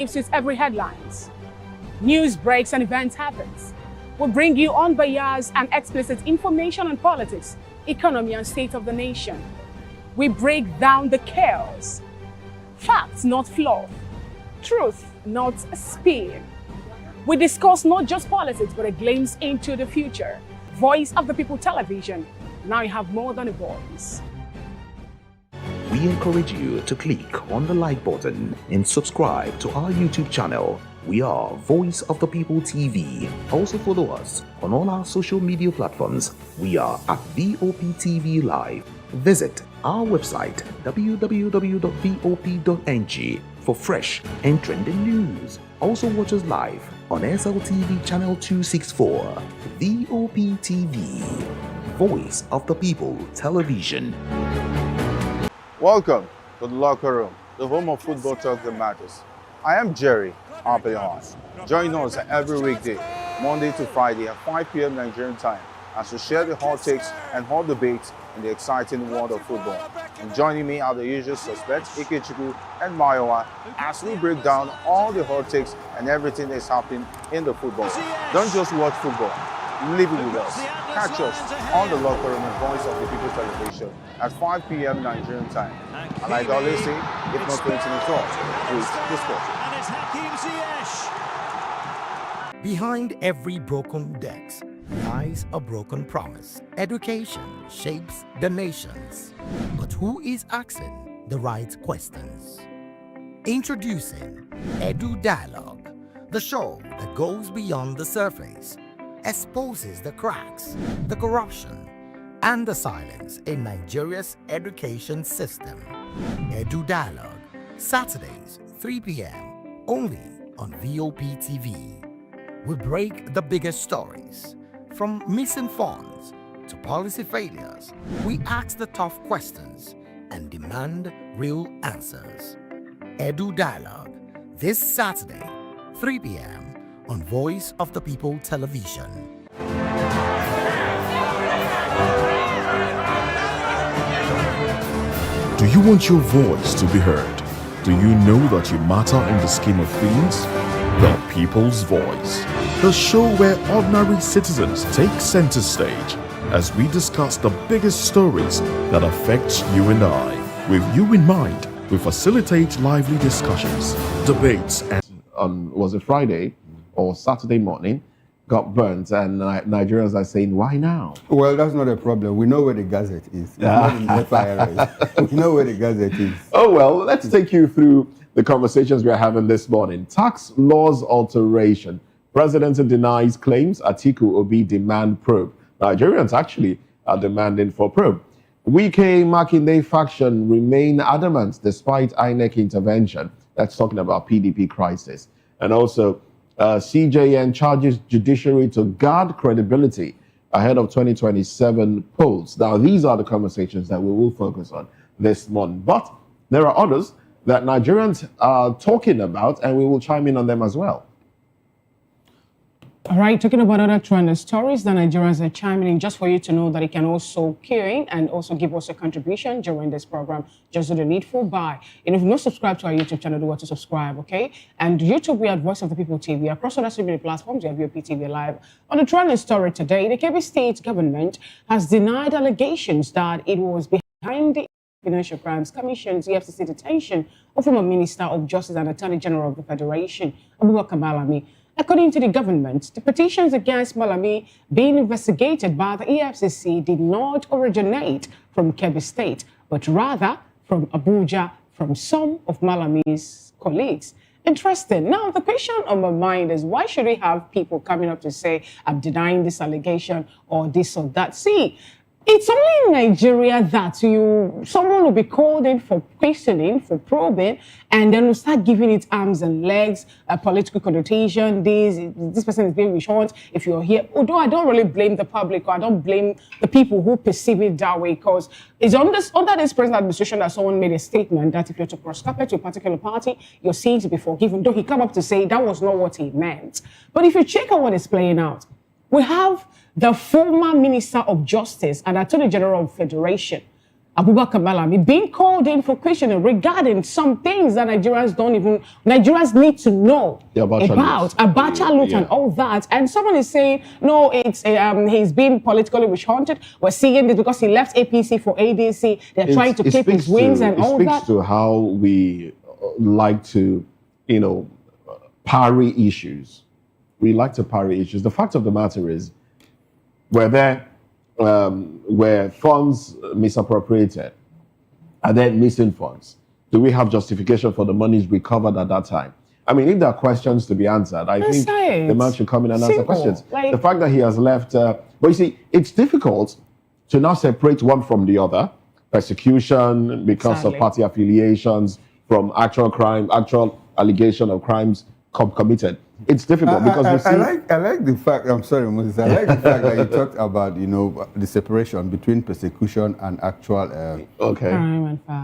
It's every headlines. News breaks and events happens. We bring you unbiased and explicit information on politics, economy, and state of the nation. We break down the chaos. Facts, not fluff. Truth, not spin. We discuss not just politics, but a glimpse into the future. Voice of the People Television. Now you have more than a voice. We encourage you to click on the like button and subscribe to our YouTube channel. We are Voice of the People TV. Also follow us on all our social media platforms. We are at VOPTV Live. Visit our website www.vop.ng for fresh and trending news. Also watch us live on SLTV channel 264. VOPTV, Voice of the People Television. Welcome to the locker room, the home of football talk that matters. I am Jerry Apelon. Join us every weekday, Monday to Friday at 5 p.m. Nigerian time, as we share the hot takes and hot debates in the exciting world of football. And joining me are the usual suspects, Ikechukwu and Mayowa, as we break down all the hot takes and everything that's happening in the football. Don't just watch football, live it with us. Catch us on the locker room and Voice of the People Television at 5 p.m. Nigerian time. And like I always say, if not 20 minutes off, please discuss. Behind every broken desk lies a broken promise. Education shapes the nations. But who is asking the right questions? Introducing Edu Dialogue, the show that goes beyond the surface, exposes the cracks, the corruption, and the silence in Nigeria's education system. Edu Dialogue, Saturdays, 3 p.m., only on VOP TV. We break the biggest stories, from missing funds to policy failures. We ask the tough questions and demand real answers. Edu Dialogue, this Saturday, 3 p.m. on Voice of the People Television. Do you want your voice to be heard? Do you know that you matter in the scheme of things? The People's Voice, the show where ordinary citizens take center stage as we discuss the biggest stories that affect you and I. With you in mind, we facilitate lively discussions, debates, and was it Friday or Saturday morning, got burnt, and Nigerians are saying, why now? Well, that's not a problem. We know where the Gazette is. It's not in the FIRS. We know where the Gazette is. Oh, well, let's take you through the conversations we are having this morning. Tax laws alteration. President denies claims. Atiku Obi demand probe. Nigerians actually are demanding for probe. Wike Makinde faction remain adamant despite INEC intervention. That's talking about PDP crisis. And also, CJN charges judiciary to guard credibility ahead of 2027 polls. Now, these are the conversations that we will focus on this morning. But there are others that Nigerians are talking about, and we will chime in on them as well. All right, talking about other trending stories, the Nigerians are chiming in just for you to know that you can also key in and also give us a contribution during this program. Just do the needful by. And if you're not subscribed to our YouTube channel, do what to subscribe, okay? And YouTube, we are Voice of the People TV. Across other social media platforms, we have VOP TV Live. On the trending story today, the Kebbi State government has denied allegations that it was behind the Financial Crimes Commission's EFCC detention of former Minister of Justice and Attorney General of the Federation, Abubakar Malami. According to the government, the petitions against Malami being investigated by the EFCC did not originate from Kebbi State, but rather from Abuja, from some of Malami's colleagues. Interesting. Now, the question on my mind is, why should we have people coming up to say, I'm denying this allegation or this or that? See, it's only in Nigeria that someone will be called in for questioning, for probing, and then we'll start giving it arms and legs, a political connotation. This person is being short. If you're here, although I don't really blame the public, or I don't blame the people who perceive it that way, because it's under this present administration that someone made a statement that if you're to cross-carpet to a particular party, your sins will be forgiven. Though he come up to say that was not what he meant. But if you check out what is playing out, we have the former Minister of Justice and Attorney General of Federation Abubakar Malami being called in for questioning regarding some things that Nigerians need to know about Abacha loot and all that. And someone is saying, no, it's he's been politically witch-hunted. We're seeing this because he left APC for ADC. They're trying to clip his wings and all that. It speaks to how we like to, parry issues. We like to parry issues. The fact of the matter is, were funds misappropriated? Are there missing funds? Do we have justification for the monies recovered at that time? I mean, if there are questions to be answered, I think the man should come in and answer questions. The fact that he has left, but you see, it's difficult to now separate one from the other. Persecution because of party affiliations from actual allegation of crimes committed. It's difficult because I like the fact. I'm sorry, Moses. I like the fact that you talked about the separation between persecution and actual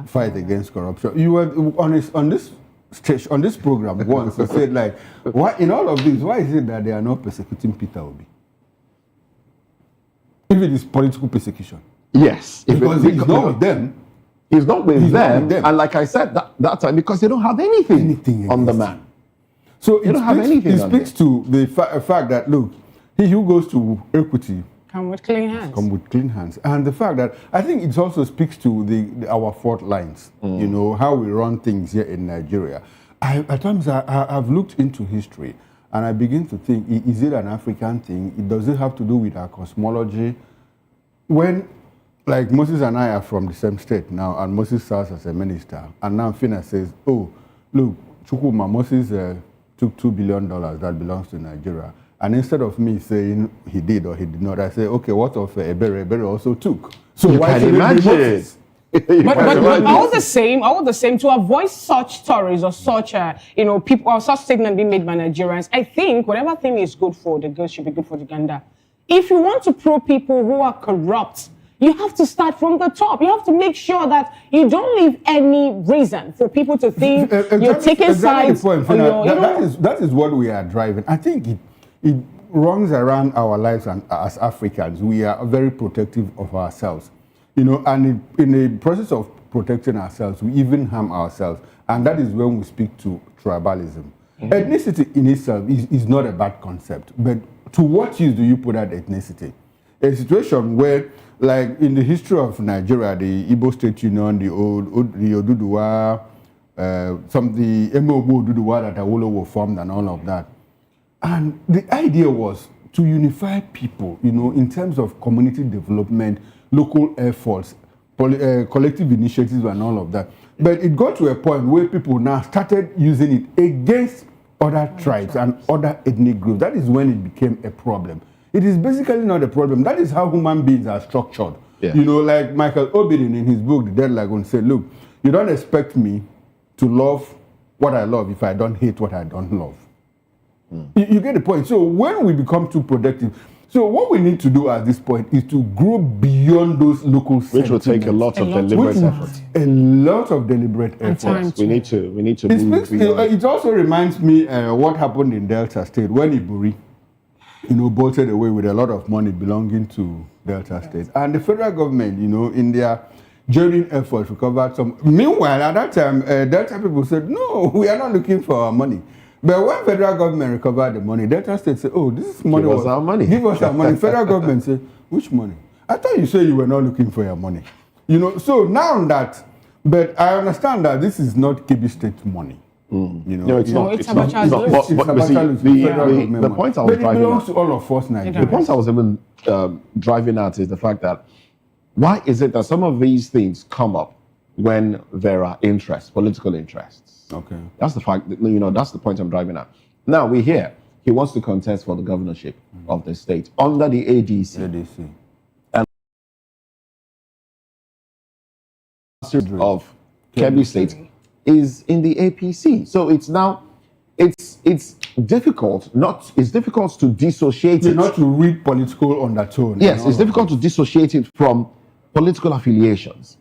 fight against corruption. You were on this program once. You said like, why in all of this? Why is it that they are not persecuting Peter Obi? If it is political persecution, yes, because he's not with them. He's not with them, and like I said that time, because they don't have anything on the man. So it speaks to the fact that, look, he who goes to equity come with clean hands. And the fact that I think it also speaks to our fault lines, how we run things here in Nigeria. At times I've looked into history and I begin to think, is it an African thing? Does it have to do with our cosmology? When, like Moses and I are from the same state now, and Moses serves as a minister, and now Fina says, oh, look, Chukwuma, Moses took $2 billion that belongs to Nigeria. And instead of me saying he did or he did not, I say, okay, what of Ebere? Ebere also took. So you why can imagine? But all the same, to avoid such stories or such, people or such statement being made by Nigerians, I think whatever thing is good for the girls should be good for Uganda. If you want to probe people who are corrupt, you have to start from the top. You have to make sure that you don't leave any reason for people to think you're taking sides. That is what we are driving. I think it runs around our lives, and as Africans, we are very protective of ourselves. And in the process of protecting ourselves, we even harm ourselves. And that is when we speak to tribalism. Ethnicity in itself is not a bad concept, but to what use do you put that ethnicity? A situation where, like in the history of Nigeria, the Igbo State Union, the Oduduwa, the Emo-Ogbo Oduduwa that Awolowo formed and all of that. And the idea was to unify people, in terms of community development, local efforts, collective initiatives and all of that. But it got to a point where people now started using it against other tribes and other ethnic groups. That is when it became a problem. It is basically not a problem. That is how human beings are structured. Yeah. Like Michael Obirin in his book, The Dead Lagoon, said, look, you don't expect me to love what I love if I don't hate what I don't love. You get the point. So when we become too productive, so what we need to do at this point is to grow beyond those local which will take a lot of deliberate effort. A lot of deliberate effort. We need to move beyond. It also reminds me what happened in Delta State when Iburi bolted away with a lot of money belonging to Delta State. And the federal government, in their joining efforts, recovered some. Meanwhile, at that time, Delta people said, no, we are not looking for our money. But when federal government recovered the money, Delta State said, oh, this money Give us our money. Give us our money. Federal government said, which money? I thought you said you were not looking for your money. So now that, but I understand that this is not Kebbi State money. No, it's not. It's Abacha's the point I was driving it belongs to all of us, Nigerians. The point I was even driving at is the fact that why is it that some of these things come up when there are interests, political interests? Okay. That's the fact. That's the point I'm driving at. Now we hear he wants to contest for the governorship of the state under the ADC. And of Kebbi State is in the APC. So it's now, it's difficult to dissociate it. Not to read political undertone. Yes, it's difficult to dissociate it from political affiliations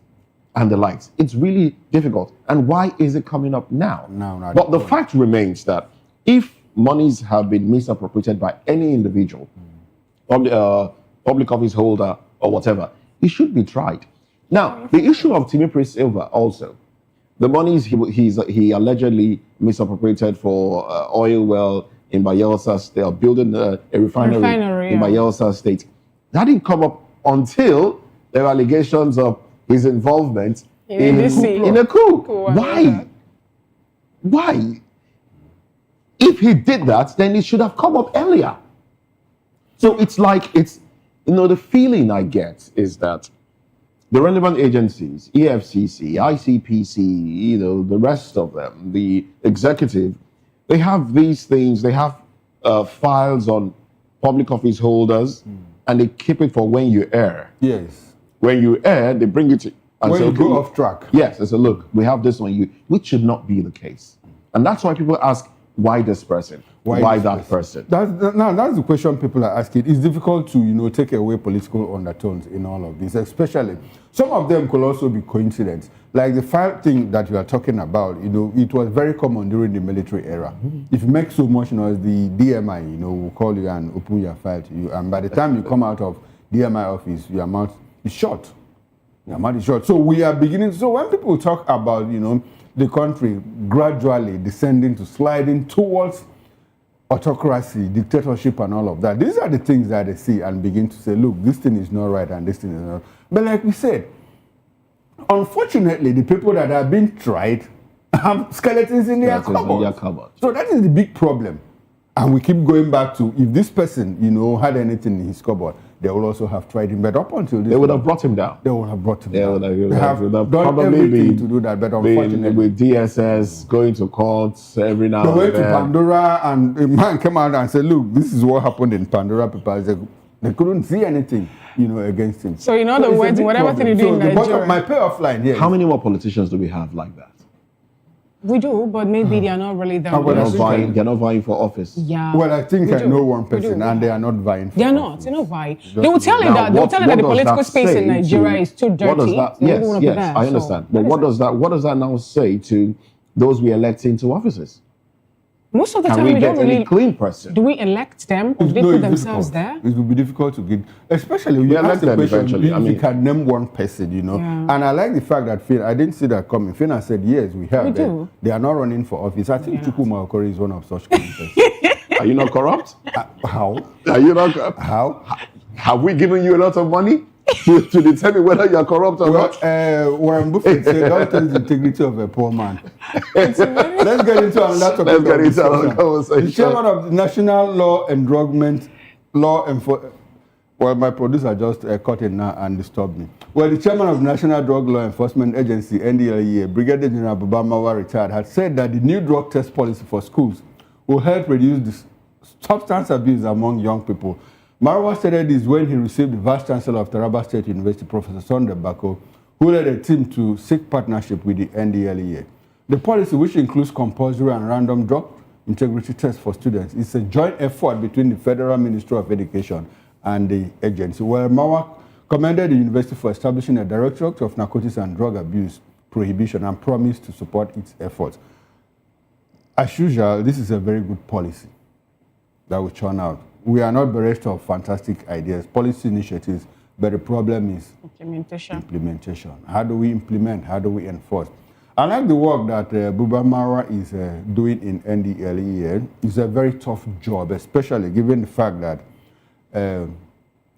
and the likes. It's really difficult. And why is it coming up now? But the fact remains that if monies have been misappropriated by any individual, public office holder or whatever, it should be tried. Now, the issue of Timothy Silva also, the monies he allegedly misappropriated for oil well in Bayelsa State, they are building a refinery in Bayelsa State. That didn't come up until there were allegations of his involvement in a coup. Why? Why? If he did that, then it should have come up earlier. So it's like, the feeling I get is that the relevant agencies, EFCC, ICPC, the rest of them, the executive, they have these things, they have files on public office holders, and they keep it for when you err. Yes. When you err, they bring it to, and when say, you go off track. Yes, they say, look, we have this on you, which should not be the case. And that's why people ask, why this person? Why that person? That's the question people are asking. It's difficult to, take away political undertones in all of this, especially. Some of them could also be coincidence. Like the file thing that you are talking about, it was very common during the military era. If you make so much noise, the DMI, will call you and open your file to you. And by the time you come out of DMI office, your mouth is shut. Your mouth is shut. So we are beginning. So when people talk about, the country gradually descending to sliding towards autocracy, dictatorship, and all of that. These are the things that they see and begin to say, look, this thing is not right and this thing is not. But like we said, unfortunately, the people that are being tried have skeletons in their cupboard. So that is the big problem. And we keep going back to, if this person, had anything in his cupboard, they will also have tried him. But up until this, they would have brought him down. They would have brought him down. They have done probably everything to do that, but unfortunately, with DSS going to courts every now and then. They went to Pandora, and a man came out and said, "Look, this is what happened in Pandora papers." They couldn't see anything, against him. So in other words, whatever thing you do in Nigeria, my payoff line here. How many more politicians do we have like that? We do, but maybe they are not really that. They're not vying for office. Yeah. Well, I think I know one person, and they are not vying for They're office. not vying. They will tell you that. They'll tell you that the political space in Nigeria is too dirty. What does that? Yes, I understand. But what does that now say to those we elect into offices? Most of the Can time, we we get don't really. any clean person? Do we elect them, or do they put themselves there? It will be difficult to get, especially when you ask the question, if you can name one person, Yeah. And I like the fact that I didn't see that coming. Fina said, yes, we have. We do. They are not running for office. I think Chukwuma Okori is one of such persons. Are you not corrupt? How? Are you not corrupt? How? Have we given you a lot of money to determine whether you are corrupt or not? Warren Buffett said, don't test the integrity of a poor man. Let's get into another topic. Let's get into another conversation. The chairman of the National Law Enforcement, well, my producer just cut in now and disturbed me. Well, the chairman of the National Drug Law Enforcement Agency, NDLEA, Brigadier General Bubamawa, retired, had said that the new drug test policy for schools will help reduce the substance abuse among young people. Marwa said this when he received the Vice Chancellor of Taraba State University, Professor Sunday Bako, who led a team to seek partnership with the NDLEA. The policy, which includes compulsory and random drug integrity tests for students, is a joint effort between the Federal Ministry of Education and the agency, where Marwa commended the university for establishing a Directorate of Narcotics and Drug Abuse Prohibition and promised to support its efforts. As usual, this is a very good policy that will churn out. We are not bereft of fantastic ideas, policy initiatives, but the problem is implementation. How do we implement? How do we enforce? I like the work that Bubamawa is doing in NDLEA. It's a very tough job, especially given the fact that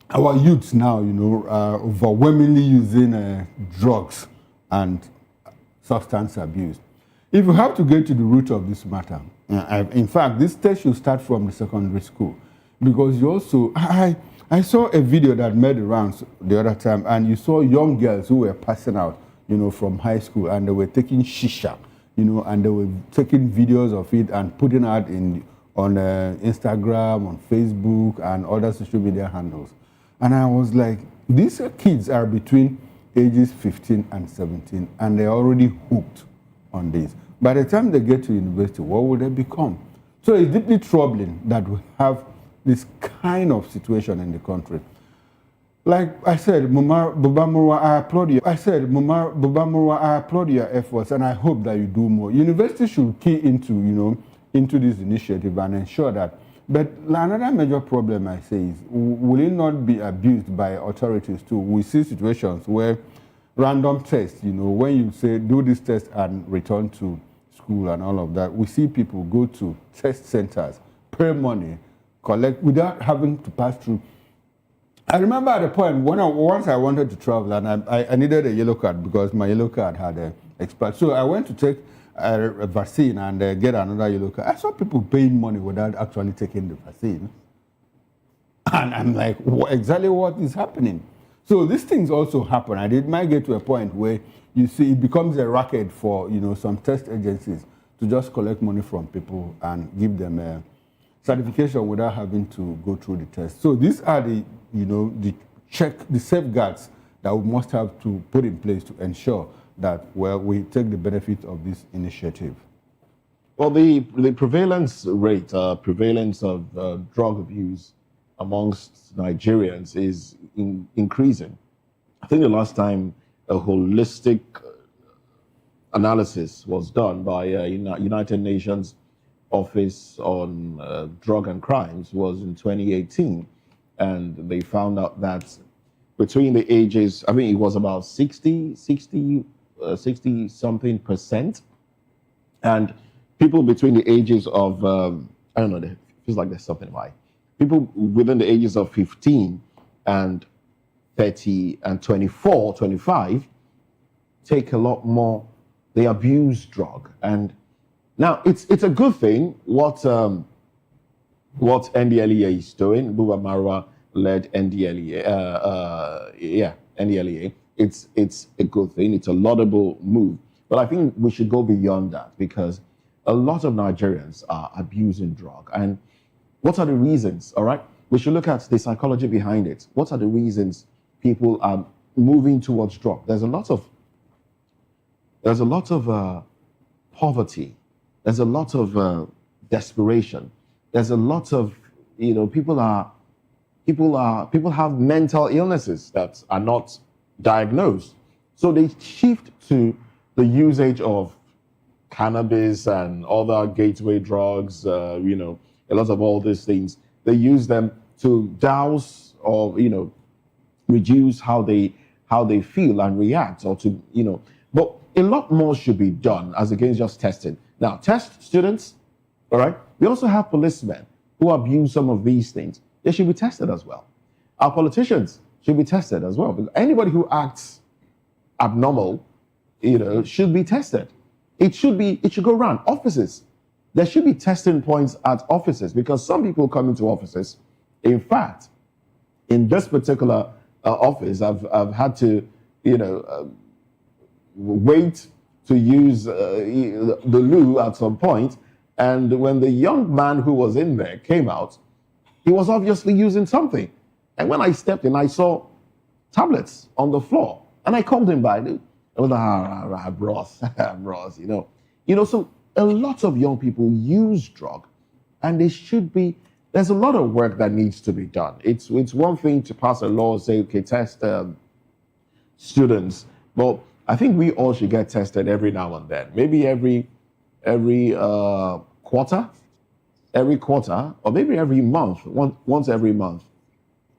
our youths now, are overwhelmingly using drugs and substance abuse. If you have to get to the root of this matter, in fact, this test should start from the secondary school. Because you also, I saw a video that made the rounds the other time, and you saw young girls who were passing out, from high school, and they were taking shisha, and they were taking videos of it and putting out on Instagram, on Facebook, and other social media handles. And I was like, these kids are between ages 15 and 17, and they're already hooked on this. By the time they get to university, what will they become? So it's deeply troubling that we have this kind of situation in the country. Like I said, Bubamawa, I applaud you. I applaud your efforts, and I hope that you do more. Universities should key into this initiative and ensure that. But another major problem I say is, will it not be abused by authorities too? We see situations where random tests, when you say do this test and return to school and all of that, we see people go to test centers, pay money, collect without having to pass through. I remember at a point once I wanted to travel and I needed a yellow card because my yellow card had expired. So I went to take a vaccine and get another yellow card. I saw people paying money without actually taking the vaccine. And I'm like, exactly what is happening? So these things also happen. And it might get to a point where you see it becomes a racket for some test agencies to just collect money from people and give them a certification without having to go through the test. So these are the safeguards that we must have to put in place to ensure that we take the benefit of this initiative. Well, the prevalence rate, prevalence of drug abuse amongst Nigerians is increasing. I think the last time a holistic analysis was done by United Nations Office on Drug and Crimes was in 2018. And they found out that between the ages, I mean, it was about 60 something percent. And people between the ages of, I don't know, it feels like there's something like people within the ages of 15 and 30 and 24, 25 take a lot more, they abuse drug. And now it's a good thing what NDLEA is doing. Buba Marwa led NDLEA. NDLEA. It's a good thing. It's a laudable move. But I think we should go beyond that because a lot of Nigerians are abusing drug. And what are the reasons? All right, we should look at the psychology behind it. What are the reasons people are moving towards drug? There's a lot of poverty. There's a lot of desperation. There's a lot of people have mental illnesses that are not diagnosed. So they shift to the usage of cannabis and other gateway drugs, a lot of all these things. They use them to douse or, reduce how they feel and react or to, but a lot more should be done as against just testing. Now, test students, all right? We also have policemen who abuse some of these things. They should be tested as well. Our politicians should be tested as well. Because anybody who acts abnormal, should be tested. It should go around offices. There should be testing points at offices because some people come into offices. In fact, in this particular office, I've had to, wait to use the loo at some point. And when the young man who was in there came out, he was obviously using something. And when I stepped in, I saw tablets on the floor. And I called him by. I was like, bros, so a lot of young people use drug. And there's a lot of work that needs to be done. It's one thing to pass a law, say, okay, test students. But I think we all should get tested every now and then. Maybe every quarter, or maybe every month, once every month.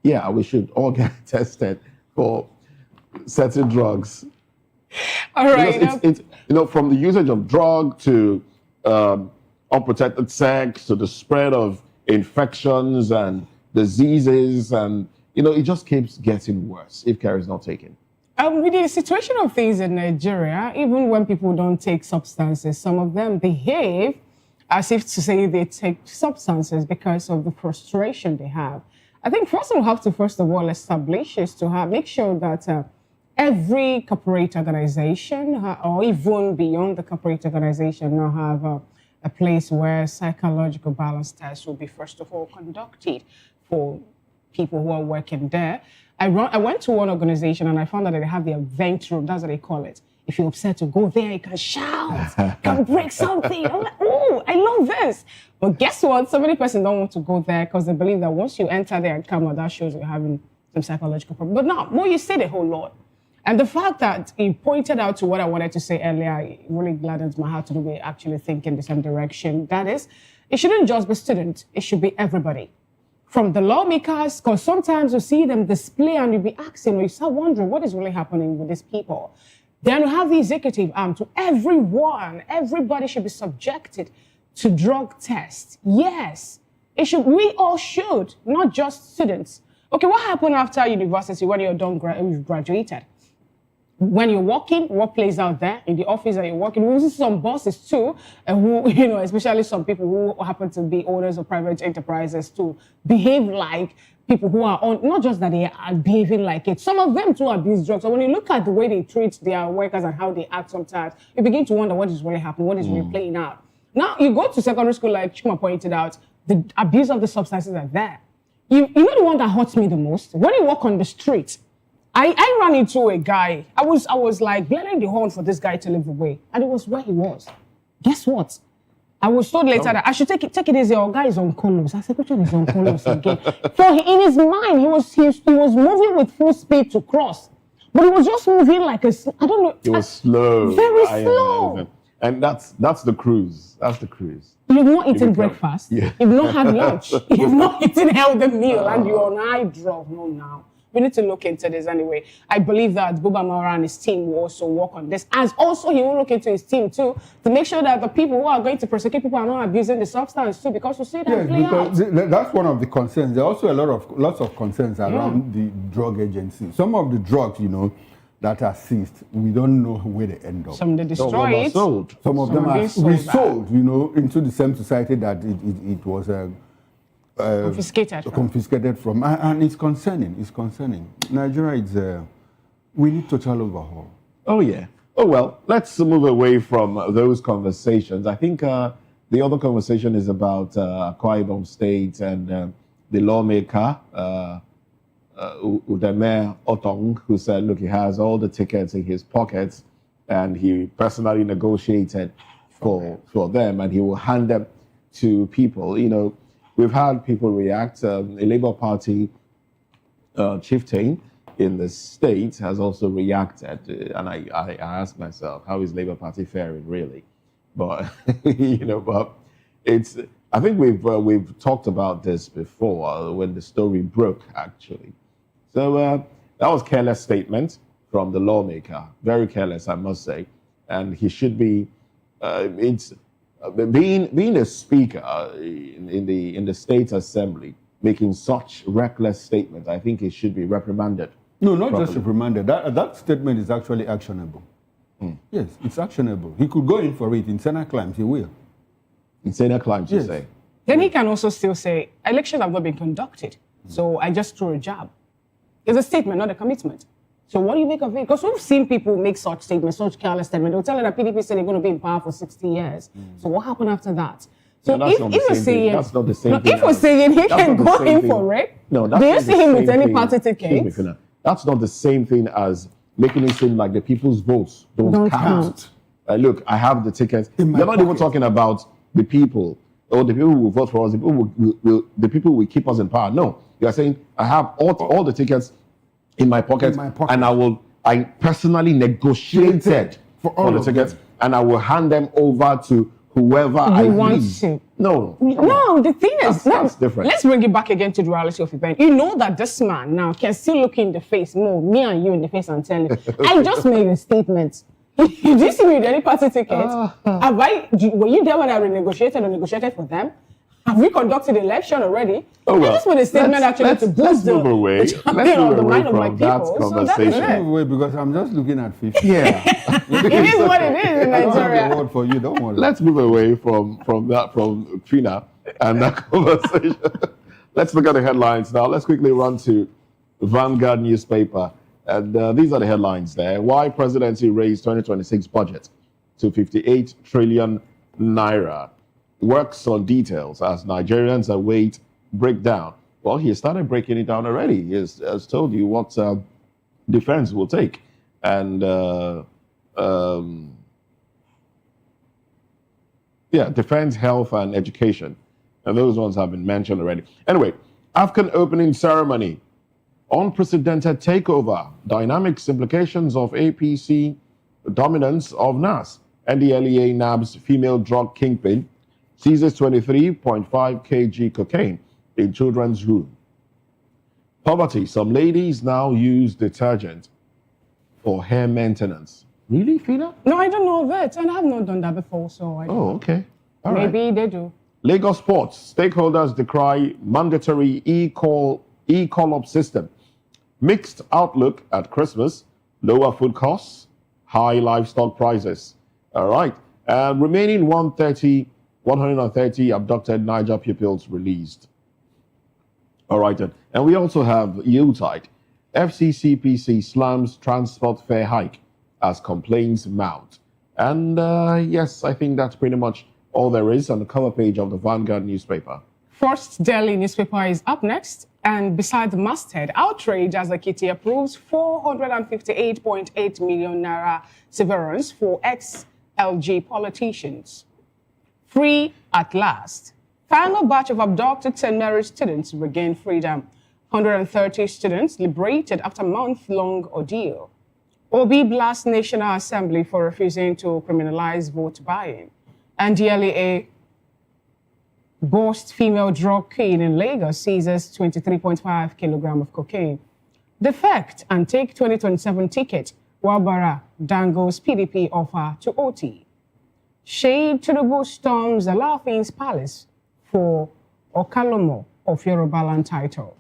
Yeah, we should all get tested for certain drugs. All right. It's from the usage of drug to unprotected sex to the spread of infections and diseases, and it just keeps getting worse if care is not taken. With the situation of things in Nigeria, even when people don't take substances, some of them behave as if to say they take substances because of the frustration they have. I think first we'll have to, first of all, establish is to make sure that every corporate organization, or even beyond the corporate organization, now have a place where psychological balance tests will be, first of all, conducted for people who are working there. I went to one organization and I found out that they have their vent room. That's what they call it. If you're upset to go there, you can shout, you can break something. I'm like, oh, I love this. But guess what? So many persons don't want to go there because they believe that once you enter there and come out, that shows you're having some psychological problem. But now, more you said a whole lot. And the fact that he pointed out to what I wanted to say earlier, it really gladdens my heart to do with actually think in the same direction. That is, it shouldn't just be students. It should be everybody. from the lawmakers, because sometimes you see them display and you be asking, you start wondering what is really happening with these people. Then you have the executive arm to everyone. Everybody should be subjected to drug tests. Yes, it should. We all should, not just students. Okay, what happened after university when you're done, you've graduated? When you're working, what plays out there in the office that you're working? We see some bosses too, who, especially some people who happen to be owners of private enterprises to behave like people who are on, not just that they are behaving like it. Some of them too abuse drugs. So when you look at the way they treat their workers and how they act sometimes, you begin to wonder what is really happening, what is really playing out. Now, you go to secondary school, like Chuma pointed out, the abuse of the substances are there. You know the one that hurts me the most? When you walk on the street, I ran into a guy. I was like blowing the horn for this guy to leave away, and it was where he was. Guess what? I was told later that I should take it easy. Our guy is on colors. I said, which one is on colors again? So in his mind, he was moving with full speed to cross, but he was just moving like I don't know. It was slow, very slow. And that's the cruise. That's the cruise. You've not eaten breakfast. Yeah. You've not had lunch. You've not eaten healthy meal, and you're on eye drop. No, now. We need to look into this anyway. I believe that Buba Mara and his team will also work on this. As also, he will look into his team too to make sure that the people who are going to prosecute people are not abusing the substance too, because you see that play out. That's one of the concerns. There are also lots of concerns around the drug agency. Some of the drugs, that are seized, we don't know where they end up. Some they destroy it. Sold. Some of them are resold, into the same society that it was confiscated from, and it's concerning. It's concerning. Nigeria is we need total overhaul. Oh yeah. Oh well. Let's move away from those conversations. I think the other conversation is about Akwa Ibom State and the lawmaker Udeme Otong, who said, look, he has all the tickets in his pockets, and he personally negotiated for them, and he will hand them to people. We've had people react. A Labour Party chieftain in the state has also reacted, and I ask myself, how is Labour Party faring really? But but it's. I think we've talked about this before when the story broke actually. So that was a careless statement from the lawmaker, very careless, I must say, and he should be. It's. Being a speaker in the state assembly, making such reckless statements, I think it should be reprimanded. No, not just reprimanded. That statement is actually actionable. Yes, it's actionable. He could go in for it. In Senate climbs, he will. In Senate climbs, you say? Then he can also still say, elections have not been conducted, so I just threw a jab. It's a statement, not a commitment. So what do you make of it? Because we've seen people make such statements, such careless statements. They'll tell you that PDP said they're going to be in power for 60 years. So what happened after that? So if we're saying, that's not the same thing. If we're saying he can go in for it, no, do you see him with any party ticket? That's not the same thing as making it seem like the people's votes don't count. Look, I have the tickets. They're not even talking about the people or the people who will vote for us. The people will keep us in power. No, you are saying I have all the tickets in my pocket, and I personally negotiated for the tickets, and I will hand them over to whoever I want to. No, the thing is, that's different. Let's bring it back again to the reality of event. You know that this man now can still look in the face, me and you in the face, and tell him, I just made a statement. Did you see me with any party ticket? Were you there when I renegotiated or negotiated for them? Have we conducted election already? Oh, well, I just made a statement let's move away. Let's move away from that conversation. Let's move away because I'm just looking at 50. Yeah. It is what it is in Nigeria. I have a word for you, don't worry. Let's move away from Trina and that conversation. Let's look at the headlines now. Let's quickly run to Vanguard newspaper. And these are the headlines there. Why presidency raised 2026 budget to 58 trillion naira. Works on details as Nigerians await breakdown. Well, he started breaking it down already. He has told you what defense will take. And defense, health, and education. And those ones have been mentioned already. Anyway, African opening ceremony. Unprecedented takeover. Dynamics implications of APC dominance of NAS. NDLEA nabs female drug kingpin. Seizes 23.5 kg cocaine. in children's room. Poverty. Some ladies now use detergent for hair maintenance. Really, Fina? No, I don't know that, and I've not done that before, so I don't Oh, okay. All right. Maybe they do. Lagos Sports. Stakeholders decry mandatory e-call-up system. Mixed outlook at Christmas. Lower food costs. High livestock prices. All right. Remaining 130 abducted Niger pupils released. All right then. And we also have Unite. FCCPC slams transport fare hike as complaints mount. And yes, I think that's pretty much all there is on the cover page of the Vanguard newspaper. First Daily newspaper is up next. And beside the masthead, outrage as the kitty approves 458.8 million naira severance for ex-LG politicians. Free at last. Final batch of abducted St. Mary's students regain freedom. 130 students liberated after month-long ordeal. Obi blasts National Assembly for refusing to criminalize vote buying. And DLA boast female drug queen in Lagos seizes 23.5 kilogram of cocaine. Defect and take 2027 ticket. Wabara dangles PDP offer to OT. Shade Tinubu storms Alaafin's palace for Okalomo of Yorubaland title.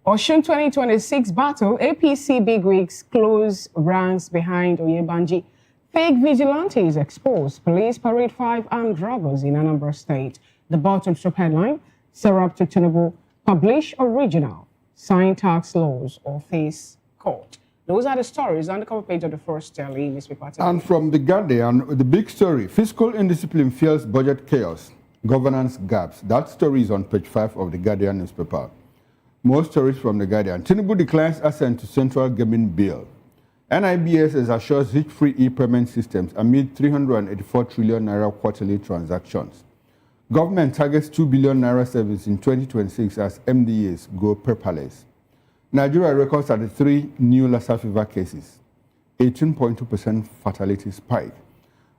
Osun 2026 battle, APC bigwigs close ranks behind Oyebanji. Fake vigilantes exposed. Police parade 5 armed robbers in Anambra State. The bottom strip headline, Serap to Tinubu, publish original, sign tax laws or face court. Those are the stories on the cover page of the First Daily newspaper. And from The Guardian, the big story, fiscal indiscipline fuels budget chaos, governance gaps. That story is on page 5 of The Guardian newspaper. More stories from The Guardian. Tinubu declines assent to central gaming bill. NIBS assures hitch-free e-payment systems amid 384 trillion naira quarterly transactions. Government targets 2 billion naira savings in 2026 as MDAs go paperless. Nigeria records 33 new Lassa fever cases, 18.2% fatality spike.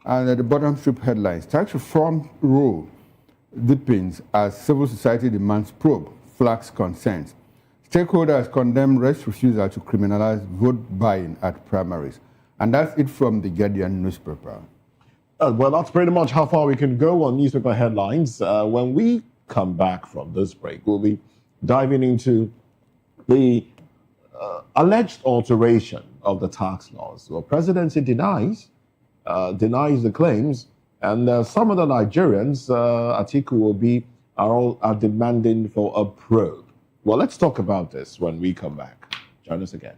And at the bottom strip headlines, tax reform rule deepens as civil society demands probe, flags concerns. Stakeholders condemn Rest's refusal to criminalize vote buying at primaries. And that's it from The Guardian newspaper. Well, that's pretty much how far we can go on newspaper headlines. When we come back from this break, we'll be diving into the alleged alteration of the tax laws. Well, presidency denies the claims, and some of the Nigerians, Atiku Obi, are demanding for a probe. Well, let's talk about this when we come back. Join us again.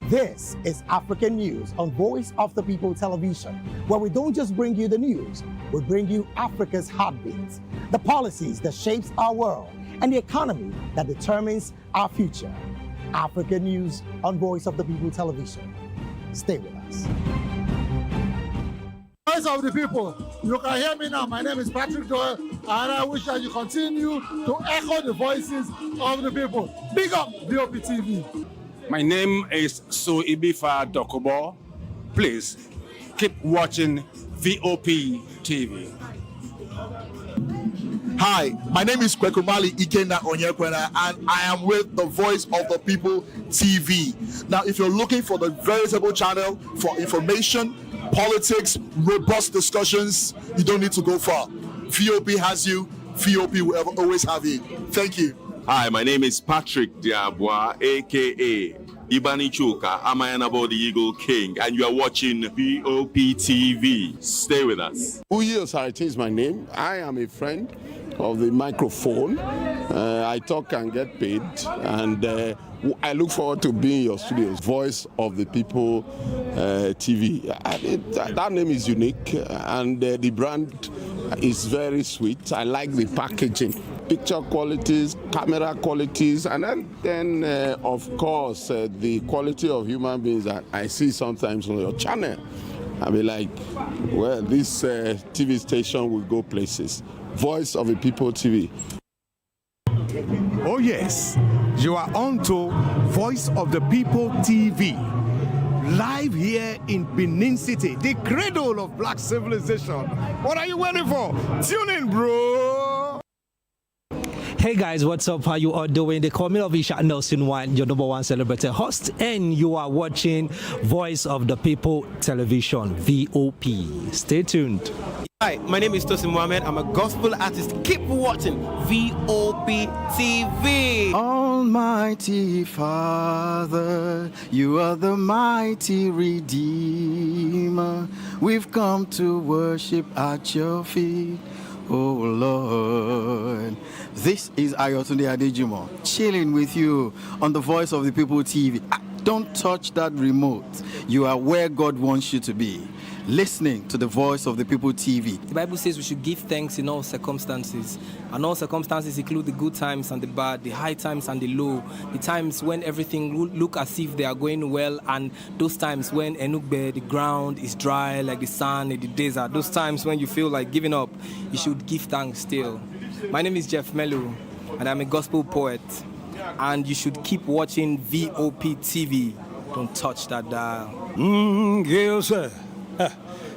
This is African News on Voice of the People Television, where we don't just bring you the news, we bring you Africa's heartbeats, the policies that shapes our world, and the economy that determines our future. African News on Voice of the People Television. Stay with us. Voice of the People, you can hear me now. My name is Patrick Doyle, and I wish that you continue to echo the voices of the people. Big up VOP TV. My name is Ibifa Dokubo. please keep watching VOP TV. Hi, my name is Kwekumali Ikenda Onyekwena, and I am with the Voice of the People TV. Now, if you're looking for the veritable channel for information, politics, robust discussions, you don't need to go far. VOP has you. VOP will always have you. Thank you. Hi, my name is Patrick Diabwa, aka Ibani Chuka. I'm an about the Eagle King, and you are watching VOP TV. Stay with us. Uyi Osarite is my name. I am a friend of the microphone. I talk and get paid, and I look forward to being in your studios. Voice of the People TV. That name is unique, and the brand is very sweet. I like the packaging, picture qualities, camera qualities, and then of course, the quality of human beings that I see sometimes on your channel. I'll be like, well, this TV station will go places. Voice of the People TV. Oh yes, you are on to Voice of the People TV. Live here in Benin City, the cradle of black civilization. What are you waiting for? Tune in, bro. Hey guys, what's up? How you all doing? They call me Ovisha Nelson One, your number one celebrity host, and you are watching Voice of the People Television, VOP. Stay tuned. Hi, my name is Tosin Mohammed. I'm a gospel artist. Keep watching VOP TV. Almighty Father, you are the mighty Redeemer. We've come to worship at your feet, oh Lord. This is Ayotunde Adejimo, chilling with you on the Voice of the People TV. Don't touch that remote. You are where God wants you to be. Listening to the Voice of the People TV. The Bible says we should give thanks in all circumstances. And all circumstances include the good times and the bad, the high times and the low, the times when everything look as if they are going well, and those times when Enugbe, the ground is dry like the sand in the desert. Those times when you feel like giving up, you should give thanks still. My name is Jeff Melu, and I'm a gospel poet. And you should keep watching VOP TV. Don't touch that dial. Yes, sir.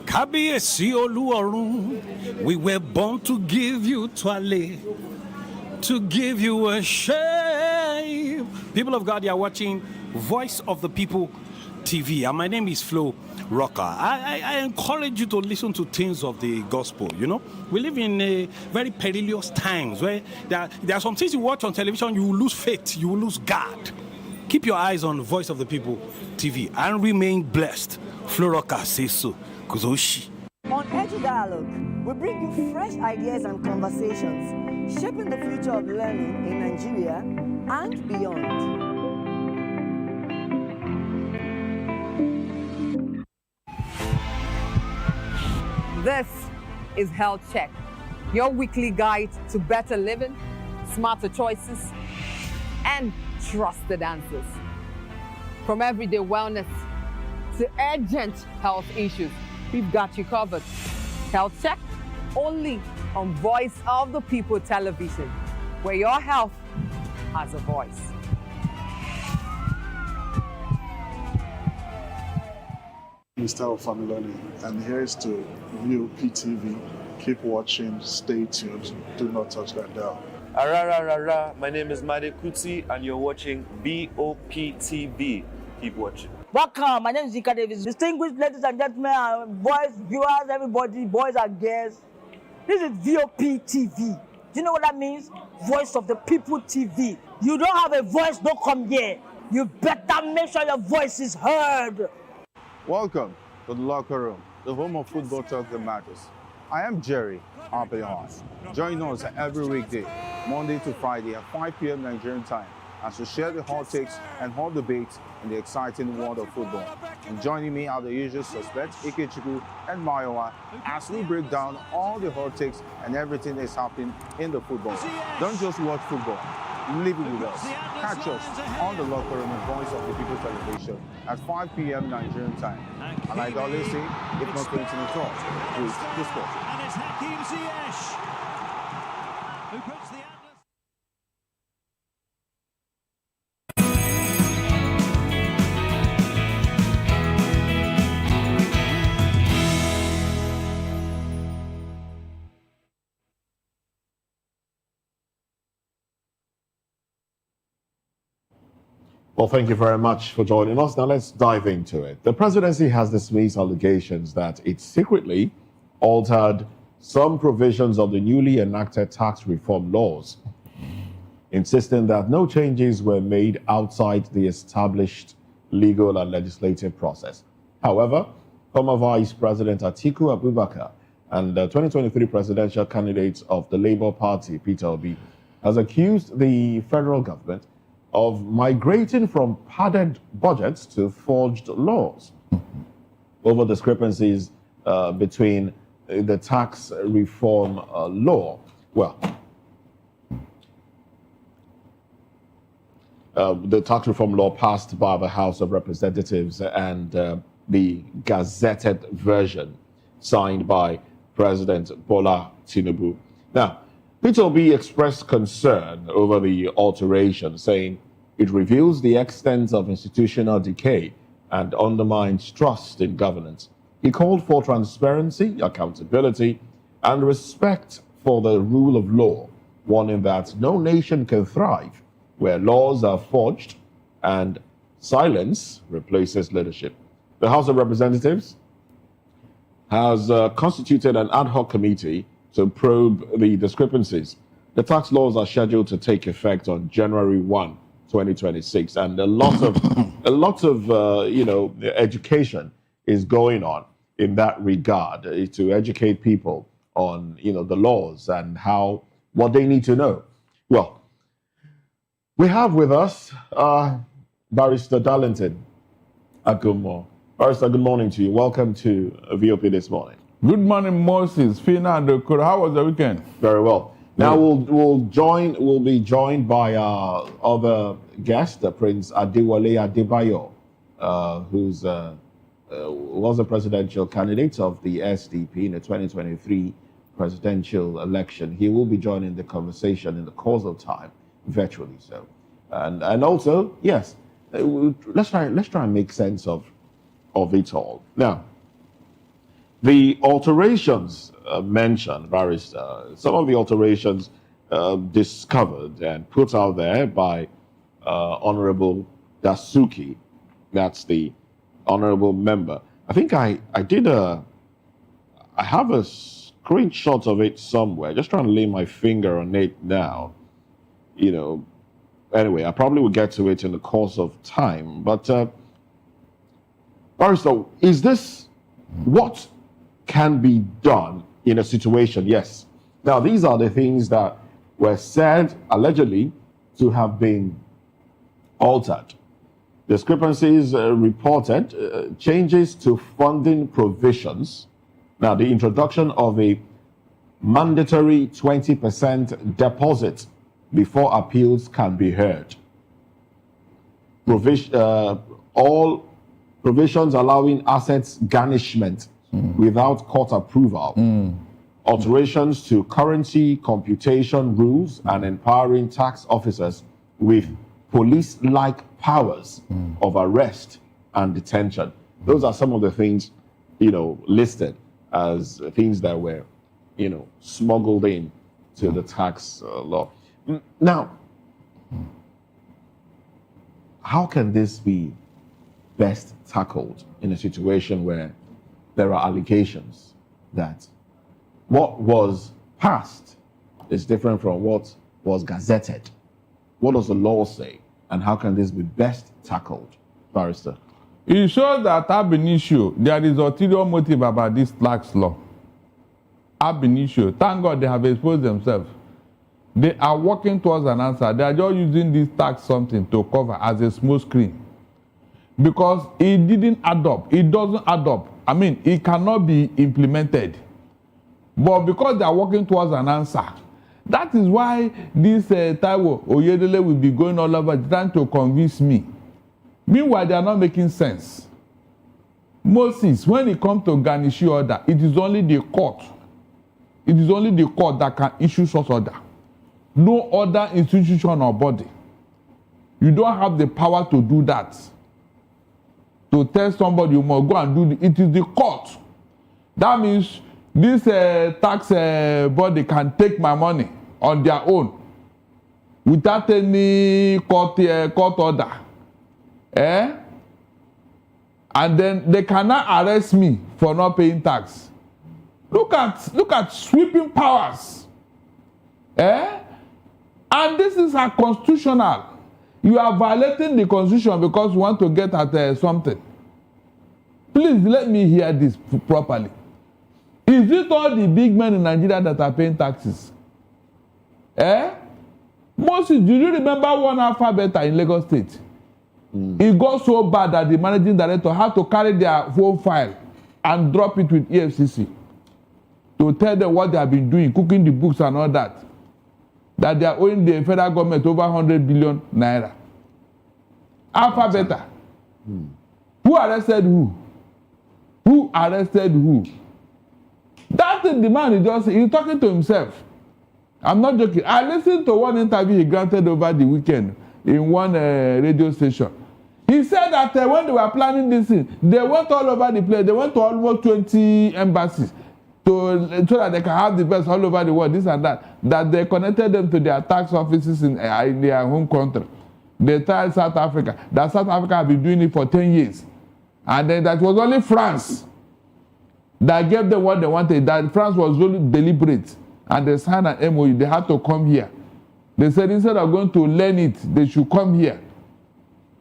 Kábíyèsí Olúọ̀run, we were born to give you toilet, to give you worship. People of God, you are watching Voice of the People TV, and my name is Flo Rocker. I encourage you to listen to things of the gospel. You know, we live in a very perilous times where there are some things you watch on television, you will lose faith, you will lose God. Keep your eyes on Voice of the People TV and remain blessed. Flo Rocker says so. Kuzoshi. On Edu Dialogue, we bring you fresh ideas and conversations shaping the future of learning in Nigeria and beyond. This is Health Check, your weekly guide to better living, smarter choices, and trusted answers. From everyday wellness to urgent health issues, we've got you covered. Health Check, only on Voice of the People Television, where your health has a voice. Mr. Ofamiloni, and here's to VOP TV. Keep watching, stay tuned, do not touch that dial. My name is Made Kuti, and you're watching VOP TV. Keep watching. Welcome, my name is Zika Davis. Distinguished ladies and gentlemen, boys, viewers, everybody, boys and girls. This is VOP TV. Do you know what that means? Voice of the People TV. You don't have a voice, don't come here. You better make sure your voice is heard. Welcome to the locker room, the home of football talk that matters. I am Jerry Ampelon. Join us every weekday, Monday to Friday at 5 p.m. Nigerian time, as we share the hot takes and hot debates in the exciting world of football. And joining me are the usual suspects, Ikechukwu and Mayowa, as we break down all the hot takes and everything that's happening in the football. Don't just watch football, live it with us. Catch us on the locker room and Voice of the People Television at 5 p.m. Nigerian time. And like I always say, if not going to the talk, please discuss. And it's Hakim Ziyech, who puts the Well, thank you very much for joining us. Now let's dive into it. The presidency has dismissed allegations that it secretly altered some provisions of the newly enacted tax reform laws, insisting that no changes were made outside the established legal and legislative process. However, former Vice President Atiku Abubakar and the 2023 presidential candidate of the Labour Party, Peter Obi, has accused the federal government of migrating from padded budgets to forged laws over discrepancies between the tax reform law. Well, the tax reform law passed by the House of Representatives and the gazetted version signed by President Bola Tinubu. Now, Peter Obi expressed concern over the alteration, saying it reveals the extent of institutional decay and undermines trust in governance. He called for transparency, accountability, and respect for the rule of law, warning that no nation can thrive where laws are forged and silence replaces leadership. The House of Representatives has constituted an ad hoc committee to probe the discrepancies. The tax laws are scheduled to take effect on January 1, 2026, and a lot of education is going on in that regard to educate people on the laws and what they need to know. Well, we have with us Barrister Darlington Agumo. Barrister, good morning to you. Welcome to VOP this morning. Good morning, Moses, Fina, and Dokoro. How was the weekend? Very well. Now we'll be joined by our other guest, Prince Adewale Adebayo, who's was a presidential candidate of the SDP in the 2023 presidential election. He will be joining the conversation in the course of time, virtually so. And also, yes, let's try and make sense of it all. Now, the alterations mentioned, Barrister, some of the alterations discovered and put out there by Honorable Dasuki, that's the honorable member. I think I have a screenshot of it somewhere, just trying to lay my finger on it now. Anyway, I probably will get to it in the course of time. But, Barrister, is this what can be done in a situation? Yes. Now, these are the things that were said, allegedly, to have been altered. Discrepancies reported, changes to funding provisions. Now, the introduction of a mandatory 20% deposit before appeals can be heard. All provisions allowing assets garnishment without court approval. Alterations to currency computation rules and empowering tax officers with police-like powers of arrest and detention. Those are some of the things, listed as things that were, smuggled in to the tax law. Now, how can this be best tackled in a situation where there are allegations that what was passed is different from what was gazetted? What does the law say? And how can this be best tackled, Barrister? It shows that ab initio, there is ulterior motive about this tax law. Ab initio. Thank God they have exposed themselves. They are working towards an answer. They are just using this tax something to cover as a small screen. Because it didn't add up. It doesn't add up. I mean, it cannot be implemented. But because they are working towards an answer, that is why this Taiwo Oyedele will be going all over trying to convince me. Meanwhile, they are not making sense. Moses, when it comes to garnishee order, it is only the court. It is only the court that can issue such order. No other institution or body. You don't have the power to do that. To tell somebody you must go and do it. It is the court. That means this tax body can take my money on their own without any court order. And then they cannot arrest me for not paying tax. Look at sweeping powers. And this is unconstitutional. You are violating the constitution because you want to get at something. Please let me hear this properly. Is it all the big men in Nigeria that are paying taxes? Moses, do you remember one alphabet in Lagos State? It got so bad that the managing director had to carry their phone file and drop it with EFCC to tell them what they have been doing, cooking the books and all that. That they are owing the federal government over 100 billion naira. Alphabet. Who arrested who? Who arrested who? That's the man he's talking to himself. I'm not joking. I listened to one interview he granted over the weekend in one radio station. He said that when they were planning this thing, they went all over the place. They went to almost 20 embassies so that they can have the best all over the world, this and that. That they connected them to their tax offices in their home country. They tried South Africa. That South Africa have been doing it for 10 years. And then that was only France that gave them what they wanted. That France was really deliberate. And they signed an MOU. They had to come here. They said instead of going to learn it, they should come here.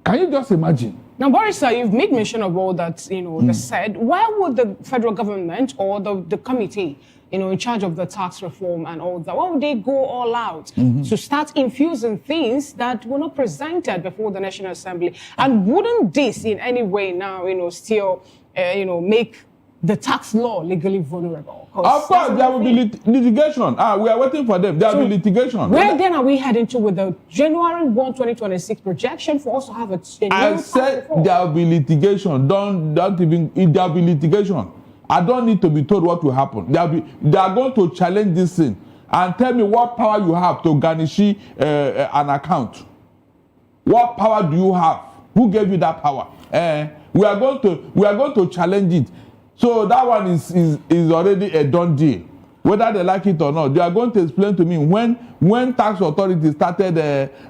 Can you just imagine? Now, Barrister, you've made mention of all that, they said. Why would the federal government or the committee, in charge of the tax reform and all that, why would they go all out to start infusing things that were not presented before the National Assembly? And wouldn't this in any way now, still, make the tax law legally vulnerable? Of course, there will be litigation. We are waiting for them. There will be litigation. Where then are we heading to with the January 1, 2026 projection for us to have a I said there will be litigation. Don't even. If there will be litigation, I don't need to be told what will happen. They are going to challenge this thing and tell me what power you have to garnish an account. What power do you have? Who gave you that power? We are going to challenge it. So that one is already a done deal. Whether they like it or not, they are going to explain to me when tax authorities started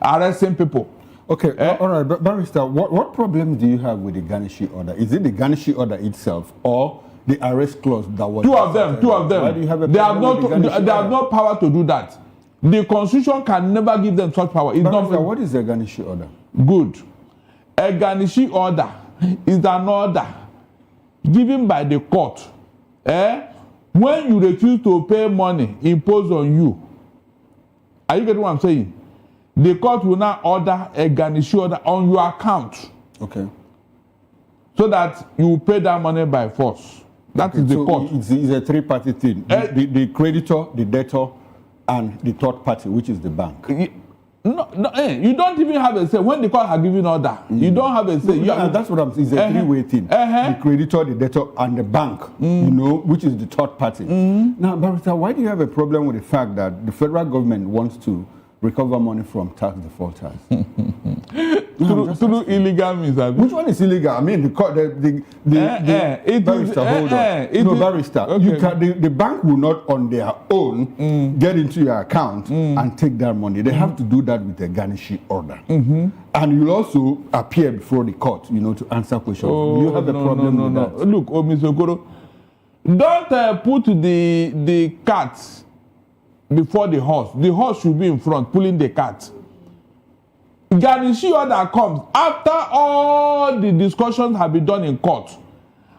arresting people. Okay, all right, but Barrister, what problem do you have with the garnishee order? Is it the garnishee order itself or the arrest clause that was... Two of them. Why do you have a problem they have no power to do that. The Constitution can never give them such power. Barrister, what is a garnishee order? Good. A garnishee order is an order given by the court when you refuse to pay money imposed on you. Are you getting what I'm saying? The court will now order a garnishee order on your account. Okay. So that you pay that money by force. That is the court. It's a three-party thing. The creditor, the debtor, and the third party, which is the bank. No, you don't even have a say. When the court has given order, you don't have a say. That's what I'm saying. It's a three-way thing. The creditor, the debtor, and the bank, which is the third party. Now, Barrister, why do you have a problem with the fact that the federal government wants to recover money from tax defaulters? Through illegal means. Which one is illegal? I mean, Barrister, hold on. Barrister, okay. The bank will not on their own get into your account and take that money. They have to do that with a garnishee order. And you'll also appear before the court, to answer questions. Do you have a problem with that? Look, Mr. Okoro, don't put the cat before the horse. The horse should be in front, pulling the cart. Garnishee order comes after all the discussions have been done in court.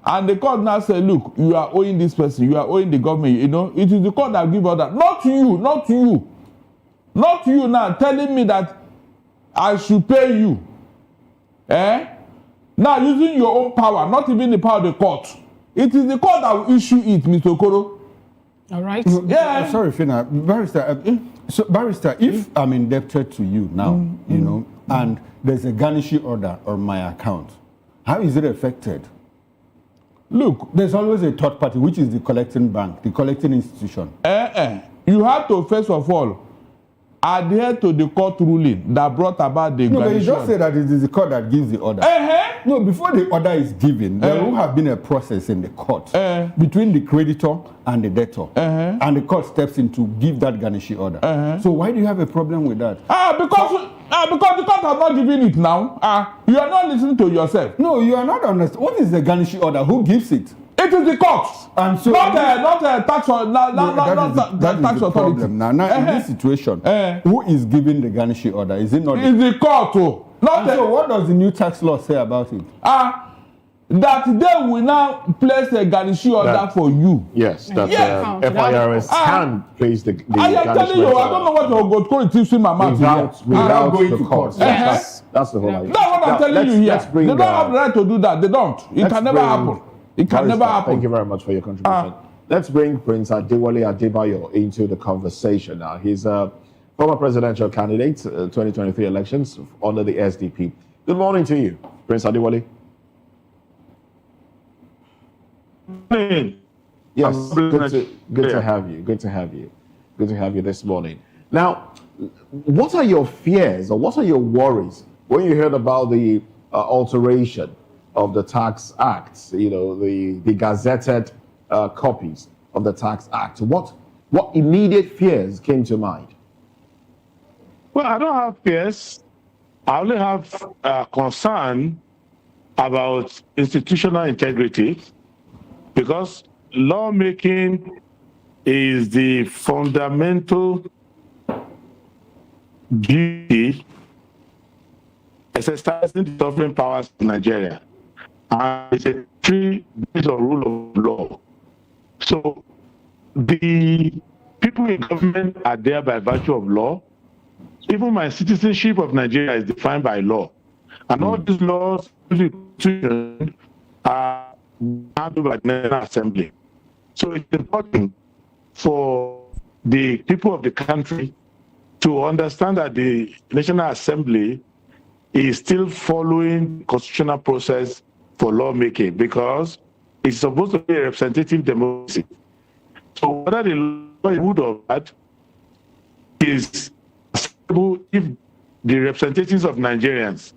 And the court now say, look, you are owing this person, you are owing the government, It is the court that give order. Not you. Not you now telling me that I should pay you. Now using your own power, not even the power of the court. It is the court that will issue it, Mr. Okoro. All right. Yeah. Sorry, Fina. Barrister, if I'm indebted to you now, and there's a garnishee order on my account, how is it affected? Look, there's always a third party, which is the collecting bank, the collecting institution. You have to, first of all, adhere to the court ruling that brought about the garnishee. No, but you just say that it is the court that gives the order. No, before the order is given, there will have been a process in the court between the creditor and the debtor. And the court steps in to give that garnishee order. So why do you have a problem with that? Because Because the court have not given it now. You are not listening to yourself. No, you are not understanding. What is the garnishee order? Who gives it? It is the courts. And so not tax or that is the problem. Now in this situation, who is giving the garnishee order? Is it not? It's the court. So what does the new tax law say about it? That they will now place a garnishee order for you. Yes, that FIRS can place the I am telling you, I don't know what you're going to teach in my mouth. Without going to court. That's the whole idea. That's what I'm telling you here. They don't have the right to do that. They don't. It can never happen. It can never happen. Thank you very much for your contribution. Let's bring Prince Adewale Adebayo into the conversation now. He's a former presidential candidate, 2023 elections under the SDP. Good morning to you, Prince Adewale. Yes, good to have you. Good to have you. Good to have you this morning. Now, what are your fears or what are your worries when you heard about the alteration of the Tax Act? You know, the gazetted copies of the Tax Act. What immediate fears came to mind? Well, I don't have fears. I only have concern about institutional integrity, because lawmaking is the fundamental duty exercising the sovereign powers of Nigeria. And it's a tree based on rule of law. So the people in government are there by virtue of law. Even my citizenship of Nigeria is defined by law. And all these laws are handled by the National Assembly. So it's important for the people of the country to understand that the National Assembly is still following the constitutional process for lawmaking, because it's supposed to be a representative democracy. So whether the law is good or bad is acceptable if the representatives of Nigerians,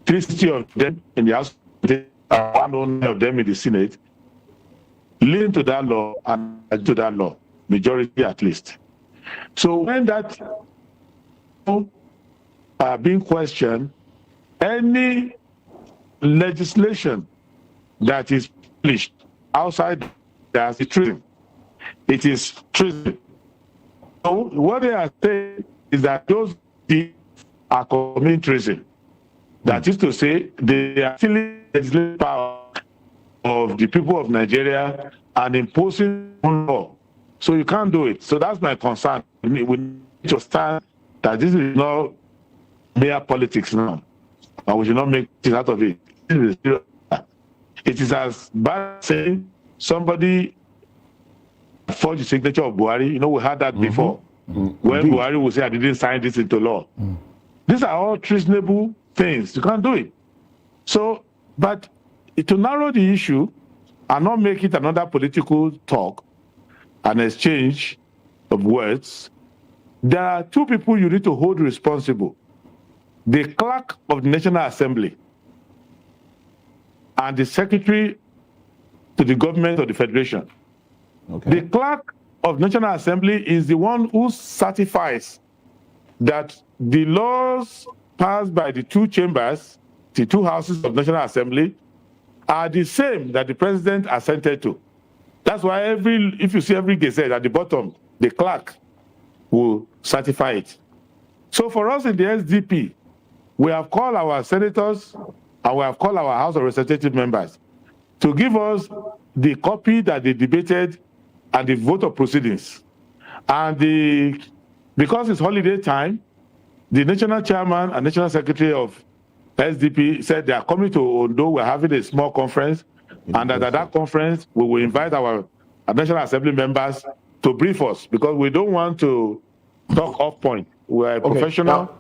360 of them in the House, 100 of them in the Senate, lean to that law and to that law, majority at least. So when that being questioned, any legislation that is published outside that is treason. It is treason. So what they are saying is that those are committing treason. That is to say, they are stealing the legislative power of the people of Nigeria and imposing law. So you can't do it. So that's my concern. We need to stand that this is not mere politics now, and we should not make things out of it. It is as bad as saying somebody forged the signature of Buhari. You know, we had that before. When Buhari would say, I didn't sign this into law. These are all treasonable things. You can't do it. So, but to narrow the issue and not make it another political talk, an exchange of words, there are two people you need to hold responsible. The clerk of the National Assembly and the secretary to the government of the Federation. Okay. The clerk of National Assembly is the one who certifies that the laws passed by the two chambers, the two houses of National Assembly, are the same that the president assented to. That's why if you see every gazette at the bottom, the clerk will certify it. So for us in the SDP, we have called our senators and we have called our House of Representative members to give us the copy that they debated and the vote of proceedings. And because it's holiday time, the national chairman and national secretary of SDP said they are coming to Ondo. We're having a small conference, and at that conference, we will invite our National Assembly members to brief us, because we don't want to talk off point. We're a professional,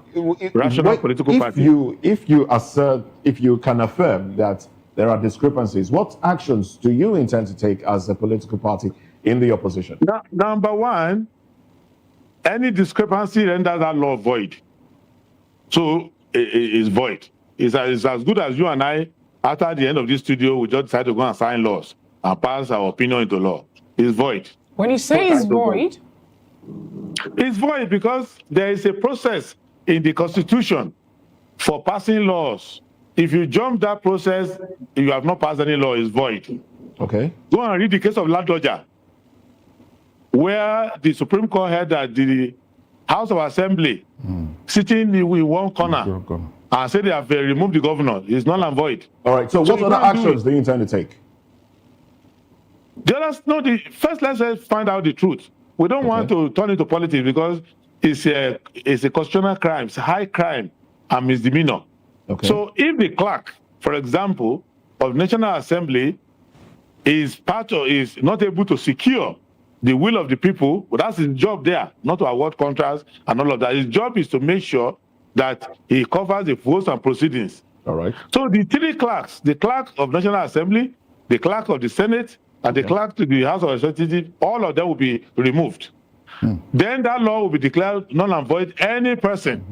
rational political party. If you can affirm that there are discrepancies, what actions do you intend to take as a political party in the opposition? Number one, any discrepancy renders that law void. So it's void. It's as good as you and I, after the end of this studio, we just decide to go and sign laws and pass our opinion into law. It's void. When you say it's void? It's void because there is a process in the Constitution for passing laws. If you jump that process, you have not passed any law, it's void. Okay. Go and read the case of Ladoja, where the Supreme Court held that the House of Assembly sitting in one corner and said they have removed the governor. It's null and void. All right. So what other actions do you intend to take? First, let's find out the truth. We don't want to turn into politics because it's a constitutional crime. It's a high crime and misdemeanor. Okay. So if the clerk, for example, of National Assembly is not able to secure the will of the people, well, that's his job there, not to award contracts and all of that. His job is to make sure that he covers the votes and proceedings. All right. So the three clerks, the clerk of National Assembly, the clerk of the Senate, and the clerk to the House of Representatives, all of them will be removed. Then that law will be declared null and void. Any person,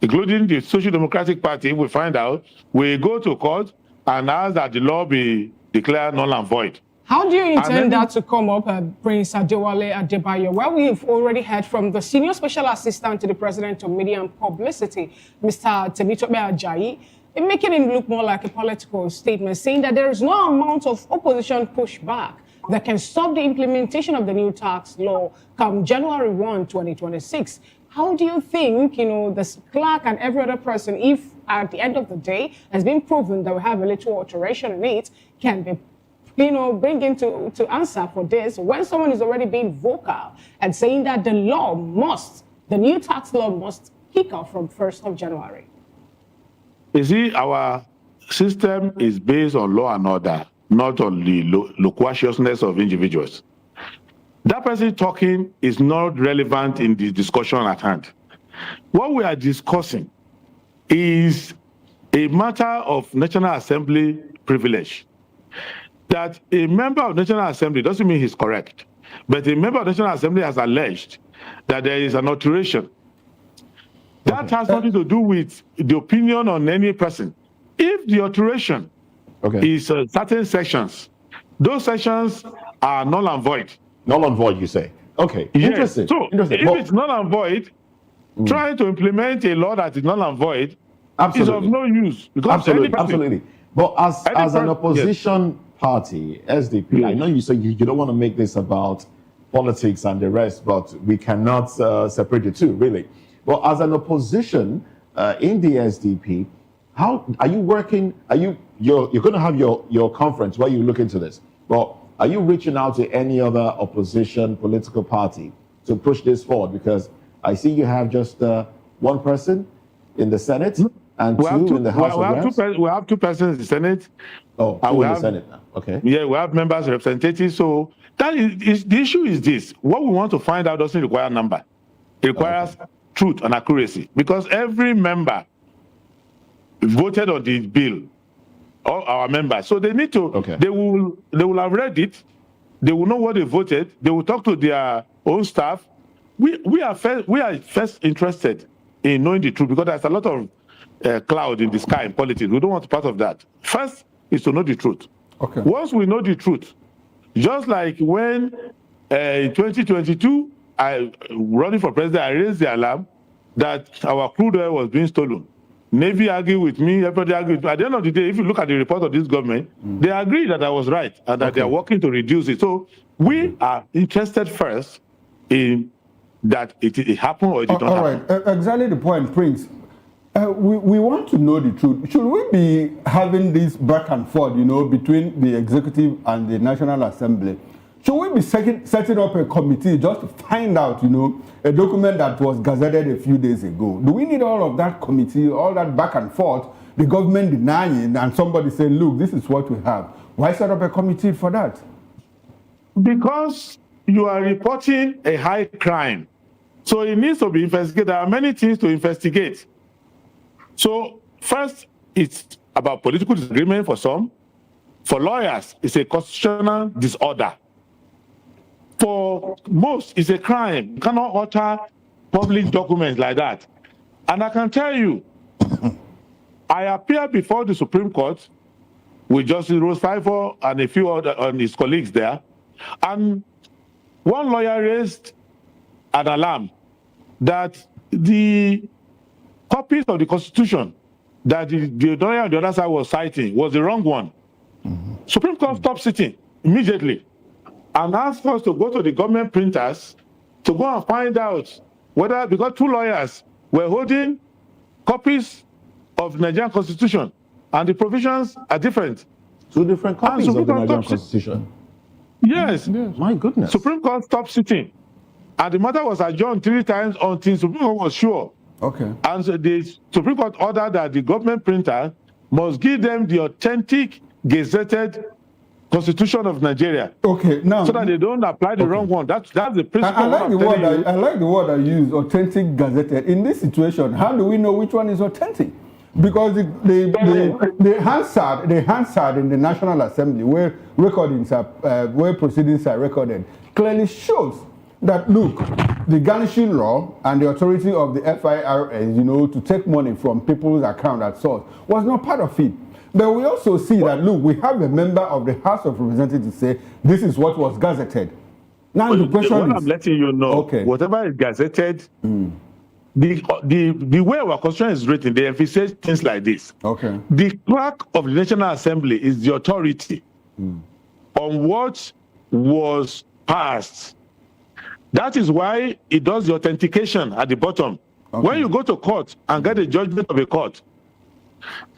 including the Social Democratic Party, will find out, will go to court and ask that the law be declared null and void. How do you intend that to come up, Prince Adewale Adebayo? Well, we've already heard from the Senior Special Assistant to the President of Media and Publicity, Mr. Temitope Ajayi, making it look more like a political statement, saying that there is no amount of opposition pushback that can stop the implementation of the new tax law come January 1, 2026. How do you think, the clerk and every other person, if at the end of the day has been proven that we have a little alteration in it, can be bring into to answer for this when someone is already being vocal and saying that the new tax law must kick off from 1st of January? You see, our system is based on law and order, not on the loquaciousness of individuals. That person talking is not relevant in the discussion at hand. What we are discussing is a matter of National Assembly privilege. That a member of National Assembly doesn't mean he's correct, but a member of National Assembly has alleged that there is an alteration. That has nothing to do with the opinion on any person. If the alteration is certain sections, those sections are null and void. Null and void, you say? Okay, interesting. So if it's null and void, trying to implement a law that is null and void is of no use. Because Absolutely. But as an opposition party, SDP, I know you say you don't want to make this about politics and the rest, but we cannot separate the two, really. But as an opposition in the SDP, how are you working? You're going to have your conference where you look into this. But are you reaching out to any other opposition political party to push this forward? Because I see you have just one person in the Senate and two in the House of Reps. We have two persons in the Senate. Oh, two in the Senate now. Okay. Yeah, we have members, representatives. So that is the issue is this. What we want to find out doesn't require number. It requires truth and accuracy. Because every member voted on the bill, all our members. So they need to, they will have read it. They will know what they voted. They will talk to their own staff. We are first interested in knowing the truth because there's a lot of cloud in the sky in politics. We don't want part of that. First is to know the truth. Okay. Once we know the truth, just like when in 2022, I running for president, I raised the alarm that our crude oil was being stolen. Navy argued with me, everybody argued with me. At the end of the day, if you look at the report of this government, they agree that I was right and that they are working to reduce it. So we are interested first in that it happened or it did not happen. All right, exactly the point, Prince. We want to know the truth. Should we be having this back and forth, between the executive and the National Assembly? Should we be setting up a committee just to find out, a document that was gazetted a few days ago? Do we need all of that committee, all that back and forth, the government denying and somebody saying, look, this is what we have? Why set up a committee for that? Because you are reporting a high crime. So it needs to be investigated. There are many things to investigate. So first, it's about political disagreement for some. For lawyers, it's a constitutional disorder. For most, it's a crime. You cannot alter public documents like that. And I can tell you, I appeared before the Supreme Court with Justice Rose Pfeiffer and a few other and his colleagues there. And one lawyer raised an alarm that the copies of the Constitution that the lawyer on the other side was citing was the wrong one. Supreme Court stopped sitting immediately and asked us to go to the government printers to go and find out whether, because 2 lawyers were holding copies of the Nigerian Constitution and the provisions are different. 2 different copies of the Nigerian Constitution? Yes. My goodness. Supreme Court stopped sitting. And the matter was adjourned 3 times until Supreme Court was sure. Okay. And so the Supreme Court ordered that the government printer must give them the authentic gazetted Constitution of Nigeria. Okay, now so that they don't apply the wrong one. That's the principle. I like the word I use, authentic gazetted. In this situation, how do we know which one is authentic? Because the Hansard in the National Assembly, where recordings are, where proceedings are recorded, clearly shows that look, the garnishing law and the authority of the FIRS, to take money from people's account at source was not part of it. But we also see that, look, we have a member of the House of Representatives say this is what was gazetted. Now the question is, I'm letting you know, okay, whatever is gazetted, the way our constitution is written, they emphasize things like this. Okay. The clerk of the National Assembly is the authority on what was passed. That is why it does the authentication at the bottom. Okay. When you go to court and get a judgment of a court,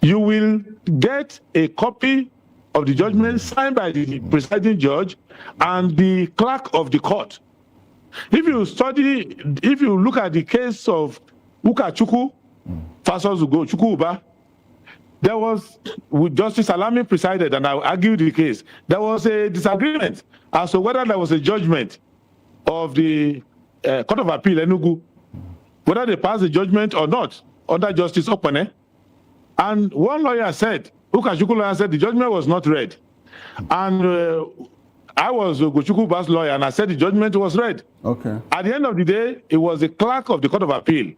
you will get a copy of the judgment signed by the presiding judge and the clerk of the court. If you look at the case of Ukachukwu versus Chukwuba, there was, with Justice Alami presided, and I argued the case, there was a disagreement as to whether there was a judgment of the Court of Appeal, Enugu, whether they passed the judgment or not under Justice Okpene. And one lawyer said, Ukachukwu lawyer said, the judgment was not read. And I was Ugochukwuba's lawyer, and I said the judgment was read. Okay. At the end of the day, it was the clerk of the Court of Appeal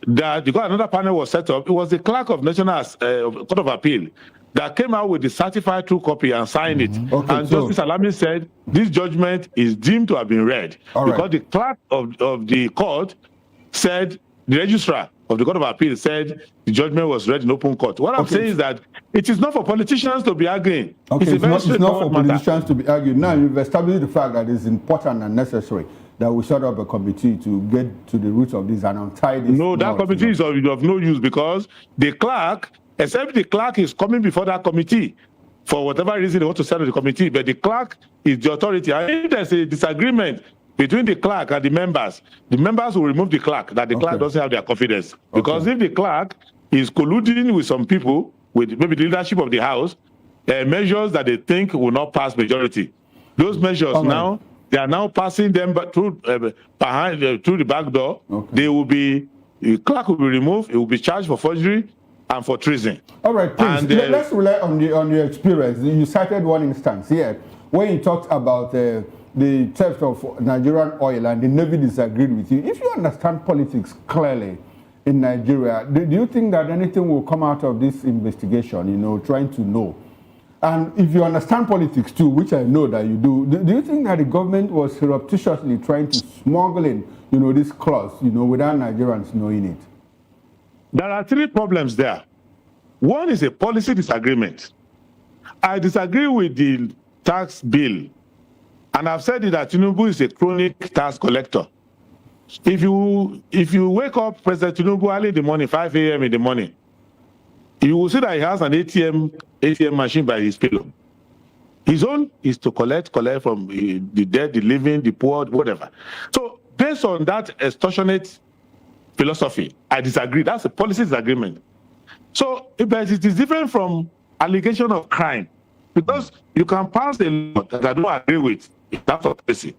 that, because another panel was set up, it was the clerk of National Court of Appeal that came out with the certified true copy and signed it. Okay, and Justice Alami said this judgment is deemed to have been read because the clerk of the court said, the registrar of the Court of Appeal said the judgment was read in open court. What I'm saying is that it is not for politicians to be arguing. Okay, it's not for politicians to be arguing. Now you've established the fact that it's important and necessary that we set up a committee to get to the roots of this and untie this. No, that committee is of no use because the clerk, except the clerk is coming before that committee for whatever reason they want to send to the committee, but the clerk is the authority. And if there's a disagreement between the clerk and the members will remove the clerk, that the clerk doesn't have their confidence. Because if the clerk is colluding with some people, with maybe the leadership of the House, measures that they think will not pass majority. Those measures now, they are now passing them through through the back door. They will be, the clerk will be removed, it will be charged for forgery and for treason. All right, please, let's rely on your experience. You cited one instance here where you talked about the theft of Nigerian oil and the Navy disagreed with you. If you understand politics clearly in Nigeria, do you think that anything will come out of this investigation, trying to know? And if you understand politics too, which I know that you do you think that the government was surreptitiously trying to smuggle in, this clause, without Nigerians knowing it? There are 3 problems there. One is a policy disagreement. I disagree with the tax bill. And I've said it that Tinubu is a chronic tax collector. If you wake up President Tinubu early in the morning, 5 a.m. in the morning, you will see that he has an ATM machine by his pillow. His own is to collect from the dead, the living, the poor, whatever. So based on that extortionate philosophy, I disagree. That's a policy disagreement. So but it is different from allegation of crime. Because you can pass a law that I don't agree with, that's a policy.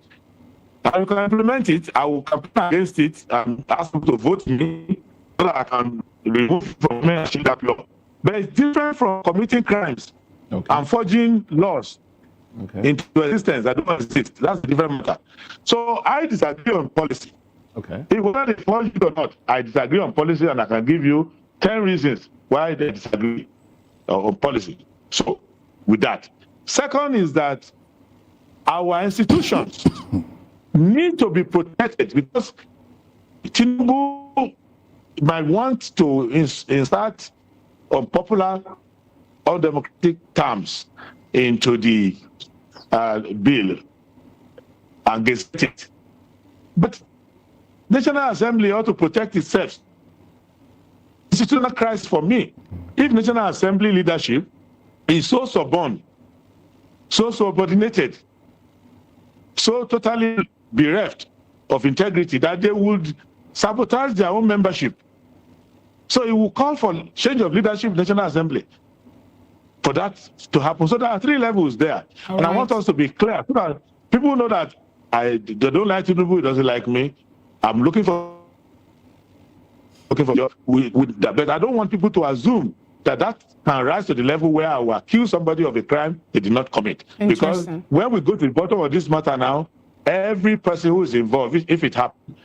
And you can implement it, I will campaign against it and ask people to vote me so that I can remove from me that law. But it's different from committing crimes and forging laws into existence. I don't exist. That's a different matter. So I disagree on policy. If whether they forge it or not, I disagree on policy, and I can give you 10 reasons why they disagree on policy. So with that. Second is that our institutions need to be protected because Tinubu might want to insert unpopular, undemocratic terms into the bill and gazette it. But National Assembly ought to protect itself. It's not a crisis for me. If National Assembly leadership is so suborn, so subordinated, so totally bereft of integrity that they would sabotage their own membership. So it will call for change of leadership in National Assembly for that to happen. So there are 3 levels there. And I want us to be clear so that people know that they don't like Tinubu, he doesn't like me. I'm looking for job with that. But I don't want people to assume that can rise to the level where I will accuse somebody of a crime they did not commit. Because when we go to the bottom of this matter now, every person who is involved, if it happens,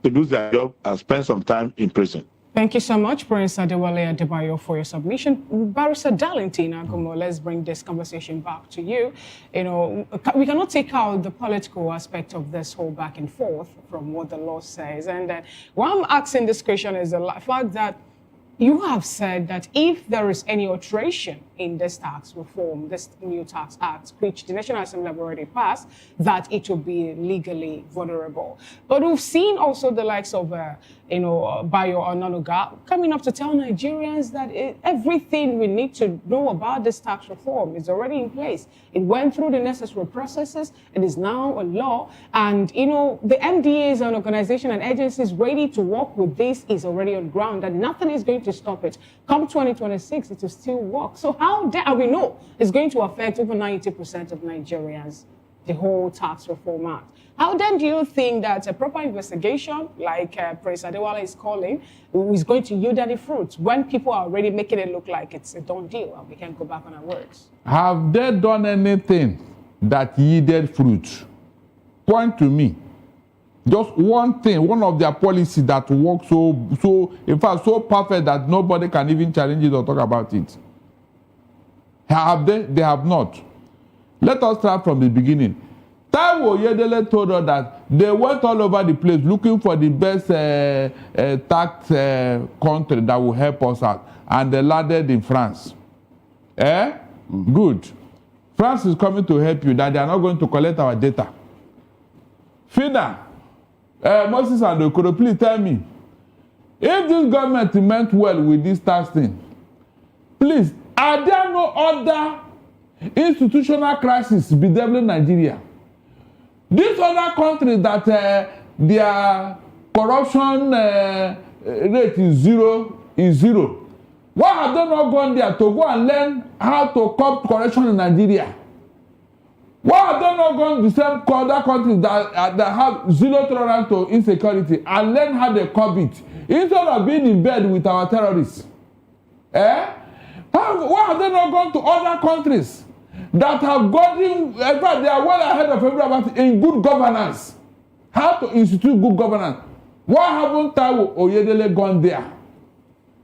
to lose their job and spend some time in prison. Thank you so much, Prince Adewale Adebayo, for your submission. Barrister Darlington Agumo, let's bring this conversation back to you. You know, we cannot take out the political aspect of this whole back and forth from what the law says. And why I'm asking this question is the fact that you have said that if there is any alteration in this tax reform, this new tax act, which the National Assembly have already passed, that it will be legally vulnerable. But we've seen also the likes of, Bayo Onanuga coming up to tell Nigerians that everything we need to know about this tax reform is already in place. It went through the necessary processes. It is now a law. And, the MDAs and organizations and agencies ready to work with this is already on ground, and nothing is going to stop it. Come 2026, it will still work. So how dare we know it's going to affect over 90% of Nigerians, the whole tax reform act? How then do you think that a proper investigation, like Prince Adewale is calling, is going to yield any fruits when people are already making it look like it's a done deal and we can't go back on our words? Have they done anything that yielded fruit? Point to me. Just one thing, one of their policies that works in fact, so perfect that nobody can even challenge it or talk about it. Have they? They have not. Let us start from the beginning. Taiwo Oyedele told us that they went all over the place looking for the best tax country that will help us out. And they landed in France. Good. France is coming to help you, that they are not going to collect our data. Fina, Moses and Okoro, please tell me, if this government meant well with this tax thing, please, are there no other institutional crisis bedeviling Nigeria? These other countries that their corruption rate is zero. Why have they not gone there to go and learn how to curb corruption in Nigeria? Why have they not gone to the same other countries that have zero tolerance to insecurity and learn how they curb it instead of being in bed with our terrorists? Why have they not gone to other countries that have gotten, in fact, they are well ahead of everybody in good governance? How to institute good governance? Why haven't Taiwo Oyedele gone there?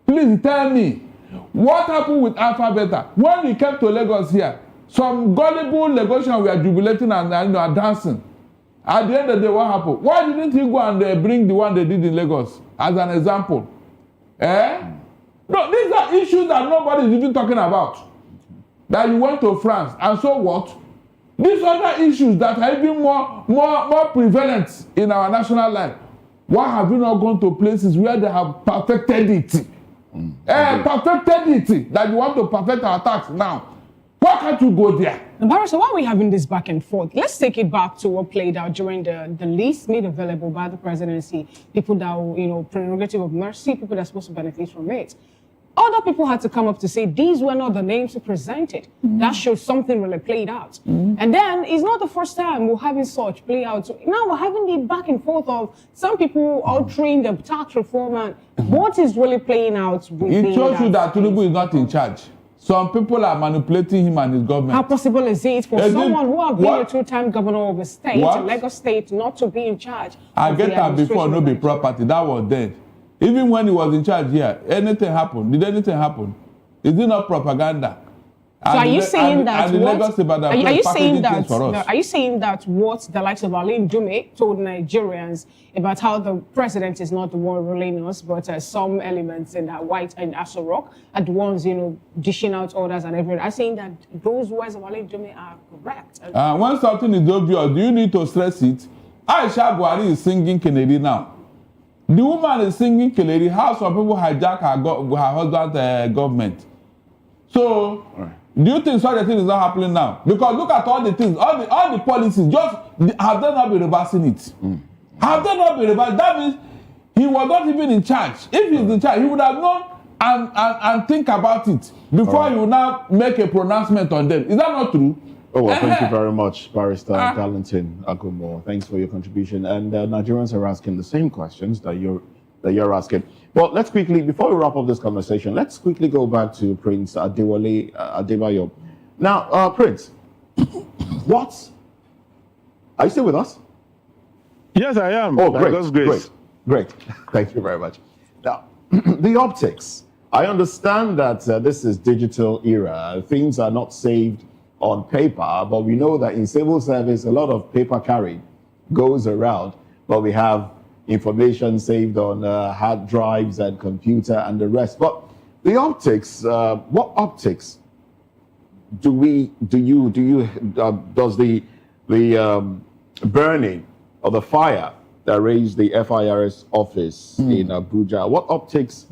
Please tell me, what happened with Alpha Beta? When we came to Lagos here, some gullible Lagosians were jubilating and dancing. At the end of the day, what happened? Why didn't he go and bring the one they did in Lagos as an example? No, these are issues that nobody is even talking about. That you went to France, and so what? These other issues that are even more prevalent in our national life. Why have you not gone to places where they have perfected it? Perfected it, that you want to perfect our tax now. Why can't you go there? Barrister, why are we having this back and forth? Let's take it back to what played out during the list made available by the presidency. People that, prerogative of mercy, people that are supposed to benefit from it. Other people had to come up to say these were not the names presented. That shows something really played out. And then it's not the first time we're having such play out. So now we're having the back and forth of some people altering the tax reform and what is really playing out. It shows you that Tinubu is not in charge. Some people are manipulating him and his government. How possible is it for someone who has been a two-time governor of a state, a Lagos state, not to be in charge? I get that before, no be property. That was dead. Even when he was in charge here, anything happened. Did anything happen? Is it not propaganda? So are you saying that are you saying that what the likes of Alain Dume told Nigerians about how the president is not the one ruling us, but some elements in that White and Aso Rock are the ones, dishing out orders and everything? Are you saying that those words of Alain Dume are correct? When something is obvious, do you need to stress it? Aisha Buhari is singing Kennedy now. The woman is singing Kennedy. How some people hijack her husband's government. So, do you think such a thing is not happening now? Because look at all the things, all the policies, have they not been reversing it? Have they not been reversing? That means he was not even in charge. If he's in charge, he would have known and think about it before he would now make a pronouncement on them. Is that not true? Oh, well, thank you very much, Barrister Darlington Agumo. Thanks for your contribution. And Nigerians are asking the same questions that you're asking. Well, let's quickly, before we wrap up this conversation, let's quickly go back to Prince Adewale Adebayo. Now, Prince, are you still with us? Yes, I am. Oh, great. Thank you very much. Now, the optics. I understand that this is digital era. Things are not saved on paper, but we know that in civil service, a lot of paper carried goes around, but we have information saved on hard drives and computer and the rest. But the optics, what optics does the burning or the fire that raised the FIRS office in Abuja, what optics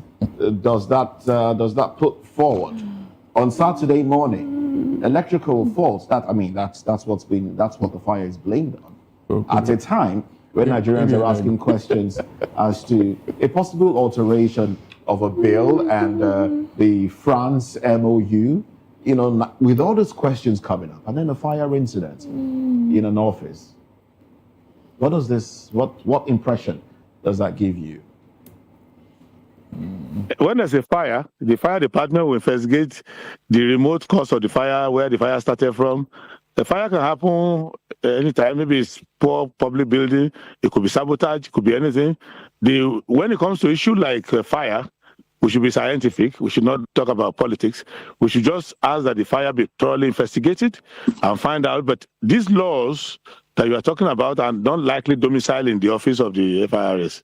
does that put forward on Saturday morning? Electrical faults. That's what the fire is blamed on. Okay. At a time when Nigerians are asking questions as to a possible alteration of a bill and the France MOU, with all those questions coming up, and then a fire incident in an office. What impression does that give you? When there's a fire, the fire department will investigate the remote cause of the fire, where the fire started from. The fire can happen anytime. Maybe it's poor public building. It could be sabotage. It could be anything. When it comes to issues like fire, we should be scientific. We should not talk about politics. We should just ask that the fire be thoroughly investigated and find out. But these laws that you are talking about are not likely domiciled in the office of the FIRS.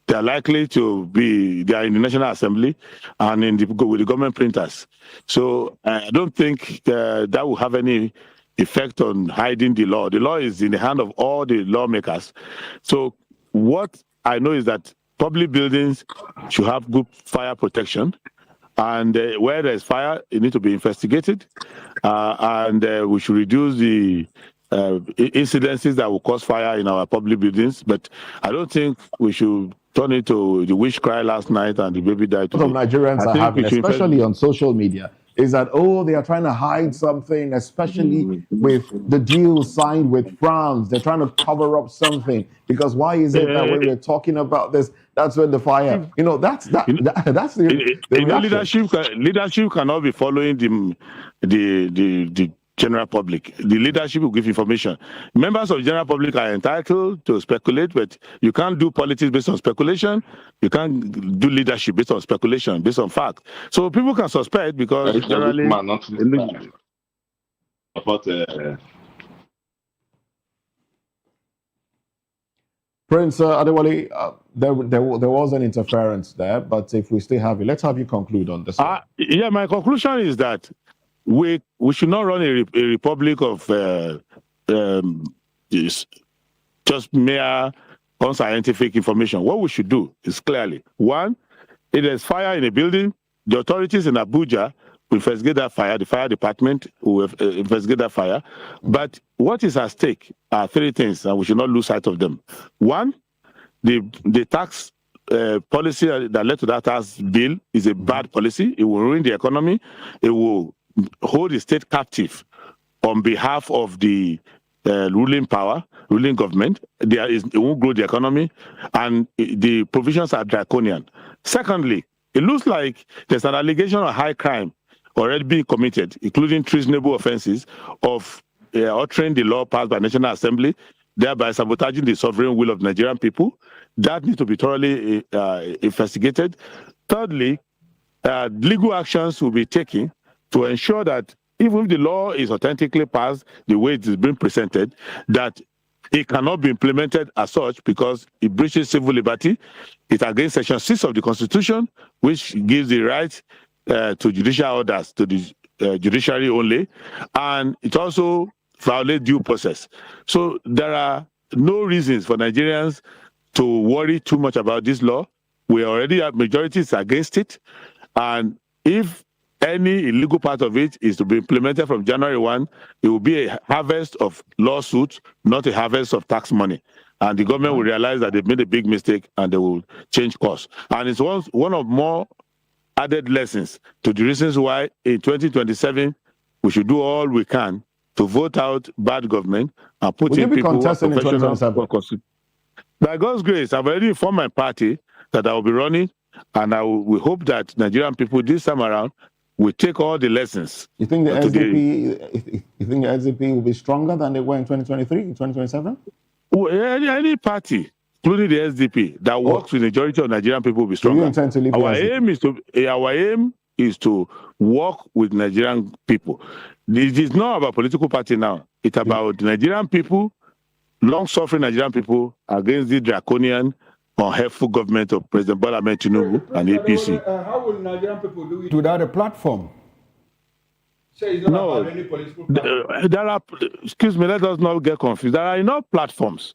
They are likely to be, they are in the National Assembly and with the government printers. So I don't think that will have any effect on hiding the law. The law is in the hand of all the lawmakers. So what I know is that public buildings should have good fire protection. And where there's fire, it needs to be investigated. And we should reduce the incidences that will cause fire in our public buildings. But I don't think we should turn it to the witch cry last night and the baby died today. Some Nigerians are having, especially on social media, is that, they are trying to hide something, especially with the deal signed with France. They're trying to cover up something. Because why is it that when we're talking about this, that's when the fire, that's the leadership cannot be following the general public. The leadership will give information. Members of the general public are entitled to speculate, but you can't do politics based on speculation. You can't do leadership based on speculation, based on fact. So people can suspect because generally... Prince Adewale, there was an interference there, but if we still have it, let's have you conclude on this. Yeah, my conclusion is that we should not run a republic of just mere unscientific information. What we should do is clearly, one, if there's fire in a building, the authorities in Abuja will investigate that fire, the fire department will investigate that fire. But what is at stake are three things, and we should not lose sight of them. One, the tax policy that led to that tax bill is a bad policy. It will ruin the economy. It will hold the state captive on behalf of the ruling government. It won't grow the economy, and the provisions are draconian. Secondly, it looks like there's an allegation of high crime already being committed, including treasonable offenses of altering the law passed by National Assembly, thereby sabotaging the sovereign will of Nigerian people. That needs to be thoroughly investigated. Thirdly, legal actions will be taken to ensure that even if the law is authentically passed the way it is being presented, that it cannot be implemented as such because it breaches civil liberty. It's against Section 6 of the Constitution, which gives the right to judicial orders to the judiciary only, and it also violates due process. So there are no reasons for Nigerians to worry too much about this law. We already have majorities against it, and if any illegal part of it is to be implemented from January 1, it will be a harvest of lawsuits, not a harvest of tax money. And the government will realize that they've made a big mistake and they will change course. And it's one of more added lessons to the reasons why in 2027 we should do all we can to vote out bad government and put in people who are professional. By God's grace, I've already informed my party that I will be running, and we hope that Nigerian people this time around will take all the lessons. You think the SDP will be stronger than they were in 2023, in 2027? Well, any party, including the SDP, that works with the majority of Nigerian people will be stronger. You intend to leave our aim is to work with Nigerian people. It is not about political party now. It's about Nigerian people, long-suffering Nigerian people against the draconian, unhelpful government of President Bola Ahmed Tinubu and APC. How will Nigerian people do it without a platform? No, there are, excuse me, let us not get confused. There are enough platforms.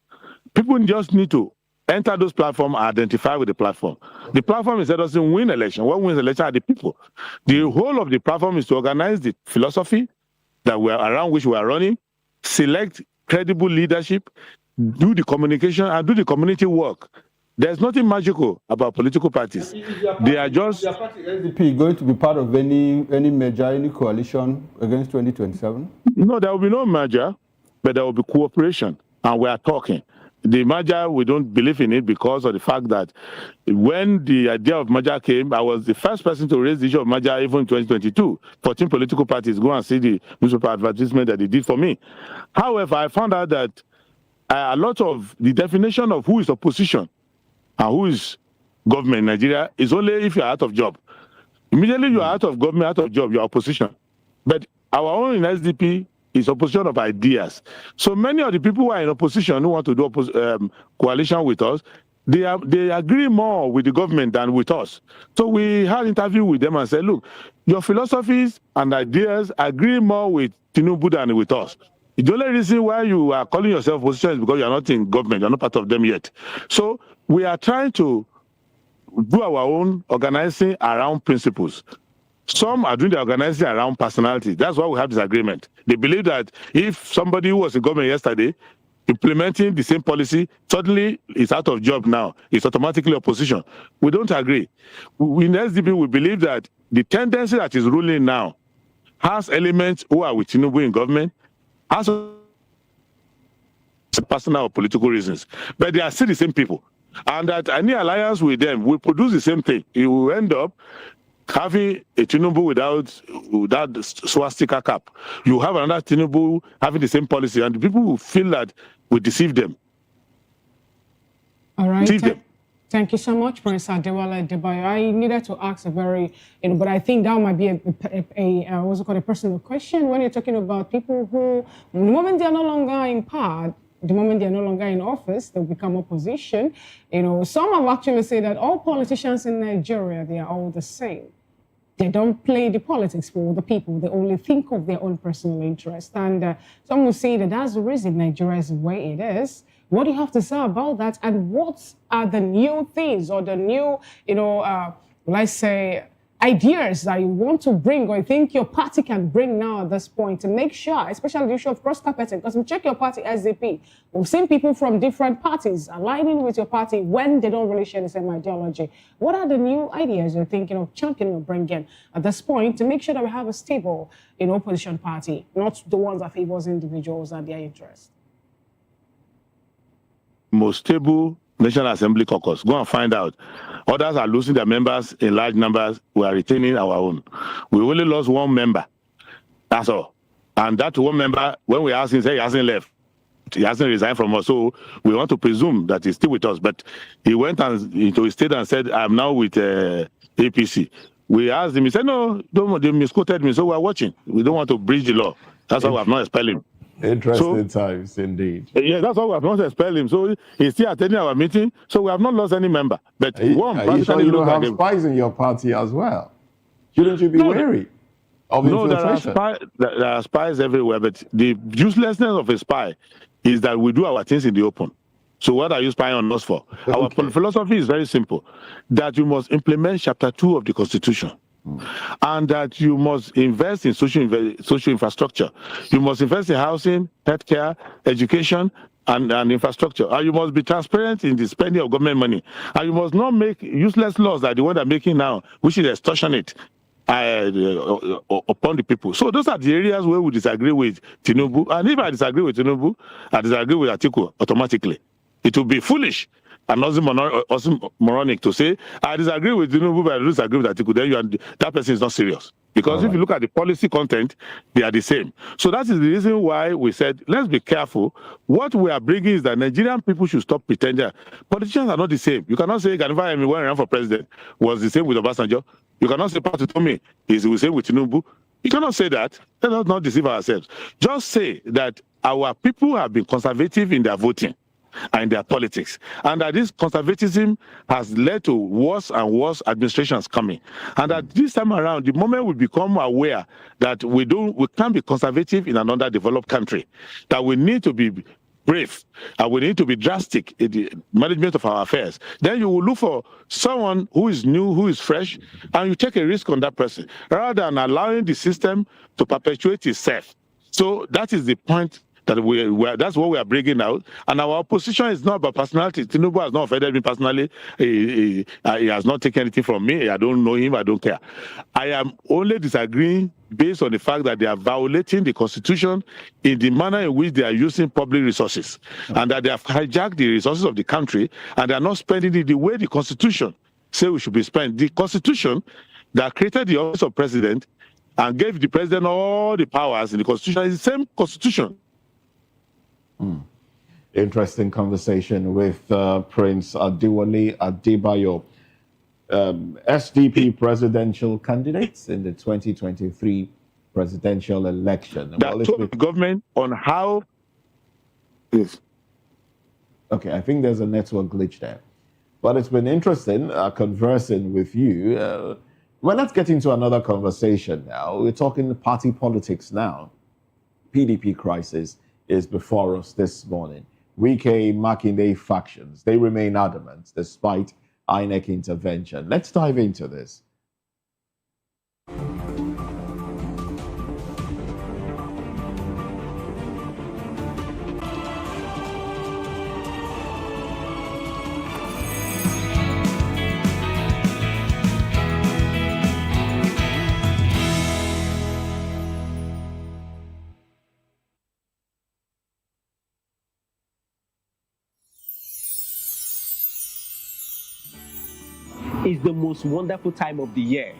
People just need to enter those platforms and identify with the platform. The platform is that doesn't win election. What wins election are the people. The whole of the platform is to organize the philosophy that we are around which we are running, select credible leadership, do the communication, and do the community work. There's nothing magical about political parties. They are just... Is your party SDP going to be part of any merger, any coalition against 2027? No, there will be no merger, but there will be cooperation, and we are talking. The merger, we don't believe in it because of the fact that when the idea of merger came, I was the first person to raise the issue of merger even in 2022. 14 political parties go and see the newspaper advertisement that they did for me. However, I found out that a lot of the definition of who is opposition and who is government in Nigeria is only if you're out of job. Immediately you're out of government, out of job, you're opposition. But our own in SDP is opposition of ideas. So many of the people who are in opposition who want to do coalition with us, they agree more with the government than with us. So we had an interview with them and said, look, your philosophies and ideas agree more with Tinubu than with us. The only reason why you are calling yourself opposition is because you're not in government, you're not part of them yet. So we are trying to do our own organizing around principles. Some are doing the organizing around personality. That's why we have this agreement. They believe that if somebody who was in government yesterday, implementing the same policy, suddenly is out of job now, it's automatically opposition. We don't agree. We in SDP, we believe that the tendency that is ruling now has elements who are with Tinubu in government, has personal or political reasons, but they are still the same people. And that any alliance with them will produce the same thing. It will end up having a Tinubu without swastika cap. You have another Tinubu having the same policy, and the people will feel that we deceive them. All right. Thank you so much, Prince Adewale Adebayo. I needed to ask a very, but I think that might be a personal question when you're talking about people who, the moment they're no longer in power, the moment they're no longer in office, they'll become opposition. Some have actually said that all politicians in Nigeria, they are all the same. They don't play the politics for the people. They only think of their own personal interest. And some will say that that's the reason Nigeria is the way it is. What do you have to say about that? And what are the new things or the new, let's say, ideas that you want to bring or you think your party can bring now at this point to make sure, especially the issue of cross-carpeting, because we check your party SDP, we've seen people from different parties aligning with your party when they don't really share the same ideology. What are the new ideas you're thinking of championing or bringing at this point to make sure that we have a stable, opposition party, not the ones that favors individuals and their interests? Most stable National Assembly caucus. Go and find out. Others are losing their members in large numbers. We are retaining our own. We only lost one member. That's all. And that one member, when we asked him, he hasn't left. He hasn't resigned from us. So we want to presume that he's still with us. But he went into his state and said, I'm now with APC. We asked him, he said, no, don't, they misquoted me, so we're watching. We don't want to breach the law. That's why we have not expelled him. Interesting times, indeed. Yeah, that's why we have not expelled him. So he's still attending our meeting, so we have not lost any member. But Are you sure you don't have spies in your party as well? Shouldn't you be wary of infiltration? There are spies everywhere, but the uselessness of a spy is that we do our things in the open. So what are you spying on us for? Our philosophy is very simple, that you must implement Chapter 2 of the Constitution. And that you must invest in social infrastructure. You must invest in housing, healthcare, education, and infrastructure. And you must be transparent in the spending of government money. And you must not make useless laws like the one they're making now, which is extortionate upon the people. So those are the areas where we disagree with Tinubu. And if I disagree with Tinubu, I disagree with Atiku automatically. It will be foolish and also moronic to say, I disagree with Tinubu, but I disagree with Atiku. Then that person is not serious. Because if you look at the policy content, they are the same. So that is the reason why we said, let's be careful. What we are bringing is that Nigerian people should stop pretending. Politicians are not the same. You cannot say Ganifa Emi, when he ran for president, was the same with Obasanjo. You cannot say Patu Tomi is the same with Tinubu. You cannot say that. Let us not deceive ourselves. Just say that our people have been conservative in their voting and in their politics, and that this conservatism has led to worse and worse administrations coming, and that this time around, the moment we become aware that we can't be conservative in an underdeveloped country, that we need to be brave and we need to be drastic in the management of our affairs, then you will look for someone who is new, who is fresh, and you take a risk on that person rather than allowing the system to perpetuate itself. So that is the point that that's what we are bringing out. And our opposition is not about personality. Tinubu has not offended me personally. He has not taken anything from me. I don't know him. I don't care. I am only disagreeing based on the fact that they are violating the Constitution in the manner in which they are using public resources, and that they have hijacked the resources of the country, and they are not spending it the way the Constitution says we should be spent. The Constitution that created the office of president and gave the president all the powers in the Constitution is the same Constitution. Interesting conversation with Prince Adewale Adebayo, SDP presidential candidates in the 2023 presidential election. That told the government on how. Okay, I think there's a network glitch there. But it's been interesting conversing with you. Well, let's get into another conversation now. We're talking party politics now. PDP crisis is before us this morning. Wike, Makinde factions, they remain adamant despite INEC intervention. Let's dive into this. Is the most wonderful time of the year.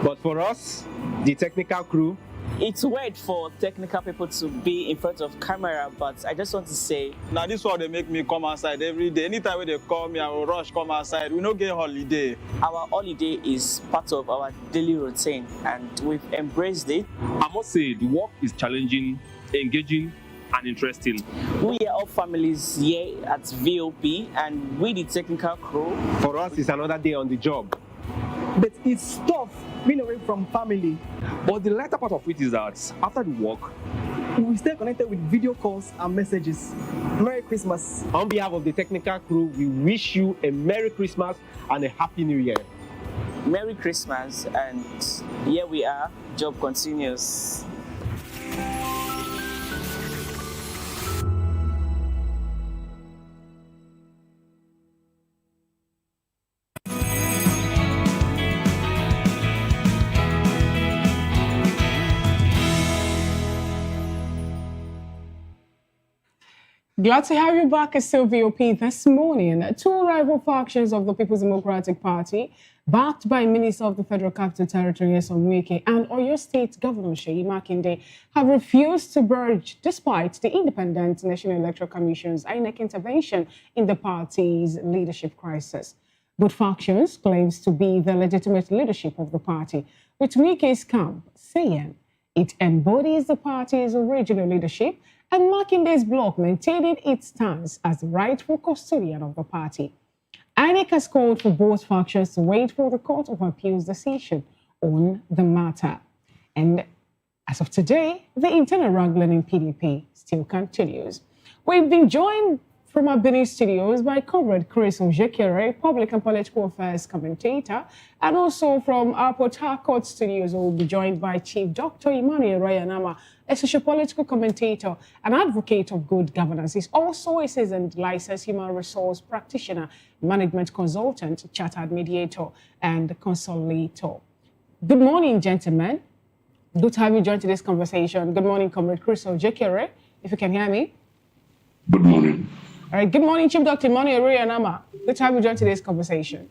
But for us, the technical crew, it's weird for technical people to be in front of camera, but I just want to say, now this one they make me come outside every day. Anytime when they call me, I will rush come outside. We don't get holiday. Our holiday is part of our daily routine, and we've embraced it. I must say, the work is challenging, engaging, and interesting. We are all families here at VOP, and we the technical crew. For us, it's another day on the job. But it's tough being away from family. But the latter part of it is that after the work, we will stay connected with video calls and messages. Merry Christmas. On behalf of the technical crew, we wish you a Merry Christmas and a Happy New Year. Merry Christmas, and here we are, job continues. Glad to have you back at VOP this morning. Two rival factions of the People's Democratic Party, backed by Minister of the Federal Capital Territory, Wike, and Oyo State Governor Seyi Makinde, have refused to merge despite the Independent National Electoral Commission's INEC intervention in the party's leadership crisis. Both factions claims to be the legitimate leadership of the party, with Wike's camp saying it embodies the party's original leadership and Makinde's bloc maintaining its stance as the rightful custodian of the party. INEC has called for both factions to wait for the Court of Appeal's decision on the matter. And as of today, the internal wrangling in PDP still continues. We've been joined from our Benin studios by Comrade Chris Ojekere, public and political affairs commentator, and also from our Port Harcourt studios, we'll be joined by Chief Dr. Emmanuel Royanama, a socio-political commentator and advocate of good governance. He's also a seasoned licensed human resource practitioner, management consultant, chartered mediator, and consolidator. Good morning, gentlemen. Good to have you join today's conversation. Good morning, Comrade Chris Ojekere, if you can hear me. Good morning. All right, good morning, Chief Dr. Emmanuel Royanama. Good to have you join today's conversation.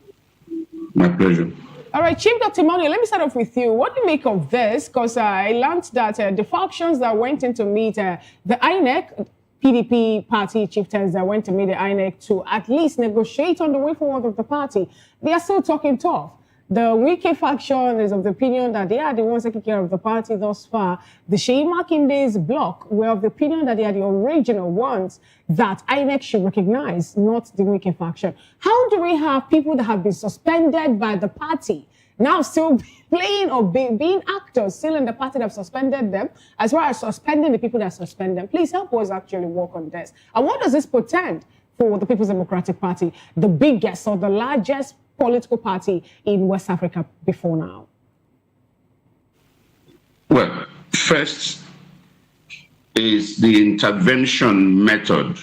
My pleasure. All right, Chief Dr. Emmanuel, let me start off with you. What do you make of this? Because I learned that the factions that went in to meet the INEC, PDP party chieftains that went to meet the INEC to at least negotiate on the way forward of the party, they are still talking tough. The Wike faction is of the opinion that they are the ones taking care of the party thus far. The Sheyi Makinde's bloc were of the opinion that they are the original ones that INEC should recognize, not the Wike faction. How do we have people that have been suspended by the party now still playing or being actors still in the party that have suspended them, as well as suspending the people that suspend them? Please help us actually work on this. And what does this portend for the People's Democratic Party, the biggest or the largest political party in West Africa before now? Well, first is the intervention method.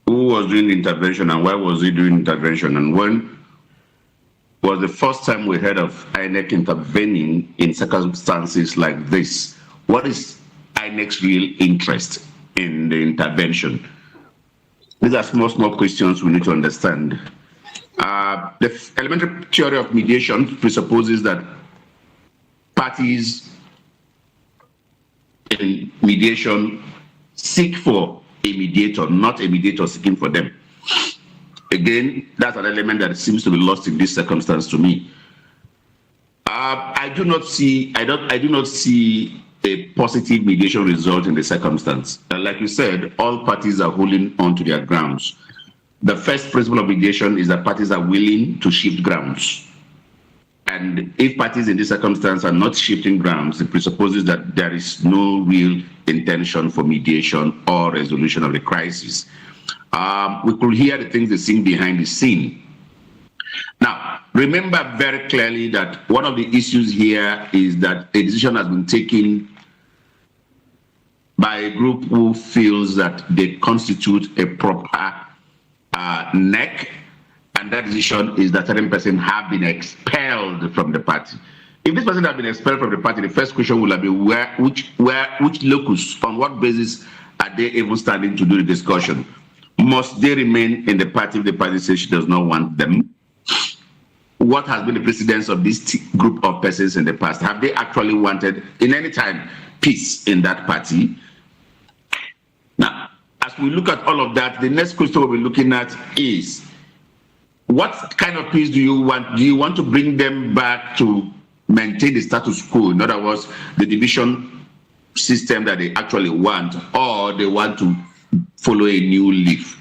Who was doing the intervention and why was he doing intervention? And when was the first time we heard of INEC intervening in circumstances like this? What is INEC's real interest in the intervention? These are small questions we need to understand. The elementary theory of mediation presupposes that parties in mediation seek for a mediator, not a mediator seeking for them. Again, that's an element that seems to be lost in this circumstance to me. I do not see a positive mediation result in the circumstance. Like you said, all parties are holding on to their grounds. The first principle of mediation is that parties are willing to shift grounds. And if parties in this circumstance are not shifting grounds, it presupposes that there is no real intention for mediation or resolution of the crisis. We could hear the things they sing behind the scene. Now, remember very clearly that one of the issues here is that a decision has been taken by a group who feels that they constitute a proper NEC, and that decision is that certain person have been expelled from the party. If this person has been expelled from the party, the first question will be which locus, on what basis are they even standing to do the discussion? Must they remain in the party if the party says she does not want them? What has been the precedence of this group of persons in the past? Have they actually wanted, in any time, peace in that party? Now, as we look at all of that, the next question we'll be looking at is, what kind of peace do you want? Do you want to bring them back to maintain the status quo? In other words, the division system that they actually want, or they want to follow a new leaf?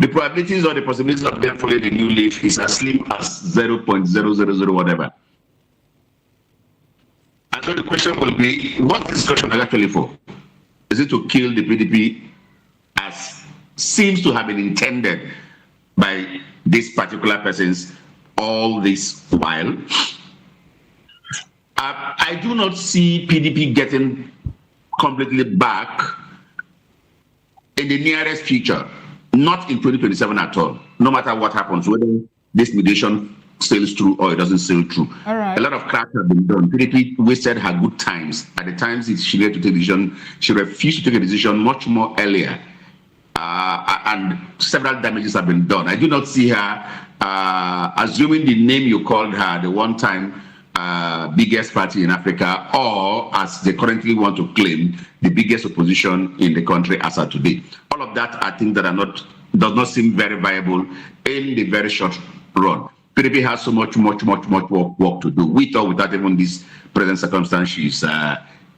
The probabilities or the possibilities of them following a new leaf is as slim as 0.000 whatever. And so the question will be, what is this discussion actually for? Is it to kill the PDP as seems to have been intended by these particular persons all this while? I do not see PDP getting completely back in the nearest future, not in 2027 at all, no matter what happens, whether this mediation sails through or it doesn't sail through. All right. A lot of cracks have been done. PDP wasted her good times. At the times she needed to take a decision, she refused to take a decision much more earlier. And several damages have been done. I do not see her, assuming the name you called her, the one-time biggest party in Africa, or as they currently want to claim, the biggest opposition in the country as of today. All of that are things that are not does not seem very viable in the very short run. PDP has so much work to do, with or without even this present circumstances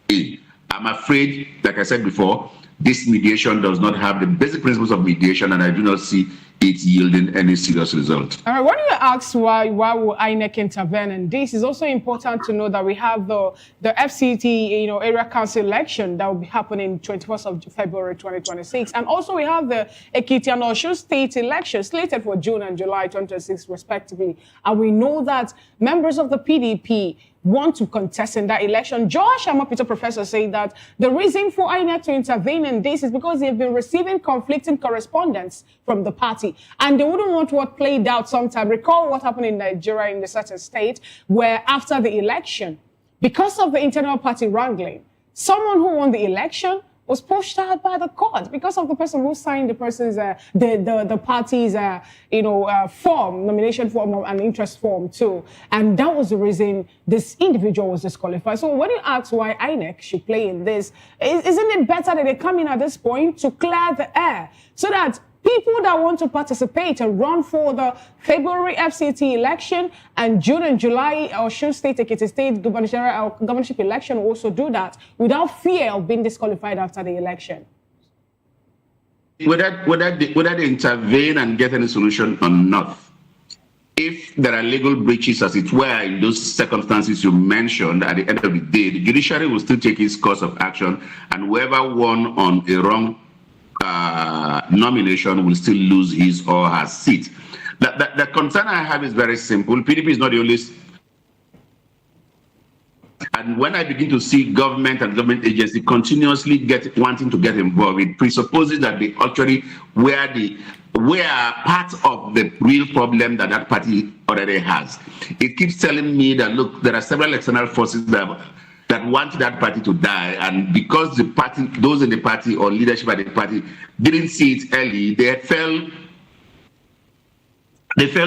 in. I'm afraid, like I said before, this mediation does not have the basic principles of mediation, and I do not see it yielding any serious result. All right, when you ask why will INEC intervene in this, it's also important to know that we have the FCT, area council election that will be happening 21st of February 2026, and also we have the Ekiti and Osun state election slated for June and July 2026 respectively, and we know that members of the PDP want to contest in that election. Josh Amapito professor said that the reason for INEC to intervene in this is because they've been receiving conflicting correspondence from the party, and they wouldn't want what played out sometime. Recall what happened in Nigeria in a certain state where after the election, because of the internal party wrangling, someone who won the election was pushed out by the court because of the person who signed the person's the party's form, nomination form and interest form too, and that was the reason this individual was disqualified. So when you ask why INEC should play in this, isn't it better that they come in at this point to clear the air so that people that want to participate and run for the February FCT election and June and July Osun State, Ekiti State governorship election will also do that without fear of being disqualified after the election? Whether they intervene and get any solution or not, if there are legal breaches, as it were, in those circumstances you mentioned, at the end of the day, the judiciary will still take its course of action, and whoever won on a wrong nomination will still lose his or her seat. The concern I have is very simple. PDP is not the only. And when I begin to see government and government agency continuously wanting to get involved, it presupposes that they actually were part of the real problem that party already has. It keeps telling me that, look, there are several external forces that want that party to die, and because the party, those in the party or leadership at the party didn't see it early, they fell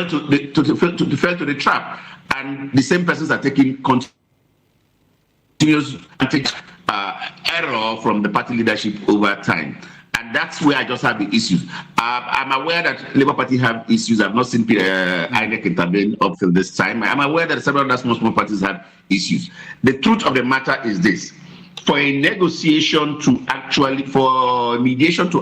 to the trap, and the same persons are taking continuous error from the party leadership over time. And that's where I just have the issues. I'm aware that Labour Party have issues. I've not seen INEC intervene up till this time. I'm aware that several other small parties have issues. The truth of the matter is this: for a mediation to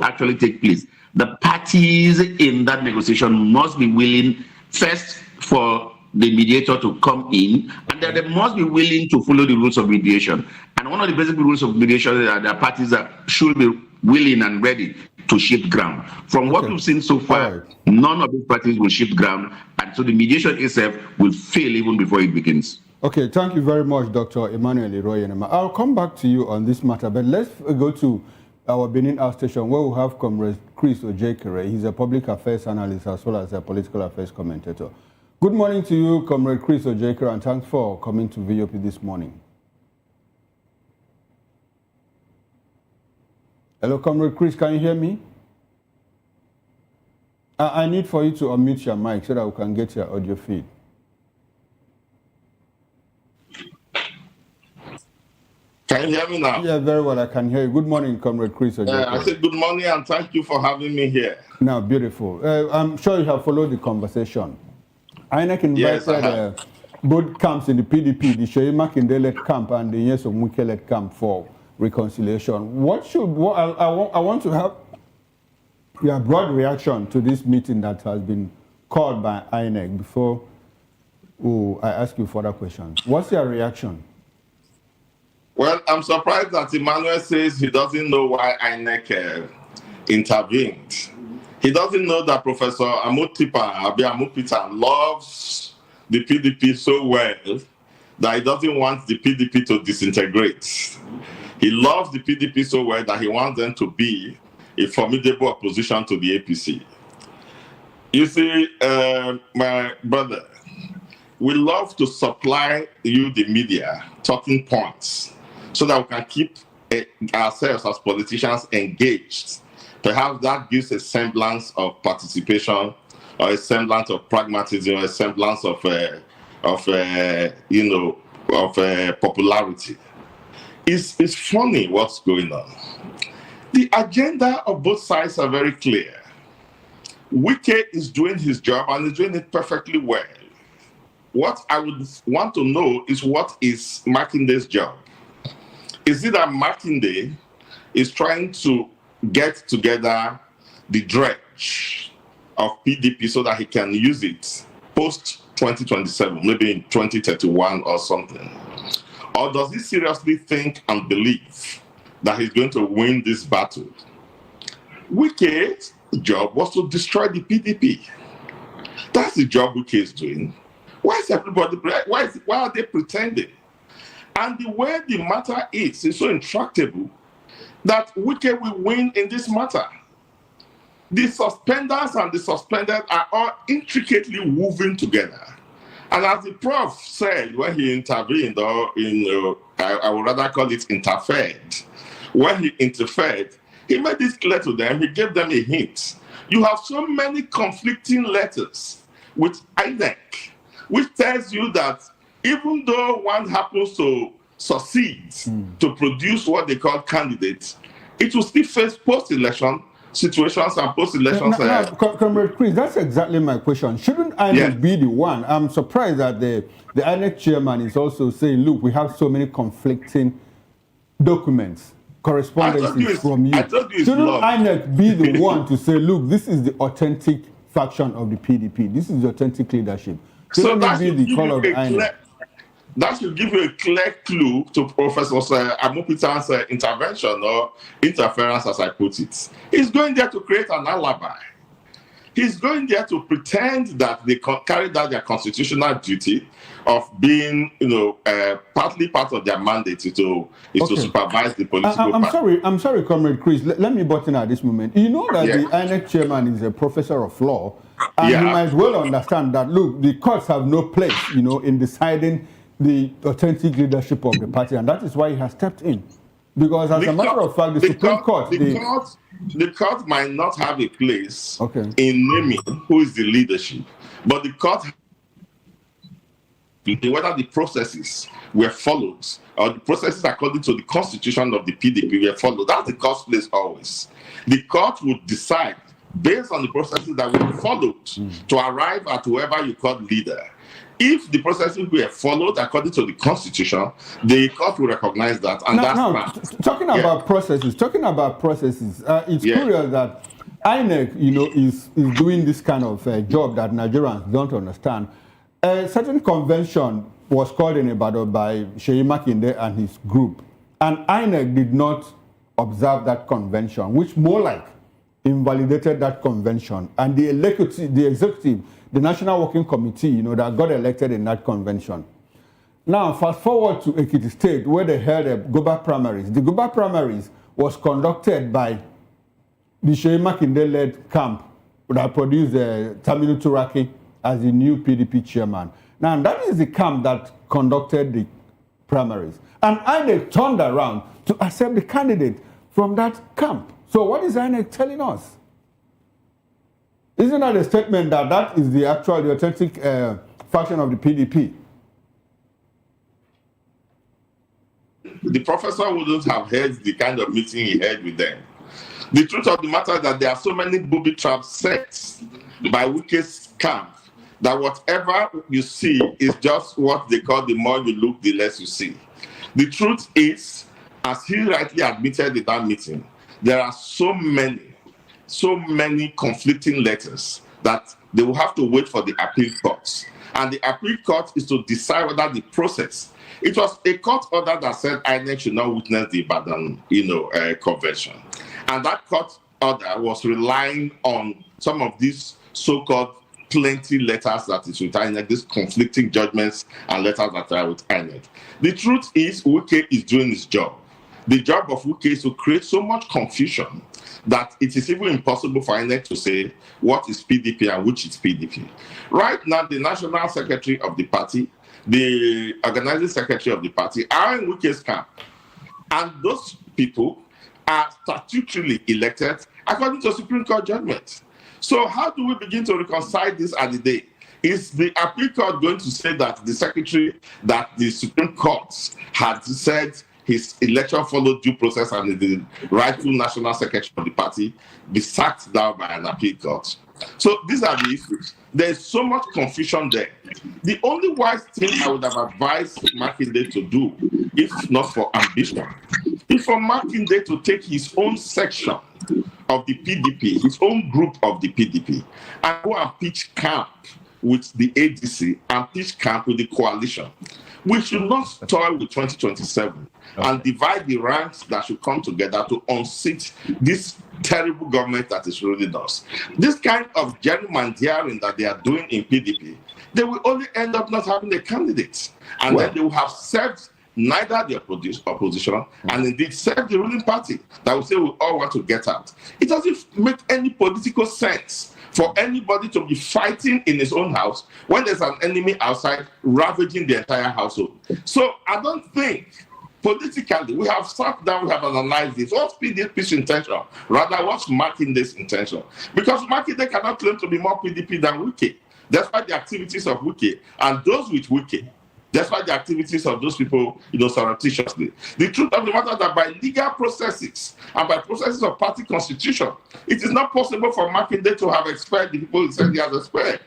actually take place, the parties in that negotiation must be willing first for the mediator to come in, and then they must be willing to follow the rules of mediation. And one of the basic rules of mediation is that the parties should be willing and ready to shift ground. From what we've seen so far, none of these parties will shift ground, and so the mediation itself will fail even before it begins. Okay, thank you very much, Dr. Emmanuel Leroy. I'll come back to you on this matter, but let's go to our Benin outstation where we have Comrade Chris Ojekere. He's a public affairs analyst as well as a political affairs commentator. Good morning to you, Comrade Chris Ojekere, and thanks for coming to VOP this morning. Hello, Comrade Chris, can you hear me? I need for you to unmute your mic so that we can get your audio feed. Can you hear me now? Yeah, very well, I can hear you. Good morning, Comrade Chris Ojekere. I said good morning and thank you for having me here. Now, beautiful. I'm sure you have followed the conversation. INEC invited both camps in the PDP, the Sheyi Makinde-led camp and the Nyesom Wike-led camp for reconciliation. I want to have your broad reaction to this meeting that has been called by INEC before I ask you further questions. What's your reaction? Well, I'm surprised that Emmanuel says he doesn't know why INEC intervened. He doesn't know that Professor Amupita loves the PDP so well that he doesn't want the PDP to disintegrate. He loves the PDP so well that he wants them to be a formidable opposition to the APC. You see, my brother, we love to supply you, the media, talking points so that we can keep ourselves as politicians engaged. Perhaps that gives a semblance of participation, or a semblance of pragmatism, or a semblance of popularity. It's funny what's going on. The agenda of both sides are very clear. Wike is doing his job and is doing it perfectly well. What I would want to know is what is Makinde's job? Is it that Makinde is trying to get together the dredge of PDP so that he can use it post 2027, maybe in 2031 or something? Or does he seriously think and believe that he's going to win this battle? Wike's job was to destroy the PDP. That's the job Wike is doing. Why is everybody? Why are they pretending? And the way the matter is so intractable that Wike will win in this matter. The suspenders and the suspended are all intricately woven together. And as the prof said when he intervened, or I would rather call it interfered, when he interfered, he made this clear to them, he gave them a hint. You have so many conflicting letters with INEC, which tells you that even though one happens to succeed to produce what they call candidates, it will still face post-election situations and post-elections. Comrade Chris, that's exactly my question. Shouldn't INEC be the one? I'm surprised that the INEC chairman is also saying, look, we have so many conflicting documents, correspondences from you. Shouldn't INEC be the one to say, look, this is the authentic faction of the PDP. This is the authentic leadership. So that should, that should give you a clear clue to Professor Amopita's intervention or interference, as I put it. He's going there to create an alibi. He's going there to pretend that they carried out their constitutional duty of being, partly part of their mandate to supervise the political party. I'm sorry, Comrade Chris. Let me button at this moment. You know that the INEC chairman is a professor of law, and you might well understand that, look, the courts have no place, in deciding the authentic leadership of the party, and that is why he has stepped in. Because as a matter of fact, the Supreme Court... The court might not have a place in naming who is the leadership, but the court, whether the processes were followed or the processes according to the constitution of the PDP were followed, that's the court's place always. The court would decide based on the processes that were followed to arrive at whoever you call leader. If the processes were followed according to the constitution, the court will recognize that, and talking about processes, it's curious that INEC, is doing this kind of job that Nigerians don't understand. A certain convention was called in Ibadan by Seyi Makinde and his group, and INEC did not observe that convention, which more like invalidated that convention, and the executive, the National Working Committee, that got elected in that convention. Now, fast forward to Ekiti State, where they held a Goba primaries. The Goba primaries was conducted by the Seyi Makinde-led camp that produced Tamilu Turaki as the new PDP chairman. Now, that is the camp that conducted the primaries. And INEC turned around to accept the candidate from that camp. So what is INEC telling us? Isn't that a statement that is the authentic faction of the PDP? The professor wouldn't have held the kind of meeting he had with them. The truth of the matter is that there are so many booby traps set by Wike's camp that whatever you see is just what they call the more you look, the less you see. The truth is, as he rightly admitted in that meeting, there are so many conflicting letters that they will have to wait for the appeal court. And the appeal court is to decide whether the process. It was a court order that said INEC should not witness the Ibadan, convention. And that court order was relying on some of these so-called plenty letters that is with INEC, these conflicting judgments and letters that are with INEC. The truth is, Wike is doing his job. The job of Wike is to create so much confusion that it is even impossible for INEC to say what is PDP and which is PDP. Right now, the national secretary of the party, the organizing secretary of the party are in Wike's camp. And those people are statutorily elected according to Supreme Court judgment. So how do we begin to reconcile this at the day? Is the appeal court going to say that the secretary that the Supreme Court had said his election followed due process and the rightful national secretary of the party be sacked down by an appeal court? So these are the issues. There's so much confusion there. The only wise thing I would have advised Makinde to do, if not for ambition, is for Makinde to take his own section of the PDP, his own group of the PDP, and go and pitch camp with the ADC and pitch camp with the coalition. We should not toy with 2027 and divide the ranks that should come together to unseat this terrible government that is ruling us. This kind of gerrymandering that they are doing in PDP, they will only end up not having a candidate. And then they will have served neither the opposition and indeed serve the ruling party that will say we all want to get out. It doesn't make any political sense for anybody to be fighting in his own house when there's an enemy outside ravaging the entire household. So I don't think politically we have sat down, we have analyzed this. What's PDP's intention? Rather, what's Makinde's intention? Because Makinde cannot claim to be more PDP than Wike. That's why the activities of Wike and those with Wike, that's why the activities of those people, surreptitiously. The truth of the matter is that by legal processes and by processes of party constitution, it is not possible for Makinde to have expelled the people he said he has expelled.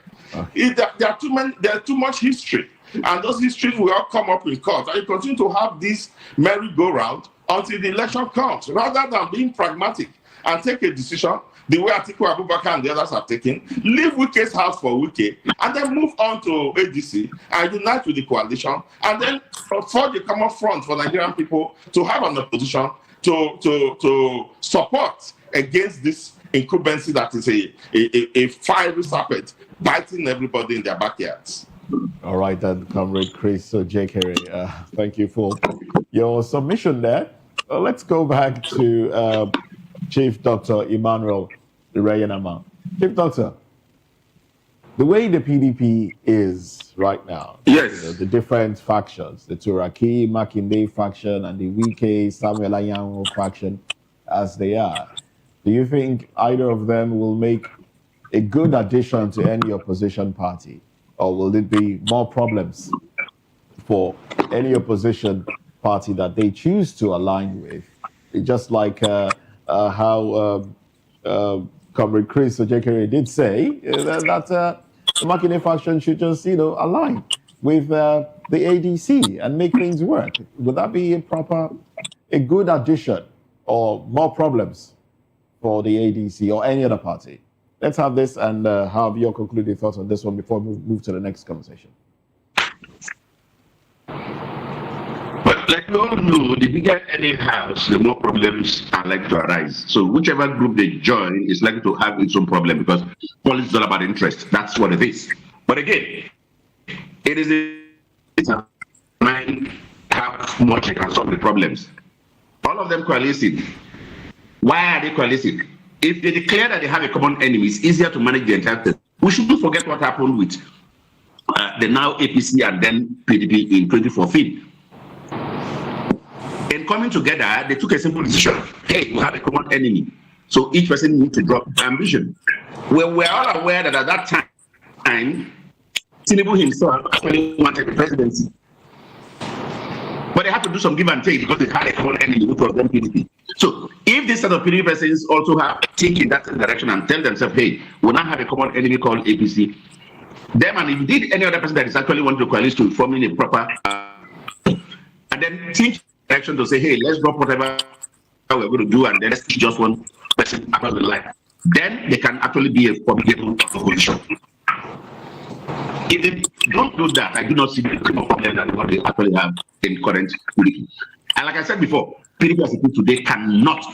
There's too much history, and those histories will all come up in court. And you continue to have this merry-go-round until the election comes, rather than being pragmatic and take a decision the way Atiku Abubakar and the others have taken, leave Wike's house for Wike, and then move on to ADC and unite with the coalition, and then forge a common front for Nigerian people to have an opposition to support against this incumbency that is a fiery serpent biting everybody in their backyards. All right, then, Comrade Chris Ojekere, thank you for your submission there. Let's go back to Chief Dr. Emmanuel Ireyenama. Chief Doctor, the way the PDP is right now, yes, the different factions, the Turaki, Makinde faction, and the Wike, Samuel Anyanwu faction, as they are, do you think either of them will make a good addition to any opposition party? Or will it be more problems for any opposition party that they choose to align with? Just like how Comrade Chris Ojekere did say, that the Makinde faction should just, align with the ADC and make things work. Would that be a good addition, or more problems for the ADC or any other party? Let's have this and have your concluding thoughts on this one before we move to the next conversation. But like we all know, the bigger any house, the more problems are likely to arise. So whichever group they join is likely to have its own problem, because politics is all about interest. That's what it is. But again, it is a mind how much it can solve the problems. All of them coalescing. Why are they coalescing? If they declare that they have a common enemy, it's easier to manage the entire thing. We shouldn't forget what happened with the now APC and then PDP in 2014. In coming together, they took a simple decision. Hey, we have a common enemy. So each person needs to drop ambition. We're all aware that at that time, Tinubu himself actually wanted the presidency. But they had to do some give and take because they had a common enemy, which was then PDP. So if this set of PDP persons also have think in that direction and tell themselves, hey, we now have a common enemy called APC, them and indeed any other person that is actually wanting to coalesce to forming a proper, and then think direction to say, hey, let's drop whatever we're going to do and then let's just one person across the line. Then they can actually be a formidable opposition. If they don't do that, I do not see the problem that what they actually have in current PDP. And like I said before, PDP as it is today cannot,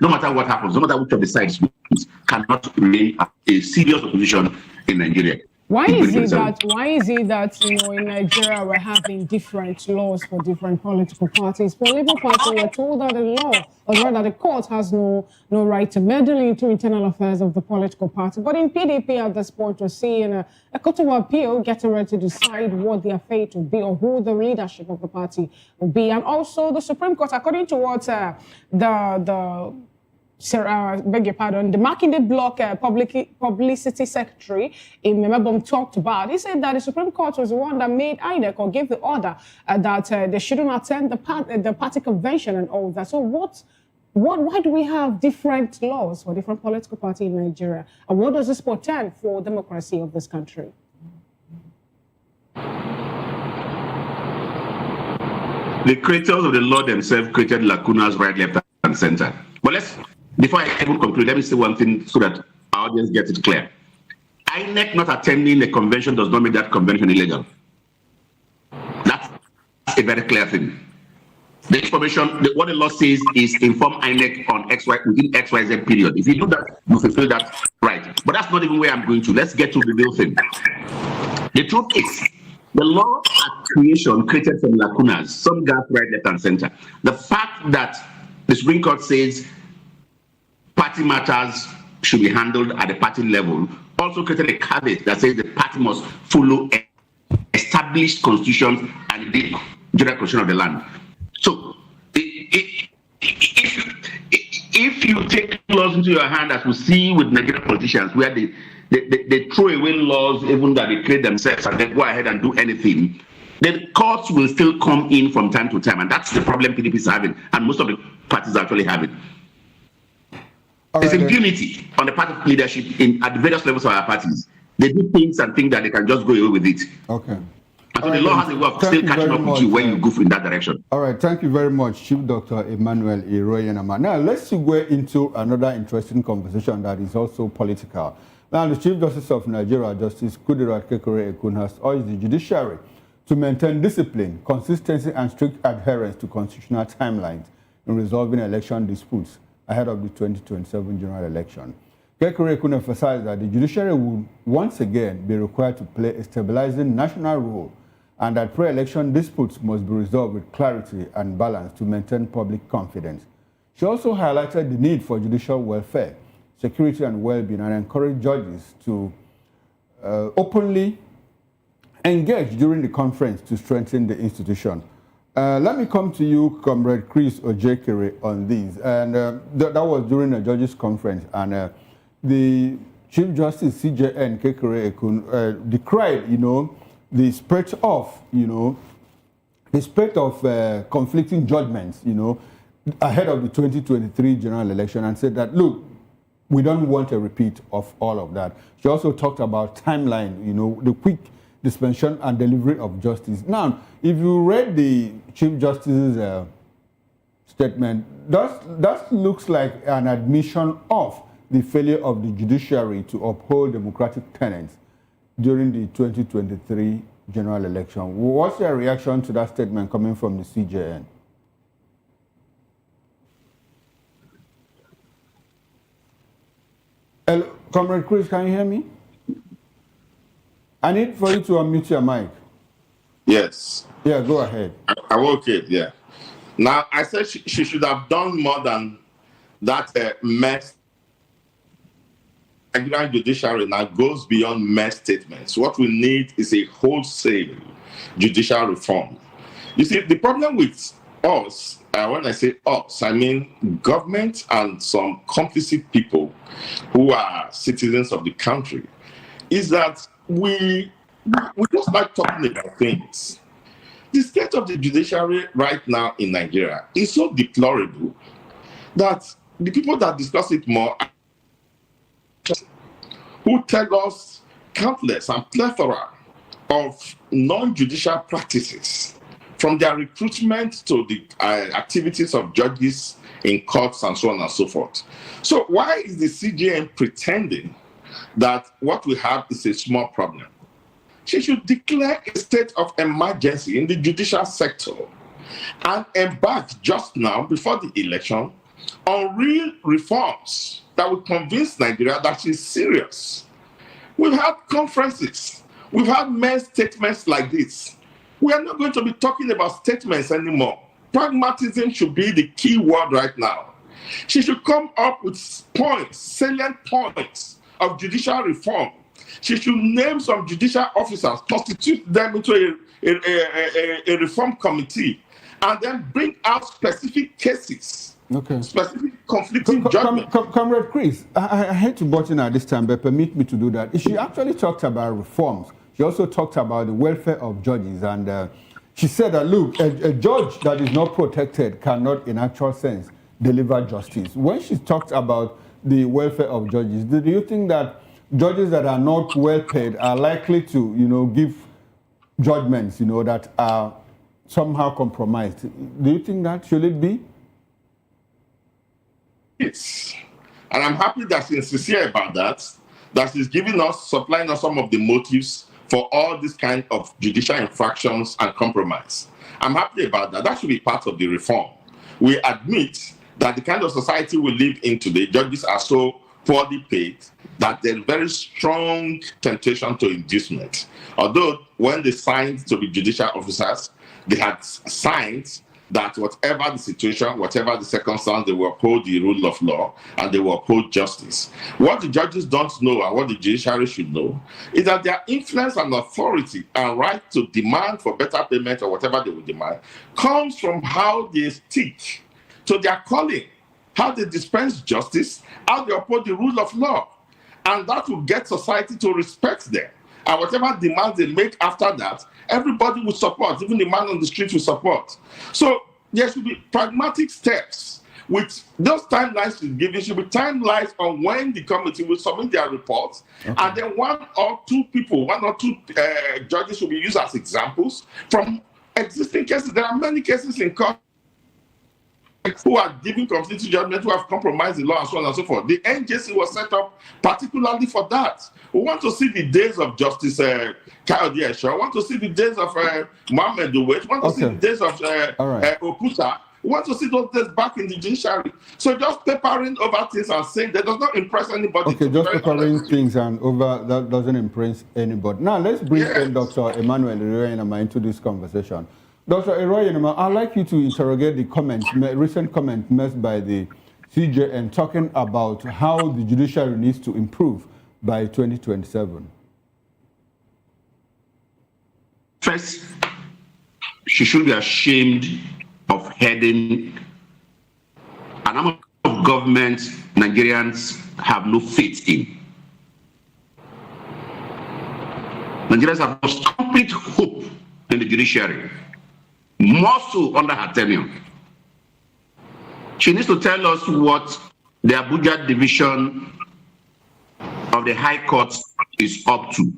no matter what happens, no matter which of the sides wins, cannot remain a serious opposition in Nigeria. Why is it that in Nigeria we're having different laws for different political parties? For Labour Party, we're told that the law, or rather the court, has no right to meddle into internal affairs of the political party. But in PDP at this point, we're seeing a court of appeal getting ready to decide what their fate will be or who the leadership of the party will be. And also the Supreme Court, according to what beg your pardon, the Makinde Bloc publicity secretary in Memebom talked about. He said that the Supreme Court was the one that made INEC or gave the order that they shouldn't attend the party convention and all that. So what Why do we have different laws for different political parties in Nigeria? And what does this portend for democracy of this country? The creators of the law themselves created lacunas right, left, and center. But before I even conclude, let me say one thing so that our audience gets it clear. INEC not attending the convention does not make that convention illegal. That's a very clear thing. The information, what the law says is inform INEC on within XYZ period. If you do that, you fulfill that right. But that's not even where I'm going to. Let's get to the real thing. The truth is, the law at creation created some lacunas, some gaps right, left, and center. The fact that the Supreme Court says party matters should be handled at the party level also created a caveat that says the party must follow established constitutions and the general constitution of the land. So, if you take laws into your hand, as we see with Nigerian politicians, where they throw away laws even that they create themselves and then go ahead and do anything, the courts will still come in from time to time, and that's the problem PDP is having, and most of the parties are actually having. There's impunity on the part of leadership at the various levels of our parties. They do things and think that they can just go away with it. Okay. And so the law has a way of still catching up with you when you go in that direction. All right, thank you very much, Chief Dr. Emmanuel Iroyenama. Now, let's go into another interesting conversation that is also political. Now, the Chief Justice of Nigeria, Justice Kudirat Kekere-Ekun, has urged the judiciary to maintain discipline, consistency, and strict adherence to constitutional timelines in resolving election disputes ahead of the 2027 general election. Kekere-Ekun emphasized that the judiciary will once again be required to play a stabilizing national role and that pre-election disputes must be resolved with clarity and balance to maintain public confidence. She also highlighted the need for judicial welfare, security and well-being, and encouraged judges to openly engage during the conference to strengthen the institution. Let me come to you, Comrade Chris Ojekere, on this. And that was during a judges' conference, and the Chief Justice CJN Kekere-Ekun decried, the spread of conflicting judgments, ahead of the 2023 general election, and said that, look, we don't want a repeat of all of that. She also talked about timeline, the quick dispensation and delivery of justice. Now, if you read the Chief Justice's statement, that looks like an admission of the failure of the judiciary to uphold democratic tenets during the 2023 general election. What's your reaction to that statement coming from the CJN? Hello, Comrade Chris, can you hear me? I need for you to unmute your mic. Yes. Yeah, go ahead. I okay, yeah. Now, I said she should have done more than that mess. Nigerian judiciary now goes beyond mere statements. What we need is a wholesale judicial reform. You see, the problem with us, when I say us, I mean government and some complicit people who are citizens of the country, is that we just like talking about things. The state of the judiciary right now in Nigeria is so deplorable that the people that discuss it more who tell us countless and plethora of non-judicial practices, from their recruitment to the activities of judges in courts and so on and so forth. So why is the CJN pretending that what we have is a small problem? She should declare a state of emergency in the judicial sector and embark just now, before the election, on real reforms that will convince Nigeria that she's serious. We've had conferences. We've had mere statements like this. We are not going to be talking about statements anymore. Pragmatism should be the key word right now. She should come up with points, salient points of judicial reform. She should name some judicial officers, constitute them into a reform committee, and then bring out specific cases. Okay. Specific conflicting judgments. Comrade Chris, I hate to butt in at this time, but permit me to do that. She actually talked about reforms. She also talked about the welfare of judges, and she said that, look, a judge that is not protected cannot, in actual sense, deliver justice. When she talked about the welfare of judges, do you think that judges that are not well paid are likely to, give judgments, that are somehow compromised? Do you think that should it be? Yes. And I'm happy that she's sincere about that she's supplying us some of the motives for all this kind of judicial infractions and compromise. I'm happy about that. That should be part of the reform. We admit that the kind of society we live in today, judges are so poorly paid that there's very strong temptation to inducement. Although when they signed to be judicial officers, they had signed that whatever the situation, whatever the circumstance, they will uphold the rule of law and they will uphold justice. What the judges don't know and what the judiciary should know is that their influence and authority and right to demand for better payment or whatever they will demand comes from how they stick to their calling, how they dispense justice, how they uphold the rule of law. And that will get society to respect them. And whatever demands they make after that, everybody will support, even the man on the street will support. So there should be pragmatic steps. With those timelines should give, there should be timelines on when the committee will submit their reports. Okay. And then one or two judges will be used as examples from existing cases. There are many cases in court who are giving conflicting judgment, who have compromised the law and so on and so forth. The NJC was set up particularly for that. We want to see the days of Justice Kayode Esho. We want to see the days of Mohammed Duwet. We want to see the days of Okuta. We want to see those days back in the judiciary. So just papering over things and saying that does not impress anybody. Okay, just papering things and over, that doesn't impress anybody. Now let's bring in Dr. Emmanuel Eroyenama into this conversation. Dr. Eroyenama, I'd like you to interrogate the recent comment made by the CJN talking about how the judiciary needs to improve by 2027. First, she should be ashamed of heading an arm of government Nigerians have no faith in. Nigerians have lost complete hope in the judiciary, more so under her tenure. She needs to tell us what the Abuja division of the High Court is up to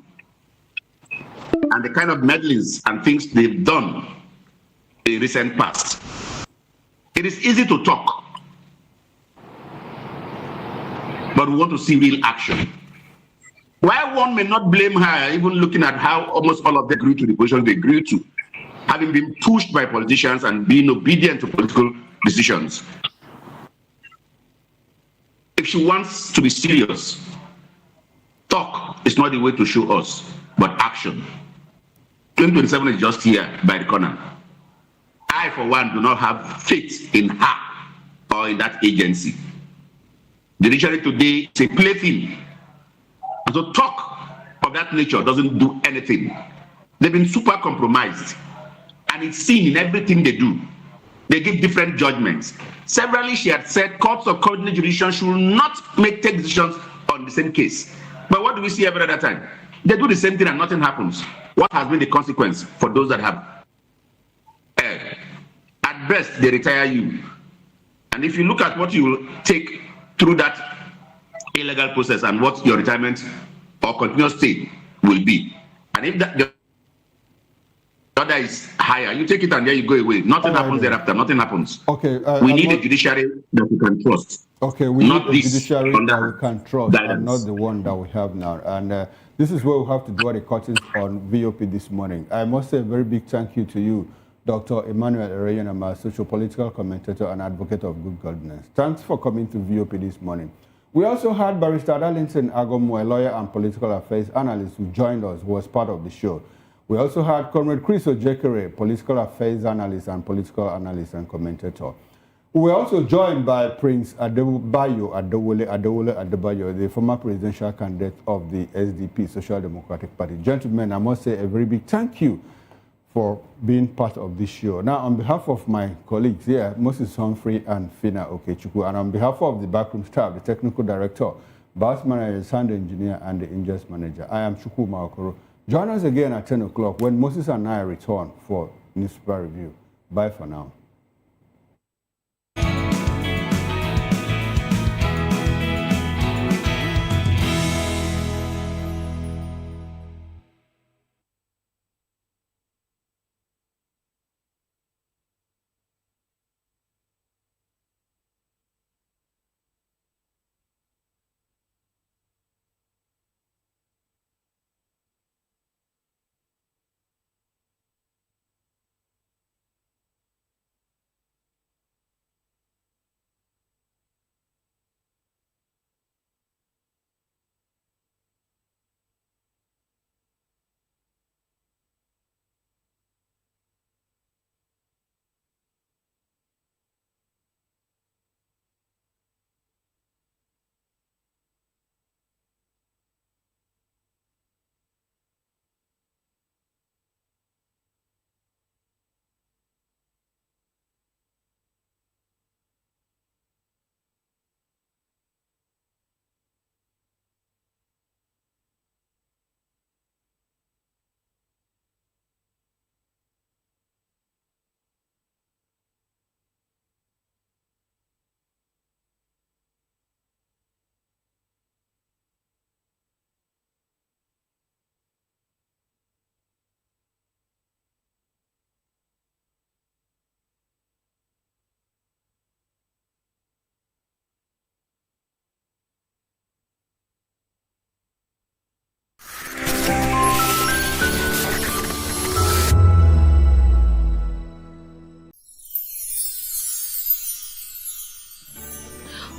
and the kind of meddlings and things they've done in recent past. It is easy to talk, but we want to see real action. While one may not blame her, even looking at how almost all of them grew to the position they grew to, having been pushed by politicians and being obedient to political decisions. If she wants to be serious, talk is not the way to show us, but action. 2027 is just here by the corner. I, for one, do not have faith in her or in that agency. The judiciary today is a plaything. And so talk of that nature doesn't do anything. They've been super compromised. And it's seen in everything they do. They give different judgments. Severally, she had said courts of coordinate jurisdiction should not take decisions on the same case. But what do we see every other time? They do the same thing and nothing happens. What has been the consequence for those that have erred? At best, they retire you. And if you look at what you will take through that illegal process and what your retirement or continuous stay will be, and if that the other is higher, you take it and there you go away. Nothing happens thereafter. Nothing happens. Okay. We need a judiciary that we can trust. Okay, we need a judiciary that we can trust and not the one that we have now. And this is where we have to draw the curtains on VOP this morning. I must say a very big thank you to you, Dr. Emmanuel Eroyenama, socio-political commentator and advocate of good governance. Thanks for coming to VOP this morning. We also had Barrister Darlington Agomu, a lawyer and political affairs analyst who joined us, who was part of the show. We also had Comrade Chris Ojekere, political affairs analyst and political analyst and commentator. We were also joined by Prince Adewole Adebayo, the former presidential candidate of the SDP, Social Democratic Party. Gentlemen, I must say a very big thank you for being part of this show. Now, on behalf of my colleagues here, Moses Humphrey and Fina Okechukwu, and on behalf of the backroom staff, the technical director, bus manager, sound engineer, and the ingest manager, I am Chukwu Maokoro. Join us again at 10 o'clock when Moses and I return for newspaper review. Bye for now.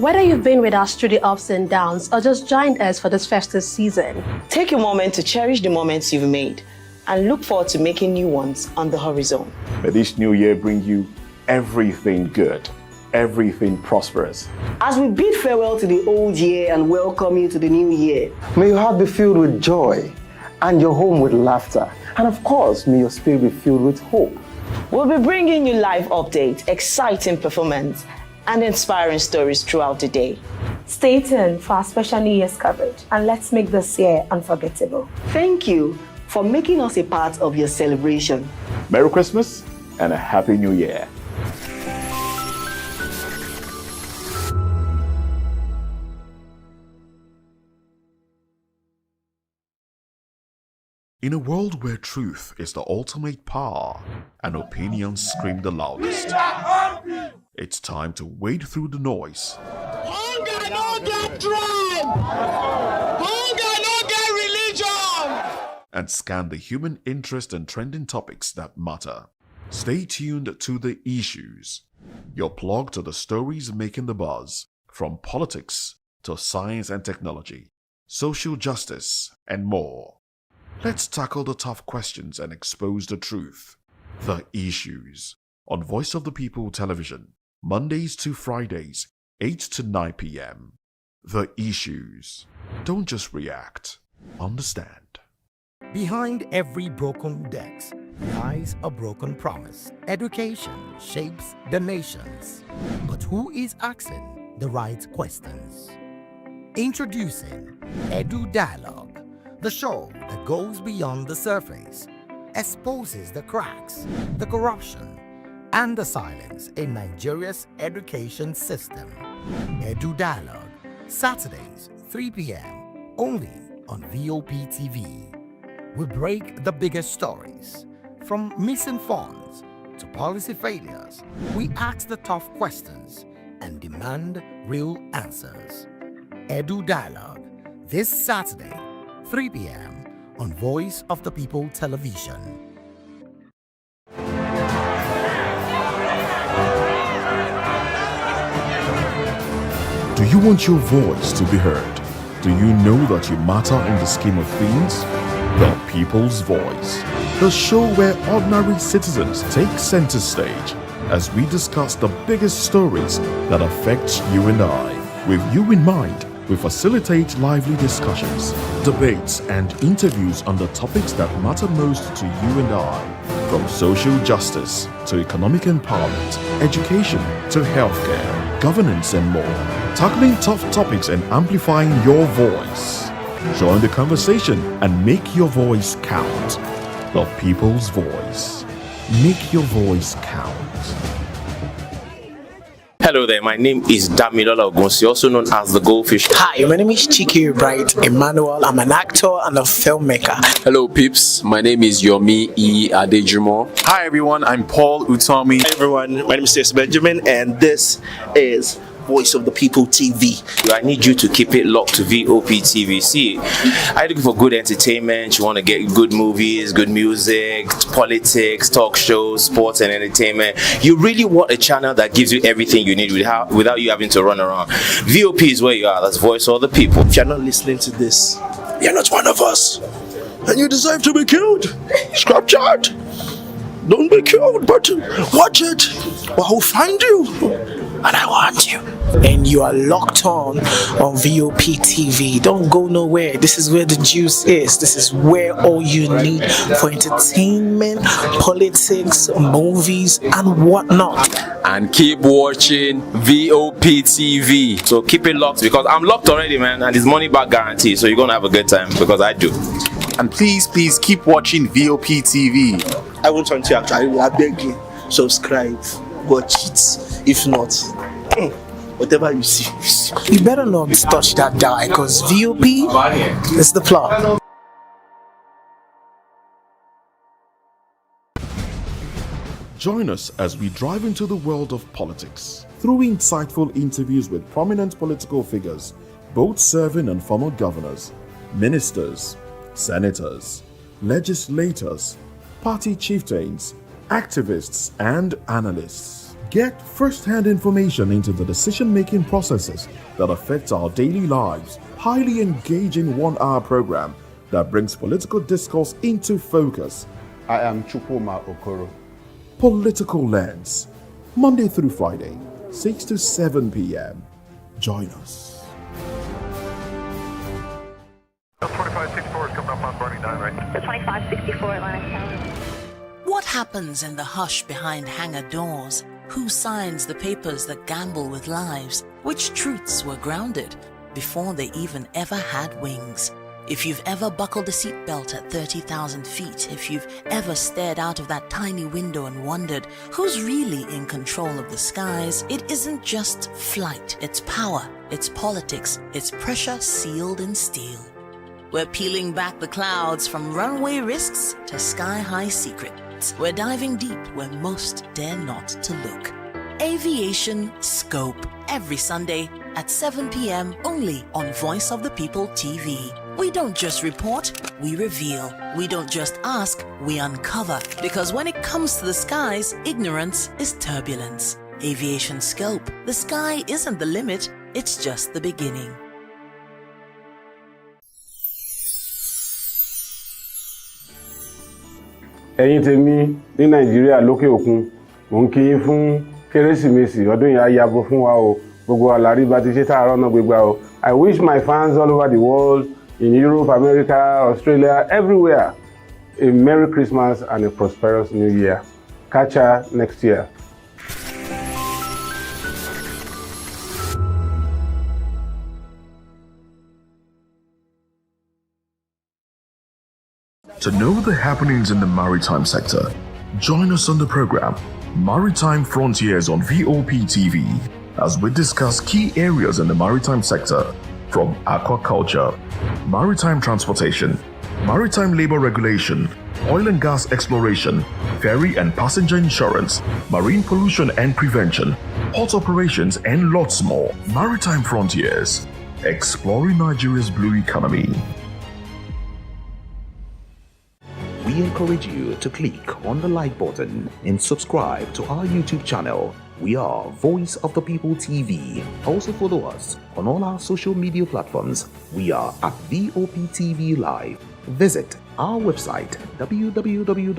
Whether you've been with us through the ups and downs or just joined us for this festive season, take a moment to cherish the moments you've made and look forward to making new ones on the horizon. May this new year bring you everything good, everything prosperous. As we bid farewell to the old year and welcome you to the new year, may your heart be filled with joy and your home with laughter. And of course, may your spirit be filled with hope. We'll be bringing you live updates, exciting performance, and inspiring stories throughout the day. stay tuned for our special New Year's coverage and let's make this year unforgettable. Thank you for making us a part of your celebration. Merry Christmas and a Happy New Year. In a world where truth is the ultimate power and opinions scream the loudest, it's time to wade through the noise. Hunger no get tribe! Hunger no get religion! And scan the human interest and trending topics that matter. Stay tuned to The Issues, your plug to the stories making the buzz, from politics to science and technology, social justice, and more. Let's tackle the tough questions and expose the truth. The Issues on Voice of the People Television, Mondays to Fridays, 8 to 9 p.m. The Issues. Don't just react, understand. Behind every broken desk lies a broken promise. Education shapes the nations. But who is asking the right questions? Introducing Edu Dialogue, the show that goes beyond the surface, exposes the cracks, the corruption, and the silence in Nigeria's education system. Edu Dialogue, Saturdays, 3 p.m., only on VOP TV. We break the biggest stories, from missing funds to policy failures. We ask the tough questions and demand real answers. Edu Dialogue, this Saturday, 3 p.m. on Voice of the People Television. Do you want your voice to be heard? Do you know that you matter in the scheme of things? The People's Voice, the show where ordinary citizens take center stage as we discuss the biggest stories that affect you and I. With you in mind, we facilitate lively discussions, debates, and interviews on the topics that matter most to you and I, from social justice to economic empowerment, education to healthcare, governance, and more, tackling tough topics and amplifying your voice. Join the conversation and make your voice count. The People's Voice. Make your voice count. Hello there, my name is Damilola Ogunsi, also known as the Goldfish. Hi, my name is Chike Bright Emmanuel. I'm an actor and a filmmaker. Hello peeps, my name is Yomi E. Adejimo. Hi everyone, I'm Paul Utomi. Hi everyone, my name is Stacey Benjamin and this is Voice of the People TV. I need you to keep it locked to VOP TV. See, are you looking for good entertainment? You want to get good movies, good music, politics, talk shows, sports and entertainment. You really want a channel that gives you everything you need without you having to run around. VOP is where you are. That's Voice of the People. If you're not listening to this, you're not one of us. And you deserve to be killed. Scrap chat. Don't be killed, but watch it. Or I'll find you. And I want you. And you are locked on VOP TV. Don't go nowhere. This is where the juice is. This is where all you need for entertainment, politics, movies, and whatnot. And keep watching VOP TV. So keep it locked because I'm locked already, man, and it's money back guarantee. So you're gonna have a good time because I do. And please keep watching VOP TV. I won't want you actually. I beg you, subscribe, watch it. If not, whatever you see. You better not touch that die because VOP is the plot. Join us as we drive into the world of politics through insightful interviews with prominent political figures, both serving and former governors, ministers, senators, legislators, party chieftains, activists, and analysts. Get first-hand information into the decision-making processes that affect our daily lives. Highly engaging 1-hour program that brings political discourse into focus. I am Chukwuma Okoro. Political Lens, Monday through Friday, 6 to 7 p.m. Join us. 2564 is coming up on Burning 9, right? The 2564 Atlantic Tower. What happens in the hush behind hangar doors? Who signs the papers that gamble with lives? Which truths were grounded before they even ever had wings? If you've ever buckled a seatbelt at 30,000 feet, if you've ever stared out of that tiny window and wondered who's really in control of the skies, it isn't just flight, it's power, it's politics, it's pressure sealed in steel. We're peeling back the clouds from runway risks to sky-high secrets. We're diving deep where most dare not to look. Aviation Scope, every Sunday at 7 p.m. only on Voice of the People TV. We don't just report, we reveal. We don't just ask, we uncover. Because when it comes to the skies, ignorance is turbulence. Aviation Scope, the sky isn't the limit, it's just the beginning. Ẹ̀yin tèmi ní Nàìjíríà lókè òkun, mò ń kí yín fún Kérésìmesì ọdún yìí á yabo fún wa o. Gbogbo wa la rí bá ti ṣe táàárọ̀ náà gbégbá o. I wish my fans all over the world, in Europe, America, Australia, everywhere, a Merry Christmas and a prosperous New Year. Catch ya next year. To know the happenings in the maritime sector, join us on the program Maritime Frontiers on VOP TV as we discuss key areas in the maritime sector from aquaculture, maritime transportation, maritime labor regulation, oil and gas exploration, ferry and passenger insurance, marine pollution and prevention, port operations and lots more. Maritime Frontiers, exploring Nigeria's blue economy. We encourage you to click on the like button and subscribe to our YouTube channel. We are Voice of the People TV. Also follow us on all our social media platforms. We are at VOP TV Live. Visit our website www.vop.ng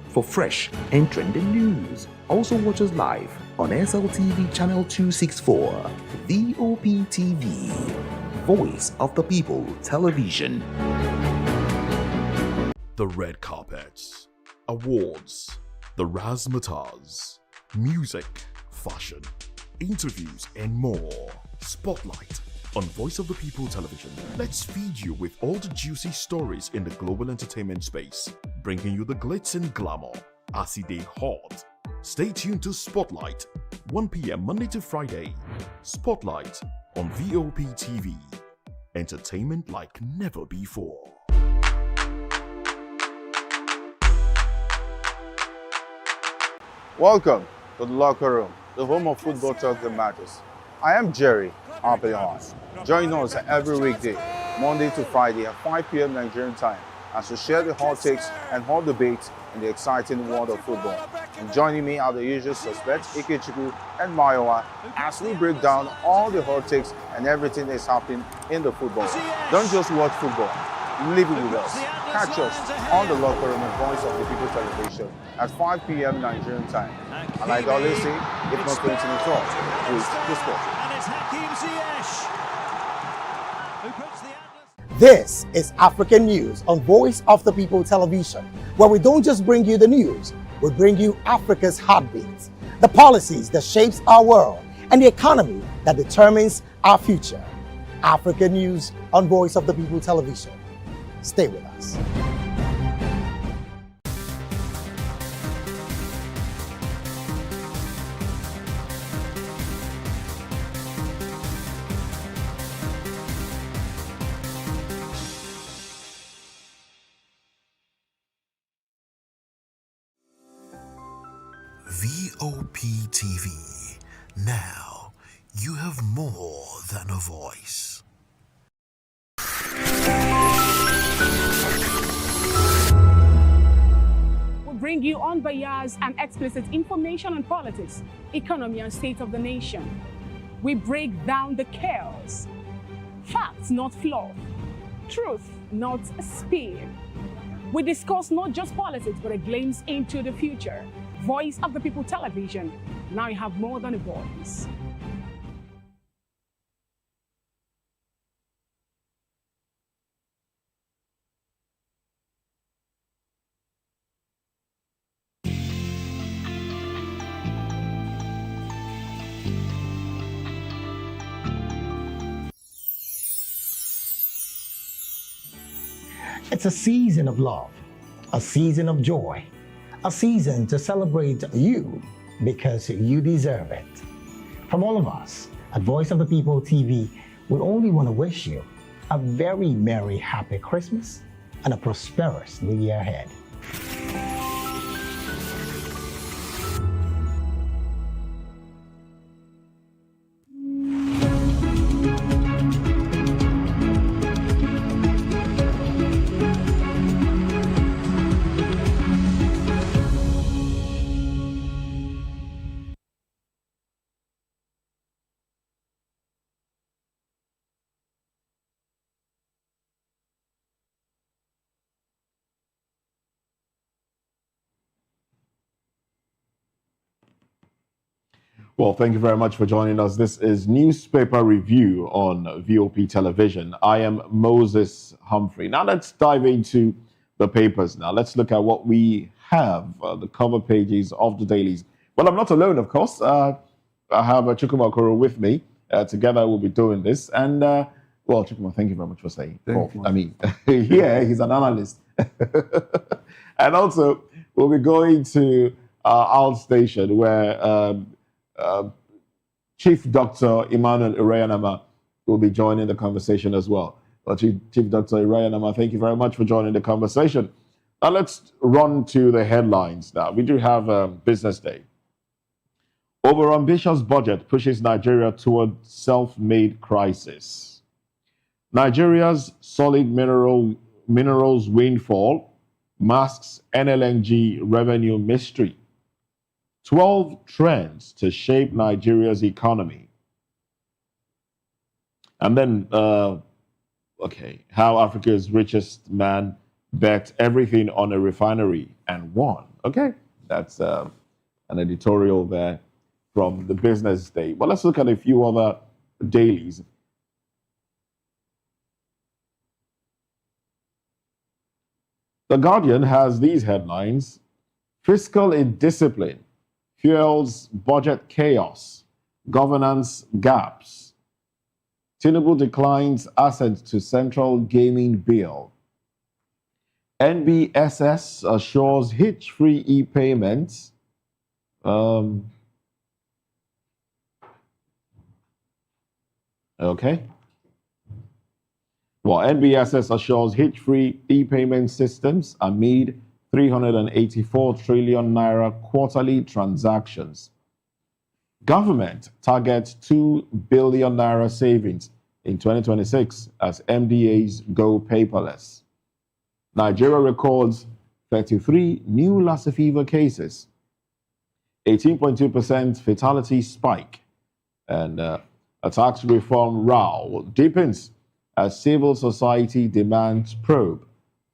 for fresh and trending news. Also watch us live on SLTV channel 264. VOP TV, Voice of the People Television. The red carpets, awards, the razzmatazz, music, fashion, interviews, and more. Spotlight on Voice of the People Television. Let's feed you with all the juicy stories in the global entertainment space, bringing you the glitz and glamour as it is hot. Stay tuned to Spotlight, 1 p.m. Monday to Friday. Spotlight on VOP TV. Entertainment like never before. Welcome to the locker room, the home of football talk that matters. I am Jerry Apelon. Join us every weekday, Monday to Friday at 5 p.m. Nigerian time, as we share the hot takes and hot debates in the exciting world of football. And joining me are the usual suspects, Ikechukwu and Mayowa, as we break down all the hot takes and everything that's happening in the football. Don't just watch football, live it with us. Catch us on the locker room and Voice of the People Television at 5 p.m. Nigerian time. And like I always say, if not going to talk, please discuss. This is African News on Voice of the People Television, where we don't just bring you the news, we bring you Africa's heartbeats, the policies that shapes our world, and the economy that determines our future. African News on Voice of the People Television. Stay with us. VOP TV. Now, you have more than a voice. bring you unbiased and explicit information on politics, economy, and state of the nation. We break down the chaos. Facts, not fluff. Truth, not spin. We discuss not just politics, but a glimpse into the future. Voice of the People Television. Now you have more than a voice. It's a season of love, a season of joy, a season to celebrate you because you deserve it. From all of us at Voice of the People TV, we only want to wish you a very merry, happy Christmas and a prosperous new year ahead. Well, thank you very much for joining us. This is Newspaper Review on VOP Television. I am Moses Humphrey. Now let's dive into the papers now. Let's look at what we have, the cover pages of the dailies. Well, I'm not alone, of course. I have Chukwuma Okoro with me. Together we'll be doing this. And, well, Chukwuma, thank you very much for saying. Thank you. I mean, yeah, he's an analyst. And also, we'll be going to our station where Chief Dr. Emmanuel Irayanama will be joining the conversation as well. Chief Dr. Irayanama, thank you very much for joining the conversation. Now let's run to the headlines now. We do have Business Day. Over-ambitious budget pushes Nigeria toward self-made crisis. Nigeria's solid minerals windfall masks NLNG revenue mystery. 12 trends to shape Nigeria's economy. And then, okay, how Africa's richest man bet everything on a refinery and won. Okay, that's an editorial there from the Business Day. But let's look at a few other dailies. The Guardian has these headlines: fiscal indiscipline fuels budget chaos, governance gaps. Tinubu declines assent to central gaming bill. NBSS assures hitch-free e-payments. Okay. Well, NBSS assures hitch-free e-payment systems amid 384 trillion naira quarterly transactions. Government targets 2 billion naira savings in 2026 as MDAs go paperless. Nigeria records 33 new Lassa fever cases, 18.2% fatality spike, and a tax reform row deepens as civil society demands probe,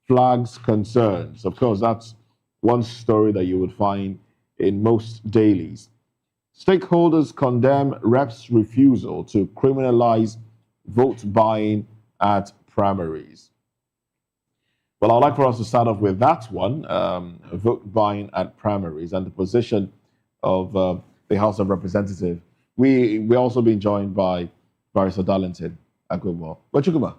flags concerns. Of course, that's one story that you would find in most dailies. Stakeholders condemn reps' refusal to criminalize vote buying at primaries. Well, I'd like for us to start off with that one, vote buying at primaries, and the position of the House of Representatives. We're also being joined by Barrister Darlington Agbomo. Chukuma,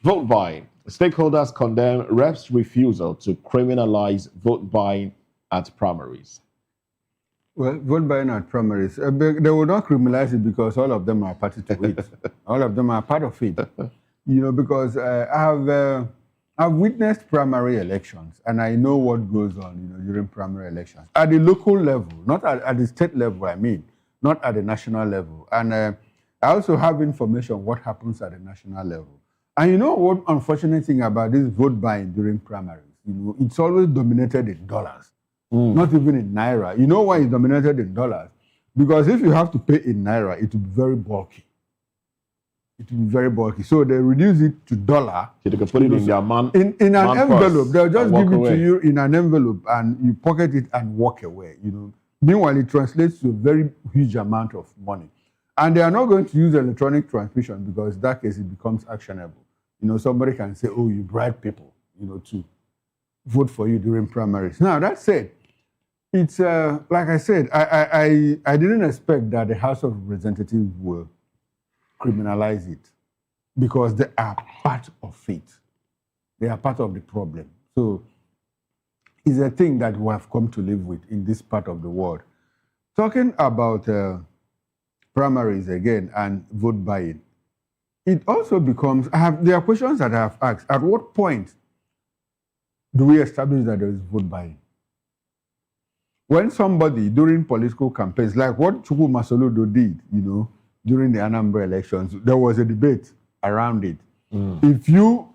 vote buying. Stakeholders condemn reps' refusal to criminalize vote buying at primaries. Well, vote buying at primaries, they will not criminalize it because all of them are party to it. All of them are part of it. You know, because I've witnessed primary elections and I know what goes on, you know, during primary elections. At the local level, not at the state level, I mean, not at the national level. And I also have information what happens at the national level. And you know what unfortunate thing about this vote buying during primaries? You know, it's always dominated in dollars, not even in naira. You know why it's dominated in dollars? Because if you have to pay in naira, it will be very bulky. It will be very bulky. So they reduce it to dollar. So they can put it in their in an envelope. They'll just give it away. to you in an envelope, and you pocket it and walk away. You know. Meanwhile, it translates to a very huge amount of money. And they are not going to use electronic transmission because in that case it becomes actionable. You know, somebody can say, "Oh, you bribe people, you know, to vote for you during primaries." Now that said, it's like I said, I didn't expect that the House of Representatives will criminalize it because they are part of it. They are part of the problem. So it's a thing that we have come to live with in this part of the world. Talking about primaries again and vote buying, it also becomes, there are questions that I have asked. At what point do we establish that there is vote buying? When somebody during political campaigns, like what Chukwu Masoludo did, you know, during the Anambra elections, there was a debate around it. If your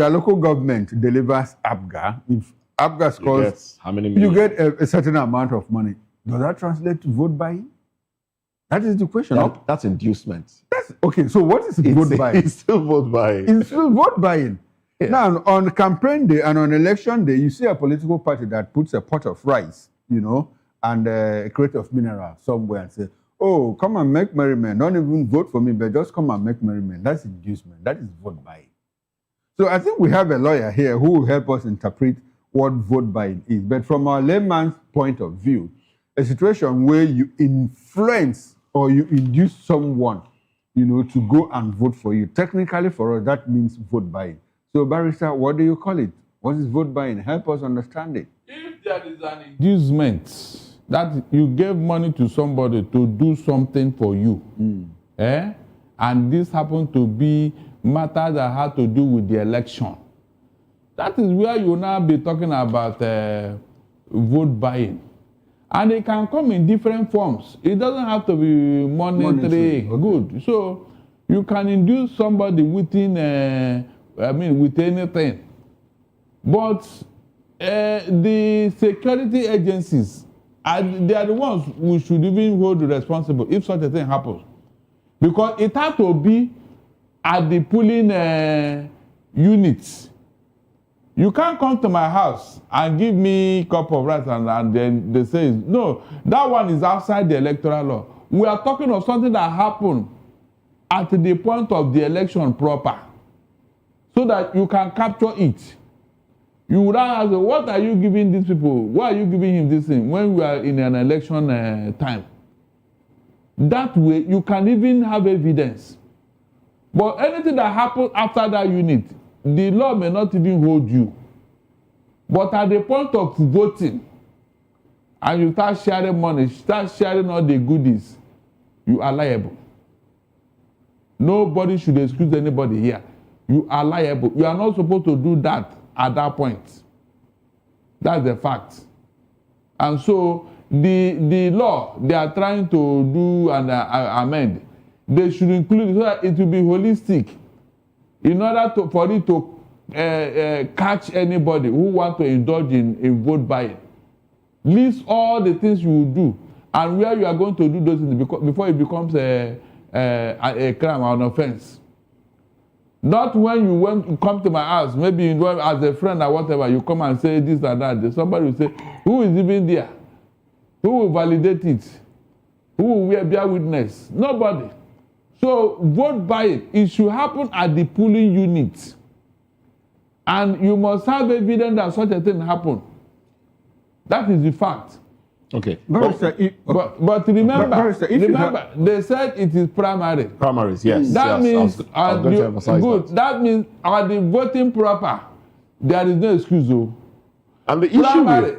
local government delivers APGA, if APGA scores, how many you get a certain amount of money. Does that translate to vote buying? That is the question. That's inducement. Okay, so what is vote buying? It's still vote buying. It's still vote buying. Yeah. Now, on campaign day and on election day, you see a political party that puts a pot of rice, you know, and a crate of mineral somewhere and say, "Oh, come and make merriment. Don't even vote for me, but just come and make merriment." That's inducement. That is vote buying. So I think we have a lawyer here who will help us interpret what vote buying is. But from our layman's point of view, a situation where you influence or you induce someone, you know, to go and vote for you. Technically for us, that means vote buying. So barrister, what do you call it? What is vote buying? Help us understand it. If there is an inducement that you gave money to somebody to do something for you, and this happened to be matters that had to do with the election, that is where you now be talking about vote buying. And it can come in different forms. It doesn't have to be monetary good. So you can induce somebody within, with anything. But the security agencies, they are the ones who should even hold responsible if such a thing happens. Because it has to be at the polling units. You can't come to my house and give me a cup of rice and then they say, no, that one is outside the electoral law. We are talking of something that happened at the point of the election proper, so that you can capture it. You would ask, what are you giving these people? Why are you giving him this thing when we are in an election time? That way, you can even have evidence. But anything that happens after that unit, the law may not even hold you. But at the point of voting, and you start sharing money, start sharing all the goodies, you are liable. Nobody should excuse anybody here. You are liable. You are not supposed to do that at that point. That's the fact. And so the law they are trying to do and amend, they should include it so that it will be holistic. In order for it to catch anybody who want to indulge in vote buying, list all the things you will do and where you are going to do those things before it becomes a crime or an offense. Not when you come to my house, maybe as a friend or whatever, you come and say this and that. Somebody will say, who is even there? Who will validate it? Who will bear witness? Nobody. So vote buying, it should happen at the polling unit. And you must have evidence that such a thing happened. That is the fact. Okay. But remember, they said it is primary. Primaries, yes. That means I was going to emphasize that means at the voting proper, there is no excuse. And the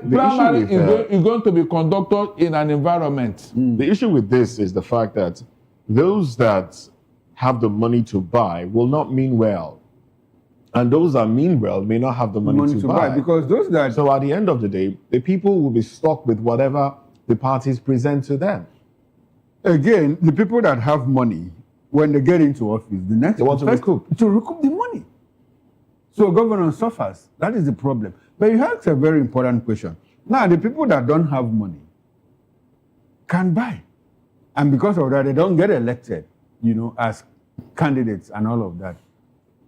primary is going to be conducted in an environment. The issue with this is the fact that those that have the money to buy will not mean well. And those that mean well may not have the money to buy. Because those that... So at the end of the day, the people will be stuck with whatever the parties present to them. Again, the people that have money, when they get into office, the next they want to recoup the money. So governance suffers. That is the problem. But you ask a very important question. Now, the people that don't have money can buy. And because of that, they don't get elected, as candidates and all of that.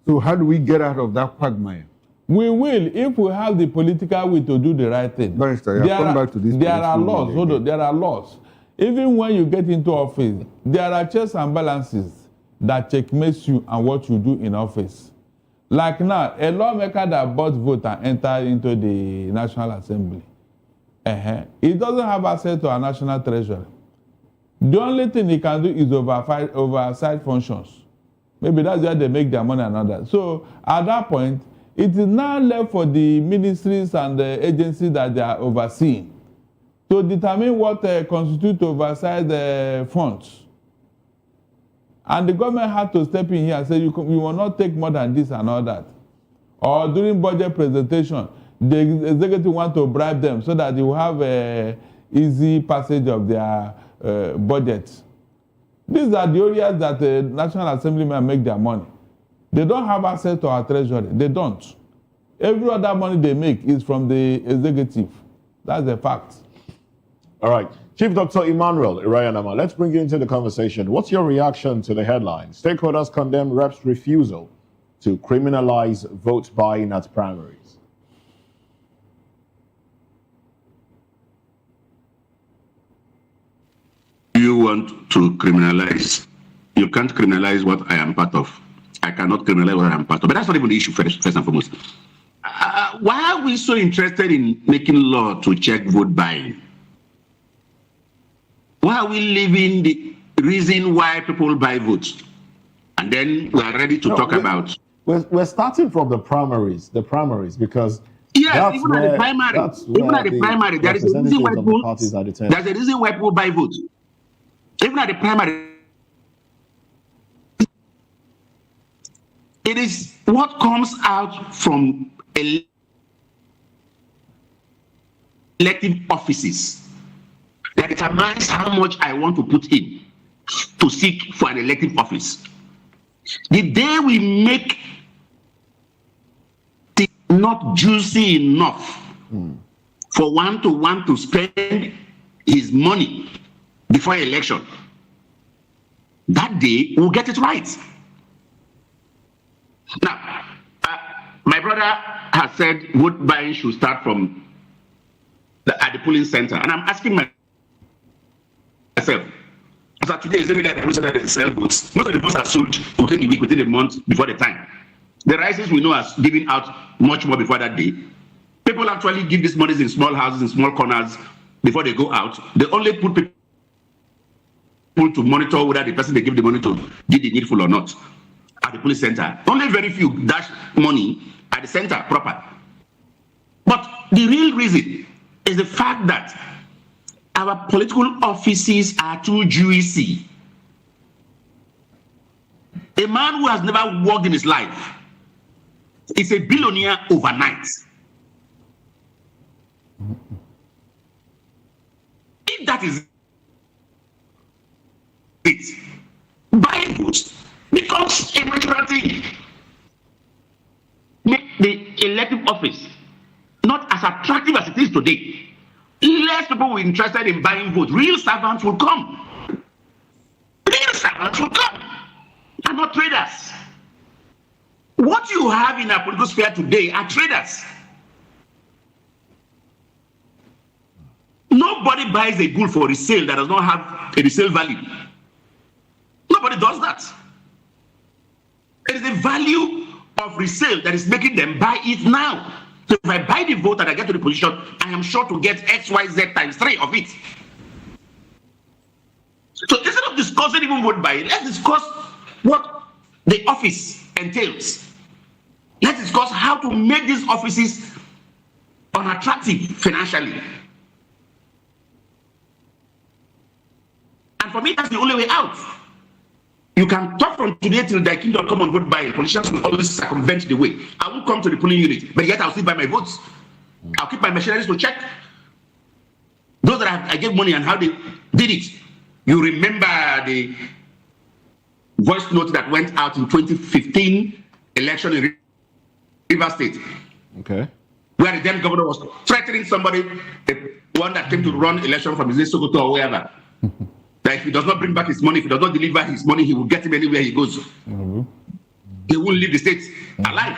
So how do we get out of that quagmire? We will if we have the political will to do the right thing. Barrister, back to this. There are laws. Hold on, there are laws. Even when you get into office, there are checks and balances that checkmates you and what you do in office. Like now, a lawmaker that bought vote and entered into the National Assembly, he doesn't have access to a national treasury. The only thing he can do is oversight functions. Maybe that's where they make their money and all that. So at that point, it is now left for the ministries and the agencies that they are overseeing to determine what constitutes oversight funds. And the government had to step in here and say, you will not take more than this and all that. Or during budget presentation, the executive want to bribe them so that they will have an easy passage of their budgets. These are the areas that the National Assemblymen make their money. They don't have access to our treasury. They don't. Every other money they make is from the executive. That's a fact. All right. Chief Dr. Emmanuel Irayanama, let's bring you into the conversation. What's your reaction to the headline? Stakeholders condemn reps' refusal to criminalize vote buying at primaries. You want to criminalize. You can't criminalize what I am part of. I cannot criminalize what I am part of. But that's not even the issue first and foremost. Why are we so interested in making law to check vote buying? Why are we leaving the reason why people buy votes? And then we are ready to talk about. We're starting from the primaries because yes, even at the primary, there is a reason why there's a reason why people buy votes. Even at the primary, it is what comes out from elective offices that determines how much I want to put in to seek for an elective office. The day we make it not juicy enough for one to want to spend his money before election, that day we'll get it right. Now, my brother has said vote buying should start from at the polling center, and I'm asking myself, as of today, is it that they sell votes? Most of the votes are sold within a week, within a month before the time. The rices we know are giving out much more before that day. People actually give these monies in small houses, in small corners before they go out. They only put people to monitor whether the person they give the money to did the needful or not at the police center. Only very few dash money at the center proper. But the real reason is the fact that our political offices are too juicy. A man who has never worked in his life is a billionaire overnight. If that is it, buying votes becomes a natural thing. Make the elective office not as attractive as it is today. Less people were interested in buying votes. Real servants will come. Real servants will come, and not traders. What you have in our political sphere today are traders. Nobody buys a good for resale that does not have a resale value. Nobody does that. It is the value of resale that is making them buy it now. So if I buy the vote and I get to the position, I am sure to get X, Y, Z times 3 of it. So instead of discussing even vote buying, let's discuss what the office entails. Let's discuss how to make these offices unattractive financially. And for me, that's the only way out. You can talk from today till the kingdom come and vote buying. Politicians will always circumvent the way. I won't come to the polling unit, but yet I'll still buy my votes. I'll keep my machineries to check. Those that I gave money and how they did it. You remember the voice note that went out in 2015 election in River State. Okay. Where the then governor was threatening somebody, the one that came to run election from his Sokoto or wherever, that if he does not bring back his money, if he does not deliver his money, he will get him anywhere he goes. He won't leave the state alive.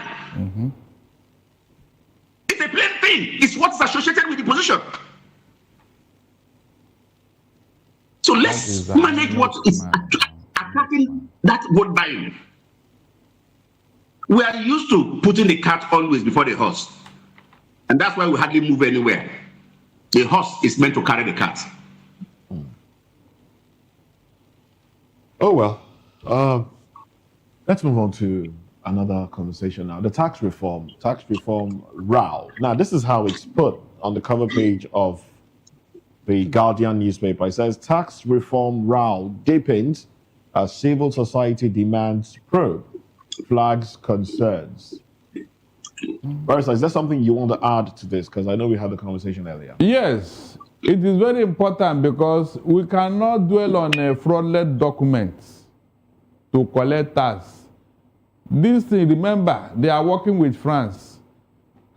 It's a plain thing. It's what's associated with the position. So let's manage what is attacking that vote buying. We are used to putting the cart always before the horse. And that's why we hardly move anywhere. The horse is meant to carry the cart. Oh, well. Let's move on to another conversation now. The tax reform row. Now, this is how it's put on the cover page of the Guardian newspaper. It says, tax reform row deepens as civil society demands probe, flags concerns. Barrister, is there something you want to add to this? Because I know we had the conversation earlier. Yes, it is very important because we cannot dwell on fraudulent documents to collect tax. This thing, remember, they are working with France.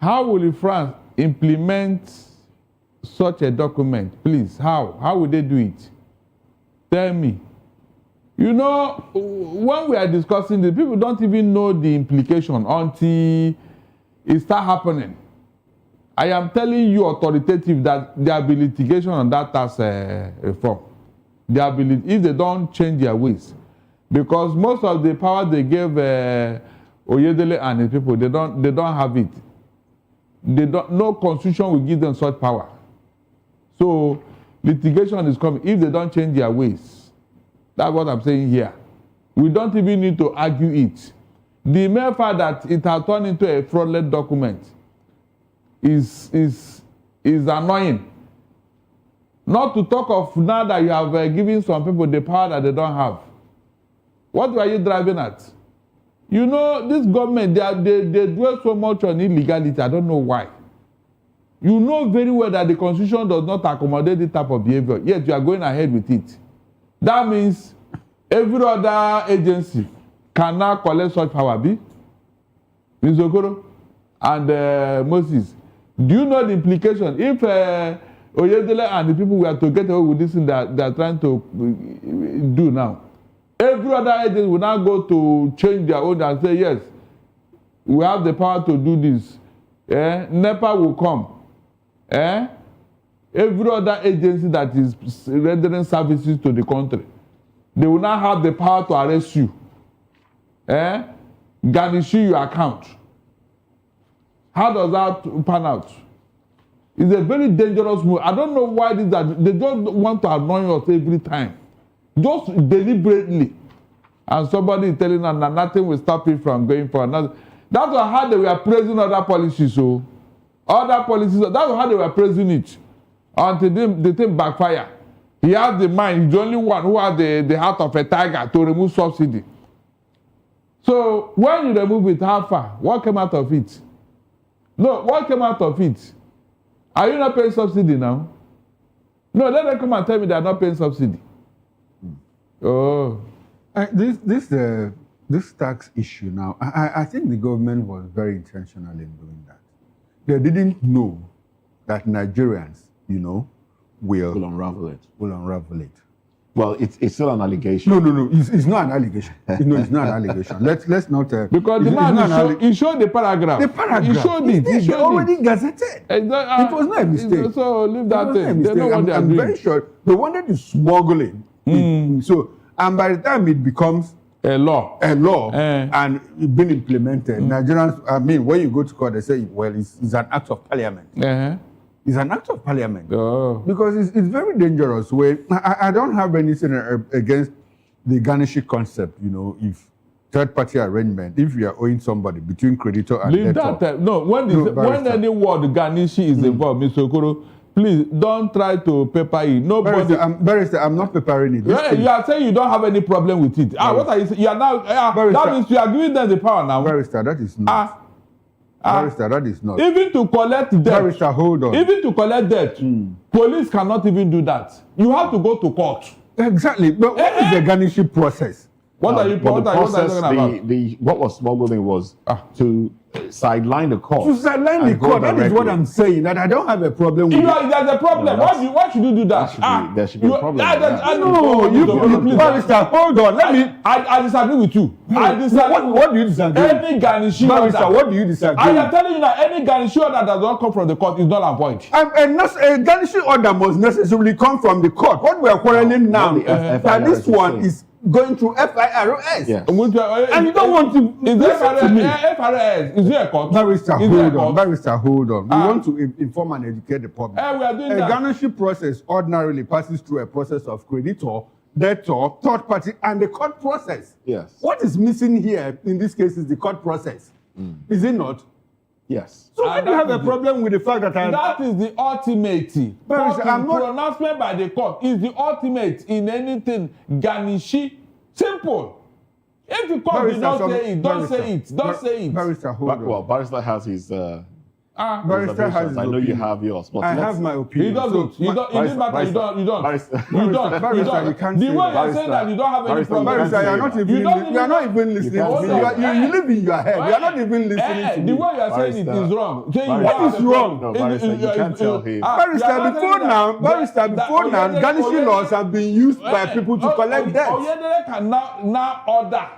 How will France implement such a document? Please, how? How will they do it? Tell me. You know, when we are discussing this, people don't even know the implication until it starts happening. I am telling you authoritative that there will be litigation on that tax reform. There will be, if they don't change their ways. Because most of the power they gave Oyedele and his people, they don't have it. No constitution will give them such power. So litigation is coming if they don't change their ways. That's what I'm saying here. We don't even need to argue it. The mere fact that it has turned into a fraudulent document is annoying. Not to talk of now that you have given some people the power that they don't have. What are you driving at? You know, this government, they dwell so much on illegality. I don't know why. You know very well that the constitution does not accommodate this type of behavior, yet you are going ahead with it. That means every other agency can now collect such power, Ms. Okoro and Moses. Do you know the implication? If Oyedele and the people were to get away with this thing that they are trying to do now, every other agency will now go to change their own and say, yes, we have the power to do this. NEPA will come. Every other agency that is rendering services to the country, they will now have the power to arrest you. Garnish your account. How does that pan out? It's a very dangerous move. I don't know why they don't want to annoy us every time. Just deliberately. And somebody is telling us that nothing will stop it from going for another. That's how they were praising other policies. So, other policies, that's how they were praising it. Until the thing backfire. He has the mind, he's the only one who has the heart of a tiger to remove subsidy. So, when you remove it, how far? What came out of it? No, what came out of it? Are you not paying subsidy now? No, let them come and tell me they are not paying subsidy. Oh. This tax issue now, I think the government was very intentional in doing that. They didn't know that Nigerians, will unravel it. Well, it's still an allegation. No. It's not an allegation. It's not an allegation. Let's not. Because the man he showed the paragraph. The paragraph. He showed it. They already gazetted. It was not a mistake. So leave that thing. They know what they are I'm doing. very sure they wanted to smuggle it. So, and by the time it becomes a law, and being implemented, Nigerians. When you go to court, they say, well, it's an act of parliament. It's an act of parliament. Because it's very dangerous. I don't have anything against the garnishing concept, if third-party arrangement, if you are owing somebody between creditor and leave debtor. That no, when any word garnishing is involved, Mr. Okoro, please don't try to paper it. Nobody. Barrister, I'm not papering it. You are saying you don't have any problem with it. What are you saying? You are now. That means you are giving them the power now. Barrister, that is not. Barrister, that is not. Even to collect debt. Barrister, hold on. Even to collect debt, police cannot even do that. You have to go to court. Exactly. But what is the garnishing process? What are you talking about? What was smuggling was to sideline the court. To sideline the court, that is what I'm saying, that I don't have a problem with it. There's a problem. Why should you do that? There should be a problem. No, Barrister, hold on. I disagree with you. I disagree. What do you disagree? Any garnishee order. Barrister, what do you disagree? I am telling you that any garnishee order that does not come from the court is not a point. A garnishee order must necessarily come from the court. What we are quarreling now is that this one is going through FIRS. Yes. And you don't want to listen to me. FIRS, is there a court? Barrister, hold on. We want to inform and educate the public. We are doing a that. garnishee process ordinarily passes through a process of creditor, debtor, third party, and the court process. Yes. What is missing here in this case is the court process. Is it not? Yes. So why do you have a problem with the fact that that is the ultimate. Pronouncement by the court is the ultimate in anything garnishee. Simple. If the court did not say it, don't say it. Don't say it. Barrister, hold on. Well, Barrister has his. Barrister has his I know you have yours. But I have my opinion. You don't. In this matter, you don't. Barrister, you can't the say way that. you're saying that you don't have any problem. Barrister, you are not even listening to me. You live in your head. You are not even listening to me. The way you are saying it is wrong. What is wrong? No, Barrister, you can't tell him. Barrister, before now, garnishee laws have been used by people to collect debt. Oyedele can now order.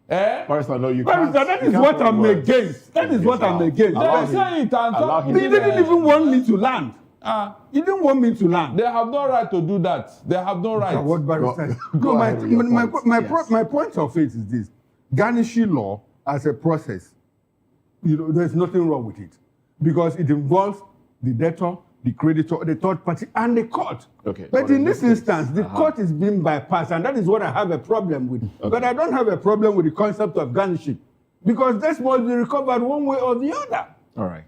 Barrister, no, you can't. Barrister, that is what I'm against. That is what I'm against. He didn't even want me to land. He didn't want me to land. They have no right to do that. They have no right. What Barrister? No, my point of it is this: garnishee law as a process, there's nothing wrong with it because it involves the debtor, the creditor, the third party, and the court. Okay. But in this instance, the court is being bypassed, and that is what I have a problem with. Okay. But I don't have a problem with the concept of garnishing, because this must be recovered one way or the other. All right.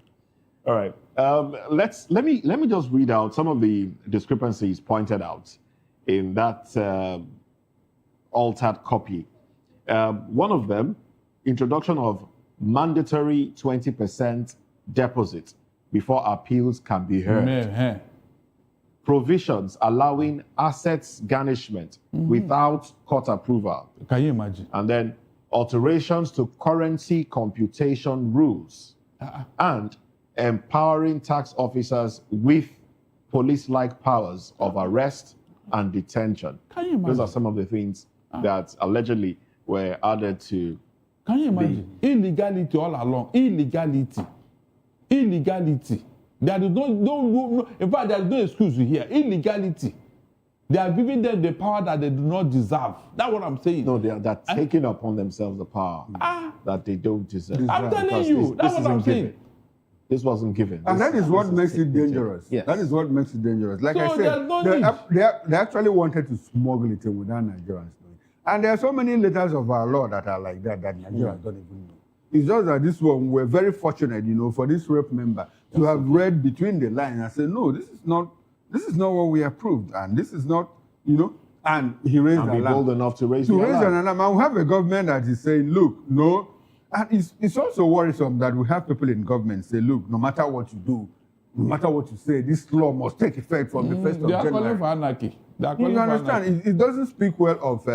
Let me just read out some of the discrepancies pointed out in that altered copy. One of them, introduction of mandatory 20% deposit before appeals can be heard. Provisions allowing assets garnishment without court approval. Can you imagine? And then alterations to currency computation rules and empowering tax officers with police-like powers of arrest and detention. Can you imagine? Those are some of the things that allegedly were added to. Can you imagine? Illegality all along. Illegality. There is no, in fact, there is no excuse here. Illegality. They are giving them the power that they do not deserve. That's what I'm saying. No, they're taking upon themselves the power that they don't deserve. I'm telling you, that's what I'm saying. This wasn't given. And that is what makes it dangerous. Yes. That is what makes it dangerous. Like I said, they actually wanted to smuggle it in without Nigerians knowing. And there are so many letters of our law that are like that Nigerians don't even know. It's just that this one, we're very fortunate, for this rep member to have read between the lines and say, no, this is not what we approved, and this is not, and he raised an alarm. And be bold enough to raise the alarm. alarm. And we have a government that is saying, look, no. And it's also worrisome that we have people in government say, look, no matter what you do, no matter what you say, this law must take effect from the 1st of January. They are calling for anarchy. You understand? It doesn't speak well of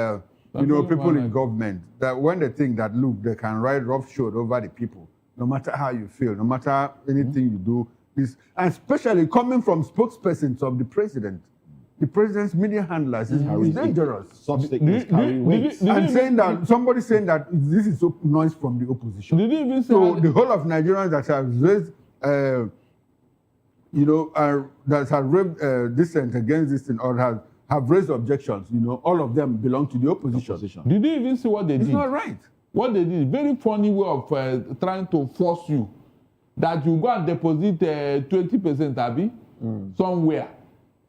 people in government, that when they think that, look, they can ride roughshod over the people, no matter how you feel, no matter anything you do, and especially coming from spokespersons of the president. The president's media handlers is dangerous. Such statements carry weight. And somebody saying that this is noise from the opposition. Did you even say so the whole of Nigerians that have raised, that have raised dissent against this thing or have raised objections, all of them belong to the opposition. Did you even see what they did? It's not right. What they did, very funny way of trying to force you that you go and deposit 20%, Abi, somewhere.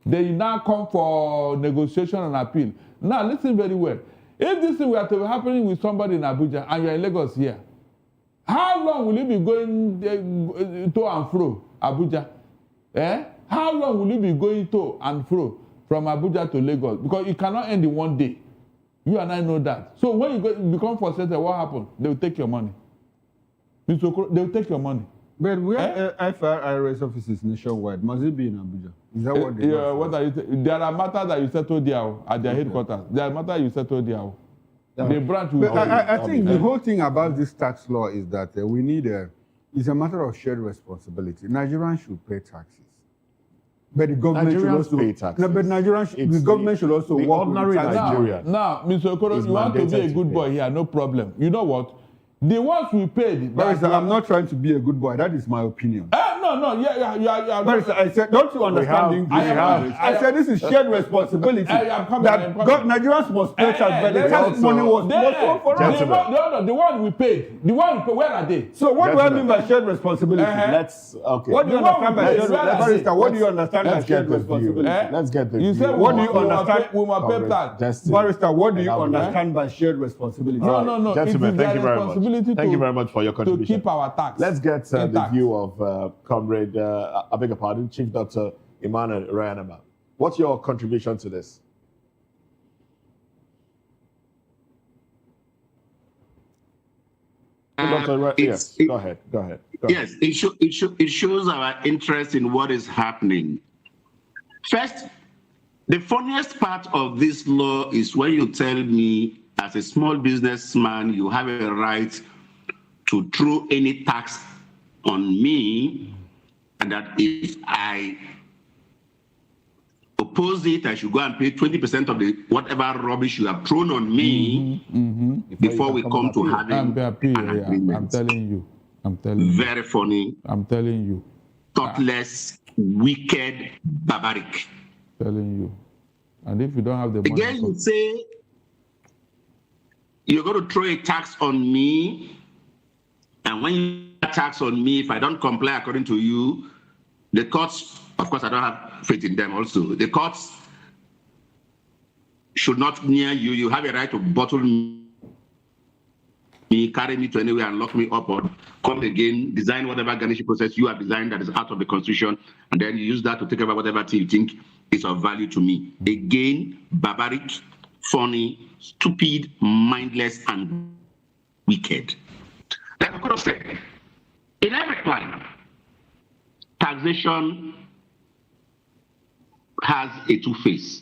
Then you now come for negotiation and appeal. Now, listen very well. If this thing were to be happening with somebody in Abuja and you're in Lagos here, how long will you be going to and fro Abuja? How long will you be going to and fro from Abuja to Lagos? Because it cannot end in one day. You and I know that. So when you become frustrated, what happens? They will take your money. They will take your money. But we have FIRS offices nationwide. Must it be in Abuja? Is that what they what are you there are matters that you settle there at their headquarters. There are matters you settle there. The branch will But pay. I think the whole thing about this tax law is that we need it's a matter of shared responsibility. Nigerians should pay taxes. But the government should also pay taxes. No, but the government should also the work ordinary with tax. Nigerian. Now, Mr. Okoro, you want to be a good boy here, no problem. You know what? The ones we paid. Barrister, I'm not trying to be a good boy. That is my opinion. No, yeah. Barrister, I said, don't you understand English? I said this is shared responsibility. Nigerians must pay tax, but the tax money was for us. The one we paid, where are they? So what do I mean by shared responsibility? What do you understand by shared responsibility? Barrister, what do you understand by shared responsibility? Let's get the You view. said What do you understand? We must pay tax. Barrister, what do you understand by shared responsibility? No. Gentlemen, thank you very much. Thank you very much for your contribution. To keep our tax. Let's get the view of Comrade, I beg your pardon, Chief Dr. Emmanuel Reunite. What's your contribution to this? Go ahead. Yes, it shows our interest in what is happening. First, the funniest part of this law is when you tell me, as a small businessman, you have a right to throw any tax on me, and that if I oppose it, I should go and pay 20% of the whatever rubbish you have thrown on me before we come to having an agreement. I'm telling you. Very funny. I'm telling you. Thoughtless, wicked, barbaric. Telling you. And if you don't have the money... Again, you say you're going to throw a tax on me, and when you tax on me, if I don't comply according to you, the courts, of course, I don't have faith in them also. The courts should not near you. You have a right to bottle me, carry me to anywhere and lock me up, or come again, design whatever garnishing process you have designed that is out of the Constitution, and then you use that to take over whatever thing you think is of value to me. Again, barbaric, funny, stupid, mindless, and wicked. Like I could have said, in every climate, taxation has a two-face.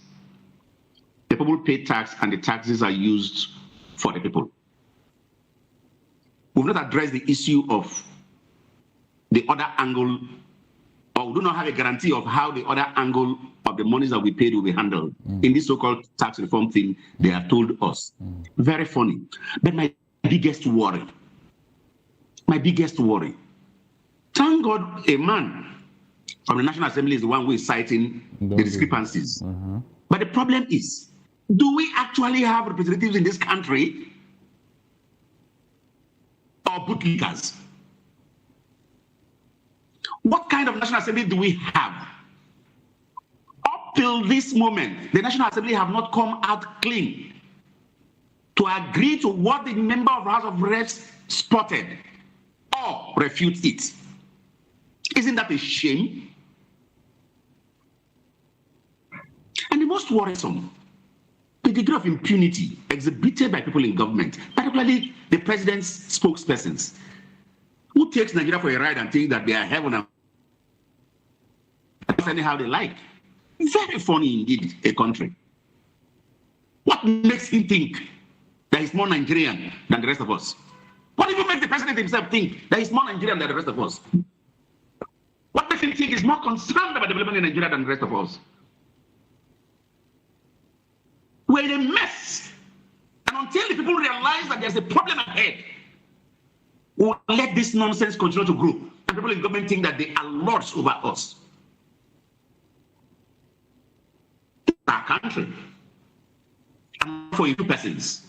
The people pay tax, and the taxes are used for the people. We've not addressed the issue of the other angle, or we do not have a guarantee of how the other angle of the monies that we paid will be handled. In this so-called tax reform thing, they have told us. Very funny. But my biggest worry, thank God a man from the National Assembly is the one who is citing the discrepancies. But the problem is, do we actually have representatives in this country or bootlickers? What kind of National Assembly do we have? Up till this moment, the National Assembly have not come out clean to agree to what the member of the House of Reps spotted or refute it. Isn't that a shame? And the most worrisome, the degree of impunity exhibited by people in government, particularly the president's spokespersons, who takes Nigeria for a ride and think that they are heaven and anyhow they like. Very funny indeed, a country. What makes him think that he's more Nigerian than the rest of us? What even makes the president himself think that he's more Nigerian than the rest of us? What makes him think he's more concerned about development in Nigeria than the rest of us? We're in a mess. And until the people realize that there's a problem ahead, we'll let this nonsense continue to grow. And people in government think that they are lords over us. Our country. And for you persons,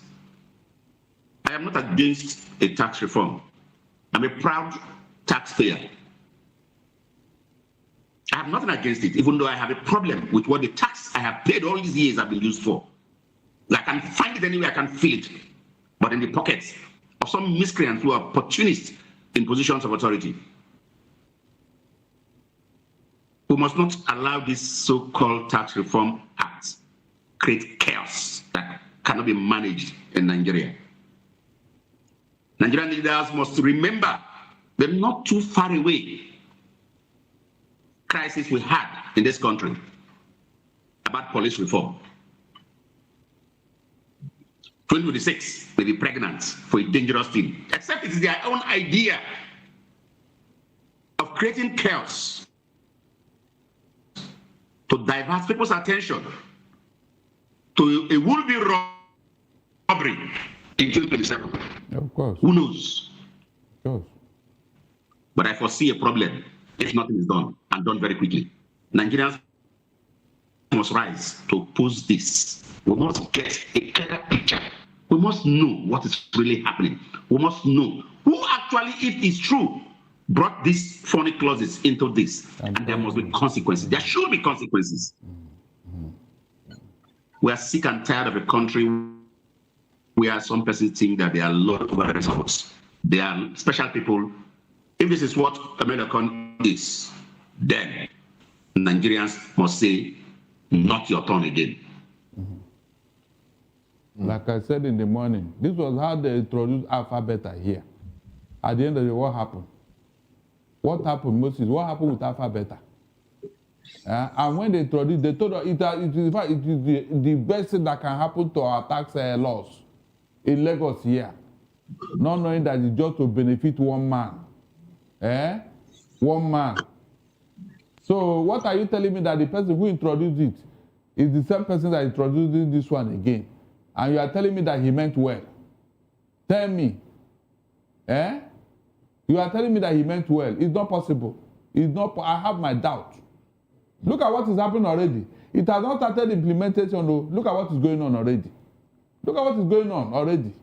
I am not against a tax reform. I'm a proud taxpayer. I have nothing against it, even though I have a problem with what the tax I have paid all these years have been used for. I can find it anywhere, I can feel it, but in the pockets of some miscreants who are opportunists in positions of authority. We must not allow this so-called tax reform act create chaos that cannot be managed in Nigeria. Nigerian leaders must remember the not too far away crisis we had in this country about police reform. 2026, may be pregnant for a dangerous thing, except it is their own idea of creating chaos to divert people's attention to a would-be robbery in 2027. Of course. Who knows? Of course. But I foresee a problem if nothing is done, and done very quickly. Nigerians must rise to oppose this. We must get a clear picture. We must know what is really happening. We must know who actually, if it's true, brought these funny clauses into this. And there must be consequences. There should be consequences. We are sick and tired of a country where some persons think that they are Lord over the rest of us. They are special people. If this is what American is, then Nigerians must say, not your turn again. Like I said in the morning, this was how they introduced alphabet here. At the end of the day, what happened? What happened, Moses? What happened with alphabet? And when they introduced, they told us it is the best thing that can happen to our tax laws in Lagos here. Not knowing that it's just to benefit one man. One man. So what are you telling me that the person who introduced it is the same person that introduced this one again? And you are telling me that he meant well. Tell me. You are telling me that he meant well. It's not possible. It's not. I have my doubt. Look at what is happening already. It has not started implementation. Though. Look at what is going on already. Look at what is going on already.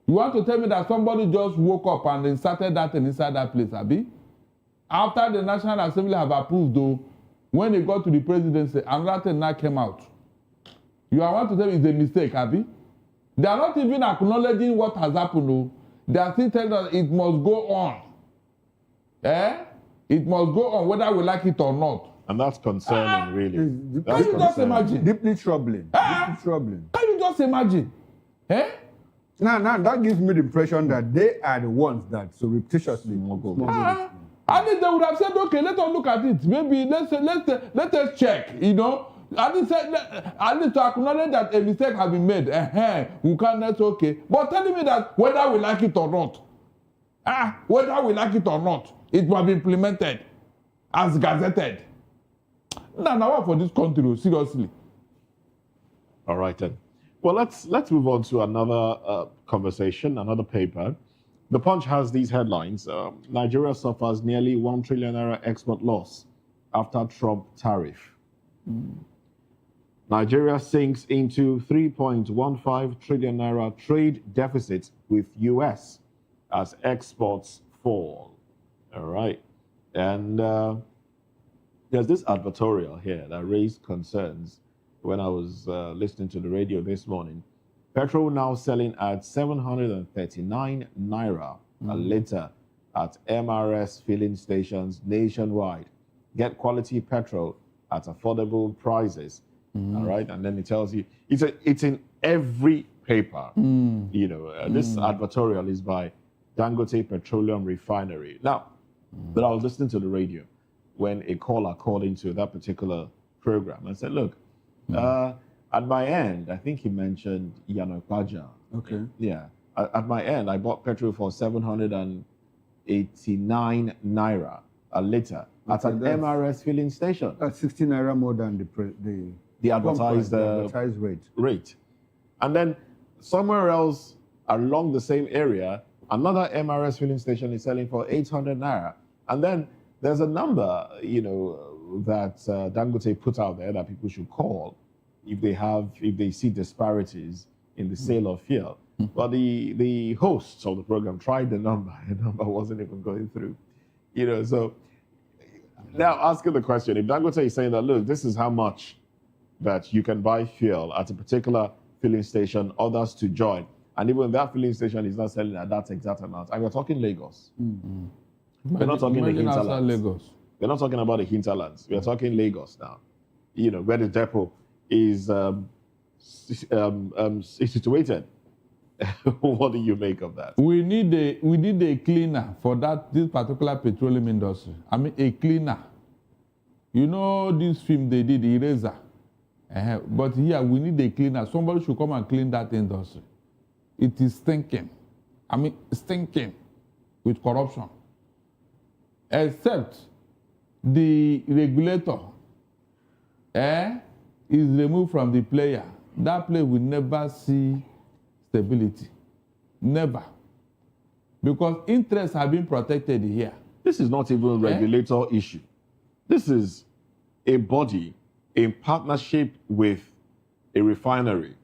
You want to tell me that somebody just woke up and inserted that inside that place, Abi? After the National Assembly have approved, though, when they got to the presidency, another thing now came out. You want to tell me it's a mistake, Abi? They are not even acknowledging what has happened, though. They are still telling us it must go on. It must go on whether we like it or not. And that's concerning, really. Can you just imagine? Deeply troubling. Deeply troubling. Can you just imagine? Now, that gives me the impression that they are the ones that surreptitiously smuggle. I think they would have said, okay, let us look at it. Maybe let us check, you know. I need to acknowledge that a mistake has been made. We can't, that's okay. But telling me that whether we like it or not, whether we like it or not, it must be implemented as gazetted. Now for this country, seriously. All right then. Well, let's move on to another conversation, another paper. The Punch has these headlines. Nigeria suffers nearly 1 trillion naira export loss after Trump tariff. Nigeria sinks into 3.15 trillion naira trade deficit with US as exports fall. All right. And there's this advertorial here that raised concerns when I was listening to the radio this morning. Petrol now selling at 739 naira a litre at MRS filling stations nationwide. Get quality petrol at affordable prices. All right, and then it tells you it's in every paper. You know, this advertorial is by Dangote Petroleum Refinery. Now, but I was listening to the radio when a caller called into that particular program and said, "Look, at my end, I think he mentioned Yanokbaja. Okay. Yeah, at my end, I bought petrol for 789 naira a litre at an MRS filling station. That's 60 naira more than the advertised rate. And then somewhere else along the same area, another MRS filling station is selling for 800 naira. And then there's a number, you know, that Dangote put out there that people should call if they see disparities in the sale of fuel. But the hosts of the program tried the number wasn't even going through. You know, so now asking the question, if Dangote is saying that, look, this is how much that you can buy fuel at a particular filling station, others to join, and even that filling station is not selling at that exact amount, and we're talking Lagos. We're not talking the hinterlands. We're not talking about the hinterlands. We're talking Lagos now. You know, where the depot is situated. What do you make of that? We need a cleaner for this particular petroleum industry. I mean, a cleaner. You know this film they did, Eraser. But here we need a cleaner. Somebody should come and clean that industry. It is stinking. I mean, stinking with corruption. Except the regulator is removed from the player. That player will never see stability. Never. Because interests have been protected here. This is not even a regulator issue. This is a body in partnership with a refinery.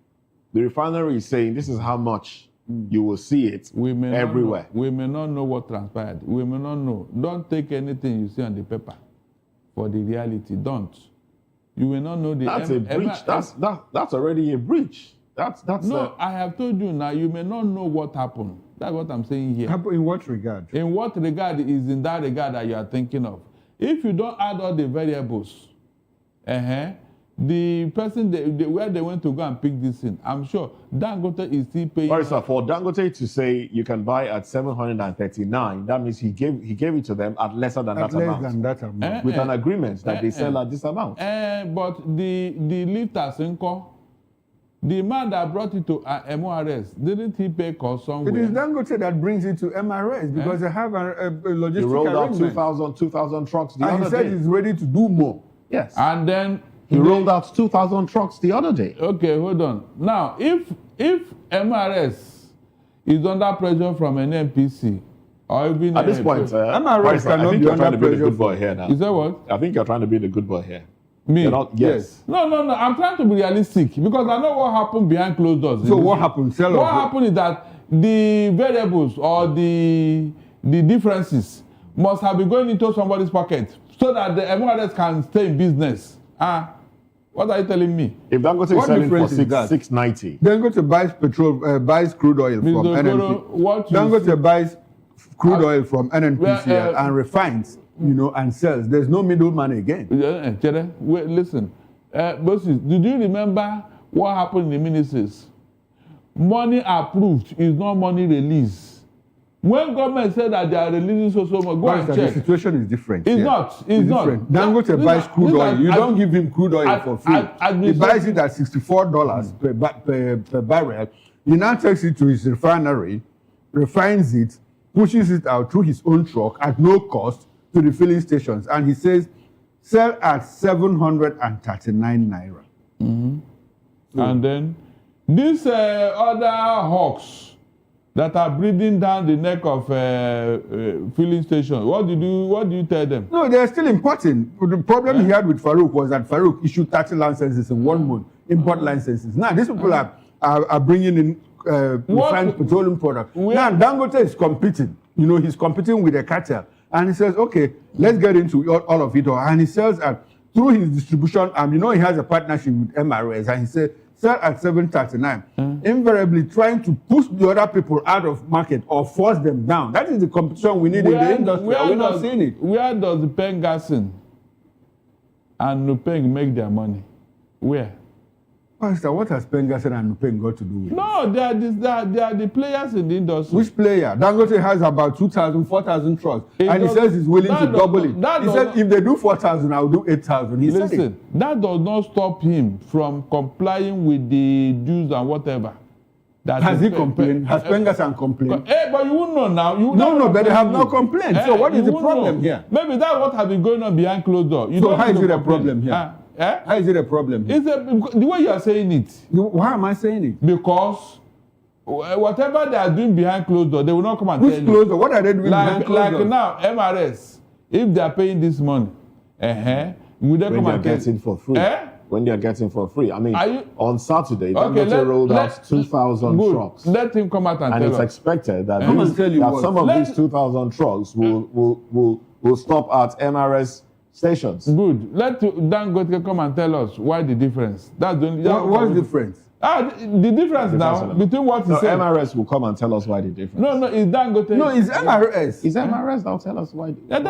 The refinery is saying this is how much you will see it everywhere. We may not know what transpired. We may not know. Don't take anything you see on the paper for the reality. Don't. You will not know the... That's a breach. That's already a breach. That's no, I have told you now, you may not know what happened. That's what I'm saying here. In what regard? In what regard is in that regard that you are thinking of. If you don't add all the variables, the person where they went to go and pick this in, I'm sure Dangote is still paying. Sorry, sir, for Dangote to say you can buy at 739, that means he gave it to them at lesser than that amount. With an agreement that they sell at this amount. But the lifters the man that brought it to MRS, didn't he pay cost somewhere? It is Dangote that brings it to MRS because they have a logistic He rolled out arrangement. 2,000 trucks the other day. And he said he's ready to do more. Yes. And then he rolled out 2,000 trucks the other day. Okay, hold on. Now, if MRS is under pressure from an NPC, or even at this point, MRS cannot I think be you're trying to under be the pressure. good boy here now. Is that what? I think you're trying to be the good boy here. Me? Yes. No. I'm trying to be realistic because I know what happened behind closed doors. So what happened? What happened is that the variables or the differences must have been going into somebody's pocket so that the MRS can stay in business. What are you telling me? If Dangote is selling for 690, Dangote buys petrol, buys crude oil from NNPCL. Dangote buys crude oil from NNPCL and refines, and sells. There's no middleman again. Wait, listen. Bosses, did you remember what happened in the ministries? Money approved is not money released. When government said that they are releasing so much, go and check. The situation is different. It's not. It's not. Dangote buys crude oil. You don't give him crude oil for free. He buys it at $64 per barrel. He now takes it to his refinery, refines it, pushes it out through his own truck at no cost to the filling stations. And he says, sell at 739 naira. And then these other hawks that are breathing down the neck of filling stations. What do you tell them? No, they're still importing. The problem he had with Farouk was that Farouk issued 30 licenses in 1 month, import licenses. Now, these people are bringing in refined petroleum products. Now, Dangote is competing. He's competing with a cartel. And he says, okay, let's get into all of it. And he sells through his distribution arm. He has a partnership with MRS. And he said, sell at 739, invariably trying to push the other people out of market or force them down. That is the competition we need in the industry. We're not seeing it. Where does the Pengassin and Nupeng make their money? Where? Pastor, what has Pengassin and Nupeng got to do with it? No, they are the players in the industry. Which player? Dangote has about 2,000, 4,000 trucks. And he says he's willing to double it. He said, if they do 4,000, I'll do 8,000. Listen, that does not stop him from complying with the dues and whatever. Has he complained? Has Pengassin complained? But you won't know now. No, but they have no complaint. So what is the problem here? Maybe that's what has been going on behind closed doors. So how is it a problem here? How is it a problem? It's the way you are saying it. Why am I saying it? Because whatever they are doing behind closed doors, they will not come and tell you. Which closed door? What are they doing behind closed doors? Like now, MRS, if they are paying this money, will they come and get it for free? When they are getting for free. I mean, on Saturday, Dangote rolled out 2,000 trucks. Let him come out and tell us. And it's expected that some of these 2,000 trucks will stop at MRS stations. Good. Let Dangote come and tell us why the difference. That's the only. What's the difference? The difference now between what he said. MRS will come and tell us why the difference. No, it's Dangote. No, it's MRS. It's MRS that will tell us why. And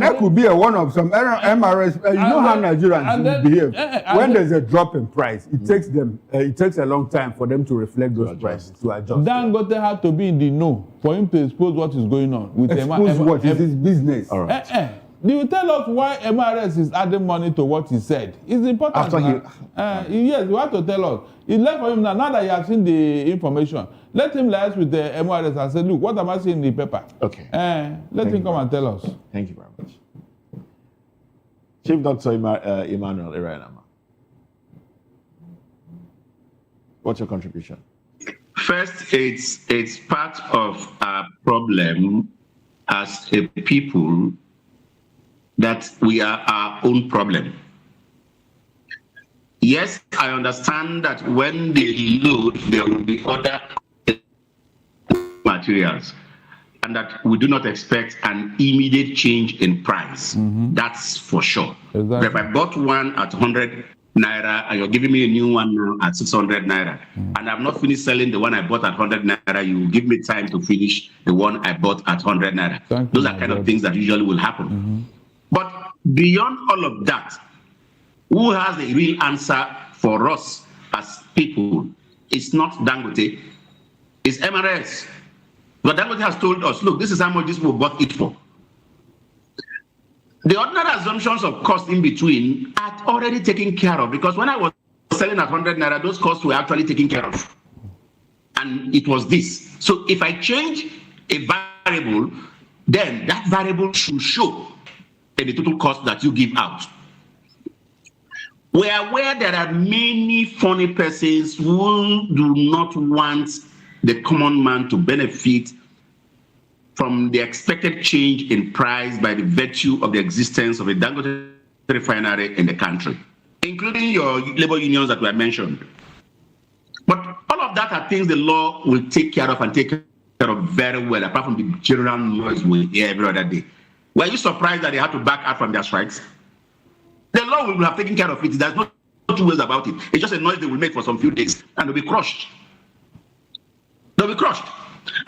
that could be one of some MRS. You know how Nigerians behave. When there's a drop in price, it takes them. It takes a long time for them to reflect those prices to adjust. Dangote had to be in the know for him to expose what is going on with expose what is his business. All right. You tell us why MRS is adding money to what he said. It's important. Yes, you have to tell us. It's left for him now. Now that you have seen the information, let him liaise with the MRS and say, look, what am I seeing in the paper? Okay. Let him come and tell us. Thank you very much. Chief Dr. Emmanuel Iranama. What's your contribution? First, it's part of our problem as a people that we are our own problem. Yes, I understand that when they load, there will be other materials, and that we do not expect an immediate change in price. That's for sure. Exactly. But if I bought one at 100 naira and you're giving me a new one now at 600 naira, and I've not finished selling the one I bought at 100 naira, you will give me time to finish the one I bought at 100 naira. Those are kind of things that usually will happen. But beyond all of that, who has the real answer for us as people? It's not Dangote, it's MRS. But Dangote has told us, look, this is how much this will bought it for. The ordinary assumptions of cost in between are already taken care of, because when I was selling at 100 naira, those costs were actually taken care of. And it was this. So if I change a variable, then that variable should show in the total cost that you give out. We are aware there are many funny persons who do not want the common man to benefit from the expected change in price by the virtue of the existence of a Dangote refinery in the country, including your labor unions that were mentioned. But all of that are things the law will take care of and take care of very well, apart from the general noise we hear every other day. Were you surprised that they had to back out from their strikes? The law will have taken care of it. There's no two ways about it. It's just a noise they will make for some few days, and they'll be crushed. They'll be crushed.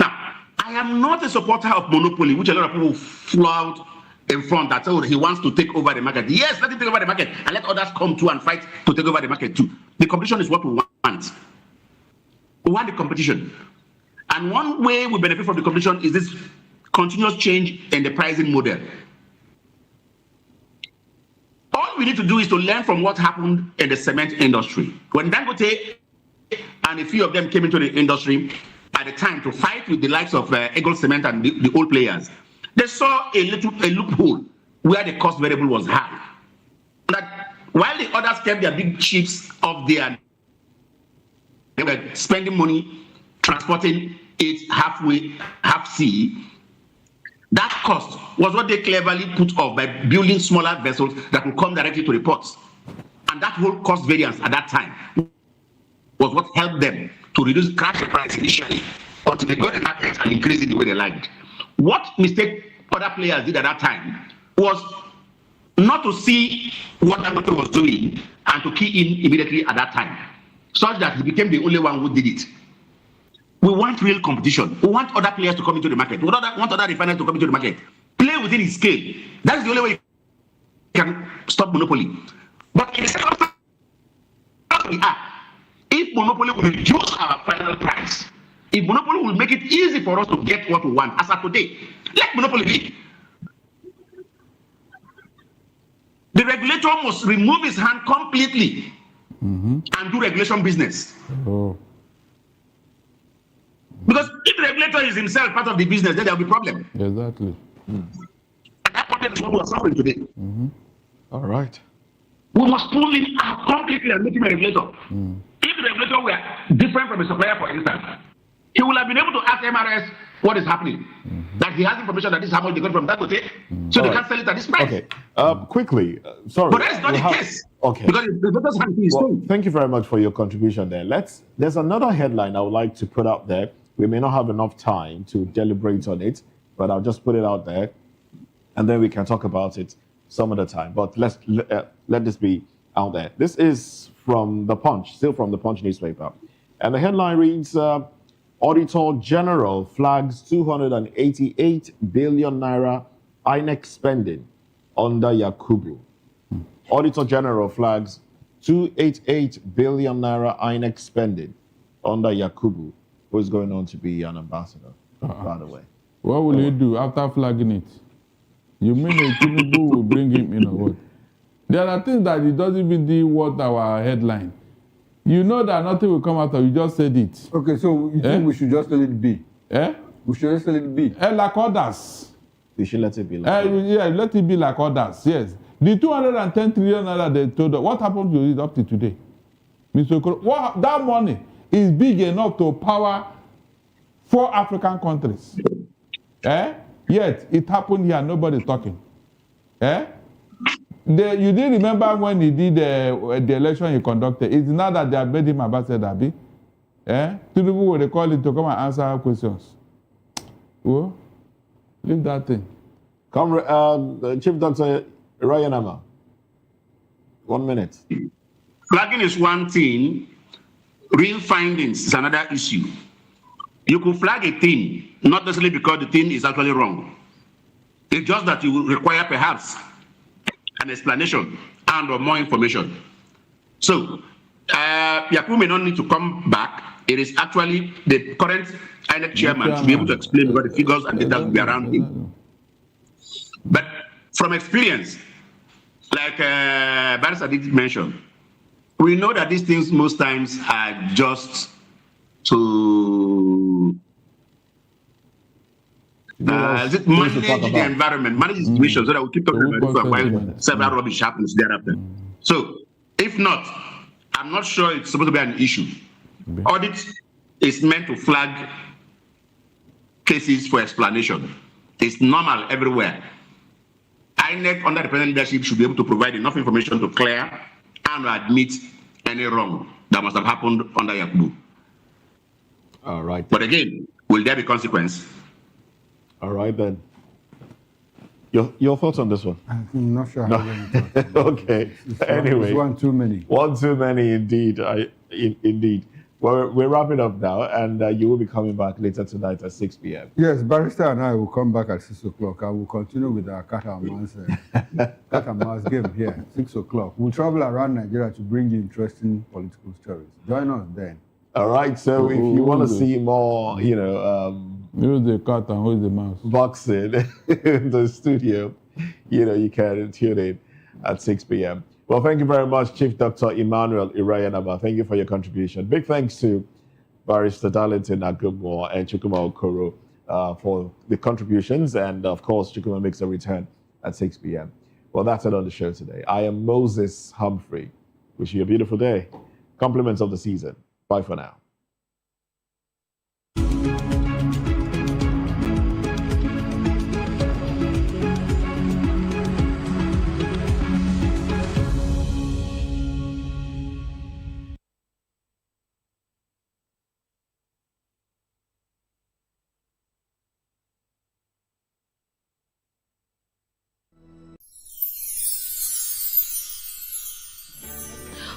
Now, I am not a supporter of monopoly, which a lot of people flout in front that, oh, he wants to take over the market. Yes, let him take over the market, and let others come too and fight to take over the market too. The competition is what we want. We want the competition. And one way we benefit from the competition is this continuous change in the pricing model. All we need to do is to learn from what happened in the cement industry. When Dangote and a few of them came into the industry at the time to fight with the likes of Eagle Cement and the old players, they saw a loophole where the cost variable was high. That while the others kept their big ships up there, they were spending money transporting it half sea. That cost was what they cleverly put off by building smaller vessels that would come directly to the ports. And that whole cost variance at that time was what helped them to crash the price initially until they got the market and increase it the way they liked. What mistake other players did at that time was not to see what Dangote was doing and to key in immediately at that time, such that he became the only one who did it. We want real competition. We want other players to come into the market. We want other refiners to come into the market. Play within his scale. That's the only way you can stop monopoly. But in the circumstances we are, if monopoly will reduce our final price, if monopoly will make it easy for us to get what we want, as of today, let monopoly be. The regulator must remove his hand completely and do regulation business. Because if the regulator is himself part of the business, then there will be problem. Exactly. And that problem is what we are suffering today. All right. We must pull him out completely and make him a regulator. If the regulator were different from a supplier, for instance, he will have been able to ask MRS what is happening. That he has information that this is how much they got from Dangote, so they can't sell it at this price. Okay. Quickly, sorry. But that is not the case. Okay. Because the regulator's hand is well, thank you very much for your contribution there. There's another headline I would like to put out there. We may not have enough time to deliberate on it, but I'll just put it out there, and then we can talk about it some other time. But let this be out there. This is from The Punch, still from The Punch newspaper. And the headline reads, Auditor General flags 288 billion naira INEC spending under Yakubu. Auditor General flags 288 billion naira INEC spending under Yakubu, who is going on to be an ambassador, by the way. What will he do after flagging it? You mean the Tinubu will bring him in or what? There are things that it doesn't even do what our headline. You know that nothing will come out of it. You just said it. Okay, so you think we should just let it be? We should just let it be? Like others. You should let it be like yeah, let it be like others, yes. The 210 trillion naira they told us, what happened to it up to today? Mr. Okoro, that money is big enough to power 4 African countries. Yet, it happened here, nobody's talking. You didn't remember when he did the election he conducted. It's not that they have made him ambassador, Abi. Tinubu will they call him to come and answer questions. Well, leave that thing. Chief Dr. Rayanama, 1 minute. Flagging is one thing, real findings is another issue. You could flag a thing, not necessarily because the thing is actually wrong. It's just that you will require perhaps an explanation and or more information. So, Yaku may not need to come back. It is actually the current INEC chairman to be able to explain what the figures and data will be around him. But from experience, like Barrister did mention, we know that these things most times are just to manage the environment, manage the situation so that we keep talking about it while several rubbish happens thereafter. So, if not, I'm not sure it's supposed to be an issue. Audit is meant to flag cases for explanation. It's normal everywhere. INEC, under the present leadership, should be able to provide enough information to clear and admit any wrong that must have happened under Yakubu. All right. But again, will there be consequence? All right then. Your thoughts on this one? I'm not sure. Okay. Anyway, it's one too many. One too many, indeed. Indeed. Well, we're wrapping up now, and you will be coming back later tonight at 6 p.m. Yes, Barrister and I will come back at 6 o'clock. I will continue with our cat and mouse game here, 6 o'clock. We'll travel around Nigeria to bring you interesting political stories. Join us then. All right. So if you want to see more, who's the cat and who's the mouse? Boxing in the studio, you can tune in at 6 p.m. Well, thank you very much, Chief Dr. Emmanuel Irayanaba. Thank you for your contribution. Big thanks to Barrister Darlington Agumwa and Chukwuma Okoro for the contributions. And of course, Chukwuma makes a return at 6 p.m. Well, that's it on the show today. I am Moses Humphrey. Wish you a beautiful day. Compliments of the season. Bye for now.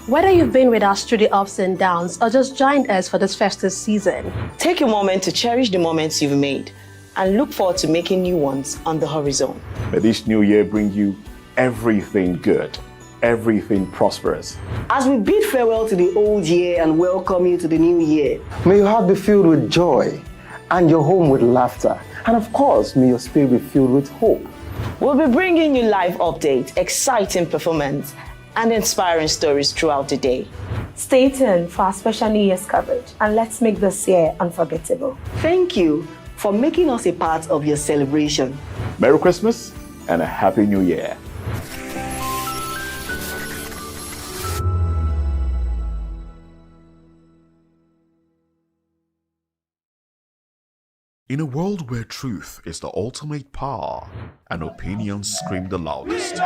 Whether you've been with us through the ups and downs or just joined us for this festive season, take a moment to cherish the moments you've made and look forward to making new ones on the horizon. May this new year bring you everything good, everything prosperous. As we bid farewell to the old year and welcome you to the new year, may your heart be filled with joy and your home with laughter. And of course, may your spirit be filled with hope. We'll be bringing you live updates, exciting performance, and inspiring stories throughout the day. Stay tuned for our special New Year's coverage and let's make this year unforgettable. Thank you for making us a part of your celebration. Merry Christmas and a Happy New Year. In a world where truth is the ultimate power and opinions scream the loudest,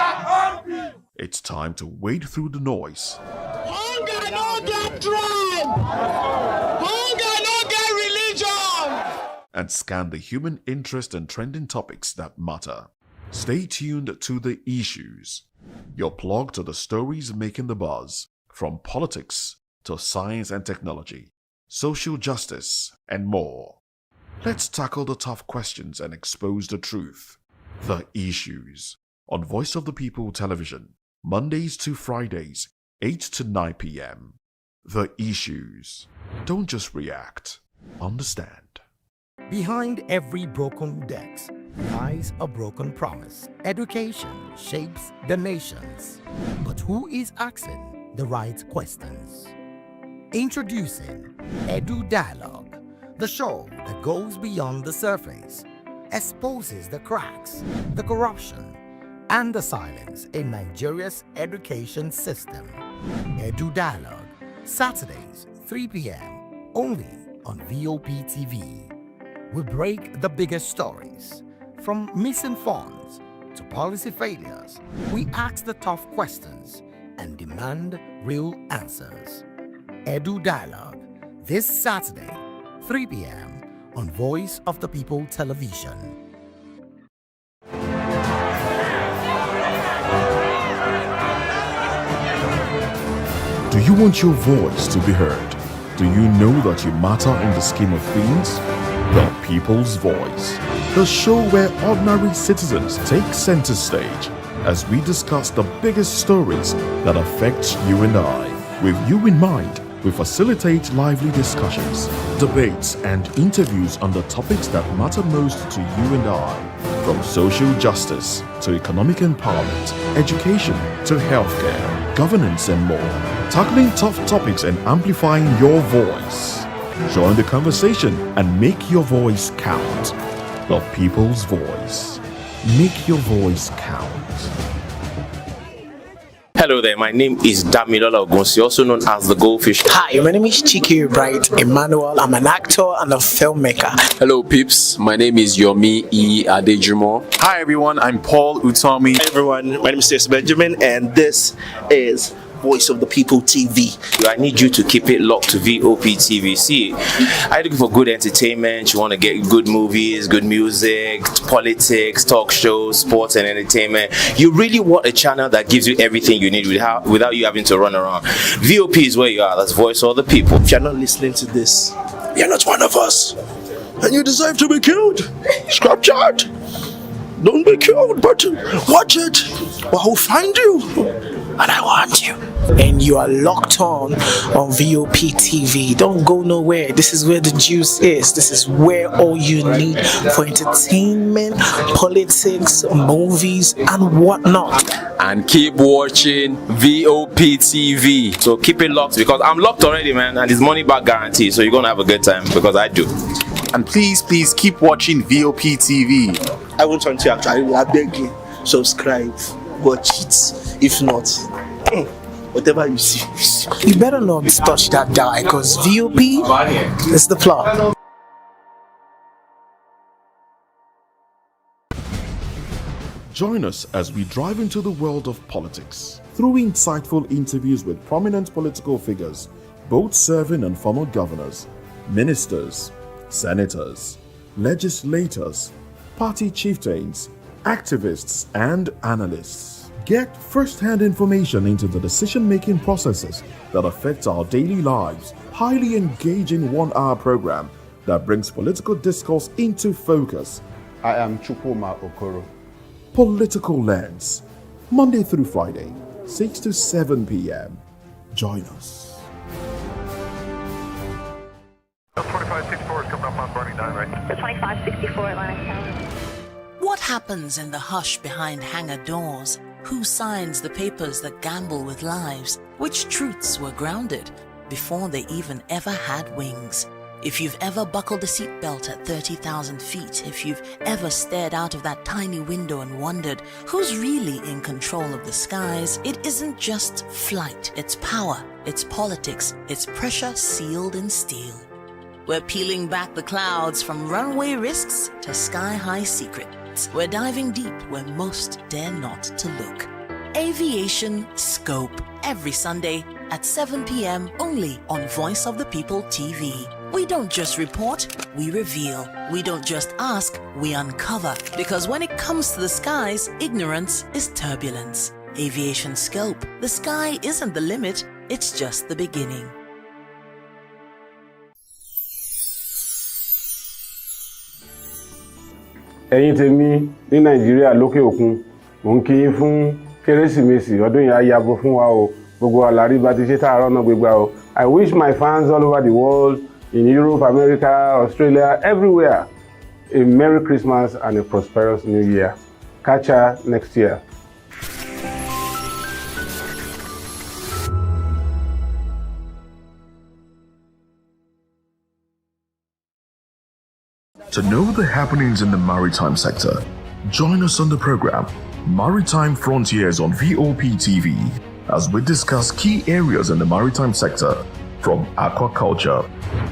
it's time to wade through the noise. Hunger no get tribe! Hunger no get religion! And scan the human interest and trending topics that matter. Stay tuned to The Issues, your plug to the stories making the buzz, from politics to science and technology, social justice, and more. Let's tackle the tough questions and expose the truth. The Issues on Voice of the People Television, Mondays to Fridays, 8 to 9 p.m. The Issues. Don't just react, understand. Behind every broken desk lies a broken promise. Education shapes the nations. But who is asking the right questions? Introducing Edu Dialogue, the show that goes beyond the surface, exposes the cracks, the corruption, and the silence in Nigeria's education system. Edu Dialogue, Saturdays, 3 p.m., only on VOP TV. We break the biggest stories, from missing funds to policy failures. We ask the tough questions and demand real answers. Edu Dialogue, this Saturday, 3 p.m. on Voice of the People Television. Do you want your voice to be heard? Do you know that you matter in the scheme of things? The People's Voice, the show where ordinary citizens take center stage as we discuss the biggest stories that affect you and I. With you in mind, we facilitate lively discussions, debates, and interviews on the topics that matter most to you and I. From social justice to economic empowerment, education to healthcare, governance, and more. Tackling tough topics and amplifying your voice. Join the conversation and make your voice count. The People's Voice. Make your voice count. Hello there, my name is Damilola Ogunsi, also known as the Goldfish. Hi, my name is Chiki Bright Emmanuel. I'm an actor and a filmmaker. Hello peeps, my name is Yomi E. Adejumo. Hi everyone, I'm Paul Utomi. Hi everyone, my name is Stacey Benjamin and this is Voice of the People TV. I need you to keep it locked to VOP TV. See, are you looking for good entertainment? You want to get good movies, good music, politics, talk shows, sports and entertainment. You really want a channel that gives you everything you need without you having to run around. VOP is where you are. That's Voice of the People. If you're not listening to this, you're not one of us. And you deserve to be killed. Scrap chat. Don't be killed, but watch it. Or I'll find you. And I want you. And you are locked on VOP TV. Don't go nowhere. This is where the juice is. This is where all you need for entertainment, politics, movies, and whatnot. And keep watching VOP TV. So keep it locked because I'm locked already, man. And it's money back guarantee. So you're going to have a good time because I do. And please keep watching VOP TV. I won't want to actually, I beg you, subscribe, watch it. If not, whatever you see. You better not touch that die because VOP is the plot. Join us as we drive into the world of politics through insightful interviews with prominent political figures, both serving and former governors, ministers, senators, legislators, party chieftains, activists, and analysts. Get first-hand information into the decision-making processes that affect our daily lives. Highly engaging one-hour program that brings political discourse into focus. I am Chukwuma Okoro. Political Lens, Monday through Friday, 6 to 7 p.m. Join us. 2564 is coming up on Barney 9, right? The 2564 Atlantic Tower. What happens in the hush behind hangar doors? Who signs the papers that gamble with lives? Which truths were grounded before they even ever had wings? If you've ever buckled a seatbelt at 30,000 feet, if you've ever stared out of that tiny window and wondered who's really in control of the skies, it isn't just flight, it's power, it's politics, it's pressure sealed in steel. We're peeling back the clouds from runway risks to sky-high secrets. We're diving deep where most dare not to look. Aviation Scope, every Sunday at 7 p.m. only on Voice of the People TV. We don't just report, we reveal. We don't just ask, we uncover. Because when it comes to the skies, ignorance is turbulence. Aviation Scope, the sky isn't the limit, it's just the beginning. ẹ̀yin tèmi ní nàìjíríà lókè òkun mò ń kí yín fún kérésìmesì ọdún yìí á yabo fún wa o gbogbo àlàrí bá ti ṣe tààrọ náà gbégbá o. I wish my fans all over the world in Europe, America, Australia, everywhere a Merry Christmas and a prosperous New Year. Catch ya next year. To know the happenings in the maritime sector, join us on the program Maritime Frontiers on VOP TV as we discuss key areas in the maritime sector from aquaculture,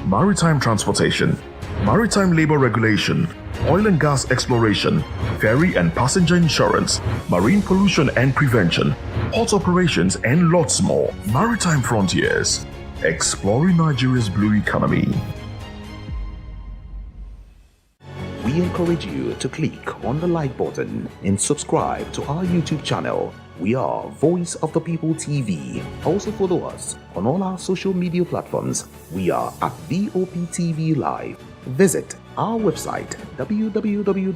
maritime transportation, maritime labor regulation, oil and gas exploration, ferry and passenger insurance, marine pollution and prevention, port operations, and lots more. Maritime Frontiers, exploring Nigeria's blue economy. We encourage you to click on the like button and subscribe to our YouTube channel. We are Voice of the People TV. Also follow us on all our social media platforms. We are at VOP TV Live. Visit our website www.vop.ng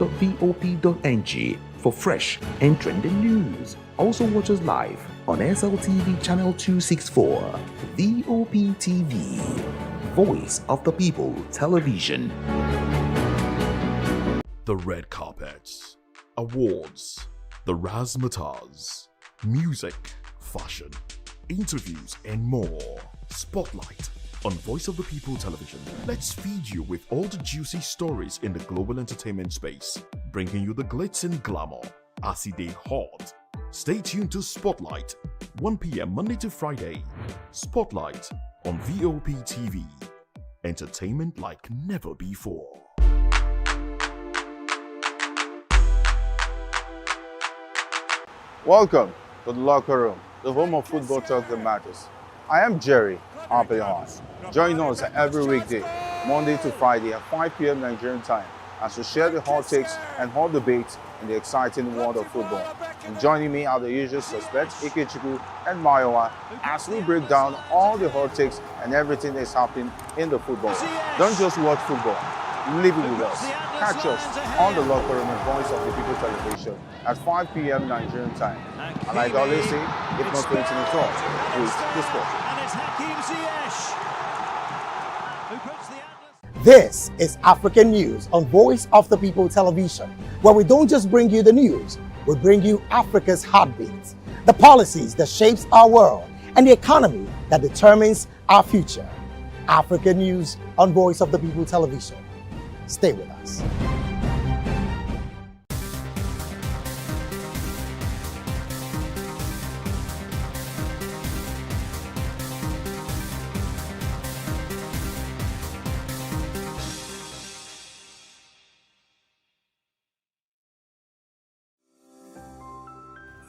for fresh and trending news. Also watch us live on SLTV channel 264. VOP TV, Voice of the People Television. The red carpets, awards, the razzmatazz, music, fashion, interviews, and more. Spotlight on Voice of the People Television. Let's feed you with all the juicy stories in the global entertainment space, bringing you the glitz and glamour as it is hot. Stay tuned to Spotlight, 1 p.m. Monday to Friday. Spotlight on VOP TV. Entertainment like never before. Welcome to the locker room, the home of football talk that matters. I am Jerry Apelon. Join us every weekday, Monday to Friday at 5 p.m. Nigerian time, as we share the hot takes and hot debates in the exciting world of football. And joining me are the usual suspects, Ikechukwu and Mayowa, as we break down all the hot takes and everything that's happening in the football. Don't just watch football, live it with us. Catch us on the locker room and Voice of the People Television at 5 p.m. Nigerian time. And like I always say, if not going to the talk, please discuss. This is African News on Voice of the People Television, where we don't just bring you the news, we bring you Africa's heartbeats, the policies that shapes our world, and the economy that determines our future. African News on Voice of the People Television. Stay with us.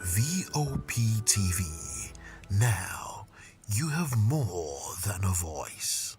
VOP TV. Now you have more than a voice.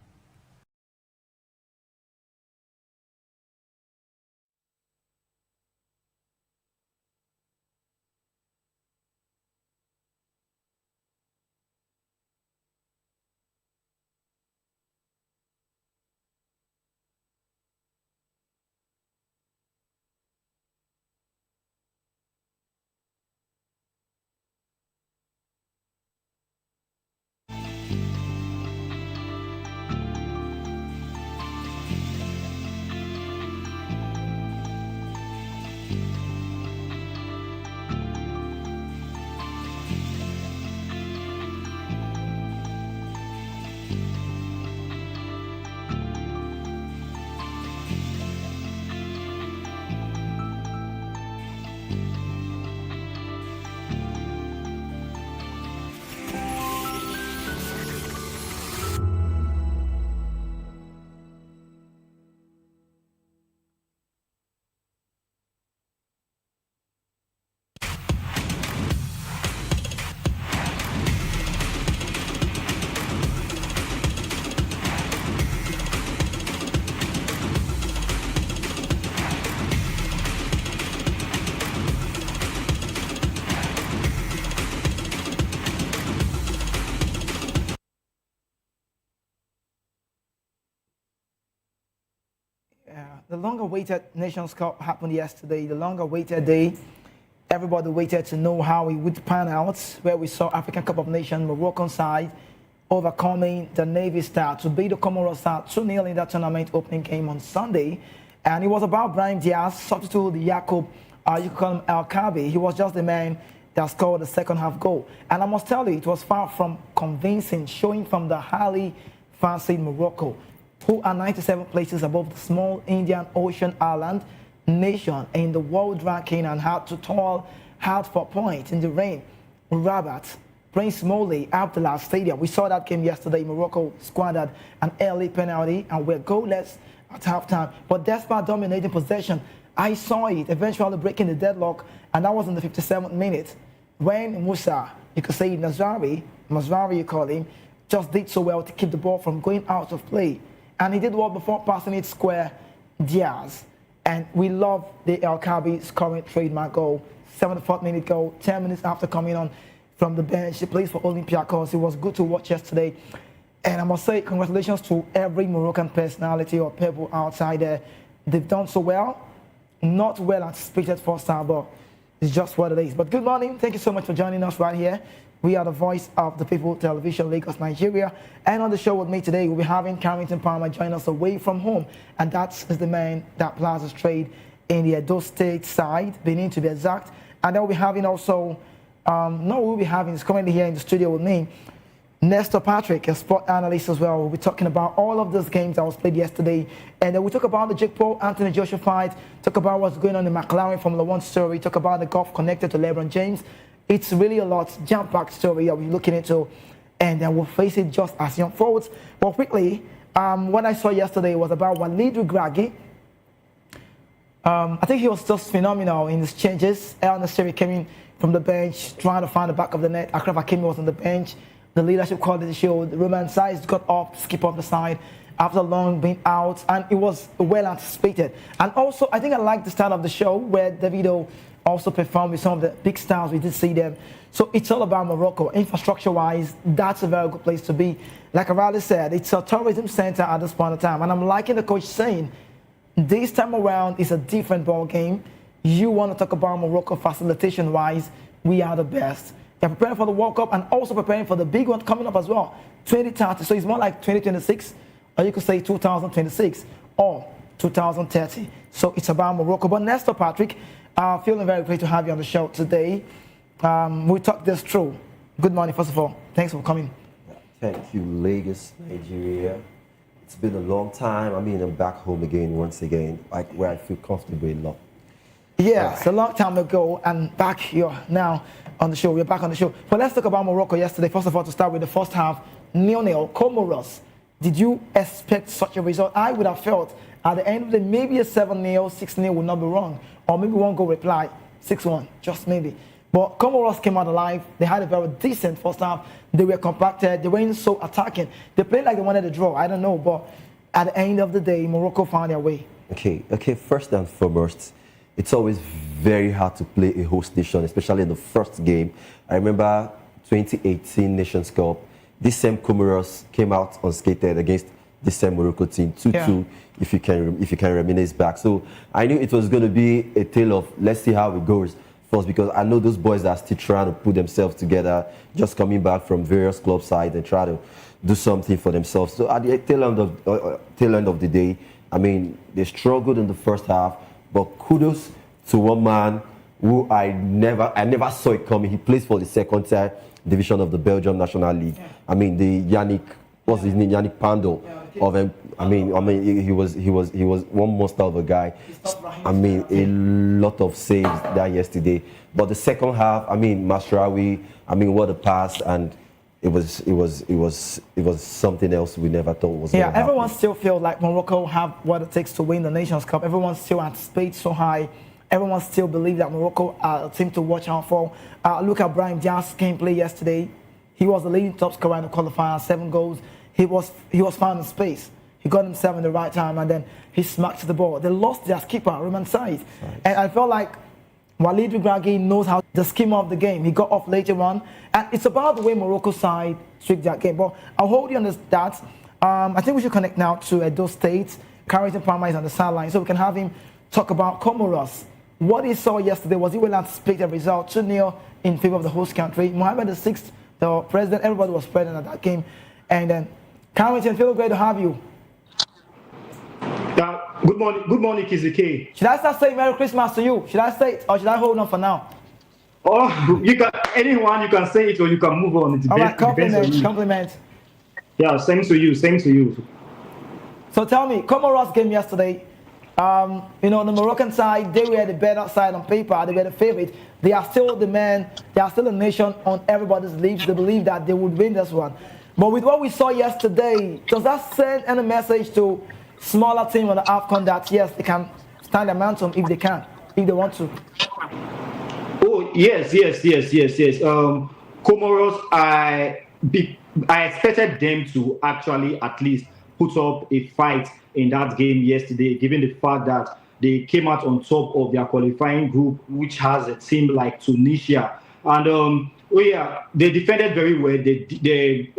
The long-awaited Nations Cup happened yesterday, the long-awaited day. Everybody waited to know how it would pan out, where we saw African Cup of Nations, Moroccan side, overcoming the Navy Star to beat the Comoros Star 2-0 in that tournament opening game on Sunday. And it was about Brahim Diaz, substitute Yakub, you could call him El Kabi. He was just the man that scored the second half goal. And I must tell you, it was far from convincing, showing from the highly fancied Morocco, who are 97 places above the small Indian Ocean island nation in the world ranking and had to toil hard for points in the rain. Rabat, Prince Moulay, Abdullah Stadium. We saw that game yesterday. Morocco squandered an early penalty and were goalless at halftime. But despite dominating possession, I saw it eventually breaking the deadlock, and that was in the 57th minute when Musa, you could say Mazraoui you call him, just did so well to keep the ball from going out of play. And he did well before passing it square Diaz. And we love the El Kabi scoring trademark goal, 74th minute goal, 10 minutes after coming on from the bench. He plays for Olympiacos. It was good to watch yesterday. And I must say congratulations to every Moroccan personality or people outside there. They've done so well. Not well anticipated first time, but it's just what it is. But good morning. Thank you so much for joining us right here. We are the voice of the people, Television Lagos, Nigeria. And on the show with me today, we'll be having Carrington Palmer join us away from home. And that is the man that plies his trade in the Edo State side, Benin to be exact. And then we'll be having also, he's currently here in the studio with me, Nestor Patrick, a sport analyst as well. We'll be talking about all of those games that was played yesterday. And then we'll talk about the Jake Paul, Anthony Joshua fight, talk about what's going on in McLaren Formula 1 story, talk about the golf connected to LeBron James. It's really a lot, jam-packed story that we're looking into, and then we'll face it just as it unfolds. But quickly, what I saw yesterday was about Walid Regragui. I think he was just phenomenal in his changes. El Nassiri came in from the bench, trying to find the back of the net. Akraf Hakimi was on the bench. The leadership quality showed. Roman Saiz got up, skip off the side after long being out, and it was well anticipated. And also, I think I liked the start of the show where Davido also performed with some of the big stars. We did see them. So it's all about Morocco. Infrastructure-wise, that's a very good place to be. Like Arali said, it's a tourism center at this point in time. And I'm liking the coach saying, this time around is a different ball game. You want to talk about Morocco facilitation-wise, we are the best. They're preparing for the World Cup and also preparing for the big one coming up as well, 2030. So it's more like 2026, or you could say 2026 or 2030. So it's about Morocco. But Nestor Patrick, feeling very great to have you on the show today. We talk this through. Good morning, first of all. Thanks for coming. Thank you, Lagos, Nigeria. It's been a long time. I mean, I'm back home again, once again, like where I feel comfortable enough. Yeah, it's a long time ago, and back here now on the show. We're back on the show. But let's talk about Morocco yesterday. First of all, to start with the first half, 0-0, Comoros. Did you expect such a result? I would have felt at the end of the day, maybe a 7-0, 6-0 would not be wrong. Or maybe one goal reply, 6-1, just maybe. But Comoros came out alive. They had a very decent first half. They were compacted. They weren't so attacking. They played like they wanted to draw. I don't know. But at the end of the day, Morocco found their way. Okay. First and foremost, it's always very hard to play a host nation, especially in the first game. I remember 2018 Nations Cup. This same Comoros came out unscathed against this same Morocco team, 2-2, yeah. if you can reminisce back. So I knew it was going to be a tale of let's see how it goes first, because I know those boys are still trying to put themselves together, just coming back from various club sides and try to do something for themselves. So at the tail end of the day, I mean, they struggled in the first half, but kudos to one man who I never saw it coming. He plays for the second tier division of the Belgium National League. Yeah. I mean, the Yannick Pandel. Yeah. Of him, I mean, he was one monster of a guy. I mean, a lot of saves that yesterday. But the second half, I mean, Mazraoui, I mean, what a pass, and it was something else we never thought was. Yeah, everyone still feels like Morocco have what it takes to win the Nations Cup. Everyone still anticipates so high. Everyone still believes that Morocco are a team to watch out for. Look at Brahim Diaz gameplay yesterday. He was the leading top scorer in the qualifier, 7 goals. He was found in space. He got himself in the right time, and then he smacked the ball. They lost their skipper, Roman Saiz. And I felt like Walid Regragui knows how the scheme of the game. He got off later on, and it's about the way Morocco side tricked that game. But I'll hold you on that. I think we should connect now to Edo State. Carrington Palmer is on the sideline, so we can have him talk about Comoros. What he saw yesterday, was he well anticipated result, 2-0 in favor of the host country. Mohammed VI, the president, everybody was present at that game. And then Carrington, feel great to have you. Good morning, Kizike. Should I start saying Merry Christmas to you? Should I say it or should I hold on for now? Oh, you can anyone you can say it or you can move on. All right, compliment. Yeah, same to you. So tell me, Comoros game yesterday. The Moroccan side, they were the better side on paper. They were the favorite. They are still the man. They are still a nation on everybody's lips. They believe that they would win this one. But with what we saw yesterday, does that send any message to smaller team on the AFCON that yes, they can stand their momentum if they want to? Oh yes. Comoros, I expected them to actually at least put up a fight in that game yesterday, given the fact that they came out on top of their qualifying group, which has a team like Tunisia. And they defended very well. They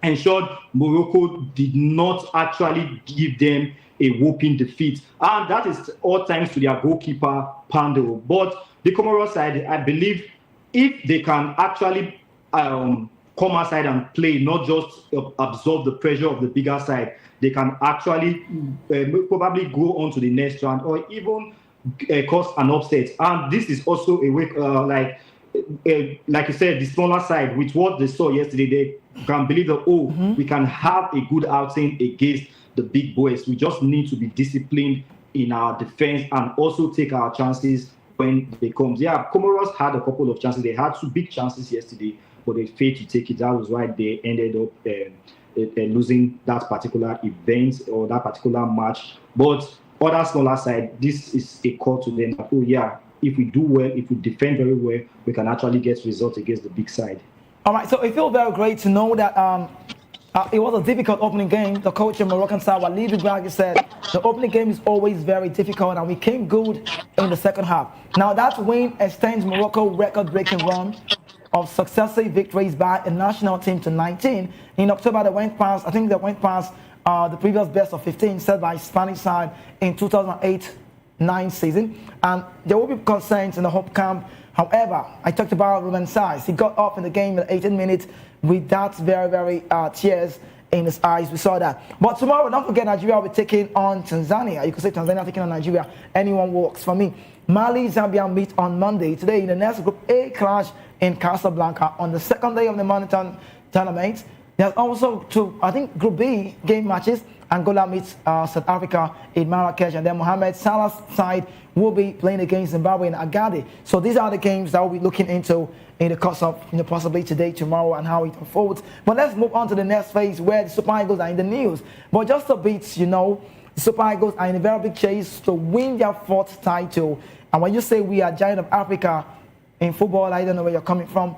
ensured Morocco did not actually give them a whooping defeat. And that is all thanks to their goalkeeper, Pando. But the Comoros side, I believe, if they can actually come outside and play, not just absorb the pressure of the bigger side, they can actually probably go on to the next round or even cause an upset. And this is also a way, like you said, the smaller side, with what they saw yesterday, they can believe that, we can have a good outing against the big boys. We just need to be disciplined in our defense and also take our chances when they come. Yeah, Comoros had a couple of chances. They had 2 big chances yesterday, but they failed to take it. That was why they ended up losing that particular event or that particular match. But other smaller side, this is a call to them. If we do well, if we defend very well, we can actually get results against the big side. All right, so it feels very great to know that it was a difficult opening game. The coach of Moroccan side, Walid Ibrahim, said the opening game is always very difficult, and we came good in the second half. Now that win extends Morocco's record-breaking run of successive victories by a national team to 19. In October, they went past the previous best of 15 set by Spanish side in 2008-9 season. And there will be concerns in the home camp. However, I talked about Ruben Saiz. He got off in the game in 18 minutes with that very tears in his eyes. We saw that. But tomorrow, don't forget, Nigeria will be taking on Tanzania. You could say Tanzania taking on Nigeria. Anyone works for me. Mali, Zambia meet on Monday. Today, in the next Group A clash in Casablanca on the second day of the marathon tournament. There's also Group B game matches. Angola meets South Africa in Marrakesh, and then Mohamed Salah's side will be playing against Zimbabwe in Agade. So these are the games that we'll be looking into in the course of possibly today, tomorrow, and how it unfolds. But let's move on to the next phase where the Super Eagles are in the news. But just a bit, the Super Eagles are in a very big chase to win their 4th title. And when you say we are giant of Africa in football, I don't know where you're coming from.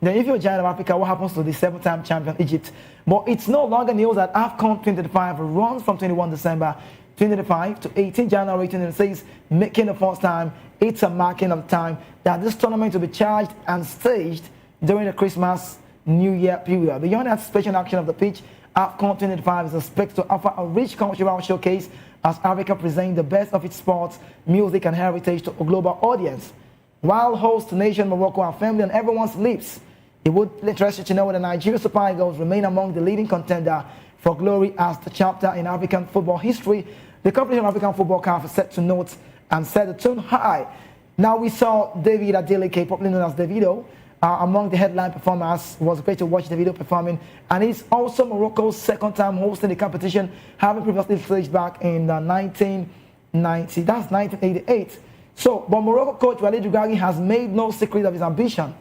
Then if you're a giant of Africa, what happens to the 7-time champion Egypt? But it's no longer news that AFCON 2025 runs from 21 December 2025 to 18 January 2026, making the first time it's a marking of time that this tournament will be charged and staged during the Christmas New Year period. Beyond the anticipation action of the pitch, AFCON 2025 is expected to offer a rich cultural showcase as Africa presents the best of its sports, music, and heritage to a global audience. While host nation Morocco are firmly on everyone's lips, it would interest you to know that Nigeria Super Eagles remain among the leading contender for glory as the chapter in African football history. The Confederation of African Football CAF is set to note and set the tone high. Now we saw David Adeleke, popularly known as Davido, among the headline performers. It was great to watch Davido performing, and he's also Morocco's 2nd time hosting the competition, having previously staged back in 1990. That's 1988. So, but Morocco coach Walid Regragui has made no secret of his ambition.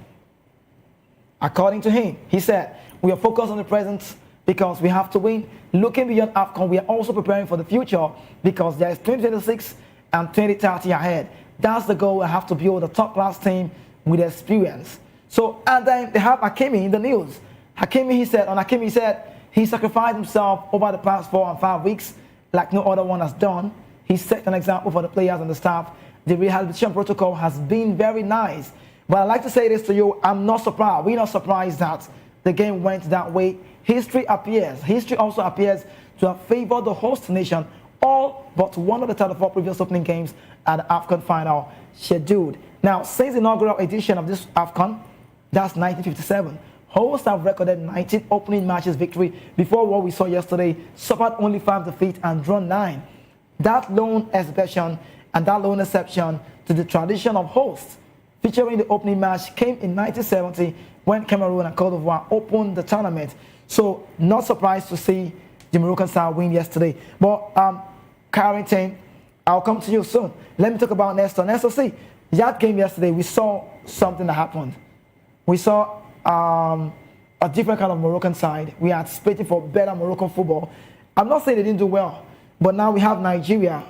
According to him, he said, we are focused on the present because we have to win. Looking beyond AFCON, we are also preparing for the future because there is 2026 and 2030 ahead. That's the goal. We have to build a top-class team with experience. So, and then they have Hakimi in the news. Hakimi, he said he sacrificed himself over the past 4 and 5 weeks like no other one has done. He set an example for the players and the staff. The rehabilitation protocol has been very nice. But I'd like to say this to you, I'm not surprised. We're not surprised that the game went that way. History also appears to have favored the host nation, all but one of the 34 previous opening games at the AFCON final scheduled. Now, since the inaugural edition of this AFCON, that's 1957, hosts have recorded 19 opening matches victory before what we saw yesterday, suffered only 5 defeats and drawn 9. that lone exception and that lone exception to the tradition of hosts, featuring the opening match, came in 1970 when Cameroon and Cote d'Ivoire opened the tournament. So not surprised to see the Moroccan side win yesterday. But Carrington, I'll come to you soon. Let me talk about Nestor. Nestor, see, that game yesterday, we saw something that happened. We saw a different kind of Moroccan side. We are anticipating for better Moroccan football. I'm not saying they didn't do well, but now we have Nigeria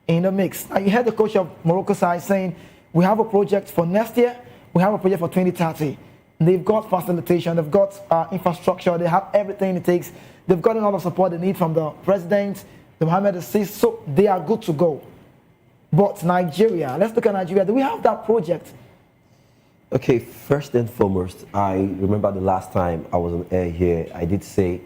in the mix. Now, you heard the coach of Morocco side saying, we have a project for next year, we have a project for 2030. They've got facilitation, they've got infrastructure, they have everything it takes. They've got a lot of support they need from the president, the Mohammed VI, so they are good to go. But Nigeria, let's look at Nigeria. Do we have that project? Okay, first and foremost, I remember the last time I was on air here, I did say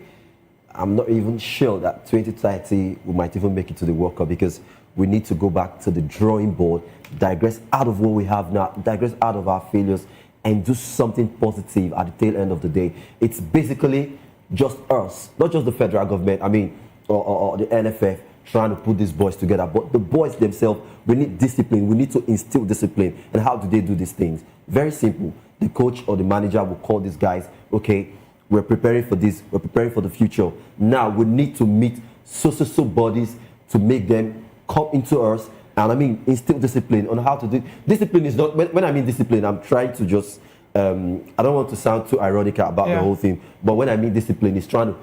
I'm not even sure that 2030 we might even make it to the World Cup because we need to go back to the drawing board, digress out of what we have now, digress out of our failures, and do something positive at the tail end of the day. It's basically just us, not just the federal government, I mean, or the NFF, trying to put these boys together, but the boys themselves, we need discipline, we need to instill discipline. And how do they do these things? Very simple. The coach or the manager will call these guys, okay, we're preparing for this, we're preparing for the future. Now we need to meet so bodies to make them come into us, and I mean instill discipline on how to do. Discipline is not, when I mean discipline, I'm trying to just, I don't want to sound too ironic about the whole thing, but when I mean discipline, it's trying to,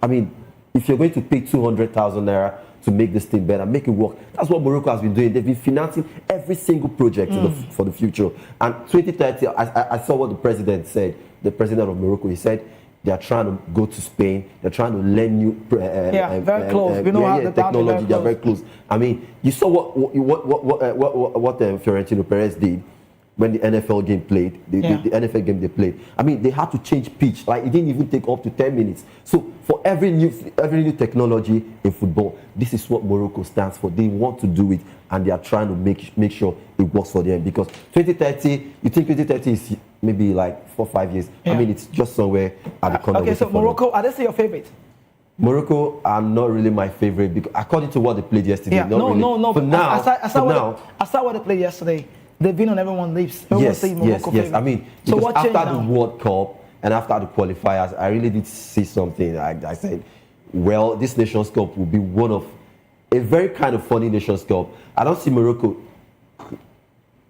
I mean, if you're going to pay 200,000 naira to make this thing better, make it work. That's what Morocco has been doing. They've been financing every single project for the future. And 2030, I saw what the president said, the president of Morocco. He said they are trying to go to Spain. They're trying to learn new very close. We know how the technology. They're very close. I mean, you saw what Florentino Perez did when the NFL game played, the NFL game they played. I mean, they had to change pitch. Like, it didn't even take up to 10 minutes. So for every new technology in football, this is what Morocco stands for. They want to do it, and they are trying to make sure it works for them. Because 2030, you think 2030 is maybe like 4 or 5 years. I mean, it's just somewhere at the corner. Okay, so Morocco, are they still your favorite? Morocco are not really my favorite because according to what they played yesterday. No. For now, I saw what they played yesterday. They've been on everyone's lips. Yes. I mean, so because after now? the World Cup and after the qualifiers, I really did see something. I said, well, this Nations Cup will be one of a very kind of funny Nations Cup. I don't see Morocco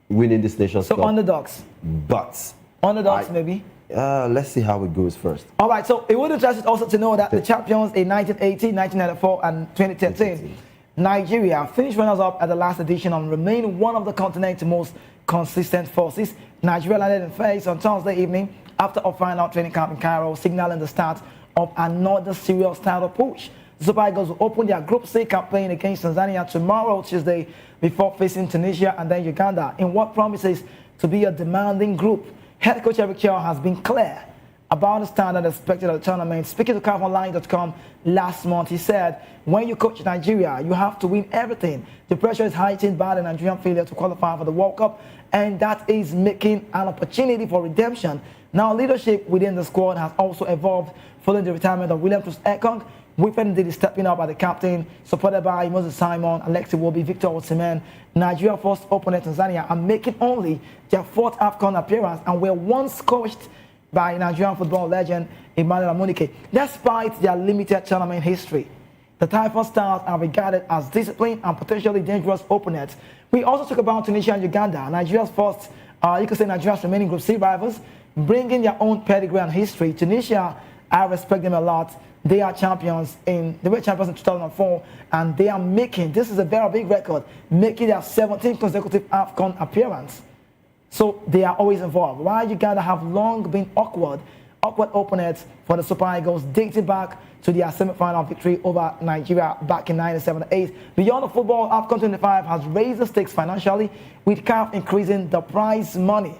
winning this Nations Cup. So underdogs. But underdogs, maybe. Let's see how it goes first. All right. So it would interest us also to know that the champions in 1980, 1994, and 2013. Nigeria finished runners-up at the last edition and remain one of the continent's most consistent forces. Nigeria landed in Fez on Thursday evening after a final training camp in Cairo, signaling the start of another serious title push. The Super Eagles will open their Group C campaign against Tanzania tomorrow, Tuesday, before facing Tunisia and then Uganda in what promises to be a demanding group. Head coach Eric Chell has been clear about the standard expected of the tournament. Speaking to CAFOnline.com last month, he said, when you coach Nigeria, you have to win everything. The pressure is heightened by the Nigerian failure to qualify for the World Cup, and that is making an opportunity for redemption. Now, leadership within the squad has also evolved following the retirement of William Troost-Ekong. Wilfred Ndidi stepping up as the captain, supported by Moses Simon, Alexi Wobi, Victor Osimhen. Nigeria first opponent Tanzania are making only their 4th AFCON appearance and were once coached by Nigerian football legend Emmanuel Amunike. Despite their limited tournament history, the Typhoon Stars are regarded as disciplined and potentially dangerous opponents. We also talk about Tunisia and Uganda, Nigeria's first, you could say Nigeria's remaining Group C rivals, bringing their own pedigree and history. Tunisia, I respect them a lot. They are champions they were champions in 2004, and they are making, this is a very big record, making their 17th consecutive AFCON appearance. So they are always involved. While Uganda have long been awkward opponents for the Super Eagles, dating back to their semi-final victory over Nigeria back in 1978. Beyond the football, AFCON 25 has raised the stakes financially, with CAF increasing the prize money.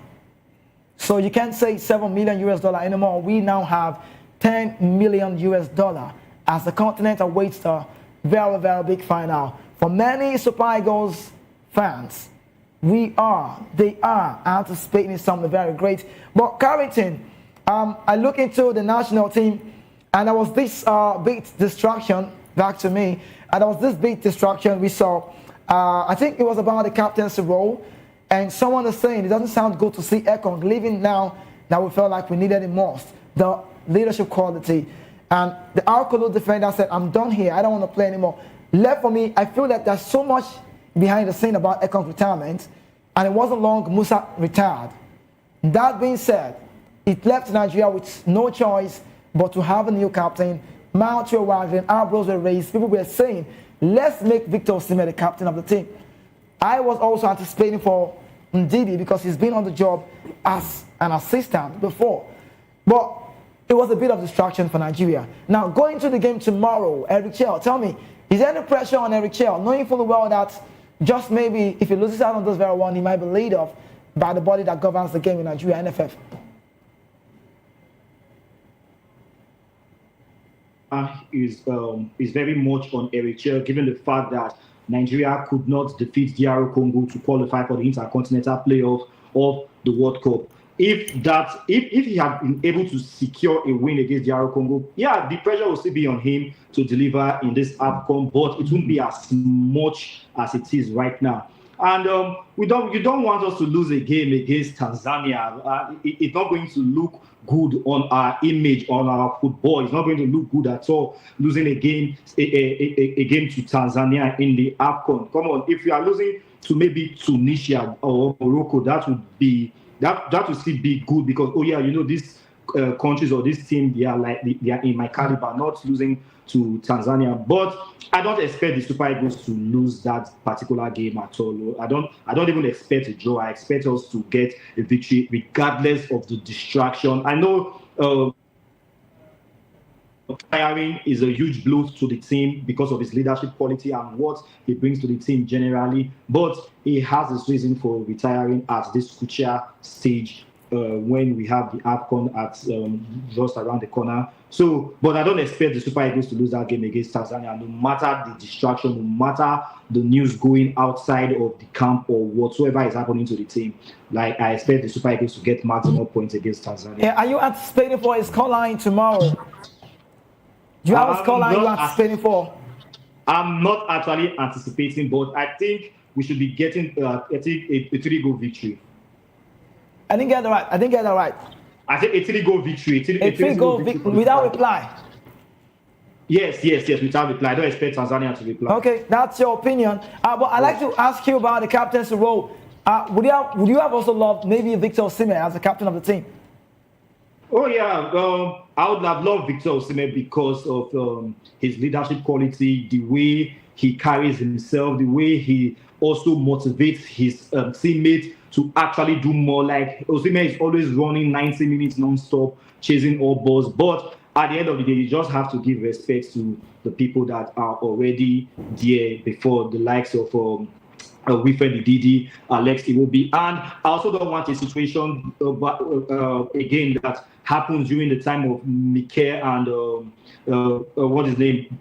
So you can't say $7 million anymore. We now have $10 million as the continent awaits a very, very big final. For many Super Eagles fans, they are anticipating something very great. But Carrington, I look into the national team, and there was this big distraction back to me. And there was this big distraction we saw. I think it was about the captaincy role. And someone is saying it doesn't sound good to see Ekong leaving now that we felt like we needed it most. The leadership quality. And the Alcolo defender said, I'm done here. I don't want to play anymore. Left for me, I feel that there's so much behind the scene about Ekong's retirement. And it wasn't long, Musa retired. That being said, it left Nigeria with no choice but to have a new captain. Mount your wagon, eyebrows were raised. People were saying, let's make Victor Osimhen the captain of the team. I was also anticipating for Ndidi because he's been on the job as an assistant before. But it was a bit of distraction for Nigeria. Now, going to the game tomorrow, Eric Chell, tell me, is there any pressure on Eric Chell, knowing fully well that just maybe if he loses out on this very one, he might be laid off by the body that governs the game in Nigeria, NFF? Is very much on Eric Chell, given the fact that Nigeria could not defeat DR Congo to qualify for the intercontinental playoff of the World Cup. If he had been able to secure a win against DR Congo, yeah, the pressure will still be on him to deliver in this AFCON, but it won't be as much as it is right now. And you don't want us to lose a game against Tanzania. It's not going to look good on our image, on our football. It's not going to look good at all losing a game to Tanzania in the AFCON. Come on, if you are losing to maybe Tunisia or Morocco, that would still be good because these countries or this team they are in my caliber, not losing to Tanzania. But I don't expect the Super Eagles to lose that particular game at all. I don't even expect a draw. I expect us to get a victory regardless of the distraction. I know retiring is a huge blow to the team because of his leadership quality and what he brings to the team generally. But he has his reason for retiring at this crucial stage when we have the AFCON at just around the corner. So, but I don't expect the Super Eagles to lose that game against Tanzania, no matter the distraction, no matter the news going outside of the camp or whatsoever is happening to the team. Like, I expect the Super Eagles to get maximum points against Tanzania. Yeah, are you anticipating for a scoreline tomorrow? Do you have a scoreline you're anticipating for? I'm not actually anticipating, but I think we should be getting a 3-goal victory. I didn't get that right. I think a 3-goal victory. A 3-goal victory without reply. Yes, without reply. I don't expect Tanzania to reply. Okay, that's your opinion. But I'd like to ask you about the captaincy role. Would you have also loved maybe Victor Osimhen as the captain of the team? Oh yeah, I would have loved Victor Osimhen because of his leadership quality, the way he carries himself, the way he also motivates his teammates to actually do more. Like Osimhen is always running 90 minutes non-stop, chasing all balls. But at the end of the day, you just have to give respect to the people that are already there before, the likes of Wilfred Ndidi, Alex Iwobi. And I also don't want a situation again that happens during the time of Mikel and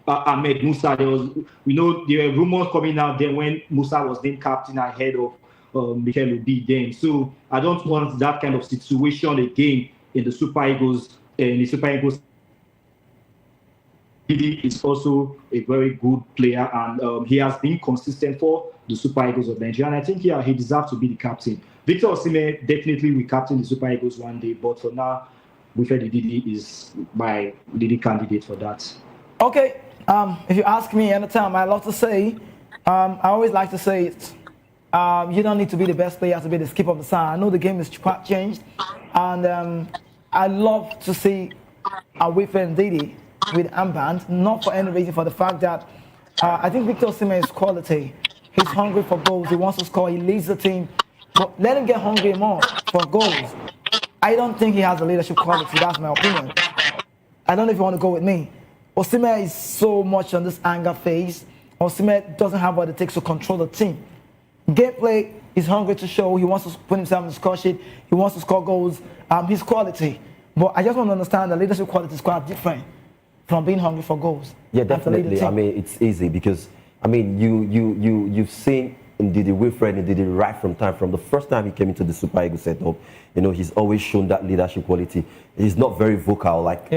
Ahmed Musa. There were rumors coming out then when Musa was named captain ahead of Mikel Obi then. So I don't want that kind of situation again in the Super Eagles. He is also a very good player, and he has been consistent for the Super Eagles of Nigeria. And I think he deserves to be the captain. Victor Osimhen definitely will captain the Super Eagles one day, but for now, Wilfred Ndidi is my leading candidate for that. Okay, if you ask me anytime, I love to say, I always like to say it. You don't need to be the best player to be the skip of the side. I know the game is quite changed, and I love to see Wilfred Ndidi with armband, not for any reason, for the fact that I think Victor Osimhen is quality. He's hungry for goals. He wants to score. He leads the team. But let him get hungry more for goals. I don't think he has the leadership quality. That's my opinion. I don't know if you want to go with me. Osimhen is so much on this anger phase. Osimhen doesn't have what it takes to control the team. Gameplay, he's hungry to show. He wants to put himself in the score sheet. He wants to score goals. His quality. But I just want to understand the leadership quality is quite different from being hungry for goals. Yeah, definitely. I mean, it's easy because, I mean, you've seen Ndidi Wilfred Ndidi right from the first time he came into the Super Eagles setup. He's always shown that leadership quality. He's not very vocal like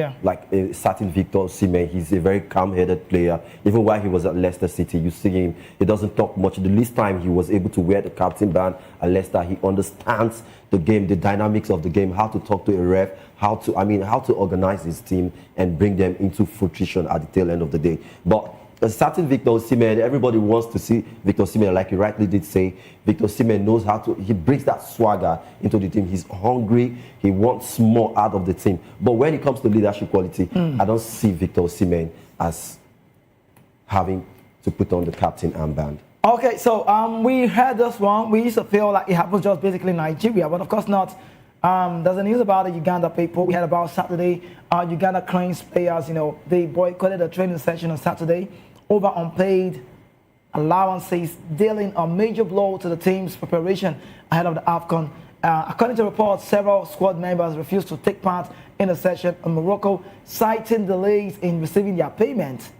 a certain Victor Osimhen. He's a very calm-headed player. Even while he was at Leicester City, you see him, he doesn't talk much. The least time he was able to wear the captain band at Leicester, he understands the game, the dynamics of the game, how to talk to a ref, how to organize his team and bring them into fruition at the tail end of the day. But a certain Victor Osimhen, everybody wants to see Victor Osimhen, like you rightly did say. Victor Osimhen knows how to, he brings that swagger into the team. He's hungry, he wants more out of the team. But when it comes to leadership quality, I don't see Victor Osimhen as having to put on the captain armband. Okay, so we heard this one. We used to feel like it happens just basically in Nigeria, but of course not. There's a news about the Uganda people. We had about Saturday, Uganda Cranes players, they boycotted a training session on Saturday over unpaid allowances, dealing a major blow to the team's preparation ahead of the AFCON. According to reports, several squad members refused to take part in the session in Morocco, citing delays in receiving their payment.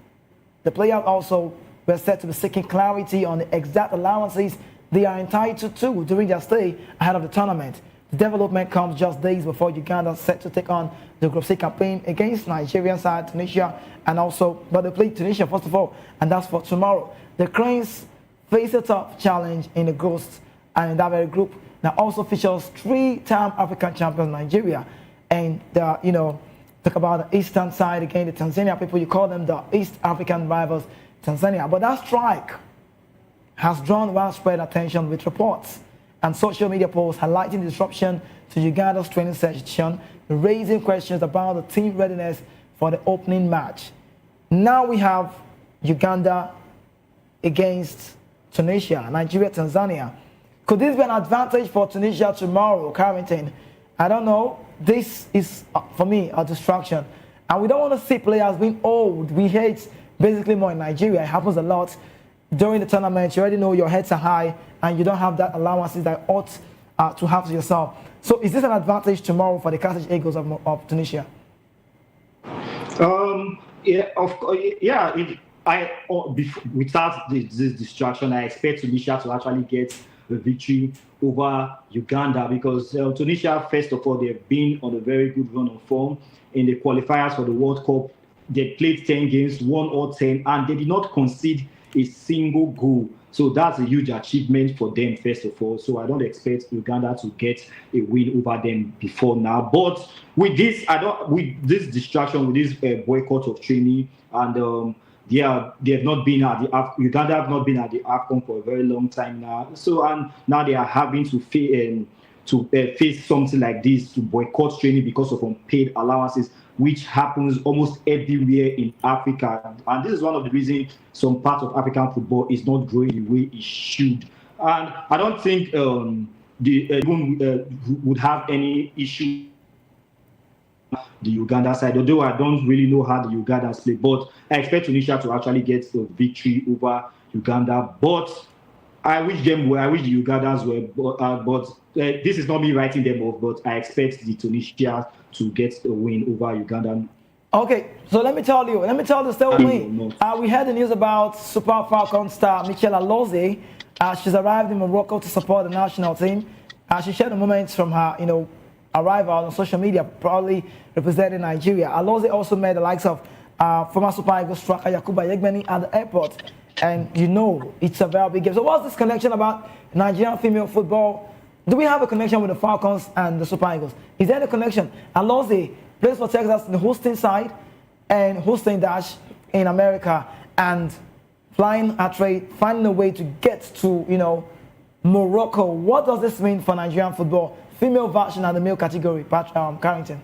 The players also were said to be seeking clarity on the exact allowances they are entitled to during their stay ahead of the tournament. The development comes just days before Uganda set to take on the Group C campaign against Nigerian side, Tunisia, but they play Tunisia first of all, and that's for tomorrow. The Cranes face a tough challenge in the ghosts, and in that very group that also features three-time African champions Nigeria, and talk about the eastern side again, the Tanzania people. You call them the East African rivals, Tanzania. But that strike has drawn widespread attention with reports and social media posts highlighting disruption to Uganda's training session, raising questions about the team readiness for the opening match. Now we have Uganda against Tunisia, Nigeria, Tanzania. Could this be an advantage for Tunisia tomorrow, Carrington? I don't know. This is, for me, a distraction. And we don't want to see players being old. We hate basically more in Nigeria. It happens a lot. During the tournament, you already know your heads are high and you don't have that allowances that ought to have to yourself. So is this an advantage tomorrow for the Carthage Eagles of Tunisia? Yeah, of course. Yeah, without this distraction, I expect Tunisia to actually get a victory over Uganda because Tunisia, first of all, they've been on a very good run of form in the qualifiers for the World Cup. They played 10 games, won all 10, and they did not concede a single goal. So that's a huge achievement for them, first of all. So I don't expect Uganda to get a win over them before now. But with this, with this distraction, with this boycott of training, and they have not been at the Uganda have not been at the AFCON for a very long time now. So and now they are having to face something like this, to boycott training because of unpaid allowances, which happens almost everywhere in Africa. And this is one of the reasons some parts of African football is not growing the way it should. And I don't think would have any issue the Uganda side, although I don't really know how the Ugandans play. But I expect Tunisia to actually get the victory over Uganda. But I wish the Ugandans were, but this is not me writing them off, but I expect the Tunisia to get a win over Uganda. Okay, so let me tell you, stay with me. We heard the news about Super Falcons star Michelle Alozie. She's arrived in Morocco to support the national team. She shared the moments from her, arrival on social media, proudly representing Nigeria. Alozie also met the likes of former Super Eagles striker Yakuba Yegbeni at the airport. And it's a very big game. So what's this connection about Nigerian female football? Do we have a connection with the Falcons and the Super Eagles? Is there a connection? Alozie plays for Texas in the Houston side and Houston Dash in America, and flying a trade, finding a way to get to, Morocco. What does this mean for Nigerian football? Female version and the male category, Carrington.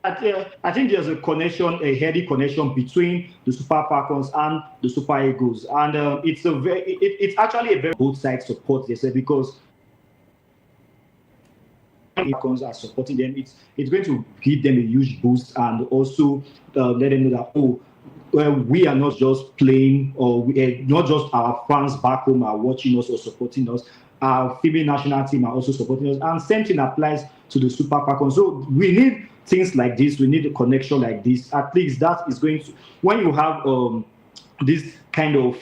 I think there's a connection, a heady connection between the Super Falcons and the Super Eagles, and it's actually a very both sides support themselves, because Falcons are supporting them. It's going to give them a huge boost, and also let them know that we are not just playing, or not just our fans back home are watching us or supporting us. Our female national team are also supporting us, and same thing applies to the Super Falcons. So we need things like this. We need a connection like this. At least that is going to, when you have this kind of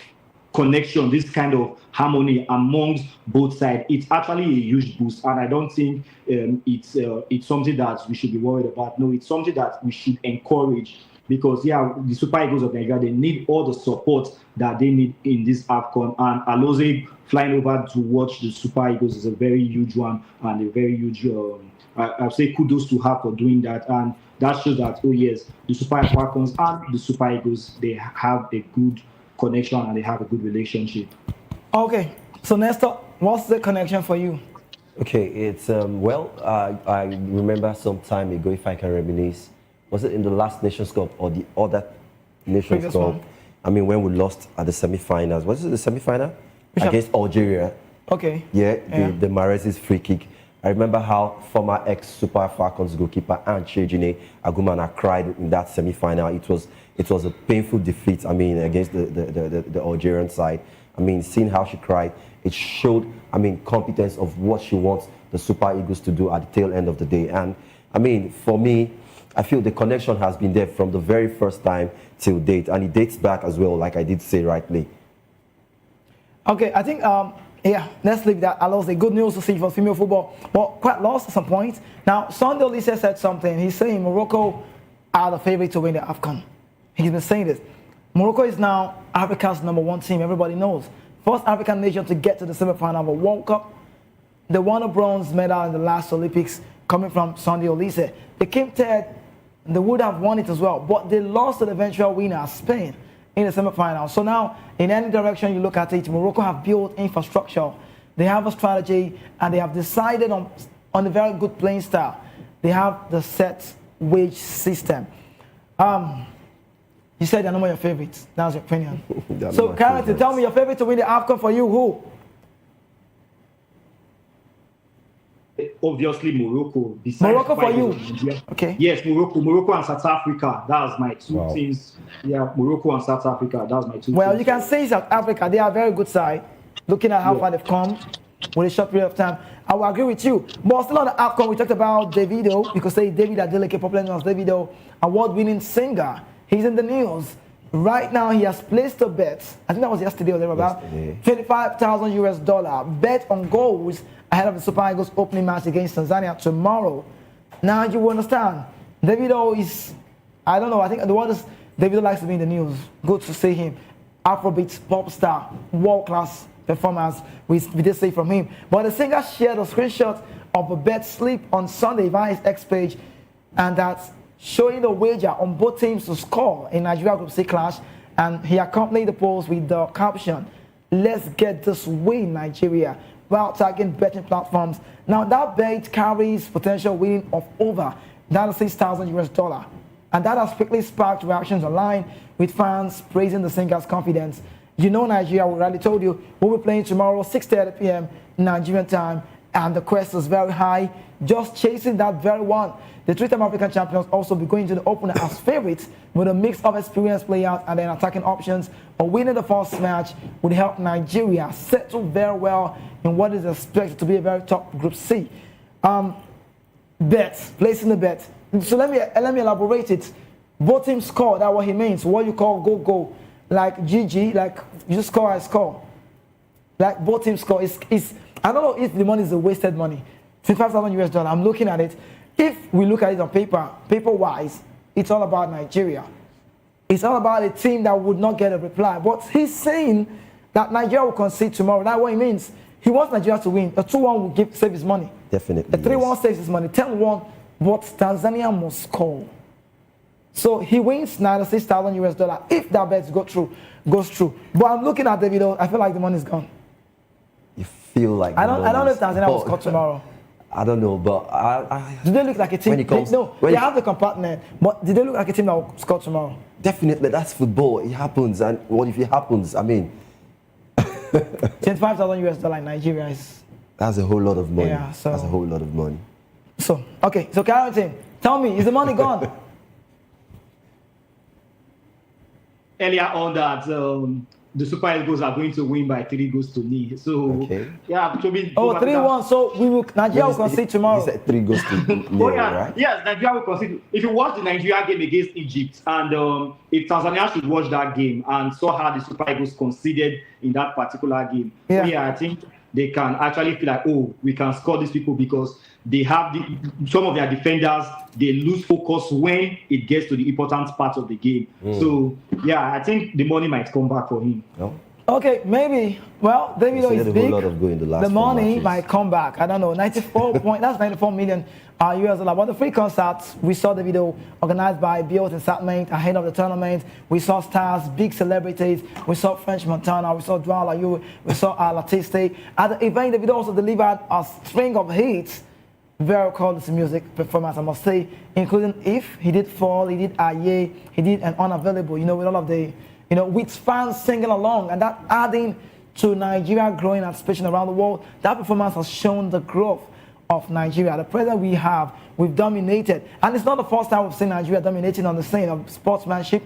connection, this kind of harmony amongst both sides, it's actually a huge boost. And I don't think it's something that we should be worried about. No, it's something that we should encourage, because the Super Eagles of Nigeria, they need all the support that they need in this AFCON. And Alozie flying over to watch the Super Eagles is a very huge one, and a very huge, I'll say kudos to her for doing that. And that shows that, oh yes, the Super Falcons and the Super Eagles, they have a good connection and they have a good relationship. Okay, so next up, what's the connection for you? Okay, it's I remember some time ago, if I can reminisce, was it in the last Nations Cup or the other Nations Cup? I mean, when we lost at the semi-finals. Was it the semi-final? Against Algeria. Okay. Yeah, the Mahrez's free kick. I remember how former ex-Super Falcons goalkeeper Chejine Agumana cried in that semi-final. It was a painful defeat, I mean, against the Algerian side. I mean, seeing how she cried, it showed, I mean, competence of what she wants the Super Eagles to do at the tail end of the day. And, I mean, for me, I feel the connection has been there from the very first time till date. And it dates back as well, like I did say rightly. Okay, I think, let's leave that. Alozie, good news to see for female football. Well, quite lost at some point. Now, Sunday Olise said something. He's saying Morocco are the favorite to win the AFCON. He's been saying this. Morocco is now Africa's #1 team. Everybody knows. First African nation to get to the semi-final of a World Cup. They won a bronze medal in the last Olympics, coming from Sunday Olise. They came third. They would have won it as well, but they lost to the eventual winner, Spain, in the semi-final. So now, in any direction you look at it, Morocco have built infrastructure. They have a strategy, and they have decided on a very good playing style. They have the set wage system. You said they're not your favorites. That's your opinion. So, Carrington, tell me your favorite to win the AFCON for you, who? Obviously, Morocco. Morocco for you? Okay. Yes, Morocco and South Africa. That's my two teams. Yeah, Morocco and South Africa. That's my two teams. Well, you can say South Africa. They are a very good side. Looking at how far they've come with a short period of time. I will agree with you. But still on the AFCON, we talked about Davido. You could say David Adeleke, popular known as Davido, award-winning singer. He's in the news. Right now, he has placed a bet. I think that was yesterday or thereabout. $25,000 bet on goals ahead of the Super Eagles opening match against Tanzania tomorrow. Now you understand. Davido is, I don't know, I think the word is Davido likes to be in the news. Good to see him. Afrobeat pop star, world-class performance, we did say from him. But the singer shared a screenshot of a bet slip on Sunday via his X page, and that's showing a wager on both teams to score in Nigeria Group C clash. And he accompanied the post with the caption, "Let's get this win, Nigeria," while tagging betting platforms. Now that bet carries potential winning of over $96,000, and that has quickly sparked reactions online, with fans praising the singer's confidence. You know, Nigeria, we already told you, we'll be playing tomorrow 6:30 p.m. Nigerian time, and the quest is very high, just chasing that very one. The three-time African champions also be going to the opener as favorites, with a mix of experienced players and then attacking options. Or winning the first match would help Nigeria settle very well in what is expected to be a very tough Group C. Bet, placing the bet. So let me elaborate it. Both teams score, that's what he means. What you call go. Like GG, like you just score, I score. Like both teams score. It's I don't know if the money is a wasted money. $25,000. I'm looking at it. If we look at it on paper-wise, it's all about Nigeria. It's all about a team that would not get a reply. But he's saying that Nigeria will concede tomorrow. That's what he means. He wants Nigeria to win. A 2-1 will save his money. Definitely. A 3-1 saves his money. 10-1, but Tanzania must score. So he wins $96,000 if that bet goes through. But I'm looking at Davido. I feel like the money's gone. You feel like I don't know if Tanzania will score tomorrow. I don't know, but do they look like a team? They have the compartment, but do they look like a team that will score tomorrow? Definitely, that's football. It happens, and what if it happens? I mean, $25,000 in Nigeria is. That's a whole lot of money. Yeah, so that's a whole lot of money. So okay, so Carrington, tell me, is the money gone? Earlier on that the Super Eagles are going to win by 3-0. So yeah, so we 3-1. So we will Nigeria will concede tomorrow. You said 3-0, Oh yeah, right? yes, Nigeria will concede. If you watch the Nigeria game against Egypt, and if Tanzania should watch that game and saw how the Super Eagles conceded in that particular game, I think they can actually feel like, oh, we can score these people because they have some of their defenders, they lose focus when it gets to the important part of the game. So yeah, I think the money might come back for him. No? Okay, maybe. Well, Davido is big. The money might come back. I don't know. 94 million US dollar. But the free concerts, we saw the video organized by Biot and Satmate ahead of the tournament. We saw stars, big celebrities. We saw French Montana. We saw Dwala Yu. We saw Latiste. At the event, the video also delivered a string of hits. Very quality music performance, I must say, including If, he did Fall, he did Aye, he did An Unavailable, with all of the, with fans singing along, and that adding to Nigeria growing and spreading around the world. That performance has shown the growth of Nigeria. The present we have, we've dominated, and it's not the first time we've seen Nigeria dominating on the scene of sportsmanship.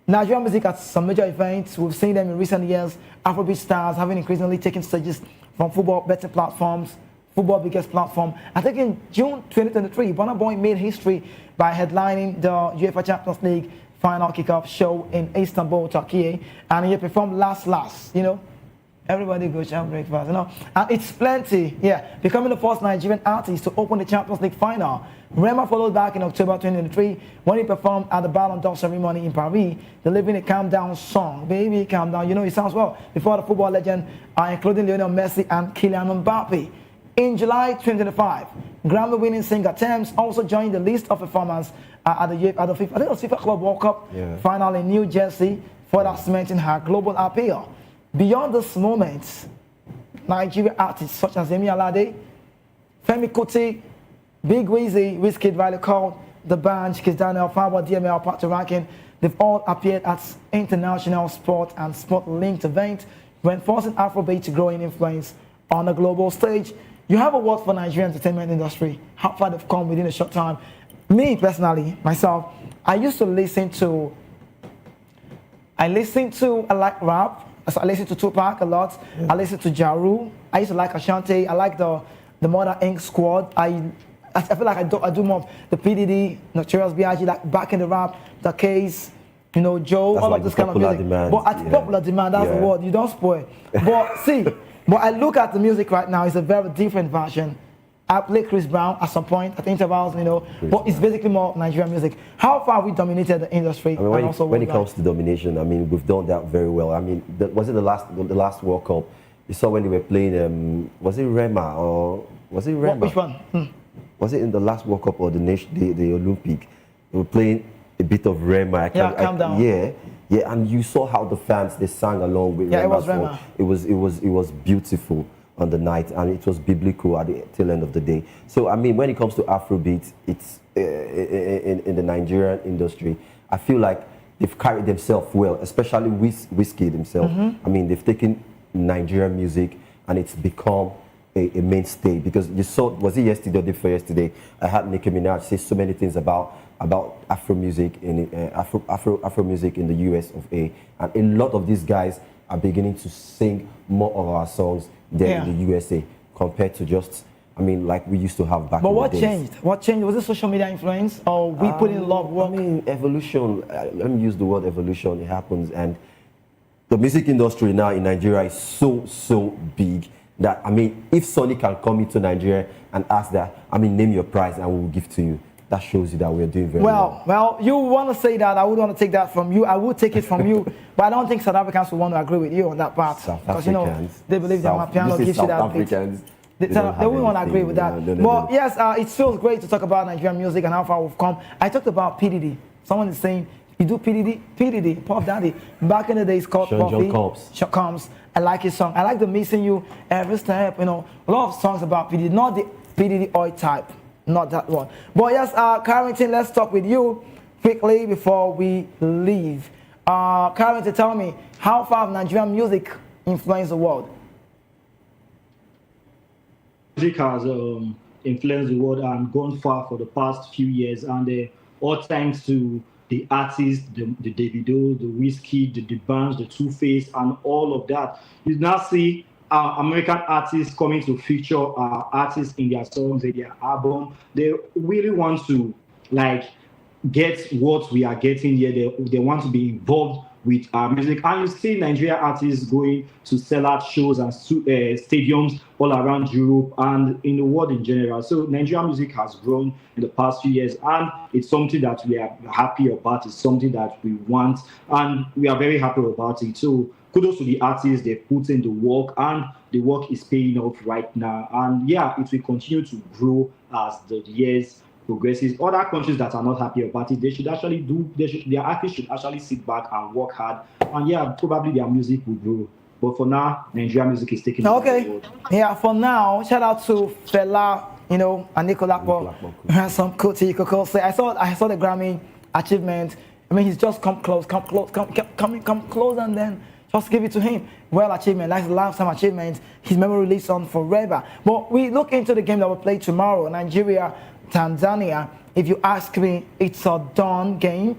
Nigerian music at some major events, we've seen them in recent years. Afrobeat stars having increasingly taken stages from football betting platforms, football biggest platform. I think in June 2023, Burna Boy made history by headlining the UEFA Champions League final kickoff show in Istanbul, Turkey, and he performed last. Everybody go to breakfast, and it's plenty, becoming the first Nigerian artist to open the Champions League final. Rema followed back in October 2023 when he performed at the Ballon d'Or ceremony in Paris, delivering a calm down song, Baby Calm Down, it sounds well, before the football legend, including Lionel Messi and Kylian Mbappe. In July 2025, Grammy-winning singer Thames also joined the list of performers at the FIFA Club World Cup final in New Jersey, further cementing her global appeal. Beyond this moment, Nigerian artists such as Yemi Alade, Femi Kuti, Big Weezy, Wizkid, Riley Cole, The Bunch, Kiss Daniel, Farwa, DML, Pat Rankin, they've all appeared at international sport and sport-linked events, reinforcing Afrobeat's growing influence on the global stage. You have a word for Nigerian entertainment industry, how far they've come within a short time. Me, personally, myself, I used to listen to, I like rap. I listen to Tupac a lot. I listen to Ja Rule. I used to like Ashanti. I like the Mother Inc. Squad. I feel like I do more of the PDD, Notorious B.I.G., like back in the rap, the Case, Joe, that's all like of this kind of music. Demand. But at popular demand, that's the word. You don't spoil. But see, but I look at the music right now, it's a very different version. I play Chris Brown at some point, at intervals, but it's basically more Nigerian music. How far have we dominated the industry? When it comes to domination, we've done that very well. Was it the last World Cup? You saw when they were playing, was it Rema or was it Rema? Which one? Was it in the last World Cup or the Olympic? They were playing a bit of Rema. Calm down. Yeah, and you saw how the fans, they sang along with Rema. It was Rema. It was beautiful on the night, and it was biblical at the tail end of the day. So when it comes to Afrobeat, it's in the Nigerian industry, I feel like they've carried themselves well, especially Wizkid himself. They've taken Nigerian music and it's become a mainstay, because you saw, was it yesterday or the day before yesterday, I had Nicki Minaj say so many things about Afro music Afro music in the US of A, and a lot of these guys are beginning to sing more of our songs there in the USA compared to just, like we used to have back in the days. But what changed? What changed? Was it social media influence, or we put in a lot of work? Evolution. Let me use the word evolution. It happens, and the music industry now in Nigeria is so big that, if Sony can come into Nigeria and ask that, name your price and we will give to you. That shows you that we're doing very well. Well, you want to say that, I would want to take that from you. I would take it from you, but I don't think South Africans will want to agree with you on that part. Because, they believe that piano gives you that beat. They wouldn't want to agree with that. But yes, it feels great to talk about Nigerian music and how far we've come. I talked about PDD. Someone is saying, you do PDD, Puff Daddy. Back in the days called Puffy. Combs. I like his song. I like the Missing You, Every Step, a lot of songs about PDD, not the PDD Oi type. Not that one. But yes, Carrington, let's talk with you quickly before we leave. Carrington, tell me, how far have Nigerian music influenced the world? Music has influenced the world and gone far for the past few years, and all thanks to the artists, the Davido, the Whiskey, the Bands, the Two Face, and all of that. You now see American artists coming to feature artists in their songs, in their album. They really want to get what we are getting here. They want to be involved with our music. And you see Nigerian artists going to sell out shows and stadiums all around Europe and in the world in general. So Nigerian music has grown in the past few years, and it's something that we are happy about. It's something that we want, and we are very happy about it. So kudos to the artists. They've put in the work, and the work is paying off right now. And yeah, it will continue to grow as the years progresses. Other countries that are not happy about it, they should actually their artists should actually sit back and work hard. And yeah, probably their music will grow. But for now, Nigerian music is taking over the world. Yeah, for now, shout out to Fela, and Nicola has some Kuti Coco. Say I saw the Grammy achievement. I mean, he's just come close, and then just give it to him. Well achievement, like the lifetime achievement. His memory lives on forever. But we look into the game that will play tomorrow, Nigeria, Tanzania. If you ask me, it's a dawn game.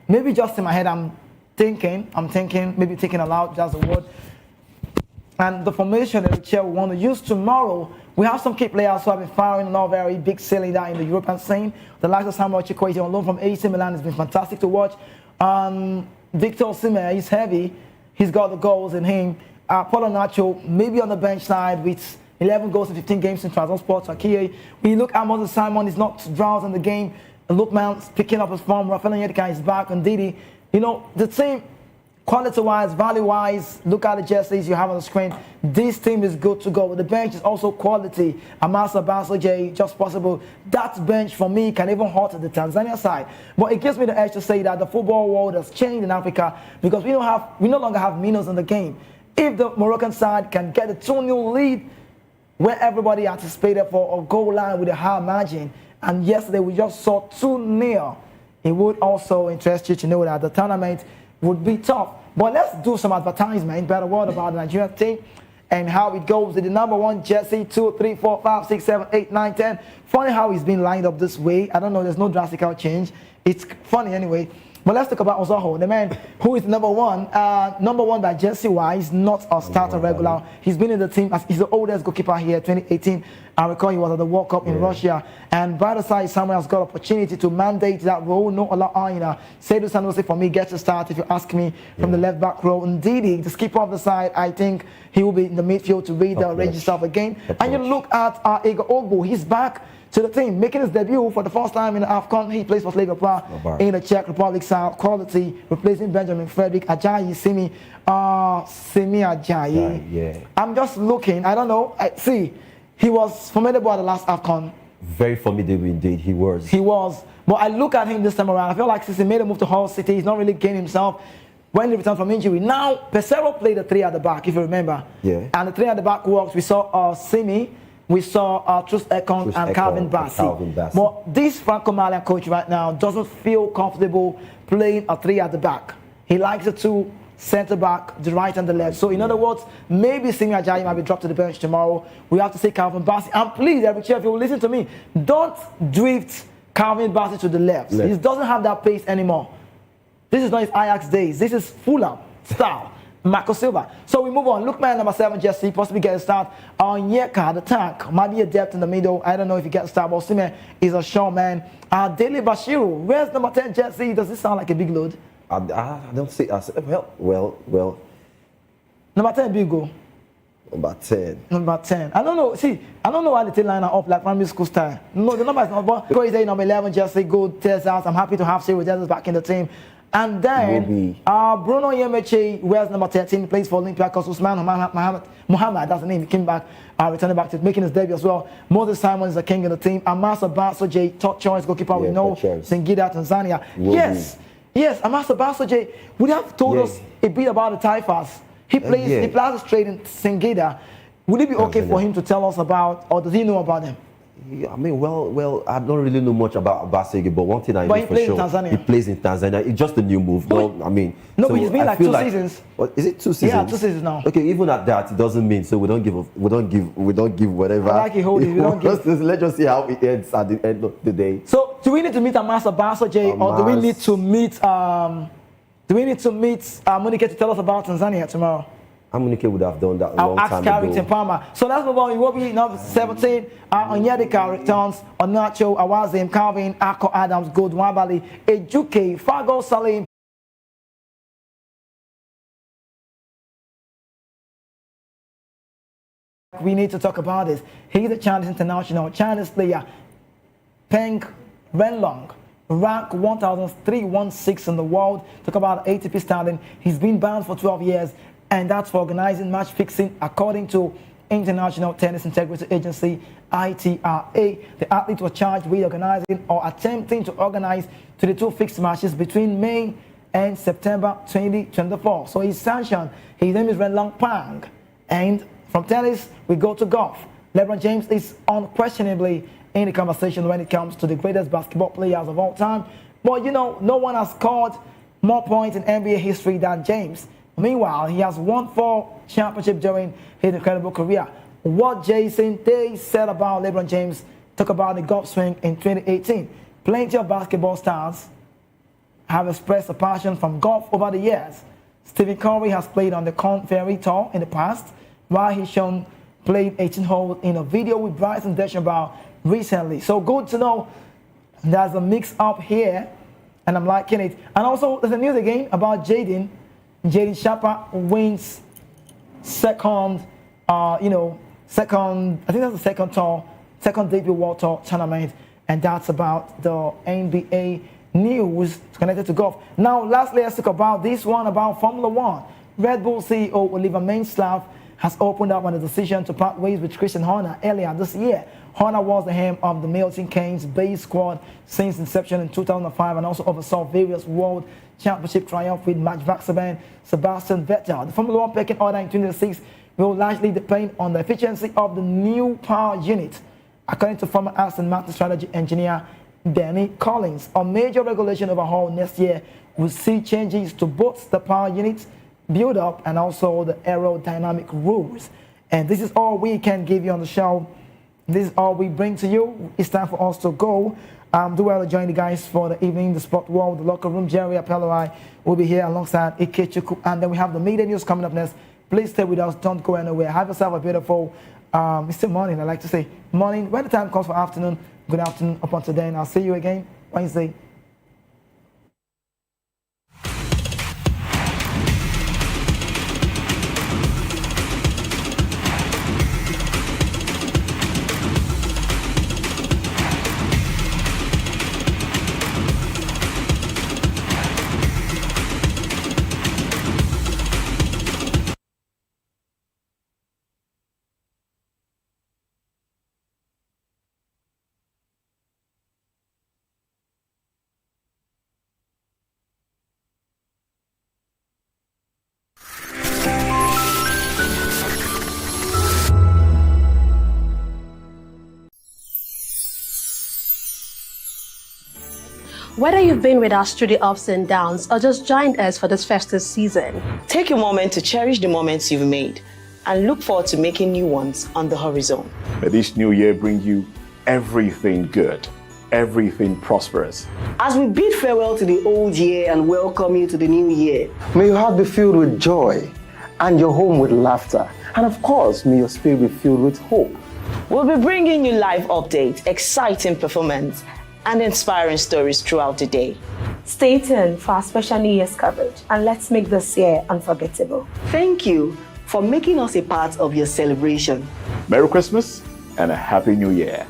Maybe just in my head, I'm thinking, maybe thinking aloud, just a word. And the formation that the chair will want to use tomorrow, we have some key players who have been firing on a very big cylinder in the European scene. The likes of Samuel Chukwueze on loan from AC Milan has been fantastic to watch. Victor Osimhen, he's heavy. He's got the goals in him. Paulo Nacho, maybe on the bench side with 11 goals in 15 games in Trabzonspor, Turkey. When you look at Moses Simon, he's not drowned in the game. Lookman's picking up his form. Rafael Onyedika is back. And Didi, the team, quality-wise, value-wise, look at the jerseys you have on the screen. This team is good to go. The bench is also quality. Amasa Basoje, just possible. That bench, for me, can even hurt the Tanzania side. But it gives me the edge to say that the football world has changed in Africa because we no longer have minnows in the game. If the Moroccan side can get a 2-0 lead, where everybody anticipated for a goal line with a high margin, and yesterday we just saw 2-0, it would also interest you to know that the tournament would be tough. But let's do some advertisement, better word about the Nigerian team and how it goes. The number 1 jersey, 2, 3, 4, 5, 6, 7, 8, 9, 10. Funny how it's been lined up this way. I don't know, there's no drastic change. It's funny anyway. But let's talk about Ozoho, the man who is number 1. Number 1 by jersey-wise, not a starter regular. He's been in the team as he's the oldest goalkeeper here, 2018. I recall he was at the World Cup in Russia. And by the side, Samuel has got opportunity to mandate that role. No Allah Aina. Seydou Sanusi, for me, gets a start if you ask me from the left back row. And Didi, the skipper of the side, I think he will be in the midfield to read the register of the game. And you look at Ego Ogbu, he's back to the team, making his debut for the first time in the AFCON. He plays for Slavia Prague in the Czech Republic side, quality, replacing Benjamin Frederick Ajayi, Simi Ajayi. Yeah. I'm just looking, I don't know. He was formidable at the last AFCON. Very formidable indeed, he was. He was. But I look at him this time around, I feel like since he made a move to Hull City, he's not really gained himself when he returned from injury. Now, Pesero played the 3 at the back, if you remember. Yeah. And the 3 at the back works. We saw Simi, we saw Trus Ekong and Calvin Bassey. But this Franco-Malian coach right now doesn't feel comfortable playing a 3 at the back. He likes the 2 centre-back, the right and the left. So in other words, maybe Simi Ajayi might be dropped to the bench tomorrow. We have to see Calvin Bassey. And please, every chair, if you will listen to me, don't drift Calvin Bassey to the left. He doesn't have that pace anymore. This is not his Ajax days. This is Fulham style. Marco Silva. So we move on. Lookman, number 7, Jesse, possibly get a start. Onyeka, the tank, might be a depth in the middle. I don't know if he gets a start. But Osimhen is a short man. Dele Bashiru, where's number 10, Jesse? Does this sound like a big load? I don't see us. Well. Number 10, big goal. Number 10. Number 10. I don't know. See, I don't know why the team line are up like primary school style. No, the number is not. But because he's number 11, Jesse, good, tears out. I'm happy to have Cyril Jesus back in the team. And then Bruno Yemechi wears number 13, plays for Olympiacos. Usman Muhammad, that's the name. He came back, returning back to making his debut as well. Moses Simon is the king of the team. Amasa Basoje, top choice goalkeeper. We know Singida, Tanzania. Yes, Amasa Basoje would have told us a bit about the Taifas. He plays straight in Singida. Would it be okay for him to tell us about, or does he know about them? Yeah, I mean, well, I don't really know much about Basege, but one thing I know for plays in sure, Tanzania. he plays in Tanzania. It's just a new move. No, I mean, No, so but he's been I like feel 2 seasons. What, is it 2 seasons? Yeah, 2 seasons now. Okay, even at that, it doesn't mean. So we don't give whatever. I like it, hold it. We don't give. Let's just see how it ends at the end of the day. So do we need to meet Amasa Basso, Jay, or do we need to meet Munike to tell us about Tanzania tomorrow? Amunike would have done that a long I'll ask time Carrington ago. Palmer. So let's move on. It will be number 17. Onyedika returns. Onacho, Awazim, Calvin, Ako Adams, Good, Wabali, Ejuke, Fago Salim. We need to talk about this. He's a Chinese international, Chinese player, Peng Renlong, rank 1,316 in the world. Talk about ATP standing. He's been banned for 12 years, and that's for organizing match fixing, according to International Tennis Integrity Agency, ITRA. The athlete was charged with organizing or attempting to organize 22 fixed matches between May and September 2024. So he's sanctioned. His name is Renlong Pang. And from tennis, we go to golf. LeBron James is unquestionably in the conversation when it comes to the greatest basketball players of all time. But you know, no one has scored more points in NBA history than James. Meanwhile, he has won 4 championships during his incredible career. What Jason Day said about LeBron James, talk about the golf swing in 2018. Plenty of basketball stars have expressed a passion from golf over the years. Stephen Curry has played on the Corn Ferry Tour in the past, while he's shown played 18 holes in a video with Bryson DeChambeau recently. So good to know there's a mix up here, and I'm liking it. And also, there's a news again about Jaden Sharper wins second, I think that's the second debut World Tour tournament, and that's about the NBA news connected to golf. Now, lastly, let's talk about this one about Formula One. Red Bull CEO Oliver Menslav has opened up on the decision to part ways with Christian Horner earlier this year. Horner was the helm of the Milton Keynes base squad since inception in 2005 and also oversaw various World Championship triumphs with Max Verstappen, Sebastian Vettel. The Formula One pecking order in 2026 will largely depend on the efficiency of the new power unit, according to former Aston Martin strategy engineer Danny Collins. A major regulation overhaul next year will see changes to both the power unit build up and also the aerodynamic rules. And this is all we can give you on the show. This is all we bring to you. It's time for us to go. Do well to join the guys for the evening, the sport world, the locker room. Jerry Apeloi will be here alongside Ikechuku. And then we have the media news coming up next. Please stay with us. Don't go anywhere. Have yourself a beautiful Mr. Morning. I like to say morning. When the time comes for afternoon, good afternoon up until then. I'll see you again Wednesday. Whether you've been with us through the ups and downs or just joined us for this festive season, take a moment to cherish the moments you've made and look forward to making new ones on the horizon. May this new year bring you everything good, everything prosperous. As we bid farewell to the old year and welcome you to the new year, may your heart be filled with joy and your home with laughter. And of course, may your spirit be filled with hope. We'll be bringing you live updates, exciting performance, and inspiring stories throughout the day. Stay tuned for our special New Year's coverage and let's make this year unforgettable. Thank you for making us a part of your celebration. Merry Christmas and a Happy New Year.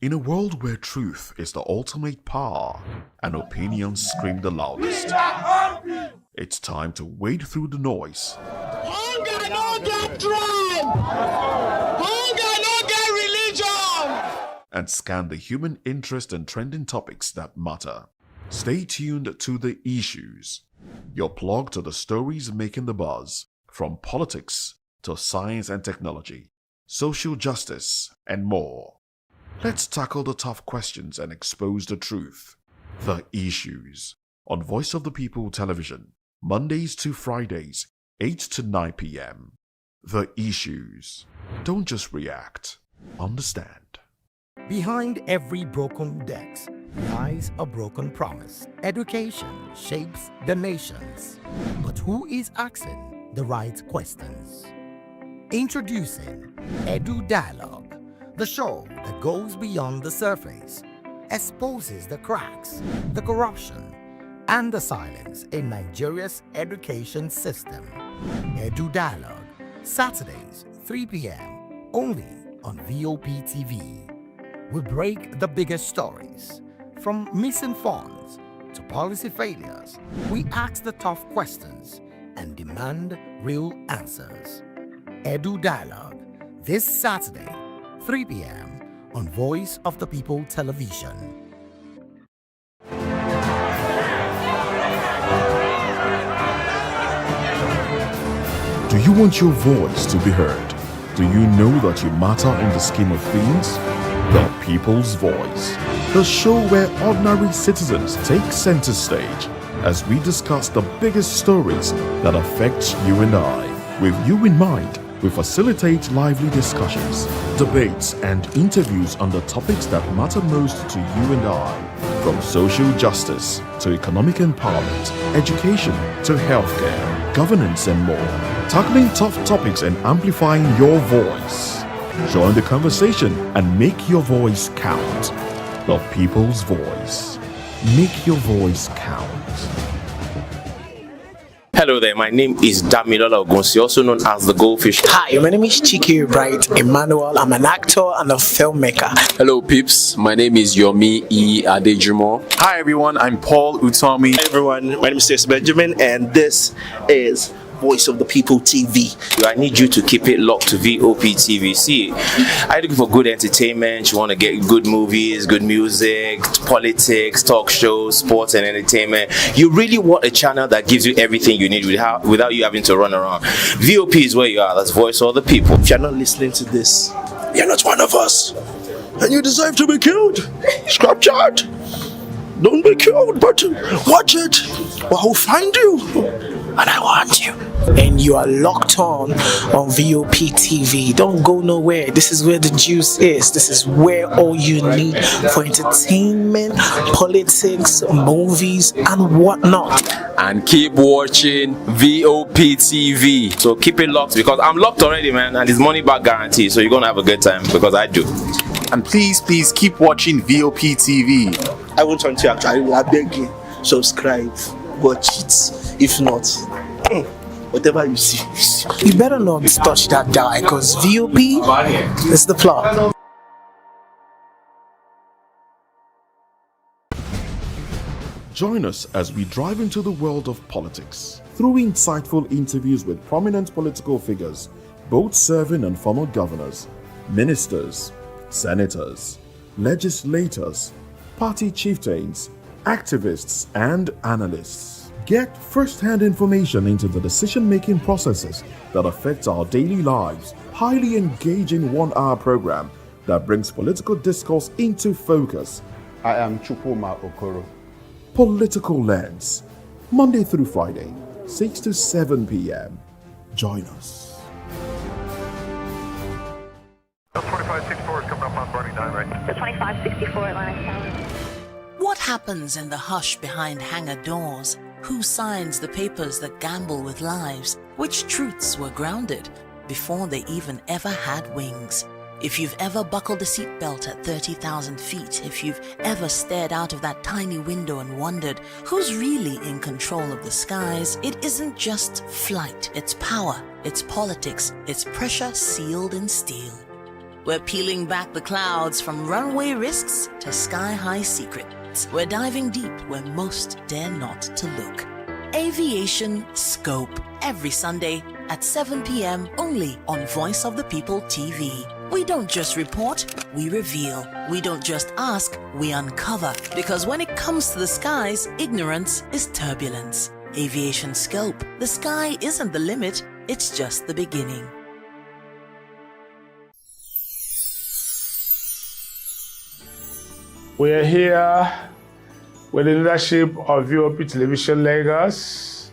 In a world where truth is the ultimate power and opinions scream the loudest, it's time to wade through the noise. Hunger no get tribe. Hunger no get religion. And scan the human interest and trending topics that matter. Stay tuned to The Issues, your plug to the stories making the buzz, from politics to science and technology, social justice, and more. Let's tackle the tough questions and expose the truth. The Issues on Voice of the People Television, Mondays to Fridays, 8 to 9 p.m. The Issues. Don't just react, understand. Behind every broken desk lies a broken promise. Education shapes the nations. But who is asking the right questions? Introducing Edu Dialogue, the show that goes beyond the surface, exposes the cracks, the corruption, and the silence in Nigeria's education system. Edu Dialogue, Saturdays, 3 p.m., only on VOP TV. We break the biggest stories, from missing funds to policy failures. We ask the tough questions and demand real answers. Edu Dialogue, this Saturday, 3 p.m. on Voice of the People Television. Do you want your voice to be heard? Do you know that you matter in the scheme of things? The People's Voice, the show where ordinary citizens take center stage as we discuss the biggest stories that affect you and I. With you in mind, we facilitate lively discussions, debates, and interviews on the topics that matter most to you and I, from social justice to economic empowerment, education to healthcare, governance, and more, tackling tough topics and amplifying your voice. Join the conversation and make your voice count. The People's Voice. Make your voice count. Hello there, my name is Damilola Ogunsi, also known as the Goldfish. Hi, my name is Chike Bright Emmanuel. I'm an actor and a filmmaker. Hello peeps, my name is Yomi E. Adejumo. Hi everyone, I'm Paul Utomi. Hi everyone, my name is Stacey Benjamin, and this is Voice of the People TV. I need you to keep it locked to VOP TV. See, are you looking for good entertainment? You want to get good movies, good music, politics, talk shows, sports and entertainment. You really want a channel that gives you everything you need without you having to run around. VOP is where you are. That's Voice of the People. If you're not listening to this, you're not one of us. And you deserve to be killed. Scrap chat. Don't be killed, but watch it. Or I'll find you. And I want you. And you are locked on VOP TV. Don't go nowhere. This is where the juice is. This is where all you need for entertainment, politics, movies, and whatnot. And keep watching VOP TV. So keep it locked, because I'm locked already, man, and it's money back guarantee. So you're gonna have a good time, because I do. And please keep watching VOP TV. I want you to actually, I beg you, subscribe, watch it. If not, whatever you see. You better not touch that dial, because VOP is the plot. Join us as we drive into the world of politics through insightful interviews with prominent political figures, both serving and former governors, ministers, senators, legislators, party chieftains, activists, and analysts. Get first-hand information into the decision-making processes that affect our daily lives. Highly engaging one-hour program that brings political discourse into focus. I am Chukwuma Okoro. Political Lens, Monday through Friday, 6 to 7 p.m. Join us. 2564 is coming up on Barney 9, right? The 2564 Atlantic Tower. What happens in the hush behind hangar doors? Who signs the papers that gamble with lives? Which truths were grounded before they even ever had wings? If you've ever buckled a seatbelt at 30,000 feet, if you've ever stared out of that tiny window and wondered who's really in control of the skies, it isn't just flight, it's power, it's politics, it's pressure sealed in steel. We're peeling back the clouds from runway risks to sky-high secrets. We're diving deep where most dare not to look. Aviation Scope, every Sunday at 7 p.m. only on Voice of the People TV. We don't just report, we reveal. We don't just ask, we uncover. Because when it comes to the skies, ignorance is turbulence. Aviation Scope. The sky isn't the limit, it's just the beginning. We're here with the leadership of VOP Television Lagos.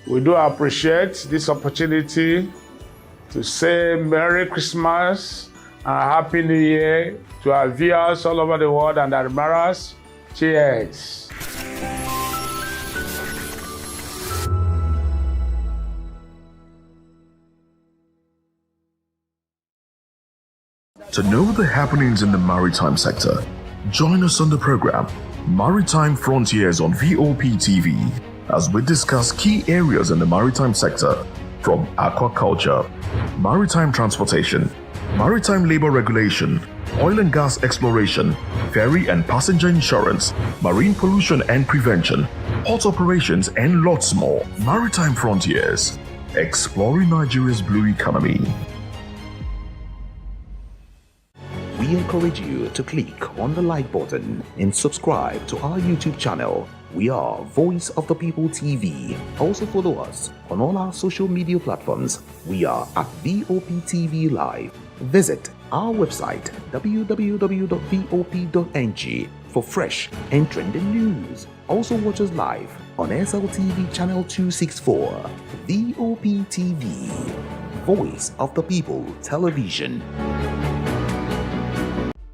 We do appreciate this opportunity to say Merry Christmas and Happy New Year to our viewers all over the world and admirers. Cheers. To know the happenings in the maritime sector, join us on the program Maritime Frontiers on VOP TV as we discuss key areas in the maritime sector from aquaculture, maritime transportation, maritime labor regulation, oil and gas exploration, ferry and passenger insurance, marine pollution and prevention, port operations and lots more. Maritime Frontiers, exploring Nigeria's blue economy. We encourage you to click on the like button and subscribe to our YouTube channel. We are Voice of the People TV. Also follow us on all our social media platforms. We are at VOP TV Live. Visit our website www.vop.ng for fresh and trending news. Also watch us live on SLTV channel 264. VOP TV, Voice of the People Television.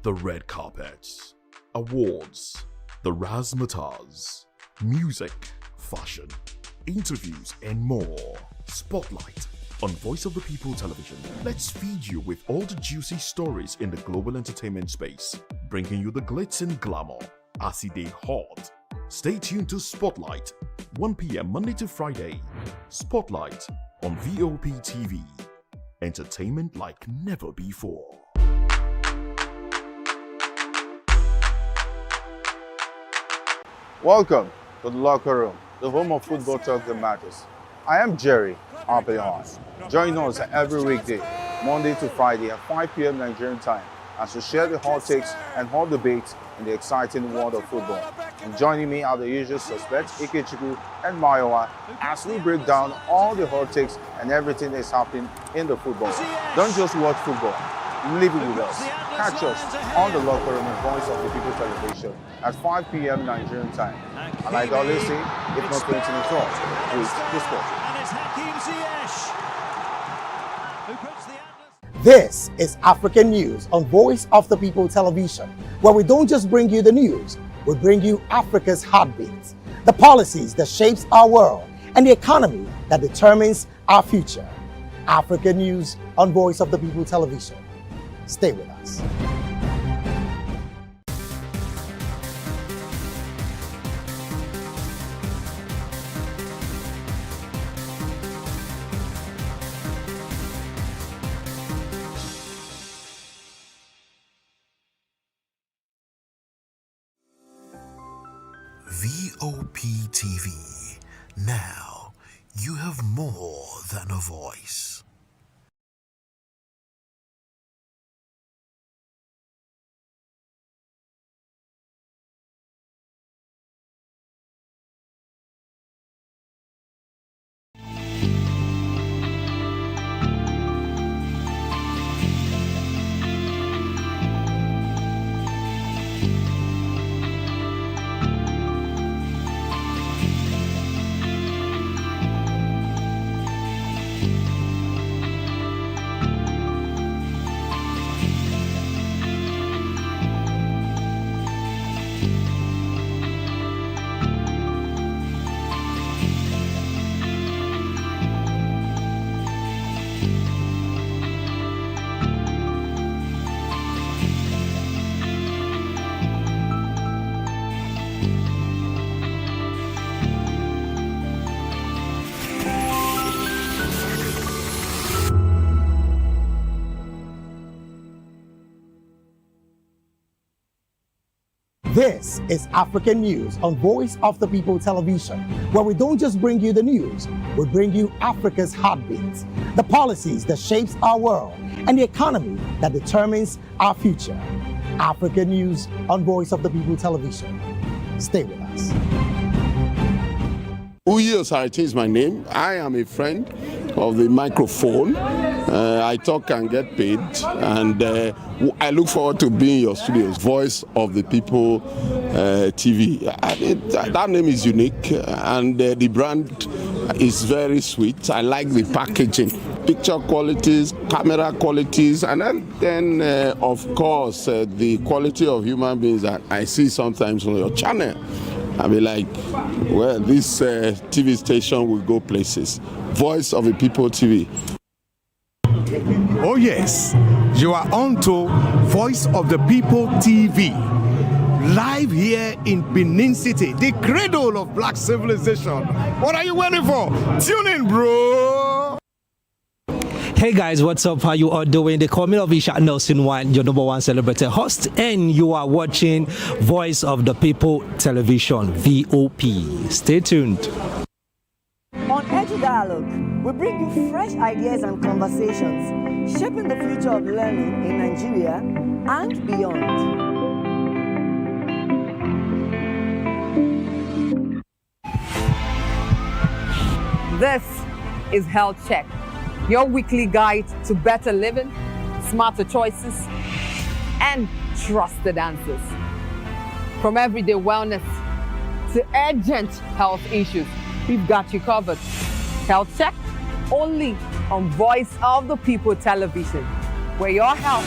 The red carpets, awards, the razzmatazz, music, fashion, interviews, and more. Spotlight on Voice of the People Television. Let's feed you with all the juicy stories in the global entertainment space, bringing you the glitz and glamour as it is hot. Stay tuned to Spotlight, 1 p.m. Monday to Friday. Spotlight on VOP TV. Entertainment like never before. Welcome to the locker room, the home of football talk that matters. I am Jerry Arpehon. Join us every weekday, Monday to Friday at 5 p.m. Nigerian time, as we share the hot takes and hot debates in the exciting world of football. And joining me are the usual suspects, Ikechukwu and Mayowa, as we break down all the hot takes and everything that's happening in the football. Don't just watch football, live it with us. Catch us on the locker room and Voice of the People Television at 5 p.m. Nigerian time. And like I always say, if not 20 minutes wrong, please sport. This is African News on Voice of the People Television, where we don't just bring you the news, we bring you Africa's heartbeat, the policies that shapes our world, and the economy that determines our future. African News on Voice of the People Television. Stay with us. VOP TV. Now you have more than a voice. This is African News on Voice of the People Television, where we don't just bring you the news, we bring you Africa's heartbeats, the policies that shapes our world, and the economy that determines our future. African News on Voice of the People Television. Stay with us. Uyi Osarite is my name. I am a friend of the microphone. I talk and get paid, and I look forward to being in your studios. Voice of the People TV. That name is unique, and the brand is very sweet. I like the packaging, picture qualities, camera qualities, and then of course, the quality of human beings that I see sometimes on your channel. I'll be like, well, this TV station will go places. Voice of the People TV. Oh yes, you are on to Voice of the People TV. Live here in Benin City, the cradle of black civilization. What are you waiting for? Tune in, bro. Hey guys, what's up? How you all doing? They call me Lovisha Nelson One, your number one celebrity host, and you are watching Voice of the People Television, VOP. Stay tuned. On Edu Dialogue, we bring you fresh ideas and conversations, shaping the future of learning in Nigeria and beyond. This is Health Check, your weekly guide to better living, smarter choices, and trusted answers. From everyday wellness to urgent health issues, we've got you covered. Health Check, only on Voice of the People Television, where your health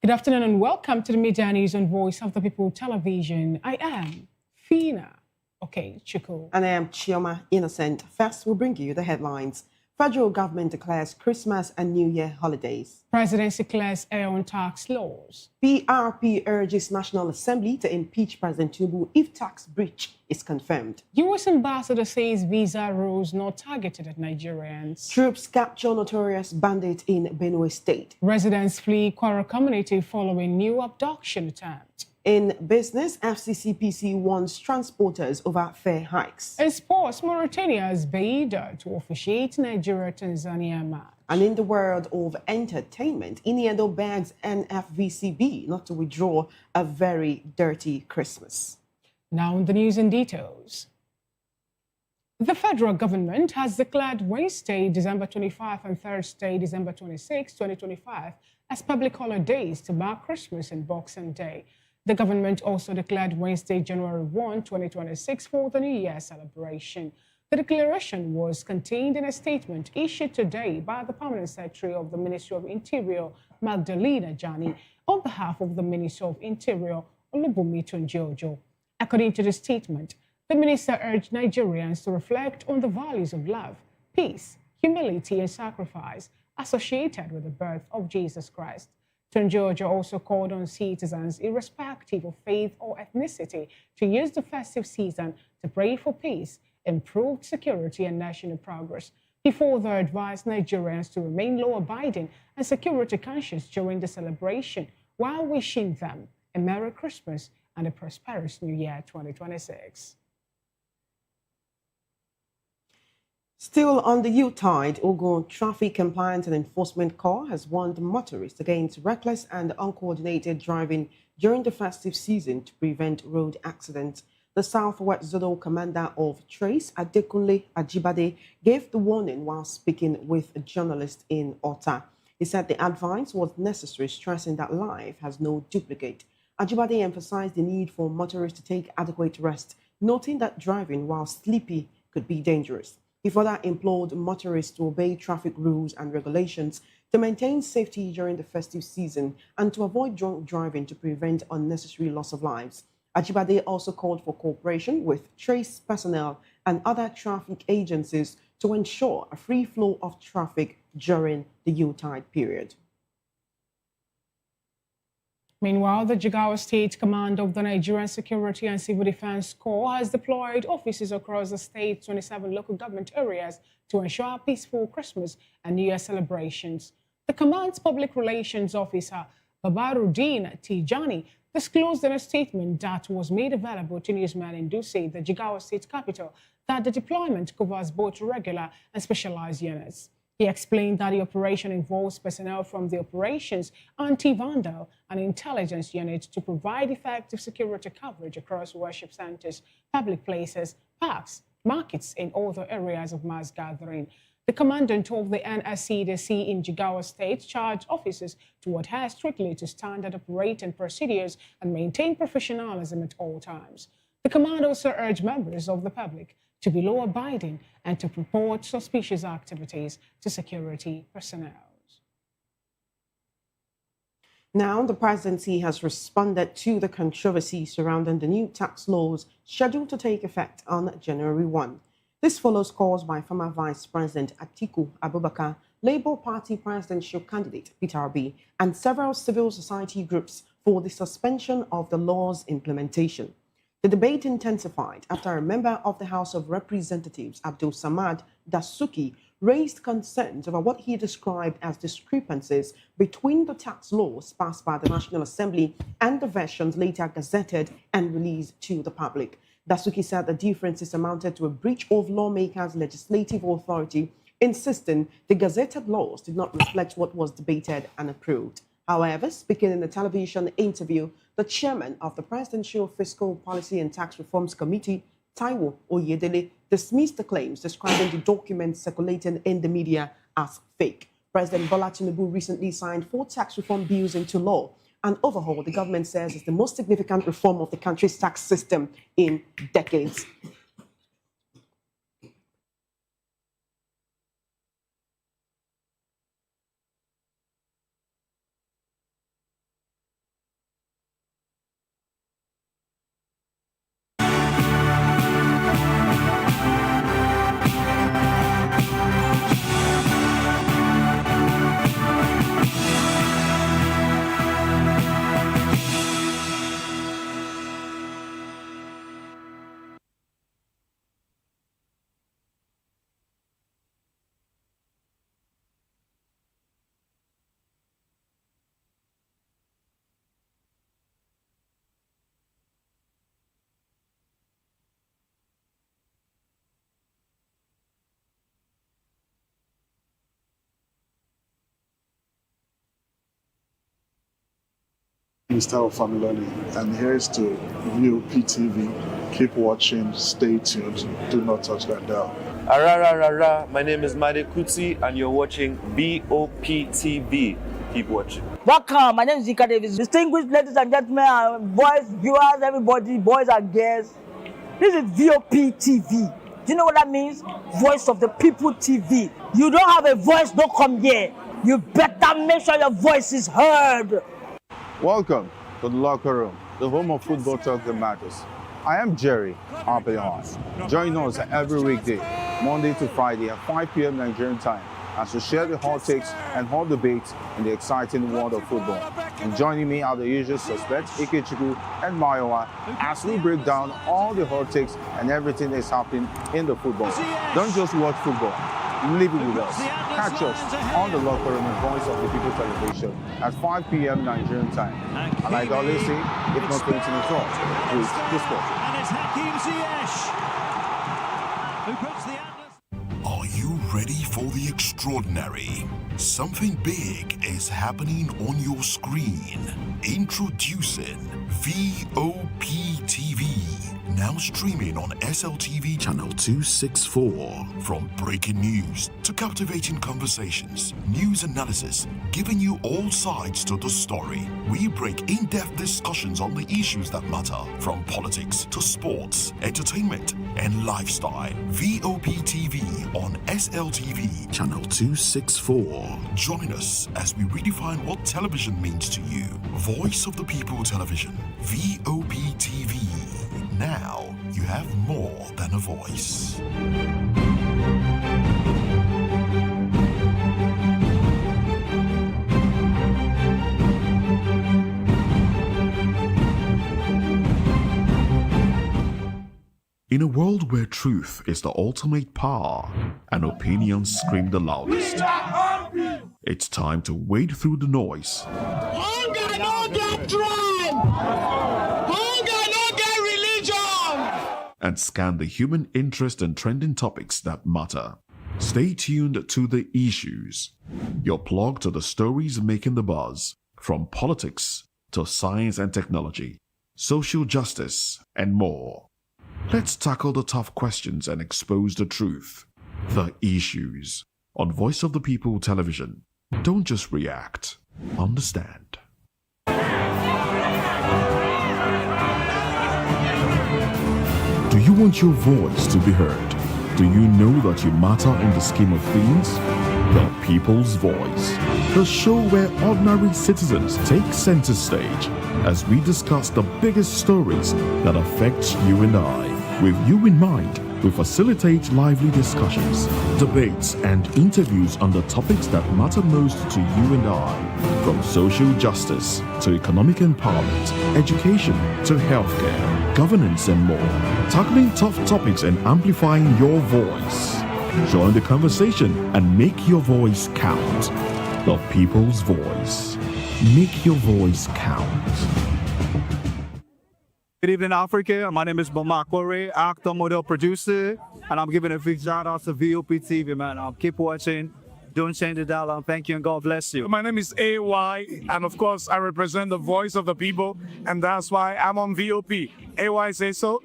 Good afternoon and welcome to the Media News on Voice of the People Television. I am Fina Chuku. And I am Chioma Innocent. First, we'll bring you the headlines. Federal government declares Christmas and New Year holidays. Presidency declares air on tax laws. PRP urges National Assembly to impeach President Tinubu if tax breach is confirmed. U.S. ambassador says visa rules not targeted at Nigerians. Troops capture notorious bandit in Benue State. Residents flee Kwara community following new abduction attempt. In business, FCCPC warns transporters over fare hikes. In sports, Mauritania has bid to officiate Nigeria-Tanzania match. And in the world of entertainment, Iniedo begs NFVCB not to withdraw a very dirty Christmas. Now the news in details. The federal government has declared Wednesday, December 25 and Thursday, December 26, 2025 as public holidays to mark Christmas and Boxing Day. The government also declared Wednesday, January 1, 2026 for the New Year celebration. The declaration was contained in a statement issued today by the Permanent Secretary of the Ministry of Interior, Magdalena Jani, on behalf of the Minister of Interior, Olubunmi Tunjiojo. According to the statement, the minister urged Nigerians to reflect on the values of love, peace, humility, and sacrifice associated with the birth of Jesus Christ. Tunjiojo also called on citizens, irrespective of faith or ethnicity, to use the festive season to pray for peace, improved security, and national progress. He further advised Nigerians to remain law-abiding and security-conscious during the celebration, while wishing them a Merry Christmas and a prosperous New Year 2026. Still on the Yuletide, Ogun Traffic Compliance and Enforcement Corps has warned motorists against reckless and uncoordinated driving during the festive season to prevent road accidents. The Southwest Zonal Commander of Trace, Adekunle Ajibade, gave the warning while speaking with a journalist in Ota. He said the advice was necessary, stressing that life has no duplicate. Ajibade emphasized the need for motorists to take adequate rest, noting that driving while sleepy could be dangerous. He further implored motorists to obey traffic rules and regulations to maintain safety during the festive season and to avoid drunk driving to prevent unnecessary loss of lives. Ajibade also called for cooperation with trace personnel and other traffic agencies to ensure a free flow of traffic during the Yuletide period. Meanwhile, the Jigawa State Command of the Nigerian Security and Civil Defense Corps has deployed officers across the state's 27 local government areas to ensure a peaceful Christmas and New Year celebrations. The command's public relations officer, Babaruddin Tijani, disclosed in a statement that was made available to newsmen in Duse, the Jigawa State capital, that the deployment covers both regular and specialized units. He explained that the operation involves personnel from the Operations, Anti-Vandal and Intelligence Unit to provide effective security coverage across worship centers, public places, parks, markets, and other areas of mass gathering. The commandant of the NSCDC in Jigawa State charged officers to adhere strictly to standard operating procedures and maintain professionalism at all times. The command also urged members of the public to be law-abiding and to report suspicious activities to security personnel. Now, the presidency has responded to the controversy surrounding the new tax laws scheduled to take effect on January 1. This follows calls by former Vice President Atiku Abubakar, Labour Party presidential candidate Peter Obi, and several civil society groups for the suspension of the law's implementation. The debate intensified after a member of the House of Representatives, Abdul Samad Dasuki, raised concerns over what he described as discrepancies between the tax laws passed by the National Assembly and the versions later gazetted and released to the public. Dasuki said the differences amounted to a breach of lawmakers' legislative authority, insisting the gazetted laws did not reflect what was debated and approved. However, speaking in a television interview, the chairman of the Presidential Fiscal Policy and Tax Reforms Committee, Taiwo Oyedele, dismissed the claims, describing the documents circulating in the media as fake. President Bola Tinubu recently signed 4 tax reform bills into law. An overhaul, the government says, is the most significant reform of the country's tax system in decades. Mr. Ofamiloni, and here's to VOP TV. Keep watching, stay tuned, do not touch that dial. My name is Made Kuti, and you're watching VOP TV. Keep watching. Welcome, my name is Zika Davis. Distinguished ladies and gentlemen, boys, viewers, everybody, boys and girls. This is VOP TV. Do you know what that means? Voice of the People TV. You don't have a voice, don't come here. You better make sure your voice is heard. Welcome to the locker room, the home of football talk that matters. I am Jerry Arpillon. Join us every weekday, Monday to Friday at 5 p.m. Nigerian time, as we share the hot takes and hot debates in the exciting world of football. And joining me are the usual suspects, Ikechukwu and Mayowa, as we break down all the hot takes and everything that's happening in the football. Don't just watch football, live it with us. Catch us on the locker room and Voice of the People television at 5 p.m. Nigerian time. And like I always say, if not 20 minutes wrong, please discuss. And it's Hakim Ziyech who puts the Atlas. Are you ready for the extraordinary? Something big is happening on your screen. Introducing VOP TV. Now streaming on SLTV channel 264. From breaking news to captivating conversations, news analysis, giving you all sides to the story. We break in-depth discussions on the issues that matter, from politics to sports, entertainment, and lifestyle. VOP TV on SLTV channel 264. Join us as we redefine what television means to you. Voice of the People Television, VOP TV. Now you have more than a voice. In a world where truth is the ultimate power and opinions scream the loudest, it's time to wade through the noise. Hunger no get tribe. Hunger no get religion. And scan the human interest and trending topics that matter. Stay tuned to The Issues, your plug to the stories making the buzz, from politics to science and technology, social justice, and more. Let's tackle the tough questions and expose the truth. The Issues on Voice of the People Television. Don't just react, understand. Do you want your voice to be heard? Do you know that you matter in the scheme of things? The People's Voice, the show where ordinary citizens take center stage as we discuss the biggest stories that affect you and I. With you in mind, we facilitate lively discussions, debates, and interviews on the topics that matter most to you and I, from social justice to economic empowerment, education to healthcare, governance, and more, tackling tough topics and amplifying your voice. Join the conversation and make your voice count. The People's Voice. Make your voice count. Good evening, Africa. My name is Bama Kore, actor, model, producer, and I'm giving a big shout out to VOP TV, man. Keep watching. Don't change the dial. Thank you and God bless you. My name is AY, and of course, I represent the voice of the people, and that's why I'm on VOP. AY say so.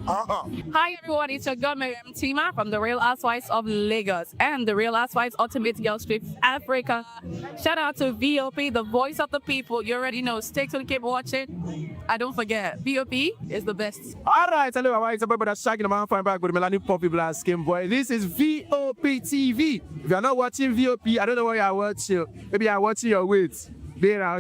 Hi everyone, it's your girl Miriam Tima from the Real Housewives of Lagos and the Real Housewives Ultimate Girls Trip Africa. Shout out to VOP, the voice of the people. You already know. Stay tuned, keep watching. And don't forget, VOP is the best. All right, hello, it's a brother Shaggy, the man, fine back with Melanie Poppy Black Skin Boy. This is VOP TV. If you're not watching VOP, I don't know why you're watching. Maybe you're watching your weight. Hello,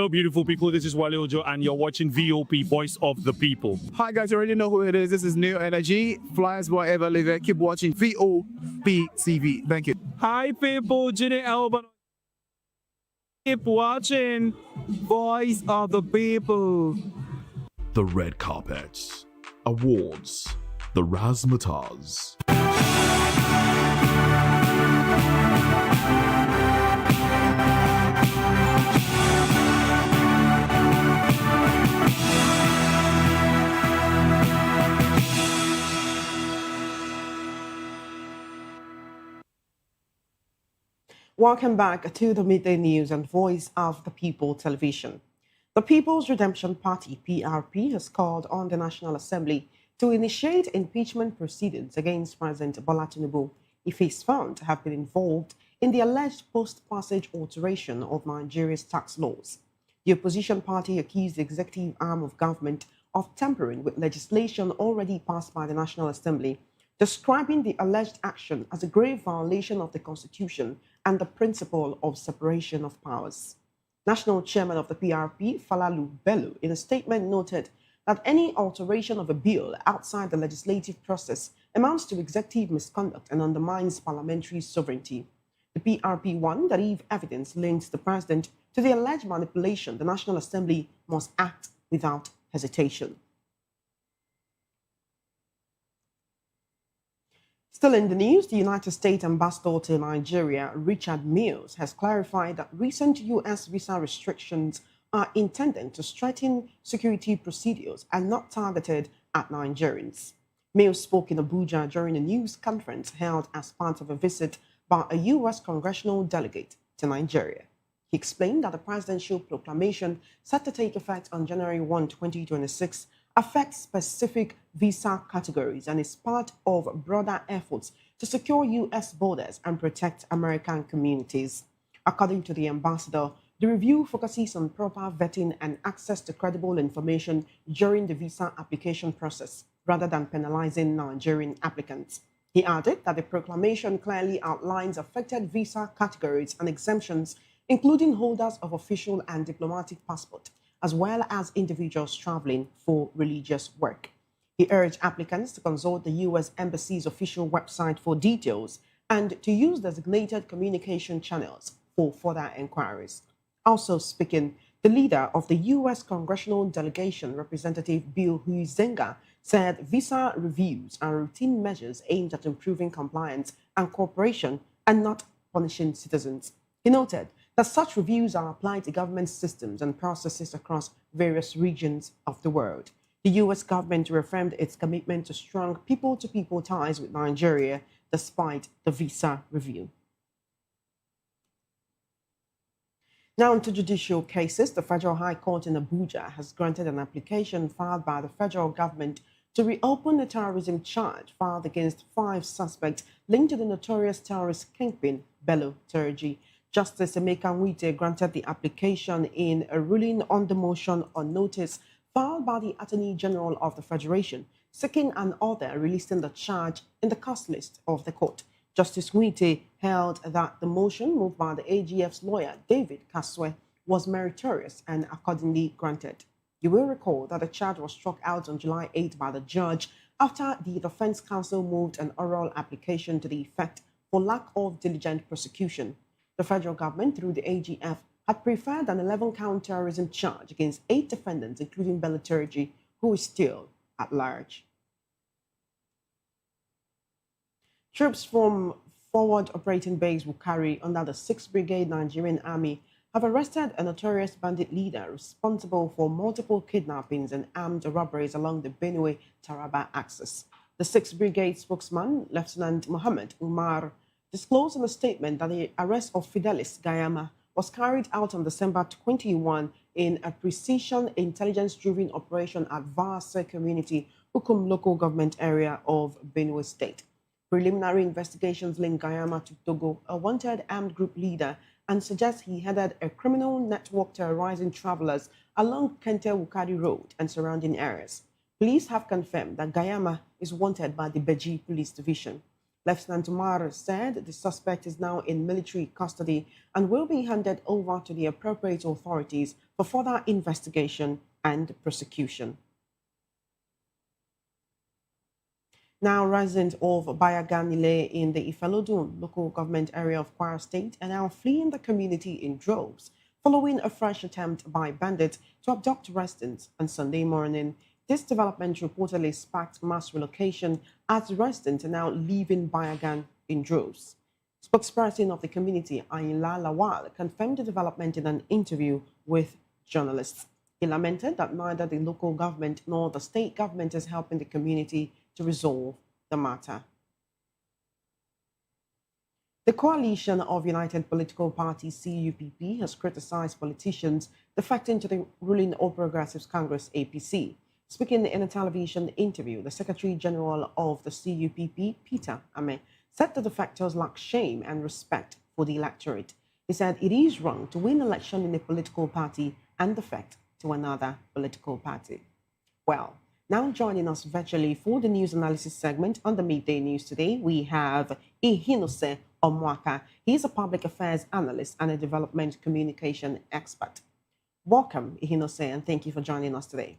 beautiful people. This is Wale Ojo, and you're watching VOP, Voice of the People. Hi, guys. You already know who it is. This is New Energy. Flyers, whatever, live it. Keep watching VOP TV. Thank you. Hi, people. Ginny Elban. Keep watching Voice of the People. The red carpets, awards, the razzmatazz. Welcome back to the Midday News and Voice of the People television. The People's Redemption Party, PRP, has called on the National Assembly to initiate impeachment proceedings against President Bola Tinubu if he's found to have been involved in the alleged post-passage alteration of Nigeria's tax laws. The opposition party accused the executive arm of government of tampering with legislation already passed by the National Assembly, describing the alleged action as a grave violation of the Constitution and the principle of separation of powers. National Chairman of the PRP, Falalu Bello, in a statement noted that any alteration of a bill outside the legislative process amounts to executive misconduct and undermines parliamentary sovereignty. The PRP warned that if evidence links the president to the alleged manipulation, the National Assembly must act without hesitation. Still in the news, the United States ambassador to Nigeria, Richard Mills, has clarified that recent U.S. visa restrictions are intended to strengthen security procedures and not targeted at Nigerians. Mills spoke in Abuja during a news conference held as part of a visit by a U.S. congressional delegate to Nigeria. He explained that the presidential proclamation set to take effect on January 1, 2026 affects specific visa categories and is part of broader efforts to secure U.S. borders and protect American communities. According to the ambassador, the review focuses on proper vetting and access to credible information during the visa application process, rather than penalizing Nigerian applicants. He added that the proclamation clearly outlines affected visa categories and exemptions, including holders of official and diplomatic passport, as well as individuals traveling for religious work. He urged applicants to consult the U.S. Embassy's official website for details and to use designated communication channels for further inquiries. Also speaking, the leader of the U.S. Congressional Delegation, Representative Bill Huizenga, said visa reviews are routine measures aimed at improving compliance and cooperation and not punishing citizens. He noted that such reviews are applied to government systems and processes across various regions of the world. The U.S. government reaffirmed its commitment to strong people-to-people ties with Nigeria despite the visa review. Now into judicial cases, the Federal High Court in Abuja has granted an application filed by the federal government to reopen a terrorism charge filed against 5 suspects linked to the notorious terrorist kingpin Bello Turji. Justice Emeka Nwite granted the application in a ruling on the motion on notice filed by the Attorney General of the Federation, seeking an order releasing the charge in the case list of the court. Justice Nwite held that the motion moved by the AGF's lawyer, David Kaswe, was meritorious and accordingly granted. You will recall that the charge was struck out on July 8 by the judge after the defense counsel moved an oral application to the effect for lack of diligent prosecution. The federal government, through the AGF, had preferred an 11-count terrorism charge against 8 defendants, including Bello Turji, who is still at large. Troops from Forward Operating Base Wukari under the 6th Brigade Nigerian Army have arrested a notorious bandit leader responsible for multiple kidnappings and armed robberies along the Benue-Taraba axis. The 6th Brigade spokesman, Lieutenant Mohammed Umar, disclosed in a statement that the arrest of Fidelis Gayama was carried out on December 21 in a precision intelligence-driven operation at Vase Community, Ukum local government area of Benue State. Preliminary investigations link Gayama to Togo, a wanted armed group leader, and suggest he headed a criminal network terrorizing travelers along Kente-Wukari Road and surrounding areas. Police have confirmed that Gayama is wanted by the Beji Police Division. Lieutenant Umar said the suspect is now in military custody and will be handed over to the appropriate authorities for further investigation and prosecution. Now, residents of Bayaganile in the Ifelodun local government area of Kwara State are now fleeing the community in droves, following a fresh attempt by bandits to abduct residents on Sunday morning. This development reportedly sparked mass relocation as residents are now leaving Bayagan in droves. Spokesperson of the community, Ayinla Lawal, confirmed the development in an interview with journalists. He lamented that neither the local government nor the state government is helping the community to resolve the matter. The coalition of United Political Parties, CUPP, has criticized politicians defecting to the ruling All Progressives Congress, APC. Speaking in a television interview, the Secretary General of the CUPP, Peter Ame, said the defectors lack shame and respect for the electorate. He said it is wrong to win election in a political party and defect to another political party. Well, now joining us virtually for the news analysis segment on the Midday News today, we have Ihinose Omwaka. He's a public affairs analyst and a development communication expert. Welcome, Ihinose, and thank you for joining us today.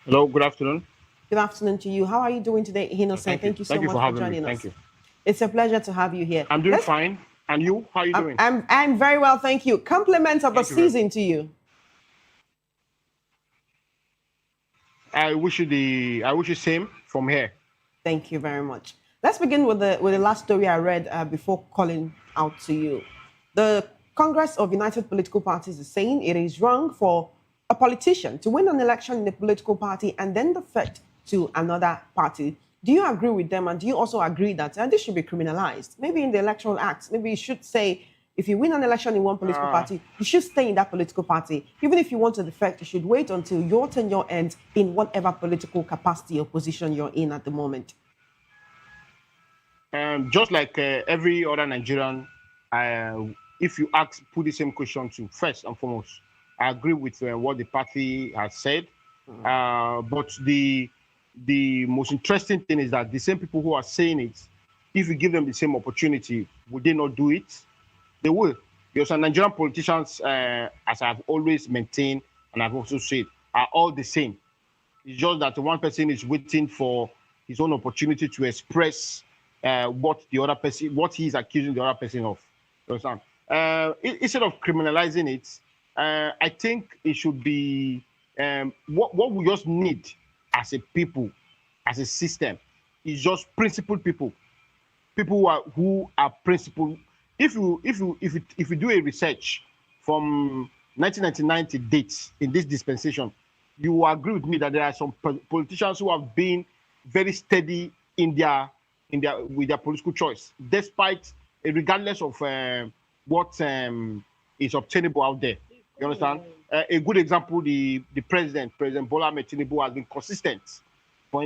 Hello, good afternoon. Good afternoon to you. How are you doing today, Ihinose? Thank you so much for joining us. Thank you. It's a pleasure to have you here. I'm doing fine. And you? How are you doing? I'm very well, thank you. Compliments of the season to you. I wish you same from here. Thank you very much. Let's begin with the last story I read before calling out to you. The Congress of United Political Parties is saying it is wrong for a politician to win an election in a political party and then defect to another party. Do you agree with them? And do you also agree that this should be criminalized? Maybe in the Electoral Act, maybe you should say, if you win an election in one political party, you should stay in that political party. Even if you want to defect, you should wait until your tenure ends in whatever political capacity or position you're in at the moment. Just like every other Nigerian, if you put the same question to first and foremost, I agree with what the party has said. But the most interesting thing is that the same people who are saying it, if you give them the same opportunity, would they not do it? They will. Because Nigerian politicians, as I've always maintained and I've also said, are all the same. It's just that one person is waiting for his own opportunity to express what the other person, what he is accusing the other person of. You understand? Instead of criminalizing it, I think it should be what we just need as a people, as a system, is just principled people who are principled. If you do a research from 1999 to date in this dispensation, you will agree with me that there are some politicians who have been very steady with their political choice, despite regardless of what is obtainable out there. You understand? A good example, the President Bola Ahmed Tinubu, has been consistent.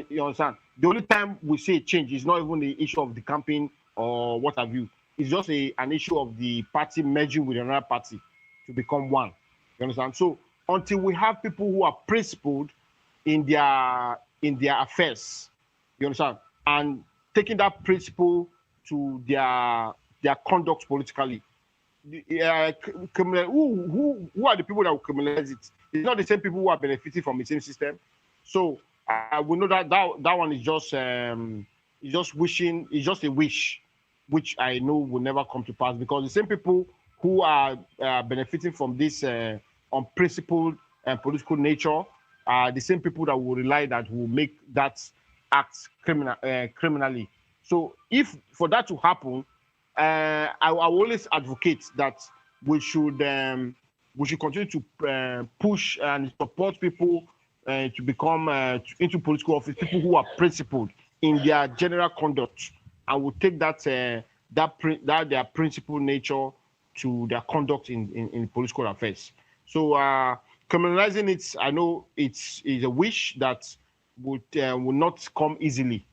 You understand? The only time we see a change is not even the issue of the campaign or what have you. It's just an issue of the party merging with another party to become one. You understand? So until we have people who are principled in their affairs, you understand, and taking that principle to their conduct politically, who are the people that will criminalize it? It's not the same people who are benefiting from the same system. So we know that one is just wishing. It's just a wish, which I know will never come to pass, because the same people who are benefiting from this unprincipled and political nature are the same people that will rely that will make that act criminally. So if for that to happen, I always advocate that we should continue to push and support people to become into political office, people who are principled in their general conduct, and will take that their principled nature to their conduct in political affairs. So criminalizing it, I know it's a wish that will not come easily,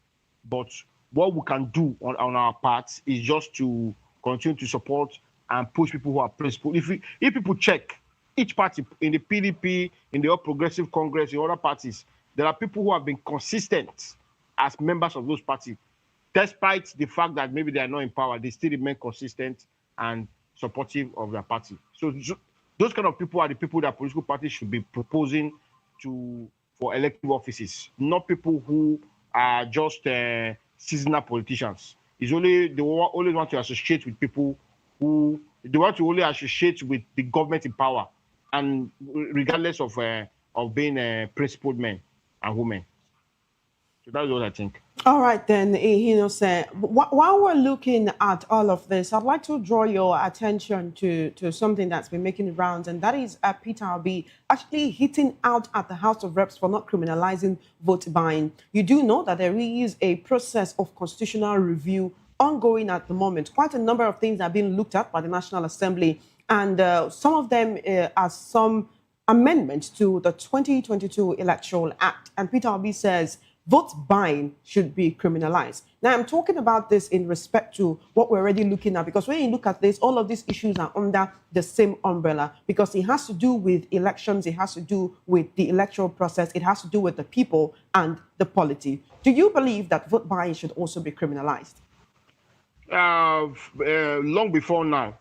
but what we can do on our part is just to continue to support and push people who are principled. If people check each party, in the PDP, in the All Progressive Congress, in other parties, there are people who have been consistent as members of those parties. Despite the fact that maybe they are not in power, they still remain consistent and supportive of their party. So those kind of people are the people that political parties should be proposing for elective offices, not people who are just seasonal politicians. They only want to associate with people who they want to only associate with the government in power, and regardless of being principled men and women. So that's what I think. All right, then, sir, while we're looking at all of this, I'd like to draw your attention to something that's been making rounds, and that is Peter Obi actually hitting out at the House of Reps for not criminalizing vote buying. You do know that there is a process of constitutional review ongoing at the moment. Quite a number of things are being looked at by the National Assembly, and some of them are some amendments to the 2022 Electoral Act. And Peter Obi says vote buying should be criminalized. Now, I'm talking about this in respect to what we're already looking at, because when you look at this, all of these issues are under the same umbrella, because it has to do with elections, it has to do with the electoral process, it has to do with the people and the polity. Do you believe that vote buying should also be criminalized? Long before now,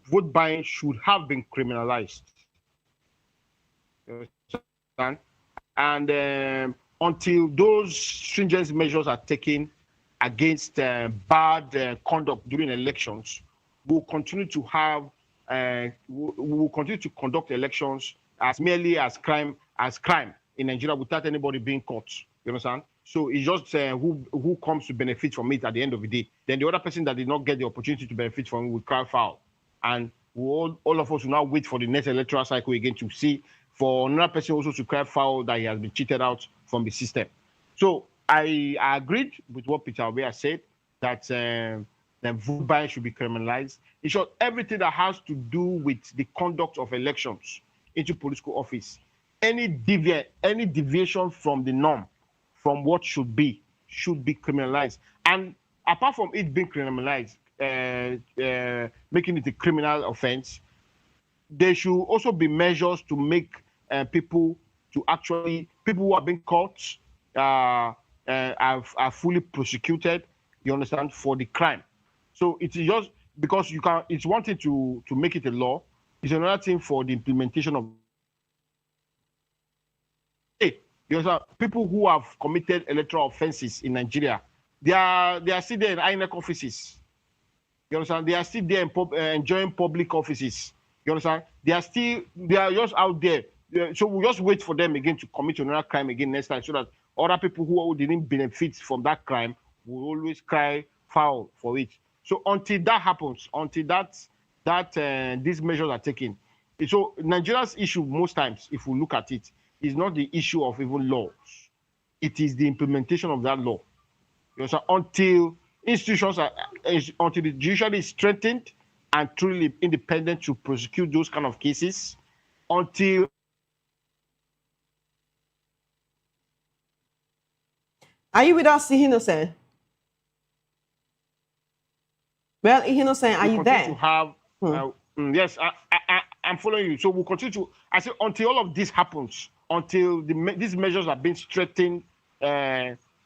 vote buying should have been criminalized. And until those stringent measures are taken against bad conduct during elections, we'll continue to conduct elections as merely as crime in Nigeria without anybody being caught. You understand? So it's just who comes to benefit from it at the end of the day. Then the other person that did not get the opportunity to benefit from it will cry foul. And all of us will now wait for the next electoral cycle again to see for another person also to cry foul that he has been cheated out from the system. So I agreed with what Peter Obi has said, that the vote buying should be criminalized. In short, everything that has to do with the conduct of elections into political office, any deviation from the norm, from what should be criminalized. And apart from it being criminalized, making it a criminal offense, there should also be measures to make people who are being caught are fully prosecuted, you understand, for the crime. So it's just because it's one thing to make it a law, it's another thing for the implementation of. Hey, you understand, people who have committed electoral offenses in Nigeria, they are still there in INEC offices. You understand? They are still there enjoying public offices. You understand? They are just out there. So we'll just wait for them again to commit another crime again next time, so that other people who didn't benefit from that crime will always cry foul for it. So until that happens, until these measures are taken, so Nigeria's issue most times, if we look at it, is not the issue of even laws. It is the implementation of that law. You know, so until the judiciary is strengthened and truly independent to prosecute those kind of cases, until. Are you with us, Ihinosen? Well, Ihinosen, are you there? To have, yes, I'm following you. So we'll continue to. I say until all of this happens, until these measures are being strengthened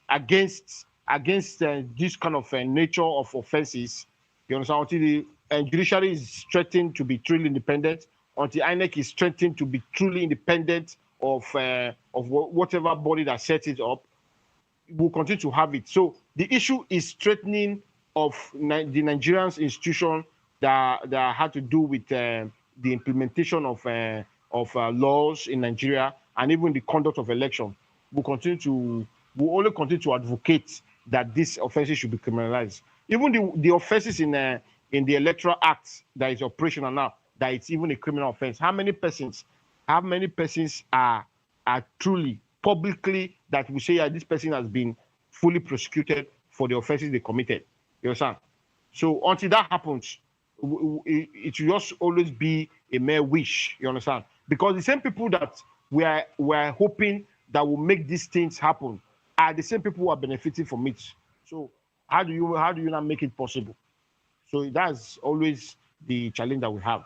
against this kind of nature of offenses. You understand? Until the judiciary is strengthened to be truly independent, until INEC is strengthened to be truly independent of whatever body that sets it up, we'll continue to have it. So the issue is strengthening of the Nigerian institution that had to do with the implementation of laws in Nigeria, and even the conduct of election. We'll only continue to advocate that these offenses should be criminalized. Even the offenses in the Electoral Act that is operational now, that it's even a criminal offense. How many persons are truly publicly that we say this person has been fully prosecuted for the offenses they committed? You understand? So until that happens, it will just always be a mere wish. You understand? Because the same people that we are hoping that will make these things happen are the same people who are benefiting from it. So how do you not make it possible? So that's always the challenge that we have.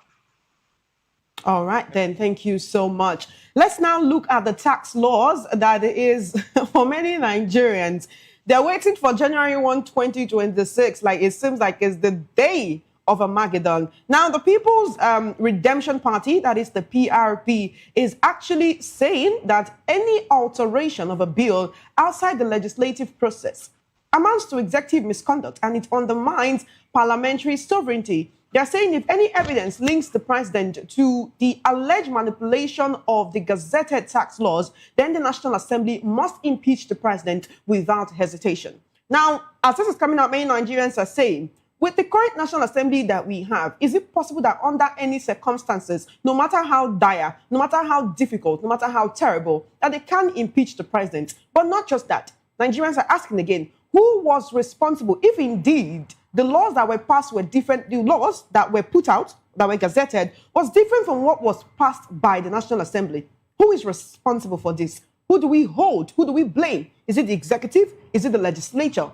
All right, then. Thank you so much. Let's now look at the tax laws that is for many Nigerians. They're waiting for January 1, 2026. Like, it seems like it's the day of Armageddon. Now, the People's Redemption Party, that is the PRP, is actually saying that any alteration of a bill outside the legislative process amounts to executive misconduct and it undermines parliamentary sovereignty. They're saying if any evidence links the president to the alleged manipulation of the gazetted tax laws, then the National Assembly must impeach the president without hesitation. Now, as this is coming out, many Nigerians are saying, with the current National Assembly that we have, is it possible that under any circumstances, no matter how dire, no matter how difficult, no matter how terrible, that they can impeach the president? But not just that. Nigerians are asking again, who was responsible if indeed the laws that were passed were different, the laws that were put out, that were gazetted, was different from what was passed by the National Assembly? Who is responsible for this? Who do we hold? Who do we blame? Is it the executive? Is it the legislature?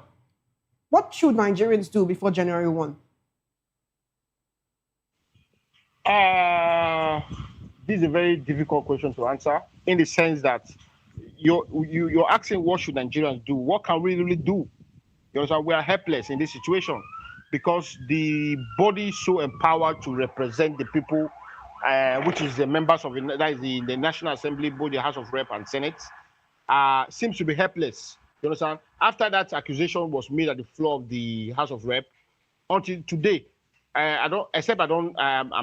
What should Nigerians do before January 1? This is a very difficult question to answer, in the sense that you're asking what should Nigerians do? What can we really do? You know, we are helpless in this situation because the body is so empowered to represent the people, which is the members of the National Assembly, both the House of Rep and Senate, seems to be helpless. You understand? After that accusation was made at the floor of the House of Rep, until today, I'm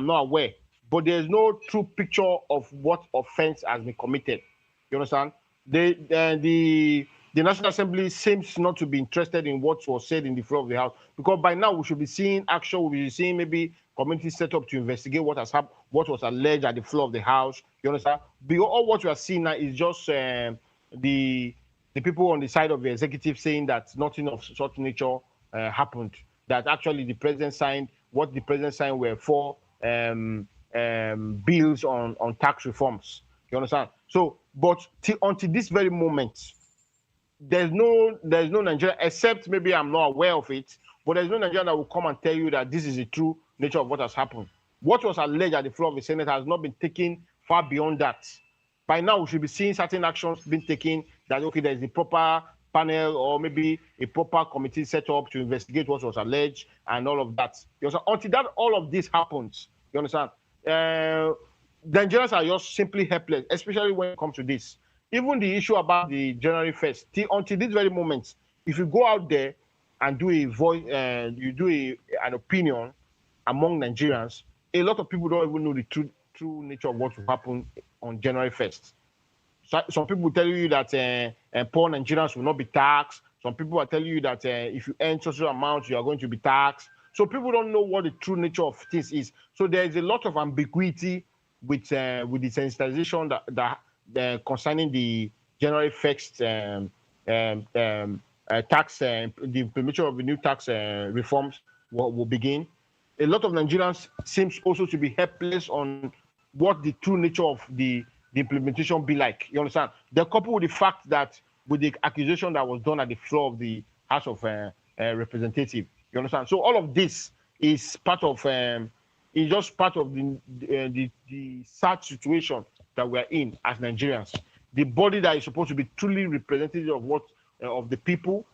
not aware, but there's no true picture of what offense has been committed. You understand? The National Assembly seems not to be interested in what was said in the floor of the House, because by now we should be seeing action. We'll be seeing maybe committee set up to investigate what has happened, what was alleged at the floor of the House. You understand? All what we are seeing now is just the the people on the side of the executive saying that nothing of such nature happened, that actually the president signed, what the president signed were four bills on tax reforms. You understand? So, but until this very moment, there's no Nigeria, except maybe I'm not aware of it, but there's no Nigerian that will come and tell you that this is the true nature of what has happened. What was alleged at the floor of the Senate has not been taken far beyond that. By now, we should be seeing certain actions being taken that, okay, there's a proper panel or maybe a proper committee set up to investigate what was alleged and all of that. You understand? Until that, all of this happens, you understand? The Nigerians are just simply helpless, especially when it comes to this. Even the issue about the January 1st, until this very moment, if you go out there and do a voice, you do an opinion among Nigerians, a lot of people don't even know the true nature of what will happen on January 1st. So, some people will tell you that poor Nigerians will not be taxed. Some people are telling you that if you earn social amounts, you are going to be taxed. So people don't know what the true nature of things is. So there is a lot of ambiguity with the sensitization that concerning the January 1st tax, the implementation of the new tax reforms will begin. A lot of Nigerians seems also to be helpless on what the true nature of the implementation be like. You understand? They're coupled with the fact that with the accusation that was done at the floor of the House of Representatives. You understand? So all of this is part of is just part of the sad situation that we're in as Nigerians. The body that is supposed to be truly representative of what of the people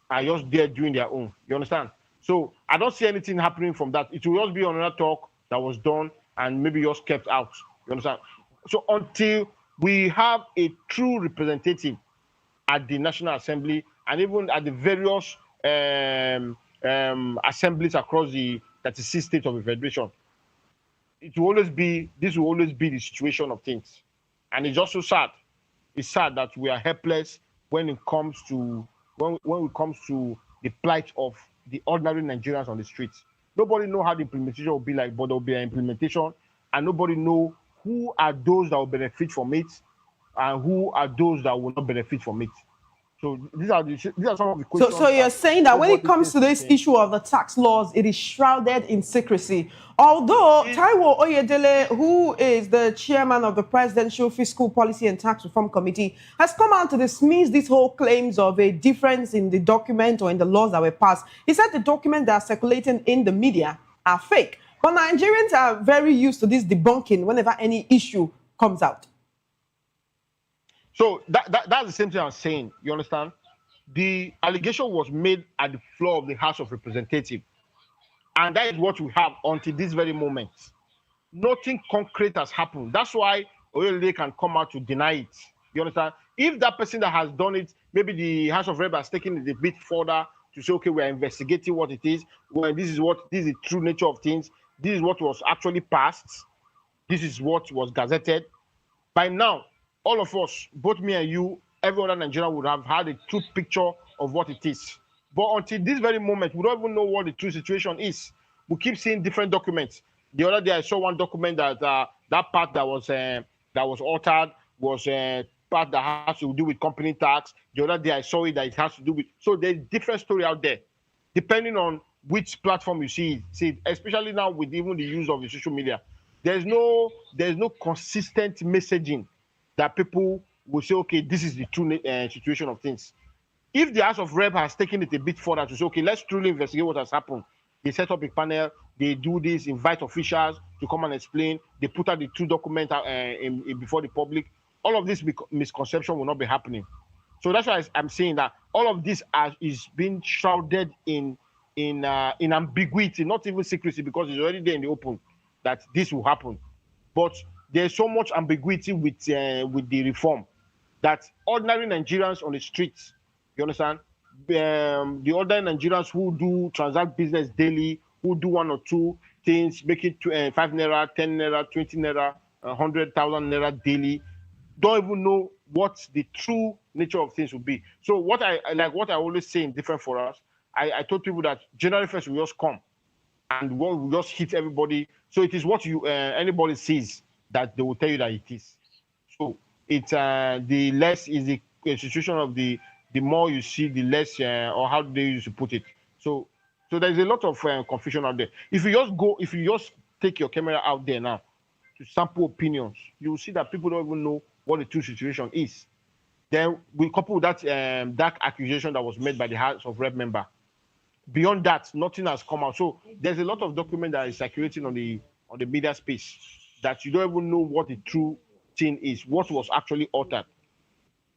are just there doing their own. You understand? So I don't see anything happening from that. It will just be another talk that was done and maybe just kept out. You understand? So until we have a true representative at the National Assembly and even at the various assemblies across the 36 states of the Federation, this will always be the situation of things. And it's just so sad. It's sad that we are helpless when it comes to the plight of the ordinary Nigerians on the streets. Nobody know how the implementation will be like, but there will be an implementation, and nobody know who are those that will benefit from it and who are those that will not benefit from it. So these are some of the questions. So you're saying that when it comes to this issue of the tax laws, it is shrouded in secrecy. Although Taiwo Oyedele, who is the chairman of the Presidential Fiscal Policy and Tax Reform Committee, has come out to dismiss these whole claims of a difference in the document or in the laws that were passed. He said the documents that are circulating in the media are fake. But Nigerians are very used to this debunking whenever any issue comes out. So that's the same thing I'm saying. You understand? The allegation was made at the floor of the House of Representatives. And that is what we have until this very moment. Nothing concrete has happened. That's why Oyelede can come out to deny it. You understand? If that person that has done it, maybe the House of Rep has taken it a bit further to say, okay, we're investigating what it is. Well, this is the true nature of things. This is what was actually passed. This is what was gazetted. By now, all of us, both me and you, every other Nigerian would have had a true picture of what it is. But until this very moment, we don't even know what the true situation is. We keep seeing different documents. The other day, I saw one document that that part that was altered was part that has to do with company tax. The other day, I saw it that it has to do with. So there's different story out there, depending on which platform you see it, especially now with even the use of the social media. There's no consistent messaging that people will say, okay, this is the true situation of things. If the House of Rep has taken it a bit further to say, okay, let's truly investigate what has happened. They set up a panel, they do this, invite officials to come and explain, they put out the true document before the public. All of this misconception will not be happening. So that's why I'm saying that all of this is being shrouded in ambiguity, not even secrecy, because it's already there in the open that this will happen. But there's so much ambiguity with the reform that ordinary Nigerians on the streets, you understand, the ordinary Nigerians who do transact business daily, who do one or two things, make it 5 naira, 10 naira, 20 naira, 100,000 naira daily, don't even know what the true nature of things will be. So what I always say in different forums, I told people that January 1st will just come and will just hit everybody. So it is what anybody sees that they will tell you that it is. So it's the less is the situation of the more you see, the less, or how they used to put it. So there's a lot of confusion out there. If you just take your camera out there now to sample opinions, you will see that people don't even know what the true situation is. Then we couple with that dark accusation that was made by the House of Rep member. Beyond that, nothing has come out. So there's a lot of document that is circulating on the media space that you don't even know what the true thing is, what was actually uttered.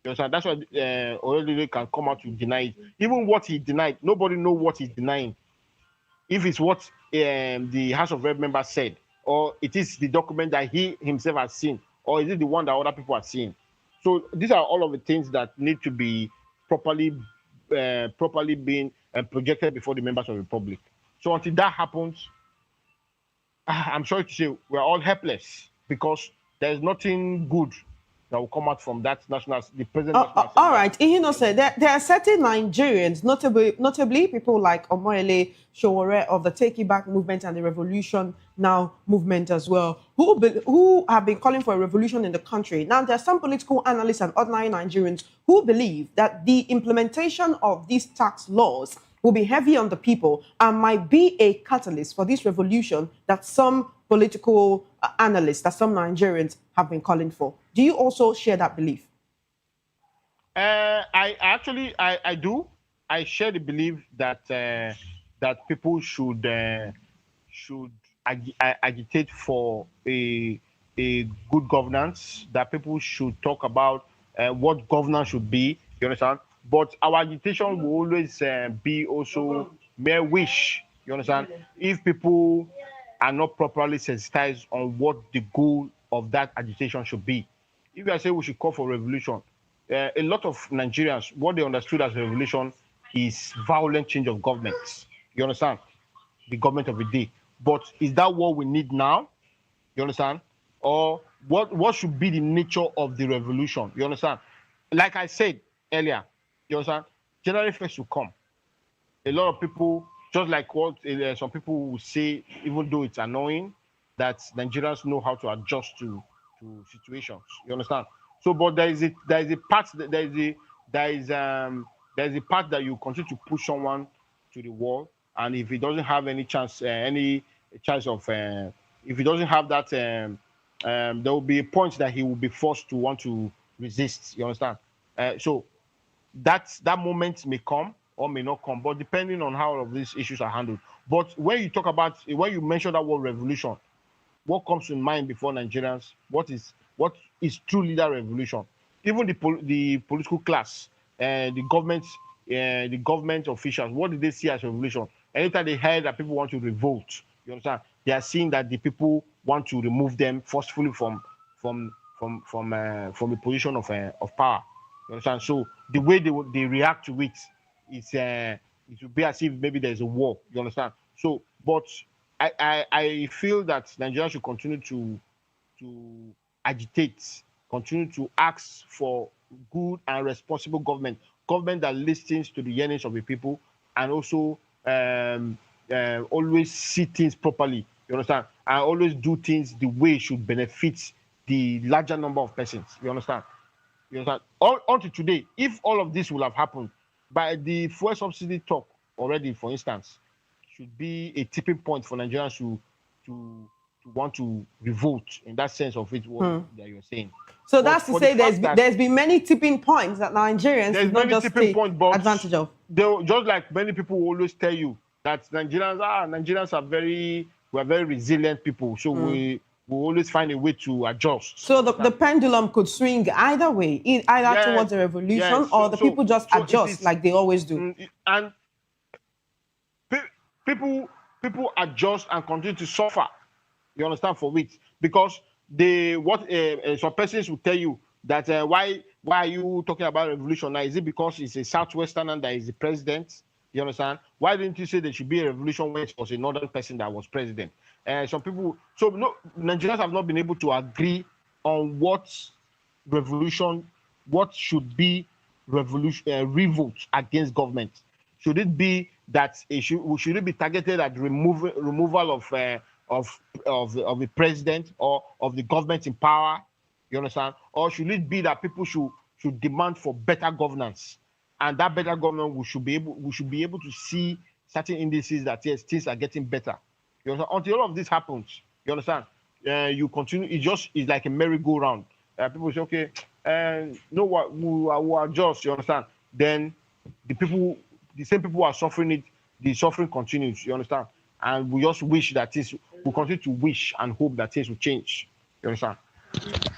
You understand? That's why Oyedele can come out to deny it. Even what he denied, nobody know what he's denying. If it's what the House of Rep member said, or it is the document that he himself has seen, or is it the one that other people are seeing? So these are all of the things that need to be properly being projected before the members of the public. So until that happens, I'm sorry to say we're all helpless because there's nothing good that will come out from that the present national. All right, Innocent, there are certain Nigerians, notably people like Omoyele Sowore of the Take It Back movement and the Revolution Now movement as well, who have been calling for a revolution in the country. Now, there are some political analysts and ordinary Nigerians who believe that the implementation of these tax laws will be heavy on the people and might be a catalyst for this revolution that some political analysts, that some Nigerians have been calling for. Do you also share that belief? I do. I share the belief that that people should agitate for a good governance. That people should talk about what governance should be. You understand? But our agitation will always be also mere wish. You understand? If people are not properly sensitized on what the goal of that agitation should be. If I say we should call for revolution, a lot of Nigerians, what they understood as revolution is violent change of government. You understand? The government of the day. But is that what we need now? You understand? Or what should be the nature of the revolution? You understand? Like I said earlier, you understand? January 1st will come. A lot of people, just like what some people will say, even though it's annoying, that Nigerians know how to adjust to situations. You understand? So, but there is a part that you continue to push someone to the wall, and if he doesn't have any chance of, if he doesn't have that, there will be a point that he will be forced to want to resist. You understand? So that moment may come or may not come, but depending on how all of these issues are handled. But when you mention that word revolution, what comes to mind before Nigerians? What is true leader revolution? Even the political class, the government officials, what did they see as revolution? Anytime they heard that people want to revolt, you understand? They are seeing that the people want to remove them forcefully from a position of power. You understand? So the way they react to it is it will be as if maybe there's a war. You understand? So, but I feel that Nigerians should continue to agitate, continue to ask for good and responsible government that listens to the yearnings of the people, and also always see things properly. You understand? And always do things the way it should benefit the larger number of persons. You understand? You understand? Until today, if all of this will have happened, by the fuel subsidy talk already, for instance, should be a tipping point for Nigerians to want to revolt in that sense of it, what that you're saying. So that's to say there's been many tipping points that Nigerians did not just take advantage of. Just like many people will always tell you that Nigerians are very resilient people, so we always find a way to adjust. So the pendulum could swing either way, either towards a revolution or the people just adjust like they always do. And people adjust and continue to suffer. You understand, for it, because some persons will tell you that why are you talking about revolution now? Is it because it's a Southwesterner that is the president? You understand? Why didn't you say there should be a revolution when it was a northern person that was president? Some people, Nigerians have not been able to agree on what should be revolt against government. Should it be that should it be targeted at removal of the president or of the government in power? You understand? Or should it be that people should should demand for better governance, and that better governance we should be able to see certain indices that yes, things are getting better. You understand? Until all of this happens, you understand? You continue. It's like a merry-go-round. People say, okay, no, what we will adjust. You understand? Then the same people who are suffering it, the suffering continues. You understand? And we just wish that we continue to wish and hope that things will change. You understand?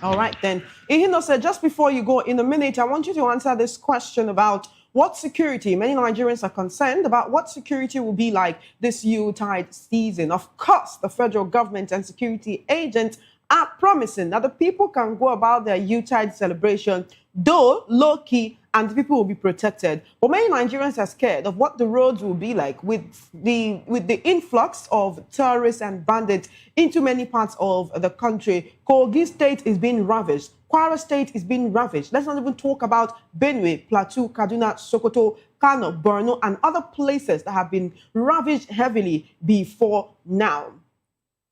All right, then. Ihino said, just before you go, in a minute, I want you to answer this question about what security, many Nigerians are concerned about what security will be like this Yuletide season. Of course, the federal government and security agents are promising that the people can go about their Yuletide celebration, though low-key, and the people will be protected. But many Nigerians are scared of what the roads will be like with the influx of terrorists and bandits into many parts of the country. Kogi State is being ravaged. Kwara State is being ravaged. Let's not even talk about Benue, Plateau, Kaduna, Sokoto, Kano, Borno, and other places that have been ravaged heavily before now.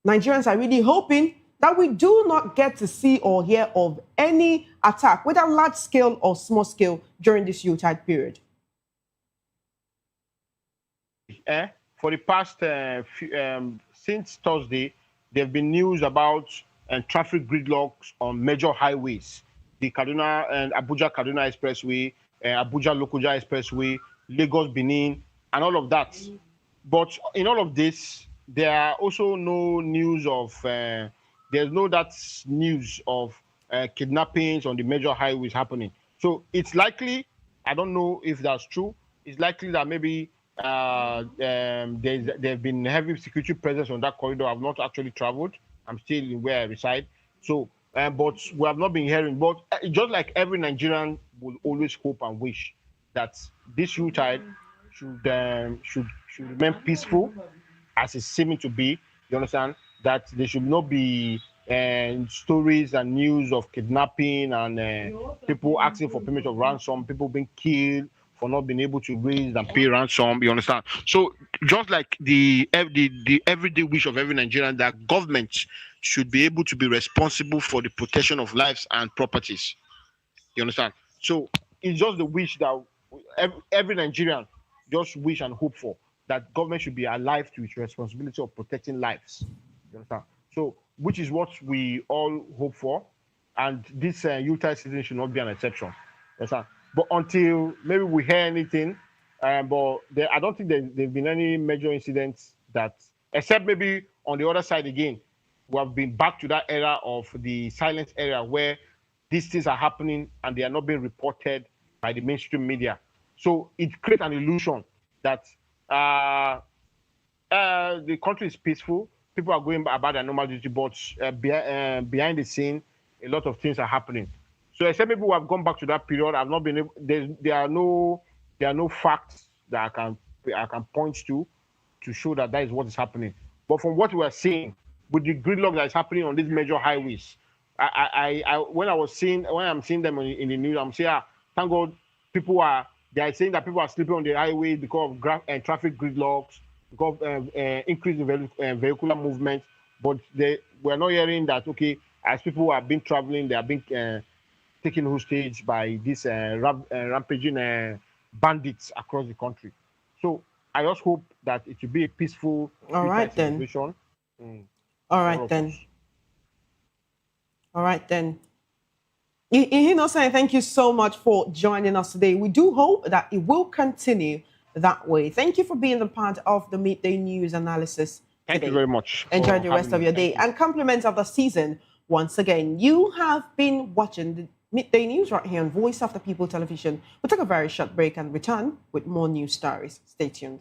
Nigerians are really hoping that we do not get to see or hear of any attack, whether large scale or small scale, during this Yuletide period. For the past, since Thursday, there have been news about traffic gridlocks on major highways. The Kaduna and Abuja-Kaduna Expressway, Abuja-Lokoja Expressway, Lagos-Benin, and all of that. But in all of this, there are also no news of, there's no news of kidnappings on the major highways happening. So it's likely, I don't know if that's true, it's likely that maybe there have been heavy security presence on that corridor. I've not actually traveled. I'm still in where I reside. So, but we have not been hearing. But just like every Nigerian will always hope and wish that this Yuletide should remain peaceful, as it's seeming to be. You understand? That there should not be stories and news of kidnapping and people asking for payment of ransom, people being killed for not being able to raise and pay ransom. You understand? So just like the everyday wish of every Nigerian, that government should be able to be responsible for the protection of lives and properties. You understand? So it's just the wish that every Nigerian just wish and hope for, that government should be alive to its responsibility of protecting lives. You understand? So, which is what we all hope for, and this Yuletide season should not be an exception. You understand? But until maybe we hear anything, I don't think there've been any major incidents that, except maybe on the other side again, we have been back to that era of the silent era where these things are happening and they are not being reported by the mainstream media. So it creates an illusion that the country is peaceful, people are going about their normal duty, but behind the scene, a lot of things are happening. So except people who have gone back to that period, I've not been able. There are no facts that I can point to show that is what is happening. But from what we are seeing with the gridlock that is happening on these major highways, when I'm seeing them in the news, I'm saying, thank God, they are saying that people are sleeping on the highway because of traffic gridlocks, because of increase in vehicular movement. But we're not hearing that, okay, as people have been traveling, they are being taken hostage by these rampaging bandits across the country. So I just hope that it will be a peaceful celebration. All right then. All right then. Ihino-san, thank you so much for joining us today. We do hope that it will continue that way. Thank you for being a part of the Midday News analysis. Thank you very much. Enjoy the rest of your day. And compliments of the season once again. You have been watching the Midday News right here on Voice of the People Television. We'll take a very short break and return with more news stories. Stay tuned.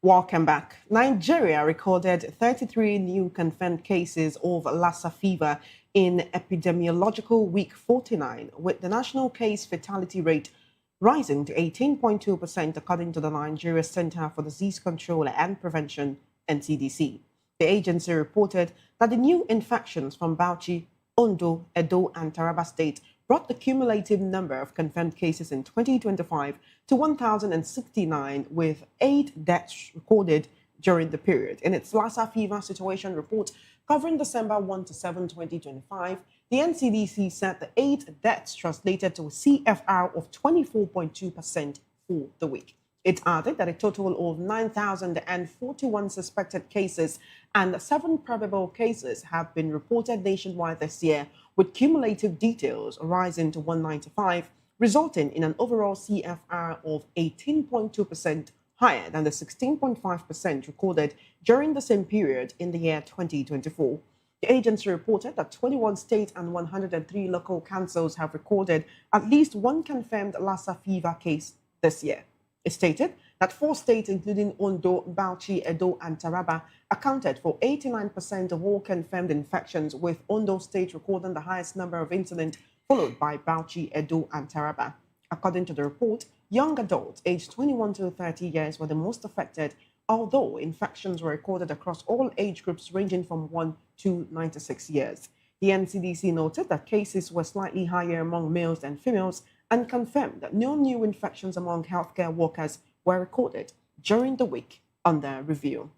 Welcome back. Nigeria recorded 33 new confirmed cases of Lassa fever in epidemiological week 49, with the national case fatality rate rising to 18.2% according to the Nigeria Center for Disease Control and Prevention, NCDC. The agency reported that the new infections from Bauchi, Ondo, Edo, and Taraba State brought the cumulative number of confirmed cases in 2025 to 1,069, with 8 deaths recorded during the period. In its Lassa fever situation report covering December 1 to 7, 2025, the NCDC said the 8 deaths translated to a CFR of 24.2% for the week. It added that a total of 9,041 suspected cases and 7 probable cases have been reported nationwide this year, with cumulative details rising to 195, resulting in an overall CFR of 18.2%, higher than the 16.5% recorded during the same period in the year 2024. The agency reported that 21 states and 103 local councils have recorded at least one confirmed Lassa fever case this year. It stated that 4 states, including Ondo, Bauchi, Edo, and Taraba, accounted for 89% of all confirmed infections, with Ondo State recording the highest number of incidents, followed by Bauchi, Edo, and Taraba. According to the report, young adults aged 21 to 30 years were the most affected, although infections were recorded across all age groups ranging from 1 to 96 years. The NCDC noted that cases were slightly higher among males than females and confirmed that no new infections among healthcare workers were recorded during the week under review.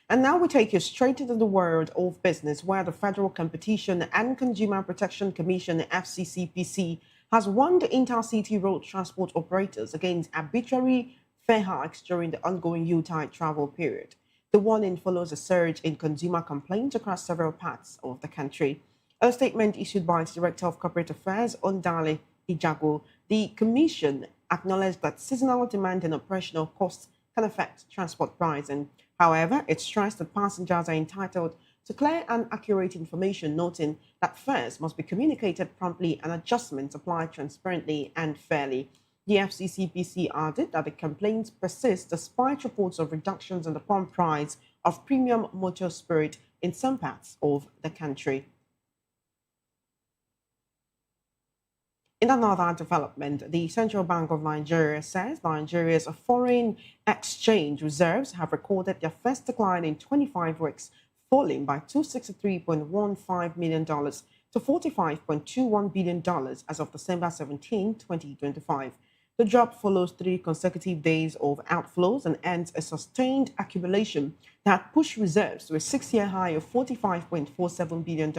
And now we take you straight into the world of business, where the Federal Competition and Consumer Protection Commission, FCCPC, has warned intercity road transport operators against arbitrary fare hikes during the ongoing Yuletide travel period. The warning follows a surge in consumer complaints across several parts of the country. A statement issued by its Director of Corporate Affairs, Ondale Ijago, the Commission acknowledged that seasonal demand and operational costs can affect transport pricing. However, it stressed that passengers are entitled to clear and accurate information, noting that fares must be communicated promptly and adjustments applied transparently and fairly. The FCCPC added that the complaints persist despite reports of reductions in the pump price of premium motor spirit in some parts of the country. In another development, the Central Bank of Nigeria says Nigeria's foreign exchange reserves have recorded their first decline in 25 weeks, falling by $263.15 million to $45.21 billion as of December 17, 2025. The drop follows 3 consecutive days of outflows and ends a sustained accumulation that pushed reserves to a 6-year high of $45.47 billion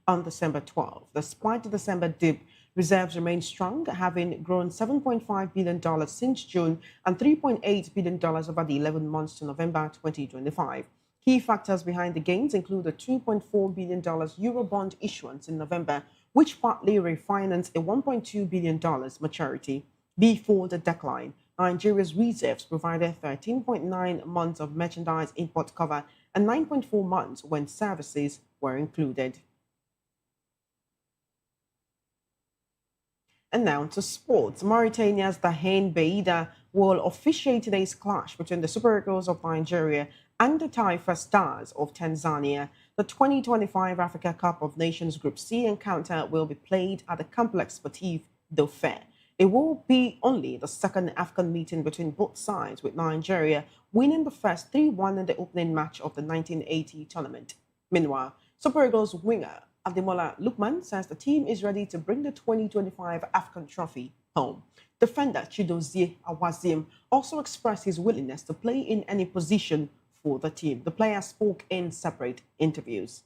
on December 12. Despite the December dip, reserves remain strong, having grown $7.5 billion since June and $3.8 billion over the 11 months to November 2025. Key factors behind the gains include a $2.4 billion Eurobond issuance in November, which partly refinanced a $1.2 billion maturity. Before the decline, Nigeria's reserves provided 13.9 months of merchandise import cover and 9.4 months when services were included. And now to sports. Mauritania's Dahain Beida will officiate today's clash between the Super Eagles of Nigeria and the Taifa Stars of Tanzania. The 2025 Africa Cup of Nations Group C encounter will be played at the Complex Sportif Dauphin. It will be only the second AFCON meeting between both sides, with Nigeria winning the first 3-1 in the opening match of the 1980 tournament. Meanwhile, Super Eagles winger Ademola Lookman says the team is ready to bring the 2025 AFCON trophy home. Defender Chidozie Awazim also expressed his willingness to play in any position for the team. The player spoke in separate interviews.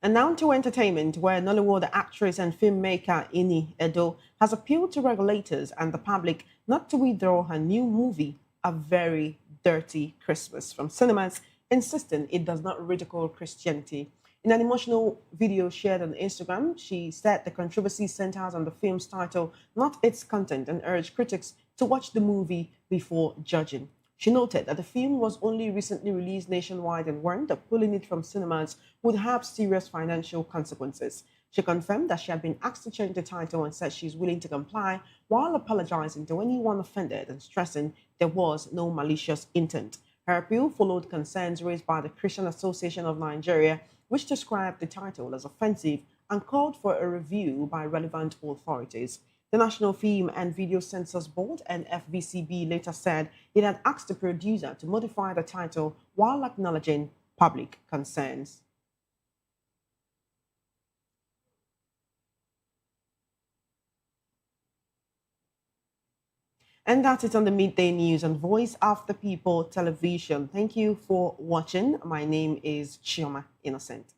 And now to entertainment, where Nollywood actress and filmmaker Ini Edo has appealed to regulators and the public not to withdraw her new movie, A Very Dirty Christmas, from cinemas, insisting it does not ridicule Christianity. In an emotional video shared on Instagram, she said the controversy centers on the film's title, not its content, and urged critics to watch the movie before judging. She noted that the film was only recently released nationwide and warned that pulling it from cinemas would have serious financial consequences. She confirmed that she had been asked to change the title and said she is willing to comply while apologizing to anyone offended and stressing there was no malicious intent. Her appeal followed concerns raised by the Christian Association of Nigeria, which described the title as offensive and called for a review by relevant authorities. The National Film and Video Censors Board and FVCB later said it had asked the producer to modify the title while acknowledging public concerns. And that's it on the Midday News on Voice of the People Television. Thank you for watching. My name is Chioma Innocent.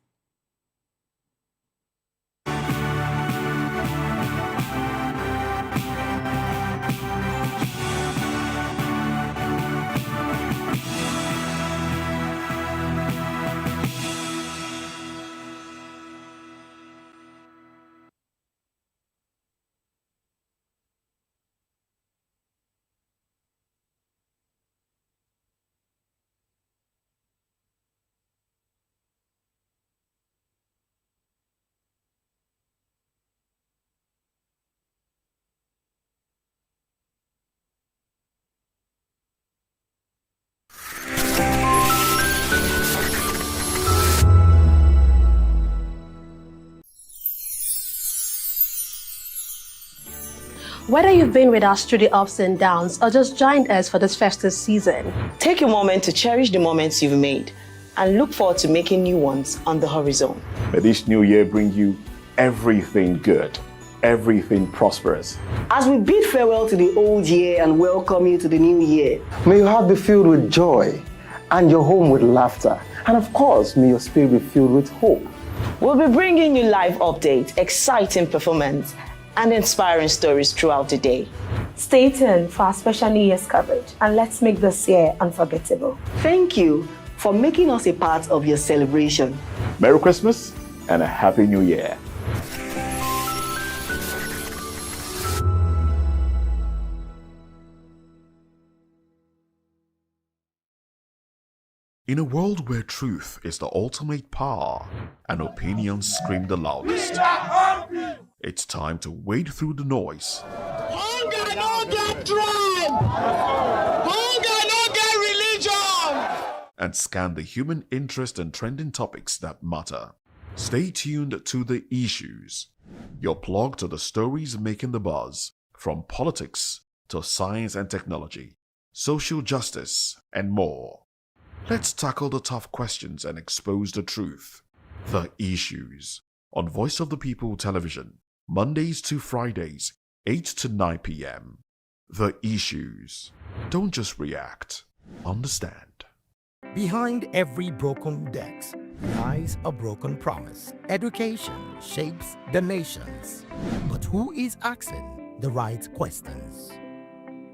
Whether you've been with us through the ups and downs or just joined us for this festive season, take a moment to cherish the moments you've made and look forward to making new ones on the horizon. May this new year bring you everything good, everything prosperous. As we bid farewell to the old year and welcome you to the new year, may your heart be filled with joy and your home with laughter. And of course, may your spirit be filled with hope. We'll be bringing you live updates, exciting performance, and inspiring stories throughout the day. Stay tuned for our special New Year's coverage and let's make this year unforgettable. Thank you for making us a part of your celebration. Merry Christmas and a Happy New Year. In a world where truth is the ultimate power and opinions scream the loudest, it's time to wade through the noise. Hunger no get tribe! Hunger no get religion! And scan the human interest and trending topics that matter. Stay tuned to The Issues, your plug to the stories making the buzz, from politics to science and technology, social justice, and more. Let's tackle the tough questions and expose the truth. The Issues on Voice of the People Television, Mondays to Fridays, 8 to 9 p.m. The Issues. Don't just react, understand. Behind every broken desk lies a broken promise. Education shapes the nations. But who is asking the right questions?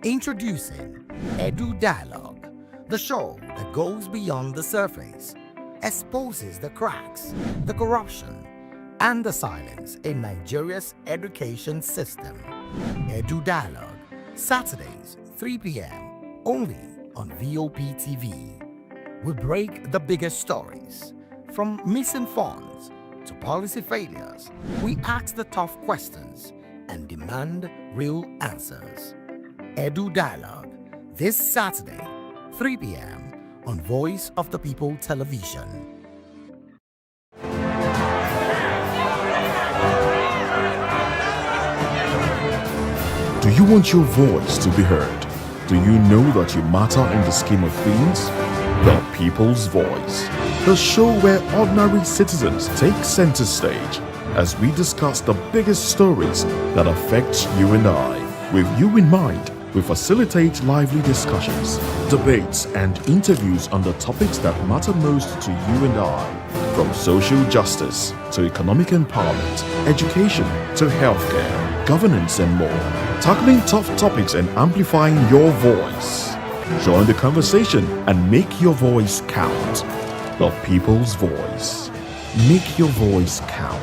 Introducing Edu Dialogue, the show that goes beyond the surface, exposes the cracks, the corruption, and the silence in Nigeria's education system. Edu Dialogue, Saturdays, 3 p.m., only on VOP TV. We break the biggest stories, from missing funds to policy failures. We ask the tough questions and demand real answers. Edu Dialogue, this Saturday, 3 p.m. on Voice of the People Television. Do you want your voice to be heard? Do you know that you matter in the scheme of things? The People's Voice, the show where ordinary citizens take center stage as we discuss the biggest stories that affect you and I. With you in mind, we facilitate lively discussions, debates, and interviews on the topics that matter most to you and I, from social justice to economic empowerment, education to healthcare, governance, and more, tackling tough topics and amplifying your voice. Join the conversation and make your voice count. The People's Voice. Make your voice count.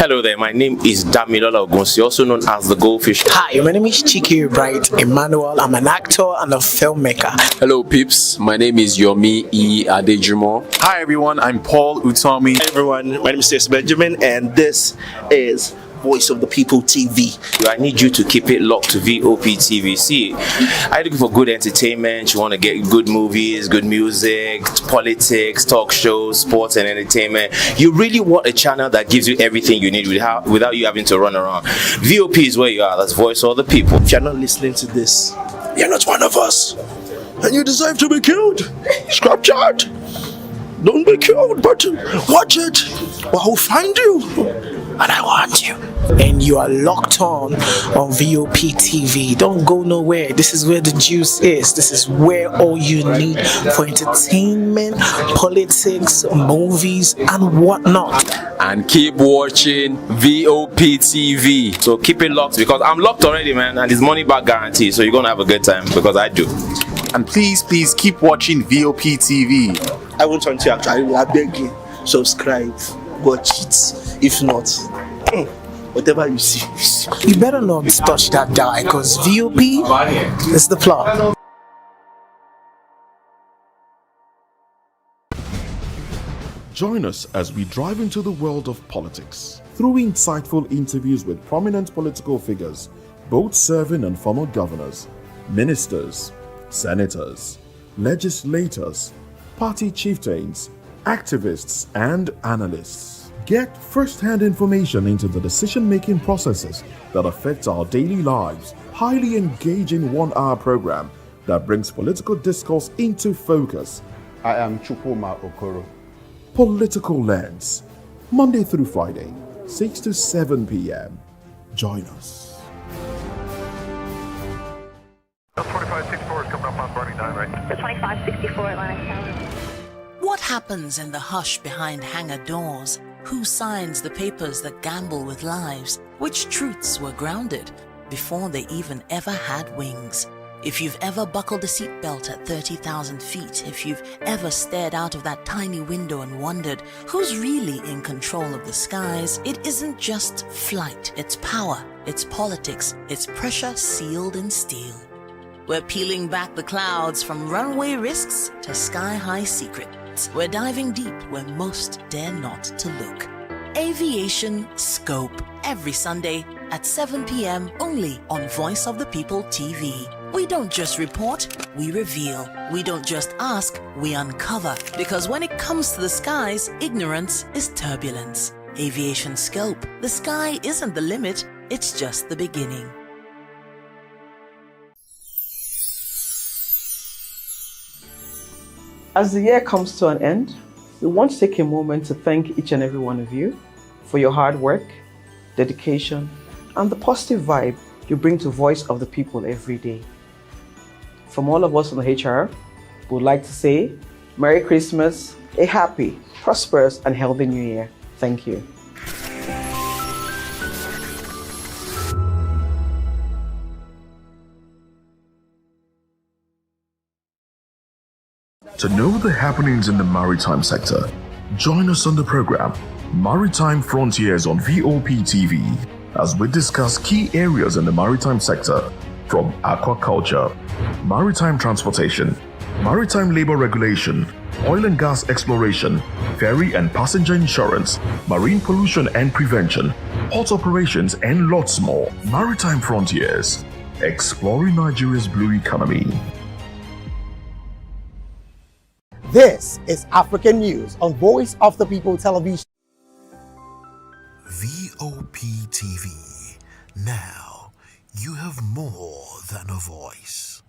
Hello there, my name is Damilola Ogunsi, also known as the Goldfish. Hi, my name is Chiki Bright Emmanuel. I'm an actor and a filmmaker. Hello, peeps. My name is Yomi E. Adejumo. Hi, everyone. I'm Paul Utomi. Hi, everyone. My name is Stacey Benjamin, and this is Voice of the People TV. I need you to keep it locked to VOP TV. See, are you looking for good entertainment? You want to get good movies, good music, politics, talk shows, sports and entertainment. You really want a channel that gives you everything you need without you having to run around. VOP is where you are. That's Voice of the People. If you're not listening to this, you're not one of us. And you deserve to be killed. Scrap chat. Don't be killed, but watch it. Or I'll find you. And I want you. And you are locked on VOP TV. Don't go nowhere. This is where the juice is. This is where all you need for entertainment, politics, movies, and whatnot. And keep watching VOP TV. So keep it locked because I'm locked already, man, and it's money back guarantee. So you're gonna have a good time because I do. And please keep watching VOP TV. I won't want to actually, I beg you, subscribe, watch it. If not, whatever you see. You better not touch that dial because VOP is the plot. Join us as we drive into the world of politics through insightful interviews with prominent political figures, both serving and former governors, ministers, senators, legislators, party chieftains, activists, and analysts. Get first-hand information into the decision-making processes that affect our daily lives. Highly engaging 1-hour program that brings political discourse into focus. I am Chukwuma Okoro. Political Lens, Monday through Friday, 6 to 7 p.m. Join us. 2564 is coming up on Barney 9, right? The 2564 Atlantic Tower. What happens in the hush behind hangar doors? Who signs the papers that gamble with lives? Which truths were grounded before they even ever had wings? If you've ever buckled a seatbelt at 30,000 feet, if you've ever stared out of that tiny window and wondered who's really in control of the skies, it isn't just flight, it's power, it's politics, it's pressure sealed in steel. We're peeling back the clouds from runway risks to sky-high secrets. We're diving deep where most dare not to look. Aviation Scope, every Sunday at 7 p.m. only on Voice of the People TV. We don't just report, we reveal. We don't just ask, we uncover. Because when it comes to the skies, ignorance is turbulence. Aviation Scope, the sky isn't the limit, it's just the beginning. As the year comes to an end, we want to take a moment to thank each and every one of you for your hard work, dedication, and the positive vibe you bring to Voice of the People every day. From all of us on the HR, we would like to say Merry Christmas, a happy, prosperous, and healthy New Year. Thank you. To know the happenings in the maritime sector, join us on the program Maritime Frontiers on VOP TV as we discuss key areas in the maritime sector from aquaculture, maritime transportation, maritime labor regulation, oil and gas exploration, ferry and passenger insurance, marine pollution and prevention, port operations, and lots more. Maritime Frontiers, exploring Nigeria's blue economy. This is African News on Voice of the People Television. VOP TV. Now, you have more than a voice.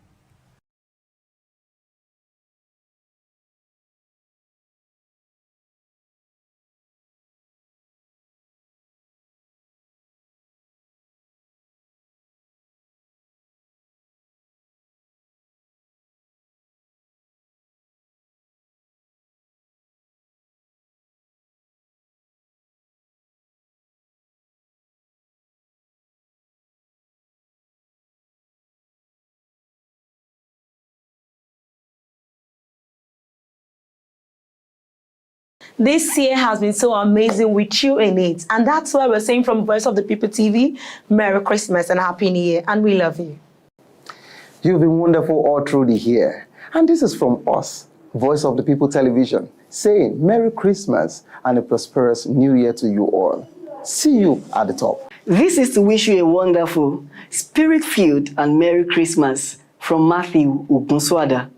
This year has been so amazing with you in it. And that's why we're saying from Voice of the People TV, Merry Christmas and Happy New Year. And we love you. You've been wonderful all through the year. And this is from us, Voice of the People Television, saying Merry Christmas and a prosperous New Year to you all. See you at the top. This is to wish you a wonderful, spirit-filled and Merry Christmas from Matthew Ogunswada.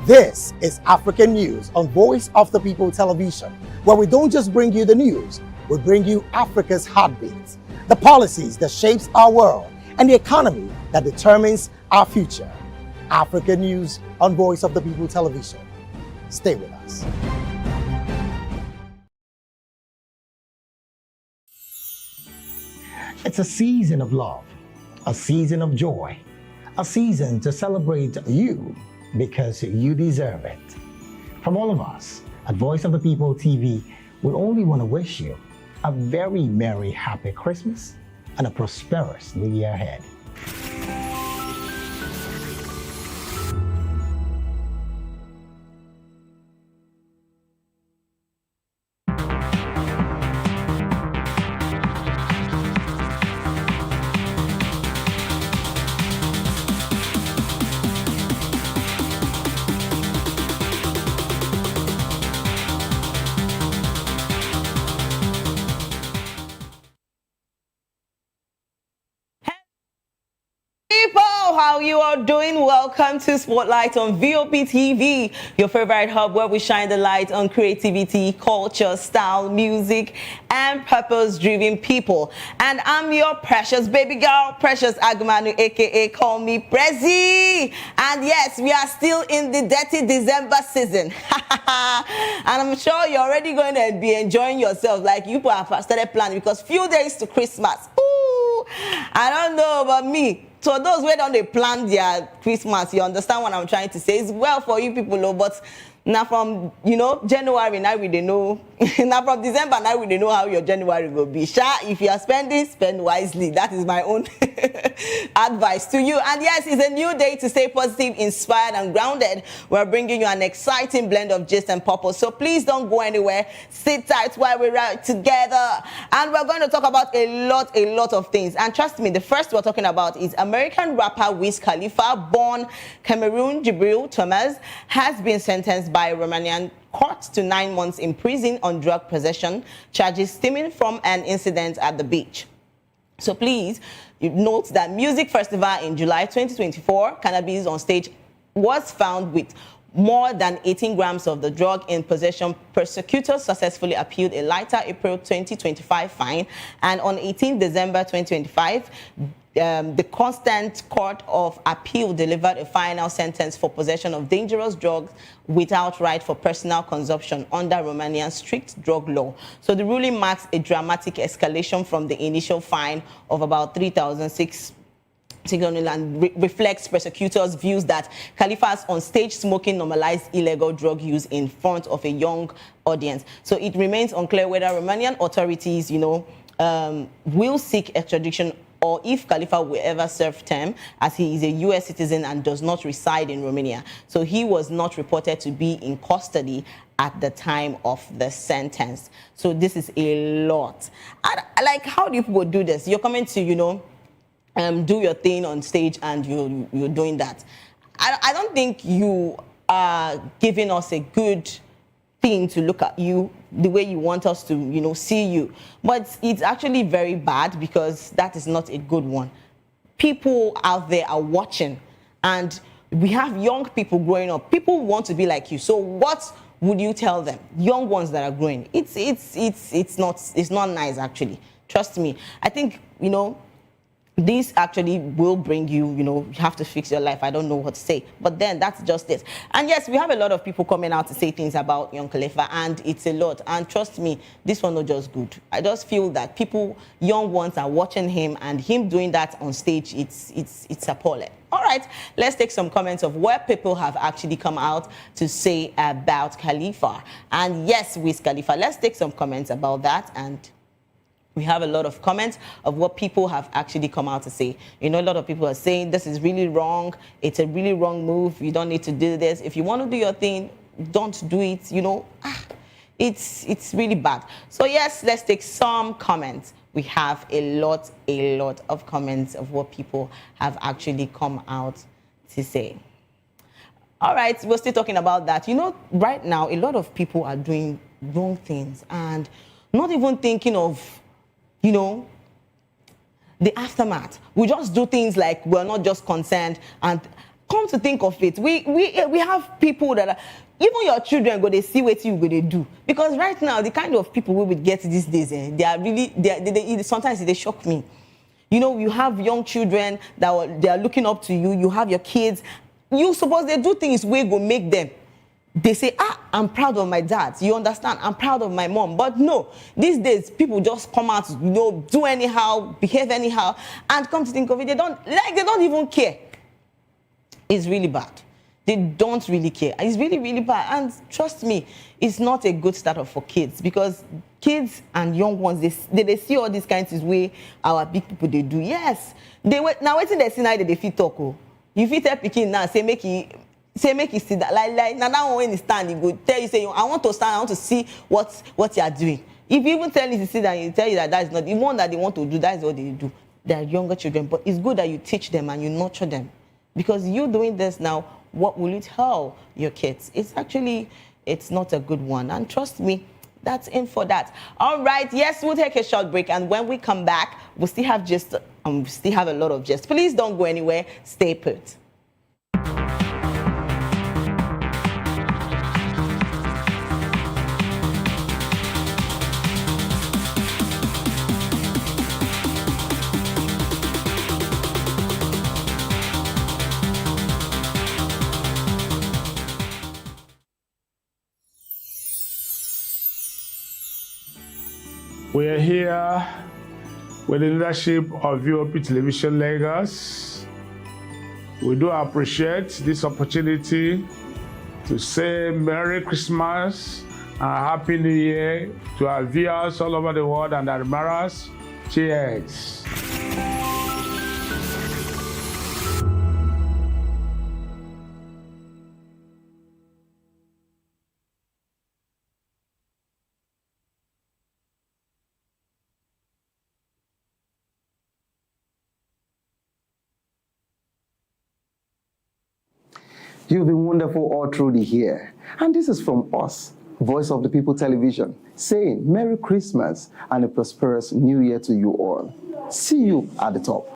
This is African News on Voice of the People Television, where we don't just bring you the news, we bring you Africa's heartbeats, the policies that shapes our world, and the economy that determines our future. African News on Voice of the People Television. Stay with us. It's a season of love, a season of joy, a season to celebrate you because you deserve it. From all of us at Voice of the People TV, we only want to wish you a very merry, happy Christmas and a prosperous new year ahead. How you are doing? Welcome to Spotlight on VOP TV, your favorite hub where we shine the light on creativity, culture, style, music, and purpose-driven people. And I'm your precious baby girl, Precious Agmanu, aka call me Prezi. And yes, we are still in the dirty December season. And I'm sure you're already going to be enjoying yourself like you have started planning because few days to Christmas. Ooh, I don't know about me. So those who don't plan their Christmas, you understand what I'm trying to say. It's well for you people, but now from, January, now we don't know. Now from December, now we don't know how your January will be. If you are spending, spend wisely. That is my own advice to you. And yes, it's a new day to stay positive, inspired, and grounded. We're bringing you an exciting blend of gist and purpose. So please don't go anywhere. Sit tight while we ride together. And we're going to talk about a lot of things. And trust me, the first we're talking about is American rapper Wiz Khalifa, born Cameroon Jibril Thomas, has been sentenced by Romanian court to 9 months in prison on drug possession charges stemming from an incident at the beach. So please, you note that music festival in July 2024, cannabis on stage was found with more than 18 grams of the drug in possession. Prosecutors successfully appealed a lighter April 2025 fine, and on 18 December 2025, the Constant Court of Appeal delivered a final sentence for possession of dangerous drugs without right for personal consumption under Romanian strict drug law. So the ruling marks a dramatic escalation from the initial fine of about 3,600 and reflects prosecutors' views that Khalifa's on-stage smoking normalized illegal drug use in front of a young audience. So it remains unclear whether Romanian authorities, will seek extradition or if Khalifa will ever serve term, as he is a U.S. citizen and does not reside in Romania. So he was not reported to be in custody at the time of the sentence. So this is a lot. Like, how do people do this? You're coming to, do your thing on stage and you're doing that. I don't think you are giving us a good thing to look at you the way you want us to, see you. But it's actually very bad because that is not a good one. people out there are watching, and we have young people growing up. People want to be like you. So what would you tell them? Young ones that are growing. It's not nice, actually. Trust me. I think, you know, this actually will bring you, you have to fix your life. I don't know what to say. But then that's just it. And yes, we have a lot of people coming out to say things about young Khalifa, and it's a lot. And trust me, this one not just good. I just feel that people, young ones, are watching him, and him doing that on stage, it's appalling. All right, let's take some comments of where people have actually come out to say about Khalifa. And yes, with Khalifa, let's take some comments about that. And we have a lot of comments of what people have actually come out to say. You know, a lot of people are saying this is really wrong. It's a really wrong move. You don't need to do this. If you want to do your thing, don't do it. You know, it's really bad. So yes, let's take some comments. We have a lot of comments of what people have actually come out to say. All right, we're still talking about that. You know, right now, a lot of people are doing wrong things and not even thinking of, you know, the aftermath. We just do things like we're not just concerned, and come to think of it, we have people that are, even your children go, they see what you go, they do. Because right now, the kind of people we would get these days, they are really, sometimes they shock me. You know, you have young children they are looking up to you. You have your kids. You suppose they do things where go make them. They say, I'm proud of my dad. You understand? I'm proud of my mom. But no, these days, people just come out, you know, do anyhow, behave anyhow, and come to think of it, they don't even care. It's really bad. They don't really care. It's really, really bad. And trust me, it's not a good startup for kids, because kids and young ones, they see all these kinds of way our big people, they do. Yes. Now, waiting they see now they fit talk. Oh. You fit tell Pikin now, say make it see that. Like now that when he stand, he go tell you, say, I want to stand, I want to see what you are doing. If you even tell him to sit down, he tell you that is not the one that they want to do, that is what they do. They are younger children, but it's good that you teach them and you nurture them. Because you doing this now, what will you tell your kids? It's not a good one. And trust me, that's in for that. All right, yes, we'll take a short break. And when we come back, we'll still have a lot of gist. Please don't go anywhere. Stay put. We are here with the leadership of VOP Television Lagos. We do appreciate this opportunity to say Merry Christmas and Happy New Year to our viewers all over the world and admirers. Cheers. You've been wonderful all through the year. And this is from us, Voice of the People Television, saying Merry Christmas and a prosperous New Year to you all. See you at the top.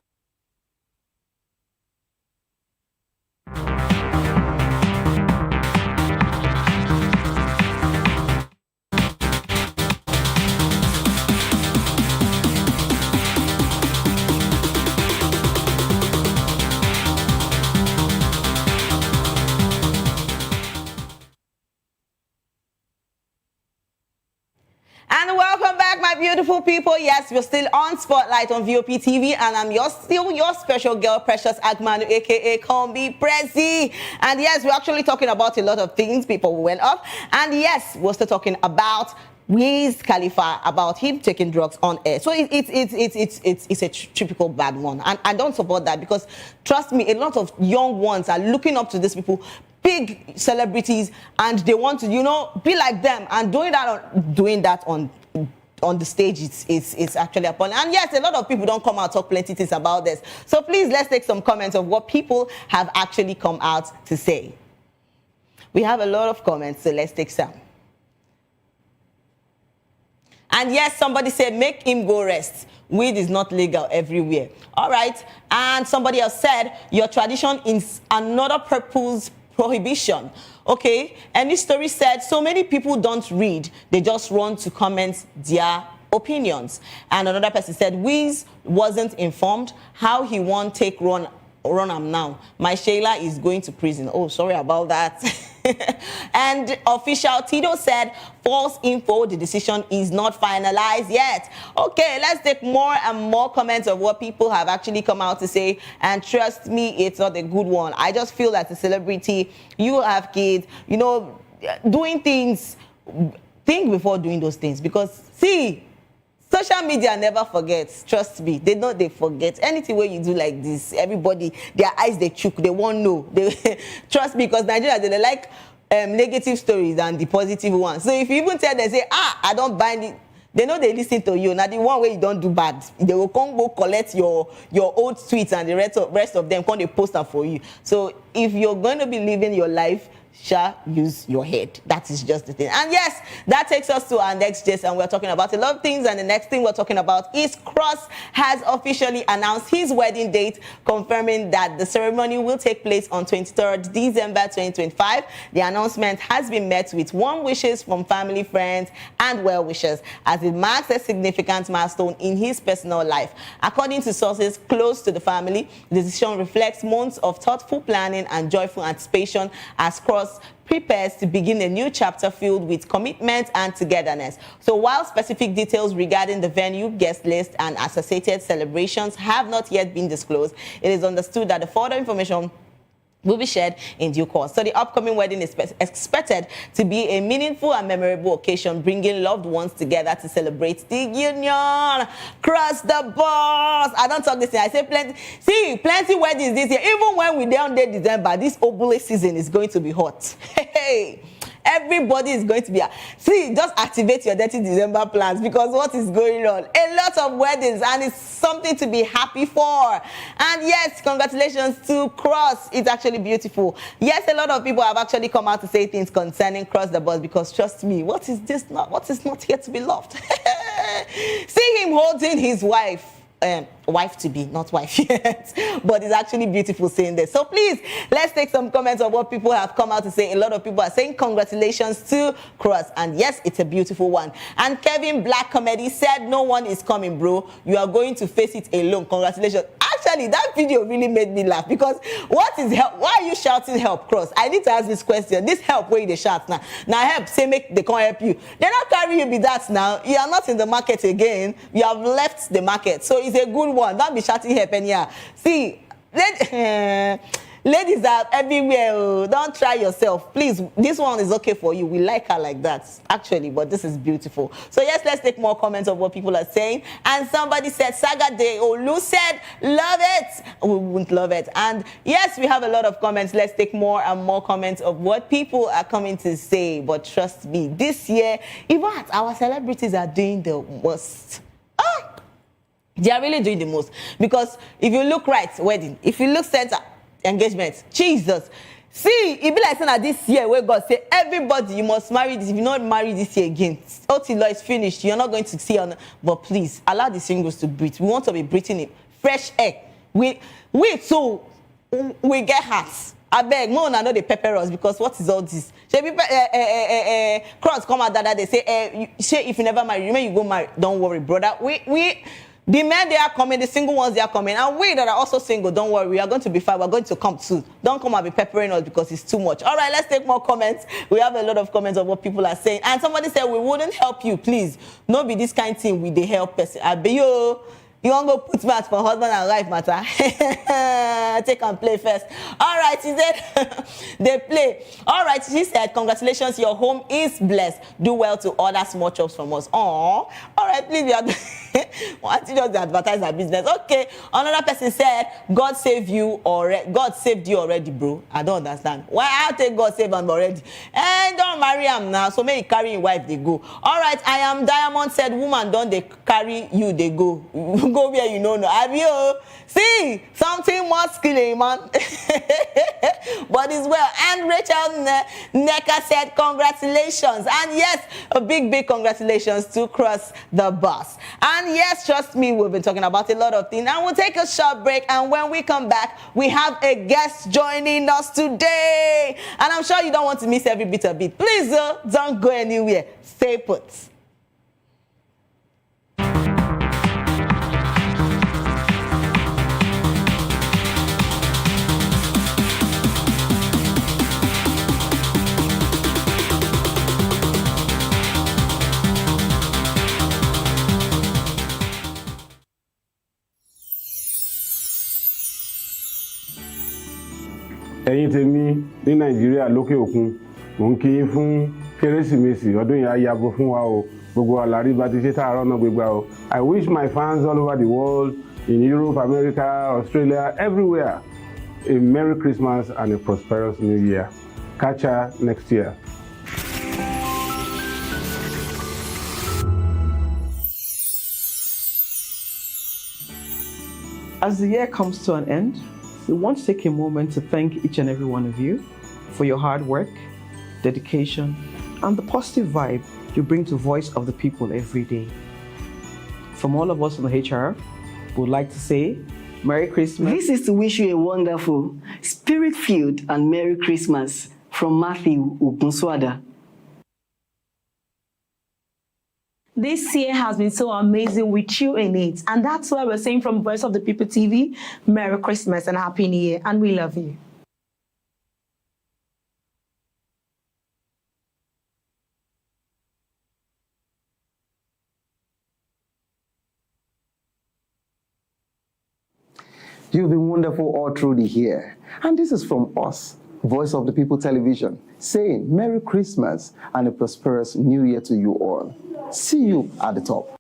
And welcome back, my beautiful people. Yes, we're still on Spotlight on VOP TV, and I'm still your special girl, Precious Agmanu, aka Combi Prezi. And yes, we're actually talking about a lot of things. People went up, and yes, we're still talking about Wiz Khalifa, about him taking drugs on air. So it's a typical bad one, and I don't support that, because trust me, a lot of young ones are looking up to these people, big celebrities, and they want to, you know, be like them, and doing that on the stage, it's actually appalling. And yes, a lot of people don't come out talk plenty things about this. So please, let's take some comments of what people have actually come out to say. We have a lot of comments, so let's take some. And yes, somebody said, make him go rest. weed is not legal everywhere. All right. And somebody else said, your tradition is another purpose prohibition. Okay. And this story said, so many people don't read. They just run to comment their opinions. And another person said, Wiz wasn't informed how he won't take run am now. My Shayla is going to prison. Oh, sorry about that. And official Tito said, false info, the decision is not finalized yet. Okay, let's take more and more comments of what people have actually come out to say. And trust me, it's not a good one. I just feel as a celebrity, you have kids, you know, doing things, think before doing those things. Because, see, social media never forgets. Trust me. They know they forget. Anything where you do like this, everybody, their eyes, they chook. They won't know. They, trust me, because Nigeria, they like negative stories than the positive ones. So if you even tell them, say, I don't bind it, they know they listen to you. Now, the one where you don't do bad, they will come go collect your old tweets and the rest of them come they post them for you. So if you're going to be living your life, shall use your head. That is just the thing. And yes, that takes us to our next gist, and we're talking about a lot of things. And the next thing we're talking about is Cross has officially announced his wedding date, confirming that the ceremony will take place on 23rd December 2025. The announcement has been met with warm wishes from family, friends, and well wishers, as it marks a significant milestone in his personal life. According to sources close to the family, the decision reflects months of thoughtful planning and joyful anticipation as Cross prepares to begin a new chapter filled with commitment and togetherness. So while specific details regarding the venue, guest list, and associated celebrations have not yet been disclosed, it is understood that the further information will be shared in due course. So the upcoming wedding is expected to be a meaningful and memorable occasion, bringing loved ones together to celebrate the union. Cross the balls. I don't talk this thing. I say plenty. See, plenty weddings this year. Even when we're down there December, this obule season is going to be hot. Hey. Everybody is going to be. See, just activate your dirty December plans, because what is going on? A lot of weddings, and it's something to be happy for. And yes, congratulations to Cross. It's actually beautiful. Yes, a lot of people have actually come out to say things concerning Cross the Boss, because trust me, what is not here to be loved? See him holding his wife. Wife to be, not wife yet, but it's actually beautiful saying this. So please, let's take some comments of what people have come out to say. A lot of people are saying congratulations to Cross, and yes, it's a beautiful one. And Kevin Black Comedy said, no one is coming, bro. You are going to face it alone. Congratulations. Actually, that video really made me laugh, because what is help? Why are you shouting help, Cross? I need to ask this question. This help where they shout now. Now help, say make they can't help you. They're not carrying you be that now. You are not in the market again. You have left the market. So it's a good one. Don't be shouting help anyhow. See, ladies are everywhere. Oh. Don't try yourself. Please, this one is okay for you. We like her like that, actually, but this is beautiful. So yes, let's take more comments of what people are saying. And somebody said, Saga de Olu said, love it. We wouldn't love it. And yes, we have a lot of comments. Let's take more and more comments of what people are coming to say. But trust me, this year, even our celebrities are doing the worst. They are really doing the most. Because if you look right, wedding. If you look center, engagement. Jesus. See, it be like saying that this year where God say, everybody, you must marry this. If you not marry this year again, OT law is finished. You're not going to see on. But please, allow the singles to breathe. We want to be breathing in fresh air. We too, we get hearts. I beg, no, no, they pepper us, because what is all this? Cross come out that they say, if you never marry, when you go marry, don't worry, brother. The men, they are coming, the single ones, they are coming. And we that are also single, don't worry, we are going to be fine. We're going to come too. Don't come and be peppering us because it's too much. All right, let's take more comments. We have a lot of comments of what people are saying. And somebody said, we wouldn't help you, please. No be this kind of thing with the help person. I be you. You want to go put match for husband and wife matter? Take and play first. All right, she said, they play. All right, she said, congratulations, your home is blessed. Do well to order small chops from us. All right, please, we are why don't you just advertise our business? Okay. Another person said, God saved you already. God saved you already, bro. I don't understand. Why I take God save him already? And don't marry him now. So many carry your wife, they go. All right, I am Diamond said, woman, don't they carry you, they go. go where you know. Have you? See, something more skilling, man. But it's well. And Rachel Neka said, congratulations. And yes, a big congratulations to Cross the Bus. And yes, trust me, we've been talking about a lot of things. And we'll take a short break. And when we come back, we have a guest joining us today. And I'm sure you don't want to miss every bit of it. Please, don't go anywhere. Stay put. ẹ̀yin tèmi ní nàìjíríà lókè òkun mò ń kí yín fún kérésìmesì ọdún yìí á yabo fún wa o gbogbo àlàrí bá ti ṣe tààrọ̀ náà gbégbá o. I wish my fans all over the world in Europe, America, Australia, everywhere a Merry Christmas and a prosperous New Year. Catch ya next year. As the year comes to an end, we want to take a moment to thank each and every one of you for your hard work, dedication, and the positive vibe you bring to Voice of the People every day. From all of us in the HR, we would like to say Merry Christmas. This is to wish you a wonderful, spirit-filled and Merry Christmas from Matthew Ogunswada. This year has been so amazing with you in it. And that's why we're saying from Voice of the People TV, Merry Christmas and Happy New Year. And we love you. You've been wonderful all through the year. And this is from us, Voice of the People Television, saying Merry Christmas and a prosperous New Year to you all. See you at the top.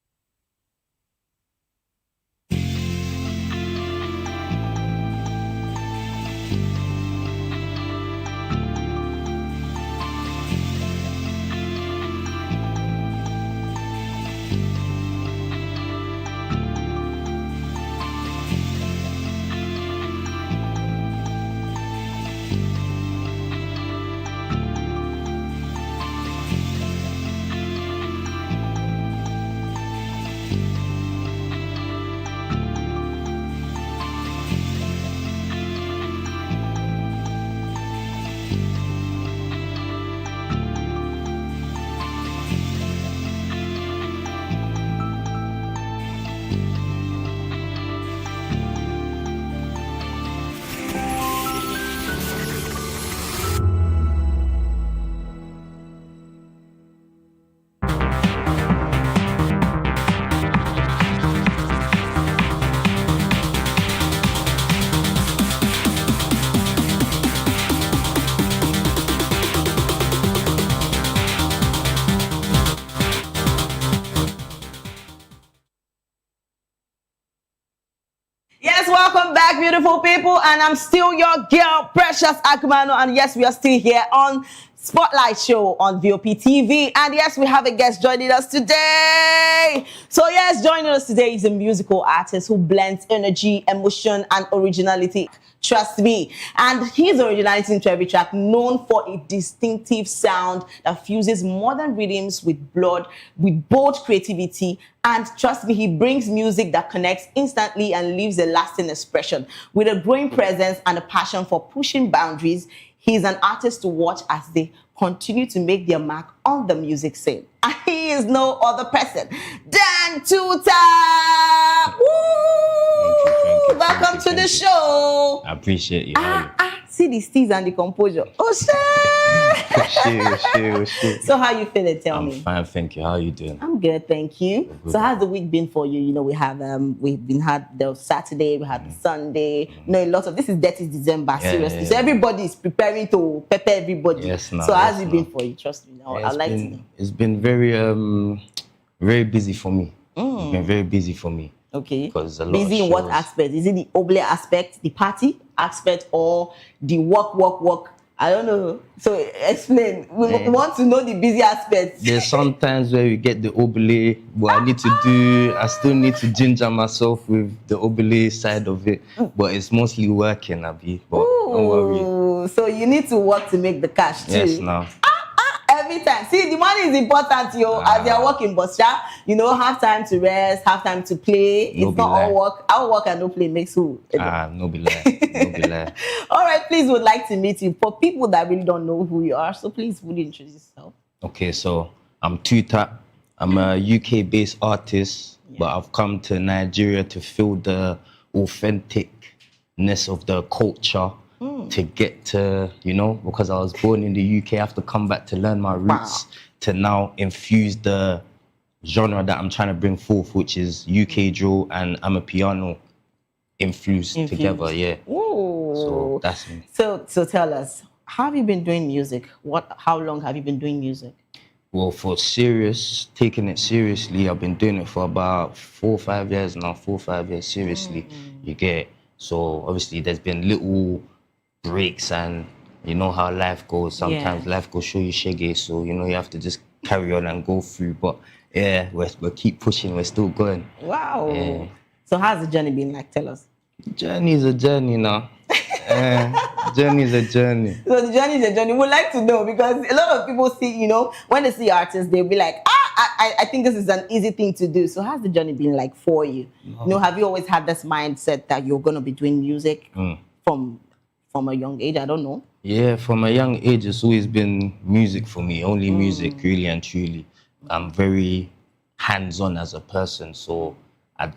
Yes, welcome back, beautiful people. And I'm still your girl, Precious Akumano. And yes, we are still here on Spotlight Show on VOP TV. And yes, we have a guest joining us today. So yes, joining us today is a musical artist who blends energy, emotion, and originality. Trust me. And his originality into every track, known for a distinctive sound that fuses modern rhythms with bold creativity. And trust me, he brings music that connects instantly and leaves a lasting expression. With a growing presence and a passion for pushing boundaries, he's an artist to watch as they continue to make their mark on the music scene. And he is no other person than Tuta. Woo! Welcome to the show. I appreciate you. See the steez and the composure. Oh shit! So how you feeling? Tell me. I'm fine, thank you. How are you doing? I'm good, thank you. So how's the week been for you? You know, we have had the Saturday, we had the Sunday. You know, a lot of this is dirty December, seriously. So everybody is preparing to pepper everybody. Yes, no. So how's it been for you? Trust me. No, I like to know. It's been very busy for me. It's been very busy for me. Okay. Because a lot busy of in what shows. aspect? Is it the oblate aspect, the party aspect, or the work I don't know. So explain. We want to know the busy aspects. There's sometimes where we get the obele, but I still need to ginger myself with the obele side of it. But it's mostly working, Abi. But don't worry. So you need to work to make the cash too. Yes, now. Every time. See, the money is important, as you're working, but have time to rest, have time to play. No It's not all work. Our work and no play makes who? No be lie. No be lie. All right, please would like to meet you. For people that really don't know who you are, so please would you introduce yourself? Okay, so I'm Tuta. I'm a UK-based artist, but I've come to Nigeria to feel the authenticness of the culture. To get to, because I was born in the UK, I have to come back to learn my roots to now infuse the genre that I'm trying to bring forth, which is UK drill and Amapiano infused together, yeah. Ooh. So that's me. So tell us, how have you been doing music? How long have you been doing music? Well, taking it seriously, I've been doing it for about 4 or 5 years now, 4 or 5 years seriously, you get it. So obviously there's been little breaks and you know how life goes. Sometimes life will show you shaggy, so you have to just carry on and go through. But yeah, we keep pushing, we're still going. Wow. Yeah. So how's the journey been like? Tell us. Journey is a journey now. Journey is a journey. So the journey is a journey. We'd like to know because a lot of people see, when they see artists, they'll be like, I think this is an easy thing to do. So how's the journey been like for you? Have you always had this mindset that you're going to be doing music from a young age? I don't know. Yeah, from a young age, it's always been music for me. Only music, really and truly. I'm very hands-on as a person, so I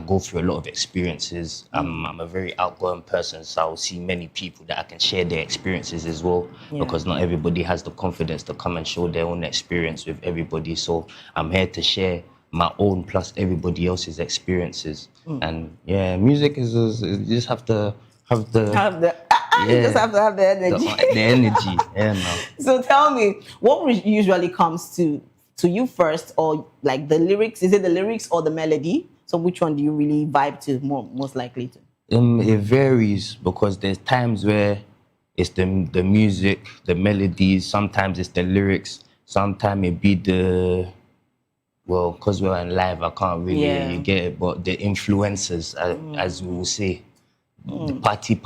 go through a lot of experiences. I'm a very outgoing person, so I'll see many people that I can share their experiences as well, because not everybody has the confidence to come and show their own experience with everybody. So I'm here to share my own plus everybody else's experiences. And yeah, music is you just have to have the you just have to have the energy. The energy, yeah, man. So tell me, what usually comes to you first, or like the lyrics? Is it the lyrics or the melody? So which one do you really vibe to most likely to? It varies because there's times where it's the music, the melodies. Sometimes it's the lyrics. Sometimes it be because we're in live, I can't really get it. But the influencers, as we will say, the party.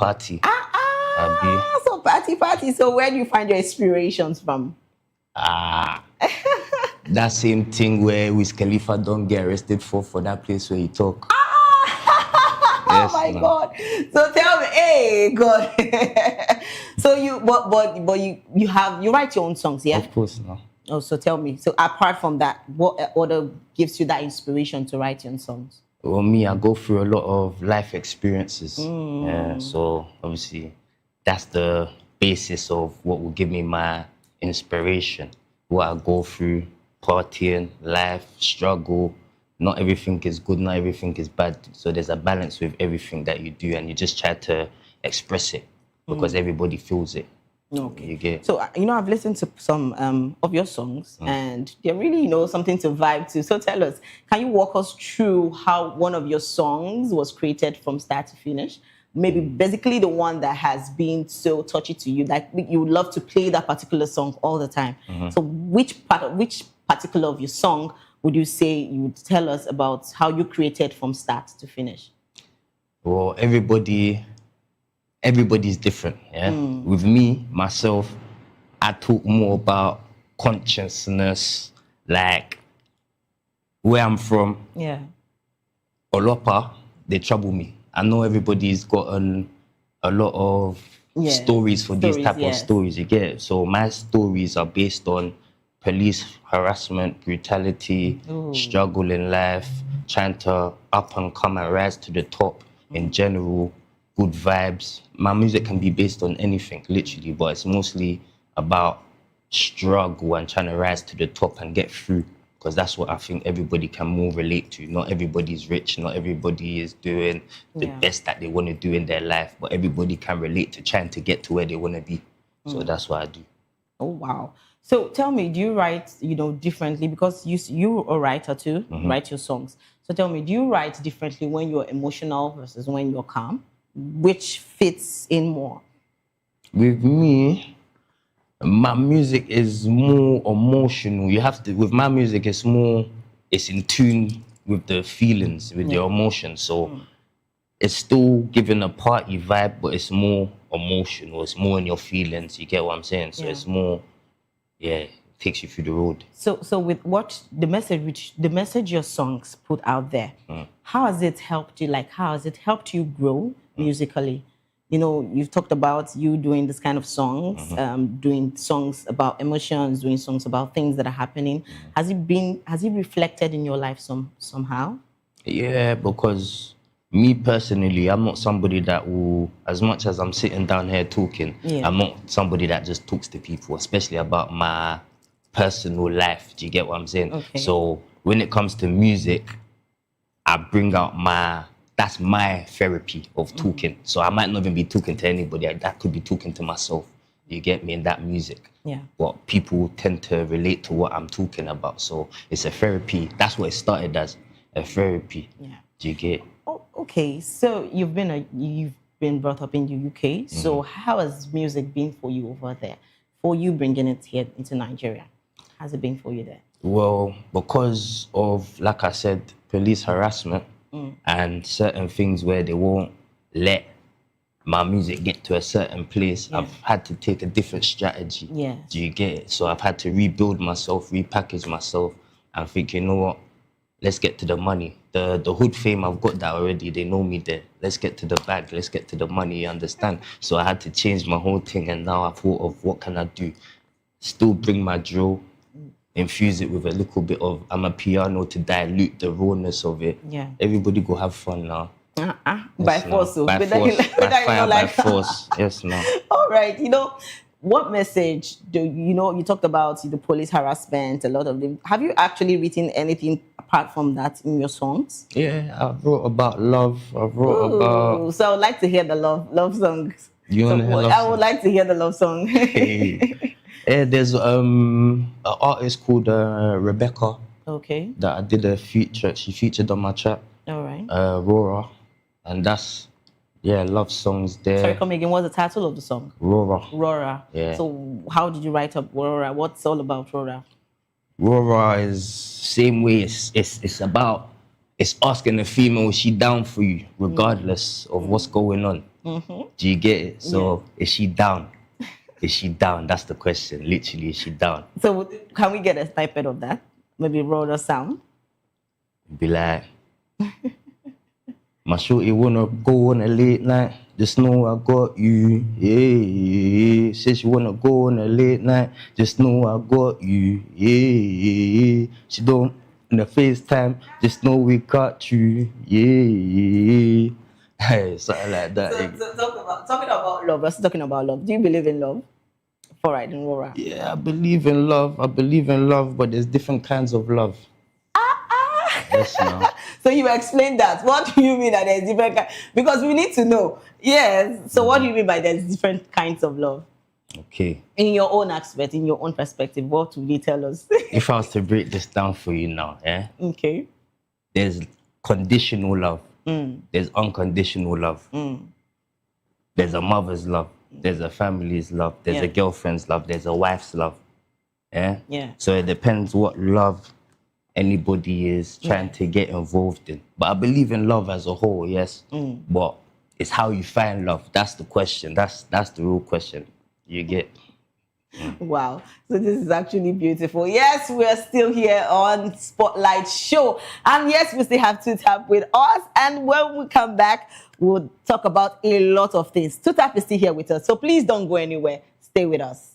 So party. So where do you find your inspirations from? That same thing where Wiz Khalifa don't get arrested for that place where you talk. Yes, oh my God! So tell me, hey God. So you write your own songs, yeah? Of course, no. Oh, so tell me. So apart from that, what other gives you that inspiration to write your own songs? Well, me, I go through a lot of life experiences. Yeah, so obviously that's the basis of what will give me my inspiration. What I go through, partying, life, struggle. Not everything is good, not everything is bad. So there's a balance with everything that you do, and you just try to express it because everybody feels it. Okay. You get. So, I've listened to some of your songs and they're really, something to vibe to. So tell us, can you walk us through how one of your songs was created from start to finish? Maybe basically the one that has been so touchy to you, that you would love to play that particular song all the time. So which particular of your song would you say you would tell us about how you created from start to finish? Well, everybody's different, yeah? With me, myself, I talk more about consciousness, like where I'm from. Yeah. Olopa, they trouble me. I know everybody's gotten a lot of stories for these type of stories, you get it? So my stories are based on police harassment, brutality, struggle in life, trying to up and come and rise to the top in general, good vibes. My music can be based on anything, literally, but it's mostly about struggle and trying to rise to the top and get through, because that's what I think everybody can more relate to. Not everybody's rich, not everybody is doing the best that they want to do in their life, but everybody can relate to trying to get to where they want to be. So that's what I do. Oh, wow. So tell me, do you write, differently? Because you're a writer too, write your songs. So tell me, do you write differently when you're emotional versus when you're calm? Which fits in more? With me, my music is more emotional. You have to, with my music, it's in tune with the feelings, with your emotions. So it's still giving a party vibe, but it's more emotional. It's more in your feelings. You get what I'm saying? So it's more, it takes you through the road. So with what the message your songs put out there, how has it helped you? Like, how has it helped you grow musically? You know, you've talked about you doing this kind of songs, doing songs about emotions, doing songs about things that are happening. Has it reflected in your life somehow? Yeah, because me personally, I'm not somebody that will, as much as I'm sitting down here talking, I'm not somebody that just talks to people, especially about my personal life. Do you get what I'm saying? Okay. So when it comes to music, I bring out that's my therapy of talking. So I might not even be talking to anybody. That could be talking to myself. You get me in that music. Yeah. But people tend to relate to what I'm talking about. So it's a therapy. That's what it started as, a therapy. Yeah. Do you get? Oh, okay. So you've been brought up in the UK. So how has music been for you over there? For you bringing it here into Nigeria, how's it been for you there? Well, because of, like I said, police harassment and certain things where they won't let my music get to a certain place, I've had to take a different strategy. Yeah. Do you get it? So I've had to rebuild myself, repackage myself, and think, you know what? Let's get to the money. The hood fame, I've got that already. They know me there. Let's get to the bag. Let's get to the money, you understand? So I had to change my whole thing, and now I thought of what can I do? Still bring my drill, infuse it with a little bit of amapiano to dilute the rawness of it. Yeah. Everybody go have fun now. By force. By force. By fire, by force. Yes, no. All right. You know, what message you talked about the police harassment, a lot of them. Have you actually written anything apart from that in your songs? Yeah, I've wrote about love. I've wrote about... So I would like to hear the love songs. You want to hear love I would like to hear the love song. Yeah, there's an artist called Rebecca. Okay. That I did a feature. She featured on my track. All right. Rora. And that's, love songs there. Sorry, come again. What's the title of the song? Rora. Rora. Yeah. So how did you write up Rora? What's all about Rora? Rora is same way. It's about, it's asking the female, is she down for you, regardless of what's going on? Do you get it? So is she down? Is she down? That's the question. Literally, is she down? So can we get a snippet of that? Maybe Rora sound? Be like, my shorty wanna go on a late night. Just know I got you. Yeah. Says she wanna go on a late night. Just know I got you. Yeah. She don't in the FaceTime. Just know we got you. Yeah. Hey, something like that. So talking about love. Let's talking about love. Do you believe in love? All right, in Rora. Yeah, I believe in love. I believe in love, but there's different kinds of love. Yes, no. So you explain that. What do you mean that there's different kinds? Because we need to know. Yes. So what do you mean by there's different kinds of love? Okay. In your own aspect, in your own perspective, what would you tell us? If I was to break this down for you now, Okay. There's conditional love. There's unconditional love. There's a mother's love. There's a family's love. There's a girlfriend's love. There's a wife's love. Yeah? So it depends what love anybody is trying to get involved in. But I believe in love as a whole, yes. But it's how you find love. That's the question. That's the real question. You get. Wow. So this is actually beautiful. Yes, we're still here on Spotlight Show. And yes, we still have Tutap with us. And when we come back, we'll talk about a lot of things. Tutap is still here with us. So please don't go anywhere. Stay with us.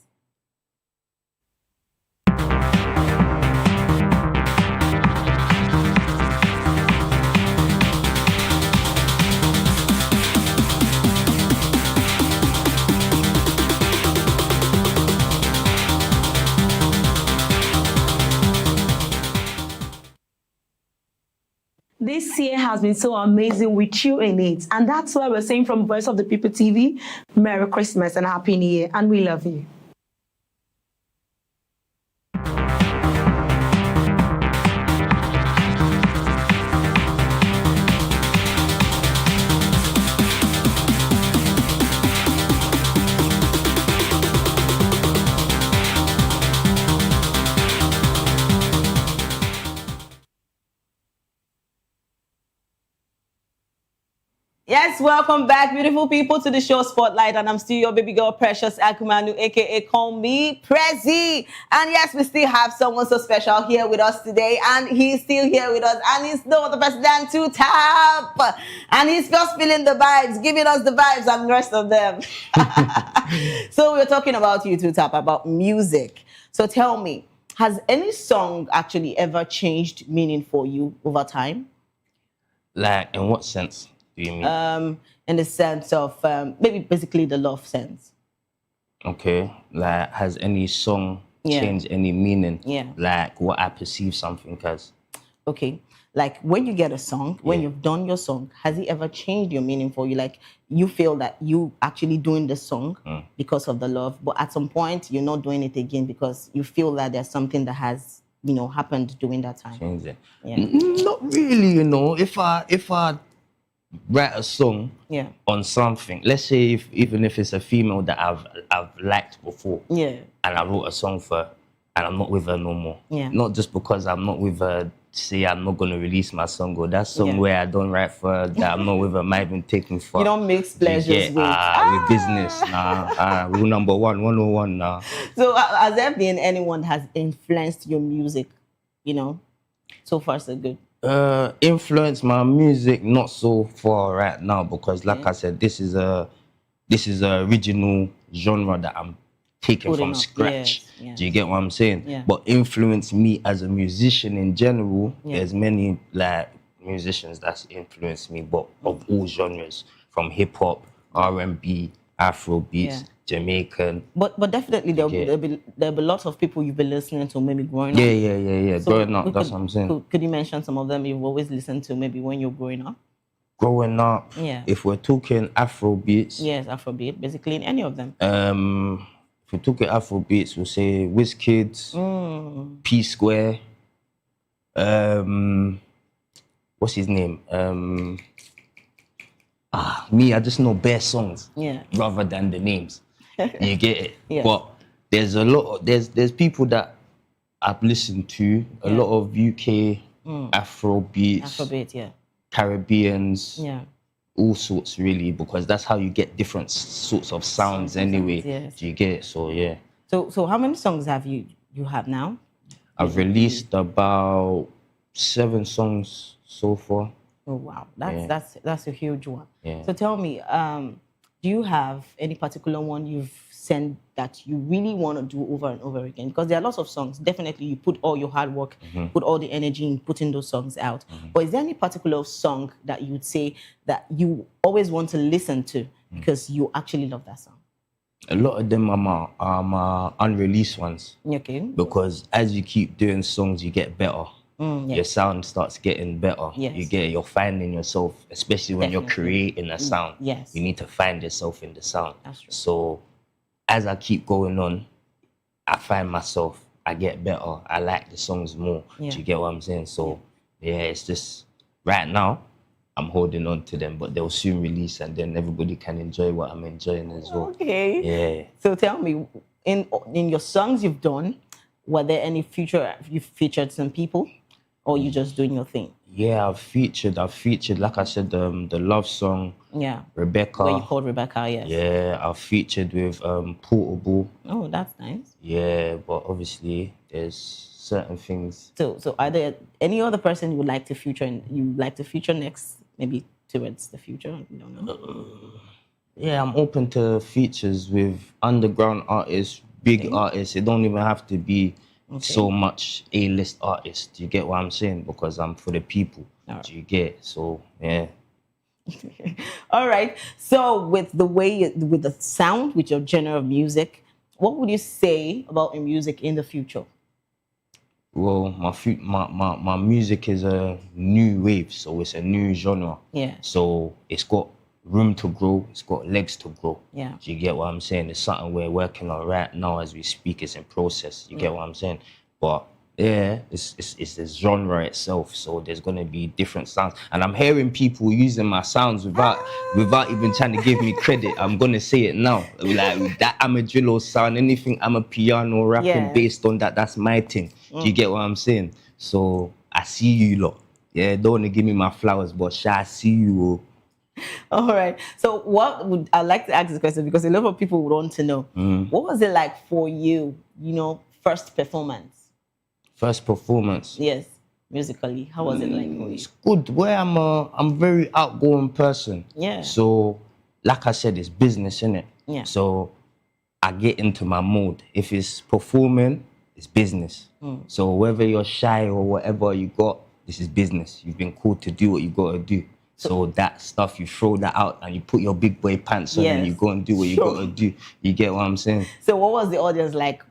This year has been so amazing with you in it. And that's why we're saying from Voice of the People TV, Merry Christmas and Happy New Year. And we love you. Yes, welcome back, beautiful people, to the show Spotlight, and I'm still your baby girl, Precious Akumanu, aka Call Me Prezi. And yes, we still have someone so special here with us today, and he's still here with us, and he's no other person than Two Tap, and he's just feeling the vibes, giving us the vibes, and the rest of them. So we're talking about you, Two Tap, about music. So tell me, has any song actually ever changed meaning for you over time? Like, in what sense? You mean? In the sense of maybe basically the love sense. Okay, like has any song changed any meaning? Yeah. Like what I perceive something as. Okay, like when you get a song, when you've done your song, has it ever changed your meaning for you? Like you feel that you actually doing the song because of the love, but at some point you're not doing it again because you feel that there's something that has, you know, happened during that time. Change it. Yeah. Not really, you know. If I write a song on something, let's say even if it's a female that I've liked before, and I wrote a song for her and I'm not with her no more. Not just because I'm not with her, say I'm not gonna release my song, or that song where I don't write for her, that I'm not with her, might even taking for. You don't mix pleasures with business, rule number 101 now. So has there been anyone that has influenced your music, you know? So far so good. Influence my music not so far right now, because like I said, this is a original genre that I'm taking from scratch. Do you get what I'm saying? Yeah. But influence me as a musician in general, there's many like musicians that's influenced me, but of all genres, from hip hop, R&B, Afro beats, Jamaican. But definitely there'll be lots of people you've been listening to maybe growing up. Yeah. So growing up, that's what I'm saying. Could you mention some of them you've always listened to maybe when you're growing up? Growing up, if we're talking Afro beats. Yes, Afrobeat, basically in any of them. If we're talking Afro beats, we'll say Wizkid, P Square, what's his name? Me, I just know bare songs rather than the names. You get it? But there's a lot. There's people that I've listened to, a lot of UK Afro beats, Caribbeans, all sorts really, because that's how you get different sorts of sounds anyway. Do you get it? So yeah. So how many songs have you have now? I've released about 7 songs so far. Oh wow, that's a huge one. Yeah. So tell me, do you have any particular one you've sent that you really want to do over and over again? Because there are lots of songs. Definitely, you put all your hard work, put all the energy in putting those songs out. But is there any particular song that you would say that you always want to listen to because you actually love that song? A lot of them are my unreleased ones. Okay. Because as you keep doing songs, you get better. Your sound starts getting better. You're finding yourself, especially when you're creating a sound. You need to find yourself in the sound. So as I keep going on, I find myself, I get better. I like the songs more. Do you get what I'm saying? So it's just right now I'm holding on to them, but they'll soon release and then everybody can enjoy what I'm enjoying as well. Okay. Yeah. So tell me, in your songs you've done, were there any you've featured some people? Or you just doing your thing? Yeah, I've featured, like I said, the love song. Yeah. Rebecca. Where you called Rebecca, yes. Yeah, I've featured with Portable. Oh, that's nice. Yeah, but obviously there's certain things. So are there any other person you would like to feature next, maybe towards the future? I don't know. Yeah, I'm open to features with underground artists, big artists. It don't even have to be so much A-list artists. You get what I'm saying? Because I'm for the people. Do you get? So yeah. All right. So with the sound, with your genre of music, what would you say about your music in the future? Well, my music is a new wave, so it's a new genre. Yeah. So it's got room to grow, it's got legs to grow. Yeah. Do you get what I'm saying? It's something we're working on right now as we speak. It's in process. You get what I'm saying? But yeah, it's the genre itself. So there's gonna be different sounds, and I'm hearing people using my sounds without even trying to give me credit. I'm gonna say it now. Like that Amadrillo sound, anything I'm a piano rapping based on that. That's my thing. Do you get what I'm saying? So I see you lot. Yeah, don't wanna give me my flowers, but I see you. All right. So I'd like to ask this question because a lot of people would want to know. What was it like for you, first performance? First performance. Yes, musically. How was it like for you? It's good. Where I'm a very outgoing person. Yeah. So, like I said, it's business, innit? Yeah. So, I get into my mode. If it's performing, it's business. So, whether you're shy or whatever you got, this is business. You've been called to do what you got to do. So that stuff, you throw that out and you put your big boy pants on and you go and do what you got to do. You get what I'm saying? So what was the audience like?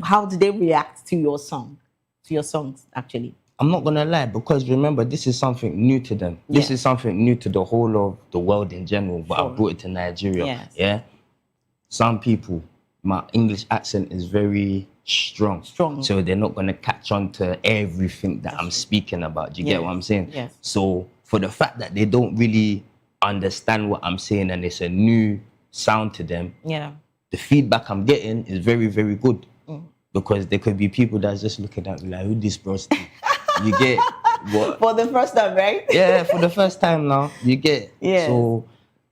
How did they react to your song? To your songs, actually? I'm not going to lie, because remember, this is something new to them. This is something new to the whole of the world in general, but I brought it to Nigeria. Yes. Yeah? Some people, my English accent is very strong. So they're not going to catch on to everything that I'm speaking about. Do you get what I'm saying? Yes. So for the fact that they don't really understand what I'm saying and it's a new sound to them, the feedback I'm getting is very, very good. Because there could be people that's just looking at me like, who this bro? You get what? For the first time, right? Yeah, for the first time now. You get. Yeah. So,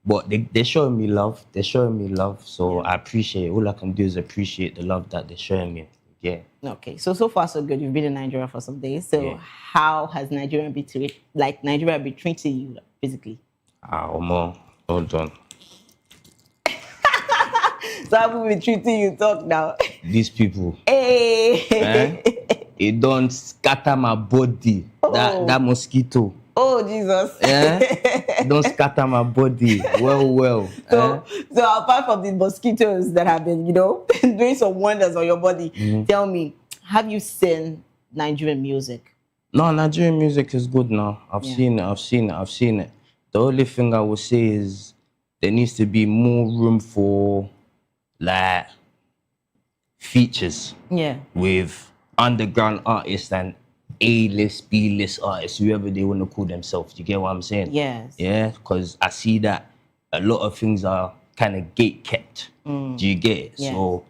but they're showing me love. They're showing me love. So I appreciate it. All I can do is appreciate the love that they're showing me. Yeah. Okay. So far so good. You've been in Nigeria for some days. So how has Nigeria been treating you physically? Hold on. So how have we been treating you? Talk now. These people. Hey. It don't scatter my body. That mosquito. Oh, Jesus. Yeah. Don't scatter my body. Well. So apart from the mosquitoes that have been, doing some wonders on your body, tell me, have you seen Nigerian music? No, Nigerian music is good now. I've seen it. The only thing I would say is there needs to be more room for like features with underground artists and A-list, B-list artists, whoever they want to call themselves. You get what I'm saying? Yes. Yeah, because I see that a lot of things are kind of gate kept. Do you get it? Yes. So,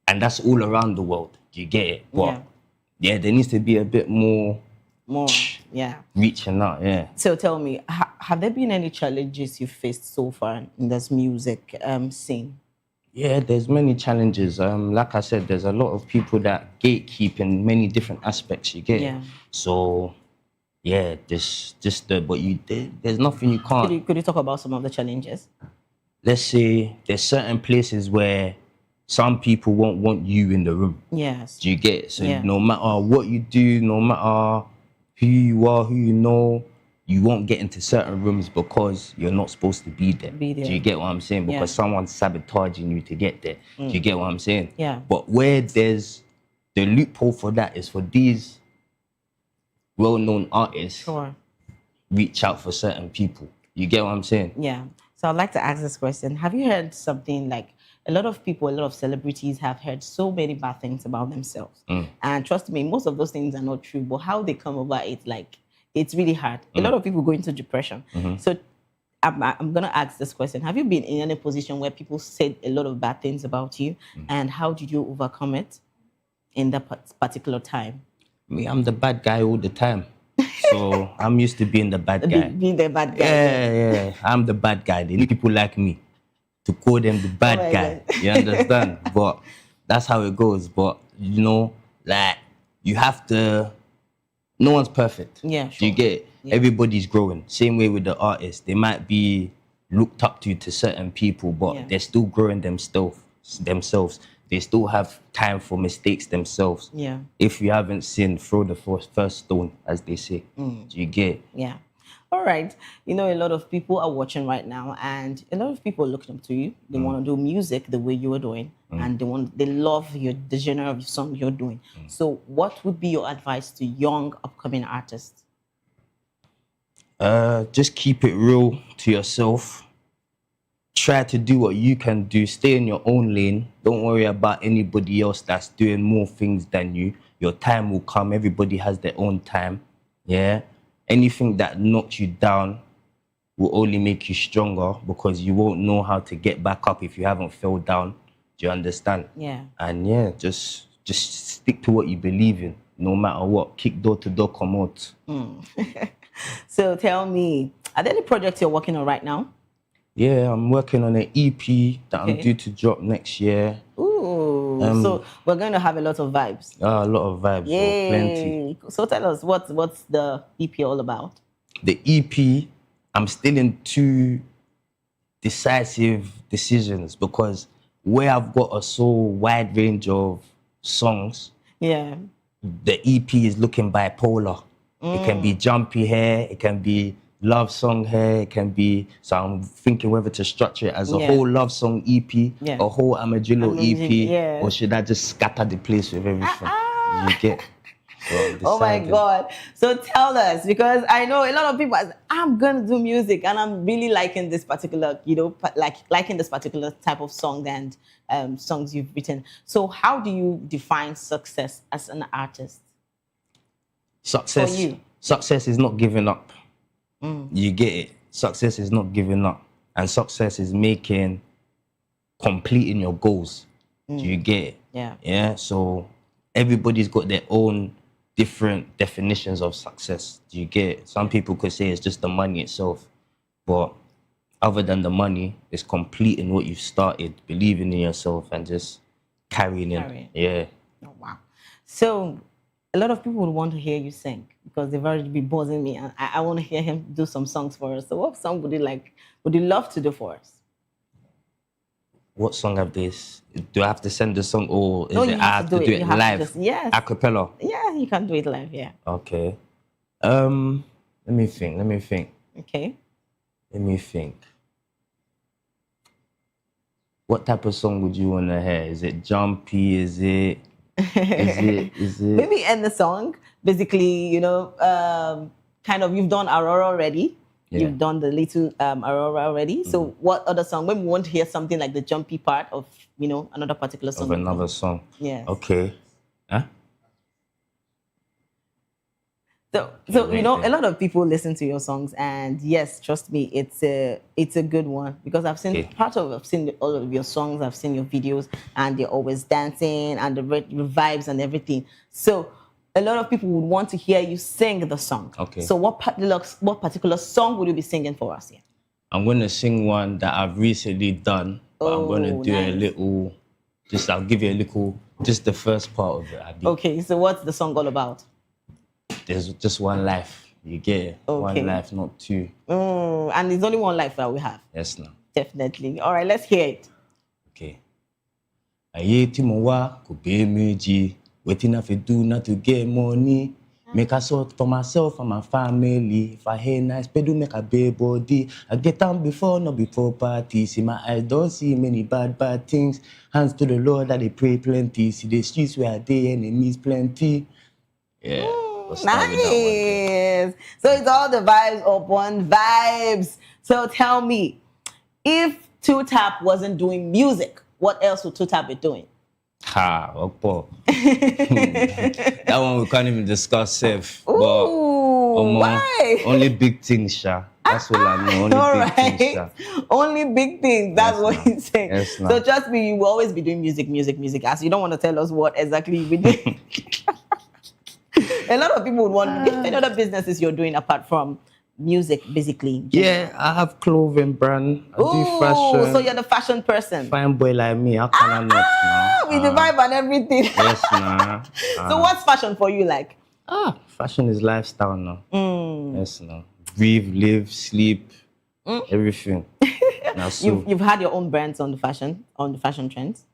and that's all around the world. Do you get it? But there needs to be a bit more reaching out. So tell me, have there been any challenges you faced so far in this music scene? Yeah, there's many challenges. Like I said, there's a lot of people that gatekeep in many different aspects. You get it? So, there's nothing you can't. Could you talk about some of the challenges? Let's say there's certain places where some people won't want you in the room. Yes. Do you get it? So no matter what you do, no matter who you are, who you know, you won't get into certain rooms because you're not supposed to be there. Do you get what I'm saying? Because someone's sabotaging you to get there. Do you get what I'm saying? Yeah. But where there's the loophole for that is for these well-known artists reach out for certain people. You get what I'm saying? Yeah. So I'd like to ask this question. Have you heard something like a lot of people, a lot of celebrities have heard so many bad things about themselves. And trust me, most of those things are not true, but how they come over it, like, it's really hard. A lot of people go into depression. So I'm going to ask this question. Have you been in any position where people said a lot of bad things about you? And how did you overcome it in that particular time? Me, I'm the bad guy all the time. So I'm used to being the bad guy. Being the bad guy. Yeah. I'm the bad guy. They need people like me to call them the bad guy. You understand? But that's how it goes. But, like, you have to... No one's perfect. Yeah, Do you get it? Everybody's growing. Same way with the artists. They might be looked up to certain people, but they're still growing themselves. They still have time for mistakes themselves. Yeah. If you haven't sinned, throw the first stone, as they say. Do you get it? Yeah. All right. A lot of people are watching right now, and a lot of people are looking up to you. They want to do music the way you are doing, and they love the genre of song you're doing. So what would be your advice to young, upcoming artists? Just keep it real to yourself. Try to do what you can do. Stay in your own lane. Don't worry about anybody else that's doing more things than you. Your time will come. Everybody has their own time. Yeah. Anything that knocks you down will only make you stronger, because you won't know how to get back up if you haven't fell down. Do you understand? Yeah. And just stick to what you believe in, no matter what. Kick door to door, come out. So tell me, Are there any projects you're working on right now? Yeah, I'm working on an EP that I'm Okay. due to drop next year. Ooh, so we're going to have a lot of vibes. A lot of vibes, Yay. plenty. So tell us, what's the EP all about? The EP, I'm still in two decisive decisions because where I've got a so wide range of songs, Yeah. the EP is looking bipolar. It can be jumpy hair, it can be love song hair, it can be, so I'm thinking whether to structure it as a whole love song EP, a whole Amadillo EP, or should I just scatter the place with everything? You get? So I'm Oh my deciding. God. So tell us, because I know a lot of people, I'm going to do music and I'm really liking this particular, liking this particular type of song and songs you've written. So how do you define success as an artist? Success, For you. Success is not giving up. You get it? Success is not giving up. And success is completing your goals. Do you get it? Yeah. Yeah, so everybody's got their own different definitions of success. Do you get it? Some people could say it's just the money itself. But other than the money, it's completing what you've started, believing in yourself and just carrying it. Yeah. Oh, wow. So a lot of people would want to hear you sing because they've already been buzzing me. And I want to hear him do some songs for us. So what song would you love to do for us? What song have this? Do I have to send the song or is No, it you I have to do it You have to live? just- yes. A cappella? Yeah, you can do it live, yeah. Okay. Let me think. Okay. Let me think. What type of song would you want to hear? Is it jumpy? Is it? Maybe end the song. Basically, kind of you've done Aurora already. Yeah. You've done the little Aurora already. So what other song? Maybe we want to hear something like the jumpy part of, another particular song. Of another song. Yes. Okay. Huh? So a lot of people listen to your songs, and yes, trust me, it's a good one because I've seen I've seen all of your songs, I've seen your videos, and they're always dancing and the vibes and everything. So a lot of people would want to hear you sing the song. Okay. So what particular song would you be singing for us here? I'm gonna sing one that I've recently done, but I'm gonna do a little. I'll give you a little. Just the first part of it. Okay. So what's the song all about? There's just one life. You get it. Okay. One life, not two. And it's only one life that we have. Yes, no. Definitely. All right, let's hear it. Okay. Aye ti mo wa ko be meji. Wetin I fit do not to get money. Make a sort for myself and my family. If I hear nice, do make a big body. I get down before, not before party. See my eyes don't see many bad things. Hands to the Lord that they pray plenty. See the streets where they enemies plenty. Yeah. Nice. So it's all the vibes upon vibes. So tell me, if Two Tap wasn't doing music, what else would Two Tap be doing? Ha, Okpo. That one we can't even discuss safe. Why? Only big things, Sha. That's all I know. Only All big things, Sha. Only big things. That's what he's saying. Yes, so trust me, you will always be doing music. As you don't want to tell us what exactly you be doing. A lot of people would want any other businesses you're doing apart from music, basically. Yeah, I have clothing brand. I do fashion. So you're the fashion person. Fine boy like me, how can I not now? With the vibe and everything. Yes, nah. So what's fashion for you like? Fashion is lifestyle now. Yes, no. Breathe, live, sleep, everything. Now, so, You've had your own brands on the fashion trends.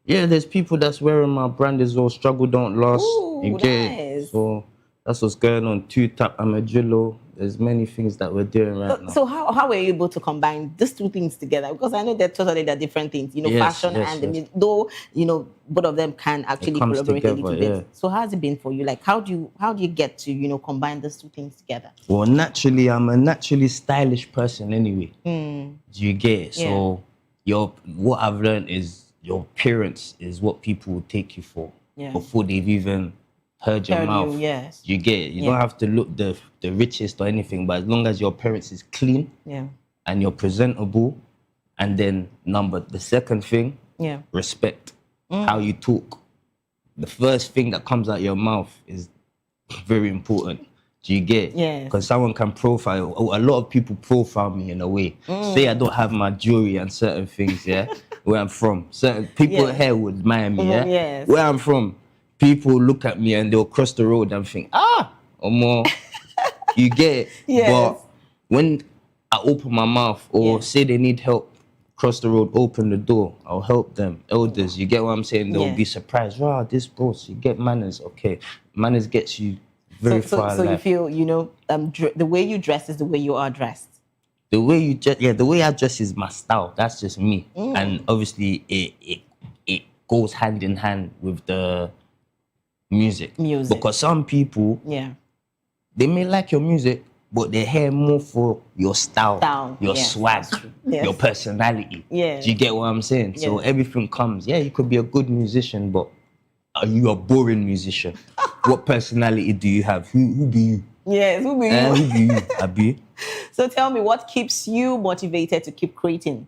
yeah, there's people that's wearing my brand as well. Struggle don't last. Ooh, You get it? nice. So that's what's going on. Two Tap, Amadillo. There's many things that we're doing right now. So how were you able to combine these two things together? Because I know they're different things. Yes, fashion yes, and the yes. music. Though both of them can actually comes collaborate a little together, bit. So how's it been for you? Like how do you get to combine these two things together? Well, naturally, I'm a naturally stylish person anyway. Mm. Do you get it? So what I've learned is your appearance is what people will take you for before they've even heard your mouth. Yes. You get it? You don't have to look the richest or anything, but as long as your appearance is clean and you're presentable, and then the second thing, respect. How you talk. The first thing that comes out your mouth is very important. Do you get? Yes. Because someone can profile, a lot of people profile me in a way. Say I don't have my jewelry and certain things, yeah, where I'm from. Certain people here would admire me, yeah? Yes. Where I'm from, people look at me and they'll cross the road and think, or more. You get it? Yes. But when I open my mouth or say they need help, cross the road, open the door, I'll help them. Elders, you get what I'm saying? They'll be surprised. Wow, this bros, you get manners. Okay, manners gets you very far in So you life. feel, you know, the way you dress is the way you are dressed. The way you dress, the way I dress is my style. That's just me. And obviously it goes hand in hand with the music. Because some people, they may like your music, but they hear more for your style, your swag, your personality. Do you get what I'm saying? So everything comes. Yeah, you could be a good musician, but are you a boring musician? What personality do you have? Who be you? Yes, who be you? Who be you, Abi? So tell me, what keeps you motivated to keep creating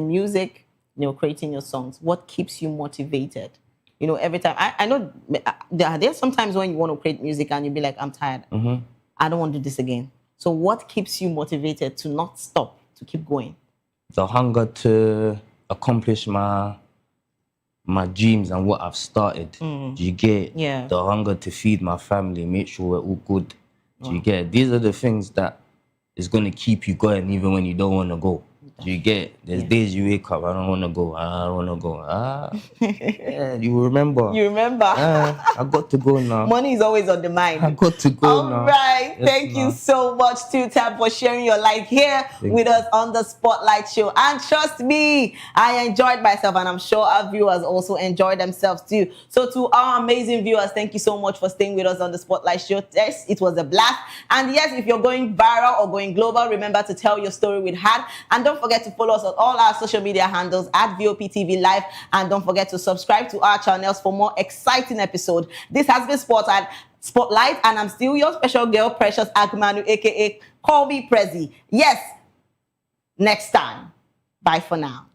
music, you know, creating your songs? What keeps you motivated? You know, every time, I know there's sometimes when you want to create music and you be like, I'm tired. I don't want to do this again. So what keeps you motivated to not stop, to keep going? The hunger to accomplish my dreams and what I've started. Do you get? Yeah. The hunger to feed my family, make sure we're all good. Do you get? These are the things that is going to keep you going even when you don't want to go. Do you get? There's days you wake up, I don't want to go, I don't want to go. Yeah, you remember. You remember. I got to go now. Money is always on the mind. I got to go now. All right. Yes, Thank you so much, Two-Tap, for sharing your light here with us on the Spotlight Show. And trust me, I enjoyed myself, and I'm sure our viewers also enjoyed themselves too. So to our amazing viewers, thank you so much for staying with us on the Spotlight Show. Yes, it was a blast. And yes, if you're going viral or going global, remember to tell your story with Had. And don't forget to follow us on all our social media handles at VOP TV Live. And don't forget to subscribe to our channels for more exciting episodes. This has been Spotlight, and I'm still your special girl, Precious Agmanu, aka Call Me Prezi. Yes, next time. Bye for now.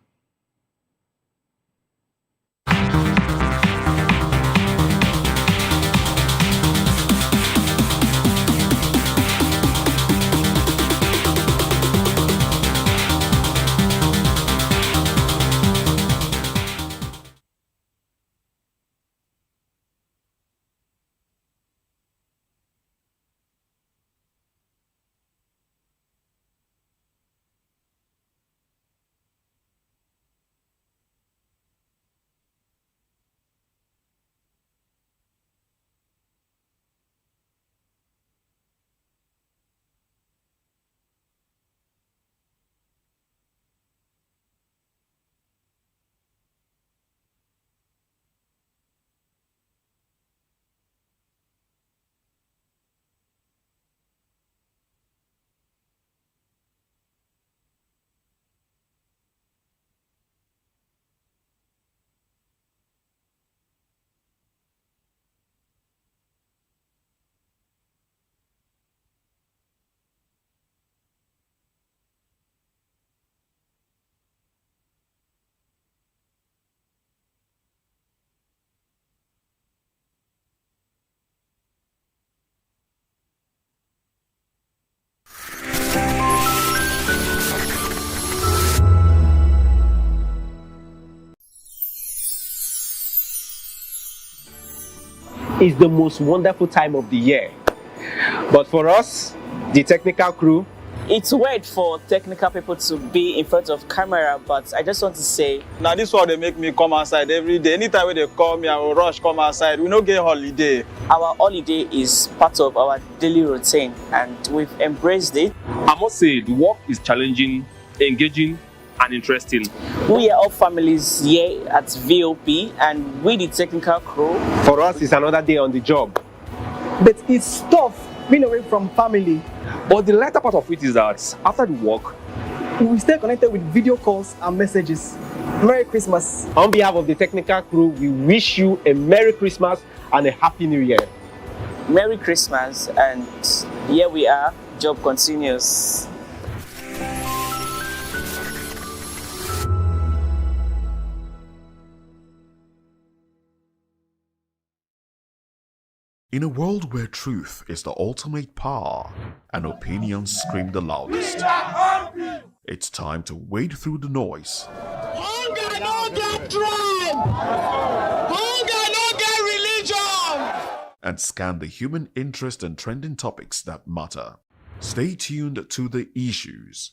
It's the most wonderful time of the year. But for us, the technical crew, it's weird for technical people to be in front of camera, but I just want to say, now this one they make me come outside every day. Anytime when they call me, I will rush come outside. We don't get holiday. Our holiday is part of our daily routine, and we've embraced it. I must say, the work is challenging, engaging, and interesting. We are all families here at VOP, and with the technical crew. For us, it's another day on the job. But it's tough being away from family. But the lighter part of it is that after the work, we stay connected with video calls and messages. Merry Christmas. On behalf of the technical crew, we wish you a Merry Christmas and a Happy New Year. Merry Christmas, and here we are, job continues. In a world where truth is the ultimate power and opinions scream the loudest, it's time to wade through the noise. Hunger no get tribe! Hunger no get religion! And scan the human interest and trending topics that matter. Stay tuned to The Issues,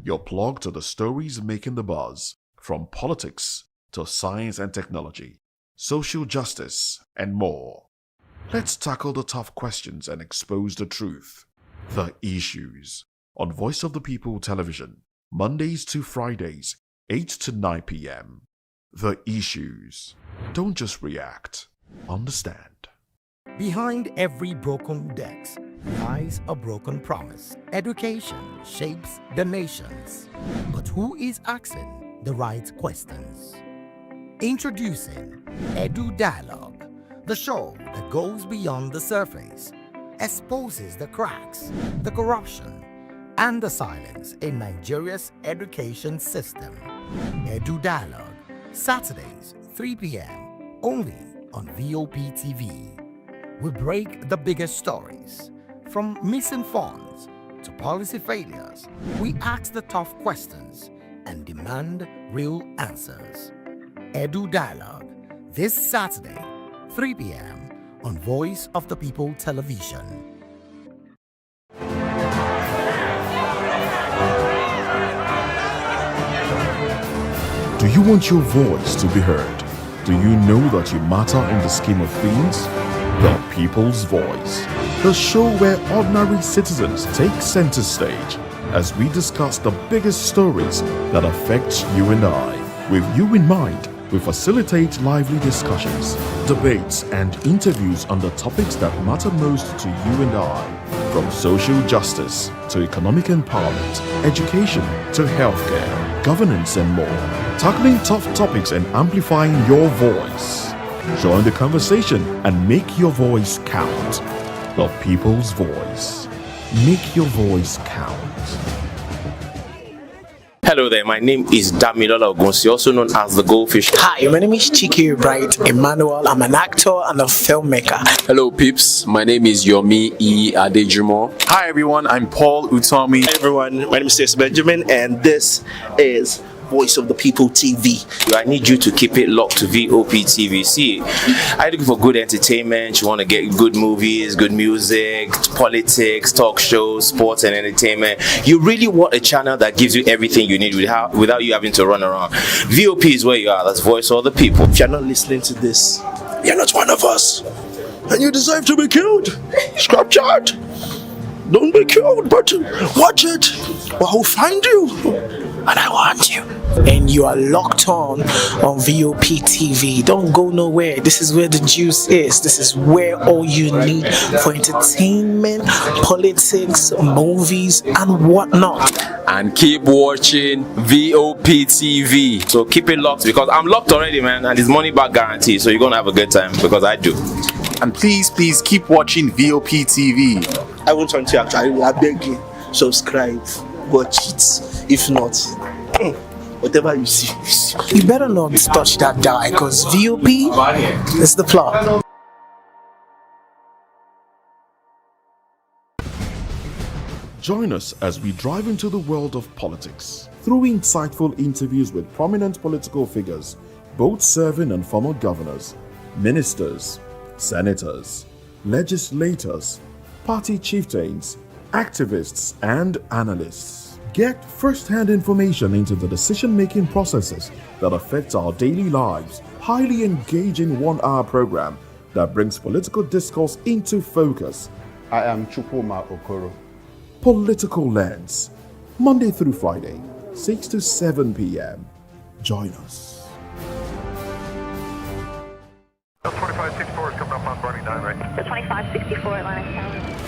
your plug to the stories making the buzz, from politics to science and technology, social justice, and more. Let's tackle the tough questions and expose the truth. The Issues, on Voice of the People Television, Mondays to Fridays, 8 to 9 p.m. The Issues. Don't just react, understand. Behind every broken desk lies a broken promise. Education shapes the nations. But who is asking the right questions? Introducing Edu Dialogue, the show that goes beyond the surface, exposes the cracks, the corruption, and the silence in Nigeria's education system. Edu Dialogue, Saturdays, 3 p.m., only on VOP TV. We break the biggest stories, from missing funds to policy failures. We ask the tough questions and demand real answers. Edu Dialogue, this Saturday, 3 p.m. on Voice of the People Television. Do you want your voice to be heard? Do you know that you matter in the scheme of things? The People's Voice, the show where ordinary citizens take center stage as we discuss the biggest stories that affect you and I. With you in mind, we facilitate lively discussions, debates, and interviews on the topics that matter most to you and I. From social justice to economic empowerment, education to healthcare, governance, and more. Tackling tough topics and amplifying your voice. Join the conversation and make your voice count. The People's Voice. Make your voice count. Hello there, my name is Damilola Ogunsi, also known as the Goldfish. Hi, my name is Chike Bright Emmanuel. I'm an actor and a filmmaker. Hello peeps, my name is Yomi E. Adejumo. Hi everyone, I'm Paul Utomi. Hi everyone, my name is Stacey Benjamin and this is Voice of the People TV. I need you to keep it locked to VOP TV. See, are you looking for good entertainment? You want to get good movies, good music, politics, talk shows, sports and entertainment. You really want a channel that gives you everything you need without you having to run around. VOP is where you are. That's Voice of the People. If you're not listening to this, you're not one of us. And you deserve to be killed. Scrap chat. Don't be killed, but watch it. Or I'll find you. And I want you. And you are locked on VOP TV. Don't go nowhere. This is where the juice is. This is where all you need for entertainment, politics, movies, and whatnot. And keep watching VOP TV. So keep it locked because I'm locked already, man, and it's money back guarantee. So you're gonna have a good time because I do. And please keep watching VOP TV. I won't want to actually, I beg you, subscribe, watch it. If not, whatever you see. You better not touch that dial because VOP is the plot. Join us as we drive into the world of politics through insightful interviews with prominent political figures, both serving and former governors, ministers, senators, legislators, party chieftains, activists, and analysts. Get first-hand information into the decision-making processes that affect our daily lives. Highly engaging one-hour program that brings political discourse into focus. I am Chukwuma Okoro. Political Lens, Monday through Friday, 6 to 7 p.m. Join us. 2564 is coming up on Barney 9 right. The 2564 Atlantic Tower.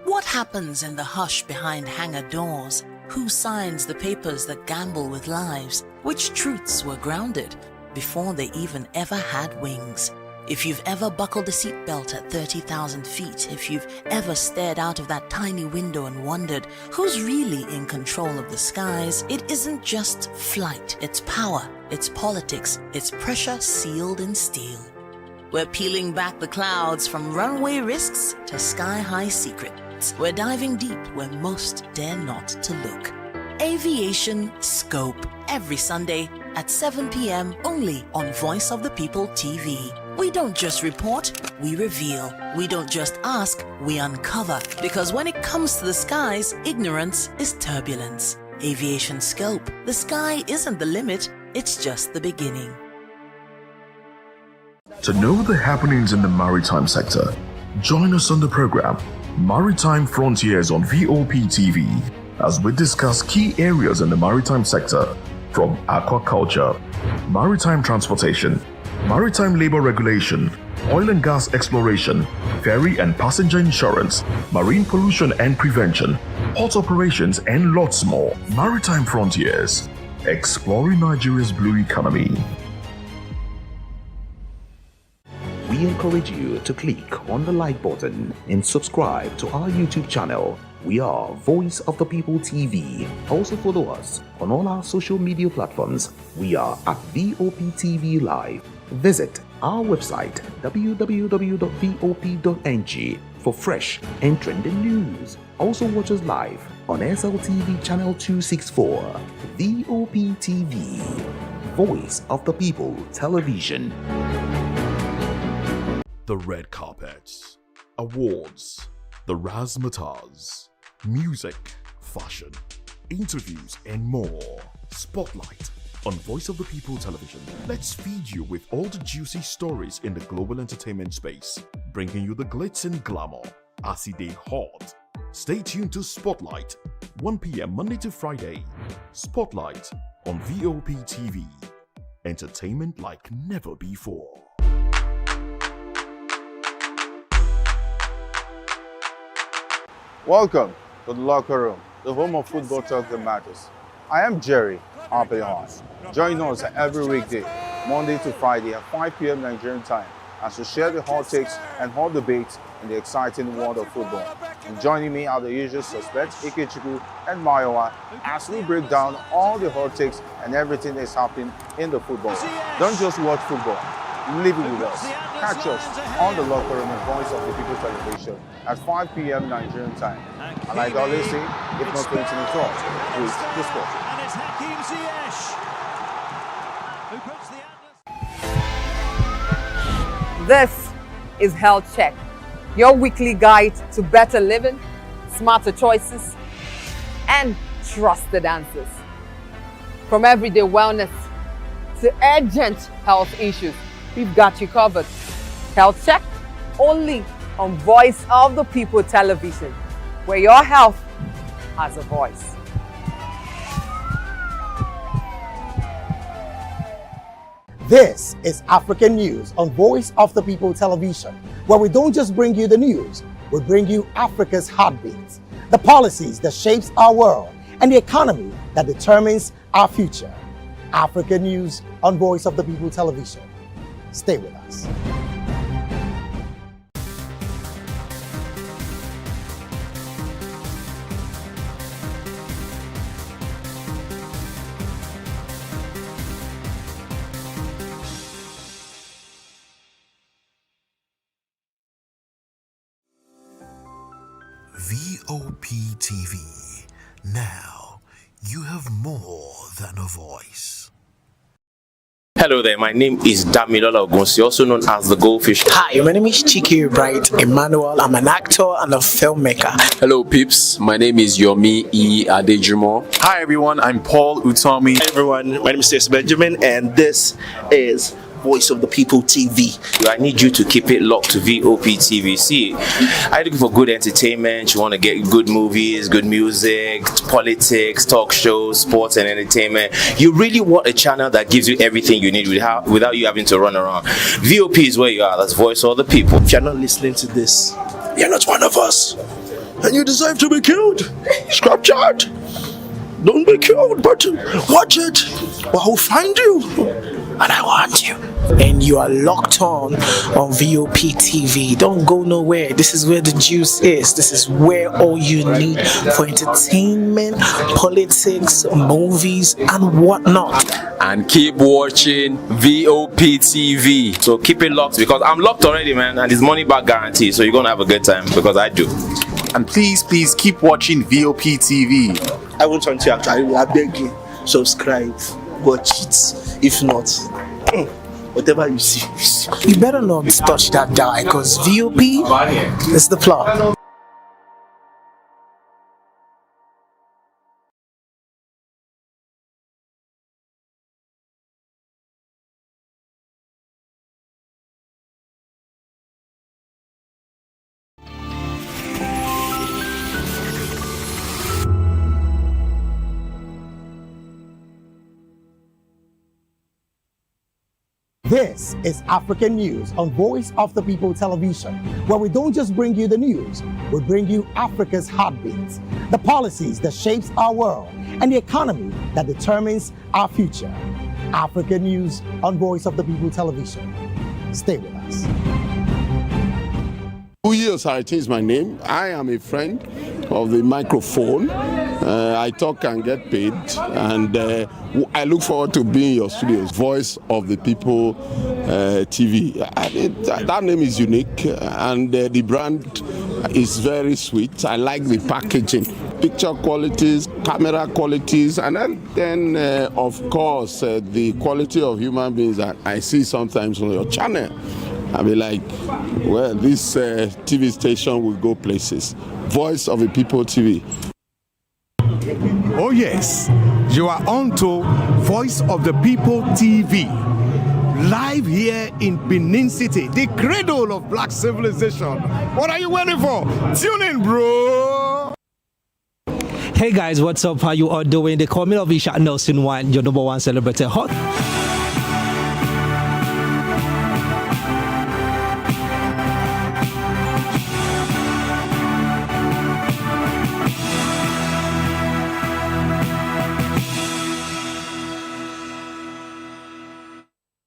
What happens in the hush behind hangar doors? Who signs the papers that gamble with lives? Which truths were grounded before they even ever had wings? If you've ever buckled a seatbelt at 30,000 feet, if you've ever stared out of that tiny window and wondered who's really in control of the skies, it isn't just flight, it's power, it's politics, it's pressure sealed in steel. We're peeling back the clouds from runway risks to sky-high secrets. We're diving deep where most dare not to look. Aviation Scope, every Sunday at 7 p.m. only on Voice of the People TV. We don't just report, we reveal. We don't just ask, we uncover. Because when it comes to the skies, ignorance is turbulence. Aviation Scope, the sky isn't the limit, it's just the beginning. To know the happenings in the maritime sector, join us on the program Maritime Frontiers on VOP TV as we discuss key areas in the maritime sector from aquaculture, maritime transportation, maritime labor regulation, oil and gas exploration, ferry and passenger insurance, marine pollution and prevention, port operations, and lots more. Maritime Frontiers, exploring Nigeria's blue economy. We encourage you to click on the like button and subscribe to our YouTube channel. We are Voice of the People TV. Also follow us on all our social media platforms. We are at VOP TV Live. Visit our website www.vop.ng for fresh and trending news. Also watch us live on SLTV channel 264. VOP TV, Voice of the People Television. The red carpets, awards, the razzmatazz, music, fashion, interviews, and more. Spotlight on Voice of the People Television. Let's feed you with all the juicy stories in the global entertainment space, bringing you the glitz and glamour as it is hot. Stay tuned to Spotlight, 1 p.m. Monday to Friday. Spotlight on VOP TV. Entertainment like never before. Welcome to the locker room, the home of football talk that matters. I am Jerry Arpehon. Join us every weekday, Monday to Friday at 5 p.m. Nigerian time, as we share the hot takes and hot debates in the exciting world of football. And joining me are the usual suspects, Ikechukwu and Mayowa, as we break down all the hot takes and everything that's happening in the football. Don't just watch football, live it with us. Catch us on the locker room and Voice of the People Television at 5 p.m. Nigerian time. And like I always say, if not going to talk, please discuss. And it's Hakim Ziyech who puts the This is Health Check, your weekly guide to better living, smarter choices, and trusted answers. From everyday wellness to urgent health issues, we've got you covered. Health Check, only on Voice of the People Television, where your health has a voice. This is African News on Voice of the People Television, where we don't just bring you the news, we bring you Africa's heartbeats, the policies that shapes our world, and the economy that determines our future. African News on Voice of the People Television. Stay with us. VOP TV. Now, you have more than a voice. Hello there, my name is Damilola Ogunsi, also known as the Goldfish. Hi, my name is Chiki Bright Emmanuel. I'm an actor and a filmmaker. Hello, peeps. My name is Yomi E. Adejumo. Hi, everyone. I'm Paul Utomi. Hi, everyone. My name is Stacey Benjamin, and this is Voice of the People TV. I need you to keep it locked to VOP TV. See, are you looking for good entertainment? You want to get good movies, good music, politics, talk shows, sports and entertainment. You really want a channel that gives you everything you need without you having to run around. VOP is where you are. That's Voice of the People. If you're not listening to this, you're not one of us, and you deserve to be killed. Scrap chat. Don't be killed, but watch it. Well, I'll find you, and I want you. And you are locked on VOP TV. Don't go nowhere. This is where the juice is. This is where all you need for entertainment, entertainment, politics, movies, and whatnot. And keep watching VOP TV. So keep it locked because I'm locked already, man, and it's money back guarantee. So you're gonna have a good time because I do. And please keep watching VOP TV. I want to actually, I beg you, subscribe, watch it. If not, whatever you see. You better not touch that die, because VOP is the plot. This is African News on Voice of the People Television, where we don't just bring you the news, we bring you Africa's heartbeats, the policies that shapes our world, and the economy that determines our future. African News on Voice of the People Television. Stay with us. Uyi Osarete is my name. I am a friend of the microphone. I talk and get paid, and I look forward to being in your studios. Voice of the People TV. That name is unique, and the brand is very sweet. I like the packaging, picture qualities, camera qualities, and then of course, the quality of human beings that I see sometimes on your channel. I'll be like, well, this TV station will go places. Voice of the People TV. Oh yes, you are on to Voice of the People TV. Live here in Benin City, the cradle of black civilization. What are you waiting for? Tune in, bro. Hey guys, what's up? How you all doing? They call me Lovisha Nelson One, your #1 celebrity hot.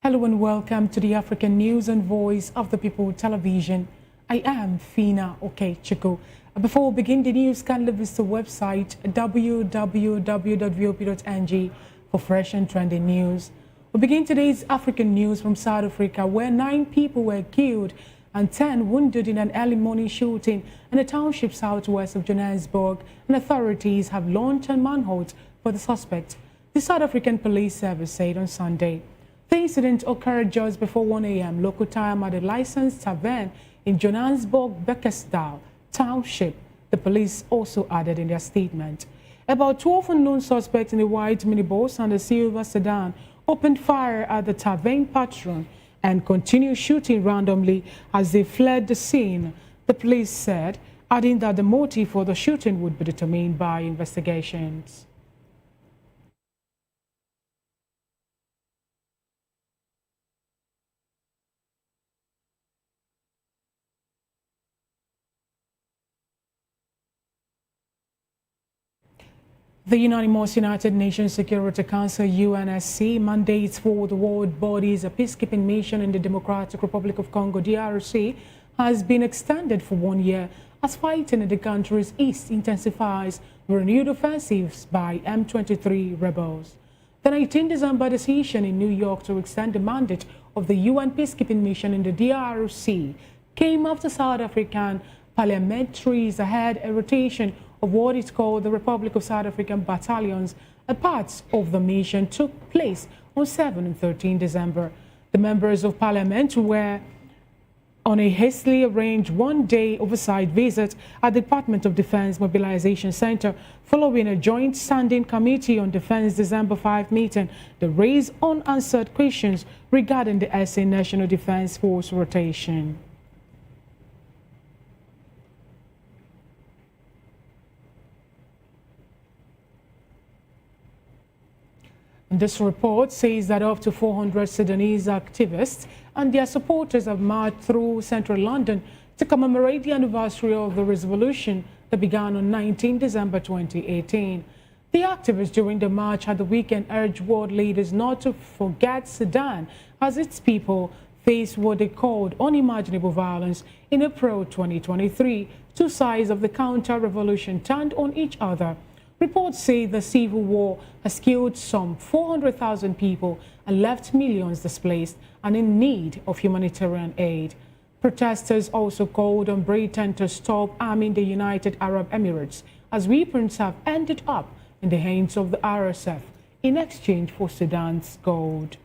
Hello and welcome to the African News and Voice of the People Television. I am Fina Okechukwu. Before we begin the news, kindly visit the website www.vop.ng for fresh and trending news. We begin today's African news from South Africa, where 9 people were killed and 10 wounded in an early morning shooting in a township southwest of Johannesburg, and authorities have launched a manhunt for the suspect, the South African Police Service said on Sunday. The incident occurred just before 1 a.m. local time at a licensed tavern in Johannesburg, Bekkersdal Township, the police also added in their statement. About 12 unknown suspects in a white minibus and a silver sedan opened fire at the tavern patron and continued shooting randomly as they fled the scene, the police said, adding that the motive for the shooting would be determined by investigations. The unanimous United Nations Security Council UNSC mandates for the world body's peacekeeping mission in the Democratic Republic of Congo DRC has been extended for 1 year as fighting in the country's east intensifies with renewed offensives by M23 rebels. The 19 December decision in New York to extend the mandate of the UN peacekeeping mission in the DRC came after South African parliamentaries had a rotation of what is called the Republic of South African battalions. A part of the mission took place on 7 and 13 December. The members of parliament were on a hastily arranged one-day oversight visit at the Department of Defense Mobilization Center following a joint standing committee on defense December 5 meeting that raised unanswered questions regarding the SA National Defense Force rotation. This report says that up to 400 Sudanese activists and their supporters have marched through central London to commemorate the anniversary of the revolution that began on 19 December 2018. The activists during the march at the weekend urged world leaders not to forget Sudan as its people face what they called unimaginable violence. In April 2023, two sides of the counter-revolution turned on each other. Reports say the civil war has killed some 400,000 people and left millions displaced and in need of humanitarian aid. Protesters also called on Britain to stop arming the United Arab Emirates, as weapons have ended up in the hands of the RSF in exchange for Sudan's gold.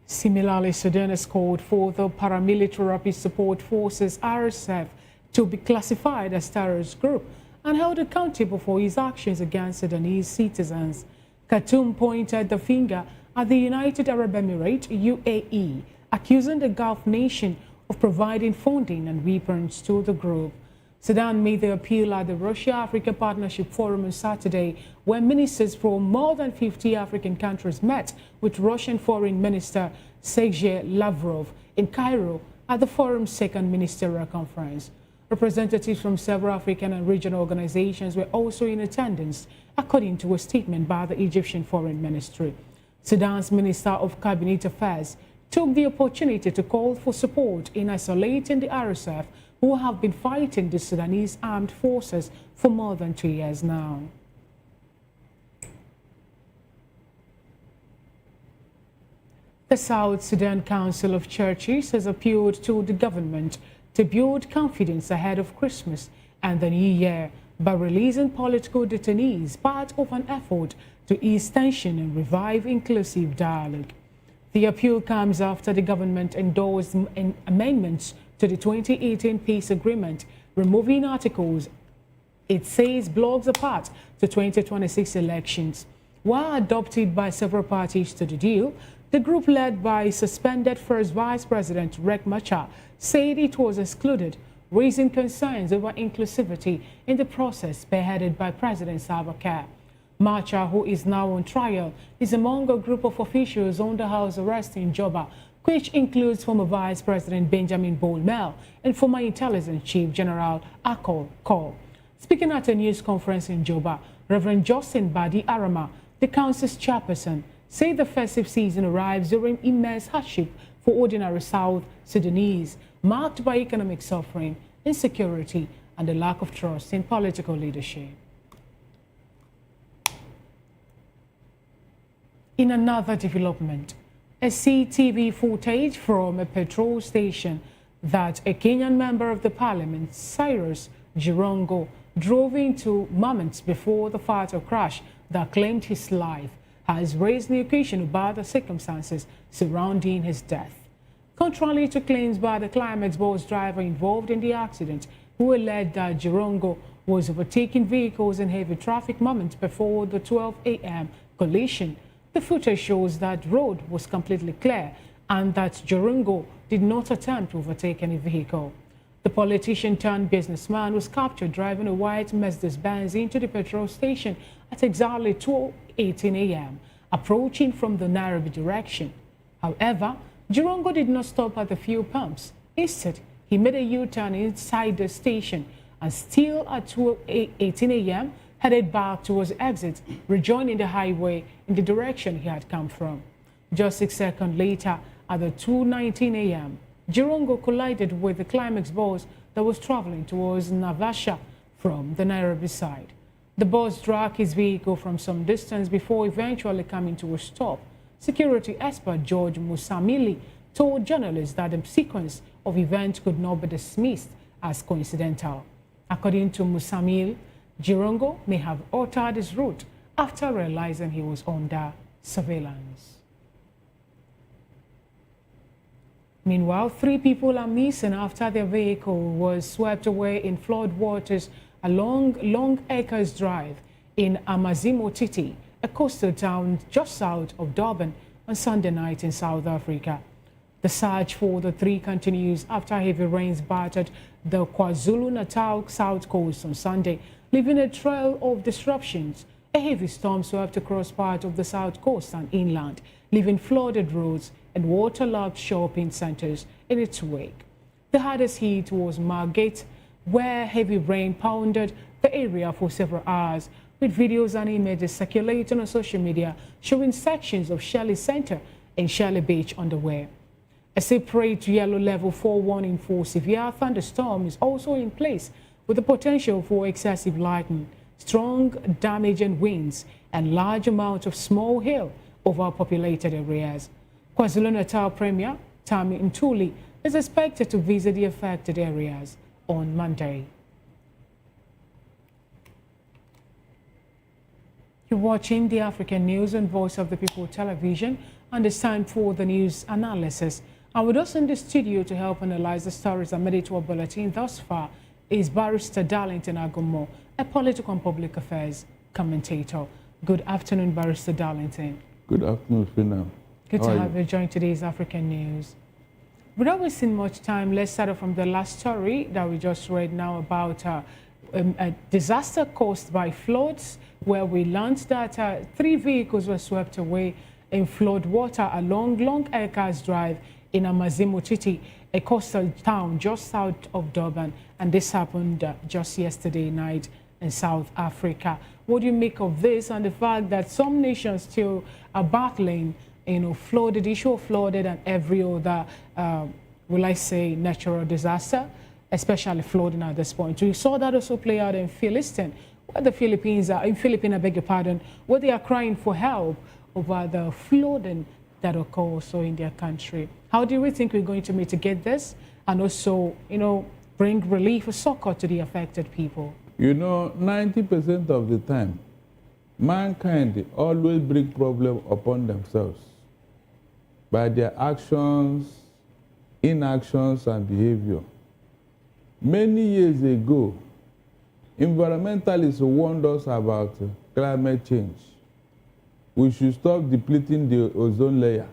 Similarly, Sudan has called for the paramilitary rapid support forces RSF to be classified as terrorist group and held accountable for its actions against Sudanese citizens. Khartoum pointed the finger at the United Arab Emirates, UAE, accusing the Gulf nation of providing funding and weapons to the group. Sudan made the appeal at the Russia-Africa Partnership Forum on Saturday, where ministers from more than 50 African countries met with Russian Foreign Minister Sergei Lavrov in Cairo at the forum's second ministerial conference. Representatives from several African and regional organizations were also in attendance, according to a statement by the Egyptian Foreign Ministry. Sudan's Minister of Cabinet Affairs took the opportunity to call for support in isolating the RSF, who have been fighting the Sudanese armed forces for more than 2 years now. The South Sudan Council of Churches has appealed to the government to build confidence ahead of Christmas and the New Year by releasing political detainees, part of an effort to ease tension and revive inclusive dialogue. The appeal comes after the government endorsed amendments to the 2018 peace agreement, removing articles it says blocks apart to 2026 elections. While adopted by several parties to the deal, the group led by suspended First Vice President Riek Machar said it was excluded, raising concerns over inclusivity in the process spearheaded by President Salva Kiir. Machar, who is now on trial, is among a group of officials under house arrest in Juba, which includes former Vice President Benjamin Bolmel and former Intelligence Chief General Akol Kol. Speaking at a news conference in Juba, Reverend Justin Badi Arama, the council's chairperson, said the festive season arrives during immense hardship for ordinary South Sudanese, marked by economic suffering, insecurity, and a lack of trust in political leadership. In another development, a CTV footage from a petrol station that a Kenyan member of the parliament, Cyrus Jirongo, drove into moments before the fatal crash that claimed his life has raised new question about the circumstances surrounding his death. Contrary to claims by the Climax bus driver involved in the accident, who alleged that Jirongo was overtaking vehicles in heavy traffic moments before the 12 a.m. collision, the footage shows that road was completely clear and that Jirongo did not attempt to overtake any vehicle. The politician turned businessman was captured driving a white Mercedes-Benz into the petrol station at exactly 2:18 a.m., approaching from the Nairobi direction. However, Jirongo did not stop at the fuel pumps. Instead, he made a U-turn inside the station and still at 2:18 a.m. headed back towards the exit, rejoining the highway in the direction he had come from. Just 6 seconds later, at the 2:19 a.m., Jirongo collided with the Climax bus that was traveling towards Navasha from the Nairobi side. The bus dragged his vehicle from some distance before eventually coming to a stop. Security expert George Musamili told journalists that the sequence of events could not be dismissed as coincidental. According to Musamil, Jirongo may have altered his route after realizing he was under surveillance. Meanwhile, 3 people are missing after their vehicle was swept away in flood waters along Long Acres Drive in Amazimo Titi, a coastal town just south of Durban, on Sunday night in South Africa. The search for the 3 continues after heavy rains battered the KwaZulu-Natal south coast on Sunday, leaving a trail of disruptions. A heavy storm swept across part of the south coast and inland, leaving flooded roads and waterlogged shopping centers in its wake. The hardest hit was Margate, where heavy rain pounded the area for several hours, with videos and images circulating on social media showing sections of Shelley Center and Shelley Beach underway. A separate yellow level 4 warning for severe thunderstorm is also in place, with the potential for excessive lightning, strong damage and winds, and large amounts of small hail over populated areas. KwaZulu-Natal Premier Tammy Ntuli is expected to visit the affected areas on Monday. You're watching the African News on Voice of the People television, and it's time for the news analysis. And with us in the studio to help analyze the stories that made it to our bulletin thus far is Barrister Darlington Agumo, a political and public affairs commentator. Good afternoon, Barrister Darlington. Good afternoon, Fina. Good to have you join today's African News. Without wasting much time, let's start off from the last story that we just read now about a disaster caused by floods, where we learned that 3 vehicles were swept away in flood water along Long Acres Drive in Amazimotiti, a coastal town just south of Durban, and this happened just yesterday night in South Africa. What do you make of this and the fact that some nations still are battling, flooded, issue of flooded and every other, will I say, natural disaster, especially flooding at this point? We saw that also play out in Philistine, where the Philippines are, I beg your pardon, where they are crying for help over the flooding that occurs also in their country. How do we think we're going to mitigate this and also, bring relief or succor to the affected people? 90% of the time, mankind always bring problem upon themselves by their actions, inactions, and behavior. Many years ago, environmentalists warned us about climate change. We should stop depleting the ozone layer,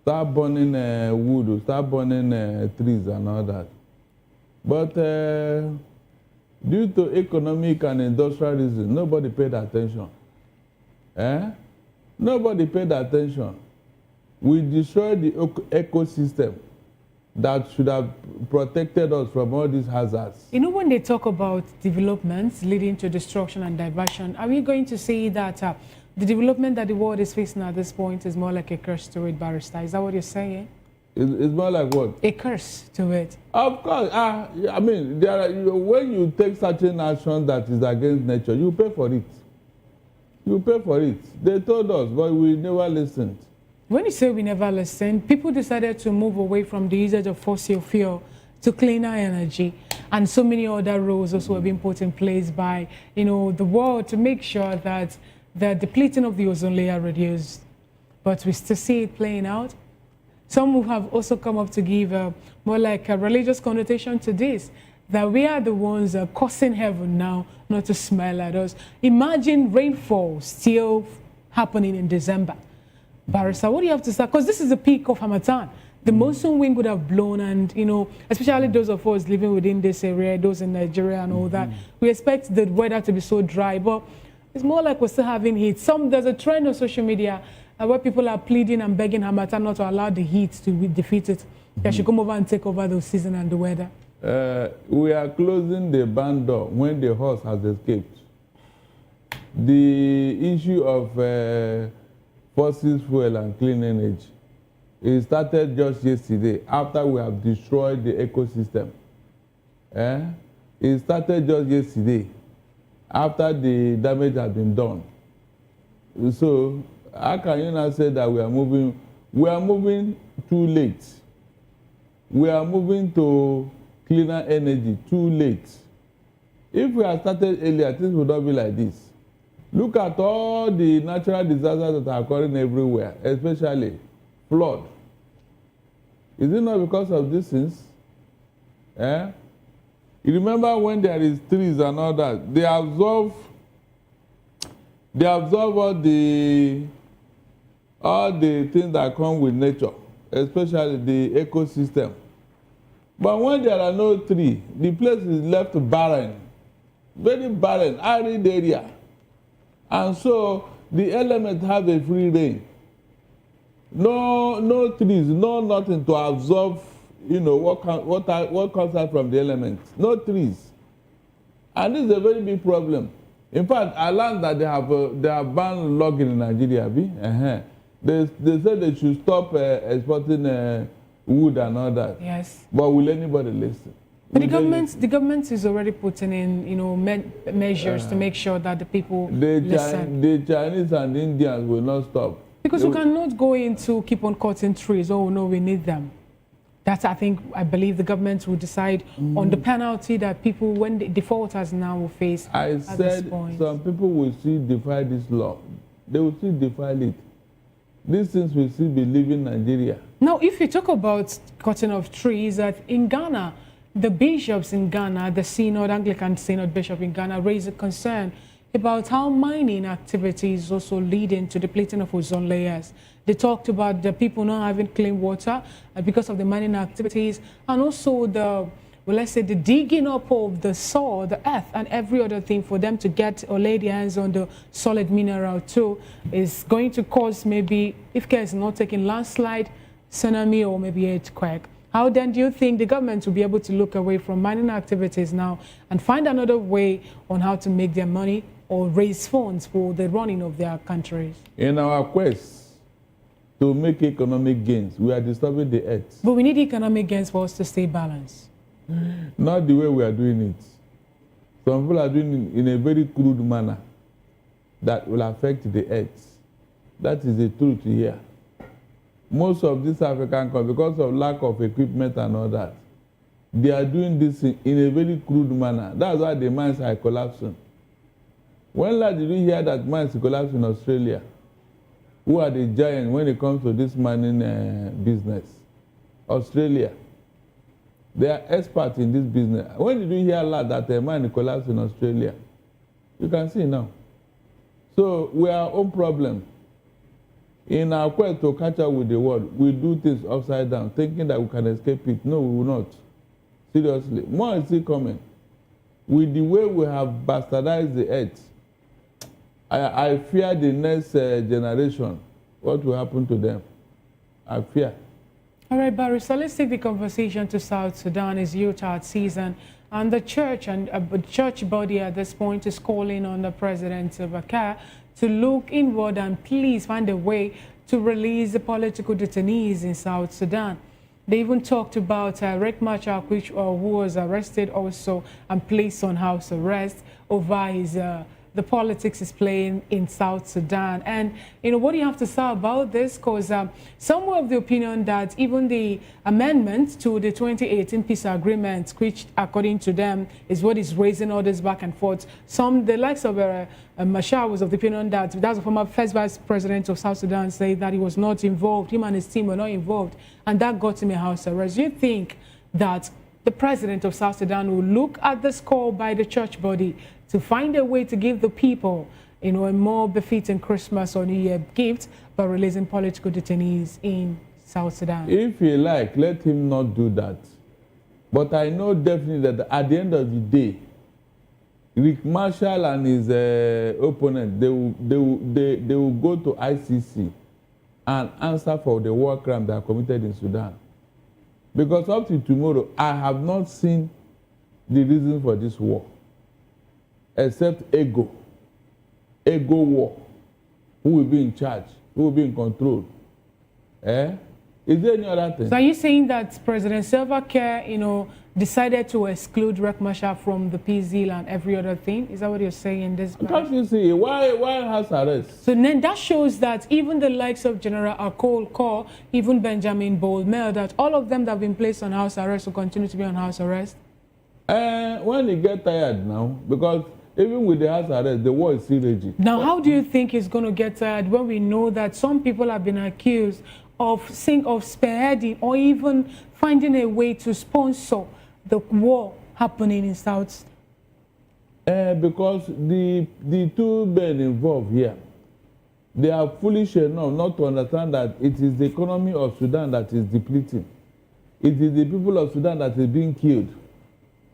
start burning wood, start burning trees and all that. But due to economic and industrial reasons, nobody paid attention. Nobody paid attention. We destroyed the ecosystem that should have protected us from all these hazards. When they talk about developments leading to destruction and diversion, are we going to say that the development that the world is facing at this point is more like a curse to it, Barrister? Is that what you're saying? It's more like what? A curse to it. Of course. When you take certain action that is against nature, you pay for it. You pay for it. They told us, but we never listened. When you say we never listened, people decided to move away from the usage of fossil fuel to cleaner energy, and so many other rules also have been put in place by the world to make sure that the depleting of the ozone layer reduced. But we still see it playing out. Some who have also come up to give more like a religious connotation to this, that we are the ones causing heaven now not to smile at us. Imagine rainfall still happening in December. Barrister, what do you have to say? Because this is the peak of Hamatan. The monsoon wind would have blown, and especially those of us living within this area, those in Nigeria and all that, we expect the weather to be so dry, but it's more like we're still having heat. There's a trend on social media where people are pleading and begging Hamatan not to allow the heat to be defeated. They should come over and take over the season and the weather. We are closing the barn door when the horse has escaped. The issue of fossil fuel and clean energy, it started just yesterday after we have destroyed the ecosystem. It started just yesterday after the damage has been done. So how can you not say that we are moving? We are moving too late. We are moving to cleaner energy too late. If we had started earlier, things would not be like this. Look at all the natural disasters that are occurring everywhere, especially flood. Is it not because of these things? You remember when there is trees and all that, they absorb all the things that come with nature, especially the ecosystem. But when there are no trees, the place is left barren, very barren, arid area. And so the elements have a free reign. No trees, no nothing to absorb, what comes out from the elements. No trees. And this is a very big problem. In fact, I learned that they have banned logging in Nigeria. They said they should stop exporting wood and all that. Yes. But will anybody listen? But the government is already putting in, you know, measures to make sure that the people listen. The Chinese and the Indians will not stop. Because we cannot go into keep on cutting trees. Oh no, we need them. That's, I believe the government will decide on the penalty that people, when the defaulters now will face. I said some people will still defy this law. They will still defy it. These things will still be leaving Nigeria. Now, if you talk about cutting of trees, in Ghana, the bishops in Ghana, the Synod, Anglican Synod Bishop in Ghana, raised a concern about how mining activities also leading to depleting of ozone layers. They talked about the people not having clean water because of the mining activities, and also the, well, let's say the digging up of the soil, the earth, and every other thing for them to get or lay their hands on the solid mineral too is going to cause, maybe, if care is not taken, landslide, tsunami, or maybe earthquake. How then do you think the government will be able to look away from mining activities now and find another way on how to make their money or raise funds for the running of their countries? In our quest to make economic gains, we are disturbing the earth. But we need economic gains for us to stay balanced. Not the way we are doing it. Some people are doing it in a very crude manner that will affect the earth. That is the truth here. Most of these African countries, because of lack of equipment and all that, they are doing this in a very crude manner. That's why the mines are collapsing. When last did you hear that mines collapse in Australia? Who are the giants when it comes to this mining business? Australia. They are experts in this business. When did you hear last that a mine collapsed in Australia? You can see now. So we are our own problem. In our quest to catch up with the world, we do things upside down, thinking that we can escape it. No, we will not. Seriously. More is still coming. With the way we have bastardized the earth, I fear the next generation, what will happen to them. I fear. All right, Barry, so let's take the conversation to South Sudan. It's Yuletide season, and the church and church body at this point is calling on the President Bakar to look inward and please find a way to release the political detainees in South Sudan. They even talked about Riek Machar, who was arrested also and placed on house arrest over his the politics is playing in South Sudan. And, you know, what do you have to say about this? Because some were of the opinion that even the amendment to the 2018 peace agreement, which according to them is what is raising all this back and forth. Some, the likes of Machar was of the opinion that that's the former first vice president of South Sudan, said that he was not involved, him and his team were not involved, and that got him a house arrest. Do you think that the president of South Sudan will look at this call by the church body to find a way to give the people, you know, a more befitting Christmas or New Year gift by releasing political detainees in South Sudan? If he like, let him not do that. But I know definitely that at the end of the day, Riek Machar and his opponent, they will go to ICC and answer for the war crime they are committed in Sudan. Because up to tomorrow, I have not seen the reason for this war, except ego war. Who will be in charge? Who will be in control? Is there any other thing? So are you saying that President Salva Kiir, you know, decided to exclude Riek Machar from the peace deal and every other thing? Is that what you're saying in this? Can't you see? Why house arrest? So then that shows that even the likes of General Akol Kor, even Benjamin Bolmel, that all of them that have been placed on house arrest will continue to be on house arrest? When they get tired now, because even with the house arrest, the war is still raging. Now, how do you think it's going to get tired when we know that some people have been accused of spearheading or even finding a way to sponsor the war happening in South? Because the two men involved here, they are foolish enough not to understand that it is the economy of Sudan that is depleting. It is the people of Sudan that is being killed.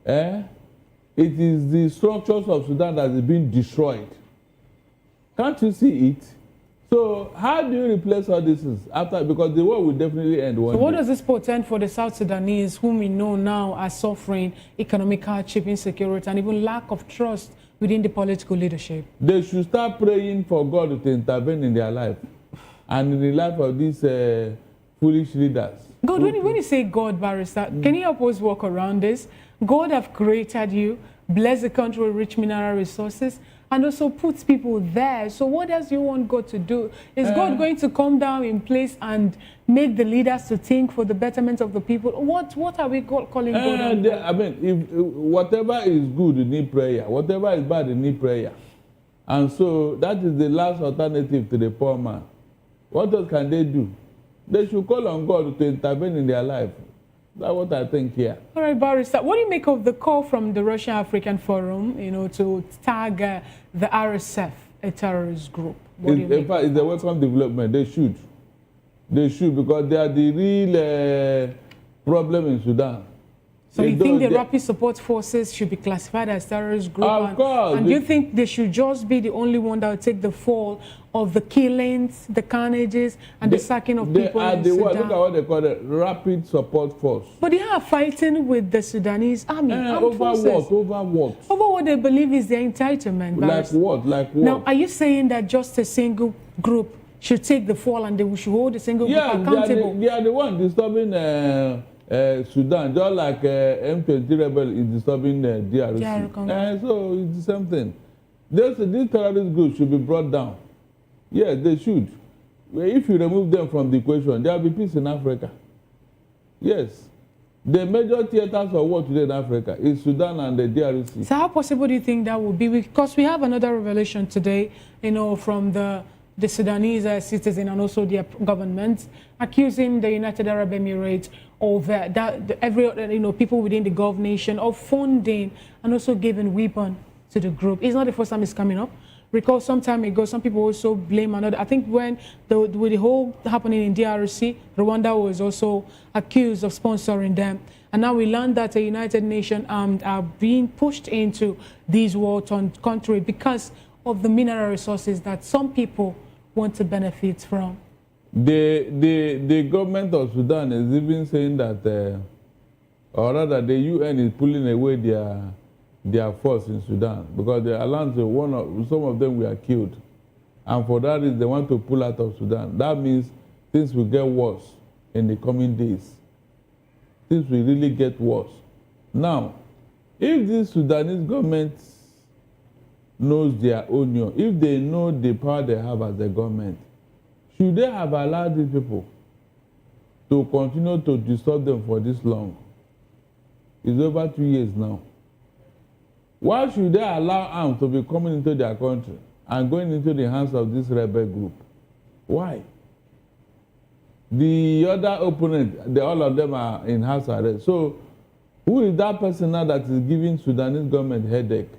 It is the structures of Sudan that is being destroyed. Can't you see it? So how do you replace all this after? Because the war will definitely end one day. So what does this portend for the South Sudanese, whom we know now are suffering economic hardship, insecurity, and even lack of trust within the political leadership? They should start praying for God to intervene in their life and in the life of these foolish leaders. God, when you say God, Barrister, can you help us walk around this? God have created you, bless the country with rich mineral resources, and also puts people there. So what else do you want God to do? Is God going to come down in place and make the leaders to think for the betterment of the people? What are we calling God on? I mean, if whatever is good, you need prayer. Whatever is bad, you need prayer. And so that is the last alternative to the poor man. What else can they do? They should call on God to intervene in their life. That's what I think here. All right, Barrister, what do you make of the call from the Russian African Forum, to tag the RSF a terrorist group? In fact, it's a welcome development. They should. They should, because they are the real problem in Sudan. So you think the Rapid Support Forces should be classified as terrorist group? Of course. And do you think they should just be the only one that will take the fall of the killings, the carnages, and the sacking of people in Sudan? Look at what they call it, Rapid Support Force. But they are fighting with the Sudanese army. Over what? Over what? Over what they believe is their entitlement. Like what? Like what? Now, are you saying that just a single group should take the fall and they should hold a single group accountable? They are the one disturbing Sudan, just like M23 rebel is disturbing DRC. So it's the same thing. These terrorist groups should be brought down. Yes, they should. If you remove them from the equation, there will be peace in Africa. Yes. The major theaters of war today in Africa is Sudan and the DRC. So how possible do you think that would be? Because we have another revelation today, from the Sudanese citizen and also their government, accusing the United Arab Emirates of every people within the Gulf nation of funding and also giving weapon to the group. It's not the first time it's coming up. Recall some time ago, some people also blame another. I think when with the whole happening in DRC, Rwanda was also accused of sponsoring them. And now we learned that the United Nations are being pushed into these war-torn countries because of the mineral resources that some people want to benefit from. The government of Sudan is even saying that, or rather, the UN is pulling away their force in Sudan because they allowed some of them were killed, and for that reason they want to pull out of Sudan. That means things will get worse in the coming days. Things will really get worse. Now, if the Sudanese government knows their own, if they know the power they have as a government, should they have allowed these people to continue to disturb them for this long? It's over 2 years now. Why should they allow arms to be coming into their country and going into the hands of this rebel group? Why? The other opponent, all of them are in house arrest. So who is that person now that is giving Sudanese government headache?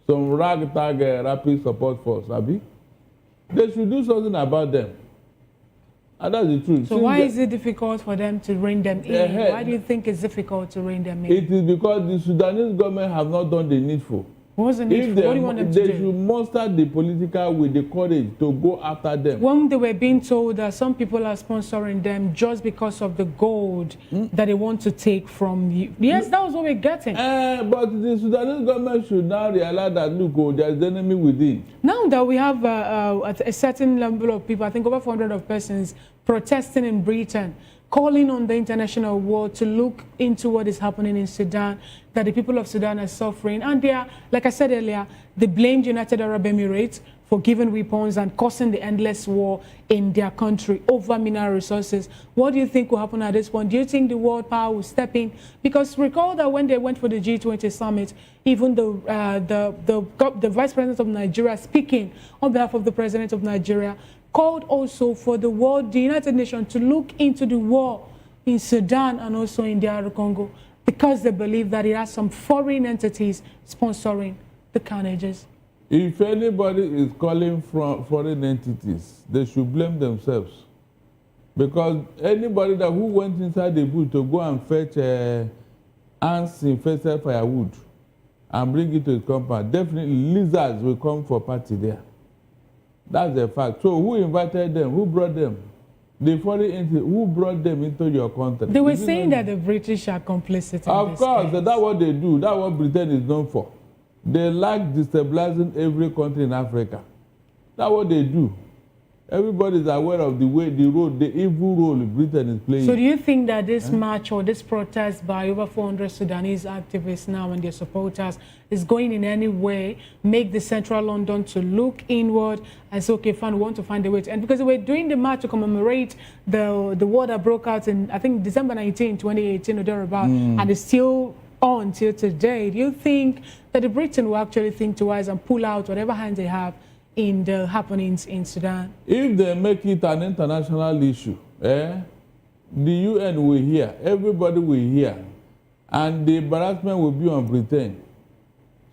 Some ragtag rapid support force, Abi? They should do something about them. And that's the truth. So why is it difficult for them to rein them in? Why do you think it's difficult to rein them in? It is because the Sudanese government have not done the needful. What's the needful? What do you want them to do? They should muster the political with the courage to go after them. When they were being told that some people are sponsoring them just because of the gold that they want to take from you. Yes, that was what we're getting. But the Sudanese government should now realize that, look, there's the enemy within. Now that we have a certain number of people, I think over 400 of persons protesting in Britain, calling on the international world to look into what is happening in Sudan, that the people of Sudan are suffering. And they are, like I said earlier, they blamed United Arab Emirates for giving weapons and causing the endless war in their country over mineral resources. What do you think will happen at this point? Do you think the world power will step in? Because recall that when they went for the G20 summit, even the Vice President of Nigeria speaking on behalf of the President of Nigeria called also for the world, the United Nations, to look into the war in Sudan and also in DR Congo because they believe that it has some foreign entities sponsoring the carnages. If anybody is calling from foreign entities, they should blame themselves. Because anybody who went inside the bush to go and fetch ants-infested firewood and bring it to his compound, definitely lizards will come for party there. That's a fact. So who invited them? Who brought them? The foreign entity. Who brought them into your country? They were saying that the British are complicit in Of course, that's what they do. That's what Britain is known for. They like destabilizing every country in Africa. That's what they do. Everybody is aware of the evil role Britain is playing. So do you think that this march or this protest by over 400 Sudanese activists now and their supporters is going in any way make the central London to look inward and say, okay, fine, we want to find a way to end? Because we're doing the march to commemorate the war that broke out in, I think, December 19, 2018 or thereabout, and it's still on till today. Do you think that the Britain will actually think twice and pull out whatever hands they have in the happenings in Sudan? If they make it an international issue, the UN will hear, everybody will hear, and the embarrassment will be on Britain.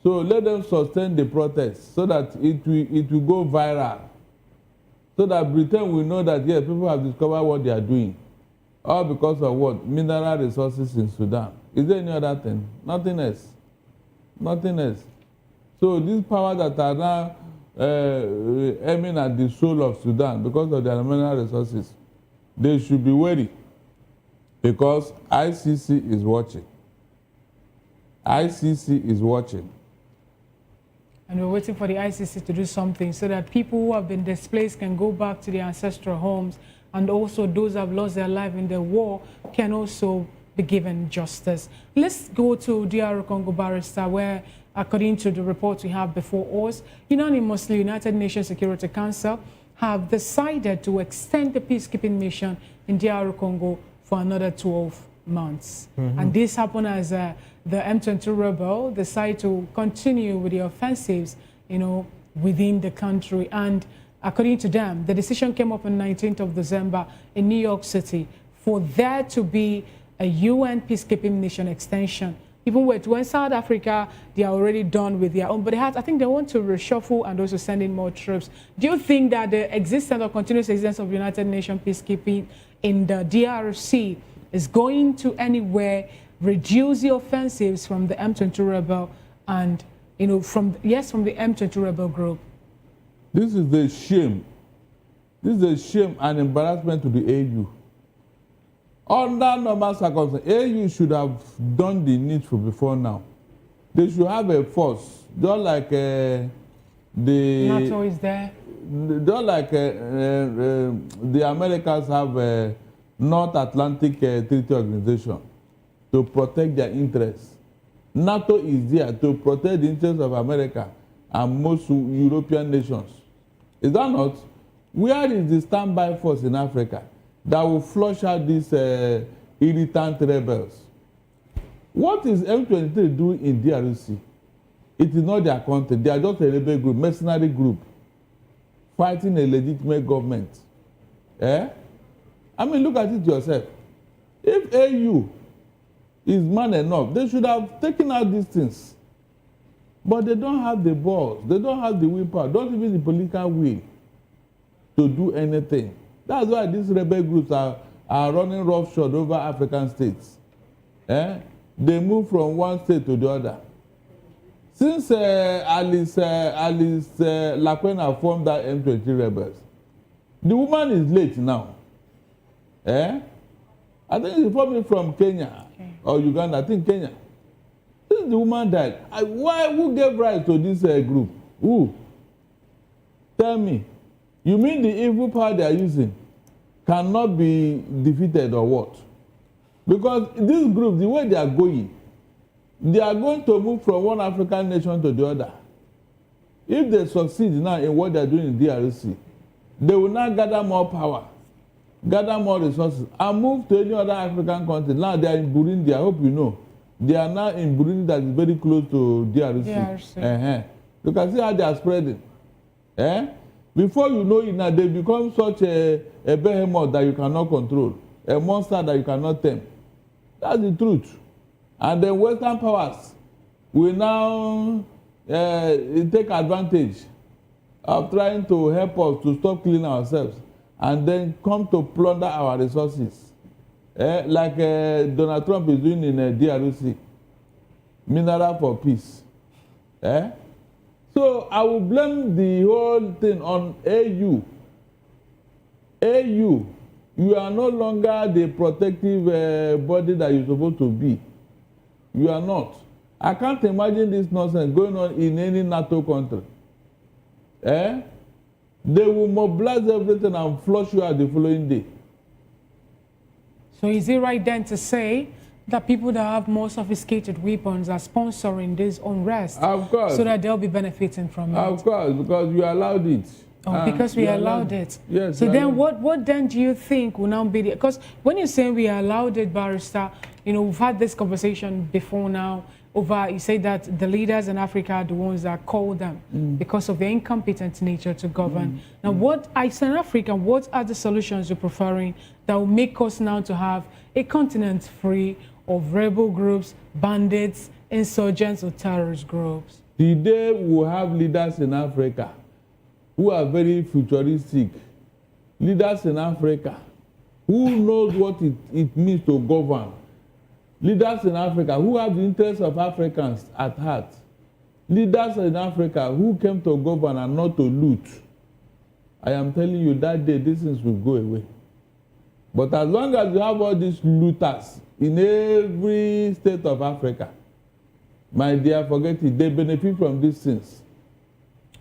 So let them sustain the protest so that it will go viral, so that Britain will know that, yes, people have discovered what they are doing. All because of what? Mineral resources in Sudan. Is there any other thing? Nothing else. Nothing else. So these powers that are now aiming at the soul of Sudan because of their mineral resources, they should be wary, because ICC is watching. ICC is watching. And we're waiting for the ICC to do something so that people who have been displaced can go back to their ancestral homes, and also those who have lost their life in the war can also be given justice. Let's go to DR Congo, Barrister, where, according to the report we have before us, unanimously, United Nations Security Council have decided to extend the peacekeeping mission in DR Congo for another 12 months. And this happened as the M23 rebel decide to continue with the offensives, within the country. And according to them, the decision came up on 19th of December in New York City for there to be a UN peacekeeping mission extension. Even when South Africa, they are already done with their own, but I think they want to reshuffle and also send in more troops. Do you think that the existence or continuous existence of United Nations peacekeeping in the DRC is going to anywhere reduce the offensives from the M23 rebel and, from the M23 rebel group? This is a shame. This is a shame and embarrassment to the AU. Under normal circumstances, AU should have done the needful before now. They should have a force, just like the NATO is there. Just like the Americans have a North Atlantic Treaty Organization to protect their interests. NATO is there to protect the interests of America and most European nations. Is that not? Where is the standby force in Africa that will flush out these irritant rebels? What is M23 doing in DRC? It is not their country. They are just a rebel group, mercenary group, fighting a legitimate government. I mean, look at it yourself. If AU is man enough, they should have taken out these things. But they don't have the balls. They don't have the willpower, don't even the political will to do anything. That's why these rebel groups are running roughshod over African states. They move from one state to the other. Since Alice Lakwena formed that M23 rebels, the woman is late now. I think she formed from Kenya or Uganda. I think Kenya. Since the woman died, who gave rise to this group? Who? Tell me. You mean the evil power they are using cannot be defeated or what? Because this group, the way they are going to move from one African nation to the other. If they succeed now in what they are doing in DRC, they will now gather more power, gather more resources, and move to any other African country. Now they are in Burundi. I hope you know. They are now in Burundi, that is very close to DRC. You can see how they are spreading. Before you know it now, they become such a behemoth that you cannot control, a monster that you cannot tame. That's the truth. And then Western powers will now take advantage of trying to help us to stop killing ourselves and then come to plunder our resources. Like Donald Trump is doing in DRC, mineral for peace. So I will blame the whole thing on AU. AU, you are no longer the protective body that you're supposed to be. You are not. I can't imagine this nonsense going on in any NATO country. They will mobilize everything and flush you out the following day. So is it right then to say that people that have more sophisticated weapons are sponsoring this unrest? Of course. So that they'll be benefiting from it? Of course, because you allowed it. Oh, because we allowed it. Yes. So then what then do you think will now be the... Because when you're saying we allowed it, Barrister, you know, we've had this conversation before now over, you say that the leaders in Africa are the ones that call them because of their incompetent nature to govern. Now, what, as an African, what are the solutions you're preferring that will make us now to have a continent free of rebel groups, bandits, insurgents, or terrorist groups? The day we have leaders in Africa who are very futuristic, leaders in Africa who knows what it means to govern, leaders in Africa who have the interests of Africans at heart, leaders in Africa who came to govern and not to loot. I am telling you, that day these things will go away. But as long as you have all these looters in every state of Africa, my dear, forget it. They benefit from these things.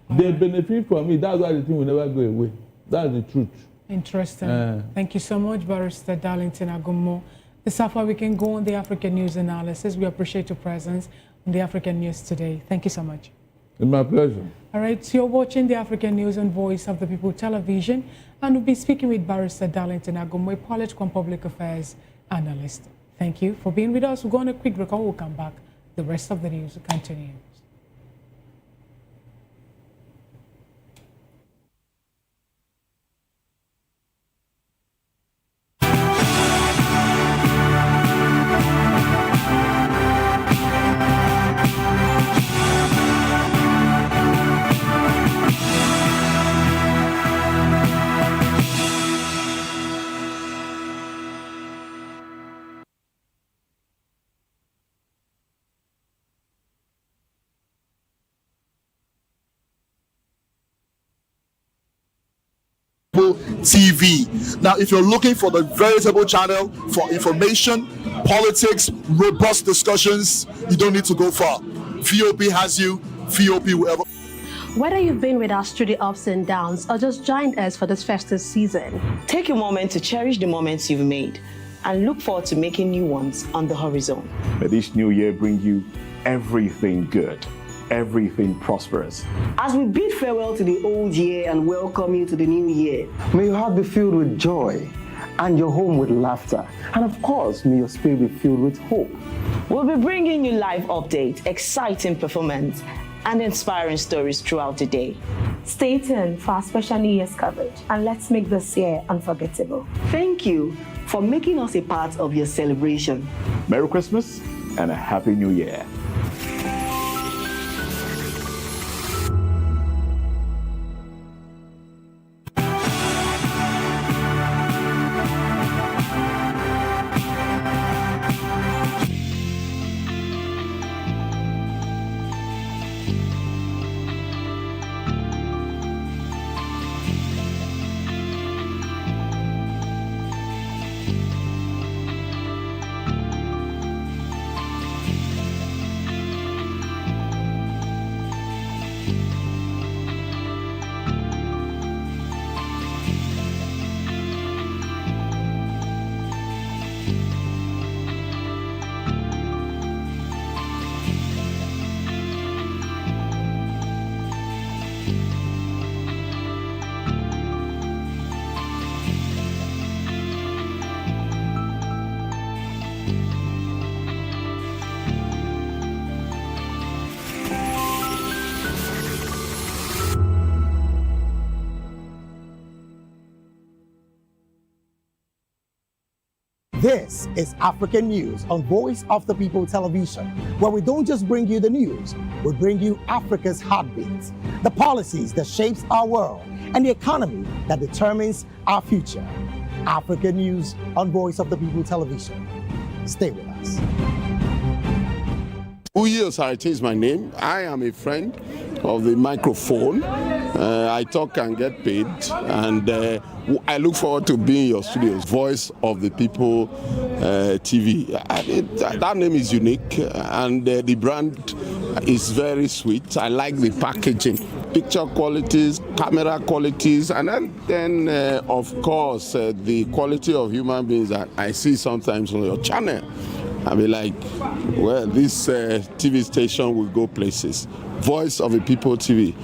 They benefit from it. That's why the thing will never go away. That's the truth. Interesting. Thank you so much, Barrister Darlington Agumo. This is how far we can go on the African News Analysis. We appreciate your presence on the African News today. Thank you so much. It's my pleasure. All right, so you're watching the African News on Voice of the People television, and we'll be speaking with Barrister Darlington Agumo, a political and public affairs analyst. Thank you for being with us. We'll go on a quick break and we'll come back. The rest of the news will continue. TV. Now, if you're looking for the veritable channel for information, politics, robust discussions, you don't need to go far. VOP has you. VOP will ever. Whether you've been with us through the ups and downs or just joined us for this festive season, take a moment to cherish the moments you've made and look forward to making new ones on the horizon. May this new year bring you everything good, everything prosperous. As we bid farewell to the old year and welcome you to the new year, may your heart be filled with joy and your home with laughter. And of course, may your spirit be filled with hope. We'll be bringing you live updates, exciting performance, and inspiring stories throughout the day. Stay tuned for our special New Year's coverage and let's make this year unforgettable. Thank you for making us a part of your celebration. Merry Christmas and a Happy New Year. This is African News on Voice of the People television, where we don't just bring you the news, we bring you Africa's heartbeats, the policies that shapes our world, and the economy that determines our future. African News on Voice of the People television. Stay with us. Uyi Osarite is my name. I am a friend of the microphone. I talk and get paid, and I look forward to being in your studios. Voice of the People TV. That name is unique, and the brand is very sweet. I like the packaging. picture qualities, camera qualities, and then of course, the quality of human beings that I see sometimes on your channel. I'll be like, well, this TV station will go places. Voice of the People TV.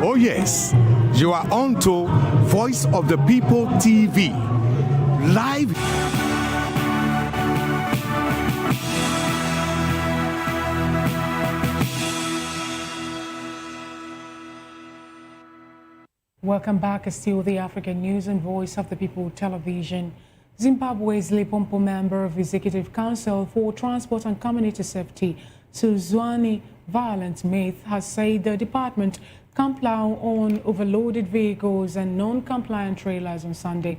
Oh yes, you are on to Voice of the People TV, live. Welcome back. It's still the African News and Voice of the People television. Zimbabwe's Limpopo member of Executive Council for Transport and Community Safety, Suzwani Violent Myth, has said the department can plow on overloaded vehicles and non-compliant trailers on Sunday.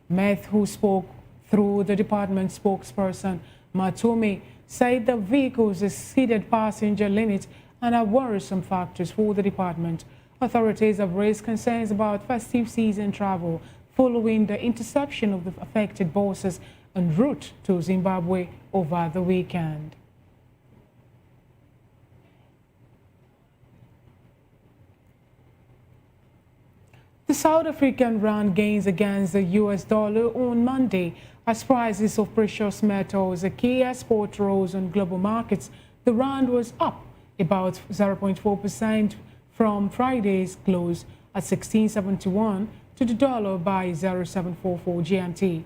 Myth, who spoke through the department spokesperson Matome, said the vehicles exceeded passenger limits and are worrisome factors for the department. Authorities have raised concerns about festive season travel following the interception of the affected buses en route to Zimbabwe over the weekend. The South African rand gains against the US dollar on Monday as prices of precious metals, a key export, rose on global markets. The rand was up about 0.4% from Friday's close at 16.71 to the dollar by 0.744 GMT.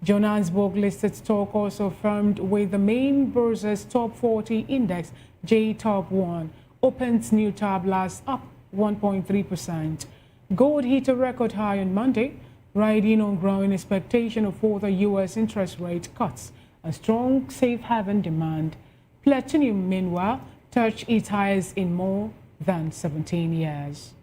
Johannesburg listed stock also firmed with the main bourse's top 40 index, J-Top 1, opened new tab last up 1.3%. Gold hit a record high on Monday, riding on growing expectation of further U.S. interest rate cuts and strong safe haven demand. Platinum, meanwhile, touched its highest in more than 17 years.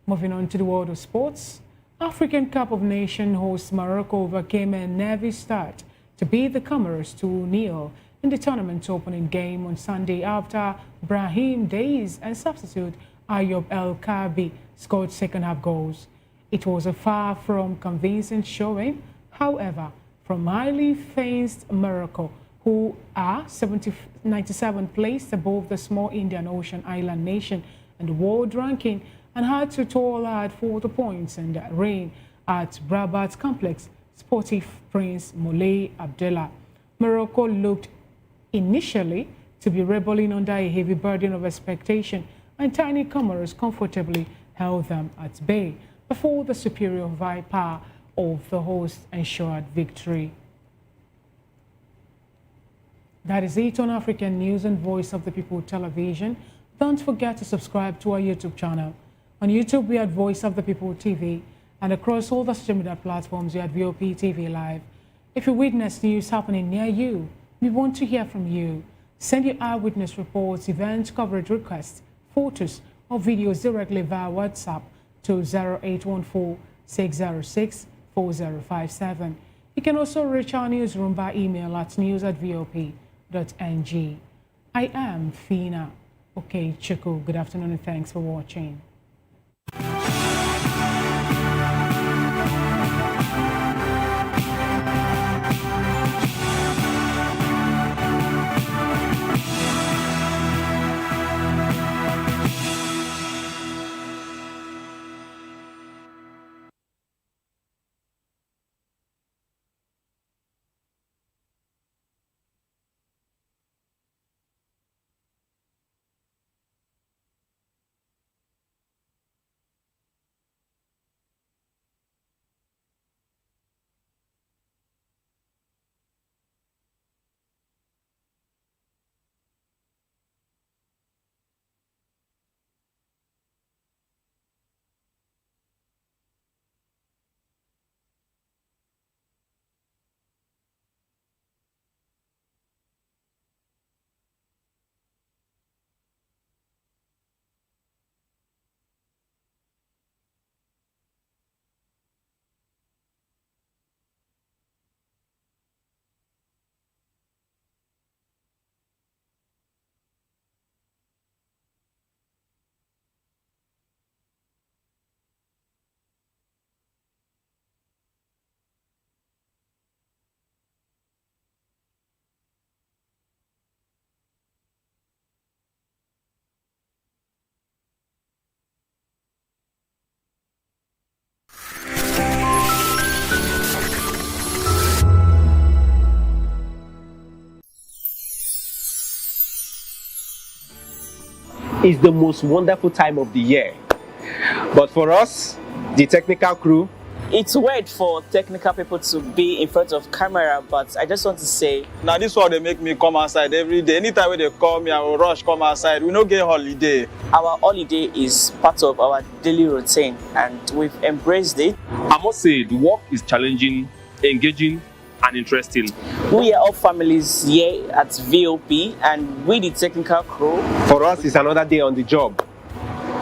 Moving on to the world of sports, African Cup of Nations host Morocco overcame a nervy start to beat the Comoros 2-0 in the tournament's opening game on Sunday after Brahim Diaz and substitute Ayoub El Kaabi scored second-half goals. It was a far from convincing showing, however, from highly fenced Morocco, who are 97th placed above the small Indian Ocean island nation and the world ranking, and had to toil hard for the points and reign at Rabat Complex Sportif Prince Moulay Abdallah. Morocco looked initially to be rebelling under a heavy burden of expectation, and tiny Comoros comfortably held them at bay before the superior power of the host ensured victory. That is it on African News and Voice of the People television. Don't forget to subscribe to our YouTube channel. On YouTube, we are Voice of the People TV, and across all the social media platforms, we are VOP TV Live. If you witness news happening near you, we want to hear from you. Send your eyewitness reports, event coverage requests, photos, or videos directly via WhatsApp to 0814-606-4057. You can also reach our newsroom by email at news@vop.ng. I am Fina Okechukwu. Good afternoon and thanks for watching. is the most wonderful time of the year. But for us, the technical crew, It's weird for technical people to be in front of camera, but I just want to say, now this one they make me come outside every day. Anytime when they call me, I will rush come outside. We don't get holiday. our holiday is part of our daily routine and we've embraced it. I must say, the work is challenging, engaging, and interesting. We are all families here at VOP, and with the technical crew, for us, it's another day on the job.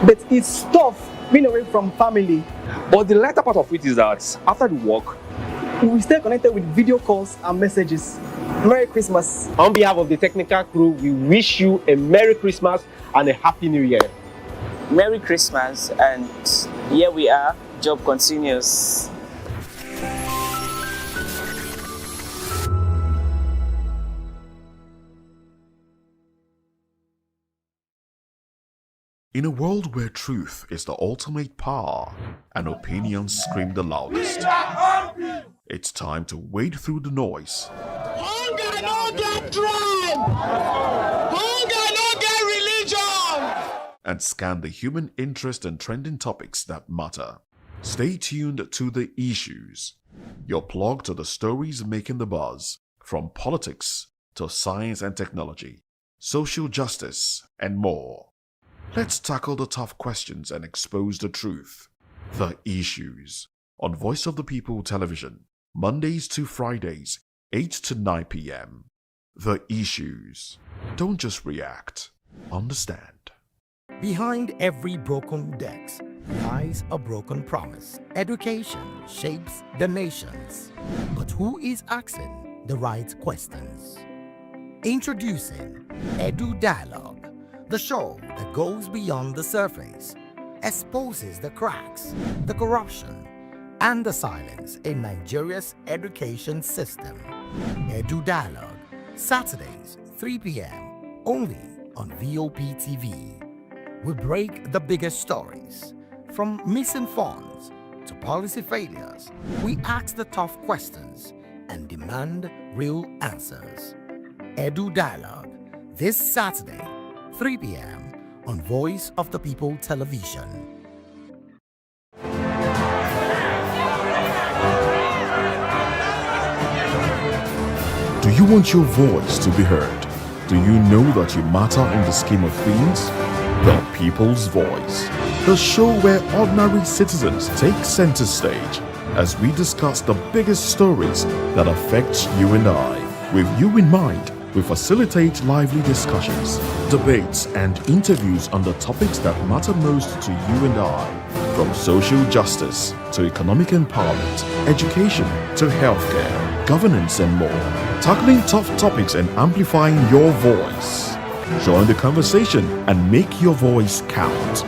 But it's tough being away from family. But the lighter part of it is that after the work, We stay connected with video calls and messages. Merry Christmas. On behalf of the technical crew, we wish you a Merry Christmas and a Happy New Year. Merry Christmas, and here we are, job continues. In a world where truth is the ultimate power and opinions scream the loudest, it's time to wade through the noise Hunger no get tribe! Hunger no get religion! and scan the human interest and trending topics that matter. Stay tuned to The Issues, your plug to the stories making the buzz, from politics to science and technology, social justice, and more. Let's tackle the tough questions and expose the truth. The Issues on Voice of the People Television, Mondays to Fridays, 8 to 9 p.m. The Issues. Don't just react, understand. Behind every broken desk lies a broken promise. Education shapes the nations. But who is asking the right questions? Introducing Edu Dialogue, the show that goes beyond the surface, exposes the cracks, the corruption, and the silence in Nigeria's education system. Edu Dialogue, Saturdays, 3 p.m., only on VOP TV. We break the biggest stories, from missing funds to policy failures. We ask the tough questions and demand real answers. Edu Dialogue, this Saturday, 3 p.m. on Voice of the People Television. Do you want your voice to be heard? Do you know that you matter in the scheme of things? The People's Voice, the show where ordinary citizens take center stage as we discuss the biggest stories that affect you and I. With you in mind, we facilitate lively discussions, debates, and interviews on the topics that matter most to you and I, from social justice to economic empowerment, education to healthcare, governance, and more, tackling tough topics and amplifying your voice. Join the conversation and make your voice count.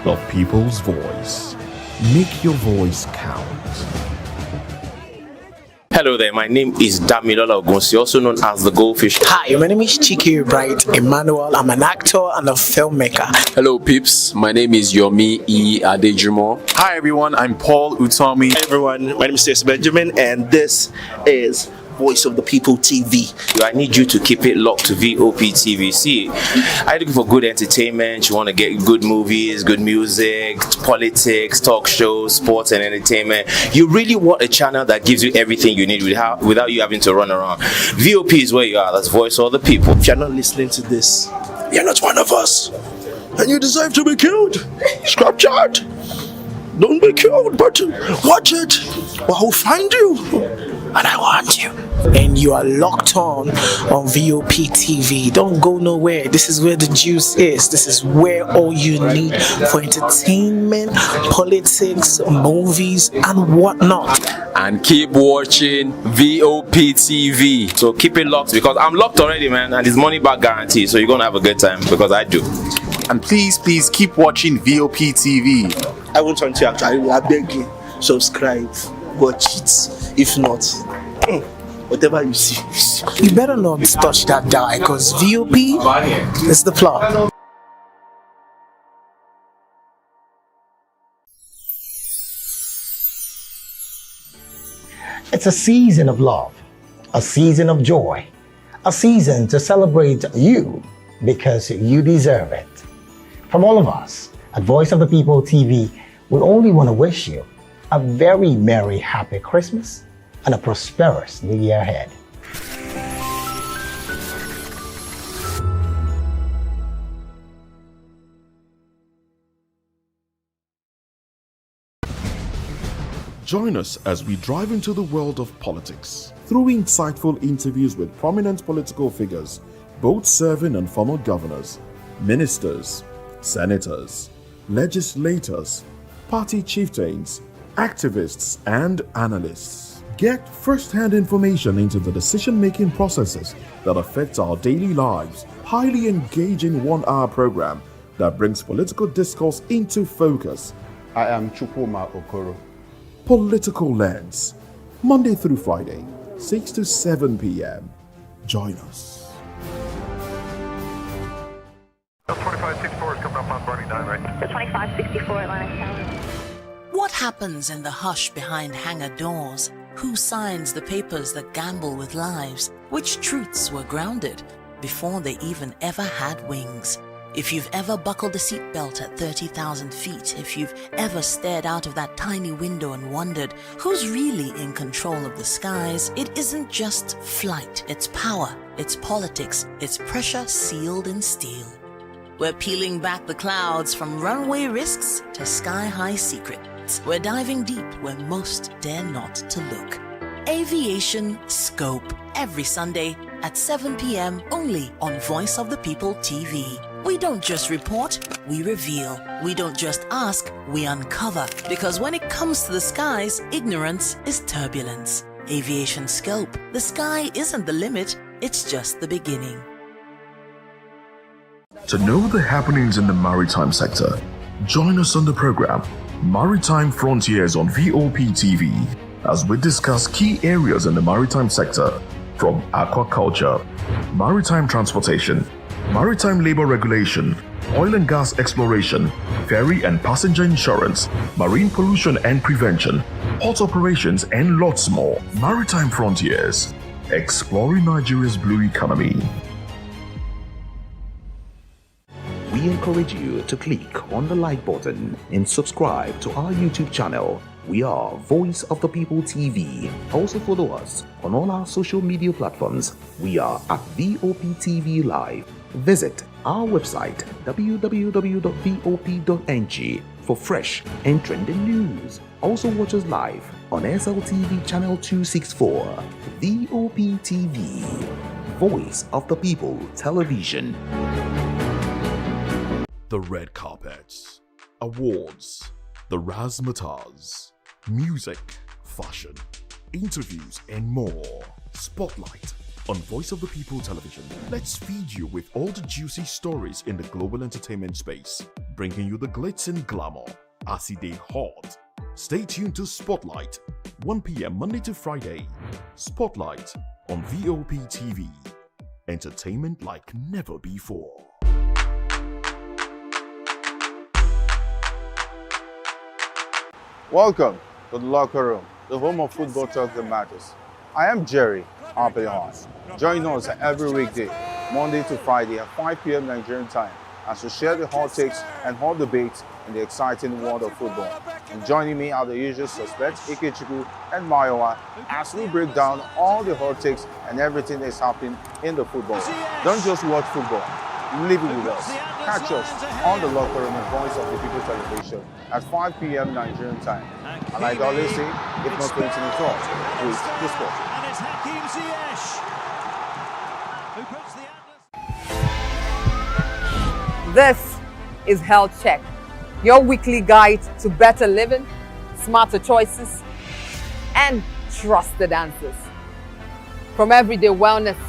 The People's Voice. Make your voice count. Hello there, my name is Damilola Ogunsi, also known as the Goldfish. Hi, my name is Chiki Bright Emmanuel. I'm an actor and a filmmaker. Hello peeps, my name is Yomi E. Adejumo. Hi everyone, I'm Paul Utomi. Hi everyone, my name is Stacey Benjamin, and this is Voice of the People TV. I need you to keep it locked to VOP TV. See, I'm looking for good entertainment. You want to get good movies, good music, politics, talk shows, sports and entertainment. You really want a channel that gives you everything you need without you having to run around. VOP is where you are. That's Voice of the People. If you're not listening to this, you're not one of us, and you deserve to be killed. Scrap chat. Don't be killed, but watch it, or I'll find you, and I want you. And you are locked on VOP TV. Don't go nowhere. This is where the juice is. This is where all you need for entertainment, politics, movies, and whatnot. And keep watching VOP TV. So keep it locked, because I'm locked already, man, and it's money back guarantee. So you're gonna have a good time, because I do. And please keep watching VOP TV. I won't want you actually. I beg you, subscribe, watch it. If not, whatever you see. You better not touch that die, because VOP is the plot. It's a season of love, a season of joy, a season to celebrate you because you deserve it. From all of us at Voice of the People TV, we only want to wish you a very merry, happy Christmas and a prosperous new year ahead. Join us as we drive into the world of politics through insightful interviews with prominent political figures, both serving and former governors, ministers, senators, legislators, party chieftains, activists, and analysts. Get first-hand information into the decision-making processes that affect our daily lives. Highly engaging one-hour program that brings political discourse into focus. I am Chukwuma Okoro. Political Lens, Monday through Friday, 6 to 7 p.m. Join us. 2564 is coming up on Burning 9, right? The 2564 Atlantic Tower. What happens in the hush behind hangar doors? Who signs the papers that gamble with lives? Which truths were grounded before they even ever had wings? If you've ever buckled a seatbelt at 30,000 feet, if you've ever stared out of that tiny window and wondered who's really in control of the skies, it isn't just flight, it's power, it's politics, it's pressure sealed in steel. We're peeling back the clouds from runway risks to sky-high secrets. We're diving deep where most dare not to look. Aviation Scope, every Sunday at 7 p.m. only on Voice of the People TV. We don't just report, we reveal. We don't just ask, we uncover. Because when it comes to the skies, ignorance is turbulence. Aviation Scope, the sky isn't the limit, it's just the beginning. To know the happenings in the maritime sector, join us on the program Maritime Frontiers on VOP TV as we discuss key areas in the maritime sector from aquaculture, maritime transportation, maritime labor regulation, oil and gas exploration, ferry and passenger insurance, marine pollution and prevention, port operations, and lots more. Maritime Frontiers, exploring Nigeria's blue economy. We encourage you to click on the like button and subscribe to our YouTube channel. We are Voice of the People TV. Also follow us on all our social media platforms. We are at VOP TV Live. Visit our website www.vop.ng for fresh and trending news. Also watch us live on SLTV channel 264. VOP TV, Voice of the People Television. The red carpets, awards, the razzmatazz, music, fashion, interviews, and more. Spotlight on Voice of the People Television. Let's feed you with all the juicy stories in the global entertainment space, bringing you the glitz and glamour as it is hot. Stay tuned to Spotlight, 1 p.m. Monday to Friday. Spotlight on VOP TV. Entertainment like never before. Welcome to the locker room, the home of football talk that matters. I am Jerry Arpelhon. Join us every weekday, Monday to Friday at 5 p.m. Nigerian time, as we share the hot takes and hot debates in the exciting world of football. And joining me are the usual suspects, Ikechukwu and Mayowa, as we break down all the hot takes and everything that's happening in the football. Don't just watch football, live it with us. Catch us on the locker room and Voice of the People Television at 5 p.m. Nigerian time. And like I always say, if not going to the talk, please discuss. And it's Hakim Ziyech who puts the This is Health Check, your weekly guide to better living, smarter choices, and trusted answers. From everyday wellness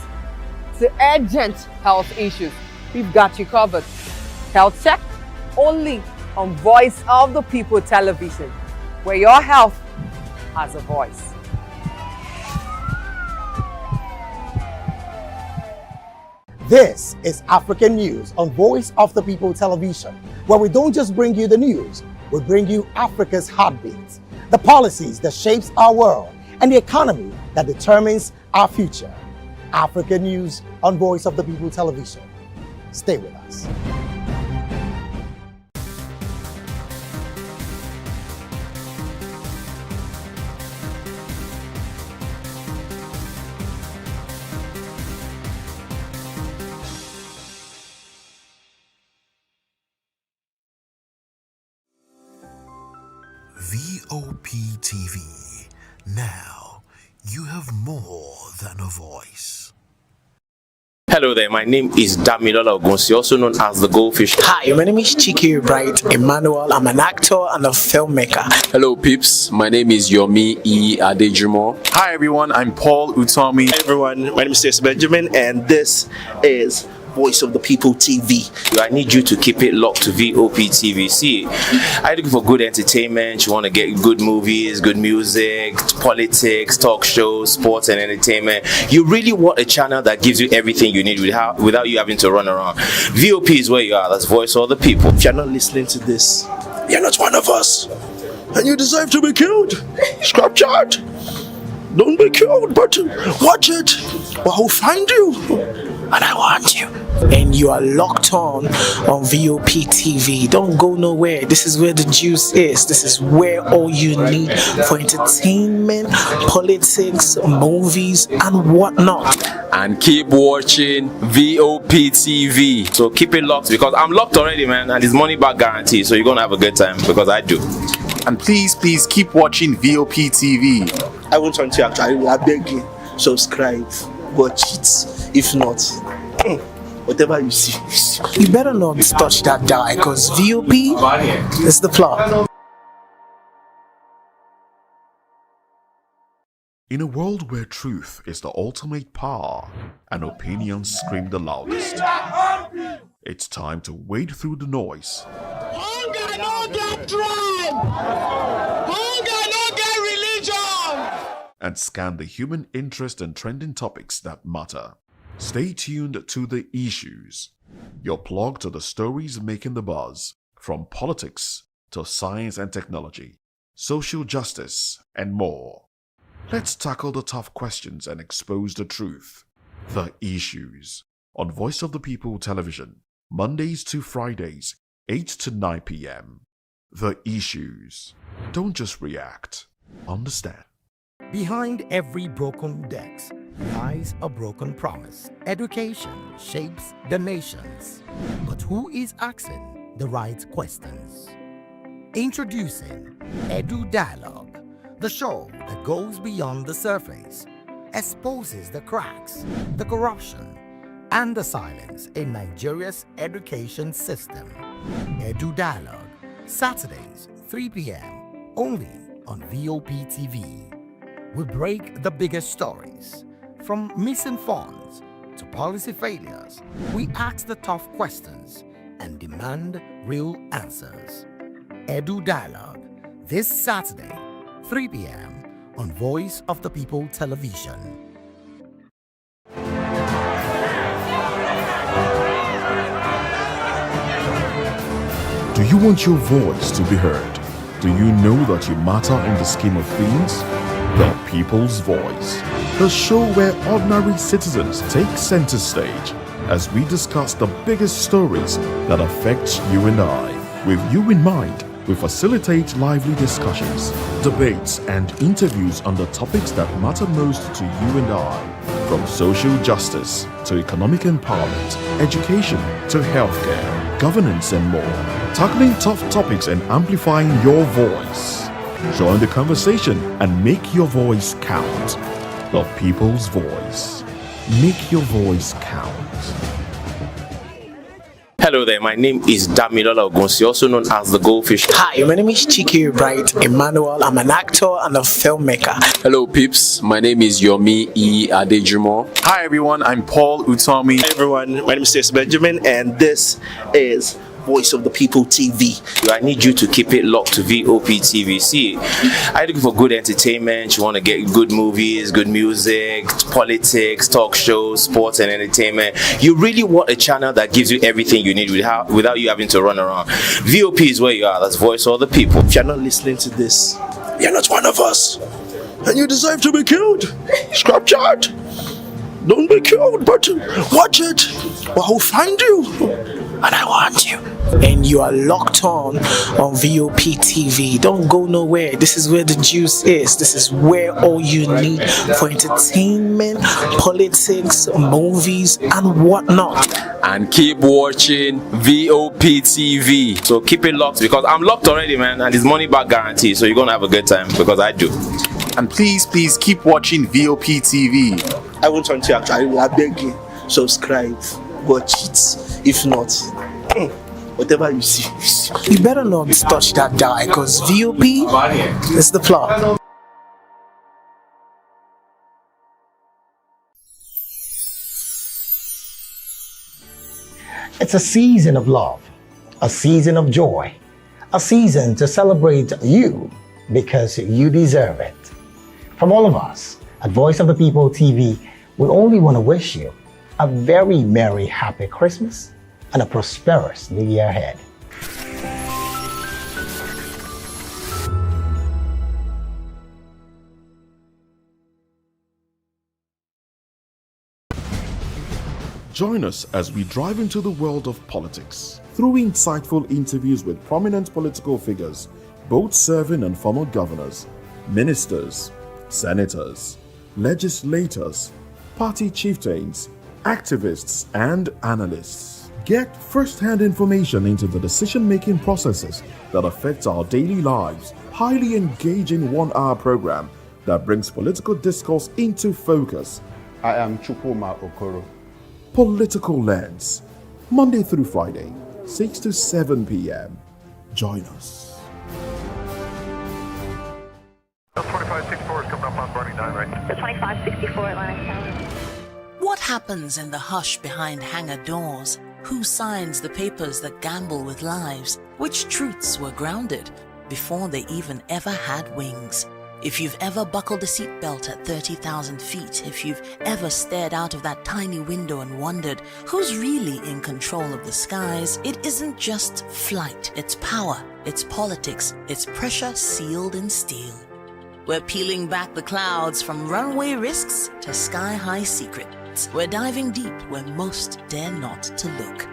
to urgent health issues, we've got you covered. Health Check, only on Voice of the People Television, where your health has a voice. This is African News on Voice of the People Television, where we don't just bring you the news, we bring you Africa's heartbeats, the policies that shapes our world, and the economy that determines our future. African News on Voice of the People Television. Stay with us. VOP TV. Now, you have more than a voice. Hello there, my name is Damilola Ogunsi, also known as the Goldfish. Hi, my name is Chiki Bright Emmanuel. I'm an actor and a filmmaker. Hello, peeps. My name is Yomi E. Adejumo. Hi everyone, I'm Paul Utomi. Hi everyone, my name is Stacey Benjamin, and this is Voice of the People TV. I need you to keep it locked to VOP TV. See, are you looking for good entertainment? You want to get good movies, good music, politics, talk shows, sports and entertainment. You really want a channel that gives you everything you need without you having to run around. VOP is where you are. That's Voice of the People. If you're not listening to this, you're not one of us, and you deserve to be killed. Scrap chat. Don't be killed, but watch it, or I'll find you, and I want you. And you are locked on VOP TV. Don't go nowhere. This is where the juice is. This is where all you need for entertainment, politics, movies, and whatnot. And keep watching VOP TV. So keep it locked, because I'm locked already, man, and it's money back guarantee. So you're gonna have a good time, because I do. And please keep watching VOP TV. I won't want you actually. I beg you, subscribe, watch it. If not, whatever you see. You better not touch that die, because VOP is the plot. In a world where truth is the ultimate power and opinions scream the loudest, it's time to wade through the noise. Hunger no get tribe. Hunger no get religion. And scan the human interest and trending topics that matter. Stay tuned to The Issues, your plug to the stories making the buzz, from politics to science and technology, social justice, and more. Let's tackle the tough questions and expose the truth. The Issues, on Voice of the People Television, Mondays to Fridays, 8 to 9 p.m. The Issues. Don't just react, understand. Behind every broken desk lies a broken promise. Education shapes the nations. But who is asking the right questions? Introducing Edu Dialogue, the show that goes beyond the surface, exposes the cracks, the corruption, and the silence in Nigeria's education system. Edu Dialogue, Saturdays, 3 p.m., only on VOP TV. We break the biggest stories, from missing funds to policy failures. We ask the tough questions and demand real answers. Edu Dialogue, this Saturday, 3 p.m. on Voice of the People Television. Do you want your voice to be heard? Do you know that you matter in the scheme of things? The People's Voice, the show where ordinary citizens take center stage as we discuss the biggest stories that affect you and I. With you in mind, we facilitate lively discussions, debates, and interviews on the topics that matter most to you and I, from social justice to economic empowerment, education to healthcare, governance, and more, tackling tough topics and amplifying your voice. Join the conversation and make your voice count. The People's Voice. Make your voice count. Hello there, my name is Damilola Ogunsi, also known as the Goldfish. Hi, my name is Chiki Bright Emmanuel. I'm an actor and a filmmaker. Hello, peeps. My name is Yomi E. Adejumo. Hi everyone, I'm Paul Utomi. Hi everyone, my name is Stacey Benjamin, and this is Voice of the People TV. I need you to keep it locked to VOP TV. See, are you looking for good entertainment? You want to get good movies, good music, politics, talk shows, sports and entertainment. You really want a channel that gives you everything you need without you having to run around. VOP is where you are. That's Voice of the People. If you're not listening to this, you're not one of us, and you deserve to be killed. Scrap chat. Don't be killed, but watch it. Or I'll find you. And I want you. And you are locked on VOP TV. Don't go nowhere. This is where the juice is. This is where all you need for entertainment, politics, movies, and whatnot. And keep watching VOP TV. So keep it locked because I'm locked already, man, and it's money back guarantee. So you're gonna have a good time because I do. And please keep watching VOP TV. I want something actually. I beg you, subscribe, watch it. If not, whatever you see. You better not touch that die because VOP is the plot. It's a season of love, a season of joy, a season to celebrate you because you deserve it. From all of us at Voice of the People TV, we only want to wish you a very merry, happy Christmas and a prosperous new year ahead. Join us as we drive into the world of politics through insightful interviews with prominent political figures, both serving and former governors, ministers, senators, legislators, party chieftains, activists, and analysts. Get first-hand information into the decision-making processes that affect our daily lives. Highly engaging one-hour program that brings political discourse into focus. I am Chukwuma Okoro. Political Lens, Monday through Friday, 6 to 7 p.m. Join us. 2564 is coming up on Burning 9, right? The 2564 Atlantic Tower. What happens in the hush behind hangar doors? Who signs the papers that gamble with lives? Which truths were grounded before they even ever had wings? If you've ever buckled a seatbelt at 30,000 feet, if you've ever stared out of that tiny window and wondered who's really in control of the skies, it isn't just flight, it's power, it's politics, it's pressure sealed in steel. We're peeling back the clouds from runway risks to sky-high secrets. We're diving deep where most dare not to look.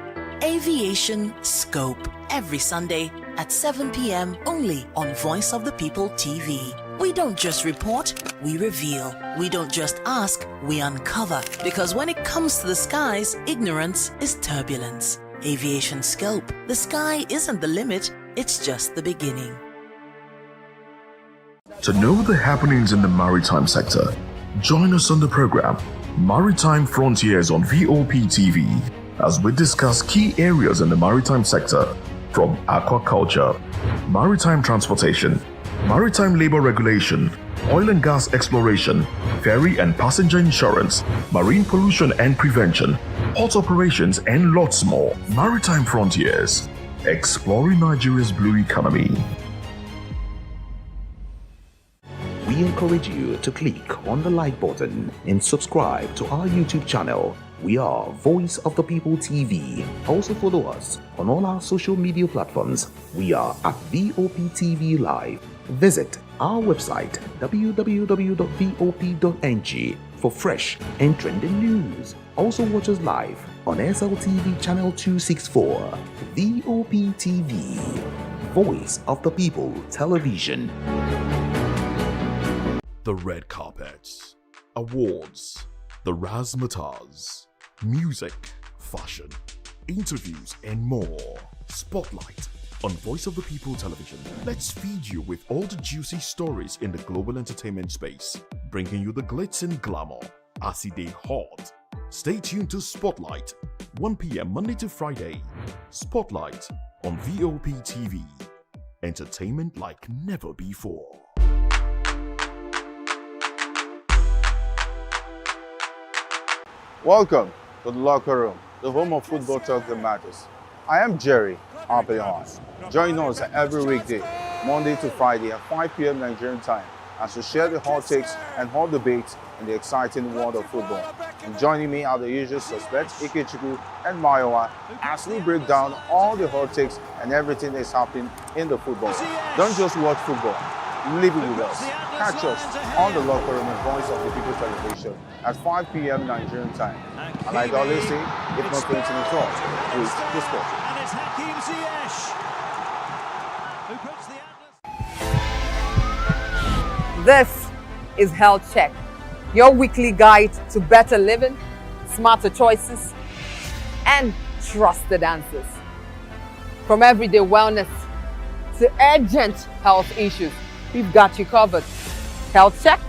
Aviation Scope, every Sunday at 7 p.m. only on Voice of the People TV. We don't just report, we reveal. We don't just ask, we uncover. Because when it comes to the skies, ignorance is turbulence. Aviation Scope, the sky isn't the limit, it's just the beginning. To know the happenings in the maritime sector, join us on the program Maritime Frontiers on VOP TV as we discuss key areas in the maritime sector from aquaculture, maritime transportation, maritime labor regulation, oil and gas exploration, ferry and passenger insurance, marine pollution and prevention, port operations, and lots more. Maritime Frontiers, exploring Nigeria's blue economy. We encourage you to click on the like button and subscribe to our YouTube channel. We are Voice of the People TV. Also follow us on all our social media platforms. We are at VOP TV Live. Visit our website www.vop.ng for fresh and trending news. Also watch us live on SLTV channel 264. VOP TV, Voice of the People Television. The red carpets, awards, the razzmatazz, music, fashion, interviews, and more. Spotlight on Voice of the People Television. Let's feed you with all the juicy stories in the global entertainment space, bringing you the glitz and glamour as they hot. Stay tuned to Spotlight, 1 p.m. Monday to Friday. Spotlight on VOP TV. Entertainment like never before. Welcome to the locker room, the home of football talk that matters. I am Jerry Arpillon. Join us every weekday, Monday to Friday at 5 p.m. Nigerian time, as we share the hot takes and hot debates in the exciting world of football. And joining me are the usual suspects, Ikechukwu and Mayowa, as we break down all the hot takes and everything that's happening in the football. Don't just watch football, Live it with us. Catch us on the Locker Room and Voice of the People television at 5 p.m. Nigerian time. And like I always say, if not 2012, please discuss. And it's Hakim Ziyech who puts the This is Health Check, your weekly guide to better living, smarter choices, and trusted answers. From everyday wellness to urgent health issues, we've got you covered. Health Check,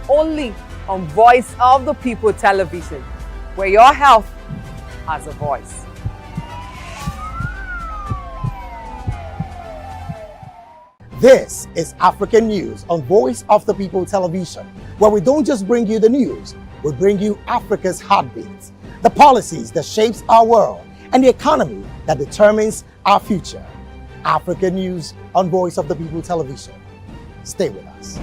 only on Voice of the People television, where your health has a voice. This is African News on Voice of the People television, where we don't just bring you the news, we bring you Africa's heartbeats, the policies that shapes our world, and the economy that determines our future. African News on Voice of the People television. Stay with us.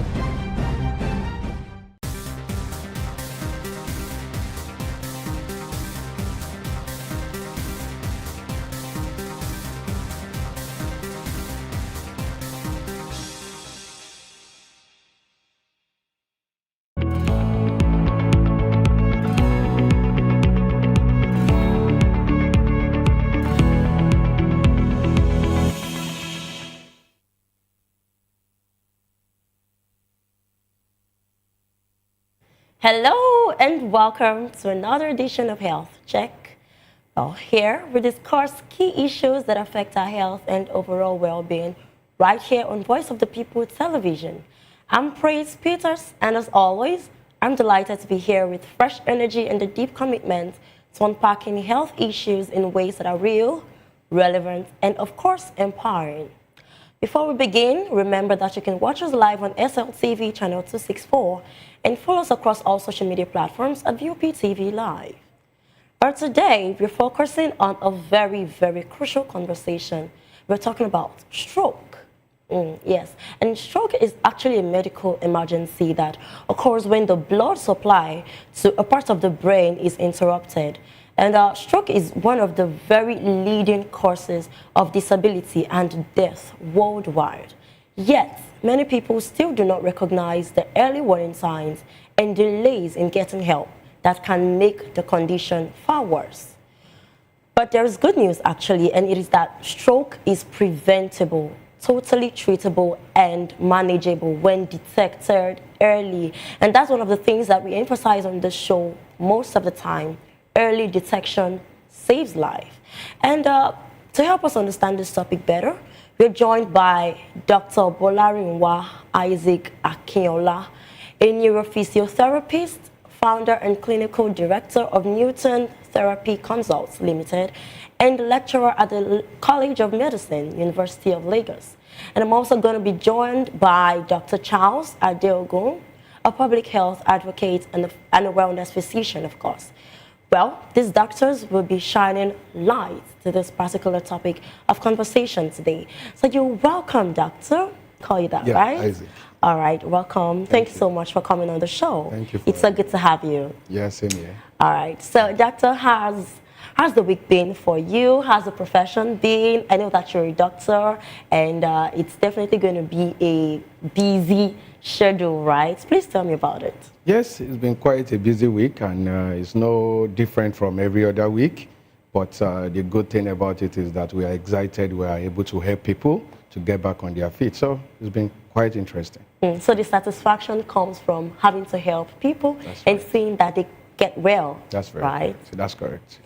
Hello and welcome to another edition of Health Check. Well, here we discuss key issues that affect our health and overall well-being right here on Voice of the People television. I'm Praise Peters, and as always, I'm delighted to be here with fresh energy and a deep commitment to unpacking health issues in ways that are real, relevant, and of course, empowering. Before we begin, remember that you can watch us live on SLTV channel 264 and follow us across all social media platforms at VOP TV Live. But today, we're focusing on a very, very crucial conversation. We're talking about stroke. Yes, and stroke is actually a medical emergency that occurs when the blood supply to a part of the brain is interrupted. And stroke is one of the very leading causes of disability and death worldwide. Yet, many people still do not recognize the early warning signs and delays in getting help that can make the condition far worse. But there is good news actually, and it is that stroke is preventable, totally treatable and manageable when detected early. And that's one of the things that we emphasize on the show most of the time. Early detection saves life. And to help us understand this topic better, we're joined by Dr. Bolarinwa Isaac Akinola, a neurophysiotherapist, founder and clinical director of Newton Therapy Consults Limited, and lecturer at the College of Medicine, University of Lagos. And I'm also going to be joined by Dr. Charles Adeogun, a public health advocate and a wellness physician, of course. Well, these doctors will be shining light to this particular topic of conversation today. So you're welcome, doctor. Call you that, right? Isaac. All right, welcome. Thank you so much for coming on the show. Thank you. It's so good to have you. Yeah, same here. All right. So, doctor, how's the week been for you? How's the profession been? I know that you're a doctor, and it's definitely going to be a busy schedule, right? Please tell me about it. Yes, it's been quite a busy week, and it's no different from every other week. But the good thing about it is that we are excited. We are able to help people to get back on their feet. So it's been quite interesting. So the satisfaction comes from having to help people and seeing that they get well. That's very right. So that's correct.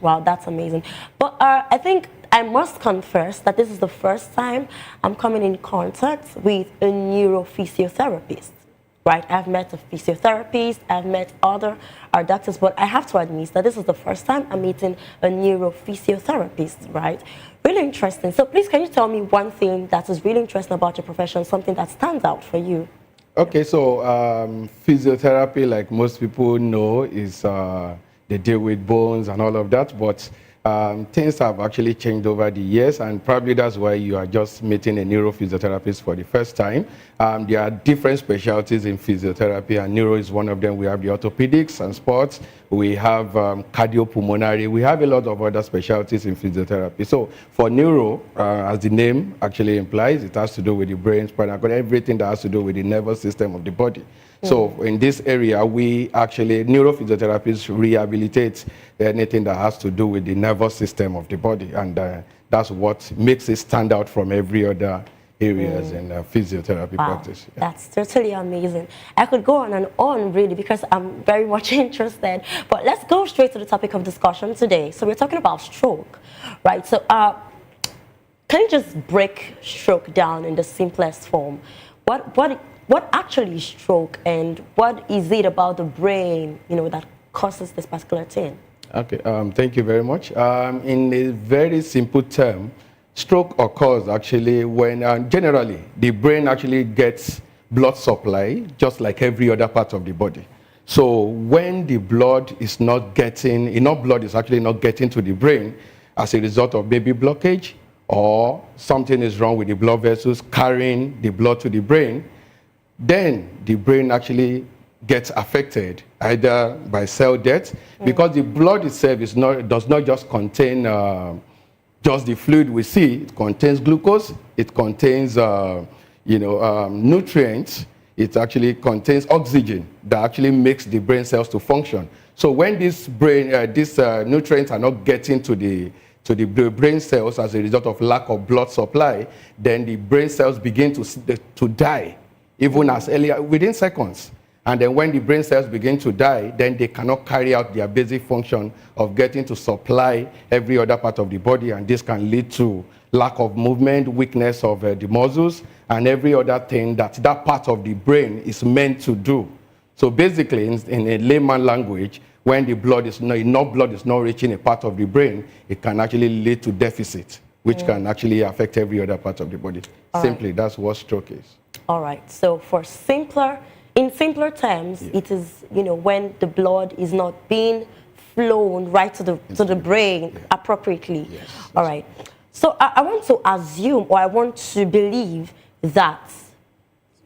Wow, that's amazing. But I think I must confess that this is the first time I'm coming in contact with a neurophysiotherapist. Right, I've met a physiotherapist, I've met other doctors, but I have to admit that this is the first time I'm meeting a neurophysiotherapist, right? Really interesting. So please, can you tell me one thing that is really interesting about your profession, something that stands out for you? Okay, so physiotherapy, like most people know, is they deal with bones and all of that, but things have actually changed over the years, and probably that's why you are just meeting a neurophysiotherapist for the first time. There are different specialties in physiotherapy, and neuro is one of them. We have the orthopedics and sports. We have cardiopulmonary. We have a lot of other specialties in physiotherapy. So for neuro, as the name actually implies, it has to do with the brain, spinal cord, everything that has to do with the nervous system of the body. So in this area, we actually, neurophysiotherapists rehabilitate anything that has to do with the nervous system of the body. And that's what makes it stand out from every other areas in physiotherapy practice. Yeah. That's totally amazing. I could go on and on, really, because I'm very much interested. But let's go straight to the topic of discussion today. So we're talking about stroke, right? So can you just break stroke down in the simplest form? What actually is stroke, and what is it about the brain, that causes this particular thing? Okay, thank you very much. In a very simple term, stroke occurs actually when, generally, the brain actually gets blood supply, just like every other part of the body. So when the blood is not getting, enough blood is actually not getting to the brain as a result of maybe blockage, or something is wrong with the blood vessels carrying the blood to the brain, then the brain actually gets affected either by cell death, because the blood itself does not just contain just the fluid we see. It contains glucose, it contains nutrients, it actually contains oxygen that actually makes the brain cells to function. So when these nutrients are not getting to the brain cells as a result of lack of blood supply, then the brain cells begin to die, even as early within seconds. And then when the brain cells begin to die, then they cannot carry out their basic function of getting to supply every other part of the body, and this can lead to lack of movement, weakness of the muscles, and every other thing that part of the brain is meant to do. So basically, in a layman language, when enough blood is not reaching a part of the brain, it can actually lead to deficit, which can actually affect every other part of the body. Simply, that's what stroke is. All right. So in simpler terms, it is, when the blood is not being flown right to the brain appropriately. Yes. All right. So I want to assume, or I want to believe that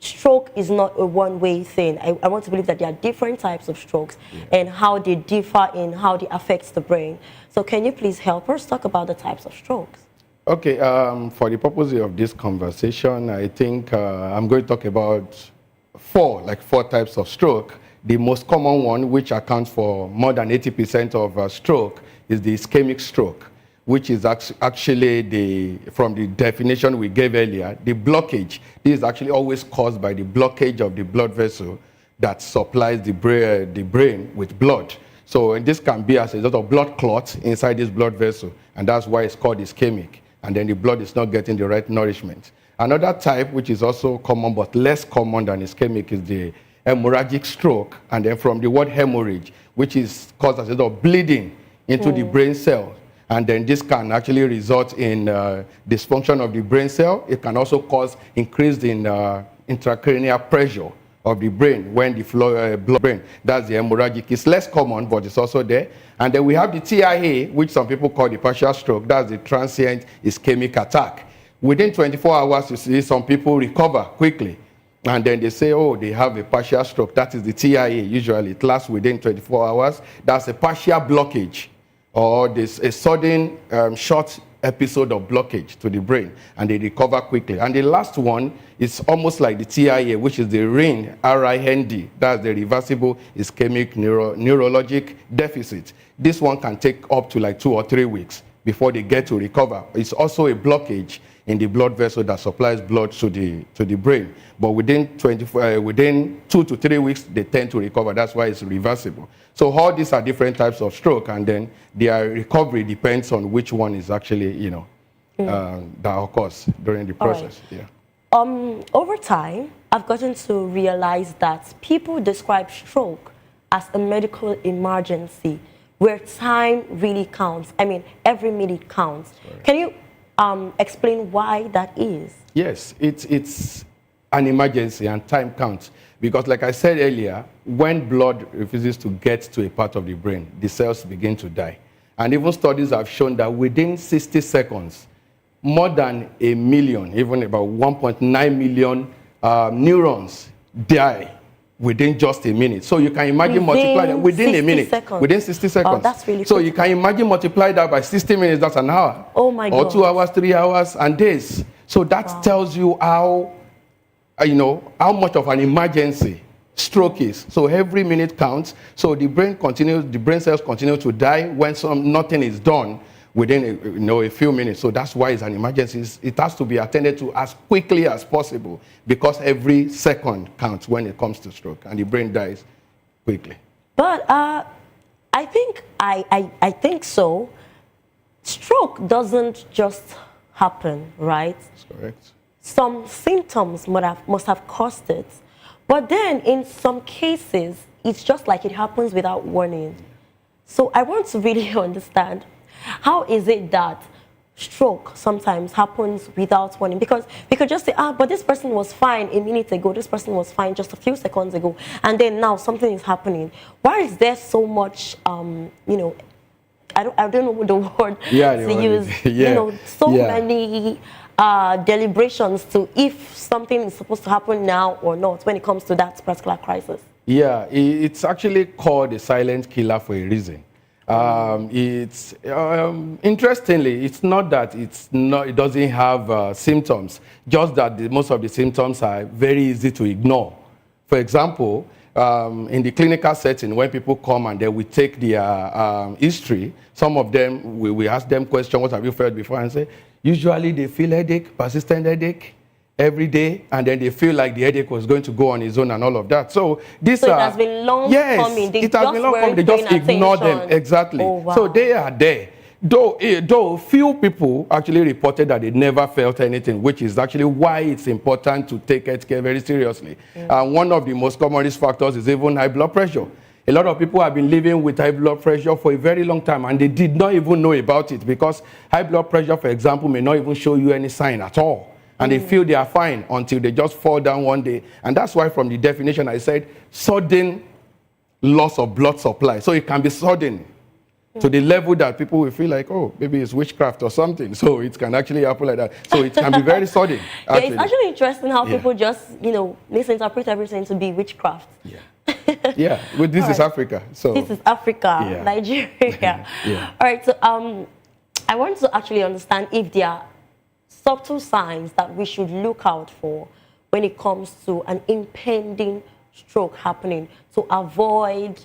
stroke is not a one-way thing. I want to believe that there are different types of strokes and how they differ in how they affect the brain. So can you please help us talk about the types of strokes? Okay, for the purpose of this conversation, I think I'm going to talk about four types of stroke. The most common one, which accounts for more than 80% of stroke, is the ischemic stroke, which is actually from the definition we gave earlier, the blockage. This is actually always caused by the blockage of the blood vessel that supplies the brain with blood. So this can be as a result of blood clots inside this blood vessel, and that's why it's called ischemic. And then the blood is not getting the right nourishment. Another type, which is also common but less common than ischemic, is the hemorrhagic stroke. And then from the word hemorrhage, which is caused as a result of bleeding into the brain cell. And then this can actually result in dysfunction of the brain cell. It can also cause increased intracranial pressure of the brain when the blood brain. That's the hemorrhagic. It's less common, but it's also there. And then we have the TIA, which some people call the partial stroke. That's the transient ischemic attack. Within 24 hours, you see some people recover quickly. And then they say, oh, they have a partial stroke. That is the TIA. Usually it lasts within 24 hours. That's a partial blockage, or there's a sudden short episode of blockage to the brain, and they recover quickly. And the last one is almost like the TIA, which is the RIND, R-I-N-D. That's the reversible ischemic neurologic deficit. This one can take up to 2 or 3 weeks before they get to recover. It's also a blockage in the blood vessel that supplies blood to the brain. But within 2 to 3 weeks, they tend to recover. That's why it's reversible. So all these are different types of stroke, and then their recovery depends on which one is actually, that occurs during the process. Right. Yeah. Over time, I've gotten to realize that people describe stroke as a medical emergency where time really counts. I mean, every minute counts. Sorry. Can you explain why that is? Yes, it's an emergency and time counts. Because like I said earlier, when blood refuses to get to a part of the brain, the cells begin to die. And even studies have shown that within 60 seconds, more than 1 million, even about 1.9 million neurons die within just a minute. So you can imagine multiply that within a minute, within 60 seconds. Oh, that's really so you can imagine multiply that by 60 minutes, that's an hour. Oh my God. Or 2 hours, 3 hours, and days. So that tells you how, how much of an emergency stroke is. So every minute counts. So the brain cells continue to die when nothing is done within a few minutes. So that's why it's an emergency. It has to be attended to as quickly as possible because every second counts when it comes to stroke and the brain dies quickly. But I think so. Stroke doesn't just happen, right? That's correct. Some symptoms must have caused it. But then in some cases, it's just like it happens without warning. So I want to really understand, how is it that stroke sometimes happens without warning? Because we could just say, but this person was fine a minute ago, this person was fine just a few seconds ago, and then now something is happening. Why is there so much, I don't know the word to use, so many deliberations to if something is supposed to happen now or not when it comes to that particular crisis? Yeah, it's actually called a silent killer for a reason. It's interestingly, it's not that it doesn't have symptoms, just that most of the symptoms are very easy to ignore. For example, in the clinical setting, when people come and then we take their history, some of them, we ask them questions, what have you felt before, and say, usually they feel headache, persistent headache, every day, and then they feel like the headache was going to go on its own and all of that. So it has been long coming. It has been long coming. They just ignore them. Exactly. Oh, wow. So they are there. Though few people actually reported that they never felt anything, which is actually why it's important to take healthcare very seriously. And one of the most common risk factors is even high blood pressure. A lot of people have been living with high blood pressure for a very long time, and they did not even know about it because high blood pressure, for example, may not even show you any sign at all. And they feel they are fine until they just fall down one day. And that's why from the definition I said, sudden loss of blood supply. So it can be sudden to the level that people will feel like, oh, maybe it's witchcraft or something. So it can actually happen like that. So it can be very sudden. Yeah, it's actually interesting how people just, misinterpret everything to be witchcraft. Yeah, well, this is Africa. So this is Africa, Nigeria. All right, so I want to actually understand if there are subtle signs that we should look out for when it comes to an impending stroke happening to avoid,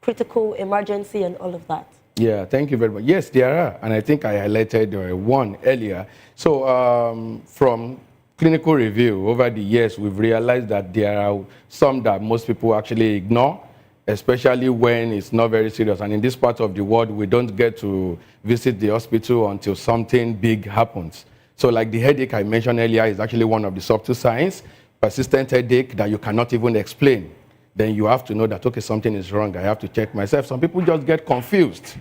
critical emergency and all of that. Yeah, thank you very much. Yes, there are, and I think I highlighted one earlier. So from clinical review over the years, we've realized that there are some that most people actually ignore, especially when it's not very serious. And in this part of the world, we don't get to visit the hospital until something big happens. So like the headache I mentioned earlier is actually one of the subtle signs, persistent headache that you cannot even explain. Then you have to know that, okay, something is wrong. I have to check myself. Some people just get confused.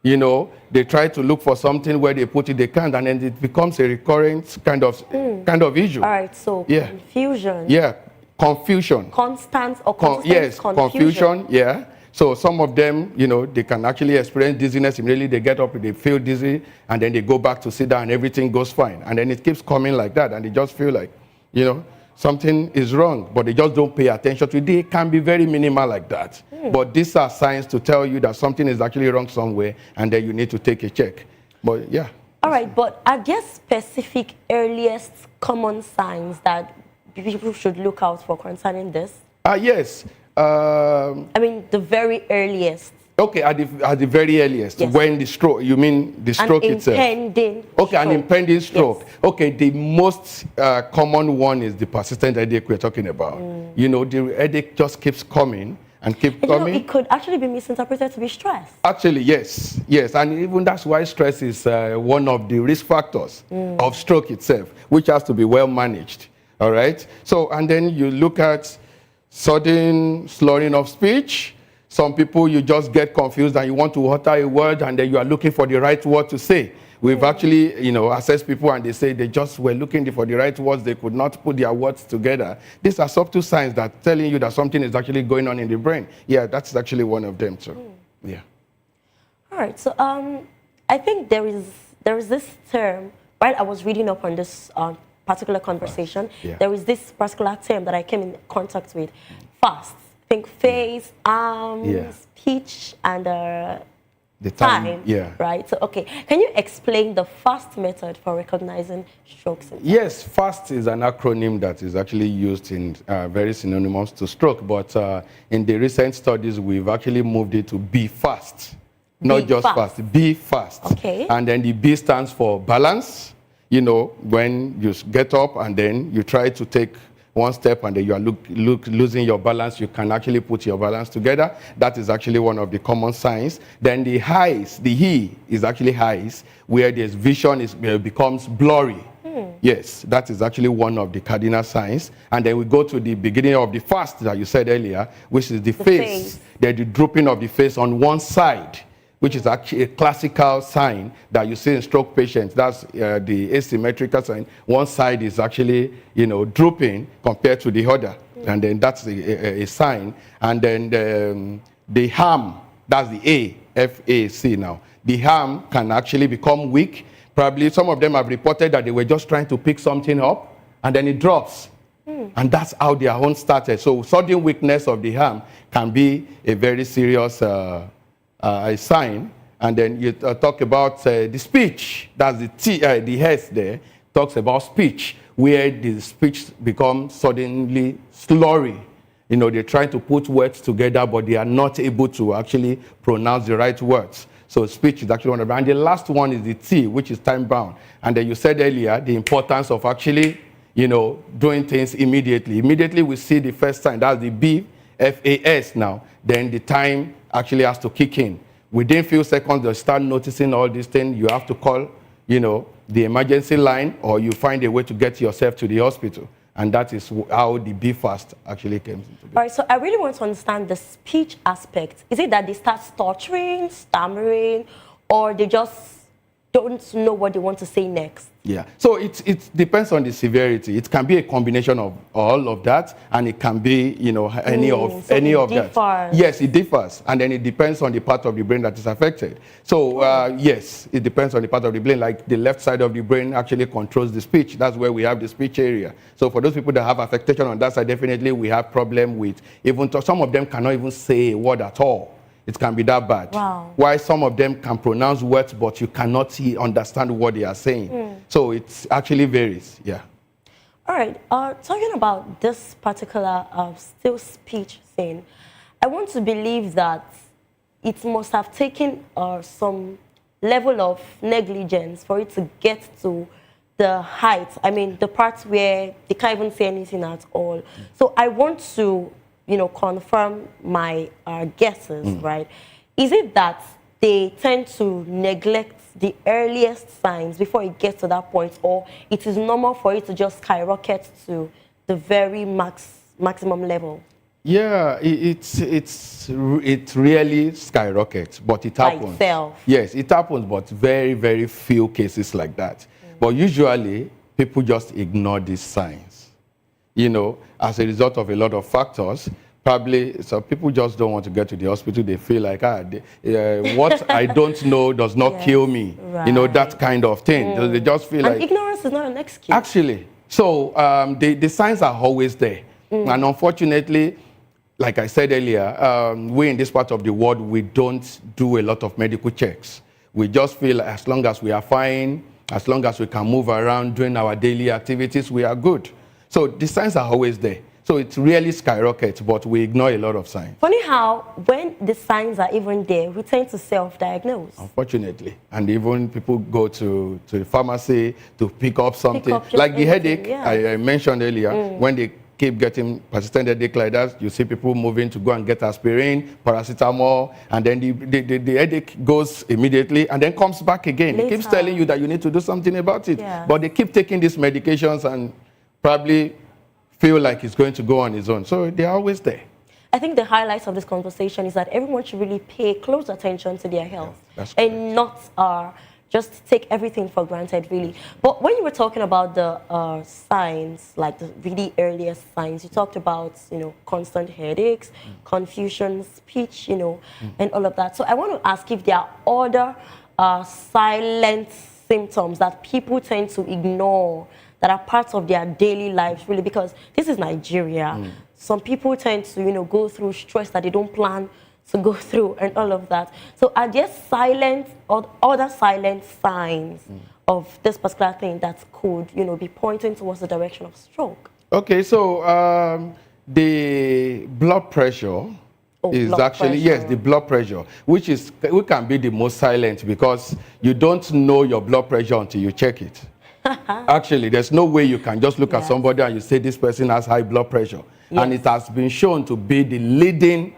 They try to look for something where they put it, they can't, and then it becomes a recurrent kind of issue. All right, so confusion. Yeah, confusion. Constant or consistent confusion, yeah. So some of them, they can actually experience dizziness. Immediately they get up, they feel dizzy, and then they go back to sit down and everything goes fine. And then it keeps coming like that, and they just feel like, something is wrong, but they just don't pay attention to it. It can be very minimal like that. But these are signs to tell you that something is actually wrong somewhere, and then you need to take a check. But yeah. All right, but are there specific earliest common signs that people should look out for concerning this? Yes. I mean, the very earliest. Okay, at the very earliest, when the stroke, you mean the stroke itself? Impending Okay, an impending stroke. Yes. Okay, the most common one is the persistent headache we're talking about. The headache just keeps coming and coming. It could actually be misinterpreted to be stress. Actually, yes, and even that's why stress is one of the risk factors of stroke itself, which has to be well managed. All right. So, and then you look at sudden slurring of speech. Some people, you just get confused and you want to utter a word and then you are looking for the right word to say. We've actually, assessed people and they say they just were looking for the right words. They could not put their words together. These are subtle signs that telling you that something is actually going on in the brain. Yeah, that's actually one of them too. Yeah. All right. So I think there is this term. While I was reading up on this particular conversation, there is this particular term that I came in contact with. Fast. I think face, arms, speech, and the time. Right. So okay, can you explain the FAST method for recognizing strokes? Yes, FAST is an acronym that is actually used in very synonymous to stroke, but in the recent studies, we've actually moved it to be fast. Not just fast, be fast. Okay. And then the B stands for balance. You know, when you get up and then you try to take one step and then you are losing your balance, you can actually put your balance together. That is actually one of the common signs. Then the highs, the he is actually highs, where this vision becomes blurry. Yes, that is actually one of the cardinal signs. And then we go to the beginning of the fast that you said earlier, which is the face. There's the drooping of the face on one side, which is actually a classical sign that you see in stroke patients. That's the asymmetrical sign. One side is actually, drooping compared to the other. And then that's a sign. And then the ham, that's the A, F-A-C now. The ham can actually become weak. Probably some of them have reported that they were just trying to pick something up and then it drops. And that's how their own started. So sudden weakness of the ham can be a very serious a sign. And then you talk about the speech. That's the S there talks about speech, where the speech becomes suddenly slurry. They're trying to put words together, but they are not able to actually pronounce the right words. So speech is actually one of them. And the last one is the T, which is time bound. And then you said earlier the importance of actually, doing things immediately. Immediately we see the first sign. That's the B, F-A-S now. Then the time actually has to kick in. Within a few seconds, they start noticing all these things. You have to call, the emergency line, or you find a way to get yourself to the hospital. And that is how the BFAST actually came into being. All right, so I really want to understand the speech aspect. Is it that they start stuttering, stammering, or they just don't know what they want to say next? Yeah, so it depends on the severity. It can be a combination of all of that, and it can be, any of that. Yes, it differs, and then it depends on the part of the brain that is affected. So yes, it depends on the part of the brain. Like the left side of the brain actually controls the speech. That's where we have the speech area. So for those people that have affectation on that side, definitely we have problem with some of them cannot even say a word at all. It can be that bad. Wow. While some of them can pronounce words, but you cannot understand what they are saying. So it actually varies, yeah. All right, talking about this particular still speech thing, I want to believe that it must have taken some level of negligence for it to get to the height. I mean, the parts where they can't even say anything at all. So I want to confirm my guesses, right? Is it that they tend to neglect the earliest signs before it gets to that point, or it is normal for it to just skyrocket to the very maximum level? Yeah, it really skyrockets, but it happens. By itself. Yes, it happens, but very, very few cases like that. But usually, people just ignore these signs. As a result of a lot of factors, probably some people just don't want to get to the hospital. They feel like, what I don't know does not kill me. Right. That kind of thing. They just feel like... And ignorance is not an excuse. Actually. So the signs are always there. And unfortunately, like I said earlier, we in this part of the world, we don't do a lot of medical checks. We just feel like as long as we are fine, as long as we can move around doing our daily activities, we are good. So the signs are always there. So it really skyrockets, but we ignore a lot of signs. Funny how when the signs are even there, we tend to self-diagnose. Unfortunately. And even people go to the pharmacy to pick up something. Like the headache I mentioned earlier, when they keep getting persistent headache like that, you see people moving to go and get aspirin, paracetamol, and then the headache goes immediately and then comes back again. It keeps telling you that you need to do something about it. Yeah. But they keep taking these medications and probably feel like it's going to go on its own. So they're always there. I think the highlights of this conversation is that everyone should really pay close attention to their health and not just take everything for granted, really. But when you were talking about the signs, like the really earliest signs, you talked about, constant headaches, confusion, speech, and all of that. So I want to ask if there are other silent symptoms that people tend to ignore that are parts of their daily lives, really, because this is Nigeria. Some people tend to, go through stress that they don't plan to go through and all of that. So are there silent or other silent signs of this particular thing that could, be pointing towards the direction of stroke? Okay, so the blood pressure is actually, yes, the blood pressure, which can be the most silent because you don't know your blood pressure until you check it. Actually, there's no way you can just look at somebody and you say this person has high blood pressure. And it has been shown to be the leading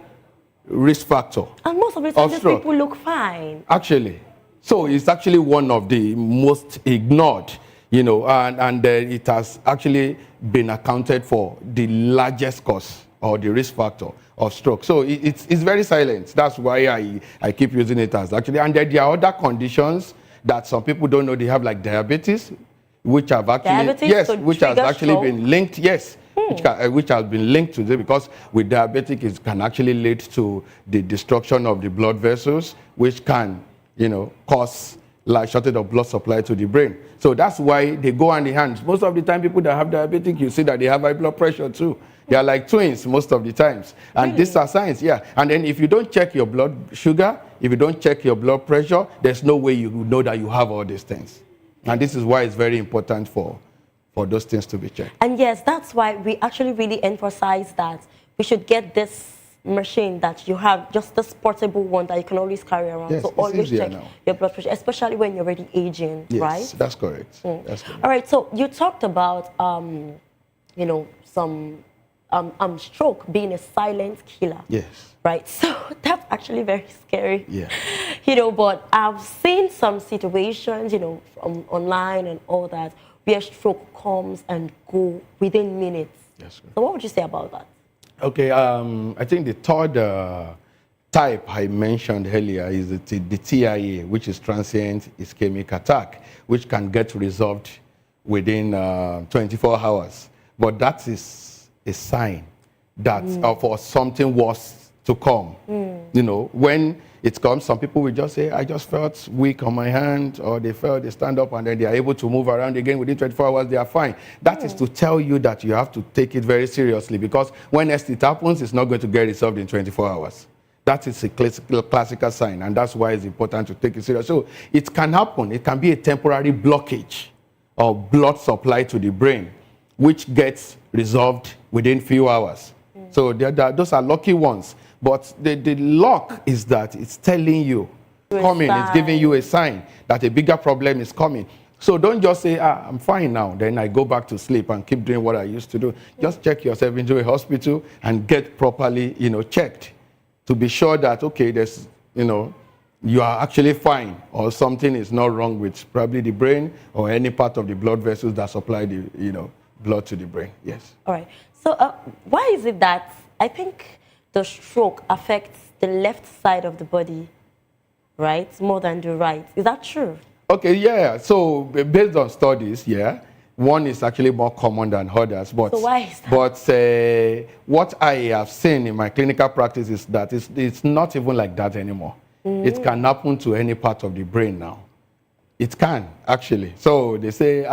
risk factor. And most of the time, these people look fine. Actually. So it's actually one of the most ignored, and it has actually been accounted for the largest cause or the risk factor of stroke. So it's very silent. That's why I keep using it as actually. And there are other conditions that some people don't know they have, like diabetes, which have actually, which has actually been linked, which has been linked to this, because with diabetic it can actually lead to the destruction of the blood vessels, which can, cause like shortage of blood supply to the brain. So that's why they go hand in hand. Most of the time, people that have diabetic, you see that they have high blood pressure too. They are like twins most of the times. And these are signs, And then if you don't check your blood sugar, if you don't check your blood pressure, there's no way you know that you have all these things. And this is why it's very important for those things to be checked. And yes, that's why we actually really emphasize that we should get this machine that you have, just this portable one that you can always carry around. Yes, so always check your blood pressure, especially when you're already aging, right? Yes, that's correct. That's correct. All right, so you talked about, some stroke being a silent killer. Yes. Right, so that's actually very scary. Yeah. But I've seen some situations, from online and all that, where stroke comes and go within minutes. Yes. So what would you say about that? Okay, I think the third type I mentioned earlier is the TIA, which is transient ischemic attack, which can get resolved within 24 hours. But that is a sign that for something worse to come. When it comes, some people will just say, I just felt weak on my hand, or they stand up and then they are able to move around again within 24 hours, they are fine. That is to tell you that you have to take it very seriously, because when next it happens, it's not going to get resolved in 24 hours. That is a classical sign, and that's why it's important to take it seriously. So it can happen. It can be a temporary blockage of blood supply to the brain, which gets resolved within few hours. So those are lucky ones. But the luck is that it's telling you, it's giving you a sign that a bigger problem is coming. So don't just say, I'm fine now, then I go back to sleep and keep doing what I used to do. Just check yourself into a hospital and get properly, checked to be sure that, okay, there's, you are actually fine, or something is not wrong with probably the brain or any part of the blood vessels that supply the, blood to the brain. Yes. All right. So why is it that I think the stroke affects the left side of the body, right, more than the right? Is that true? Okay, yeah. So based on studies, one is actually more common than others. But, so why is that? But what I have seen in my clinical practice is that it's not even like that anymore. It can happen to any part of the brain now. It can, actually. So they say,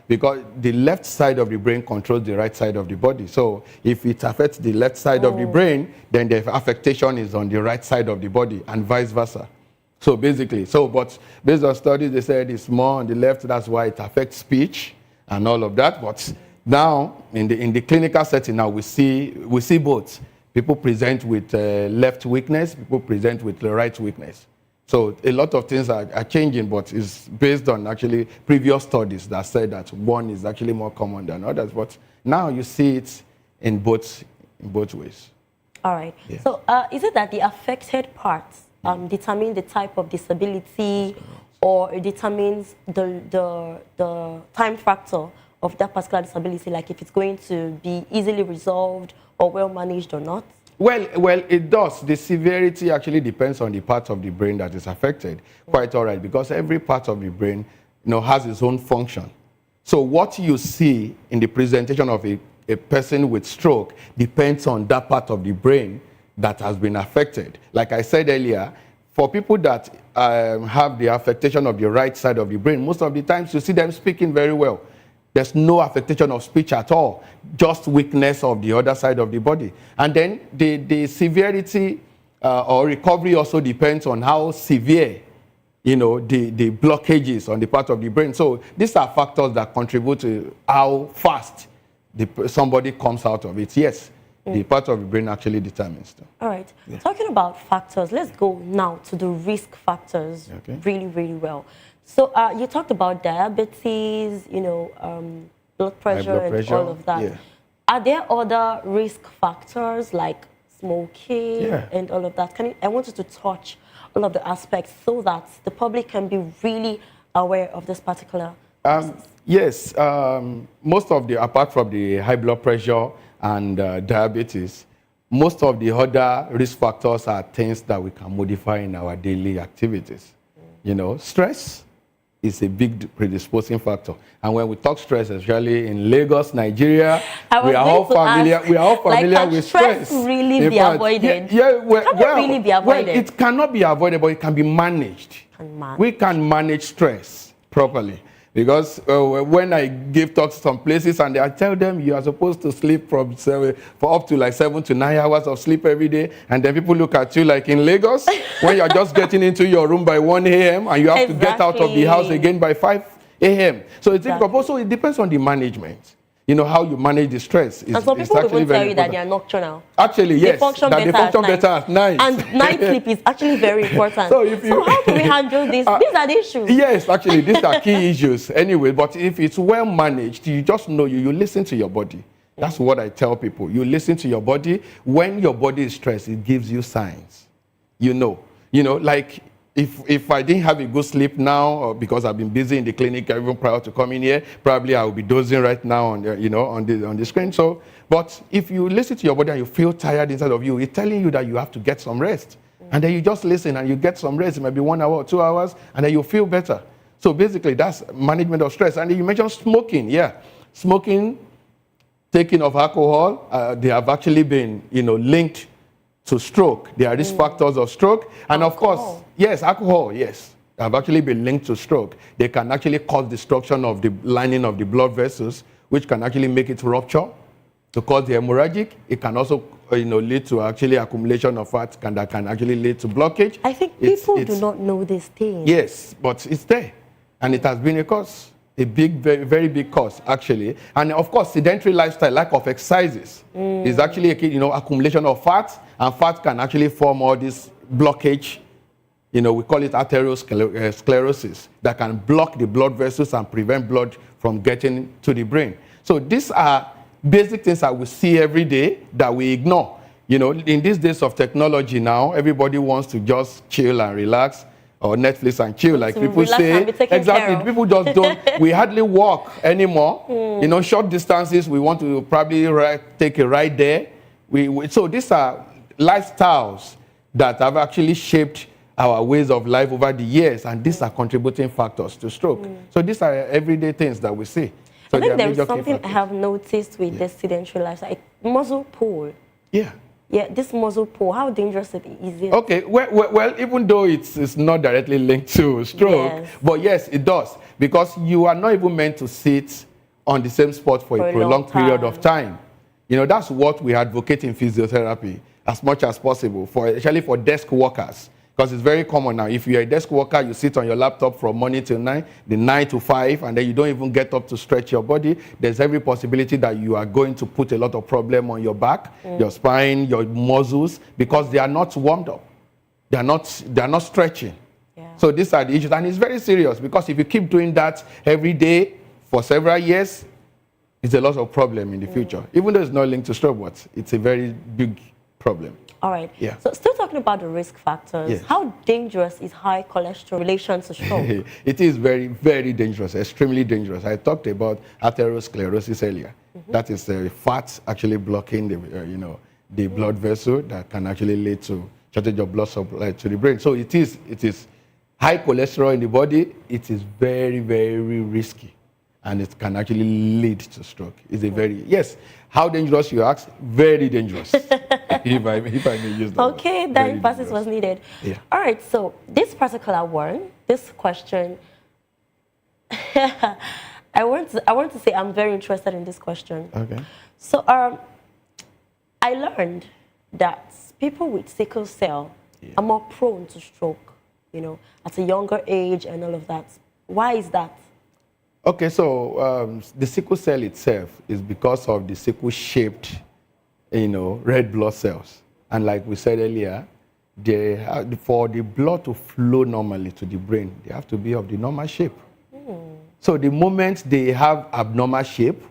because the left side of the brain controls the right side of the body. So if it affects the left side of the brain, then the affectation is on the right side of the body, and vice versa. So basically, but based on studies, they said it's more on the left. That's why it affects speech and all of that. But now, in the clinical setting, now we see both. People present with left weakness, people present with the right weakness. So a lot of things are changing, but it's based on actually previous studies that said that one is actually more common than others. But now you see it in both ways. All right. Yeah. So is it that the affected parts determine the type of disability, or it determines the time factor of that particular disability, like if it's going to be easily resolved or well managed or not? Well, it does. The severity actually depends on the part of the brain that is affected. Quite all right, because every part of the brain, has its own function. So what you see in the presentation of a person with stroke depends on that part of the brain that has been affected. Like I said earlier, for people that have the affectation of the right side of the brain, most of the times you see them speaking very well. There's no affectation of speech at all, just weakness of the other side of the body. And then the severity or recovery also depends on how severe, the blockages on the part of the brain. So these are factors that contribute to how fast somebody comes out of it. Yes, the part of the brain actually determines them. All right. Yeah. Talking about factors, let's go now to the risk factors really, really well. So you talked about diabetes, blood pressure, and all of that. Yeah. Are there other risk factors like smoking and all of that? I want you to touch all of the aspects so that the public can be really aware of this particular process. Yes. Most of apart from the high blood pressure and diabetes, most of the other risk factors are things that we can modify in our daily activities. Stress is a big predisposing factor. And when we talk stress, especially in Lagos, Nigeria, we are all familiar with stress. Can really be avoided? Can it really be avoided? Well, it cannot be avoided, but it can be managed. We can manage stress properly. Because when I give talks some places and I tell them you are supposed to sleep for up to like 7 to 9 hours of sleep every day, and then people look at you like in Lagos, when you're just getting into your room by 1 a.m. and you have to get out of the house again by 5 a.m. So it's difficult. Also, it depends on the management. How you manage the stress. And some people will tell you that they are nocturnal. Actually, yes. They function better at night. And night sleep is actually very important. So how do we handle this? These are the issues. Yes, actually, these are key issues anyway. But if it's well managed, you just know you listen to your body. That's what I tell people. You listen to your body. When your body is stressed, it gives you signs. Like if I didn't have a good sleep now, or because I've been busy in the clinic even prior to coming here, probably I will be dozing right now on the screen. So, but if you listen to your body and you feel tired inside of you, it's telling you that you have to get some rest. And then you just listen and you get some rest. It might be 1 hour or 2 hours, and then you feel better. So basically, that's management of stress. And then you mentioned smoking. Yeah, smoking, taking of alcohol, they have actually been linked to stroke. There are risk factors of stroke. And of course, yes, alcohol, yes, have actually been linked to stroke. They can actually cause destruction of the lining of the blood vessels, which can actually make it rupture to cause the hemorrhagic. It can also lead to actually accumulation of fat that can actually lead to blockage. I think people do not know this thing. Yes, but it's there. And it has been a cause. A big, very, very big cause, actually. And of course, sedentary lifestyle, lack of exercises, is actually accumulation of fat, and fat can actually form all this blockage. We call it arteriosclerosis, that can block the blood vessels and prevent blood from getting to the brain. So these are basic things that we see every day that we ignore. In these days of technology now, everybody wants to just chill and relax, or Netflix and chill, like people say. Exactly. People just don't. We hardly walk anymore. Short distances, we want to probably take a ride there. So these are lifestyles that have actually shaped our ways of life over the years, and these are contributing factors to stroke. So these are everyday things that we see. So I think there is something I have noticed with this sedentary lifestyle, muscle pull. Yeah. Yeah, this muscle pull, how dangerous is it? Okay, well, even though it's not directly linked to stroke, but yes, it does. Because you are not even meant to sit on the same spot for a prolonged period of time. That's what we advocate in physiotherapy as much as possible, especially for desk workers. Because it's very common now. If you're a desk worker, you sit on your laptop from morning till night, the 9 to 5, and then you don't even get up to stretch your body. There's every possibility that you are going to put a lot of problem on your back, your spine, your muscles, because they are not warmed up. They are not stretching. Yeah. So these are the issues. And it's very serious, because if you keep doing that every day for several years, it's a lot of problem in the future. Even though it's not linked to stroke, but it's a very big problem. All right. Yeah. So still talking about the risk factors, yes. How dangerous is high cholesterol in relation to stroke? It is very, very dangerous, extremely dangerous. I talked about arteriosclerosis earlier. That is fat actually blocking the blood vessel that can actually lead to shortage of blood supply to the brain. So it is high cholesterol in the body. It is very, very risky, and it can actually lead to stroke. It's a very, yes, how dangerous you ask? Very dangerous, if I may use that. Okay, that emphasis was needed. Yeah. All right, so this particular one, this question, I want to say I'm very interested in this question. Okay. So I learned that people with sickle cell are more prone to stroke, at a younger age and all of that. Why is that? Okay, so the sickle cell itself is because of the sickle-shaped, red blood cells. And like we said earlier, for the blood to flow normally to the brain, they have to be of the normal shape. So the moment they have abnormal shape,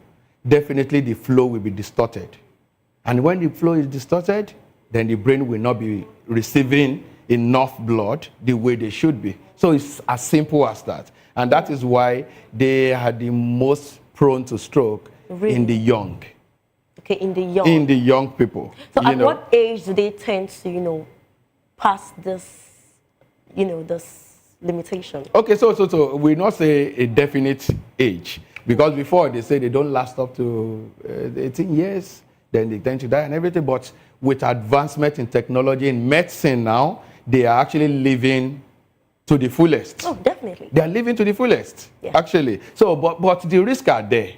definitely the flow will be distorted. And when the flow is distorted, then the brain will not be receiving enough blood the way they should be. So it's as simple as that. And that is why they are the most prone to stroke in the young. Okay, in the young. In the young people. So at what age do they tend to, pass this, this limitation? Okay, so we not say a definite age, because before they say they don't last up to 18 years, then they tend to die and everything. But with advancement in technology in medicine now, they are actually living to the fullest. Oh, definitely. They are living to the fullest, actually. So, but the risks are there.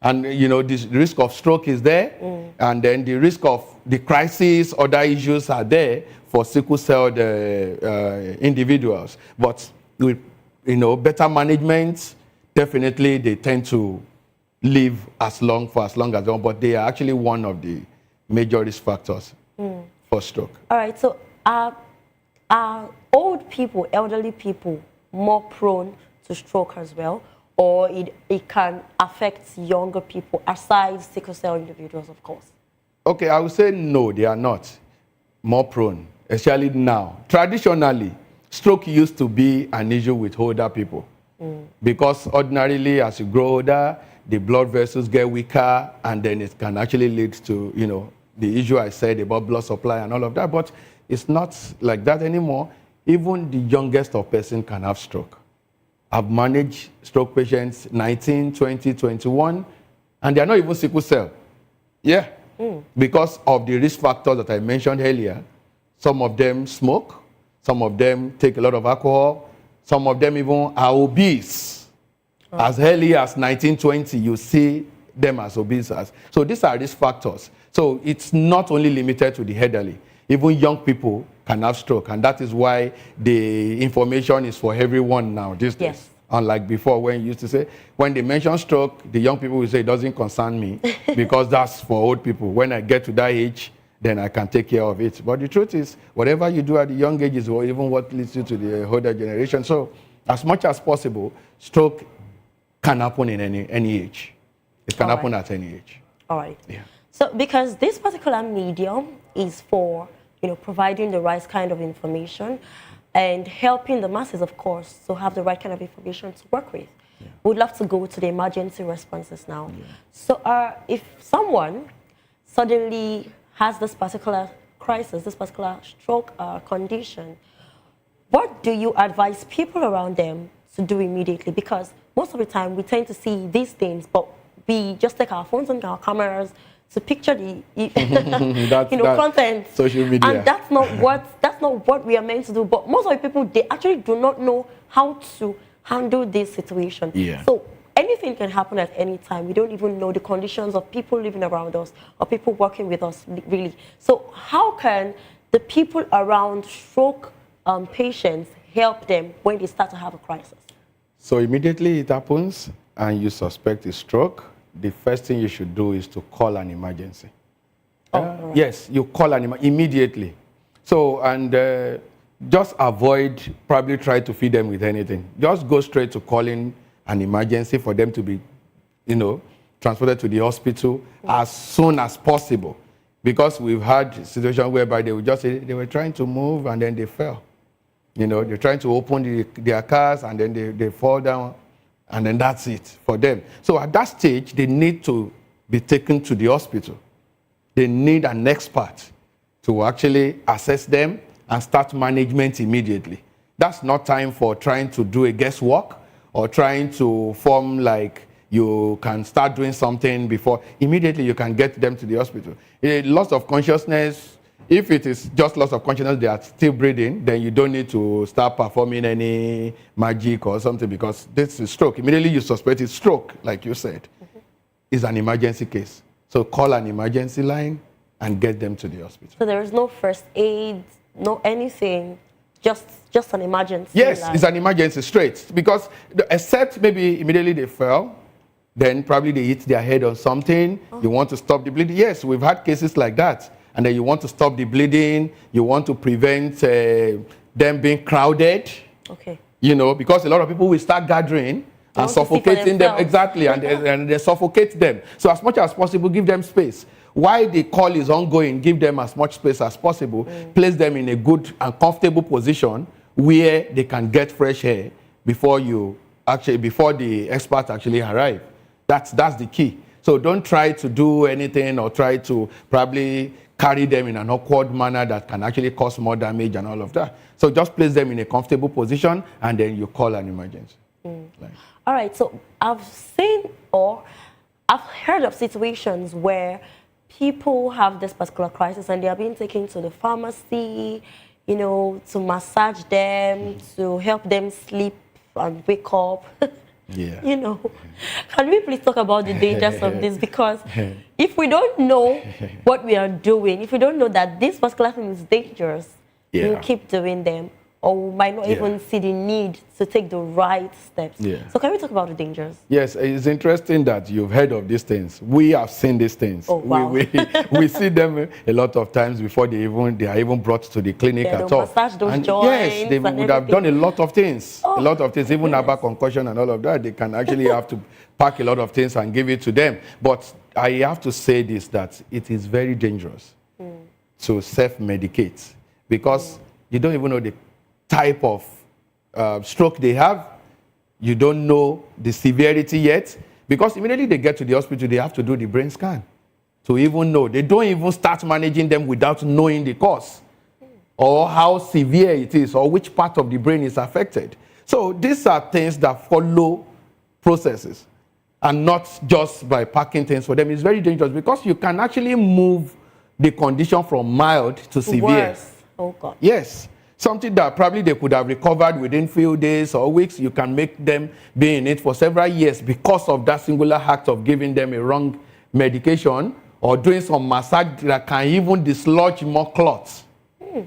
And, the risk of stroke is there. And then the risk of the crisis, other issues are there for sickle cell individuals. But with, better management, definitely they tend to live for as long as long. But they are actually one of the major risk factors for stroke. All right, so are old people, elderly people, more prone to stroke as well? Or it can affect younger people, aside sickle cell individuals, of course? Okay, I would say no, they are not more prone, especially now. Traditionally, stroke used to be an issue with older people because ordinarily, as you grow older, the blood vessels get weaker, and then it can actually lead to, the issue I said about blood supply and all of that. But it's not like that anymore. Even the youngest of person can have stroke. I've managed stroke patients 19, 20, 21, and they're not even sickle cell. Yeah, because of the risk factors that I mentioned earlier. Some of them smoke, some of them take a lot of alcohol, some of them even are obese. As early as 19, 20, you see them as obese. So these are risk factors. So it's not only limited to the elderly. Even young people can have stroke, and that is why the information is for everyone now these days. Yes. Unlike before, when you used to say, when they mention stroke, the young people will say it doesn't concern me because that's for old people. When I get to that age, then I can take care of it. But the truth is, whatever you do at the young age is even what leads you to the older generation. So as much as possible, stroke can happen in any age. It can happen at any age. All right. Yeah. So because this particular medium is for, providing the right kind of information and helping the masses, of course, to have the right kind of information to work with. Yeah. We'd love to go to the emergency responses now. Yeah. So if someone suddenly has this particular crisis, this particular stroke condition, what do you advise people around them to do immediately? Because most of the time we tend to see these things, but we just take our phones and our cameras to picture the content, social media, and that's not what we are meant to do. But most of the people, they actually do not know how to handle this situation. Yeah. So anything can happen at any time. We don't even know the conditions of people living around us or people working with us, really. So how can the people around stroke patients help them when they start to have a crisis? So immediately it happens and you suspect a stroke, the first thing you should do is to call an emergency. Right. Yes, you call an emergency immediately. So, and just avoid probably try to feed them with anything. Just go straight to calling an emergency for them to be, transported to the hospital as soon as possible. Because we've had situations whereby they would just say they were trying to move and then they fell. They're trying to open their cars and then they fall down. And then that's it for them. So at that stage, they need to be taken to the hospital. they need an expert to actually assess them and start management immediately. That's not time for trying to do a guesswork or trying to form like you can start doing something before. Immediately you can get them to the hospital. Loss of consciousness, if it is just loss of consciousness, they are still breathing, then you don't need to start performing any magic or something because this is stroke. Immediately you suspect it's stroke, like you said. It's an emergency case. So call an emergency line and get them to the hospital. So there is no first aid, no anything, just an emergency. Yes, it's an emergency straight because except maybe immediately they fell, then probably they hit their head on something. You want to stop the bleeding. Yes, we've had cases like that. And then you want to stop the bleeding. You want to prevent them being crowded. Okay. You know, because a lot of people will start gathering and suffocating them. Exactly, and they suffocate them. So as much as possible, give them space. While the call is ongoing, give them as much space as possible. Place them in a good and comfortable position where they can get fresh air before the experts actually arrive. That's the key. So don't try to do anything or try to probably carry them in an awkward manner that can actually cause more damage and all of that. So just place them in a comfortable position and then you call an emergency. All right, so I've seen or I've heard of situations where people have this particular crisis and they are being taken to the pharmacy, you know, to massage them, to help them sleep and wake up. Yeah. You know, can we please talk about the dangers of this? Because if we don't know what we are doing, if we don't know that this particular thing is dangerous, we'll keep doing them, or we might not even see the need to take the right steps. So can we talk about the dangers? Yes, it's interesting that you've heard of these things. We have seen these things. Oh, wow. We see them a lot of times before they are even brought to the clinic at all. Massage those joints. Yes, they would have done a lot of things. A lot of things, even about concussion and all of that. They can actually have to pack a lot of things and give it to them. But I have to say this, that it is very dangerous to self-medicate because you don't even know the type of stroke they have. You don't know the severity yet because immediately they get to the hospital, they have to do the brain scan to even know. They don't even start managing them without knowing the cause or how severe it is or which part of the brain is affected. So these are things that follow processes and not just by packing things for them. It's very dangerous because you can actually move the condition from mild to severe. Worse. Oh, God. Yes. Something that probably they could have recovered within few days or weeks, you can make them be in it for several years because of that singular act of giving them a wrong medication or doing some massage that can even dislodge more clots.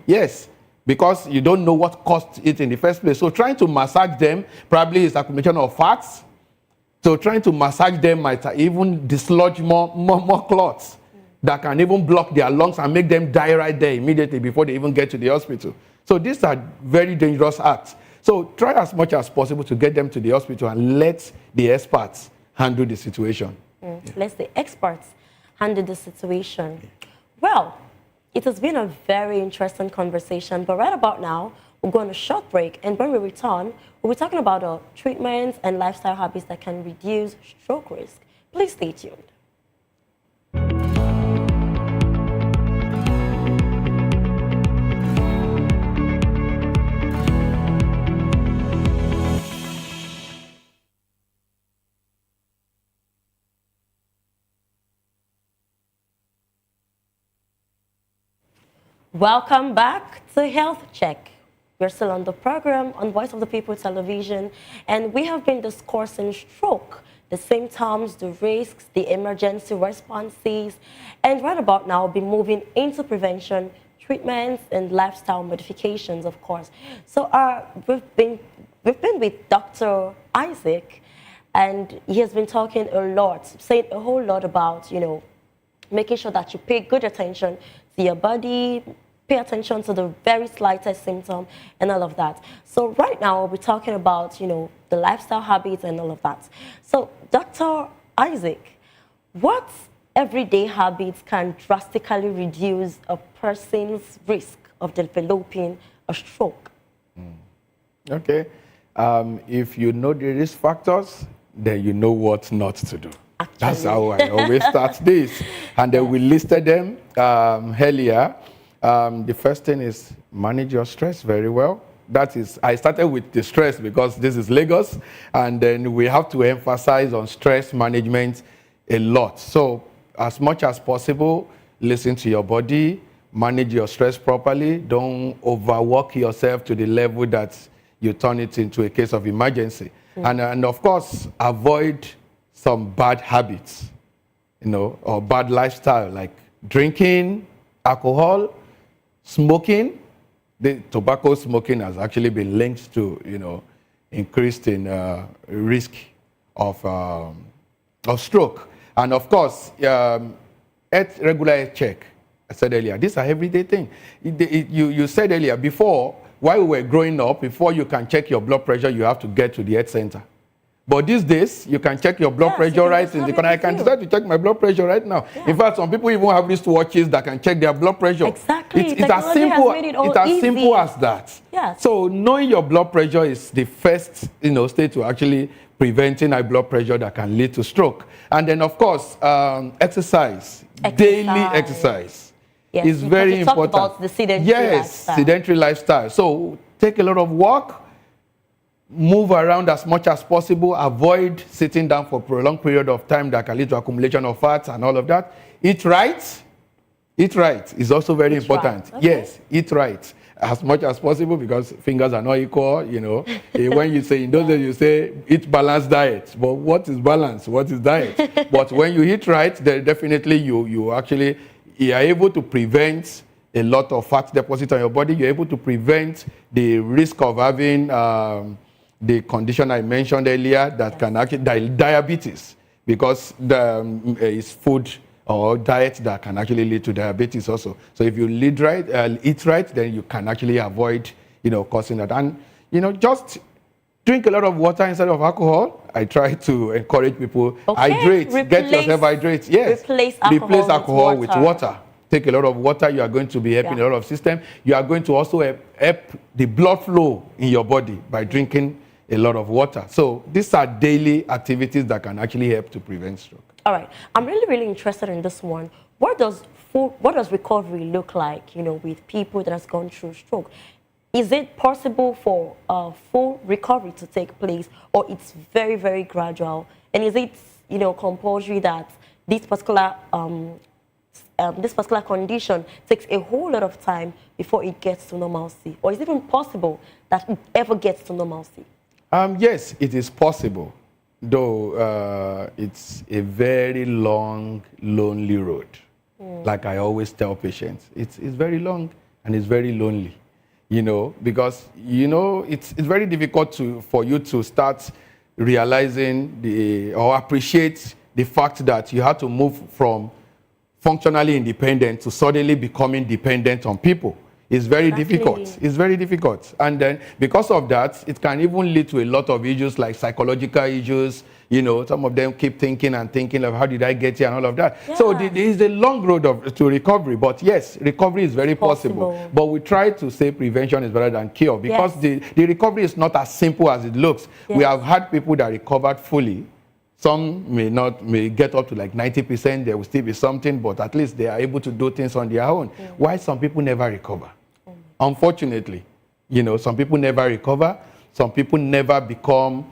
Yes, because you don't know what caused it in the first place. So trying to massage them probably is accumulation of fats. So trying to massage them might even dislodge more clots that can even block their lungs and make them die right there immediately before they even get to the hospital. So these are very dangerous acts. So try as much as possible to get them to the hospital and let the experts handle the situation. Let the experts handle the situation. Well, it has been a very interesting conversation, but right about now, we'll go on a short break, and when we return, we'll be talking about treatments and lifestyle habits that can reduce stroke risk. Please stay tuned. Welcome back to Health Check. We're still on the program on Voice of the People Television, and we have been discussing stroke, the symptoms, the risks, the emergency responses, and right about now, we'll be moving into prevention, treatments, and lifestyle modifications, of course. So we've been with Dr. Isaac, and he has been talking a lot, saying a whole lot about, you know, making sure that you pay good attention to your body, pay attention to the very slightest symptom and all of that. So right now, we're talking about, you know, the lifestyle habits and all of that. So Dr. Isaac, what everyday habits can drastically reduce a person's risk of developing a stroke? Okay. If you know the risk factors, then you know what not to do. That's how I always start this. And then we listed them earlier. The first thing is manage your stress very well. That is, I started with the stress because this is Lagos, and then we have to emphasize on stress management a lot. So as much as possible, listen to your body, manage your stress properly. Don't overwork yourself to the level that you turn it into a case of emergency. And of course, avoid some bad habits, or bad lifestyle, like drinking, alcohol, smoking. The tobacco smoking has actually been linked to, increased in risk of stroke. And of course, regular check. I said earlier, these are everyday things. You said earlier, before, while we were growing up, before you can check your blood pressure, you have to get to the health center. But these days, you can check your blood pressure right in the corner. I can decide to check my blood pressure right now. Yeah. In fact, some people even have wristwatches that can check their blood pressure. Exactly. It's as simple as that. Yes. So knowing your blood pressure is the first stage to actually preventing high blood pressure that can lead to stroke. And then, of course, exercise. Daily exercise. Yes, is very important. About the sedentary lifestyle. Sedentary lifestyle. So take a lot of walk. Move around as much as possible. Avoid sitting down for a prolonged period of time that can lead to accumulation of fats and all of that. Eat right. Eat right is also very important. Right. Okay. Yes, eat right as much as possible because fingers are not equal. When you say in those days you say eat balanced diet, but what is balance? What is diet? But when you eat right, then definitely you are able to prevent a lot of fat deposit on your body. You're able to prevent the risk of having the condition I mentioned earlier that can actually diabetes, because it's food or diet that can actually lead to diabetes also. So if you eat right, then you can actually avoid causing that. And just drink a lot of water instead of alcohol. I try to encourage people hydrate, get yourself hydrate. Yes, replace alcohol with water. Take a lot of water. You are going to be helping a lot of system. You are going to also help the blood flow in your body by drinking a lot of water. So these are daily activities that can actually help to prevent stroke. All right, I'm really interested in this one. What does recovery look like, with people that has gone through stroke? Is it possible for full recovery to take place, or it's very, very gradual? And is it, compulsory that this particular condition takes a whole lot of time before it gets to normalcy? Or is it even possible that it ever gets to normalcy? Yes, it is possible, though it's a very long, lonely road. Like I always tell patients, it's very long and it's very lonely, because, it's very difficult for you to start realizing or appreciate the fact that you have to move from functionally independent to suddenly becoming dependent on people. It's very difficult. It's very difficult. And then because of that, it can even lead to a lot of issues like psychological issues. Some of them keep thinking of how did I get here and all of that. Yeah. So there is a long road to recovery. But yes, recovery is very possible. But we try to say prevention is better than cure, because the recovery is not as simple as it looks. Yes. We have had people that recovered fully. Some may get up to like 90%, there will still be something, but at least they are able to do things on their own. Why some people never recover? Unfortunately, some people never recover. Some people never become,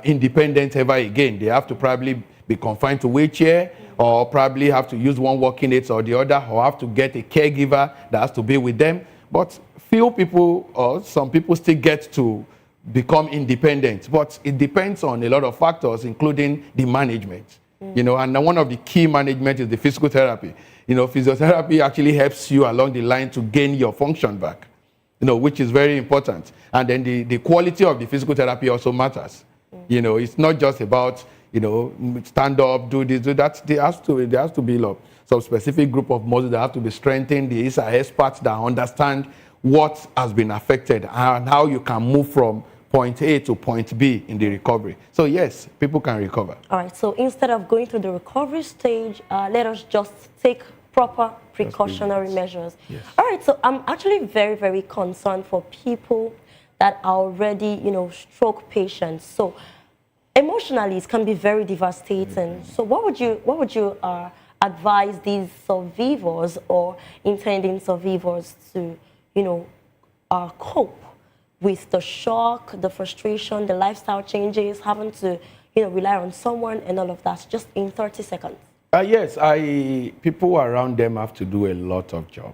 independent ever again. They have to probably be confined to wheelchair, or probably have to use one walking aid or the other, or have to get a caregiver that has to be with them. But few people, or some people, still get to become independent, but it depends on a lot of factors, including the management. And one of the key management is the physical therapy. Physiotherapy actually helps you along the line to gain your function back, which is very important. And then the quality of the physical therapy also matters. It's not just about stand up, do this, do that. There has to be some specific group of muscles that have to be strengthened. These are experts that understand what has been affected and how you can move from point A to point B in the recovery. So yes, people can recover. All right, so instead of going through the recovery stage, let us just take proper precautionary measures. Yes. All right, so I'm actually very, very concerned for people that are already, stroke patients. So emotionally it can be very devastating. So what would you advise these survivors or intending survivors to, cope with the shock, the frustration, the lifestyle changes, having to, rely on someone and all of that, just in 30 seconds? Yes, people around them have to do a lot of job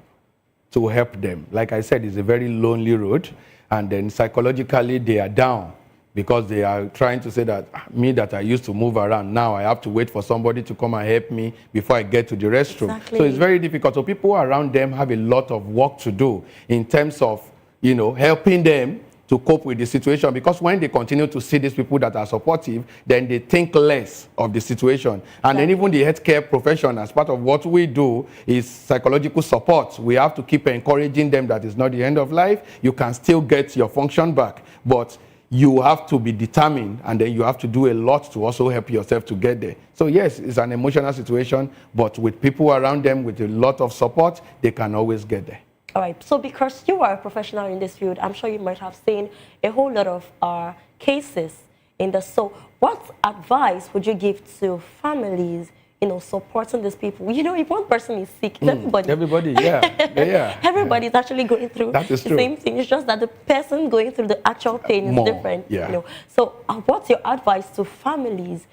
to help them. Like I said, it's a very lonely road, and then psychologically they are down because they are trying to say that me that I used to move around, now I have to wait for somebody to come and help me before I get to the restroom. Exactly. So it's very difficult. So people around them have a lot of work to do in terms of, helping them to cope with the situation, because when they continue to see these people that are supportive, then they think less of the situation. And then even the healthcare profession, as part of what we do, is psychological support. We have to keep encouraging them that it's not the end of life. You can still get your function back, but you have to be determined, and then you have to do a lot to also help yourself to get there. So yes, it's an emotional situation, but with people around them, with a lot of support, they can always get there. All right, so because you are a professional in this field, I'm sure you might have seen a whole lot of cases in this. So what advice would you give to families, supporting these people? If one person is sick, everybody, yeah. Everybody's actually going through the same thing. It's just that the person going through the actual pain is different. Yeah. So what's your advice to families?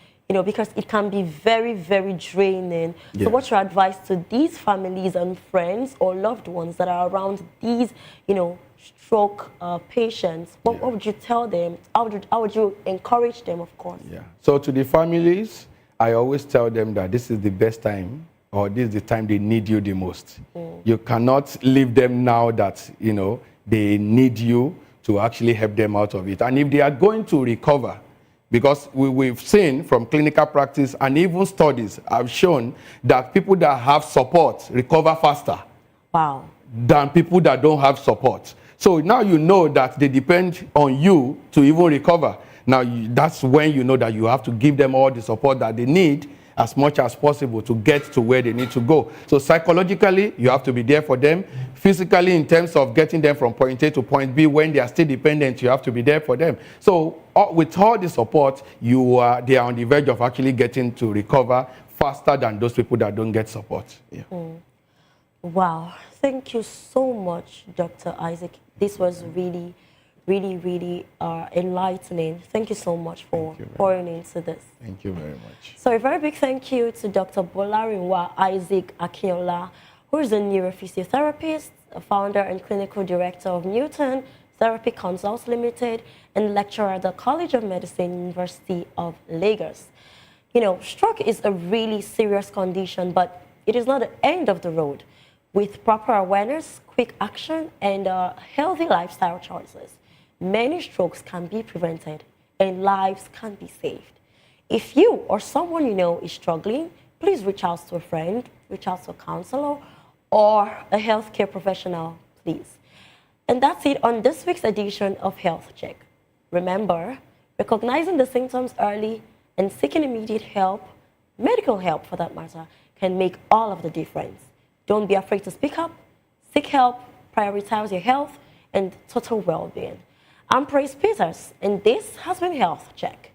Because it can be very, very draining. Yeah. So what's your advice to these families and friends or loved ones that are around these, stroke patients? What would you tell them? How would you encourage them, of course? Yeah. So to the families, I always tell them that this is the best time, or this is the time they need you the most. You cannot leave them now that, they need you to actually help them out of it. And if they are going to recover, because we've seen from clinical practice and even studies have shown that people that have support recover faster than people that don't have support. So now you know that they depend on you to even recover. Now that's when you know that you have to give them all the support that they need as much as possible to get to where they need to go. So psychologically, you have to be there for them. Physically, in terms of getting them from point A to point B, when they are still dependent, you have to be there for them. So with all the support, they are on the verge of actually getting to recover faster than those people that don't get support. Yeah. Wow. Thank you so much, Dr. Isaac. This was really, really, really enlightening. Thank you so much for pouring into this. Thank you very much. So a very big thank you to Dr. Bolarinwa Isaac Akinola, who is a neurophysiotherapist, a founder and clinical director of Newton Therapy Consults Limited, and lecturer at the College of Medicine, University of Lagos. Stroke is a really serious condition, but it is not the end of the road. With proper awareness, quick action, and healthy lifestyle choices, many strokes can be prevented and lives can be saved. If you or someone you know is struggling, please reach out to a friend, reach out to a counselor or a healthcare professional, please. And that's it on this week's edition of Health Check. Remember, recognizing the symptoms early and seeking immediate help, medical help for that matter, can make all of the difference. Don't be afraid to speak up, seek help, prioritize your health and total well-being. I'm Praise Peters, and this has been Health Check.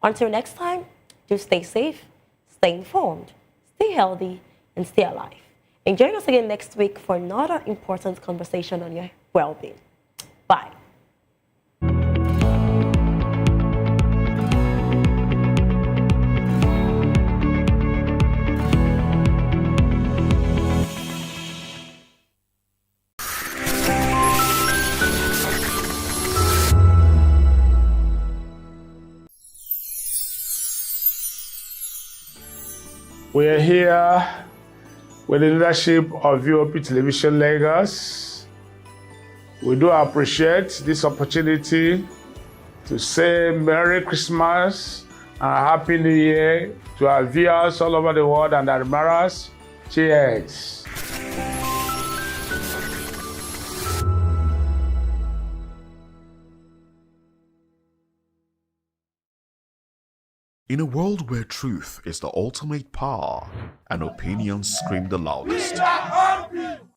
Until next time, do stay safe, stay informed, stay healthy, and stay alive. And join us again next week for another important conversation on your well-being. Bye. We are here with the leadership of VOP Television Lagos. We do appreciate this opportunity to say Merry Christmas and Happy New Year to our viewers all over the world and admirers. Cheers. In a world where truth is the ultimate power and opinions scream the loudest,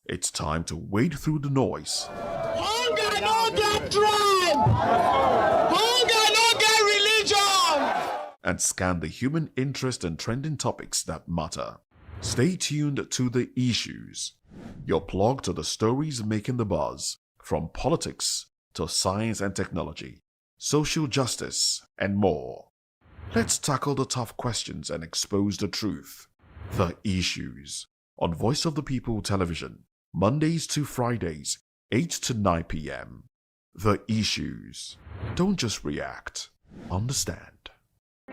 it's time to wade through the noise. Hunger no get tribe! Hunger no get religion! and scan the human interest and trending topics that matter. Stay tuned to The Issues, your plug to the stories making the buzz, from politics to science and technology, social justice, and more. Let's tackle the tough questions and expose the truth. The Issues on Voice of the People Television, Mondays to Fridays, 8 to 9 p.m. The Issues. Don't just react, understand.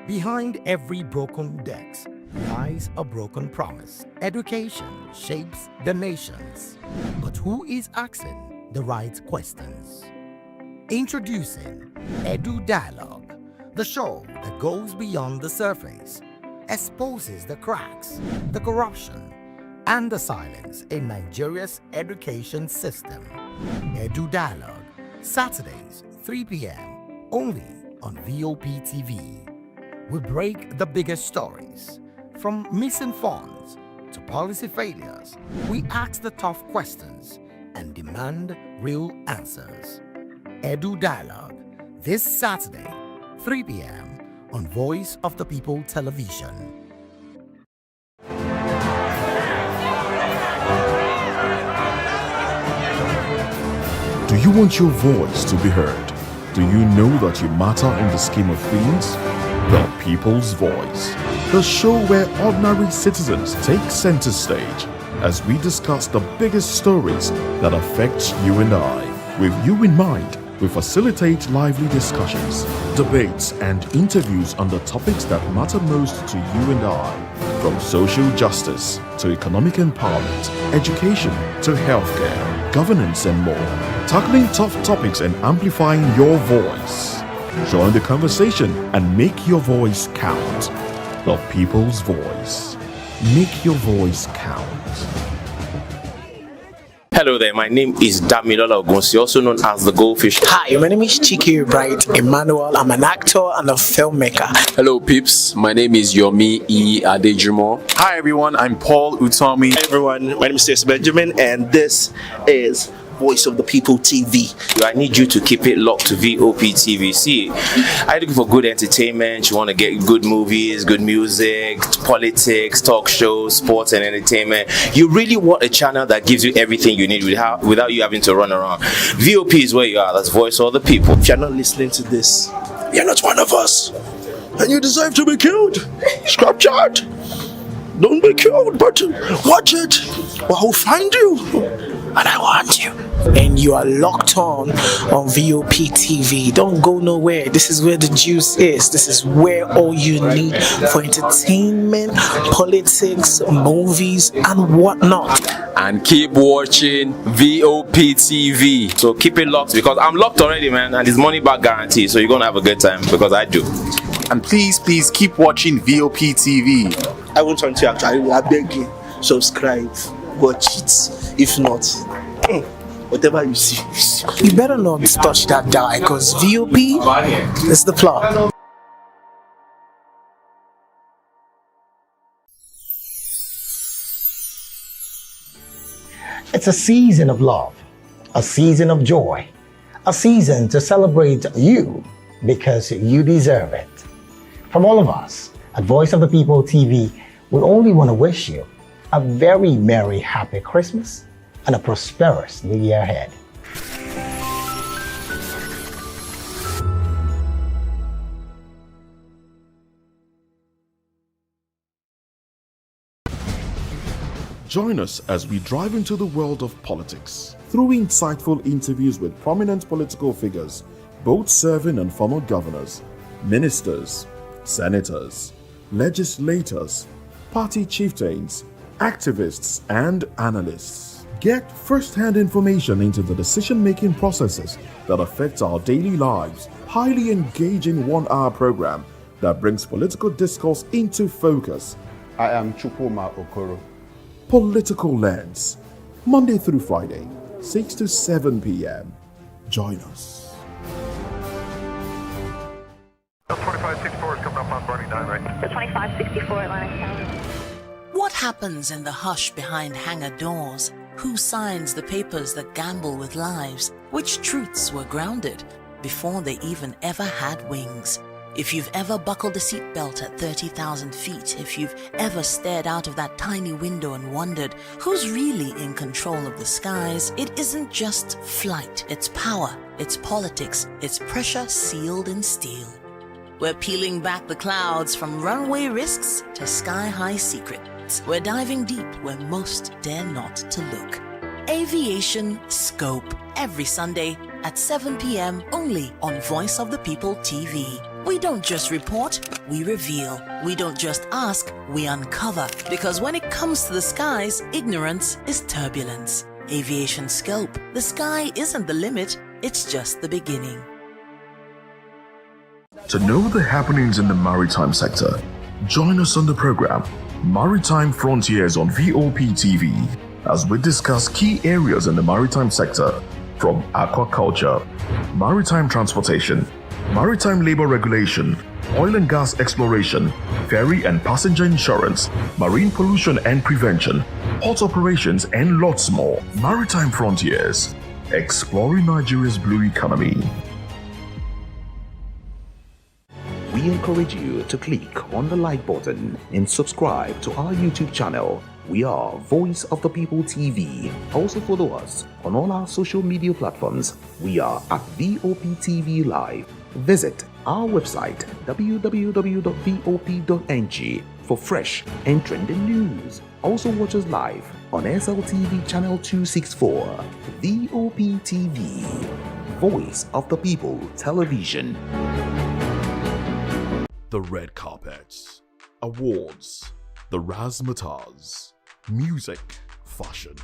Behind every broken desk lies a broken promise. Education shapes the nations. But who is asking the right questions? Introducing Edu Dialogue, the show that goes beyond the surface, exposes the cracks, the corruption, and the silence in Nigeria's education system. Edu Dialogue, Saturdays, 3 p.m., only on VOP TV. We break the biggest stories, from missing funds to policy failures. We ask the tough questions and demand real answers. Edu Dialogue, this Saturday, 3 p.m. on Voice of the People Television. Do you want your voice to be heard? Do you know that you matter in the scheme of things? The People's Voice, the show where ordinary citizens take center stage as we discuss the biggest stories that affect you and I. With you in mind, we facilitate lively discussions, debates, and interviews on the topics that matter most to you and I. From social justice to economic empowerment, education to healthcare, governance, and more. Tackling tough topics and amplifying your voice. Join the conversation and make your voice count. The People's Voice. Make your voice count. Hello there, my name is Damilola Ogunsi, also known as the Goldfish. Hi, my name is Chiki Bright Emmanuel. I'm an actor and a filmmaker. Hello peeps, my name is Yomi E. Adejumo. Hi everyone, I'm Paul Utomi. Hi everyone, my name is Stacey Benjamin, and this is Voice of the People TV. I need you to keep it locked to VOP TV. See, are you looking for good entertainment? You want to get good movies, good music, politics, talk shows, sports and entertainment. You really want a channel that gives you everything you need without you having to run around. VOP is where you are. That's Voice of the People. If you're not listening to this, you're not one of us, and you deserve to be killed. Scrap chat. Don't be killed, but watch it, or I'll find you, and I want you. And you are locked on VOP TV. Don't go nowhere. This is where the juice is. This is where all you need for entertainment, politics, movies, and whatnot. And keep watching VOP TV. So keep it locked, because I'm locked already, man, and it's money back guarantee. So you're gonna have a good time, because I do. And please keep watching VOP TV. I won't turn to you actually. I beg you, subscribe, watch it. If not, whatever you see. You better not touch that die, because VOP is the plot. It's a season of love, a season of joy, a season to celebrate you because you deserve it. From all of us at Voice of the People TV, we only want to wish you a very merry, happy Christmas and a prosperous new year ahead. Join us as we drive into the world of politics through insightful interviews with prominent political figures, both serving and former governors, ministers, senators, legislators, party chieftains, activists, and analysts. Get first-hand information into the decision-making processes that affect our daily lives. Highly engaging one-hour program that brings political discourse into focus. I am Chukwuma Okoro. Political Lens, Monday through Friday, 6 to 7 p.m. Join us. 2564 is coming up on Bunny 9, right? The 2564 Atlantic. What happens in the hush behind hangar doors? Who signs the papers that gamble with lives? Which truths were grounded before they even ever had wings? If you've ever buckled a seatbelt at 30,000 feet, if you've ever stared out of that tiny window and wondered who's really in control of the skies, it isn't just flight, it's power, it's politics, it's pressure sealed in steel. We're peeling back the clouds from runway risks to sky-high secrets. We're diving deep where most dare not to look. Aviation Scope, every Sunday at 7 p.m. only on Voice of the People TV. We don't just report, we reveal. We don't just ask, we uncover. Because when it comes to the skies, ignorance is turbulence. Aviation Scope, the sky isn't the limit, it's just the beginning. To know the happenings in the maritime sector, join us on the program Maritime Frontiers on VOP TV as we discuss key areas in the maritime sector from aquaculture, maritime transportation, maritime labor regulation, oil and gas exploration, ferry and passenger insurance, marine pollution and prevention, port operations, and lots more. Maritime Frontiers, exploring Nigeria's blue economy. We encourage you to click on the like button and subscribe to our YouTube channel. We are Voice of the People TV. Also follow us on all our social media platforms. We are at VOP TV Live. Visit our website www.vop.ng for fresh and trending news. Also watch us live on SLTV channel 264. VOP TV, Voice of the People Television. The red carpets, awards, the razzmatazz, music, fashion,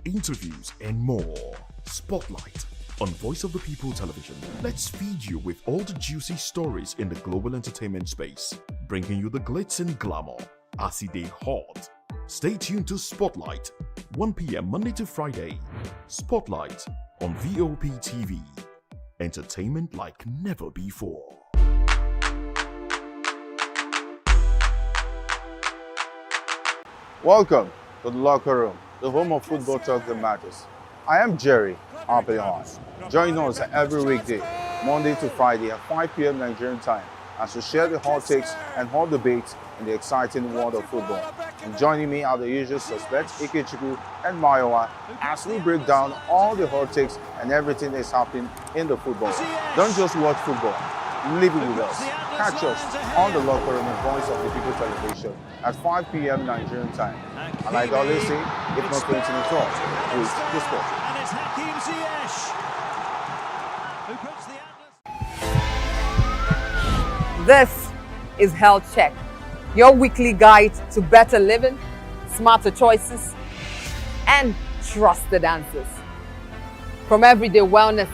interviews, and more. Spotlight on Voice of the People Television. Let's feed you with all the juicy stories in the global entertainment space, bringing you the glitz and glamour as it is hot. Stay tuned to Spotlight, 1 p.m. Monday to Friday. Spotlight on VOP TV. Entertainment like never before. Welcome to the locker room, the home of football talk that matters. I am Jerry Arpelion. Join us every weekday, Monday to Friday at 5 p.m. Nigerian time, as we share the hot takes and hot debates in the exciting world of football. And joining me are the usual suspects, Ikechukwu and Mayowa, as we break down all the hot takes and everything that's happening in the football. Don't just watch football, live it with us. Catch us on the locker room and Voice of the People Television at 5 p.m. Nigerian time. And like I always say, if not 20 minutes off, please discuss. And it's Hakim Ziyech who puts the This is Health Check, your weekly guide to better living, smarter choices, and trusted answers. From everyday wellness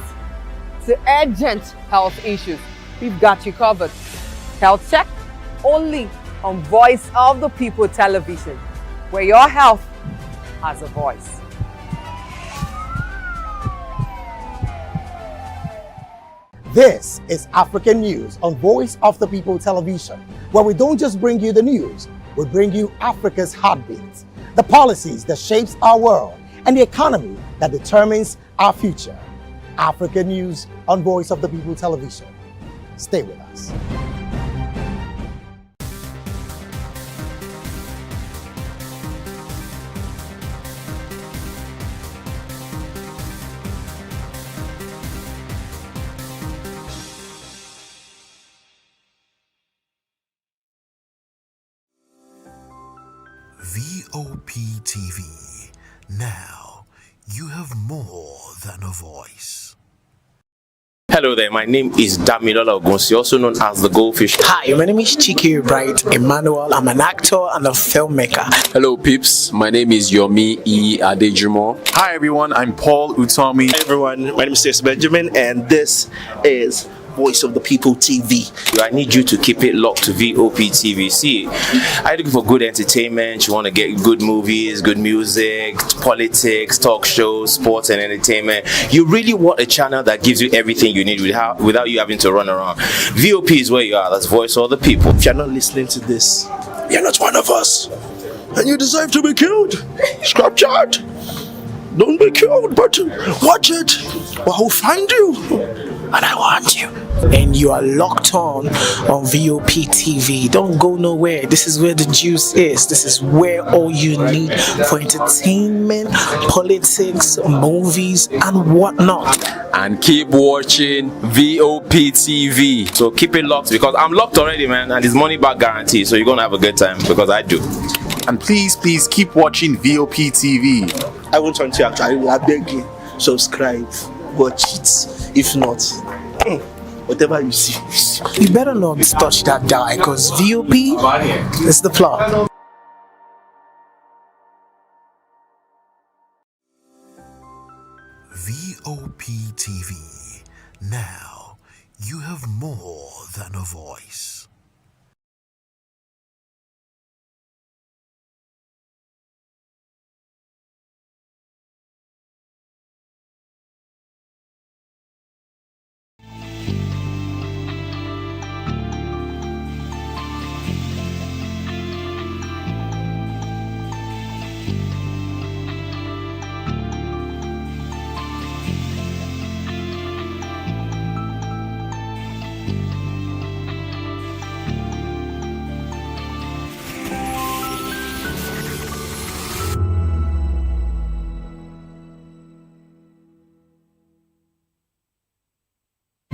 to urgent health issues, we've got you covered. Health Check, only on Voice of the People Television, where your health has a voice. This is African News on Voice of the People Television, where we don't just bring you the news, we bring you Africa's heartbeat, the policies that shapes our world, and the economy that determines our future. African News on Voice of the People Television. Stay with us. VOP TV. Now, you have more than a voice. Hello there, my name is Damilola Ogunsi, also known as the Goldfish. Hi, my name is Chiki Bright Emmanuel. I'm an actor and a filmmaker. Hello, peeps. My name is Yomi E. Adejumo. Hi, everyone. I'm Paul Utomi. Hey, everyone. My name is Stacey Benjamin, and this is Voice of the People TV. I need you to keep it locked to VOP TV. See, are you looking for good entertainment? You want to get good movies, good music, politics, talk shows, sports and entertainment. You really want a channel that gives you everything you need without you having to run around. VOP is where you are. That's Voice of the People. If you're not listening to this, you're not one of us, and you deserve to be killed. Scrap chat. Don't be killed, but watch it, or I'll find you, and I want you. and you are locked on VOP TV. Don't go nowhere. This is where the juice is. This is where all you need for entertainment, politics, movies, and whatnot. And keep watching VOP TV. So keep it locked because I'm locked already, man, and it's money back guarantee. So you're gonna have a good time because I do. And please keep watching VOP TV. I want to actually, I beg you, subscribe, watch it. If not, whatever you see. You better not touch that die, because VOP is the plot. VOP TV. Now, you have more than a voice.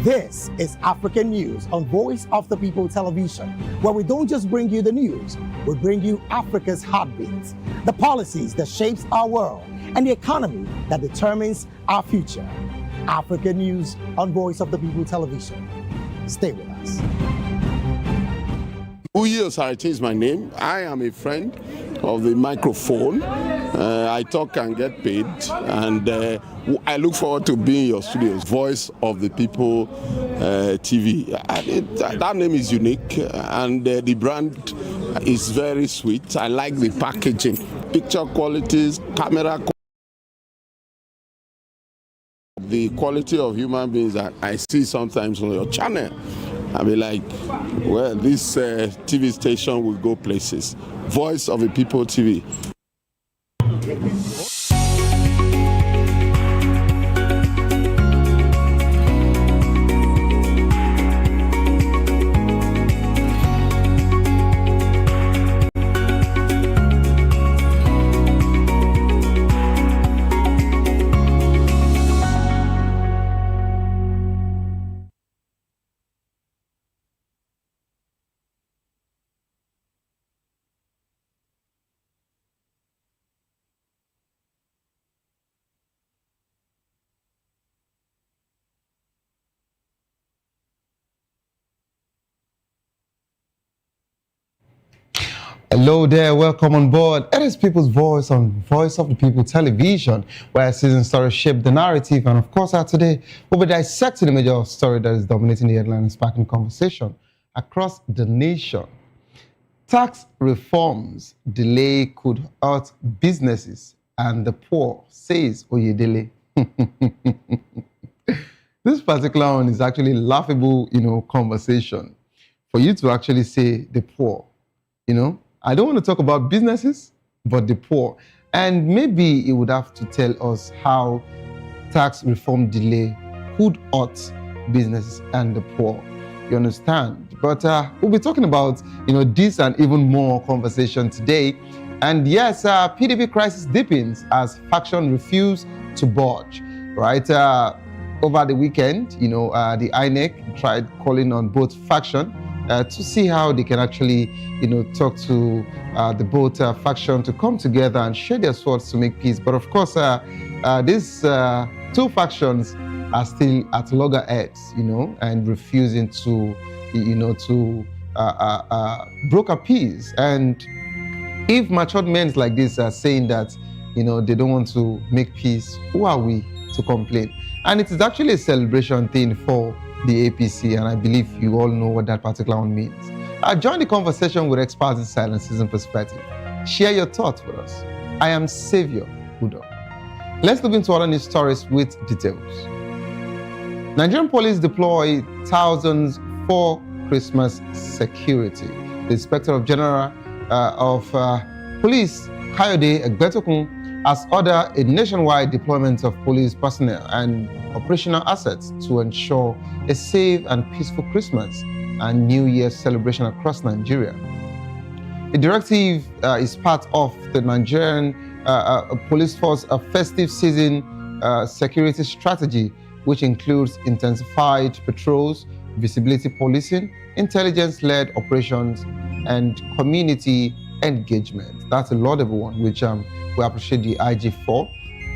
This is African News on Voice of the People Television, where we don't just bring you the news, we bring you Africa's heartbeats, the policies that shapes our world, and the economy that determines our future. African News on Voice of the People Television. Stay with us. Uyi Osarite is my name. I am a friend of the microphone. I talk and get paid, and I look forward to being in your studios. Voice of the People TV. That name is unique, and the brand is very sweet. I like the packaging, picture qualities, camera quality. The quality of human beings that I see sometimes on your channel. I'll be like, well, this TV station will go places. Voice of the People TV. Hello there, welcome on board. It is People's Voice on Voice of the People Television, where season stories shape the narrative. And of course, today we'll be dissecting the major story that is dominating the headline and sparking conversation across the nation. Tax reforms delay could hurt businesses and the poor, says Oyedele. This particular one is actually laughable, conversation for you to actually say the poor, I don't want to talk about businesses, but the poor. And maybe it would have to tell us how tax reform delay could hurt businesses and the poor. You understand? But we'll be talking about, this and even more conversation today. And yes, PDP crisis deepens as faction refuse to budge, right? Over the weekend, the INEC tried calling on both faction to see how they can actually, talk to the both faction to come together and share their swords to make peace. But of course, these two factions are still at loggerheads, and refusing to, broker peace. And if matured men like this are saying that, they don't want to make peace, who are we to complain? And it is actually a celebration thing for the APC, and I believe you all know what that particular one means. Join the conversation with experts in silence and perspective. Share your thoughts with us. I am Savior Udo. Let's look into other news stories with details. Nigerian police deploy thousands for Christmas security. The Inspector General of Police, Kayode Egbetokun, has ordered a nationwide deployment of police personnel and operational assets to ensure a safe and peaceful Christmas and New Year's celebration across Nigeria. The directive is part of the Nigerian police force festive season security strategy, which includes intensified patrols, visibility policing, intelligence-led operations, and community engagement. That's a laudable one, which we appreciate the IG for.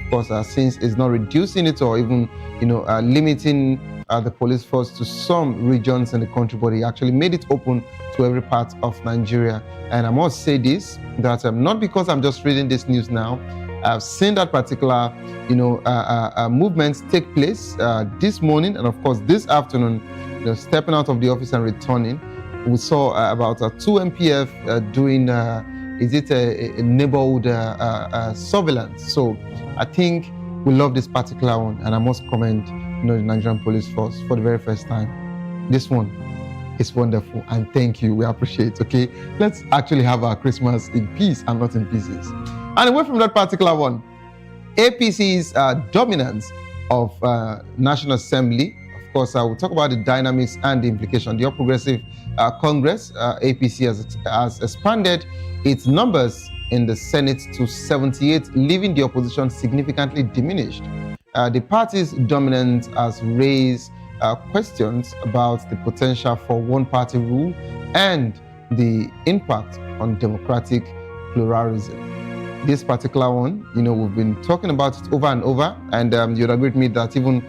Of course, since it's not reducing it or even, limiting the police force to some regions in the country, but he actually made it open to every part of Nigeria. And I must say this, that not because I'm just reading this news now, I've seen that particular, movements take place this morning and of course this afternoon, stepping out of the office and returning. We saw about 2 MPF doing, is it a neighborhood surveillance? So I think we love this particular one, and I must commend the Nigerian Police Force for the very first time. This one is wonderful, and thank you. We appreciate. Okay, let's actually have our Christmas in peace and not in pieces. And away from that particular one, APC's dominance of National Assembly. Of course, I will talk about the dynamics and the implication. The All Progressive Congress, APC, has expanded its numbers in the Senate to 78, leaving the opposition significantly diminished. The party's dominance has raised questions about the potential for one-party rule and the impact on democratic pluralism. This particular one, we've been talking about it over and over, and you'd agree with me that even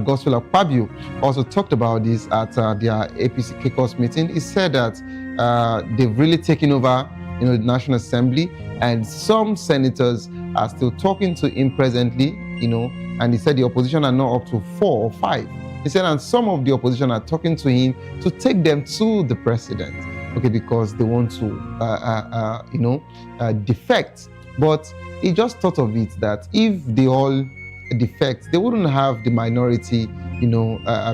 Gospel of Pabio also talked about this at their APC caucus meeting. He said that they've really taken over, the National Assembly, and some senators are still talking to him presently, and he said the opposition are now up to 4 or 5. He said, and some of the opposition are talking to him to take them to the president, okay, because they want to, defect. But he just thought of it that if they all defect, they wouldn't have the minority,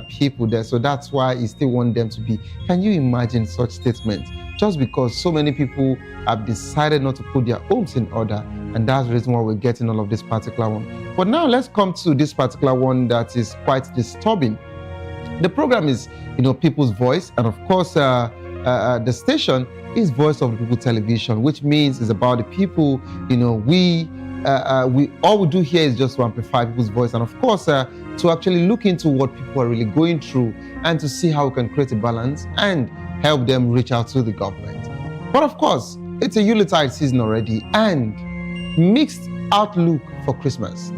people there. So that's why he still want them to be. Can you imagine such statement? Just because so many people have decided not to put their homes in order, and that's the reason why we're getting all of this particular one. But now let's come to this particular one that is quite disturbing. The program is, People's Voice, and of course, the station is Voice of the People Television, which means it's about the people. We all we do here is just to amplify people's voice, and of course, to actually look into what people are really going through and to see how we can create a balance and help them reach out to the government. But of course, it's a Yuletide season already, and mixed outlook for Christmas.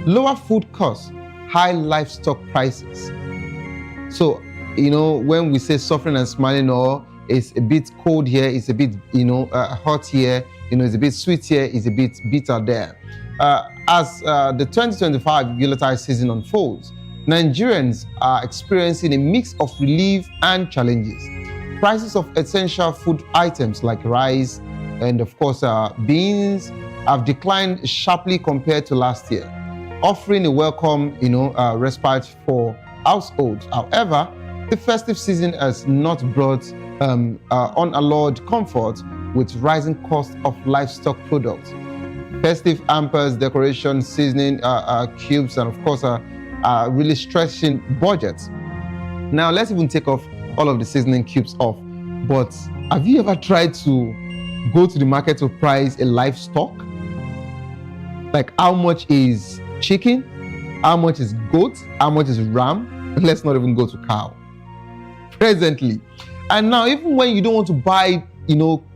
Lower food costs, high livestock prices. So, when we say suffering and smiling, or it's a bit cold here, it's a bit, hot here, it's a bit sweet here, it's a bit bitter there. As the 2025 Yuletide season unfolds, Nigerians are experiencing a mix of relief and challenges. Prices of essential food items like rice and, of course, beans have declined sharply compared to last year, offering a welcome, respite for households. However, the festive season has not brought unallowed comfort with rising cost of livestock products. Festive hampers, decoration, seasoning cubes, and of course, really stretching budgets. Now, let's even take off all of the seasoning cubes off. But have you ever tried to go to the market to price a livestock? Like, how much is chicken? How much is goat? How much is ram? Let's not even go to cow. Presently. And now, even when you don't want to buy,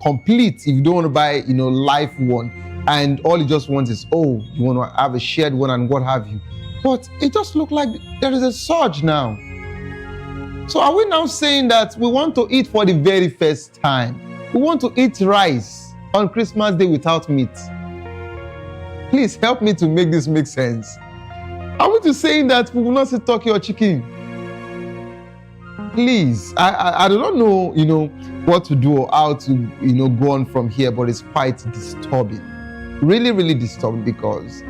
complete, if you don't want to buy, live one, and all you just want is, you want to have a shared one and what have you. But it just looks like there is a surge now. So are we now saying that we want to eat for the very first time? We want to eat rice on Christmas Day without meat? Please help me to make this make sense. Are we just saying that we will not say turkey or chicken? Please, I do not know, what to do or how to, go on from here, but it's quite disturbing. Really, really disturbing, because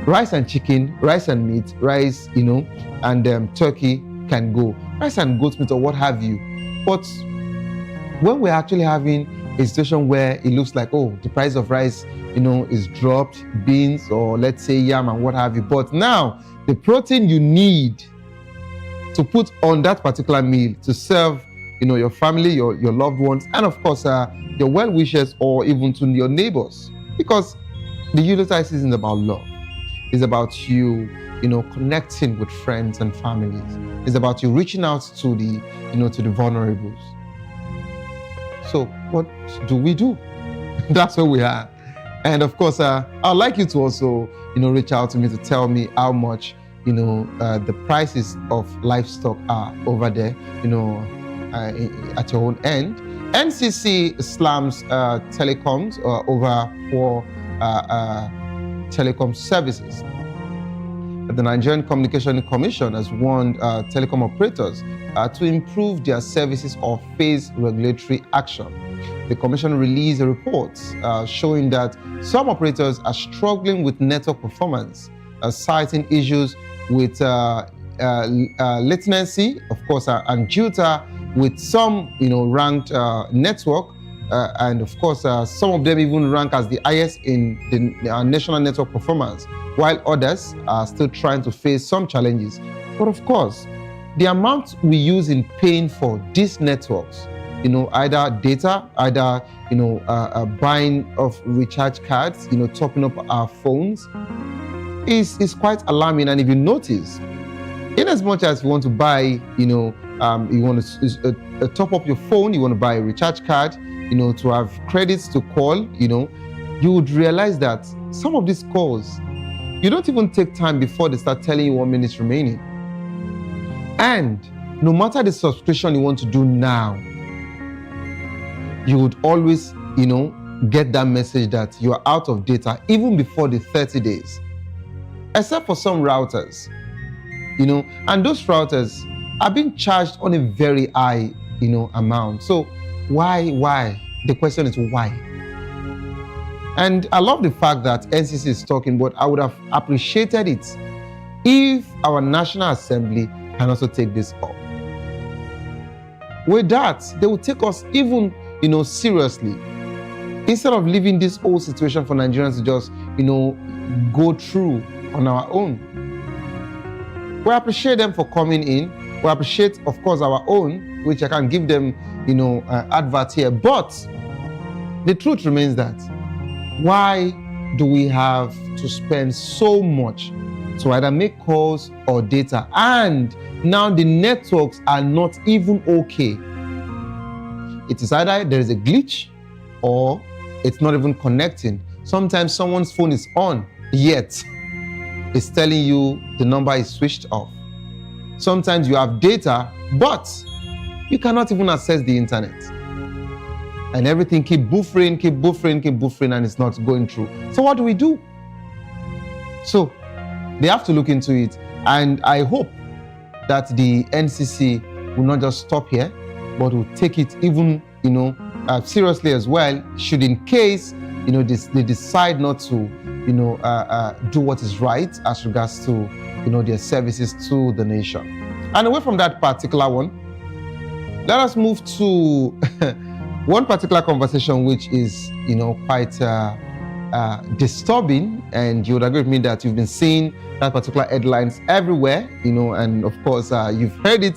rice and chicken, rice and meat, rice, and turkey can go. Rice and goat meat or what have you. But when we're actually having a situation where it looks like, oh, the price of rice, is dropped, beans, or let's say yam and what have you. But now, the protein you need to put on that particular meal to serve, your family, your loved ones, and of course, your well-wishers or even to your neighbors. Because the Unite isn't about love. It's about you, connecting with friends and families. It's about you reaching out to the, to the vulnerables. So what do we do? That's where we are. And of course, I'd like you to also, reach out to me to tell me how much, the prices of livestock are over there, at your own end. NCC slams telecoms over poor telecom services. The Nigerian Communication Commission has warned telecom operators to improve their services or face regulatory action. The Commission released a report showing that some operators are struggling with network performance, citing issues with latency, of course, and jitter with some, ranked network, and of course, some of them even rank as the highest in the national network performance, while others are still trying to face some challenges. But of course, the amount we use in paying for these networks, either data, either, buying of recharge cards, topping up our phones, is quite alarming. And if you notice, in as much as you want to buy, you want to top up your phone, you want to buy a recharge card, to have credits to call, you would realize that some of these calls, you don't even take time before they start telling you 1 minute remaining. And no matter the subscription you want to do now, you would always, get that message that you are out of data even before the 30 days. Except for some routers, and those routers are being charged on a very high, amount. So why? The question is why? And I love the fact that NCC is talking, but I would have appreciated it if our National Assembly can also take this up. With that, they will take us even, seriously. Instead of leaving this whole situation for Nigerians to just, go through on our own. We appreciate them for coming in. We appreciate, of course, our own, which I can give them, advert here. But the truth remains that why do we have to spend so much to either make calls or data? And now the networks are not even okay. It is either there is a glitch or it's not even connecting. Sometimes someone's phone is on, yet it's telling you the number is switched off. Sometimes you have data, but you cannot even access the internet. And everything keep buffering, and it's not going through. So what do we do? So they have to look into it. And I hope that the NCC will not just stop here, but will take it even, seriously as well, should in case, they decide not to, do what is right as regards to, their services to the nation. And away from that particular one, let us move to one particular conversation which is, quite disturbing, and you would agree with me that you've been seeing that particular headlines everywhere, and of course you've heard it,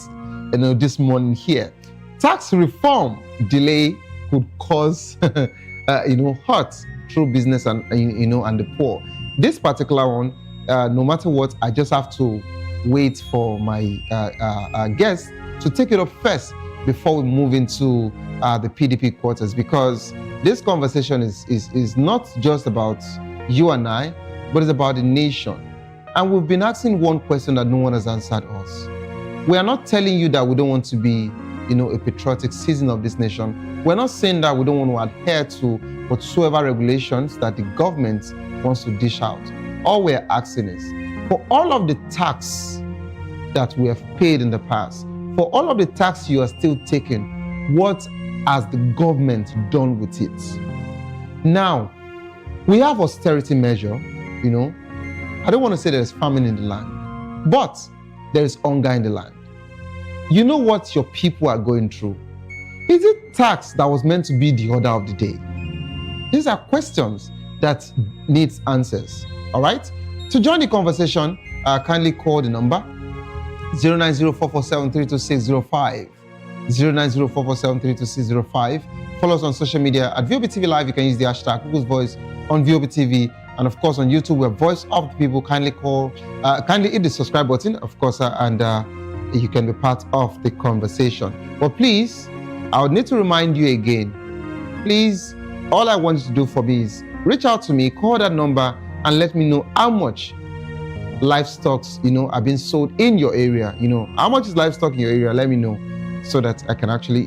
this morning here. Tax reform delay could cause, hurt through business and and the poor. This particular one, no matter what, I just have to wait for my guests to take it up first before we move into the PDP quarters, because this conversation is not just about you and I, but it's about the nation. And we've been asking one question that no one has answered us. We are not telling you that we don't want to be, a patriotic citizen of this nation. We're not saying that we don't want to adhere to whatsoever regulations that the government wants to dish out. All we're asking is, for all of the tax that we have paid in the past, for all of the tax you are still taking, what has the government done with it? Now, we have austerity measure, I don't want to say there's famine in the land, but there is hunger in the land. You know what your people are going through. Is it tax that was meant to be the order of the day? These are questions that needs answers. All right. To join the conversation, kindly call the number 09044732605. 09044732605. Follow us on social media at VOBTV Live. You can use the hashtag Google's Voice on VOBTV. And of course, on YouTube, we're Voice of the People. Kindly hit the subscribe button, of course, and you can be part of the conversation. But please, I would need to remind you again, please, all I want you to do for me is reach out to me, call that number, and let me know how much livestock, are being sold in your area. How much is livestock in your area? Let me know so that I can actually,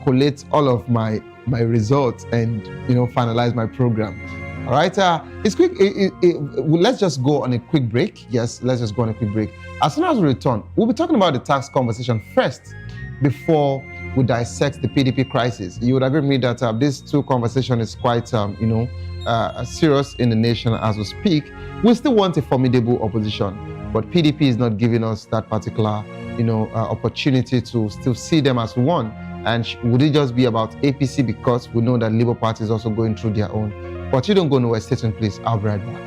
collate all of my results and, finalize my program. All right. It's quick. Let's just go on a quick break. Yes, let's just go on a quick break. As soon as we return, we'll be talking about the tax conversation first before we dissect the PDP crisis. You would agree with me that this two conversation is quite, serious in the nation as we speak. We still want a formidable opposition, but PDP is not giving us that particular, opportunity to still see them as one. And would it just be about APC because we know that Labour Party is also going through their own? But you don't go nowhere. Stay tuned, please. I'll be right back.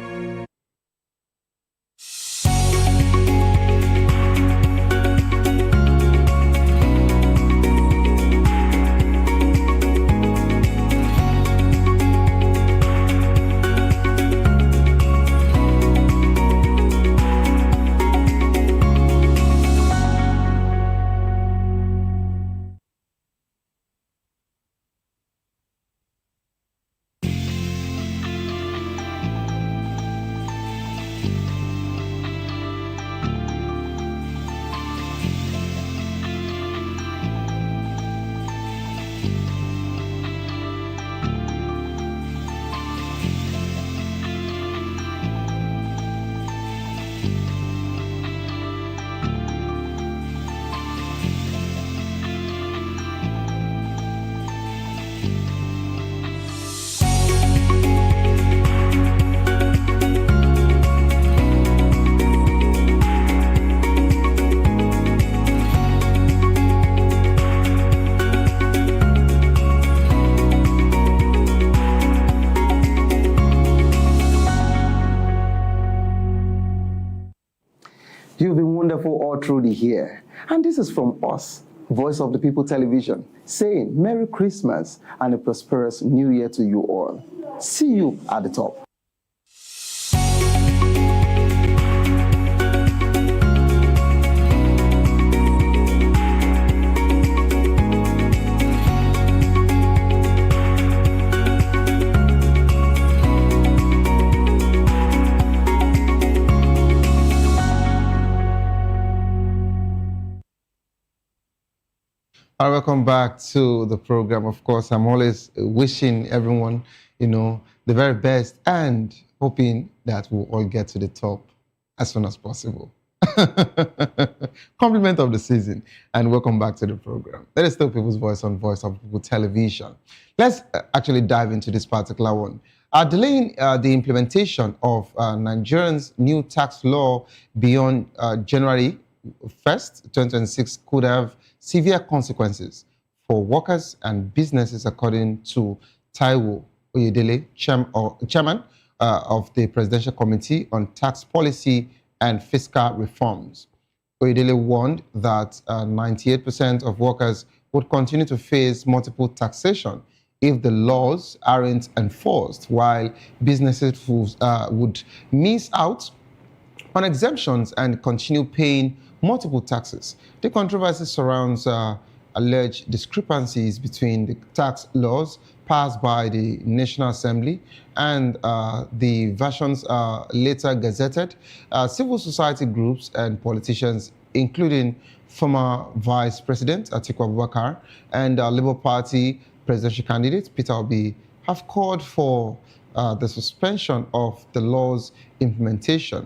You've been wonderful all through the year. And this is from us, Voice of the People Television, saying Merry Christmas and a prosperous New Year to you all. See you at the top. Welcome back to the program. Of course, I'm always wishing everyone, the very best and hoping that we'll all get to the top as soon as possible. Compliment of the season, and welcome back to the program. That is still People's Voice on Voice of People Television. Let's actually dive into this particular one. Delaying the implementation of Nigerians' new tax law beyond January 1st, 2026 could have severe consequences for workers and businesses, according to Taiwo Oyedele, chairman of the Presidential Committee on Tax Policy and Fiscal Reforms. Oyedele warned that 98% of workers would continue to face multiple taxation if the laws aren't enforced, while businesses would miss out on exemptions and continue paying multiple taxes. The controversy surrounds alleged discrepancies between the tax laws passed by the National Assembly and the versions later gazetted. Civil society groups and politicians, including former Vice President Atiku Abubakar and Labour Party presidential candidate Peter Obi, have called for the suspension of the law's implementation.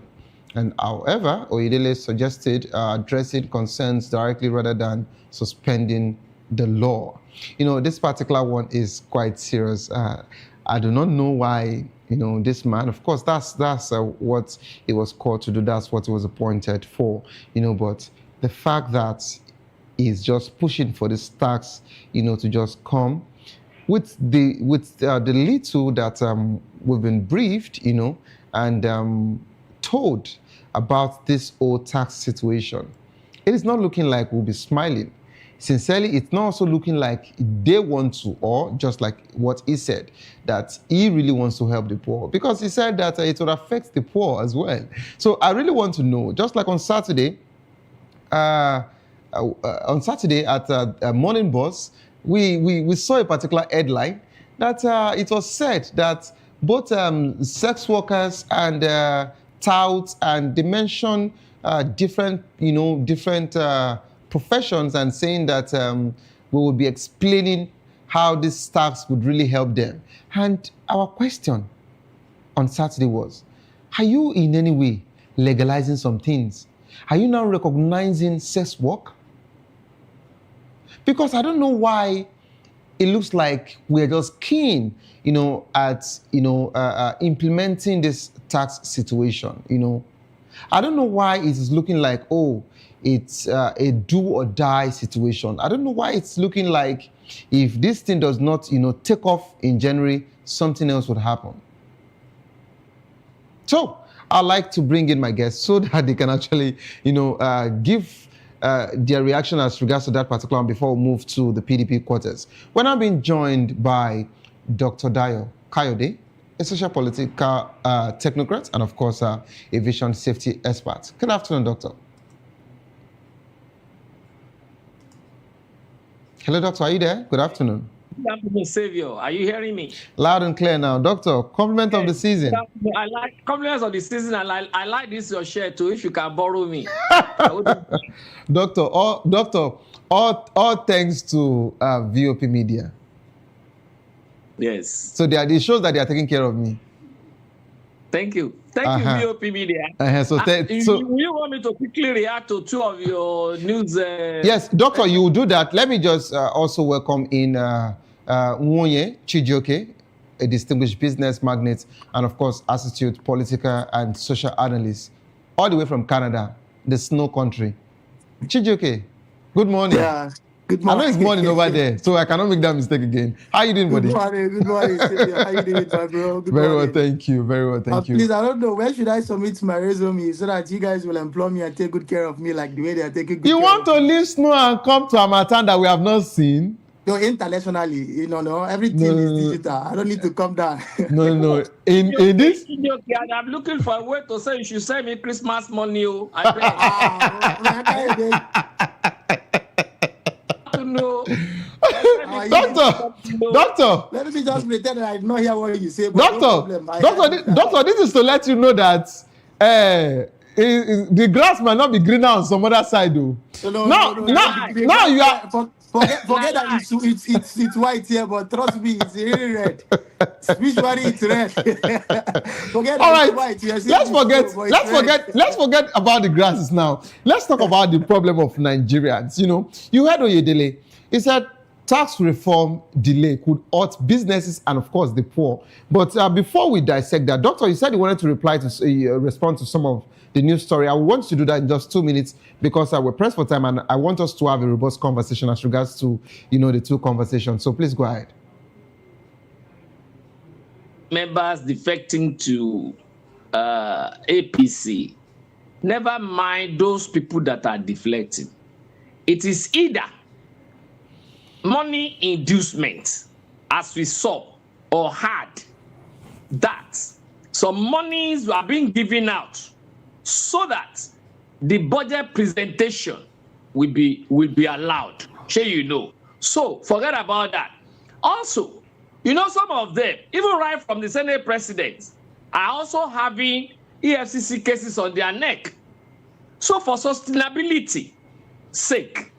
And however, Oyedele suggested addressing concerns directly rather than suspending the law. This particular one is quite serious. I do not know why, this man, of course, that's what he was called to do. That's what he was appointed for, but the fact that is just pushing for this tax, to just come. With the little that we've been briefed, and told about this old tax situation, it is not looking like we'll be smiling. Sincerely, it's not also looking like they want to, or just like what he said, that he really wants to help the poor, because he said that it would affect the poor as well. So I really want to know, just like on Saturday at Morning Boss, we saw a particular headline that it was said that both sex workers and touts, and they mentioned different professions, and saying that we would be explaining how this tax would really help them. And our question on Saturday was, are you in any way legalizing some things? Are you now recognizing sex work? Because I don't know why it looks like we're just keen, at implementing this tax situation. I don't know why it is looking like, oh, it's a do or die situation. I don't know why it's looking like if this thing does not, take off in January, something else would happen. So I'd like to bring in my guests so that they can actually, give their reaction as regards to that particular one before we move to the PDP quarters. We're now being joined by Dr. Dayo Kayode, a social political technocrat, and of course, aviation safety expert. Good afternoon, Doctor. Hello, Doctor. Are you there? Good afternoon. Good afternoon, Savior. Are you hearing me? Loud and clear now. Doctor, compliment of the season. I like compliments of the season. I like this your share too. If you can borrow me. Doctor, all thanks to VOP Media. Yes. So it shows that they are taking care of me. Thank you. Thank you, VOP Media. So you want me to quickly react to two of your news? Yes, Doctor, you will do that. Let me just also welcome in Nwonye Chijioke, a distinguished business magnate, and of course, astute political and social analyst, all the way from Canada, the snow country. Chijioke, good morning. Yeah, good morning. I know it's morning over there, so I cannot make that mistake again. How are you doing, buddy? Good morning, Cynthia. How you doing, my bro? Good Very morning. well, thank you. Very well, thank you. Please, I don't know, where should I submit my resume so that you guys will employ me and take good care of me like the way they are taking good care You want to leave snow and come to a Harmattan that we have not seen? No, internationally, no, everything is digital. I don't need to come down. No. In this, I'm looking for a way to say you should send me Christmas money. I no. Doctor. Let me just pretend that I did not hear what you say. Doctor, this is to let you know that the grass might not be greener on some other side, though. Now you are. Forget that it's white here, but trust me, it's really red. Visually, it's red. Forget all right, it's white. Let's forget about the grasses now. Let's talk about the problem of Nigerians. You heard Oyedele. He said tax reform delay could hurt businesses and, of course, the poor. But before we dissect that, Doctor, you said you wanted to respond to some of the news story. I want you to do that in just 2 minutes because we're pressed for time, and I want us to have a robust conversation as regards to, the two conversations. So please go ahead. Members defecting to APC, never mind those people that are deflecting. It is either money inducement, as we saw or had, that some monies are being given out so that the budget presentation will be allowed. Sure, So forget about that. Also, some of them, even right from the Senate presidents, are also having EFCC cases on their neck. So for sustainability sake,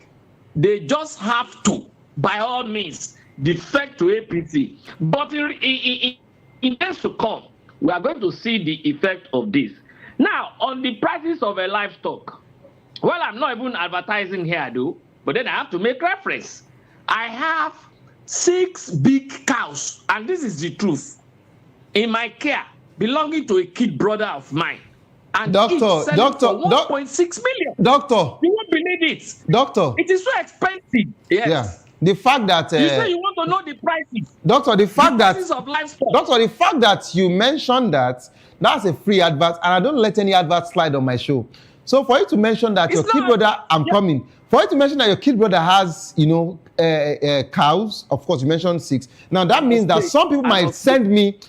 they just have to, by all means, defect to APC. But in days to come, we are going to see the effect of this. Now, on the prices of a livestock, well, I'm not even advertising here, though, but then I have to make reference. I have 6 big cows, and this is the truth, in my care, belonging to a kid brother of mine. and Doctor, each selling doctor, for 1.6 million. Doctor. You won't believe it. Doctor. It is so expensive. Yes. Yeah. The fact that you say you want to know the prices. Doctor, the fact that prices of livestock. Doctor, the fact that you mentioned that's a free advert, and I don't let any advert slide on my show. So for you to mention that your kid brother, I'm coming. For you to mention that your kid brother has, cows, of course you mentioned 6. Now that means that some people might send me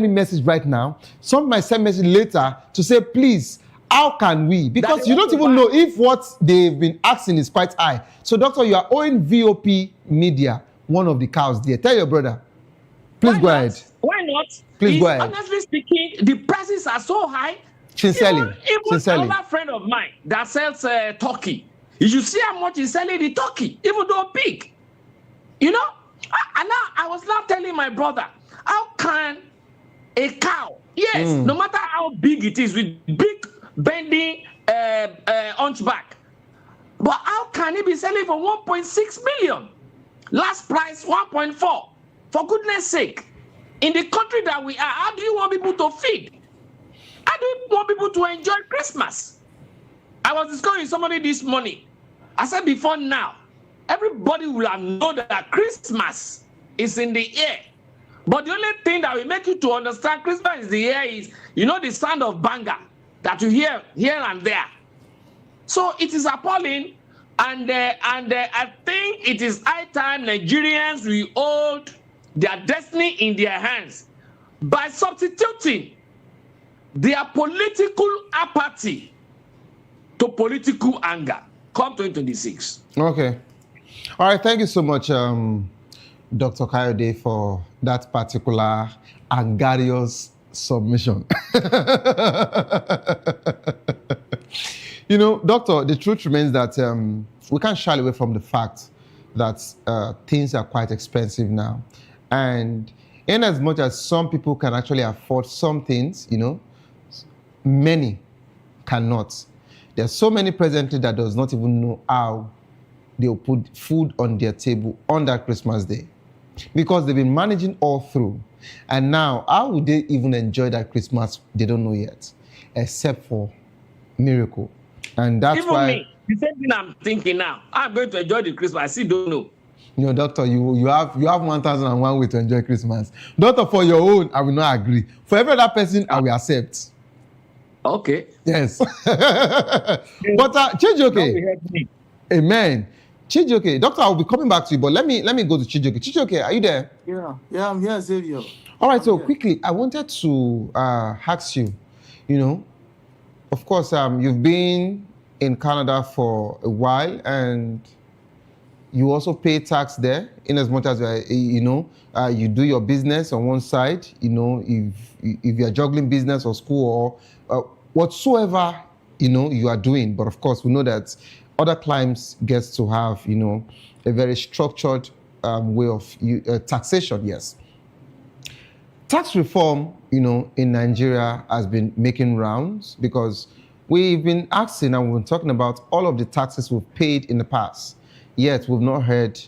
message right now. Some might send message later to say, please, how can we? Because you don't even know if what they've been asking is quite high. So doctor, you are owing VOP Media one of the cows there. Tell your brother. Please go ahead. Why not? Please go ahead. Honestly speaking, the prices are so high. Sincerely. Even another friend of mine that sells turkey, you should see how much he's selling the turkey, even though big. And now I was now telling my brother, how can a cow, no matter how big it is, with big bending hunchback, but how can it be selling for 1.6 million? Last price 1.4. For goodness sake, in the country that we are, how do you want people to feed? How do you want people to enjoy Christmas? I was discussing with somebody this morning. I said before now, everybody will have known that Christmas is in the air. But the only thing that will make you to understand Christmas is the air is, the sound of banger that you hear here and there. So it is appalling, and I think it is high time Nigerians will hold their destiny in their hands by substituting their political apathy to political anger come 2026. Okay. All right. Thank you so much, Dr. Kayode, for that particular angarious submission. Doctor, the truth remains that we can't shy away from the fact that things are quite expensive now. And in as much as some people can actually afford some things, many cannot. There are so many presently that does not even know how they'll put food on their table on that Christmas day, because they've been managing all through. And now, how would they even enjoy that Christmas? They don't know yet, except for miracle. And that's even why... me, the same thing I'm thinking now. I'm going to enjoy the Christmas. I still don't know. Doctor, you have 1,001 way to enjoy Christmas. Doctor, for your own, I will not agree. For every other person, I will accept. Okay. Yes. But Chijioke. Amen. Chijioke, Doctor, I will be coming back to you, but let me go to Chijioke. Chijioke, are you there? Yeah, I'm here, Xavier. All right, so quickly, I wanted to ask you, of course, you've been in Canada for a while, and you also pay tax there, in as much as you do your business on one side. If you're juggling business or school or whatsoever you are doing. But of course, we know that other climes gets to have a very structured way of taxation. Yes, tax reform in Nigeria has been making rounds, because we've been asking and we've been talking about all of the taxes we've paid in the past. Yet we've not heard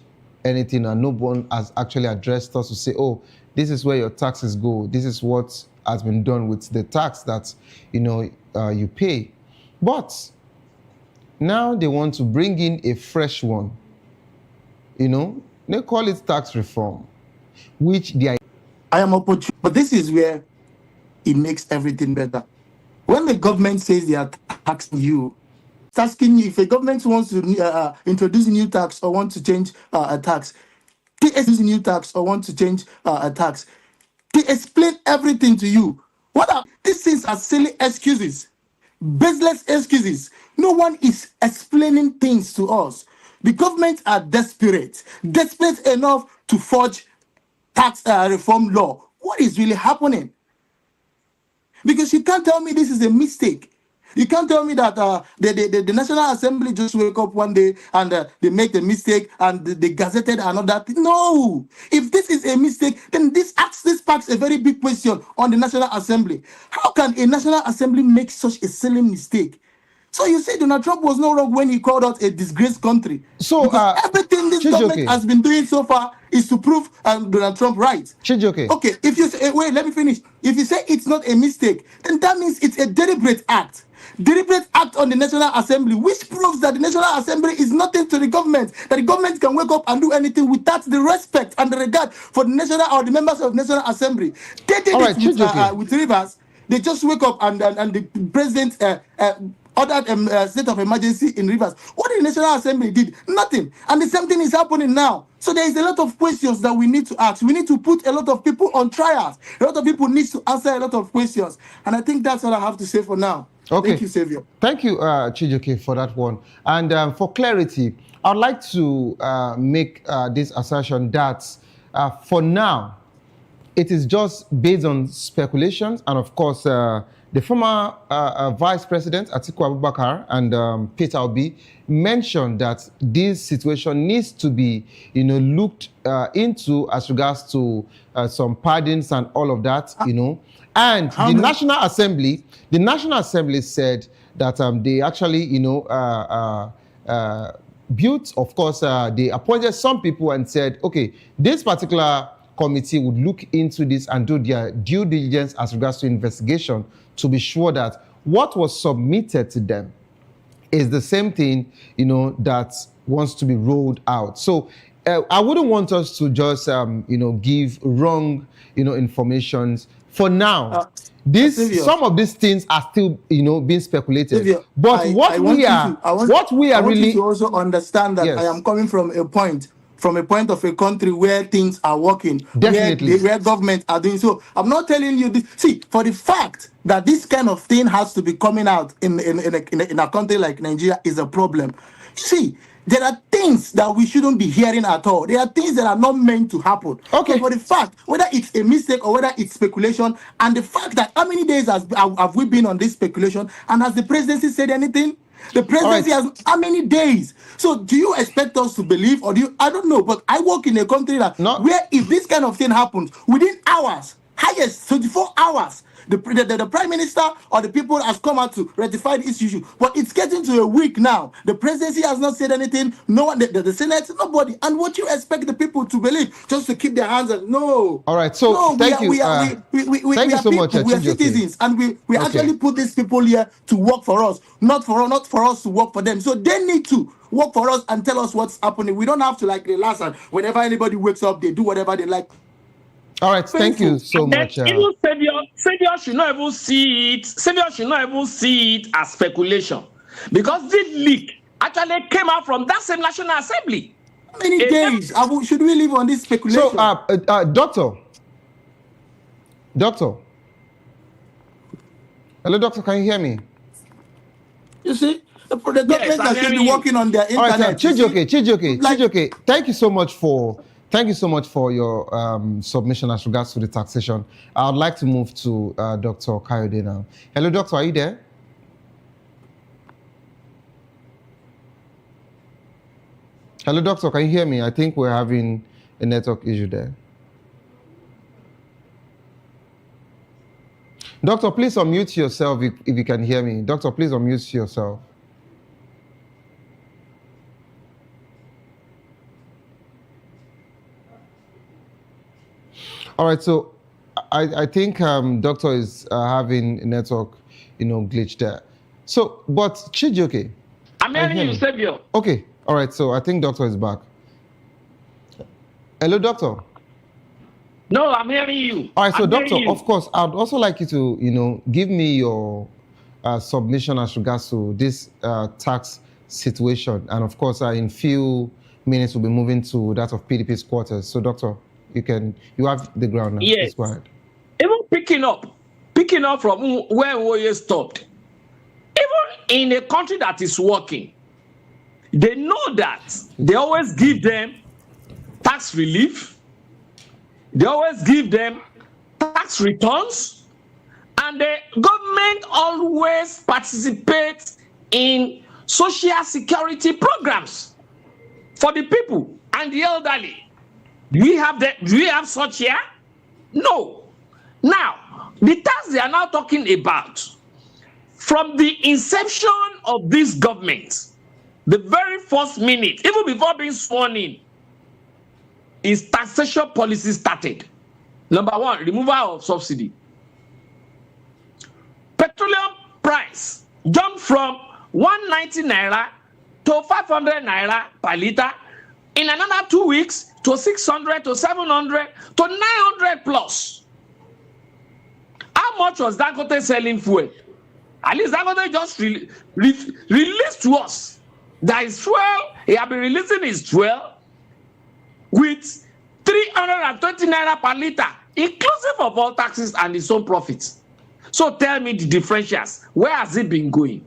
anything, and no one has actually addressed us to say, oh, this is where your taxes go. This is what has been done with the tax that you pay. But now they want to bring in a fresh one. They call it tax reform, which I am opportune, but this is where it makes everything better. When the government says they are taxing you, it's asking you if a government wants to introduce a new tax or want to change a tax. They introduce a new tax or want to change a tax. They explain everything to you. These things are silly excuses, baseless excuses. No one is explaining things to us. The government are desperate enough to forge tax reform law. What is really happening? Because you can't tell me this is a mistake. You can't tell me that the National Assembly just wake up one day and they make the mistake and they gazetted another thing. No! If this is a mistake, then this sparks a very big question on the National Assembly. How can a National Assembly make such a silly mistake? So you say Donald Trump was not wrong when he called us a disgraced country. So because everything this government has been doing so far is to prove Donald Trump right. Okay, if you say, wait, let me finish. If you say it's not a mistake, then that means it's a deliberate act. Deliberate act on the National Assembly, which proves that the National Assembly is nothing to the government, that the government can wake up and do anything without the respect and the regard for the national or the members of the National Assembly. They did it with Rivers. They just wake up and the president ordered state of emergency in Rivers. What the National Assembly did? Nothing. And the same thing is happening now. So there is a lot of questions that we need to ask. We need to put a lot of people on trials. A lot of people need to answer a lot of questions. And I think that's what I have to say for now. Okay. Thank you, Xavier. Thank you, Chijoke, for that one. And for clarity, I'd like to make this assertion that for now, it is just based on speculations. And of course, the former Vice President, Atiku Abubakar, and Peter Obi mentioned that this situation needs to be, looked into as regards to some pardons and all of that, And the National Assembly said that they actually, built, of course, they appointed some people and said, okay, this particular committee would look into this and do their due diligence as regards to investigation to be sure that what was submitted to them is the same thing, that wants to be rolled out. So I wouldn't want us to just, give wrong, informations. For now, some of these things are still, being speculated. But I want you to also understand that I am coming from a point of a country where things are working, where government are doing so. I'm not telling you this. See, for the fact that this kind of thing has to be coming out in a country like Nigeria is a problem. See, there are things that we shouldn't be hearing at all. There are things that are not meant to happen. Okay. So for the fact, whether it's a mistake or whether it's speculation, and the fact that how many days have we been on this speculation, and has the presidency said anything? The presidency has how many days? So do you expect us to believe, or do you? I don't know, but I work in a country where if this kind of thing happens, within hours, highest 24 hours, the prime minister or the people has come out to rectify this issue. But it's getting to a week now. The presidency has not said anything. No one, the Senate, nobody. And what you expect the people to believe? Just to keep their hands on? No. All right. So thank you. Thank you so much. We are citizens, and we actually put these people here to work for us, not for us to work for them. So they need to work for us and tell us what's happening. We don't have to relax, and whenever anybody wakes up, they do whatever they like. All right, thank you so much. Even Savior should not even see it. Savior should not even see it as speculation, because this leak actually came out from that same National Assembly. How many days should we live on this speculation? So, doctor. Hello, doctor. Can you hear me? You see, the government should be working on their internet. All right, Chijoke. Thank you so much for your submission as regards to the taxation. I would like to move to Dr. Kayode now. Hello, doctor, are you there? Hello, doctor, can you hear me? I think we're having a network issue there. Doctor, please unmute yourself if you can hear me. Doctor, please unmute yourself. All right, so I think doctor is having a network, glitch there. So, but Chijoke. I'm hearing you, Savior. Okay, all right, so I think doctor is back. Hello, doctor. No, I'm hearing you. All right, so doctor, of course, I'd also like you to, give me your submission as regards to this tax situation. And of course, in few minutes, we'll be moving to that of PDP's quarters. So, doctor, you have the ground now. Yes. Go ahead. Even picking up from where we stopped, even in a country that is working, they know that they always give them tax relief, they always give them tax returns, and the government always participates in social security programs for the people and the elderly. Do we have such here? No. Now, the tax they are now talking about, from the inception of this government, the very first minute, even before being sworn in, is taxation policy started. Number one, removal of subsidy. Petroleum price jumped from 190 naira to 500 naira per liter. In another 2 weeks, to 600 to 700 to 900 plus. How much was Dangote selling fuel? At least Dangote just released to us that his fuel, he has been releasing his fuel with 320 naira per liter, inclusive of all taxes and his own profits. So tell me the differentials. Where has it been going?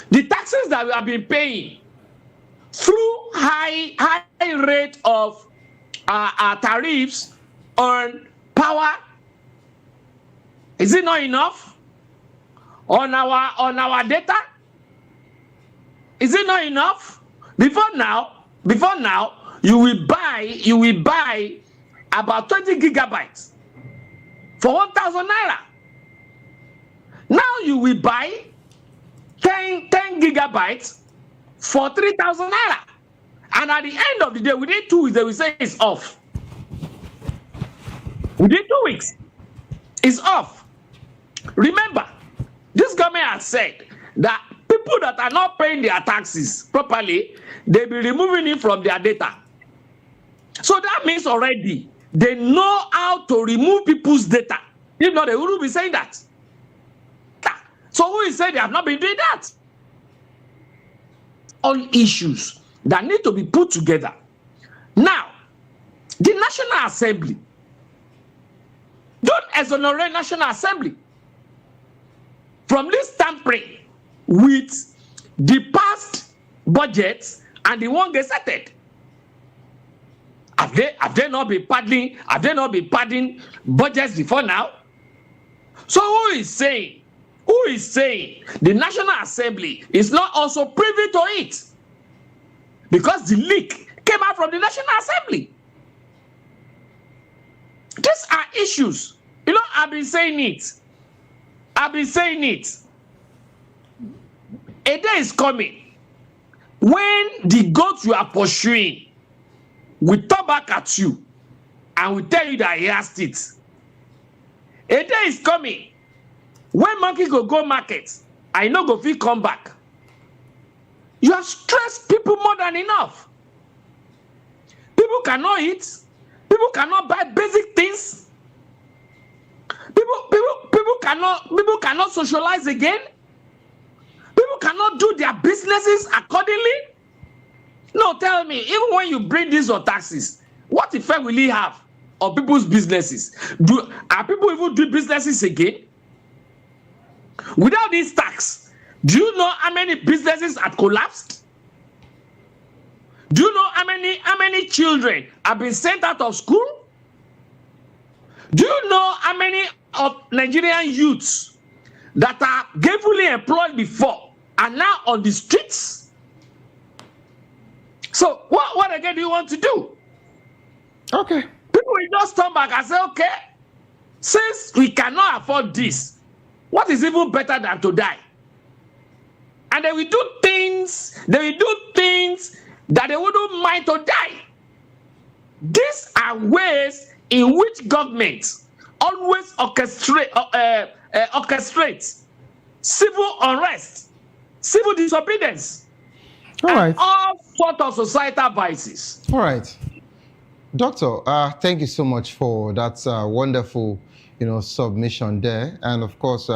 The taxes that we have been paying through high rate of tariffs on power, is it not enough? On our data, is it not enough? Before now, you will buy about 20 gigabytes for 1,000 naira. Now you will buy 10 gigabytes for 3,000 naira. And at the end of the day, within 2 weeks, they will say it's off. Within 2 weeks, it's off. Remember, this government has said that people that are not paying their taxes properly, they'll be removing it from their data. So that means already they know how to remove people's data. If not, they wouldn't be saying that. So who is saying they have not been doing that? All issues that need to be put together. Now, the National Assembly, don't exonerate National Assembly from this tampering with the past budgets and the one gazetted. Have they not been padding? Have they not been padding budgets before now? So who is saying the National Assembly is not also privy to it? Because the leak came out from the National Assembly. These are issues. You know, I've been saying it. A day is coming when the goats you are pursuing will turn back at you and will tell you that he has it. A day is coming when monkey go market, I know go fit come back. You have stressed people more than enough. People cannot eat. People cannot buy basic things. People cannot socialize again. People cannot do their businesses accordingly. No, tell me, even when you bring these or taxes, what effect will it have on people's businesses? Are people even doing businesses again? Without this tax, do you know how many businesses have collapsed? Do you know how many children have been sent out of school? Do you know how many of Nigerian youths that are gainfully employed before are now on the streets? So what again do you want to do? Okay. People will just turn back and say, okay, since we cannot afford this, what is even better than to die? And they will do things that they wouldn't mind to die. These are ways in which governments always orchestrate civil unrest, civil disobedience, and all sorts of societal vices. All right. Doctor, thank you so much for that wonderful, submission there. And of course,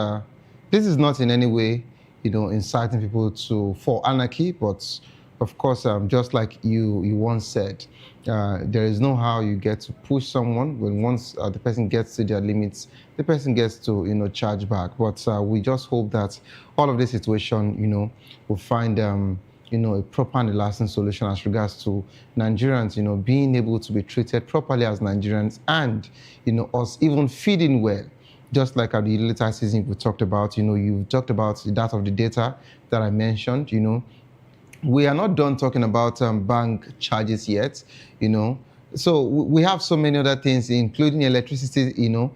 this is not in any way, inciting people for anarchy, but of course, just like you once said, there is no how you get to push someone when once the person gets to their limits, the person gets to, charge back. But we just hope that all of this situation, will find, a proper and lasting solution as regards to Nigerians, being able to be treated properly as Nigerians and, us even feeding well. Just like at the later season we talked about, you've talked about that of the data that I mentioned, we are not done talking about bank charges yet, So we have so many other things, including electricity, the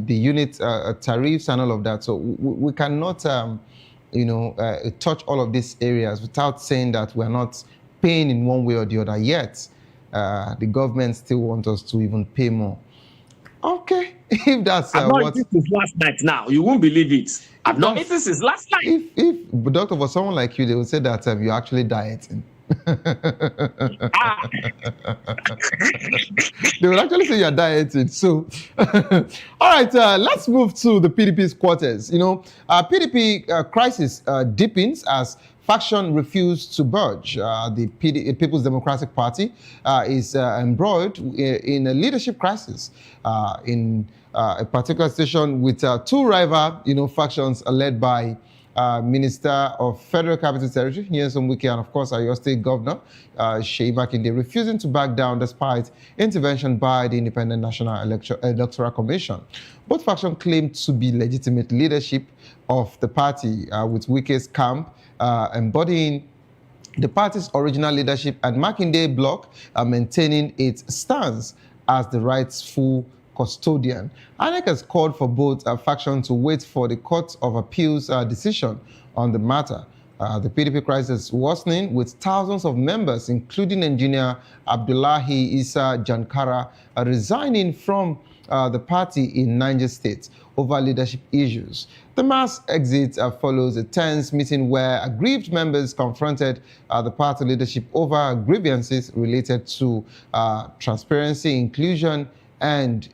unit tariffs and all of that. So we cannot, touch all of these areas without saying that we're not paying in one way or the other yet. The government still wants us to even pay more. Okay, if that's I've not eaten since last night now. You won't believe it. I've not eaten since last night. If doctor, for someone like you, they would say that you're actually dieting. They will actually say you're dieting. So, all right, let's move to the PDP's quarters. PDP crisis deepens as faction refused to budge. The People's Democratic Party is embroiled in a leadership crisis in a particular situation with two rival, factions led by Minister of Federal Capital Territory, Nyesom Wike, and of course, your state governor, Seyi Makinde, refusing to back down despite intervention by the Independent National Electoral Commission. Both factions claim to be legitimate leadership of the party, with Wike's camp embodying the party's original leadership and Makinde bloc maintaining its stance as the rightful custodian. INEC has called for both factions to wait for the Court of Appeal's decision on the matter. The PDP crisis worsening with thousands of members, including engineer Abdullahi Isa Jankara, resigning from the party in Niger State over leadership issues. The mass exit follows a tense meeting where aggrieved members confronted the party leadership over grievances related to transparency, inclusion, and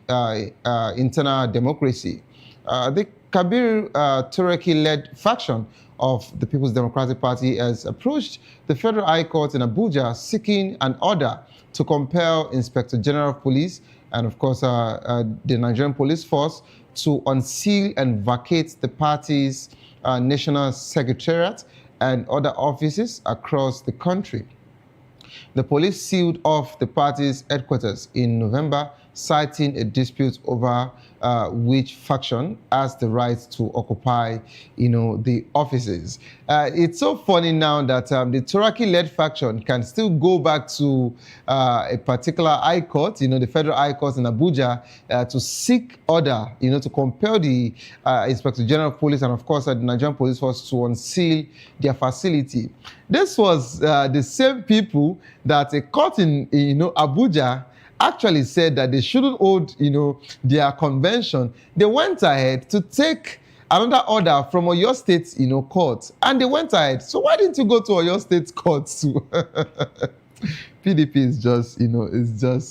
internal democracy. The Kabir Tureki-led faction of the People's Democratic Party has approached the Federal High Court in Abuja seeking an order to compel Inspector General of Police and, of course, the Nigerian Police Force to unseal and vacate the party's National Secretariat and other offices across the country. The police sealed off the party's headquarters in November, citing a dispute over which faction has the right to occupy, the offices. It's so funny now that the Turaki-led faction can still go back to a particular high court, the Federal High Court in Abuja, to seek order, to compel the Inspector General of Police and, of course, the Nigerian Police Force to unseal their facility. This was the same people that a court in, Abuja actually said that they shouldn't hold, their convention. They went ahead to take another order from Oyo State, court, and they went ahead. So why didn't you go to Oyo State court too? PDP is just,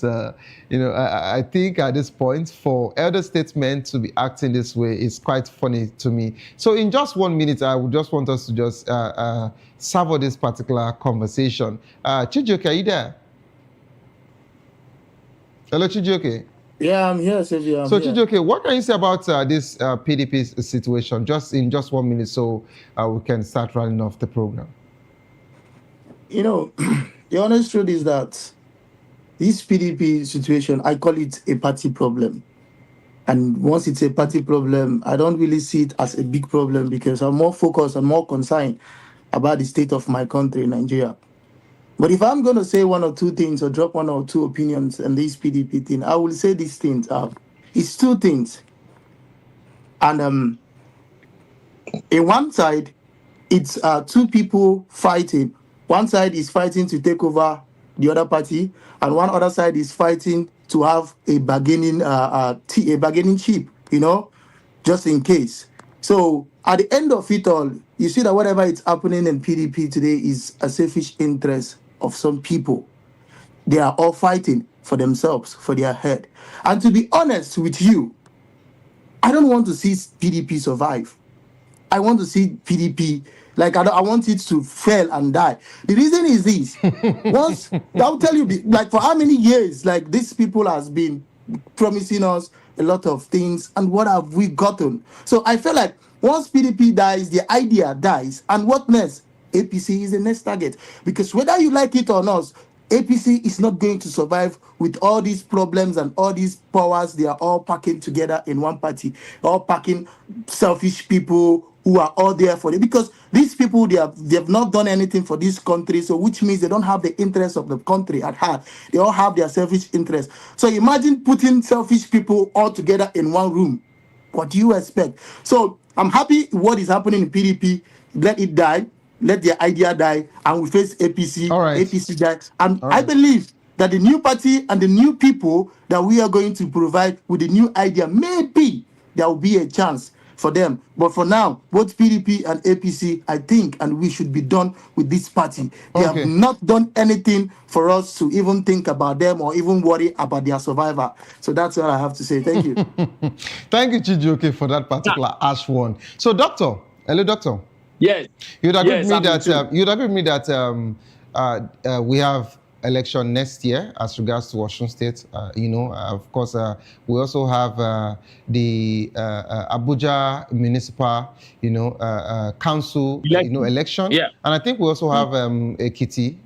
I think at this point, for elder statesmen to be acting this way is quite funny to me. So in just 1 minute, I would just want us to just savor this particular conversation. Chijioke, are you there? Hello, Chijioke. Yeah, I'm here, Xavier. So, Chijioke, what can you say about this PDP situation, just in 1 minute, so we can start running off the program? The honest truth is that this PDP situation, I call it a party problem. And once it's a party problem, I don't really see it as a big problem because I'm more focused and more concerned about the state of my country, Nigeria. But if I'm going to say one or two things or drop one or two opinions on this PDP thing, I will say these things. It's two things. And in one side, it's two people fighting. One side is fighting to take over the other party, and one other side is fighting to have a bargaining chip, just in case. So at the end of it all, you see that whatever is happening in PDP today is a selfish interest of some people. They are all fighting for themselves, for their head. And to be honest with you, I don't want to see PDP survive. I want to see PDP, I want it to fail and die. The reason is this. Once, I'll tell you, for how many years, these people has been promising us a lot of things, and what have we gotten? So I feel like once PDP dies, the idea dies, and what next? APC is the next target. Because whether you like it or not, APC is not going to survive with all these problems and all these powers. They are all packing together in one party, all packing selfish people, who are all there for it, because these people, they have not done anything for this country, so which means they don't have the interests of the country at heart. They all have their selfish interests. So imagine putting selfish people all together in one room. What do you expect? So I'm happy what is happening in PDP. Let it die. Let their idea die, and we face APC. All right. APC die, and All I right. believe that the new party and the new people that we are going to provide with the new idea, maybe there will be a chance for them. But for now, both PDP and APC, I think, and we should be done with this party. They have not done anything for us to even think about them or even worry about their survival. So that's all I have to say. Thank you. Thank you, Chijioke, for that particular ash one. So, Doctor, hello, Doctor. Yes. You'd agree with me I'm that with you. you'd agree with me that we have election next year as regards to Washington State. Of course, we also have the Abuja Municipal, Council, election. Yeah. And I think we also have Ekiti,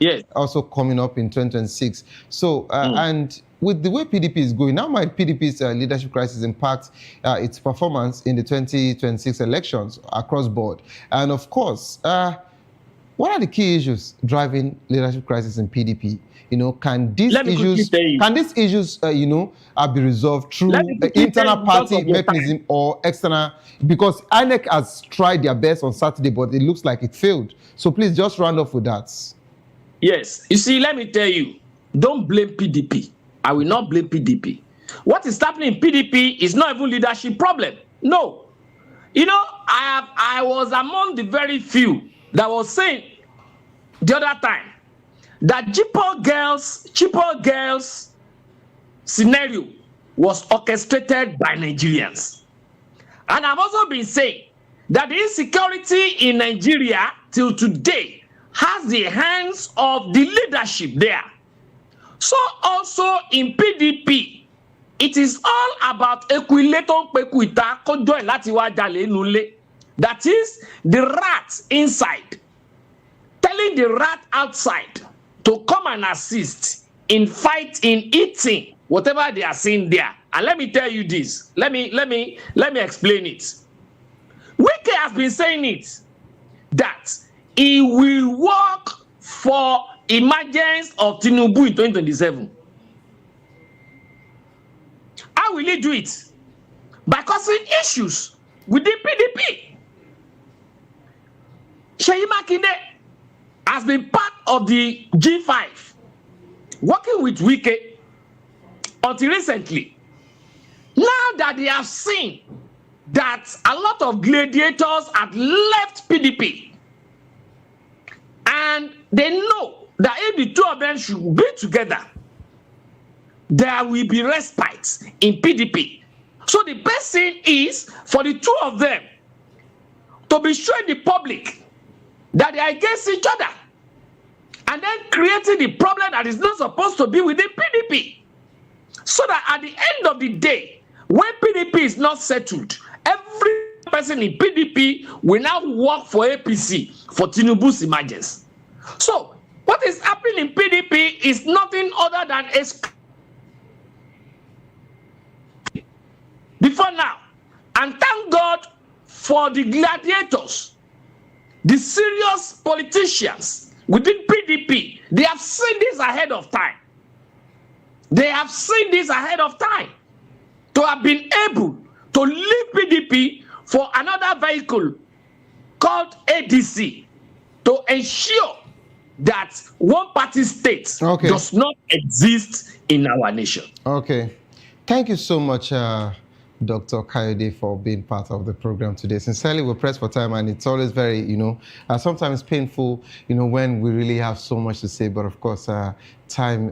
Yes. also coming up in 2026. So, and with the way PDP is going, now might PDP's leadership crisis impact its performance in the 2026 elections across board. And of course, what are the key issues driving leadership crisis in PDP? Can these issues, be resolved through internal party mechanism or external? Because INEC has tried their best on Saturday, but it looks like it failed. So please just round off with that. Yes. You see, let me tell you, don't blame PDP. I will not blame PDP. What is happening in PDP is not even leadership problem. No. I was among the very few that was saying the other time that cheaper girls scenario was orchestrated by Nigerians. And I've also been saying that the insecurity in Nigeria till today has the hands of the leadership there. So also in PDP, it is all about equilaton pequita kojoin lati wa jale nule. That is the rat inside telling the rat outside to come and assist in fighting, eating whatever they are seeing there. And let me tell you this. Let me explain it. Wike has been saying it that he will work for emergence of Tinubu in 2027. How will he do it? By causing issues within PDP. Seyi Makinde has been part of the G5, working with Wike until recently. Now that they have seen that a lot of gladiators have left PDP, and they know that if the two of them should be together, there will be respite in PDP. So the best thing is for the two of them to be showing the public that they are against each other, and then creating the problem that is not supposed to be within PDP. So that at the end of the day, when PDP is not settled, every person in PDP will now work for APC for Tinubu's emergence. So what is happening in PDP is nothing other than before now. And thank God for the gladiators, the serious politicians within PDP. They have seen this ahead of time. They have seen this ahead of time to have been able to leave PDP for another vehicle called ADC to ensure that one party state does not exist in our nation. Okay. Thank you so much, Dr. Kayode, for being part of the program today. Sincerely, we're pressed for time, and it's always very, sometimes painful, when we really have so much to say. But of course, time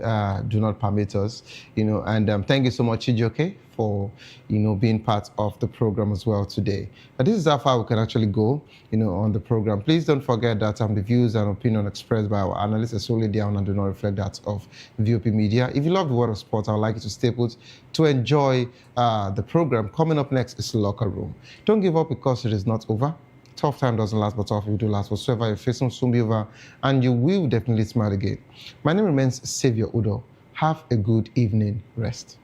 do not permit us, and thank you so much, Chijioke, for, being part of the program as well today. But this is how far we can actually go, on the program. Please don't forget that the views and opinion expressed by our analysts are solely their own and do not reflect that of VOP Media. If you love the world of sports, I would like you to stay put to enjoy the program. Coming up next is Locker Room. Don't give up because it is not over. Tough time doesn't last, but tough will do last. Whatsoever you're facing will soon be over, and you will definitely smile again. My name remains Savior Udo. Have a good evening rest.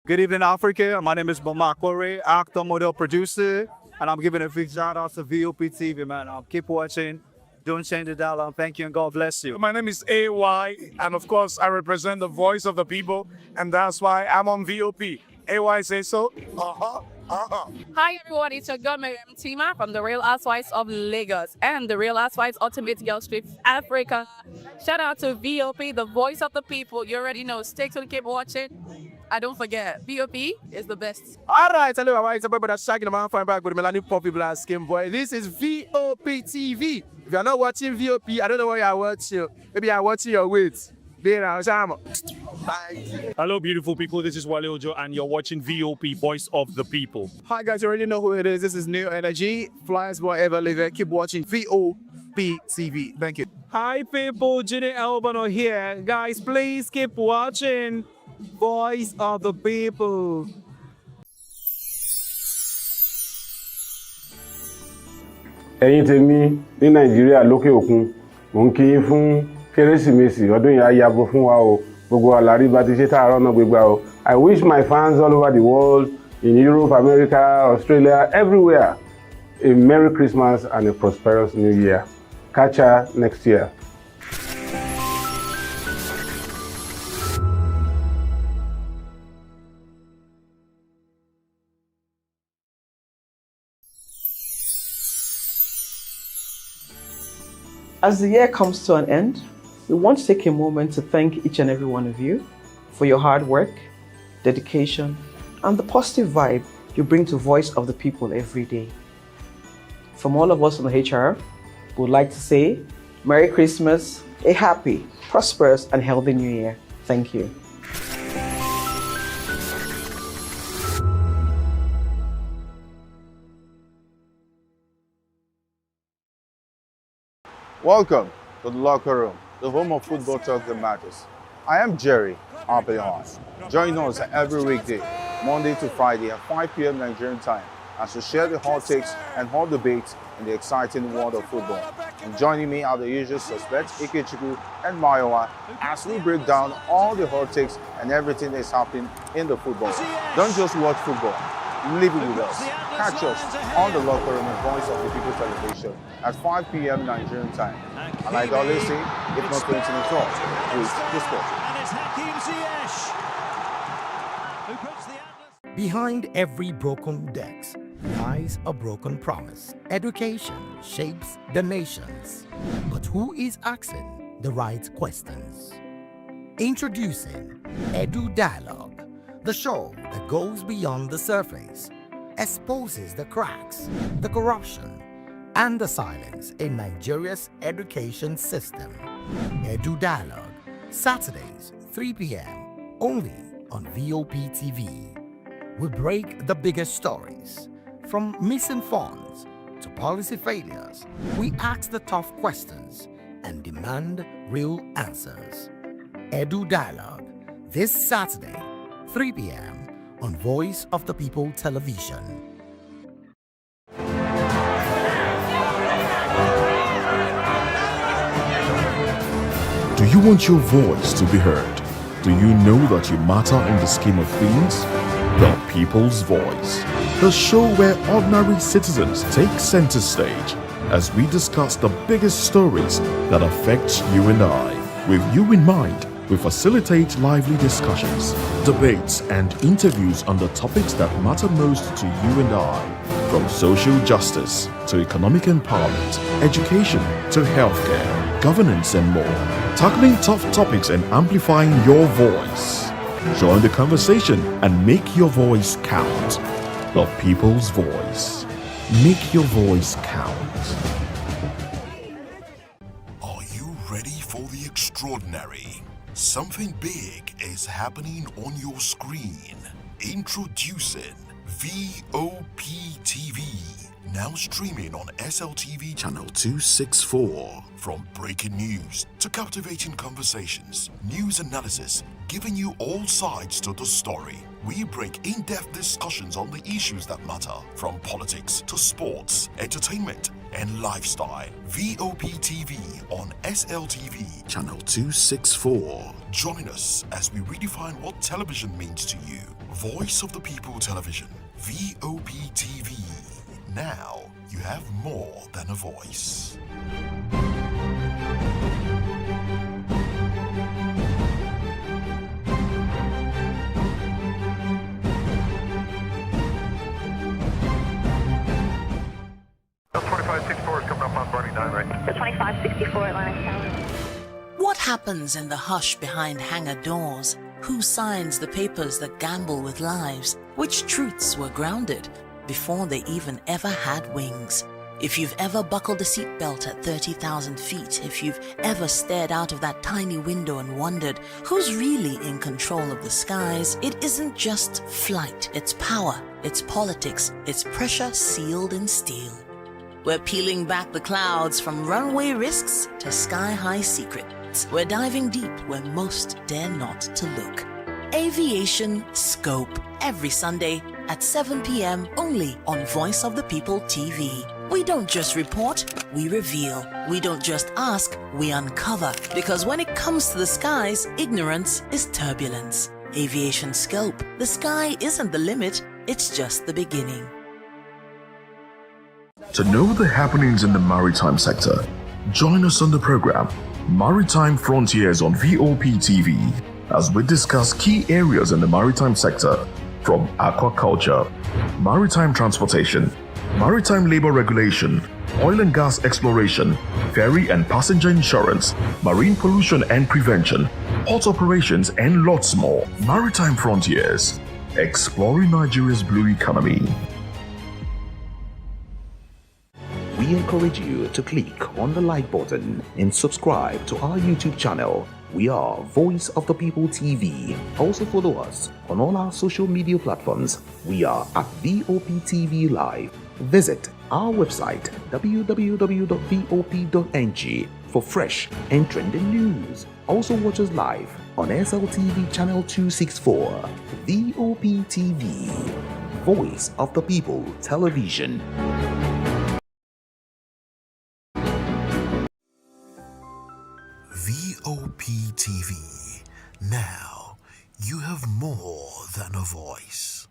Good evening, Africa. My name is Mama Kore, actor, model, producer, and I'm giving a big shout out to VOP TV, man. Keep watching. Don't change the dial. Thank you and God bless you. My name is AY, and of course, I represent the voice of the people, and that's why I'm on VOP. AY say so. Hi everyone, it's your girl Miriam Tima from The Real Housewives of Lagos and The Real Housewives Ultimate Girls Trip Africa. Shout out to VOP, the voice of the people. You already know. Stay tuned, keep watching. And don't forget, VOP is the best. All right, hello, everybody. It's a boy that's shagging the man fine back with Melanie Poppy Black Skin Boy. This is VOP TV. If you're not watching VOP, I don't know what you're watching. Maybe you're watching your weight. Bye. Hello, beautiful people. This is Wale Ojo, and you're watching VOP, Voice of the People. Hi, guys. You already know who it is. This is New Energy. Flyers, whatever, live it. Keep watching VOP TV. Thank you. Hi, people. Ginny Albano here. Guys, please keep watching Voice of the People. Ẹ̀yin tèmi ní Nàìjíríà lókè òkun, mò ń kí yín fún Kérésìmesì ọdún yìí á yabo fún wa o. Gbogbo wa la rí bá ti ṣe táàárọ̀ náà gbégbá o. I wish my fans all over the world, in Europe, America, Australia, everywhere, a Merry Christmas and a prosperous New Year. Catch ya next year. As the year comes to an end, we want to take a moment to thank each and every one of you for your hard work, dedication, and the positive vibe you bring to Voice of the People every day. From all of us on the HR, we would like to say Merry Christmas, a happy, prosperous, and healthy New Year. Thank you. Welcome to the locker room, the home of football talk that matters. I am Jerry Arpelion. Join us every weekday, Monday to Friday at 5 p.m. Nigerian time, as we share the hot takes and hot debates in the exciting world of football. And joining me are the usual suspects, Ikechukwu and Mayowa, as we break down all the hot takes and everything that's happening in the football. Don't just watch football, live it with us. Catch us on the locker room and Voice of the People television at 5 p.m. Nigerian time. And like I always say, if not 20 minutes wrong, please Behind every broken desk lies a broken promise. Education shapes the nations. But who is asking the right questions? Introducing Edu Dialogue, the show that goes beyond the surface, exposes the cracks, the corruption, and the silence in Nigeria's education system. Edu Dialogue, Saturdays, 3 p.m., only on VOP TV. We break the biggest stories, from missing funds to policy failures. We ask the tough questions and demand real answers. Edu Dialogue, this Saturday, 3 p.m. on Voice of the People television. Do you want your voice to be heard? Do you know that you matter in the scheme of things? The People's Voice, the show where ordinary citizens take center stage as we discuss the biggest stories that affect you and I. With you in mind, we facilitate lively discussions, debates, and interviews on the topics that matter most to you and I. From social justice to economic empowerment, education to healthcare, governance, and more. Tackling tough topics and amplifying your voice. Join the conversation and make your voice count. The People's Voice. Make your voice count. Are you ready for the extraordinary? Something big is happening on your screen. Introducing VOP TV. Now streaming on SLTV channel 264. From breaking news to captivating conversations, news analysis, giving you all sides to the story. We bring in-depth discussions on the issues that matter, from politics to sports, entertainment, and lifestyle. VOP TV on SLTV, channel 264. Join us as we redefine what television means to you. Voice of the People Television, VOP TV. Now you have more than a voice. The 2564 Atlantic Tower. What happens in the hush behind hangar doors? Who signs the papers that gamble with lives? Which truths were grounded before they even ever had wings? If you've ever buckled a seatbelt at 30,000 feet, if you've ever stared out of that tiny window and wondered who's really in control of the skies, it isn't just flight, it's power, it's politics, it's pressure sealed in steel. We're peeling back the clouds from runway risks to sky-high secrets. We're diving deep where most dare not to look. Aviation Scope, every Sunday at 7 p.m. only on Voice of the People TV. We don't just report, we reveal. We don't just ask, we uncover. Because when it comes to the skies, ignorance is turbulence. Aviation Scope, the sky isn't the limit, it's just the beginning. To know the happenings in the maritime sector, join us on the program Maritime Frontiers on VOP TV as we discuss key areas in the maritime sector, from aquaculture, maritime transportation, maritime labor regulation, oil and gas exploration, ferry and passenger insurance, marine pollution and prevention, port operations, and lots more. Maritime Frontiers, exploring Nigeria's blue economy. We encourage you to click on the like button and subscribe to our YouTube channel. We are Voice of the People TV. Also follow us on all our social media platforms. We are at VOP TV Live. Visit our website www.vop.ng for fresh and trending news. Also watch us live on SLTV channel 264. VOP TV, Voice of the People Television. VOP TV. Now you have more than a voice.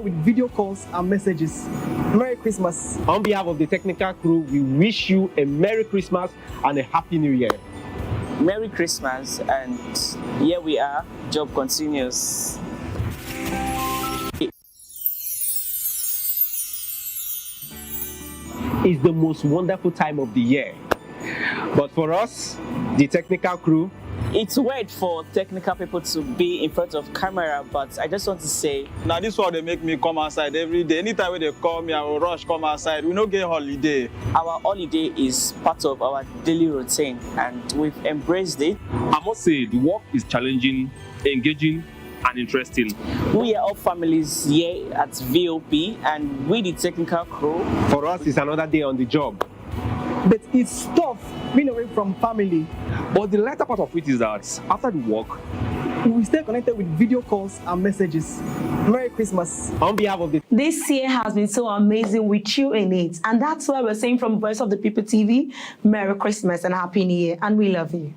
With video calls and messages. Merry Christmas. On behalf of the technical crew, we wish you a Merry Christmas and a Happy New Year. Merry Christmas, and here we are, job continues. It's the most wonderful time of the year. But for us, the technical crew, it's weird for technical people to be in front of camera, but I just want to say, now this one they make me come outside every day. Anytime when they call me, I will rush come outside. We don't get holiday. Our holiday is part of our daily routine, and we've embraced it. I must say, the work is challenging, engaging, and interesting. We are all families here at VOP, and we the technical crew. For us, it's another day on the job. But it's tough being away from family. But the latter part of it is that after the work, we stay connected with video calls and messages. Merry Christmas. On behalf of the... This year has been so amazing with you in it. And that's why we're saying from Voice of the People TV, Merry Christmas and Happy New Year. And we love you.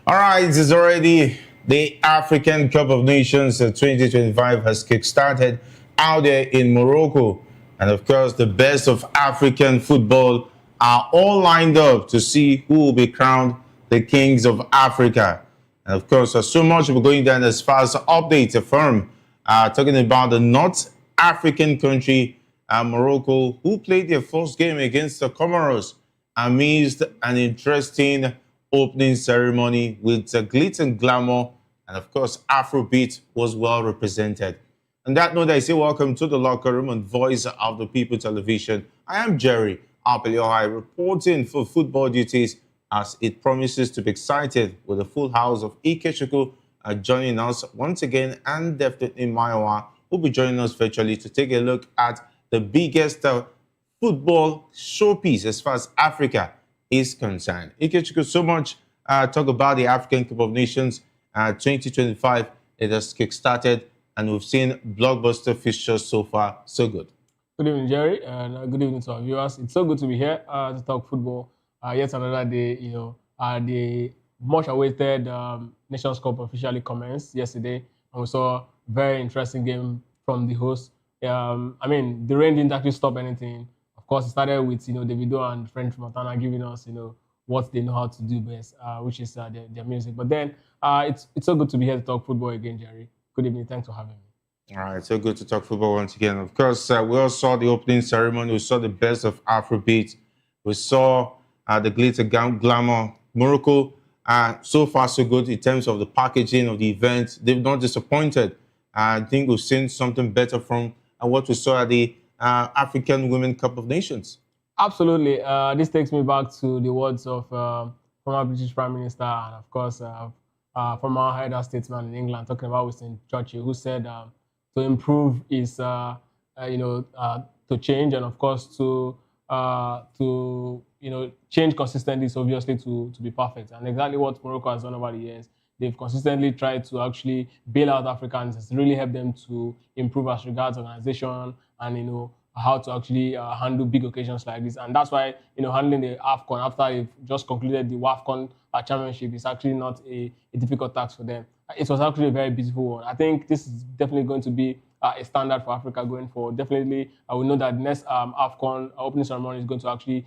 All right, it's already the African Cup of Nations 2025 has kick-started out there in Morocco. And of course, the best of African football are all lined up to see who will be crowned the kings of Africa. And of course, there's so much we're going down as far as updates from talking about the North African country, Morocco, who played their first game against the Comoros amidst an interesting opening ceremony with glitz and glamour, and of course, Afrobeat was well represented. On that note, I say welcome to the locker room on Voice of the People Television. I am Jerry Apeliohai, reporting for football duties as it promises to be excited with the full house of Ikechukwu joining us once again, and definitely Maiwa will be joining us virtually to take a look at the biggest football showpiece as far as Africa is concerned. Ikechukwu, so much talk about the African Cup of Nations 2025. It has kick-started, and we've seen blockbuster fixtures so far. So good. Good evening, Jerry, and good evening to our viewers. It's so good to be here to talk football. Yet another day, the much-awaited Nations Cup officially commenced yesterday, and we saw a very interesting game from the host. I mean, the rain didn't actually stop anything. Of course, it started with Davido and French Montana giving us what they know how to do best, which is their music. But then it's so good to be here to talk football again, Jerry. Good evening. Thanks for having me. All right, so good to talk football once again. Of course, we all saw the opening ceremony. We saw the best of Afrobeat. We saw the glitter glamour. Morocco, so far so good in terms of the packaging of the event. They've not disappointed. I think we've seen something better from what we saw at the African Women Cup of Nations. Absolutely. This takes me back to the words of former British Prime Minister and, of course, former head of statesman in England, talking about Winston Churchill, who said to improve is, to change, and, of course, to change consistently is obviously to be perfect. And exactly what Morocco has done over the years. They've consistently tried to actually bail out Africans. It's really helped them to improve as regards organization and, how to actually handle big occasions like this. And that's why, handling the AFCON after they've just concluded the WAFCON championship is actually not a difficult task for them. It was actually a very beautiful one. I think this is definitely going to be a standard for Africa going forward. Definitely, I will know that the next AFCON opening ceremony is going to actually,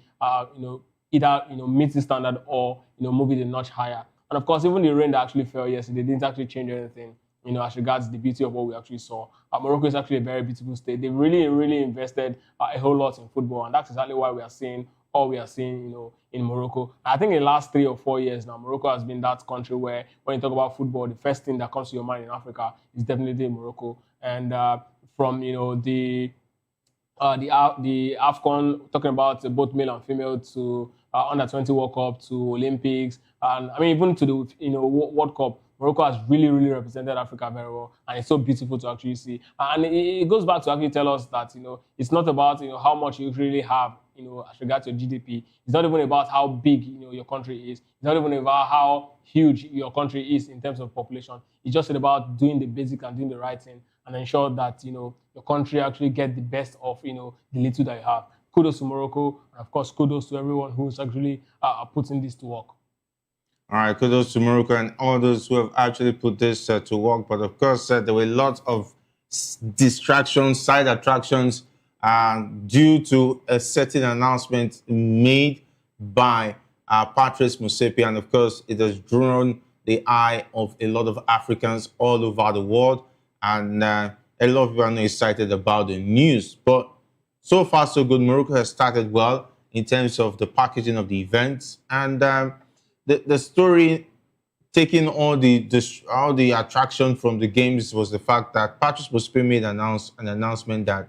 either, meet the standard or, move it a notch higher. And of course, even the rain that actually fell yesterday didn't actually change anything, as regards the beauty of what we actually saw. Morocco is actually a very beautiful state. They really, really invested a whole lot in football, and that's exactly why we are seeing all we are seeing, in Morocco. I think in the last 3 or 4 years now, Morocco has been that country where, when you talk about football, the first thing that comes to your mind in Africa is definitely Morocco. And from the AFCON, talking about both male and female, to under 20 World Cup, to Olympics, and I mean even to the World Cup, Morocco has really, really represented Africa very well, and it's so beautiful to actually see. And it goes back to actually tell us that it's not about how much you really have as regards to your GDP. It's not even about how big your country is. It's not even about how huge your country is in terms of population. It's just about doing the basic and doing the right thing and ensure that your country actually get the best of the little that you have. Kudos to Morocco, and of course kudos to everyone who's actually putting this to work. All right, kudos to Morocco and all those who have actually put this to work. But of course, there were lots of distractions, side attractions, due to a certain announcement made by Patrice Motsepe. And of course, it has drawn the eye of a lot of Africans all over the world. And a lot of people are not excited about the news. But so far, so good. Morocco has started well in terms of the packaging of the events. And the story taking all the attraction from the games was the fact that Patrice Motsepe made an announcement that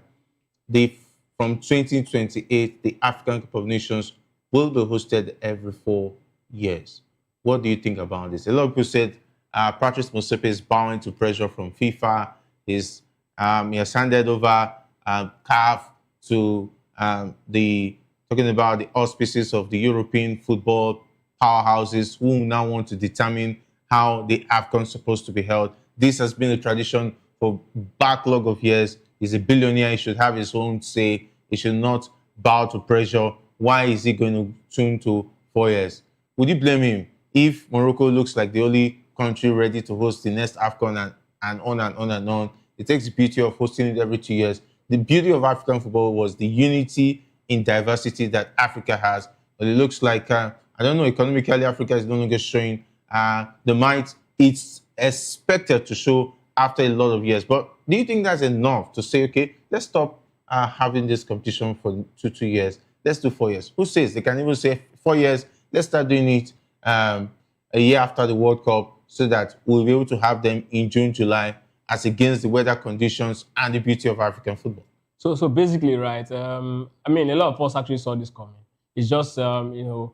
from 2028, the African Cup of Nations will be hosted every 4 years. What do you think about this? A lot of people said Patrice Motsepe is bowing to pressure from FIFA. He has handed over CAF to talking about the auspices of the European football powerhouses who now want to determine how the AFCON is supposed to be held. This has been a tradition for backlog of years. He's a billionaire. He should have his own say. He should not bow to pressure. Why is he going to tune to 4 years? Would you blame him if Morocco looks like the only country ready to host the next AFCON and on and on and on, it takes the beauty of hosting it every 2 years. The beauty of African football was the unity in diversity that Africa has. But it looks like, I don't know, economically, Africa is no longer showing the might it's expected to show after a lot of years. But do you think that's enough to say, okay, let's stop having this competition for 2 years? Let's do 4 years. Who says? They can even say 4 years. Let's start doing it a year after the World Cup so that we'll be able to have them in June, July, as against the weather conditions and the beauty of African football. So basically, right, I mean, a lot of us actually saw this coming. It's just, the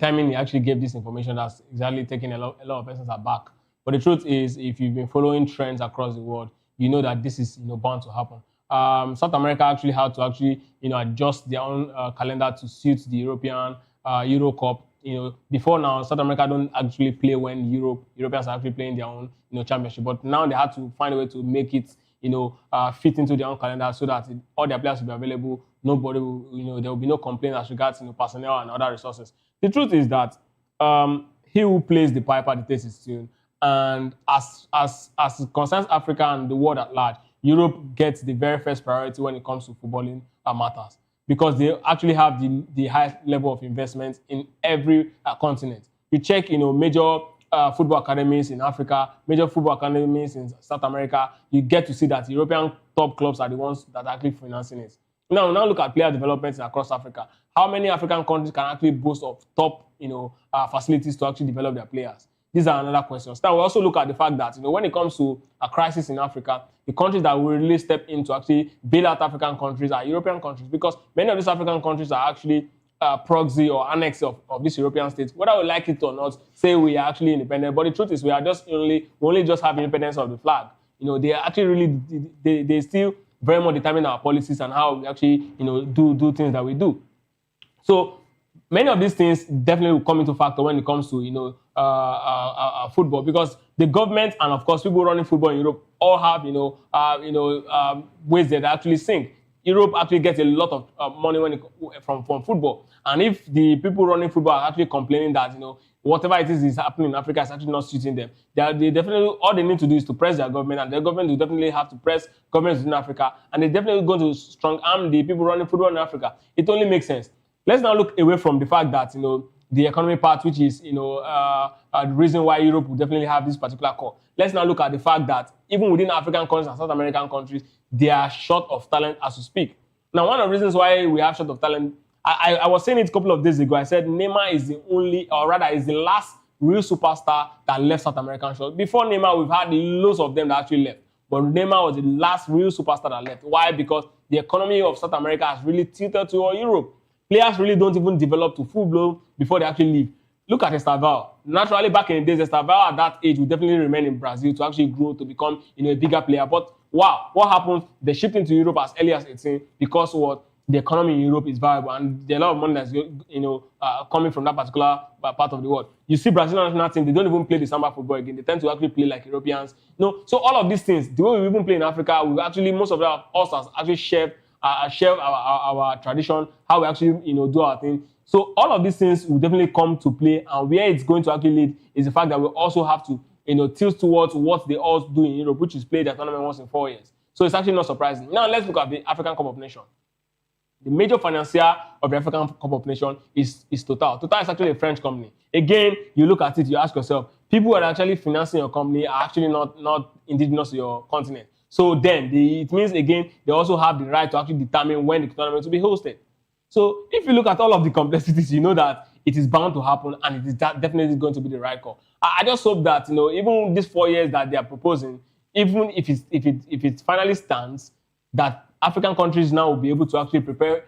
timing he actually gave this information that's exactly taking a lot of persons aback. But the truth is, if you've been following trends across the world, you know that this is bound to happen. South America actually had to adjust their own calendar to suit the European Euro Cup. Before now, South America don't actually play when Europeans are actually playing their own championship. But now they had to find a way to make it fit into their own calendar so that all their players will be available. Nobody will, there will be no complaint as regards personnel and other resources. The truth is that he who plays the piper dictates his tune. And as it concerns Africa and the world at large, Europe gets the very first priority when it comes to footballing matters, because they actually have the highest level of investment in every continent. You check, major football academies in Africa, major football academies in South America, you get to see that European top clubs are the ones that are actually financing it. Now look at player development across Africa. How many African countries can actually boast of top, facilities to actually develop their players? These are another questions. Now we also look at the fact that, when it comes to a crisis in Africa, the countries that will really step in to actually bail out African countries are European countries, because many of these African countries are actually proxy or annex of these European states. Whether we like it or not, say we are actually independent, but the truth is we only just have independence of the flag. They actually really, they still very much determine our policies and how we actually, do things that we do. So many of these things definitely will come into factor when it comes to, football, because the government and of course people running football in Europe all have, ways that they actually sink. Europe actually gets a lot of money from football, and if the people running football are actually complaining that whatever it is happening in Africa is actually not suiting them, they definitely, all they need to do is to press their government, and their government will definitely have to press governments in Africa, and they're definitely going to strong arm the people running football in Africa. It only makes sense. Let's now look away from the fact that the economy part, which is the reason why Europe will definitely have this particular call. Let's now look at the fact that even within African countries and South American countries, they are short of talent as we speak. Now, one of the reasons why we have short of talent, I was saying it a couple of days ago. I said Neymar is the only, or rather, is the last real superstar that left South American shores. Before Neymar, we've had loads of them that actually left, but Neymar was the last real superstar that left. Why? Because the economy of South America has really tilted toward Europe. Players really don't even develop to full blown before they actually leave. Look at Estaval. Naturally, back in the days, Estaval at that age would definitely remain in Brazil to actually grow to become a bigger player. But wow, what happened? They shipped into Europe as early as 18 because the economy in Europe is viable, and there's a lot of money that's coming from that particular part of the world. You see Brazilian national team, they don't even play the samba football again. They tend to actually play like Europeans. So all of these things, the way we even play in Africa, we actually, most of us has actually shared our tradition, how we actually do our thing. So all of these things will definitely come to play, and where it's going to actually lead is the fact that we also have to tilt towards what they all do in Europe, which is play their tournament once in 4 years. So it's actually not surprising. Now let's look at the African Cup of Nations. The major financier of the African Cup of Nations is Total. Total is actually a French company. Again, you look at it, you ask yourself, people who are actually financing your company are actually not indigenous to your continent. So then, it means, again, they also have the right to actually determine when the tournament will be hosted. So if you look at all of the complexities, you know that it is bound to happen, and it is definitely going to be the right call. I just hope that, even these 4 years that they are proposing, even if it finally stands, that African countries now will be able to actually prepare,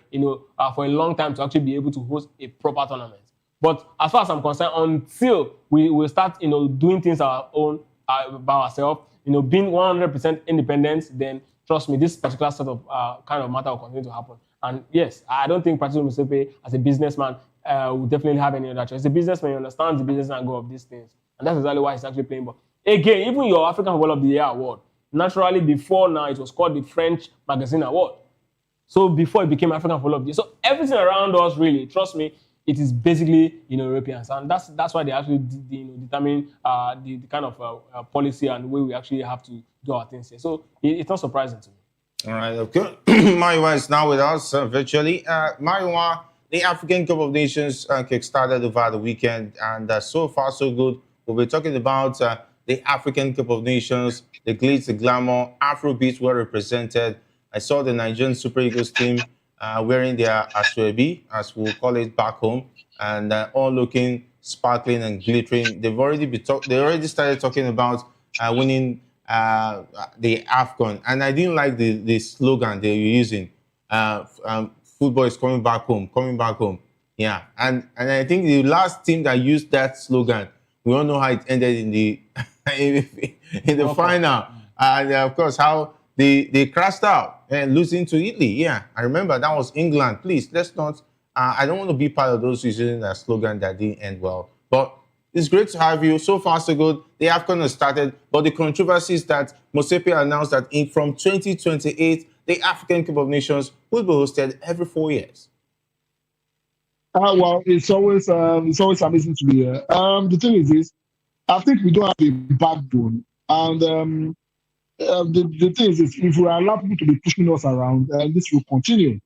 for a long time to actually be able to host a proper tournament. But as far as I'm concerned, until we will start, doing things our own by ourselves, being 100% independent, then trust me, this particular sort of kind of matter will continue to happen. And yes, I don't think Patrice Motsepe, as a businessman, will definitely have any other choice. As a businessman, he understands the business and go of these things, and that's exactly why he's actually playing ball. Again, even your African Footballer of the Year award, naturally, before now, it was called the French Magazine Award. So before it became African Footballer of the Year. So everything around us, really, trust me, it is basically Europeans, and that's why they actually determine the kind of policy and the way we actually have to do our things here. So it's not surprising to me. All right, okay. Maiwa is now with us virtually. Maiwa, the African Cup of Nations kick-started over the weekend, and so far so good. We'll be talking about the African Cup of Nations, the glitz, the glamour, Afrobeats were represented. I saw the Nigerian Super Eagles team wearing their ashwebi, as we'll call it back home, and all looking sparkling and glittering. They already started talking about winning the AFCON, and I didn't like the slogan they were using. Football is coming back home, coming back home. Yeah, and I think the last team that used that slogan, we all know how it ended in the in the final, and of course how they crashed out and losing to Italy. Yeah, I remember that was England. Please, let's not. I don't want to be part of those using that slogan that didn't end well, but. It's great to have you. So far, so good. The AFCON has started, but the controversy is that Mosepe announced that from 2028, the African Cup of Nations will be hosted every 4 years. Well, it's always amazing to be here. The thing is this, I think we don't have a backbone, and the thing is this, if we allow people to be pushing us around, this will continue.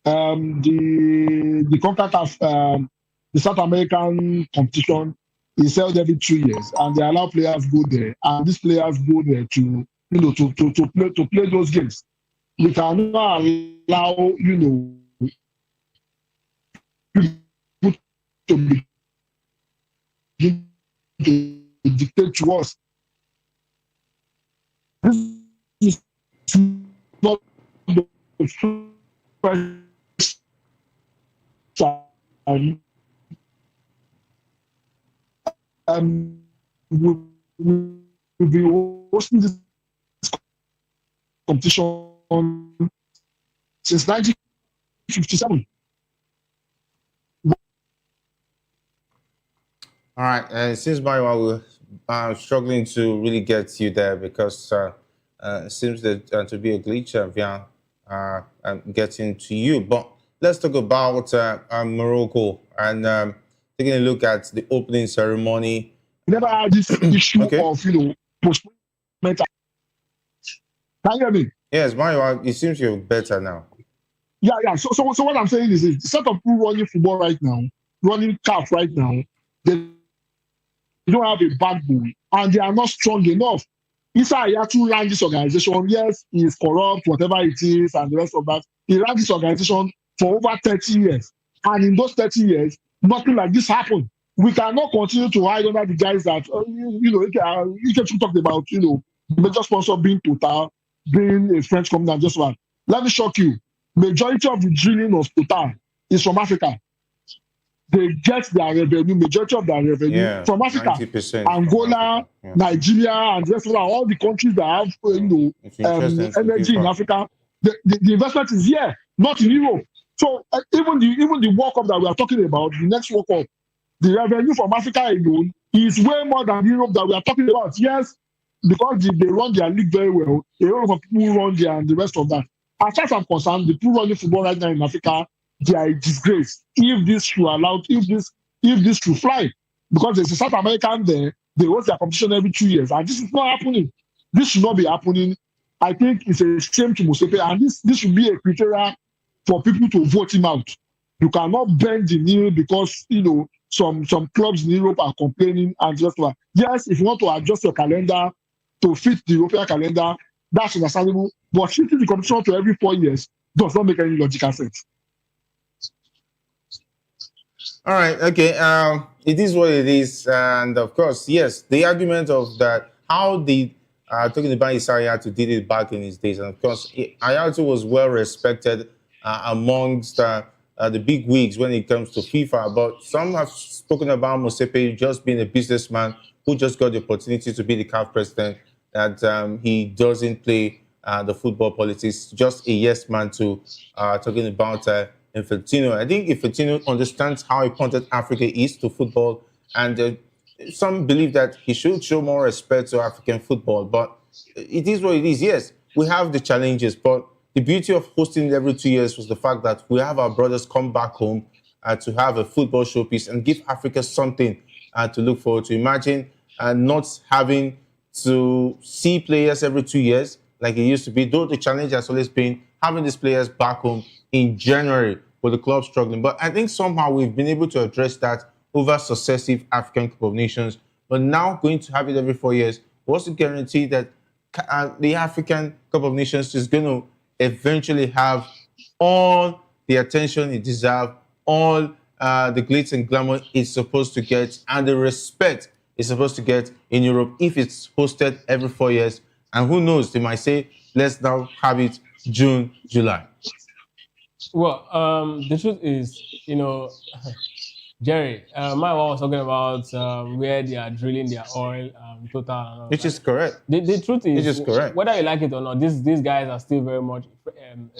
The CONCACAF, the South American competition is held every 2 years, and they allow players go there, and these players go there to play those games. We cannot allow people to dictate to us. This is not the first time. We'll be hosting this competition since 1957. All right, and since Maiwa, we're struggling to really get you there because it seems that to be a glitch via getting to you. But let's talk about Morocco and taking a look at the opening ceremony. Never had this issue of postponement. Can you hear me? Yes, Maiwa, it seems you're better now. Yeah. So what I'm saying is the set of people running football right now, running CAF right now, they don't have a backbone and they are not strong enough. Issa Hayatu ran this organization. Yes, he is corrupt, whatever it is, and the rest of that. He ran this organization for over 30 years. And in those 30 years, nothing like this happened. We cannot continue to hide under the guys that, you can talk about, the major sponsor being Total, being a French company and just one. Let me shock you. Majority of the drilling of Total is from Africa. They get their revenue, majority of their revenue from Africa. Angola, Nigeria, and the rest of that, all the countries that have energy in Africa. The investment is here, not in Europe. So even the World Cup that we are talking about, the next World Cup, the revenue from Africa alone is way more than Europe that we are talking about. Yes, because they run their league very well. A lot of people run there and the rest of that. As far as I'm concerned, the people running football right now in Africa, they are a disgrace. If this should fly, because there's a South American there, they host their competition every 2 years, and this is not happening. This should not be happening. I think it's a shame to Mosepe, and this should be a criteria for people to vote him out. You cannot bend the knee because some clubs in Europe are complaining and just like, yes, if you want to adjust your calendar to fit the European calendar, that's understandable. But shifting the competition to every 4 years does not make any logical sense. All right, okay. It is what it is, and of course, yes, the argument of that how the talking about Issa Hayatu did it back in his days, and of course, Hayatu was well respected amongst the big wigs when it comes to FIFA. But some have spoken about Mosepe just being a businessman who just got the opportunity to be the CAF president. That he doesn't play the football politics, just a yes man to talking about. Infantino. I think Infantino understands how important Africa is to football, and some believe that he should show more respect to African football. But it is what it is. Yes, we have the challenges, but the beauty of hosting every 2 years was the fact that we have our brothers come back home to have a football showpiece and give Africa something to look forward to. Imagine not having to see players every 2 years like it used to be, though the challenge has always been having these players back home in January with the club struggling. But I think somehow we've been able to address that over successive African Cup of Nations. But now going to have it every 4 years, what's the guarantee that the African Cup of Nations is going to eventually have all the attention it deserves, all the glitz and glamour it's supposed to get, and the respect it's supposed to get in Europe if it's hosted every 4 years? And who knows, they might say, let's now have it June, July. Well, the truth is, Jerry, my wife was talking about where they are drilling their oil, Total. And all Which is correct. The truth is, Which is correct. Whether you like it or not, these guys are still very much an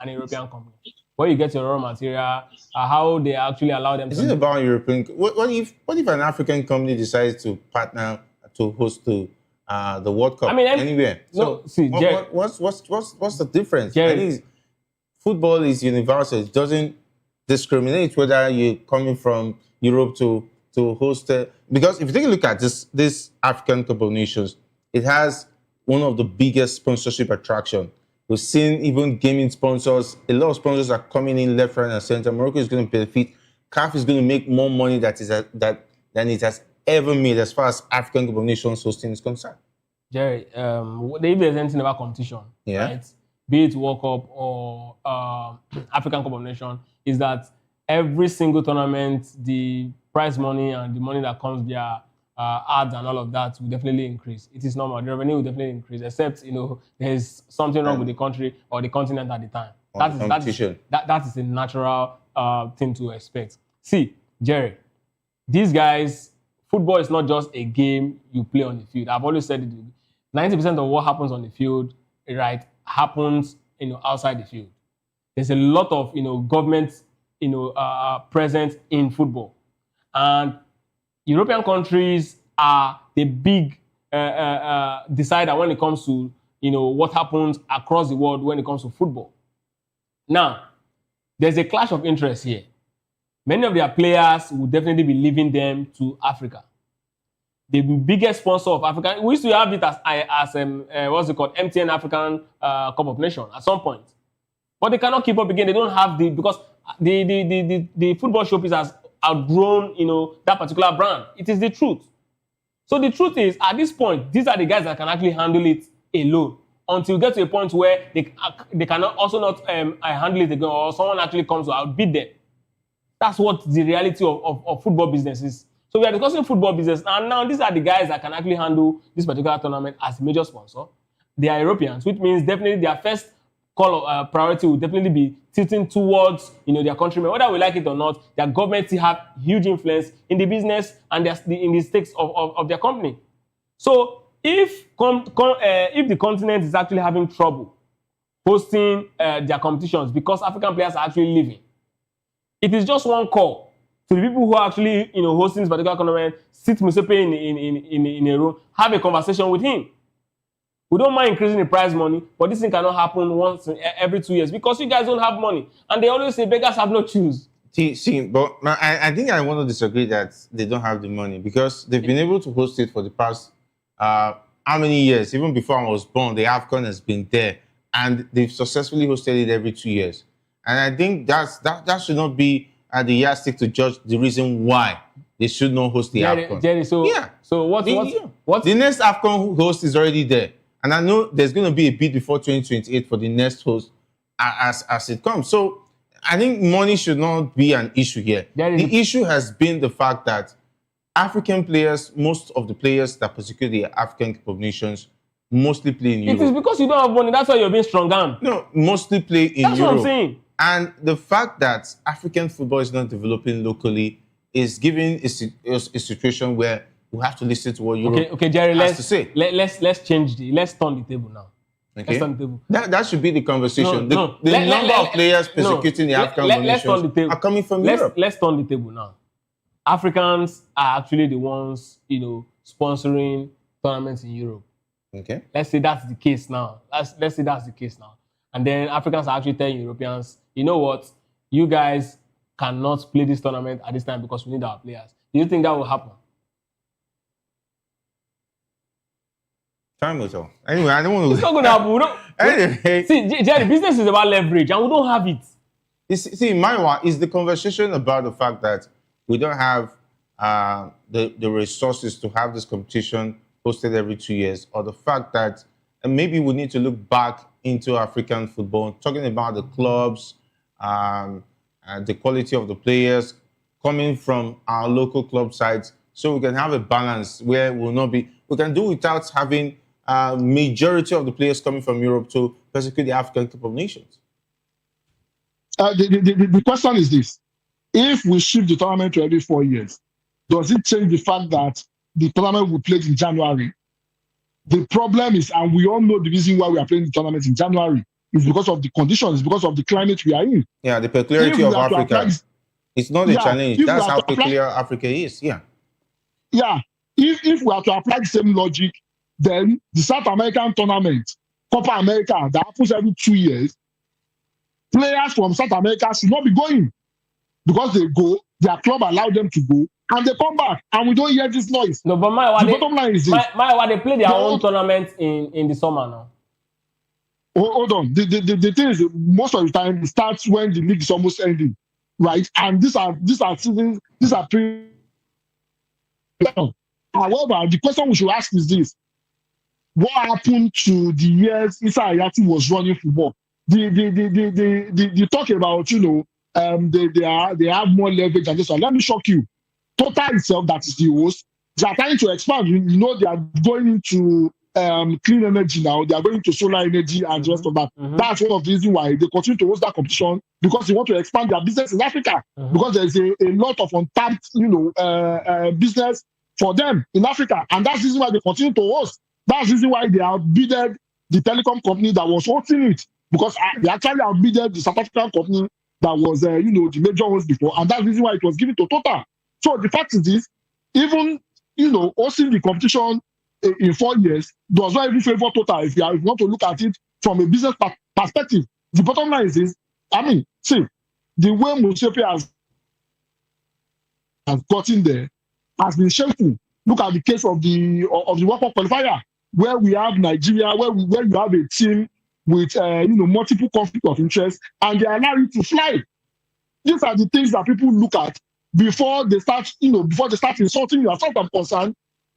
European company. Where you get your raw material, how they actually allow them Is it about European? What if an African company decides to partner to host the World Cup anywhere? No, see, Jerry, what's the difference? Jerry, I think football is universal. It doesn't discriminate whether you're coming from Europe to host it. Because if you take a look at this African Cup of Nations, it has one of the biggest sponsorship attraction. We've seen even gaming sponsors. A lot of sponsors are coming in left, right, and center. Morocco is going to benefit. CAF is going to make more money than it has ever made as far as African Cup of Nations hosting is concerned. Jerry, if there's anything about competition, right? Be it World Cup or African Cup of Nations, is that every single tournament, the prize money and the money that comes via ads and all of that will definitely increase. It is normal. The revenue will definitely increase, except there's something wrong with the country or the continent at the time. That is a natural thing to expect. See, Jerry, these guys, football is not just a game you play on the field. I've always said it. 90% of what happens on the field, right, happens outside the field. There's a lot of government present in football, and European countries are the big decider when it comes to what happens across the world when it comes to football. Now, there's a clash of interest here. Many of their players will definitely be leaving them to Africa. The biggest sponsor of Africa, we used to have it as what's it called, MTN African Cup of Nations at some point, but they cannot keep up again. They don't have because the football showpiece has outgrown that particular brand. It is the truth. So the truth is, at this point, these are the guys that can actually handle it alone until we get to a point where they cannot also not handle it again, or someone actually comes to outbid them. That's what the reality of football business is. So we are discussing football business, and now these are the guys that can actually handle this particular tournament as a major sponsor. They are Europeans, which means definitely their first priority will definitely be tilting towards their countrymen. Whether we like it or not, their government still have huge influence in the business and in the stakes of their company. So if the continent is actually having trouble hosting their competitions because African players are actually leaving, it is just one call to the people who are actually hosting this particular tournament. Sit Musepe in a room, have a conversation with him. We don't mind increasing the prize money, but this thing cannot happen once every 2 years because you guys don't have money. And they always say beggars have no shoes. But I think I want to disagree that they don't have the money, because they've been able to host it for the past how many years? Even before I was born, the AFCON has been there, and they've successfully hosted it every 2 years. And I think that should not be the yardstick to judge the reason why they should not host the AFCON. Jerry, so what the next AFCON host is already there. And I know there's going to be a bid before 2028 for the next host as it comes. So I think money should not be an issue here. The issue has been the fact that African players, most of the players that prosecute the African Cup of Nations, mostly play in Europe. It is because you don't have money. That's why you're being strong-armed. No, mostly play in Europe. That's what I'm saying. And the fact that African football is not developing locally is giving a situation where we have to listen to what Europe Jerry, has to say. Let's turn the table now. Okay. Let's turn the table. That should be the conversation. The number of players persecuting the African nations are coming from Europe. Let's turn the table now. Africans are actually the ones, sponsoring tournaments in Europe. Okay. Let's say that's the case now. Let's say that's the case now. And then Africans are actually telling Europeans, you know what? You guys cannot play this tournament at this time because we need our players. Do you think that will happen? Time will tell. Anyway, I don't want to. It's not going to happen. We don't, Anyway. See, Jerry, business is about leverage, and we don't have it. See, Maiwa, is the conversation about the fact that we don't have the resources to have this competition hosted every 2 years, or the fact that maybe we need to look back into African football, talking about the clubs, the quality of the players coming from our local club sides, so we can have a balance where we can do without having majority of the players coming from Europe to persecute the African Cup of Nations. The question is this: if we shift the tournament to every 4 years, does it change the fact that the tournament will play in January? The problem is, and we all know the reason why we are playing the tournament in January is because of the conditions, because of the climate we are in. Yeah, the peculiarity of Africa. It's not a challenge. That's how peculiar Africa is. Yeah. Yeah. If we are to apply the same logic, then the South American tournament, Copa America, that happens every 2 years, players from South America should not be going because they go, their club allow them to go, and they come back, and we don't hear this noise. No, but the bottom line is this. They play their own tournament in the summer now. Hold on. The thing is, most of the time, it starts when the league is almost ending, right? And these are seasons, these are pre. However, the question we should ask is this: what happened to the years Issa Hayati was running football? The talk about, they have more leverage and this one. Let me shock you. Total itself, that is the host, they are trying to expand. They are going into clean energy now. They are going to solar energy and the rest of that. That's one of the reasons why they continue to host that competition, because they want to expand their business in Africa. Because there is a lot of untapped, business for them in Africa, and that's the reason why they continue to host. That's the reason why they outbidded the telecom company that was hosting it, because they actually outbidded the South African company that was, the major host before, and that's the reason why it was given to Total. So the fact is this: even hosting the competition in 4 years does not even favor Total. If you want to look at it from a business perspective, the bottom line is this: see, the way Musepe has gotten there has been shameful. Look at the case of the World Cup qualifier, where we have Nigeria, where you have a team with multiple conflict of interest, and they allow you to fly. These are the things that people look at before they start, insulting you. As far as I'm concerned,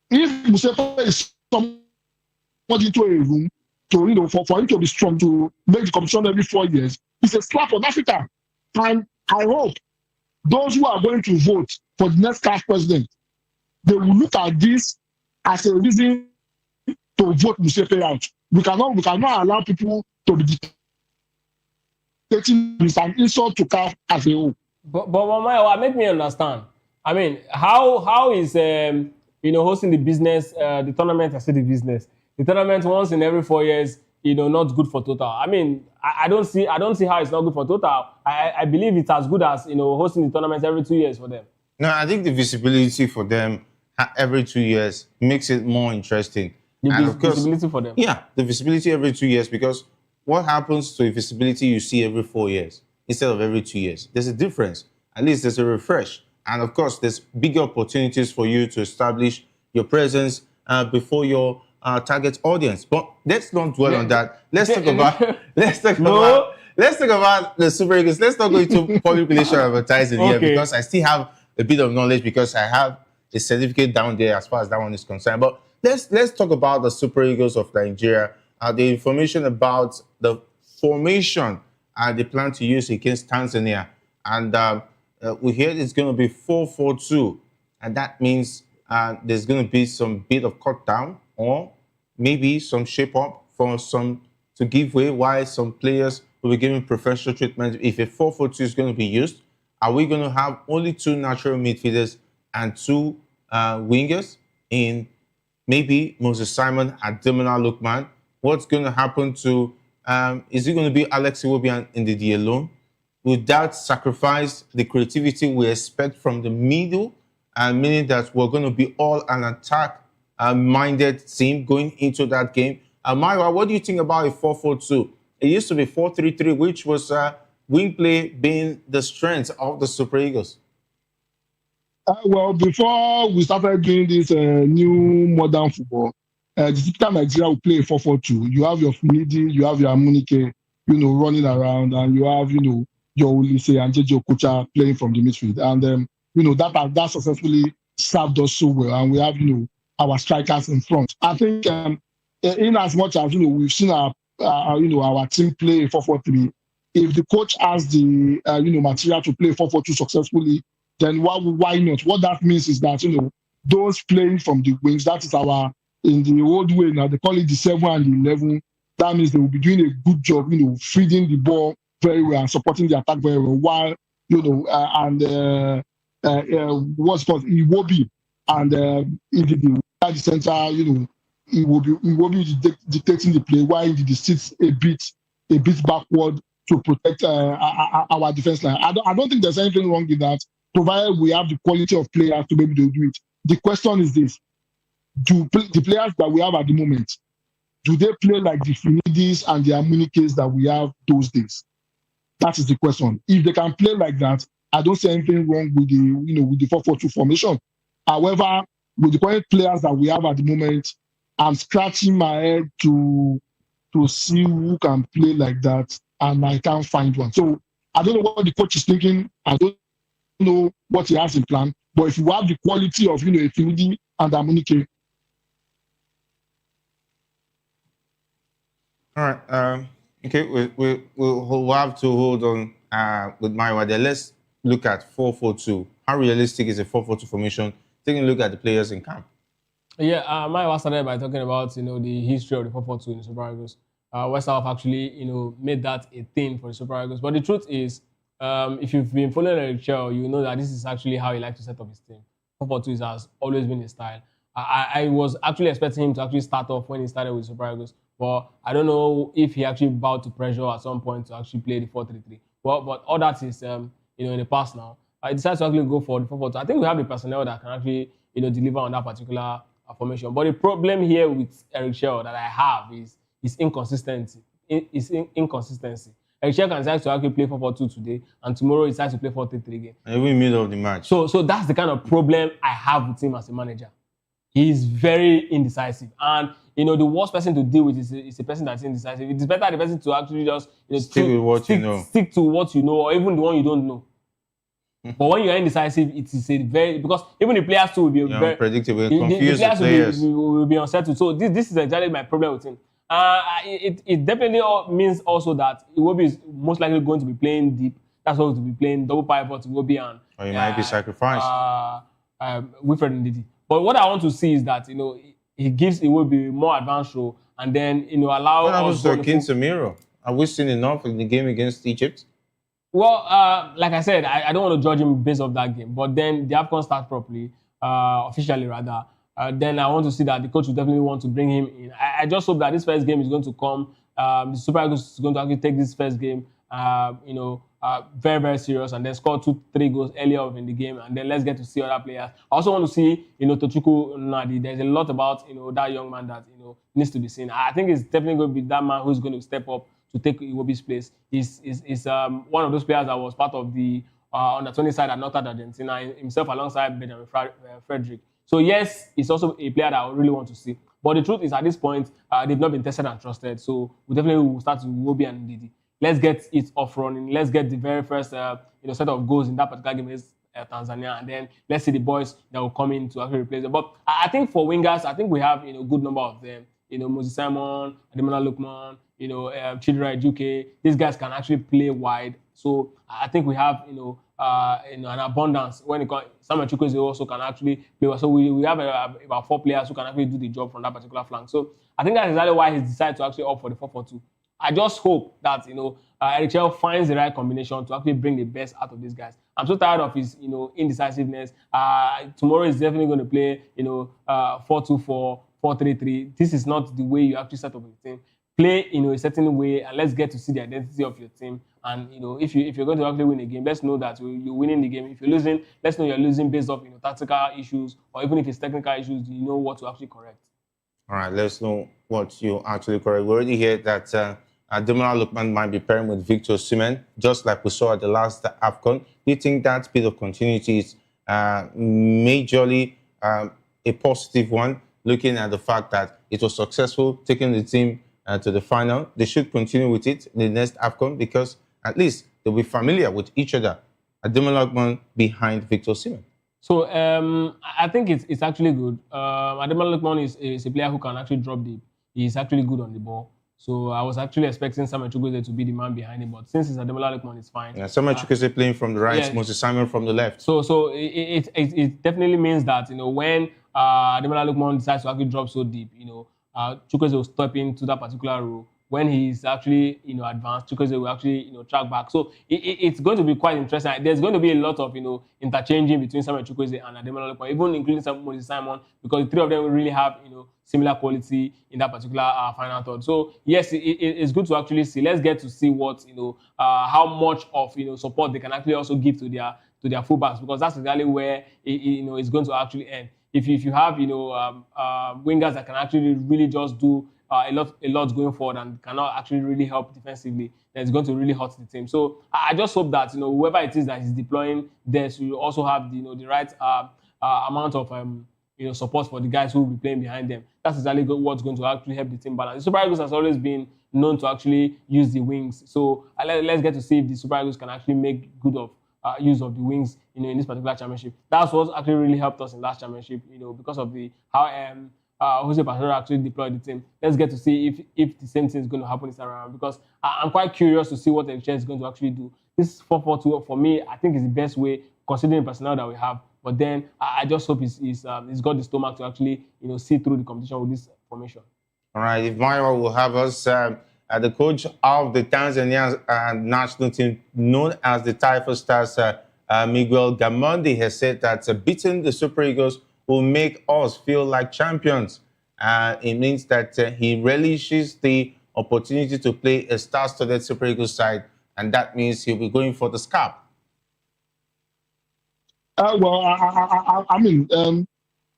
if Musepe is somebody into a room to, for him to be strong to make the competition every 4 years, it's a slap on Africa. And I hope those who are going to vote for the next CAF president, they will look at this as a reason to vote Musepe out. We cannot allow people to be dictating this an insult to CAF as a whole. But Mama, make me understand. I mean, how is hosting the business, the tournament? I say the business. The tournament once in every 4 years, not good for Total. I mean, I don't see how it's not good for Total. I believe it's as good as hosting the tournament every 2 years for them. No, I think the visibility for them every 2 years makes it more interesting. Visibility for them. Yeah, the visibility every 2 years, because what happens to a visibility you see every 4 years instead of every 2 years? There's a difference. At least there's a refresh. And of course, there's bigger opportunities for you to establish your presence before your target audience. But let's not dwell on that. Let's talk about the Super Eagles. Let's not go into public relation advertising here, because I still have a bit of knowledge, because I have a certificate down there as far as that one is concerned. But let's talk about the Super Eagles of Nigeria. The information about the formation they plan to use against Tanzania. And we hear it's going to be 4-4-2. And that means there's going to be some bit of cut down, or maybe some shape up for some to give way, while some players will be given preferential treatment. If a 4-4-2 is going to be used, are we going to have only 2 natural midfielders and 2 wingers in maybe Moses Simon and Demona Lookman? What's going to happen to, is it going to be Alex Iwobi and Ndidi alone? Would that sacrifice the creativity we expect from the middle, meaning that we're going to be all an attack-minded team going into that game? Myra, what do you think about a 4-4-2? It used to be 4-3-3, which was wing play being the strength of the Super Eagles? Well, before we started doing this new modern football, the typical Nigeria will play 4-4-2. You have your Finidi, you have your Amunike, running around, and you have, your Olise and JJ Okocha playing from the midfield. And, that successfully served us so well. And we have, our strikers in front. I think in as much as, we've seen our team play 4-4-3, if the coach has the, material to play 4-4-2 successfully, then why not? What that means is that, those playing from the wings, that is in the old way now, they call it the 7 and the 11. That means they will be doing a good job, feeding the ball very well and supporting the attack very well. While, what's called Iwobi and Ndidi at the center, Iwobi dictating the play, while Ndidi sits a bit backward to protect our defense line. I don't think there's anything wrong with that, provided we have the quality of players to be able to do it. The question is this: do the players that we have at the moment, do they play like the Finidis and the Amunikes that we have those days? That is the question. If they can play like that, I don't see anything wrong with the 4-4-2 formation. However, with the current players that we have at the moment, I'm scratching my head to see who can play like that, and I can't find one. So I don't know what the coach is thinking. I don't know what he has in plan. But if you have the quality of, a Finidi and Amunike. All right. Okay, we'll have to hold on with Maiwa there. Let's look at 4-4-2. How realistic is a 4-4-2 formation? Taking a look at the players in camp. Yeah, Maiwa started by talking about, the history of the 4-4-2 in the Super Eagles. West Ham actually, made that a thing for the Super Eagles. But the truth is, if you've been following Eric Chell, you know that this is actually how he likes to set up his team. 4-4-2 has always been his style. I was actually expecting him to actually start off when he started with Super Eagles, but I don't know if he actually bowed to pressure at some point to actually play the 4-3-3. Well, but all that is, in the past now. I decided to actually go for the 4-4-2. I think we have the personnel that can actually, deliver on that particular formation. But the problem here with Eric Chell that I have is inconsistency. Inconsistency. Eric Chell can decide to actually play 4-4-2 today, and tomorrow he decides to play 4-3-3 again. And even middle of the match. So that's the kind of problem I have with him as a manager. He's very indecisive, and the worst person to deal with is a person that's indecisive. It is better the person to actually just stick with what you know. Stick to what you know, or even the one you don't know. But when you're indecisive, it is a very, because even the players too will be very unpredictable, confused. The players will be unsettled. So this is exactly my problem with him. It definitely means also that Iwobi is most likely going to be playing deep. That's what to be playing double pivot Iwobi and. Or he might be sacrificed. Wilfred Ndidi. But what I want to see is that he gives Iwobi more advanced role, and then allow. What happens to Akin Samiro? Have we seen enough in the game against Egypt? Well, like I said, I don't want to judge him based off that game. But then the AFCON starts properly, officially rather. Then I want to see that the coach will definitely want to bring him in. I just hope that this first game is going to come. The Super Eagles is going to actually take this first game, very, very serious, and then score 2-3 goals earlier in the game, and then let's get to see other players. I also want to see, Tochukwu Nnadi. There's a lot about, that young man that, needs to be seen. I think it's definitely going to be that man who's going to step up to take Iwobi's place. He's one of those players that was part of the on the 20 side at Northern Argentina, himself alongside Benjamin Frederick. So yes, he's also a player that I really want to see. But the truth is, at this point, they've not been tested and trusted. So we definitely will start with Iwobi and Ndidi. Let's get it off running. Let's get the very first set of goals in that particular game against Tanzania, and then let's see the boys that will come in to actually replace them. But I think for wingers, I think we have a good number of them. Moses Simon, Ademola Lookman, Chidera Ejuke. These guys can actually play wide. So I think we have an abundance when it comes. Samuel Chukwueze also can actually play well. So we have about 4 players who can actually do the job from that particular flank. So I think that's exactly why he decided to actually opt for the 4-4-2. I just hope that Eric Chell finds the right combination to actually bring the best out of these guys. I'm so tired of his indecisiveness. Tomorrow is definitely going to play 4-2-4, 4-3-3. This is not the way you actually set up a team. Play a certain way, and let's get to see the identity of your team. And if you're going to actually win a game, let's know that you're winning the game. If you're losing, let's know you're losing based off tactical issues, or even if it's technical issues, you know what to actually correct. All right, let's know what you actually correct. We already heard that Ademola Lookman might be pairing with Victor Osimhen, just like we saw at the last AFCON. Do you think that bit of continuity is majorly a positive one, looking at the fact that it was successful, taking the team to the final? They should continue with it in the next AFCON because at least they'll be familiar with each other. Ademola Lookman behind Victor Osimhen. So I think it's actually good. Ademola Lookman is a player who can actually drop deep. He's actually good on the ball. So I was actually expecting Samuel Chukwueze to be the man behind him, but since it's Ademola Lookman, it's fine. Yeah, Samuel Chukwueze playing from the right, yeah. Moses Simon from the left. So it definitely means that when Ademola Lookman decides to actually drop so deep, Chukwueze will step into that particular role. When he's actually advanced, Chukwueze will actually track back. So it's going to be quite interesting. There's going to be a lot of interchanging between Samuel Chukwueze and Ademola Lookman, even including Moses Simon, because the three of them will really have similar quality in that particular final third. So yes, it's good to actually see. Let's get to see what how much of support they can actually also give to their fullbacks, because that's exactly where it's going to actually end. If you have wingers that can actually really just do a lot going forward and cannot actually really help defensively, then it's going to really hurt the team. So I just hope that whoever it is that is deploying this will also have the right amount of support for the guys who will be playing behind them. That's exactly what's going to actually help the team balance. The Super Eagles has always been known to actually use the wings. So let's get to see if the Super Eagles can actually make good of use of the wings in this particular championship. That's what actually really helped us in last championship, because of how Jose Pastore actually deployed the team. Let's get to see if the same thing is going to happen this time around, because I'm quite curious to see what the is going to actually do. This 4-4-2 for me, I think is the best way considering the personnel that we have. But then I just hope he's got the stomach to actually see through the competition with this formation. All right, if Mario will have us, the coach of the Tanzania national team, known as the Taifa Stars, Miguel Gamondi, has said that beating the Super Eagles will make us feel like champions. It means that he relishes the opportunity to play a star-studded Super Eagles side, and that means he'll be going for the scarf. Well, I mean,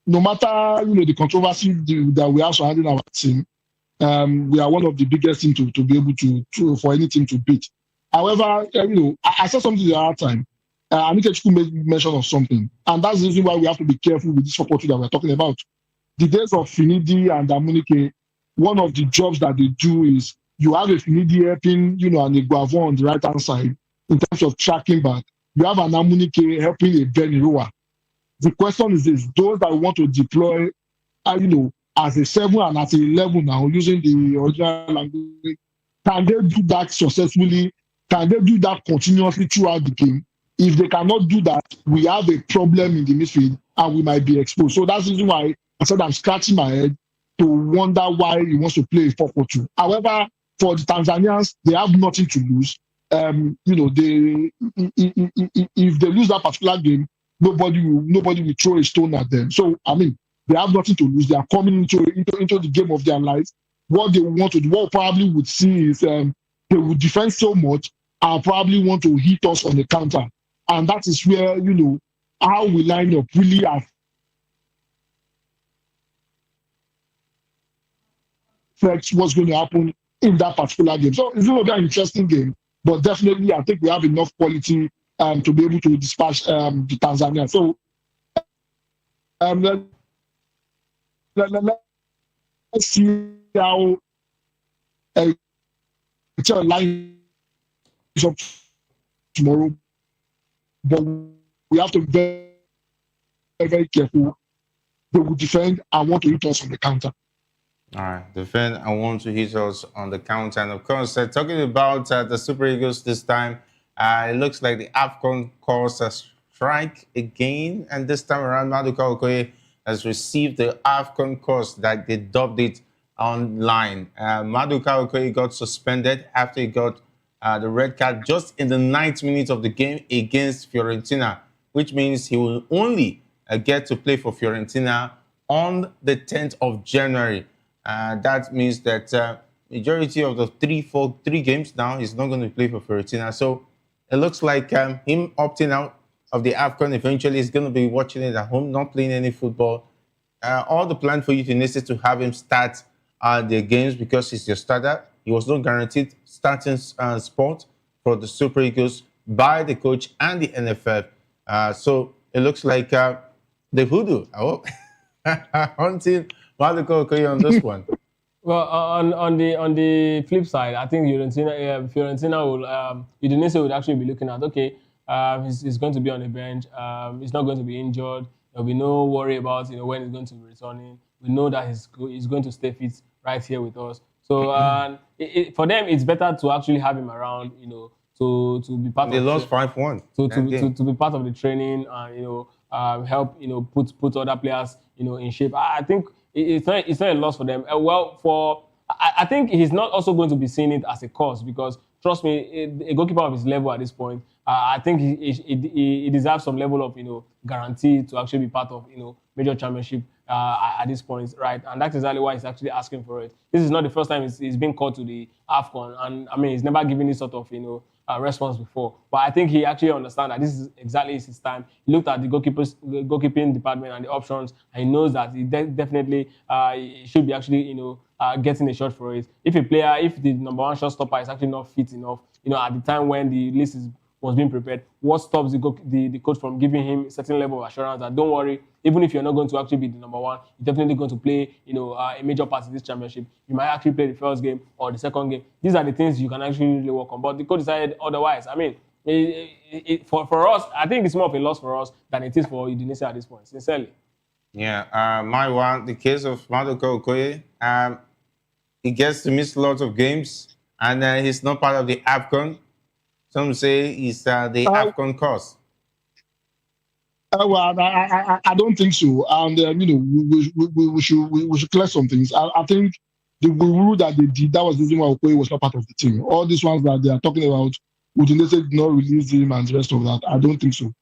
no matter the controversy that we have surrounding our team, we are one of the biggest teams to be able to for any team to beat. However, I said something the other time. Anita Chukwu made mention of something, and that's the reason why we have to be careful with this support that we're talking about. The days of Finidi and Amunike, one of the jobs that they do is you have a Finidi helping, and a Guavon on the right hand side in terms of tracking back. You have an Amunike helping a Benirua. The question is this: those that want to deploy, as a 7 and as a 11 now, using the original language, can they do that successfully? Can they do that continuously throughout the game? If they cannot do that, we have a problem in the midfield and we might be exposed. So that's the reason why I said I'm scratching my head to wonder why he wants to play 4-4-2. However, for the Tanzanians, they have nothing to lose. If they lose that particular game, nobody will throw a stone at them. So I mean, they have nothing to lose. They are coming into the game of their lives. What they want to do, what probably would see is they would defend so much and probably want to hit us on the counter. And that is where, how we line up really affects what's going to happen in that particular game. So it's going to be an interesting game, but definitely I think we have enough quality to be able to dispatch the Tanzania. So let's see how it's a line up tomorrow. But we have to be very, very careful. They will defend and want to hit us on the counter. All right, defend and want to hit us on the counter. And of course, talking about the Super Eagles this time, it looks like the AFCON caused a strike again. And this time around, Maduka Okoye has received the AFCON course that they dubbed it online. Maduka Okoye got suspended after he got the red card just in the 9th minute of the game against Fiorentina, which means he will only get to play for Fiorentina on the 10th of January. That means that majority of the three games now, he's not going to play for Fiorentina. So it looks like him opting out of the AFCON eventually is going to be watching it at home, not playing any football. All the plan for you to is to have him start the games because he's your starter. he was not guaranteed starting spot for the Super Eagles by the coach and the NFF. So it looks like the hoodoo, I hope, hunting Maduka Okoye on this one. Well, on the flip side, I think Fiorentina will Udinese would actually be looking at, okay, he's going to be on the bench. He's not going to be injured. There'll be no worry about when he's going to be returning. We know that he's going to stay fit right here with us. So for them, it's better to actually have him around. To be part. They lost 5-1. To be part of the training and help put other players in shape. I think it's not a loss for them. I think he's not also going to be seeing it as a cost, because trust me, a goalkeeper of his level at this point, I think he deserves some level of guarantee to actually be part of major championship at this point, right? And that's exactly why he's actually asking for it. This is not the first time he's been called to the AFCON, and I mean he's never given this sort of response before. But I think he actually understands that this is exactly his time. He looked at the goalkeeping department and the options, and he knows that he definitely should be actually getting a shot for it. If the number one shot stopper is actually not fit enough, at the time when the list was being prepared, what stops the coach from giving him a certain level of assurance that don't worry, even if you're not going to actually be the number one, you're definitely going to play a major part in this championship. You might actually play the first game or the second game. These are the things you can actually really work on. But the coach decided otherwise. I mean, for us, I think it's more of a loss for us than it is for Udinese at this point, sincerely. Yeah, my one, the case of Maduka Okoye, he gets to miss lots of games, and he's not part of the AFCON. Some say it's the AFCON cost. Well, I don't think so. And we should clear some things. I think the rule that they did, that was the reason why Okoye was not part of the team. All these ones that they are talking about, Udinese did not release him and the rest of that. I don't think so.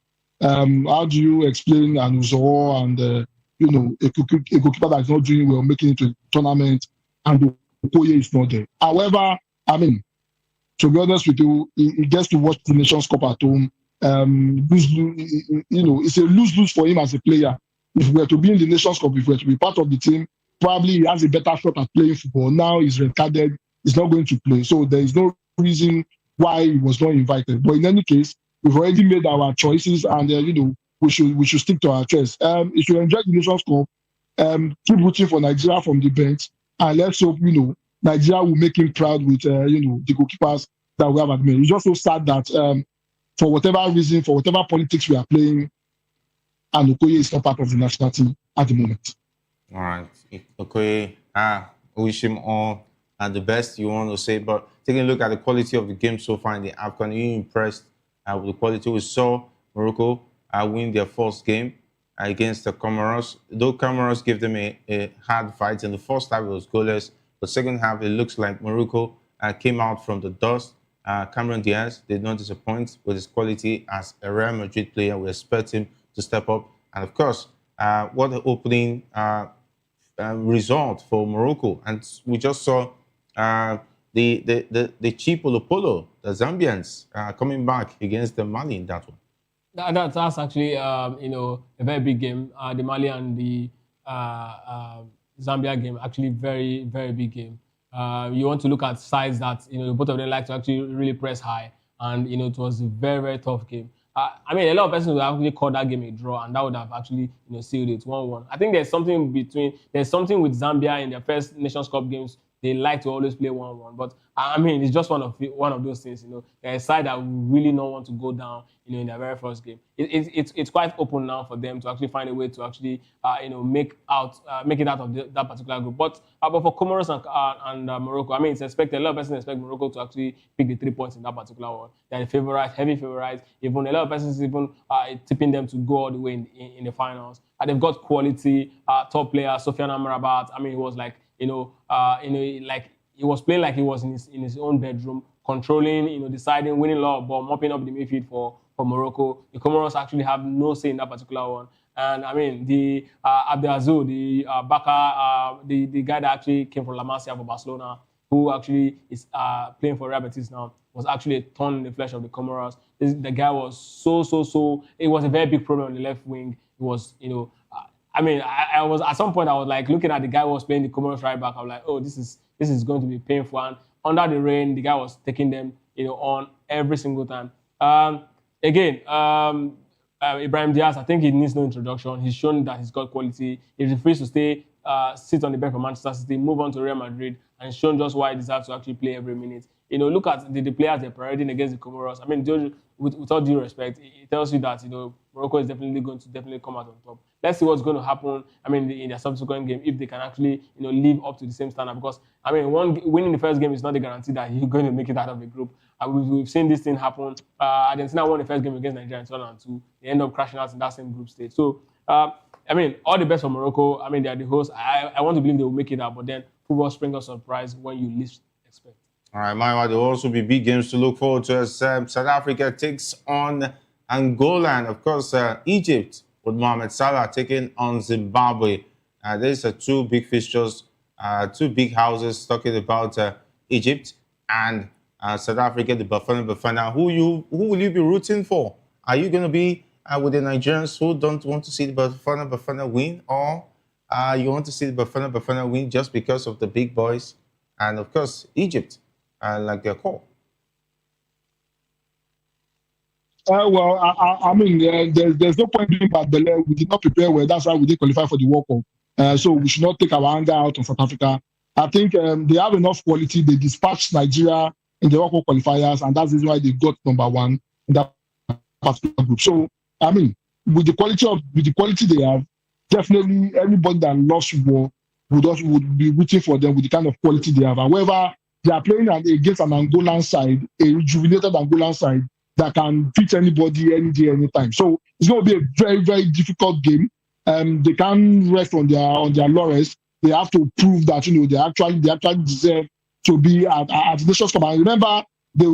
How do you explain Anuzo and a goalkeeper that is not doing well, making it to a tournament, and Okoye is not there? However, I mean, to be honest with you, he gets to watch the Nations Cup at home. It's a lose-lose for him as a player. If we were to be in the Nations Cup, if we were to be part of the team, probably he has a better shot at playing football. Now he's red-carded, he's not going to play. So there is no reason why he was not invited. But in any case, we've already made our choices, and we should stick to our choice. If you enjoy the Nations Cup, keep rooting for Nigeria from the bench, and let's hope Nigeria will make him proud with the goalkeepers that we have at the moment. It's just so sad that for whatever reason, for whatever politics we are playing, and Okoye is not part of the national team at the moment. All right, Okoye, wish him all the best, you want to say, but taking a look at the quality of the game so far in the AFCON, are you impressed with the quality? We saw Morocco win their first game against the Comoros. Though Comoros gave them a hard fight in the first half, it was goalless. The second half, it looks like Morocco came out from the dust. Cameron Diaz did not disappoint with his quality as a Real Madrid player. We expect him to step up. And of course, what an opening result for Morocco. And we just saw the cheap Polo, the Zambians, coming back against the Mali in that one. That's actually a very big game. The Mali and the Zambia game, actually very, very big game. You want to look at sides that both of them like to actually really press high, and it was a very, very tough game. I mean, a lot of persons would actually call that game a draw, and that would have actually sealed it 1-1. I think there's something with Zambia in their first Nations Cup games. They like to always play 1-1, but I mean, it's just one of those things. There's a side that really not want to go down. In their very first game, it's quite open now for them to actually find a way to actually make it out of that particular group. But for Comoros and Morocco, I mean, it's expected. A lot of persons expect Morocco to actually pick the 3 points in that particular one. They're the heavy favorites. Even a lot of persons even tipping them to go all the way in the finals. And they've got quality top players. Sofiane Amrabat. I mean, he was like like he was playing like he was in his own bedroom, controlling, deciding, winning a lot of ball, mopping up the midfield for Morocco. The Comoros actually have no say in that particular one. And I mean, the Abdelazou, the Baka, the guy that actually came from La Masia for Barcelona, who actually is playing for Real Betis now, was actually a thorn in the flesh of the Comoros. The guy was so. It was a very big problem on the left wing. It was, I mean, I was at some point I was like looking at the guy who was playing the Comoros right back. I was like, oh, this is this is going to be painful. And under the rain, the guy was taking them, on every single time. Ibrahim Diaz, I think he needs no introduction. He's shown that he's got quality. He refused to sit on the bench for Manchester City, move on to Real Madrid, and shown just why he deserves to actually play every minute. Look at the players they're parading against the Comoros. I mean, with all due respect, it tells you that Morocco is definitely going to come out on top. Let's see what's going to happen. I mean, in their subsequent game, if they can actually live up to the same standard. Because I mean, winning the first game is not a guarantee that you're going to make it out of the group. We've seen this thing happen. Argentina won the first game against Nigeria in 2002. They end up crashing out in that same group stage. So, I mean, all the best for Morocco. I mean, they are the hosts. I want to believe they will make it out, but then football springs a surprise when you least expect. All right, Maiwa, there will also be big games to look forward to as South Africa takes on Angola and, of course, Egypt with Mohamed Salah taking on Zimbabwe. There's two big fixtures, two big houses talking about Egypt and South Africa, the Bafana. Who will you be rooting for? Are you going to be with the Nigerians who don't want to see the Bafana win, or you want to see the Bafana win just because of the big boys and, of course, Egypt, like their call? I mean, there's no point doing bad belly. We did not prepare well. That's why we didn't qualify for the World Cup. So we should not take our anger out on South Africa. I think they have enough quality. They dispatched Nigeria in the World Cup qualifiers, and that's the reason why they got number one in that particular group. So, I mean, with the quality they have, definitely anybody that loves football would be rooting for them with the kind of quality they have. However, they are playing against an Angolan side, a rejuvenated Angolan side that can beat anybody any day, anytime. So it's going to be a very, very difficult game. They can't rest on their laurels. They have to prove that they actually deserve to be at the Nations Cup. And remember, they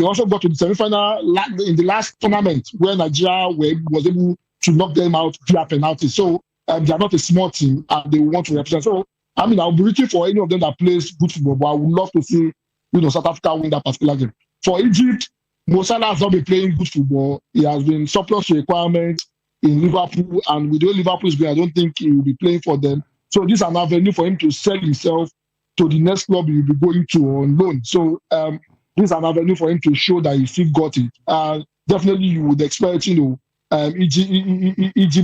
also got to the semi-final in the last tournament where Nigeria was able to knock them out via penalty. So they are not a small team, and they want to represent. So I mean, I'll be rooting for any of them that plays good football, but I would love to see South Africa win that particular game. For Egypt, Mo Salah has not been playing good football. He has been surplus to requirements in Liverpool, and with the way Liverpool is going, I don't think he will be playing for them. So this is an avenue for him to sell himself to the next club he will be going to on loan. So this is an avenue for him to show that he still got it. Definitely, you would expect Egypt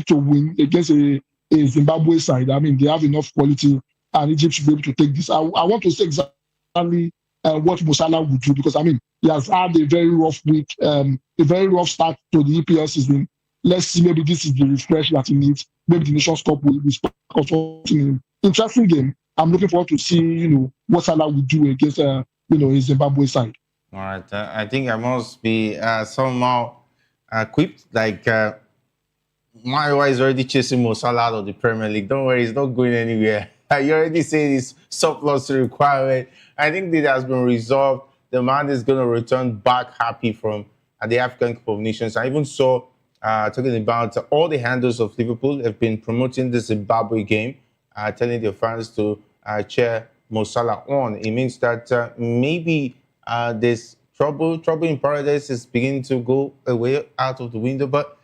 to win against a Zimbabwe side. I mean, they have enough quality, and Egypt should be able to take this. I want to say exactly what Mo Salah would do, because I mean, he has had a very rough week, a very rough start to the EPL season. Let's see, maybe this is the refresh that he needs. Maybe the Nations Cup will be an interesting game. I'm looking forward to see, what Salah will do against, his Zimbabwe side. All right, I think I must be somehow equipped. Like Maiwa is already chasing Mo Salah out of the Premier League. Don't worry, he's not going anywhere. You already said it's surplus to requirement. I think that has been resolved. The man is going to return back happy from the African Cup of Nations. I even saw talking about all the handles of Liverpool have been promoting the Zimbabwe game, telling their fans to cheer Mo Salah on. It means that maybe this trouble in paradise is beginning to go away out of the window. But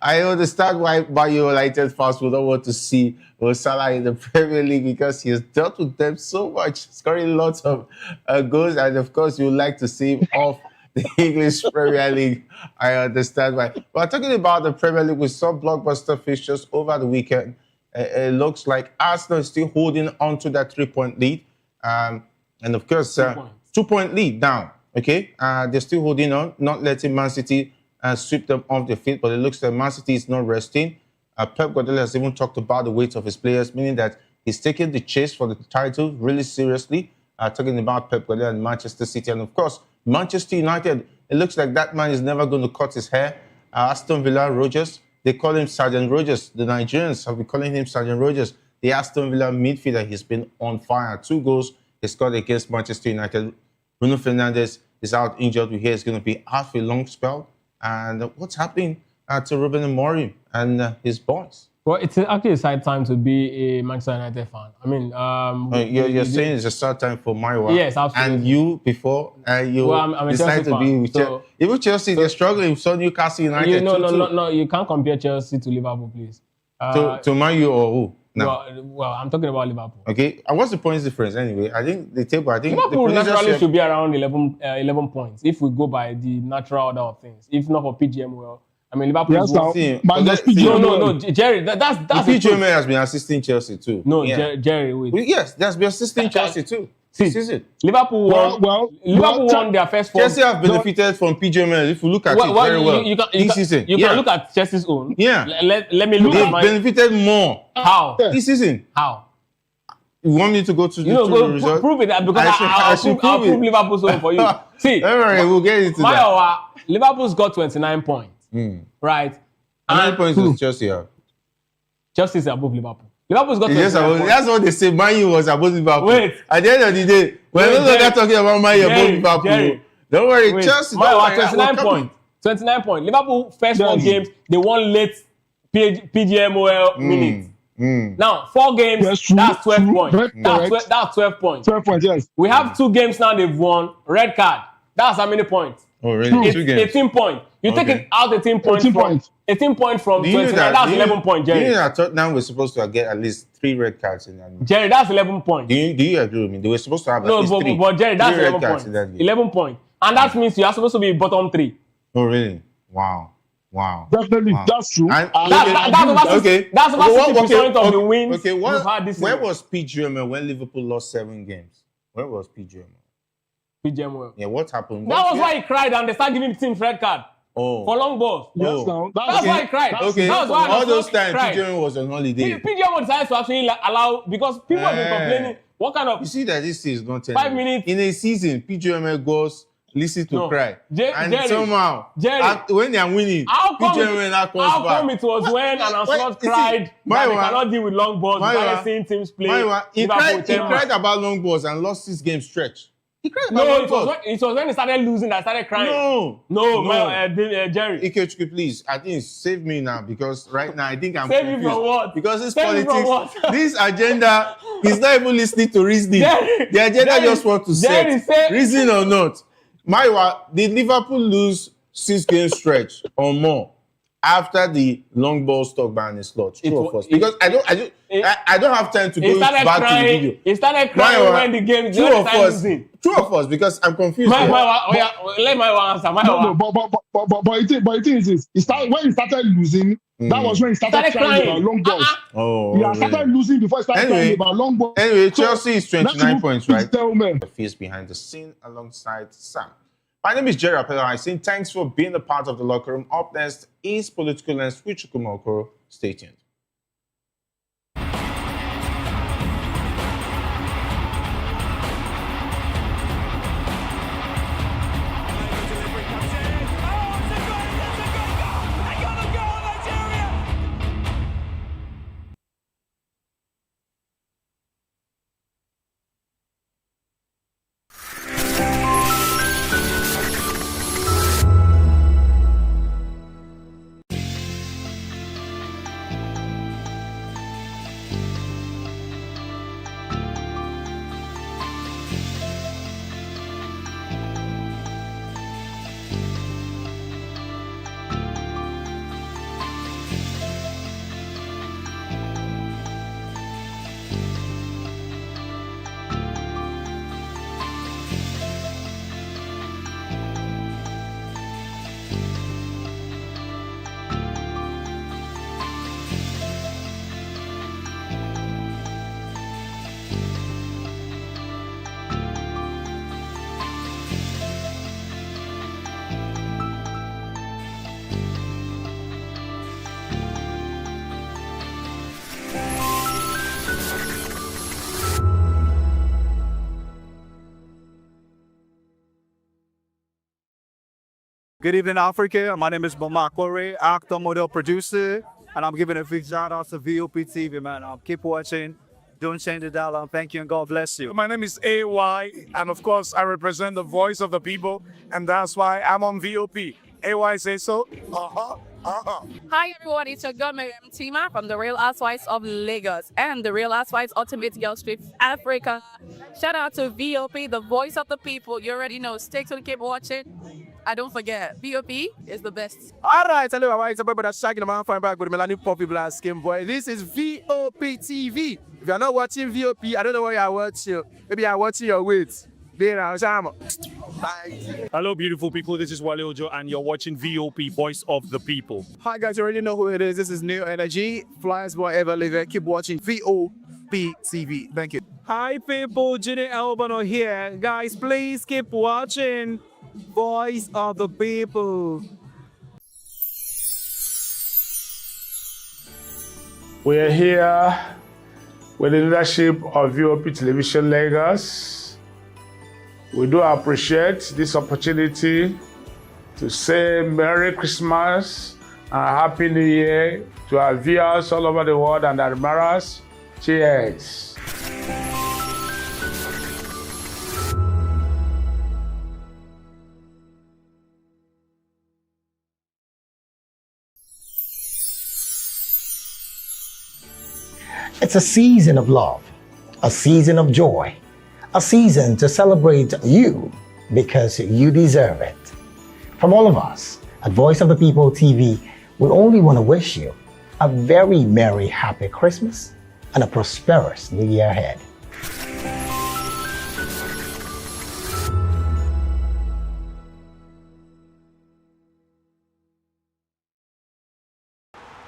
I understand why your United fans would not want to see Mo Salah in the Premier League, because he has dealt with them so much, scoring lots of goals, and of course you would like to see him off the English Premier League. I understand why. But talking about the Premier League, with some blockbuster fixtures over the weekend, it looks like Arsenal is still holding on to that 3-point lead, and of course 2-point lead now. Okay, they're still holding on, not letting Man City sweep them off their feet, but it looks like Man City is not resting. Pep Guardiola has even talked about the weight of his players, meaning that he's taking the chase for the title really seriously. Talking about Pep Guardiola and Manchester City, and of course Manchester United. It looks like that man is never going to cut his hair. Aston Villa Rogers, they call him Sergeant Rogers. The Nigerians have been calling him Sergeant Rogers. The Aston Villa midfielder, he's been on fire. 2 goals he scored against Manchester United. Bruno Fernandes is out injured. We hear it's going to be out for a long spell. And what's happening to Ruben Amorim and his boys? Well, it's actually a sad time to be a Manchester United fan. I mean, you're saying it's a sad time for Maiwa. Yes, absolutely. And you before you I'm decided to be with Chelsea. Even Chelsea, they're struggling. So Newcastle United. No, you can't compare Chelsea to Liverpool, please. To Man U or who? now? Well, I'm talking about Liverpool. Okay, and what's the points difference anyway? I think the table. I think Liverpool the naturally should be around 11 points if we go by the natural order of things. If not for PGMOL, I mean Liverpool. Yes, now, no, Jerry. That's the PGMOL has been assisting Chelsea too. No, yeah. Jerry. Wait. Well, yes, that's been assisting Chelsea too. See, Liverpool won. Liverpool won their first four. Chelsea have benefited from PGMOL. If you look at it very well, this season. You can look at Chelsea's own. Yeah. Let me look at mine. They benefited more. How? This season. How? You want me to go to the result? Prove it because I'll prove Liverpool's own for you. See, all right, we'll get into that. Liverpool's got 29 points, right? How many points does Chelsea have? Chelsea is above Liverpool. Liverpool's got 29 points. That's what they say. Man U was above Liverpool. Wait. At the end of the day, we're no longer talking about Man U above Liverpool. Don't worry, Chelsea. Man U 29 points. 29 points. Liverpool first 4 games they won late PGMOL minutes. Now 4 games, that's 12 points. That's 12 points. 12 points, yes. We have 2 games now they've won. Red card. That's how many points? Oh, really? 2 games. 18 points. You take it out 18 points. 18 points from 29. That's 11 points, Jerry. Do you know that Tottenham was supposed to get at least 3 red cards in that game? Jerry, that's 11 points. Do you agree with me? They were supposed to have at least 3. But Jerry, that's 11 red cards points. in that game. 11 points. And that means you are supposed to be bottom 3. Oh, really? Wow. Definitely, that's true. That's over 60% of the wins we've had this season. Where was PGMOL when Liverpool lost 7 games? Where was PGMOL? PGMOL. Yeah, what happened? That was why he cried and they started giving teams red card. For long balls. Yes, that's why he cried. Okay. That was why all those times PGMOL was on holiday. PGMOL decided to actually allow, because people have been complaining. What kind of... You see that this is not 5 minutes. In a season, PGMOL goes listen to cry. And Jerry, somehow, when they are winning, PGMOL now comes back. How come it was when Anasot cried that they cannot deal with long balls without seeing teams play? He cried about long balls and lost 6 game stretch. He cried about long balls. It was when he started losing that I started crying. Jerry. Ikechukwu, please, I think save me now, because right now I think I'm save confused. You from what? Because this politics, this agenda, he's not even listening to reasoning. The agenda just wants to set, reason or not. Did Liverpool lose 6 game stretch or more after the long ball stuck by an slot? True or false? Because I don't have time to go back to the video. He started crying when the game true or false? True or false? Because I'm confused. Let my answer. But the thing is, when he started losing, that was when he started crying about long balls. He started losing before he started crying about long balls. Anyway, Chelsea is 29 points, right? The face behind the scene alongside Sam. My name is Jerry Apella. I say thanks for being a part of the locker room. Up next is Political Lens with Chukwuma Okoro. Stay tuned. Good evening, Africa. My name is Bomakore, actor, model, producer, and I'm giving a big shout out to VOP TV, man. Keep watching. Don't change the dial. Thank you and God bless you. My name is AY, and of course, I represent the voice of the people, and that's why I'm on VOP. AY say so. Hi everyone, it's your girl Miriam Tima from The Real Housewives of Lagos and The Real Housewives Ultimate Girls Trip Africa. Shout out to VOP, the voice of the people. You already know. Stay tuned, keep watching. And don't forget, VOP is the best. All right, hello, how are you? But that's shaking the man fine back with Melanie Poppy Black Skin Boy. This is VOP TV. If you're not watching VOP, I don't know what you're watching. Maybe you're watching your weight. Hello, beautiful people. This is Wale Ojo, and you're watching VOP, Voice of the People. Hi, guys. You already know who it is. This is New Energy. Flyers whatever live. Keep watching VOP TV. Thank you. Hi, people. Ginny Albano here. Guys, please keep watching Voice of the People. We're here with the leadership of VOP Television Lagos. We do appreciate this opportunity to say Merry Christmas and Happy New Year to our viewers all over the world and admirers. Cheers. It's a season of love, a season of joy, a season to celebrate you because you deserve it. From all of us at Voice of the People TV, we only want to wish you a very merry, happy Christmas and a prosperous new year ahead.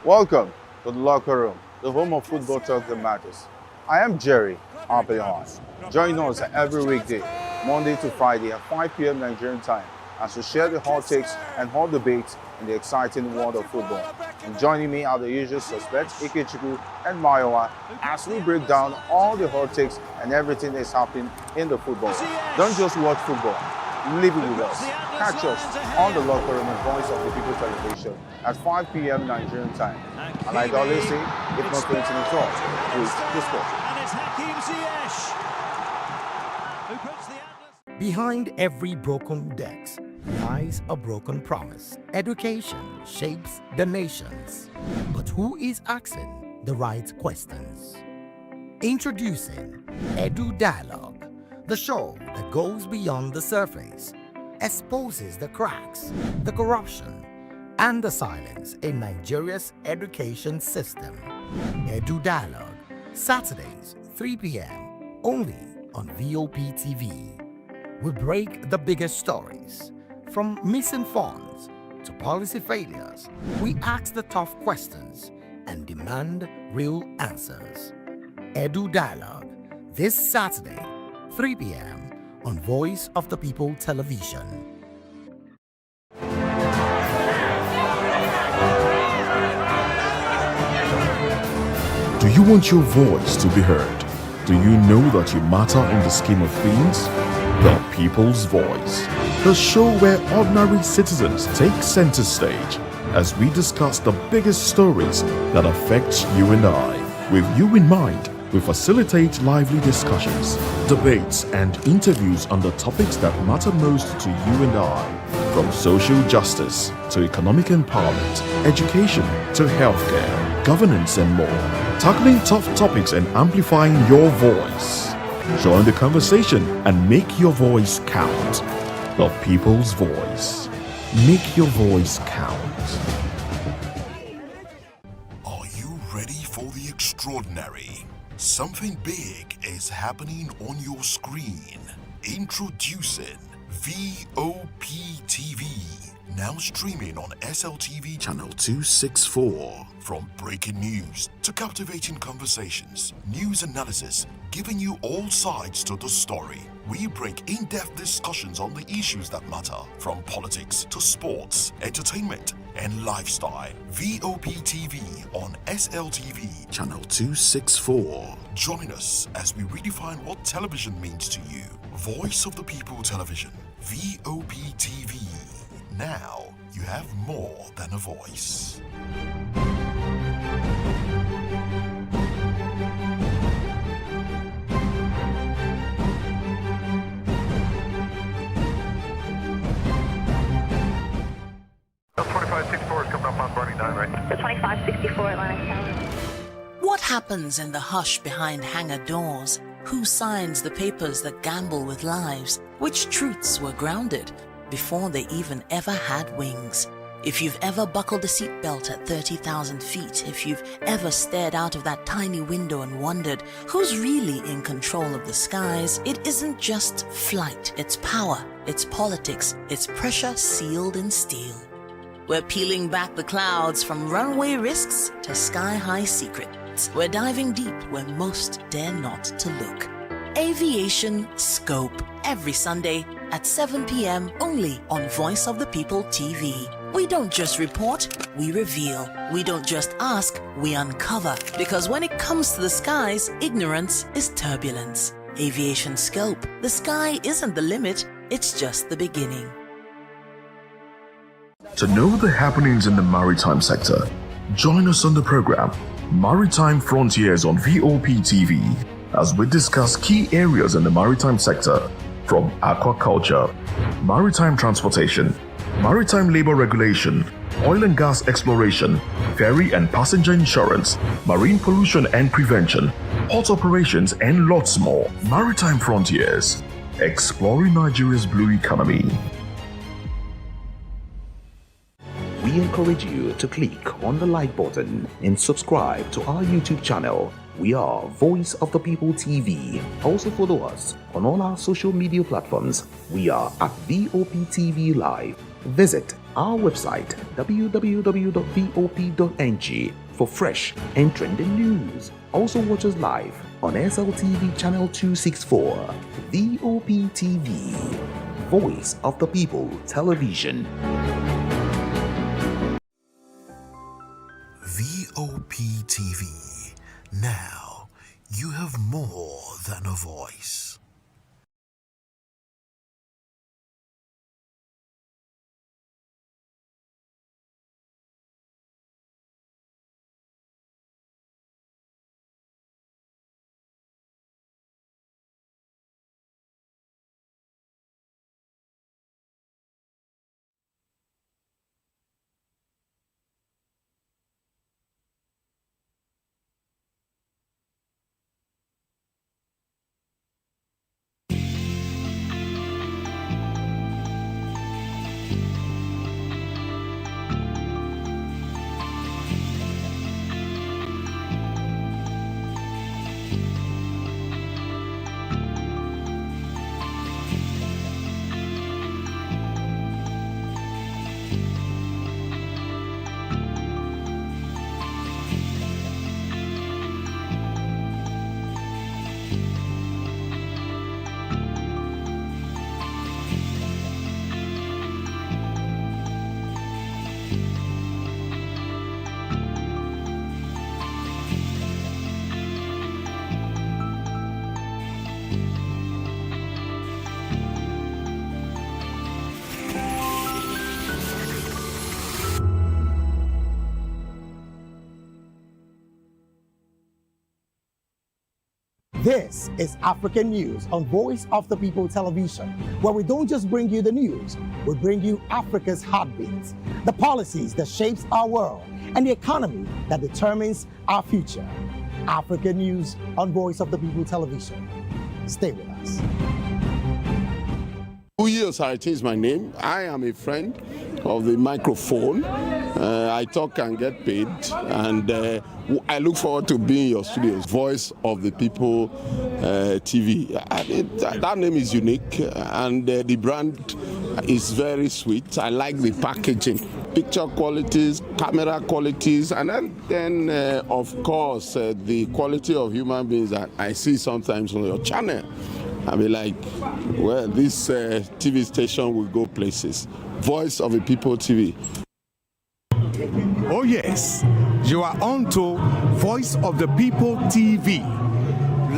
Welcome to the locker room, the home of football talk that matters. I am Jerry Arpelion. Join us every weekday, Monday to Friday at 5 p.m. Nigerian time, as we share the hot takes and hot debates in the exciting world of football. And joining me are the usual suspects, Ikechukwu and Mayowa, as we break down all the hot takes and everything that's happening in the football. Don't just watch football, live it with us. Catch us on the locker room and Voice of the People television at 5 p.m. Nigerian time. And like I always say, if not going to the talk, please discuss. Behind every broken desk lies a broken promise. Education shapes the nations. But who is asking the right questions? Introducing Edu Dialogue, the show that goes beyond the surface, exposes the cracks, the corruption, and the silence in Nigeria's education system. Edu Dialogue, Saturdays, 3 p.m., only on VOP TV. We break the biggest stories, from missing funds to policy failures. We ask the tough questions and demand real answers. Edu Dialogue, this Saturday, 3 p.m. on Voice of the People television. Do you want your voice to be heard? Do you know that you matter in the scheme of things? The People's Voice, the show where ordinary citizens take center stage as we discuss the biggest stories that affect you and I. With you in mind, we facilitate lively discussions, debates, and interviews on the topics that matter most to you and I, from social justice to economic empowerment, education to healthcare, governance, and more, tackling tough topics and amplifying your voice. Join the conversation and make your voice count. The People's Voice. Make your voice count. Are you ready for the extraordinary? Something big is happening on your screen. Introducing VOP TV. Now streaming on SLTV channel 264. From breaking news to captivating conversations, news analysis, giving you all sides to the story. We break in-depth discussions on the issues that matter, from politics to sports, entertainment, and lifestyle. VOP TV on SLTV channel 264. Join us as we redefine what television means to you. Voice of the People Television, VOP TV. Now you have more than a voice. The 2564 is coming up on Bernie 9 right. The 2564 Atlantic Tower. What happens in the hush behind hangar doors? Who signs the papers that gamble with lives? Which truths were grounded before they even ever had wings. If you've ever buckled a seatbelt at 30,000 feet, if you've ever stared out of that tiny window and wondered who's really in control of the skies, it isn't just flight, it's power, it's politics, it's pressure sealed in steel. We're peeling back the clouds from runway risks to sky-high secrets. We're diving deep where most dare not to look. Aviation Scope, every Sunday at 7 p.m. only on Voice of the People TV. We don't just report, we reveal. We don't just ask, we uncover. Because when it comes to the skies, ignorance is turbulence. Aviation Scope, the sky isn't the limit, it's just the beginning. To know the happenings in the maritime sector, join us on the program Maritime Frontiers on VOP TV as we discuss key areas in the maritime sector from aquaculture, maritime transportation, maritime labor regulation, oil and gas exploration, ferry and passenger insurance, marine pollution and prevention, port operations, and lots more. Maritime Frontiers, exploring Nigeria's blue economy. We encourage you to click on the like button and subscribe to our YouTube channel. We are Voice of the People TV. Also follow us on all our social media platforms. We are at VOP TV Live. Visit our website www.vop.ng for fresh and trending news. Also watch us live on SLTV channel 264. VOP TV, Voice of the People Television. VOP TV. Now, you have more than a voice. This is African News on Voice of the People Television, where we don't just bring you the news, we bring you Africa's heartbeats, the policies that shapes our world, and the economy that determines our future. African News on Voice of the People Television. Stay with us. Uyo Sarati is my name. I am a friend of the microphone. I talk and get paid, and I look forward to being in your studios. Voice of the People TV. That name is unique, and the brand is very sweet. I like the packaging, picture qualities, camera qualities, and then of course, the quality of human beings that I see sometimes on your channel. I'll be like, well, this TV station will go places. Voice of the People TV. Oh yes, you are on to Voice of the People TV.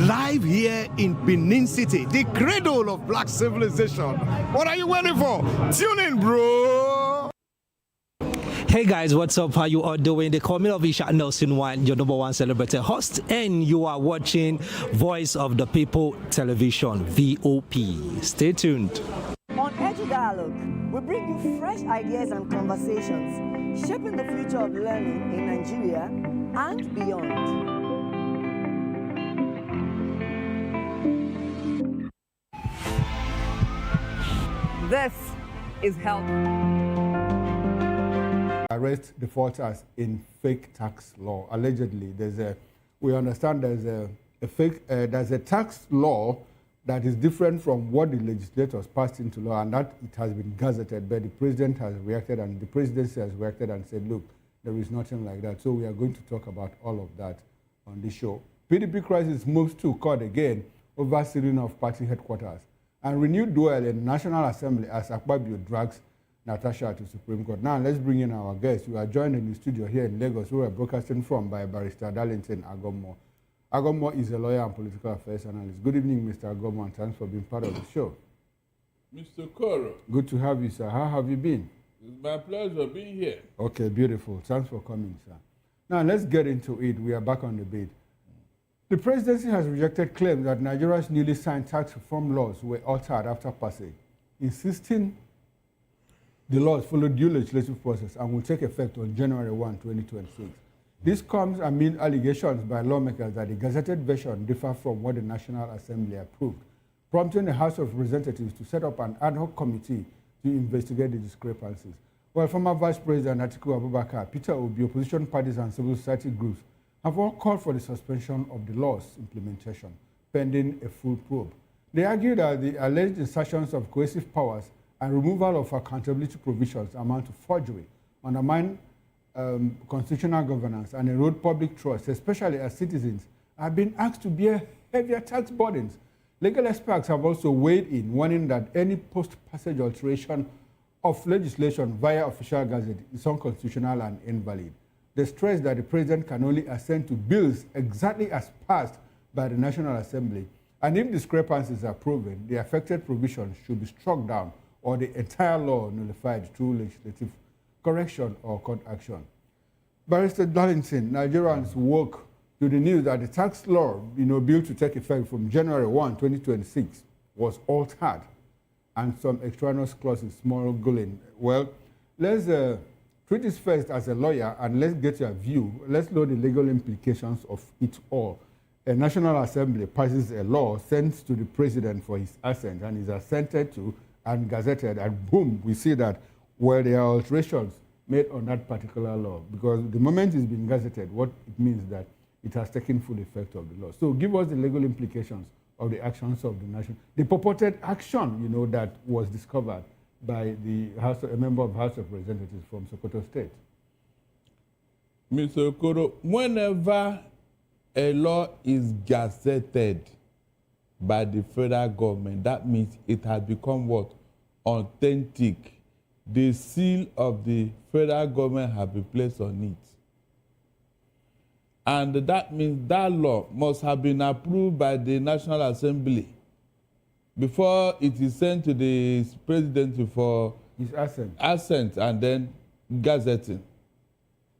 Live here in Benin City, the cradle of black civilization. What are you waiting for? Tune in, bro. Hey guys, what's up? How you all doing? They call me Lovisha Nelson One, your #1 celebrity host, and you are watching Voice of the People Television, VOP. Stay tuned. On Edu Dialogue, we bring you fresh ideas and conversations, shaping the future of learning in Nigeria and beyond. This is held. Arrest defaulters in fake tax law. Allegedly, we understand there's a tax law that is different from what the legislators passed into law, and that it has been gazetted, but the president has reacted and the presidency has reacted and said, look, there is nothing like that. So we are going to talk about all of that on this show. PDP crisis moves to court again over sealing of party headquarters, and renewed duel in the National Assembly as Akpabio drags Natasha to Supreme Court. Now let's bring in our guests. We are joined in the studio here in Lagos, where we are broadcasting from by Barrister Darlington Agbomo. Agbomo is a lawyer and political affairs analyst. Good evening, Mr. Agbomo, and thanks for being part of the show. Mr. Koro. Good to have you, sir. How have you been? It's my pleasure being here. Okay, beautiful. Thanks for coming, sir. Now let's get into it. We are back on the beat. The presidency has rejected claims that Nigeria's newly signed tax reform laws were altered after passage, insisting the laws followed due legislative process and will take effect on January 1, 2026. This comes amid allegations by lawmakers that the gazetted version differs from what the National Assembly approved, prompting the House of Representatives to set up an ad hoc committee to investigate the discrepancies. While former Vice President Atiku Abubakar, Peter Obi, opposition parties and civil society groups have all called for the suspension of the law's implementation, pending a full probe. They argue that the alleged insertions of coercive powers and removal of accountability provisions amount to forgery, undermine constitutional governance, and erode public trust, especially as citizens are being asked to bear heavier tax burdens. Legal experts have also weighed in, warning that any post-passage alteration of legislation via official gazette is unconstitutional and invalid. They stress that the president can only assent to bills exactly as passed by the National Assembly, and if discrepancies are proven, the affected provisions should be struck down or the entire law nullified through legislative correction or court action. Barrister Darlington, Nigerians woke to the news that the tax law, bill to take effect from January 1, 2026, was altered, and some extraneous clauses smuggling. Well, let's treat this first as a lawyer, and let's get your view. Let's know the legal implications of it all. A National Assembly passes a law sent to the president for his assent, and is assented to and gazetted, and boom, we see that where there are alterations made on that particular law, because the moment it's been gazetted, what it means that it has taken full effect of the law. So give us the legal implications of the actions of the nation, the purported action, that was discovered by a member of the House of Representatives from Sokoto State. Mr. Okoro, whenever a law is gazetted by the federal government, that means it has become what? Authentic. The seal of the federal government has been placed on it. And that means that law must have been approved by the National Assembly before it is sent to the presidency for his assent and then gazetting.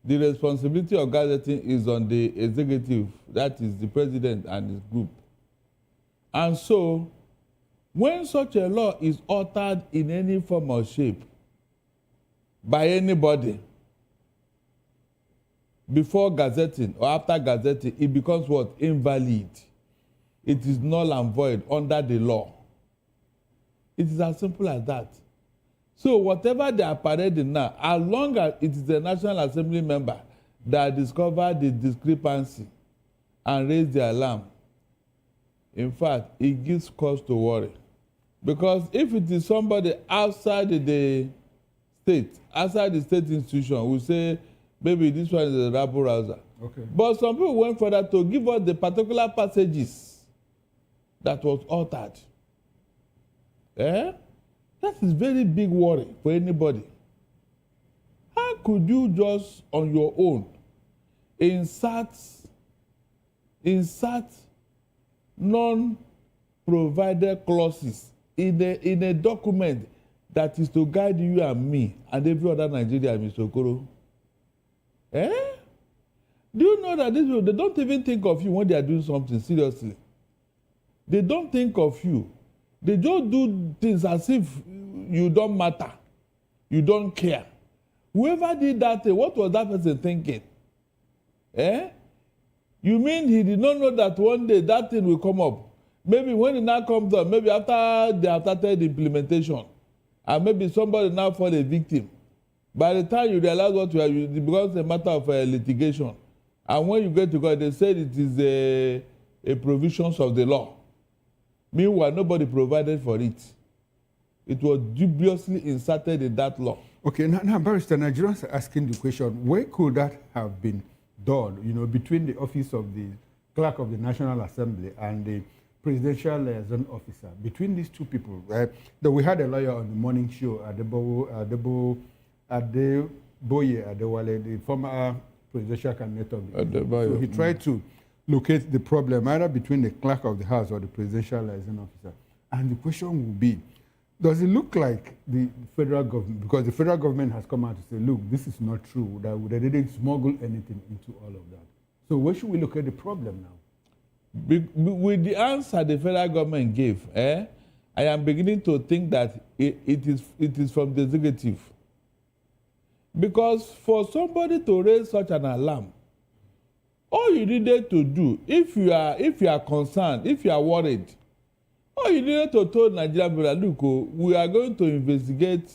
The responsibility of gazetting is on the executive, that is the president and his group. And so, when such a law is altered in any form or shape by anybody, before gazetting or after gazetting, it becomes what? Invalid. It is null and void under the law. It is as simple as that. So whatever they are parading now, as long as it is the National Assembly member that discovered the discrepancy and raised the alarm, in fact, it gives cause to worry. Because if it is somebody outside the state, outside the state institution, we say, maybe this one is a rabble rouser. Okay. But some people went further to give us the particular passages that was altered. That is very big worry for anybody. How could you just on your own insert non-provided clauses in a document that is to guide you and me and every other Nigerian, Mr. Okoro? Do you know that these people, they don't even think of you when they are doing something seriously? They don't think of you. They just do things as if you don't matter. You don't care. Whoever did that thing, what was that person thinking? You mean he did not know that one day that thing will come up? Maybe when it now comes up, maybe after they have started the implementation, and maybe somebody now fall a victim. By the time you realize what you are, it becomes a matter of litigation. And when you get to court, they said it is a provisions of the law. Meanwhile, nobody provided for it. It was dubiously inserted in that law. Okay, now Barrister, Nigerians are asking the question, where could that have been done, you know, between the office of the clerk of the National Assembly and the presidential liaison officer? Between these two people, right? That we had a lawyer on the morning show, Adewale, the former presidential candidate of the So he tried to locate the problem either between the clerk of the house or the presidential liaison officer. And the question will be, does it look like the federal government, because the federal government has come out to say, look, this is not true, that they didn't smuggle anything into all of that. So where should we look at the problem now? With the answer the federal government gave, I am beginning to think that it is from the executive. Because for somebody to raise such an alarm, all you needed to do, if you are concerned, if you are worried, all you needed to tell Nigerian people, look, we are going to investigate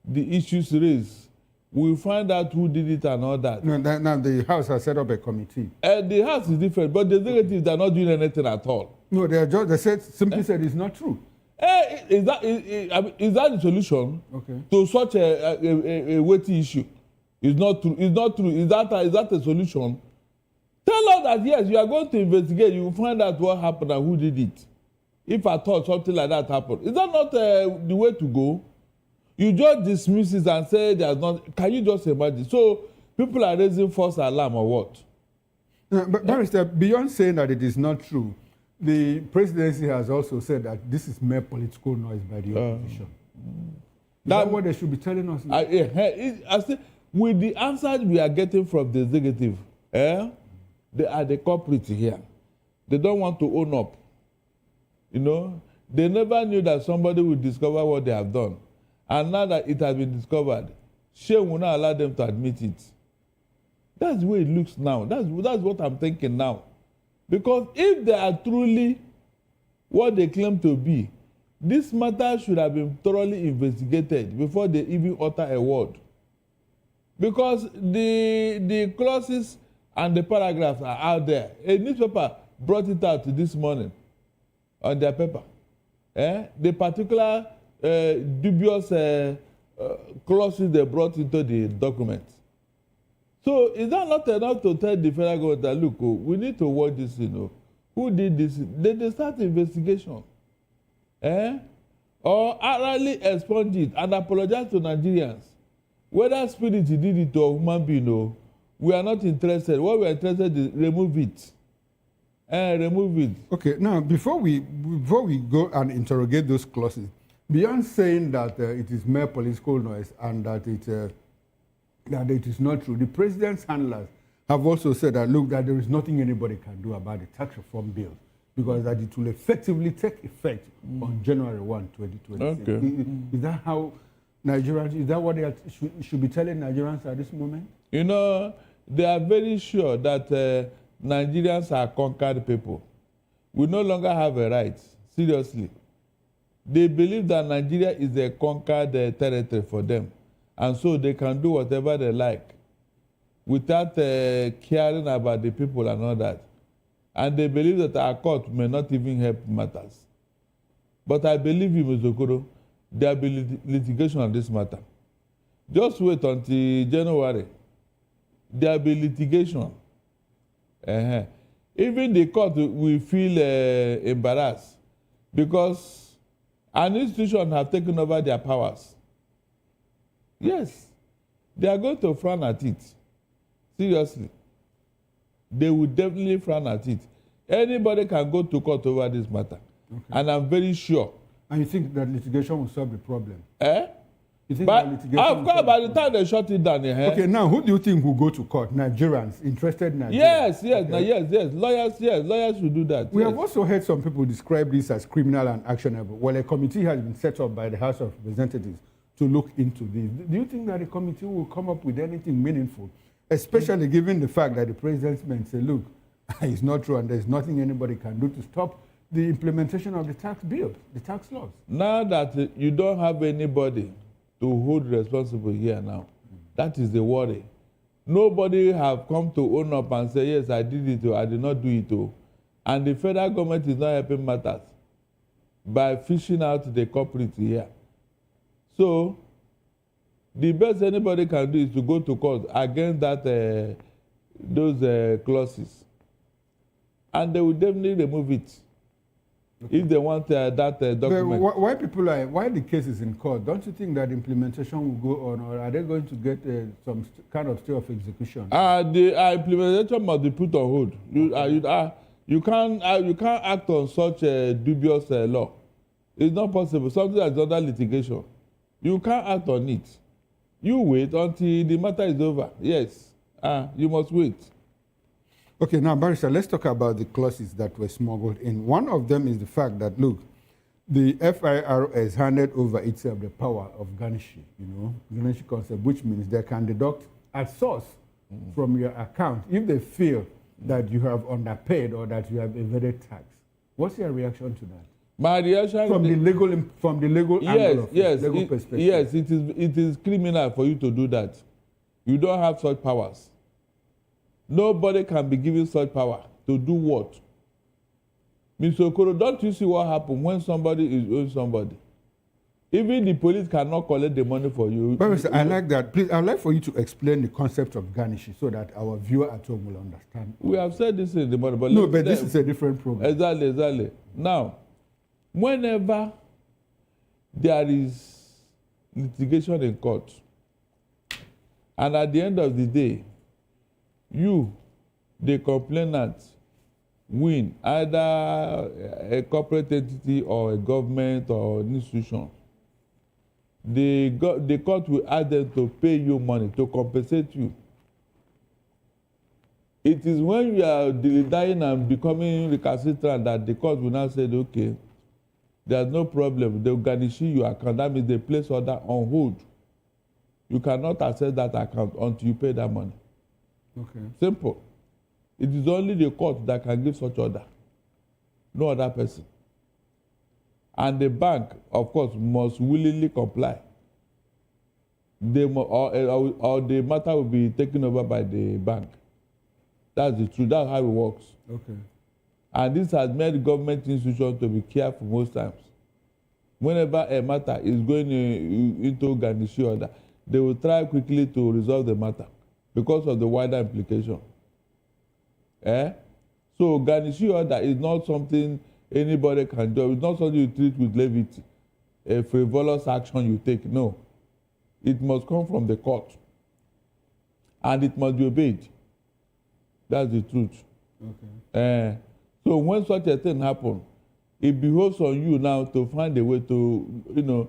the issues raised. We'll find out who did it and all that. No, now the House has set up a committee. The House is different, but the executives are not doing anything at all. No, they simply said it's not true. Is that the solution to such a weighty issue? It's not true. It's not true. Is that a solution? Tell us that yes, you are going to investigate. You will find out what happened and who did it. If I thought something like that happened, is that not the way to go? You just dismiss it and say there's not. Can you just imagine? So people are raising false alarm or what? But Barrister, beyond saying that it is not true, the presidency has also said that this is mere political noise by the opposition. Is that what they should be telling us? I say, with the answers we are getting from the executive, they are the culprits here. They don't want to own up. You know, they never knew that somebody would discover what they have done. And now that it has been discovered, shame will not allow them to admit it. That's the way it looks now. That's what I'm thinking now. Because if they are truly what they claim to be, this matter should have been thoroughly investigated before they even utter a word. Because the clauses and the paragraphs are out there. A newspaper brought it out this morning on their paper. The particular dubious clauses they brought into the document. So is that not enough to tell the federal government that, look, we need to watch this, you know. Who did this? They start investigation. Or outright expunge it and apologize to Nigerians. Whether spirit did it or human being, no, we are not interested. What we are interested in is remove it. Remove it. Okay, now before we go and interrogate those clauses, beyond saying that it is mere political noise and that it is not true, the president's handlers have also said that, look, that there is nothing anybody can do about the tax reform bill because that it will effectively take effect on January 1, 2026. Okay. Is that how Nigerians, is that what they should be telling Nigerians at this moment? You know, they are very sure that Nigerians are conquered people. We no longer have a right, seriously. They believe that Nigeria is a conquered territory for them. And so they can do whatever they like without caring about the people and all that. And they believe that our court may not even help matters. But I believe you, Mr. Okoro, there will be litigation on this matter. Just wait until January. There will be litigation. Even the court will feel embarrassed because an institution have taken over their powers. Yes, they are going to frown at it. Seriously. They will definitely frown at it. Anybody can go to court over this matter. Okay. And I'm very sure. And you think that litigation will solve the problem? You think but that litigation of course, by the time they shut it down, okay, now who do you think will go to court? Nigerians, interested Nigerians? Yes. Lawyers will do that. We have also heard some people describe this as criminal and actionable. Well, a committee has been set up by the House of Representatives to look into this. Do you think that the committee will come up with anything meaningful, especially given the fact that the president's men say, look, it's not true and there's nothing anybody can do to stop the implementation of the tax bill, the tax laws. Now that you don't have anybody to hold responsible here now, that is the worry. Nobody have come to own up and say, yes, I did it, or I did not do it. Or. And the federal government is not helping matters by fishing out the culprit here. So, the best anybody can do is to go to court against that those clauses. And they will definitely remove it. Okay. If they want that document. But why the case is in court? Don't you think that implementation will go on, or are they going to get some kind of stay of execution? The implementation must be put on hold. You can't act on such a dubious law. It's not possible. Something that's under litigation. You can't act on it. You wait until the matter is over. Yes. You must wait. Okay, now, Barrister, let's talk about the clauses that were smuggled in. One of them is the fact that, look, the FIRS handed over itself the power of garnishing, garnishing concept, which means they can deduct at source from your account if they feel that you have underpaid or that you have evaded tax. What's your reaction to that? My reaction from the legal angle of legal perspective. Yes, it is criminal for you to do that. You don't have such powers. Nobody can be given such power to do what? Mr. Okoro, don't you see what happens when somebody is owing somebody? Even the police cannot collect the money for you. But I like that. Please, I'd like for you to explain the concept of garnishing so that our viewer at home will understand. We have said this in the morning, but this is a different program. Exactly. Now, whenever there is litigation in court, and at the end of the day, you, the complainant, win either a corporate entity or a government or an institution. The court will ask them to pay you money to compensate you. It is when you are dying and becoming recalcitrant that the court will now say, okay, there's no problem. They will garnish your account. That means they place order on hold. You cannot access that account until you pay that money. Okay. Simple. It is only the court that can give such order, no other person. And the bank, of course, must willingly comply. Or the matter will be taken over by the bank. That's the truth. That's how it works. Okay. And this has made government institutions to be careful most times. Whenever a matter is going into garnishee order, they will try quickly to resolve the matter because of the wider implication. So garnishee order is not something anybody can do. It's not something you treat with levity. A frivolous action you take. No. It must come from the court. And it must be obeyed. That's the truth. Okay. So when such a thing happens, it behoves on you now to find a way to,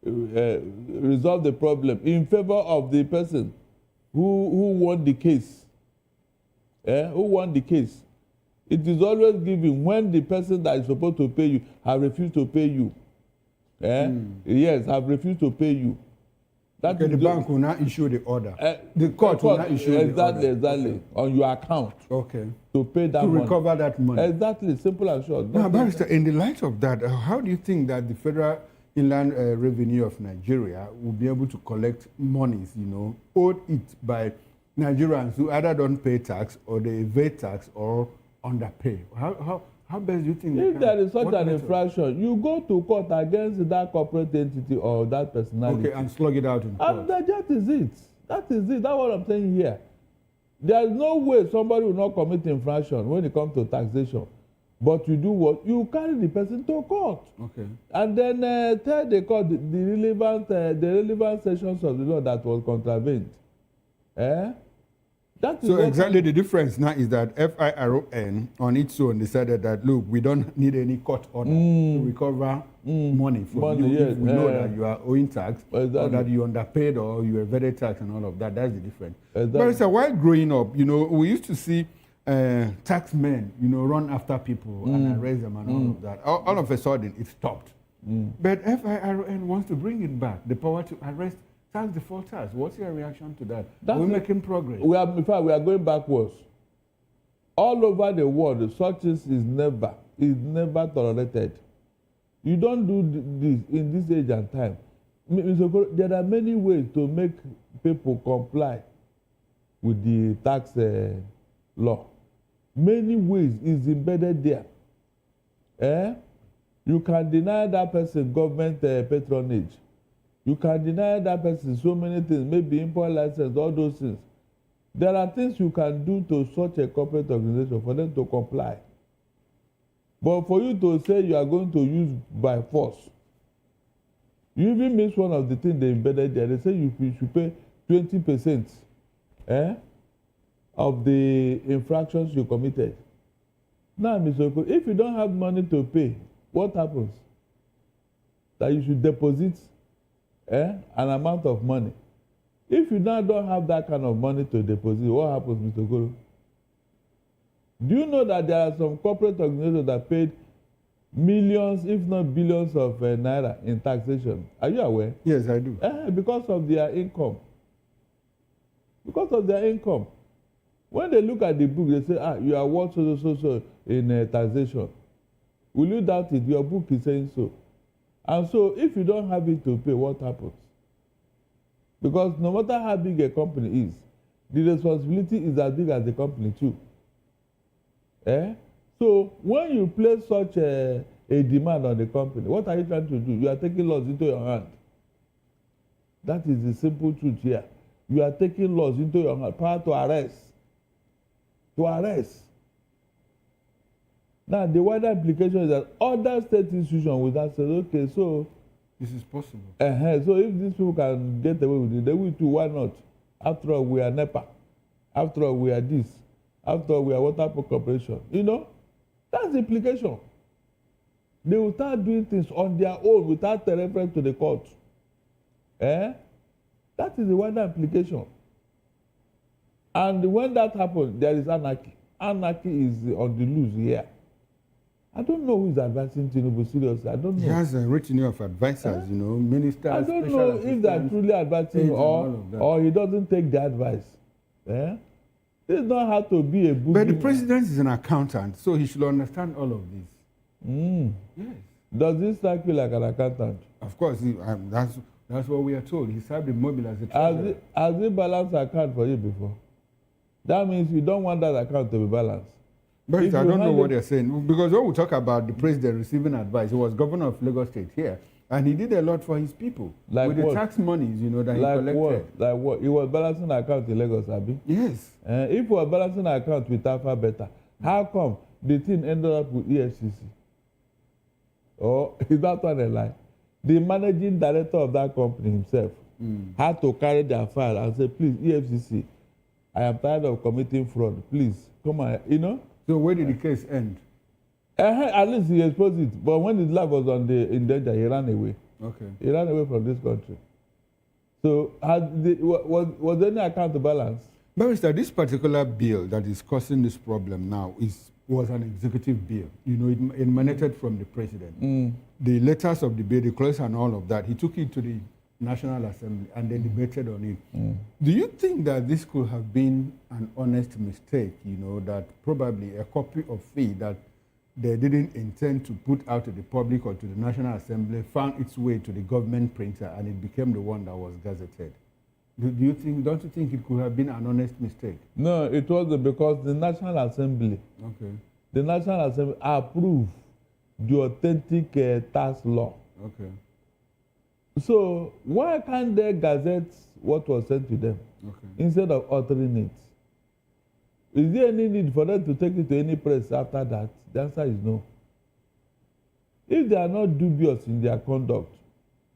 resolve the problem in favor of the person who won the case. Who won the case. It is always given when the person that is supposed to pay you have refused to pay you. Yes, have refused to pay you. That the bank will not issue the order. The court will not issue the order. Exactly. On your account. Okay. To pay that money. To recover that money. Exactly. Simple and short. Now, Barrister, in the light of that, how do you think that the Federal Inland Revenue of Nigeria will be able to collect monies, owed it by Nigerians who either don't pay tax or they evade tax or underpay? How best do you think? If there is such an infraction, you go to court against that corporate entity or that personality. Okay, and slug it out in court. And that is it. That's what I'm saying here. There is no way somebody will not commit infraction when it comes to taxation. But you do what? You carry the person to court. Okay. And then tell the court the relevant sections of the law that was contravened. So exactly the difference now is that FIRON on its own decided that, look, we don't need any court order to recover money from you if we know that you are owing tax or that you underpaid or you evaded tax and all of that. That's the difference. But so while growing up, we used to see taxmen, run after people and arrest them and all of that. All of a sudden, it stopped. But FIRON wants to bring it back, the power to arrest tax defaulters. What's your reaction to that? We're making progress. In fact, we are going backwards. All over the world, such is never, is never tolerated. You don't do this in this age and time. Mr. Okoro, there are many ways to make people comply with the tax law. Many ways is embedded there. You can deny that person government patronage. You can deny that person so many things, maybe import license, all those things. There are things you can do to such a corporate organization for them to comply. But for you to say you are going to use by force, you even miss one of the things they embedded there. They say you should pay 20% of the infractions you committed. Now, Mr. Okoro, if you don't have money to pay, what happens? That you should deposit an amount of money. If you now don't have that kind of money to deposit, what happens, Mr. Okoro? Do you know that there are some corporate organizations that paid millions, if not billions of naira in taxation? Are you aware? Yes, I do. Because of their income. Because of their income. When they look at the book, they say, you are worth so in taxation. Will you doubt it? Your book is saying so. And so, if you don't have it to pay, what happens? Because no matter how big a company is, the responsibility is as big as the company too. So, when you place such a demand on the company, what are you trying to do? You are taking laws into your hand. That is the simple truth here. You are taking laws into your hand. Power to arrest. To arrest. Now, the wider implication is that other state institutions will have said, okay, so this is possible. So if these people can get away with it, they will too. Why not? After all, we are NEPA. After all, we are this. After all, we are Water Corporation. You know, that's the implication. They will start doing things on their own without a reference to the court. That is the wider implication. And when that happens, there is anarchy. Anarchy is on the loose here. I don't know who is advising Tinubu, seriously. I don't know. He has a retinue of advisors, you know, ministers. I don't know if they are truly advising or he doesn't take the advice. This is not how to be a book. But the president is an accountant, so he should understand all of this. Yes. Does this strike you like an accountant? Of course, that's what we are told. He served in Mobile as a treasurer. Has he balanced account for you before? That means you don't want that account to be balanced. But I don't know what they're saying. Because when we talk about the president receiving advice, he was governor of Lagos State here, and he did a lot for his people. Like with what? The tax monies, you know, that like he collected. What? Like what? He was balancing account in Lagos, Abi? Yes. If he was balancing account with Alpha Beta, how come the thing ended up with EFCC? Or is that one a lie? The managing director of that company himself had to carry their file and say, please, EFCC, I am tired of committing fraud. Please, come on, you know? So where did the case end? At least he exposed it. But when his life was in danger, he ran away. Okay. He ran away from this country. So was there any account to balance? Barrister, this particular bill that is causing this problem now was an executive bill. You know, it emanated from the president. The letters of the bill, the clause and all of that, he took it to the National Assembly and they debated on it. Do you think that this could have been an honest mistake, you know, that probably a copy of fee that they didn't intend to put out to the public or to the National Assembly found its way to the government printer and it became the one that was gazetted? Don't you think it could have been an honest mistake? No, it wasn't, because the National Assembly, the National Assembly approved the authentic tax law. Okay. So why can't they gazette what was sent to them instead of altering it? Is there any need for them to take it to any press after that? The answer is no. If they are not dubious in their conduct,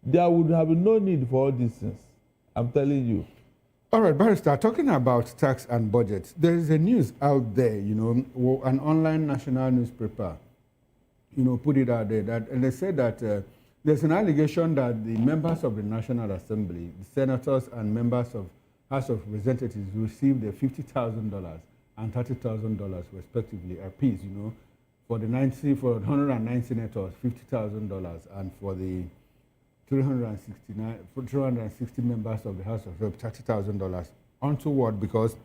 there would have been no need for all these things. I'm telling you. All right, Barrister, talking about tax and budget, there is a news out there, you know, an online national newspaper, you know, put it out there, and they said that there's an allegation that the members of the National Assembly, the senators and members of House of Representatives received $50,000 and $30,000 respectively apiece, you know, for 109 senators, $50,000, and for the 360 members of the House of Reps, $30,000. Onto what? Because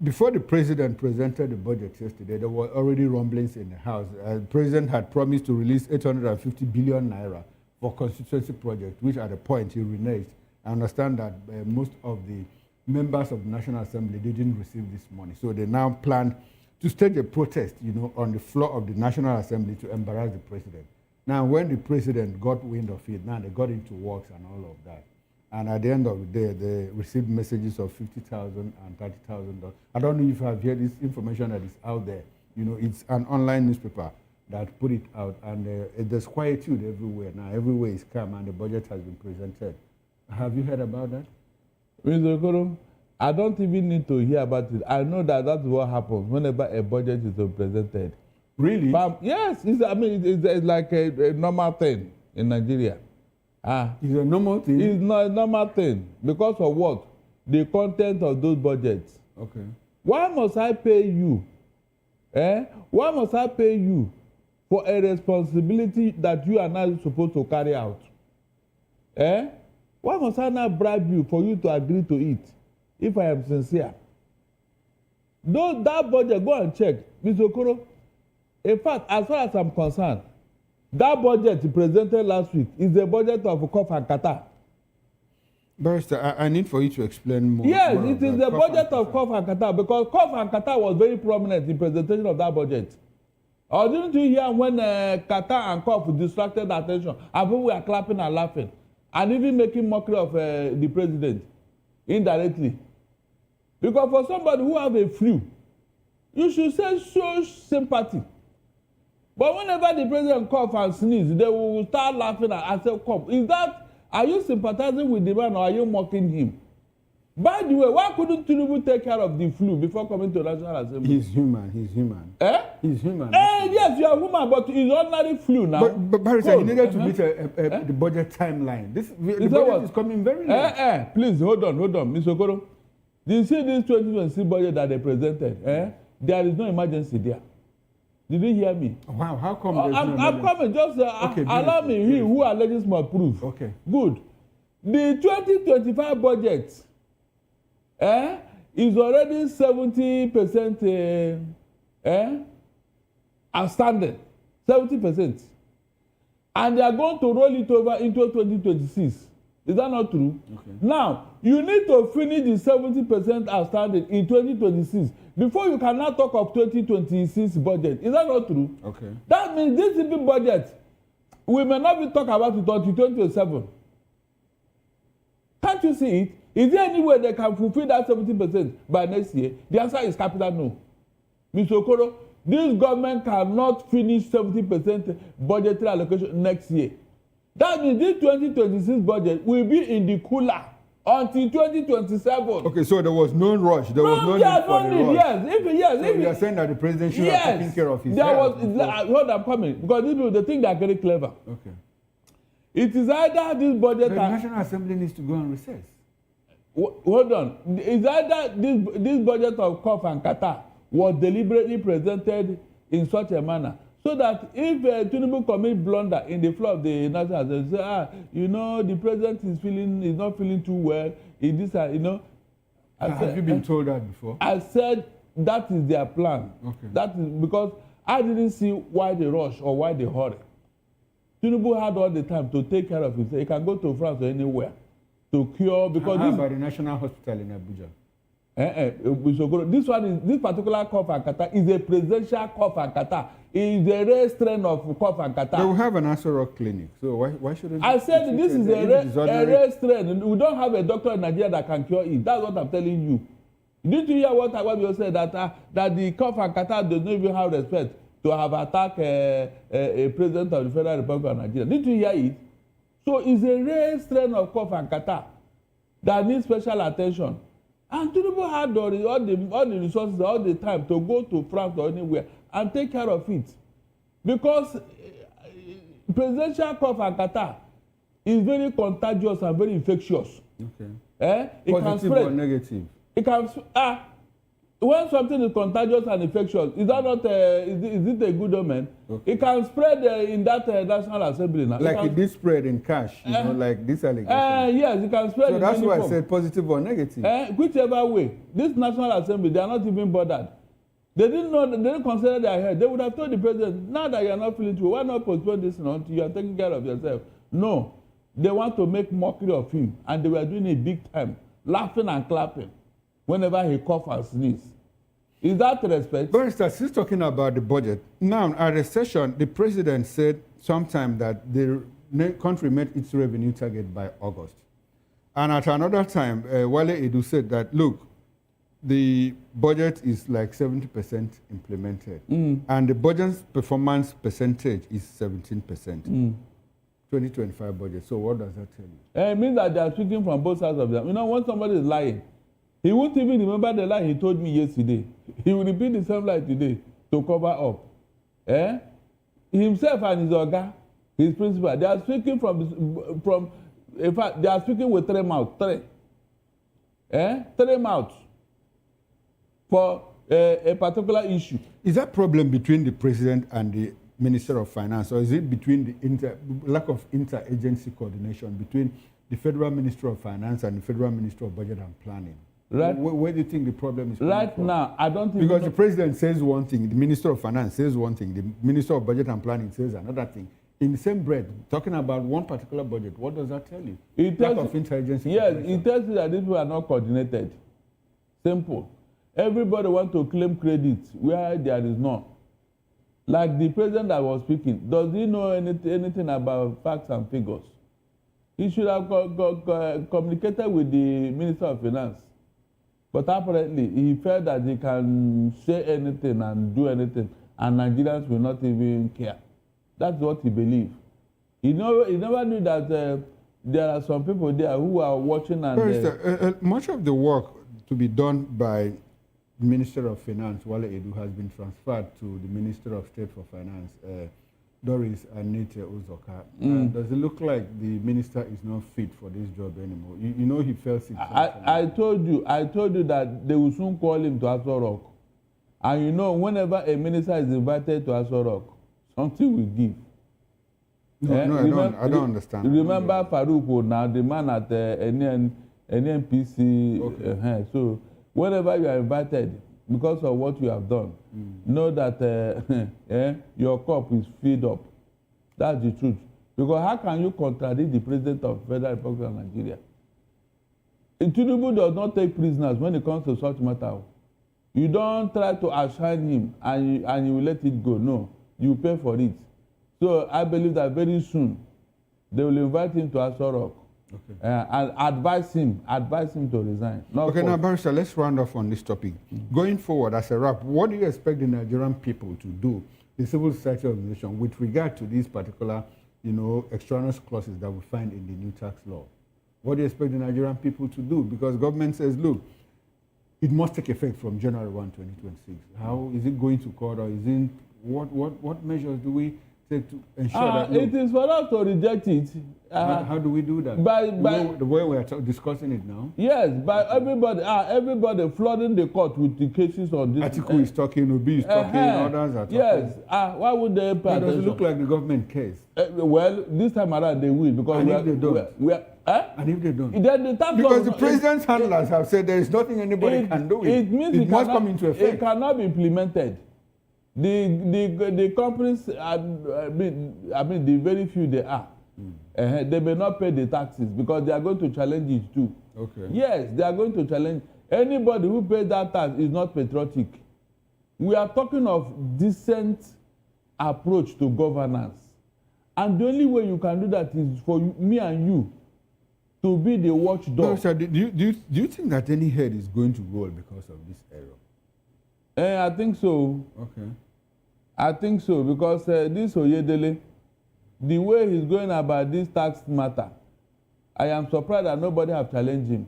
Before the president presented the budget yesterday, there were already rumblings in the House. The president had promised to release 850 billion naira for constituency projects, which at the point he reneged. I understand that most of the members of the National Assembly didn't receive this money. So they now plan to stage a protest, on the floor of the National Assembly to embarrass the president. Now, when the president got wind of it, now they got into works and all of that. And at the end of the day, they received messages of $50,000 and $30,000. I don't know if you have heard this information that is out there. It's an online newspaper that put it out, and there's quietude everywhere now. Everywhere is calm, and the budget has been presented. Have you heard about that? Mr. Okoro, I don't even need to hear about it. I know that that's what happens whenever a budget is presented. Really? Yes, it's like a normal thing in Nigeria. It's a normal thing? It's not a normal thing. Because of what? The content of those budgets. Okay. Why must I pay you? Why must I pay you for a responsibility that you are not supposed to carry out? Why must I not bribe you for you to agree to it if I am sincere? That budget, go and check. Mr. Okoro, in fact, as far as I'm concerned, that budget presented last week is the budget of cough and catarrh. Barrister, I need for you to explain more. Yes, it is the budget of cough and catarrh, because cough and catarrh was very prominent in presentation of that budget. Or didn't you hear when catarrh and cough distracted attention and people were clapping and laughing and even making mockery of the president indirectly? Because for somebody who have a flu, you should show sympathy. But whenever the president cough and sneeze, they will start laughing and say, "Cough." Are you sympathizing with the man or are you mocking him? By the way, why couldn't Tinubu take care of the flu before coming to National Assembly? He's human. He's human. Yes, you are human, but it's ordinary flu now. But Barrister, he needed to meet the budget timeline. The budget is coming very late. Please, hold on, Mr. Okoro. Did you see this 2026 budget that they presented? There is no emergency there. Did you hear me? Wow, how come there's no emergency? I'm coming. Just allow me. He who alleges must prove. Okay. Good. The 2025 budget is already 70% outstanding. 70%. And they are going to roll it over into 2026. Is that not true? Okay. Now, you need to finish the 70% outstanding in 2026 before you can now talk of 2026 budget. Is that not true? Okay. That means this CP budget, we may not be talking about it until 2027. Can't you see it? Is there any way they can fulfill that 70% by next year? The answer is capital no. Mr. Okoro, this government cannot finish 70% budgetary allocation next year. That means this 2026 budget will be in the cooler until 2027. Okay, so there was no rush. There was no need for the rush. Yes. So you are saying that the president should have taken care of his Hold on, coming. Because these people, they think they are very clever. Okay. It is either this budget... The National Assembly needs to go on recess. Hold on. It's either this budget of cough and catarrh was deliberately presented in such a manner so that if Tinubu commit blunder in the floor of the National Assembly, say, the president is not feeling too well. Have you been told that before? I said that is their plan. Okay. That is because I didn't see why they rush or why they hurry. Tinubu had all the time to take care of himself. He can go to France or anywhere to cure because How about the National Hospital in Abuja? This particular cough and catarrh is a presidential cough and catarrh. It is a rare strain of cough and catarrh. They will have an Asoro clinic, so why shouldn't I said this is a rare strain. We don't have a doctor in Nigeria that can cure it. That's what I'm telling you. Did you hear what you said that the cough and catarrh does not even have respect to have attacked a president of the Federal Republic of Nigeria? Did you hear it? So it's a rare strain of cough and catarrh that needs special attention. And Tinubu had all the resources, all the time to go to France or anywhere and take care of it. Because presidential cough and catarrh is very contagious and very infectious. Okay. It Positive can spread. Or negative? It can When something is contagious and infectious, is that not is it a good omen? Okay. It can spread in that National Assembly now. Like it did spread in cash, you know, like this allegation. Yes, it can spread. So in that's why I form. said positive or negative. Whichever way, this National Assembly, they are not even bothered. They didn't know. They didn't consider their head. They would have told the president, now that you are not feeling too, why not postpone this until you are taking care of yourself? No, they want to make mockery of him, and they were doing it big time, laughing and clapping whenever he cough and sneeze. Is that respect? Barrister, since talking about the budget, now at the session, the president said sometime that the country met its revenue target by August. And at another time, Wale Edu said that, look, the budget is like 70% implemented. And the budget's performance percentage is 17%. 2025 budget. So what does that tell you? It means that they are speaking from both sides of them. You know, when somebody is lying, he won't even remember the lie he told me yesterday. He will repeat the same lie today to cover up. Himself and his oga, his principal, they are speaking from. In fact, they are speaking with three mouths. Three mouths for a particular issue. Is that problem between the president and the Minister of Finance, or is it between the lack of interagency coordination between the Federal Minister of Finance and the Federal Minister of Budget and Planning? Right. Where do you think the problem is? Right from? Now, I don't think... Because the president says one thing, the Minister of Finance says one thing, the Minister of Budget and Planning says another thing. In the same breath, talking about one particular budget, what does that tell you? It lack of interagency. Yes, it tells you that these people are not coordinated. Simple. Everybody wants to claim credit where there is none. Like the president that was speaking, does he know anything about facts and figures? He should have communicated with the Minister of Finance. But apparently, he felt that he can say anything and do anything, and Nigerians will not even care. That's what he believed. He never knew that there are some people there who are watching and... much of the work to be done by the Minister of Finance, Wale Edu, has been transferred to the Minister of State for Finance, Doris Anita Uzoka. Does it look like the minister is not fit for this job anymore? You know he fell sick. I told you that they will soon call him to Aso Rock. And you know, whenever a minister is invited to Aso Rock, something will give. I don't understand. Remember Farouk now, the man at NNPC. Okay. So whenever you are invited, because of what you have done, know that your cup is filled up. That's the truth. Because how can you contradict the President of the Federal Republic of Nigeria? Tinubu does not take prisoners when it comes to such matter. You don't try to assign him and you will let it go. No, you pay for it. So I believe that very soon they will invite him to Aso Rock. Okay. And advise him to resign. Okay, now, Barrister, let's round off on this topic. Going forward, as a wrap, what do you expect the Nigerian people to do, the civil society organization, with regard to these particular, extraneous clauses that we find in the new tax law? What do you expect the Nigerian people to do? Because government says, look, it must take effect from January 1, 2026. How is it going to court, or is it what measures do we take to ensure that? It is for us to reject it. How do we do that? By the way we are discussing it now. Yes, by everybody flooding the court with the cases on this. Atiku is talking, Obi is talking, others are talking. Yes. Why would they pay attention? Does it look like the government case? Well, this time around they will, because and if they don't, and if they don't, because the president's handlers have said there is nothing anybody can do. It means it must come into effect. It cannot be implemented. The companies, I mean, the very few they are, they may not pay the taxes because they are going to challenge it too. Okay. Yes, they are going to challenge. Anybody who pays that tax is not patriotic. We are talking of decent approach to governance. And the only way you can do that is for me and you to be the watchdog. No, sir, do you think that any head is going to roll because of this error? I think so. Okay. I think so, because this Oyedele, the way he's going about this tax matter, I am surprised that nobody have challenged him.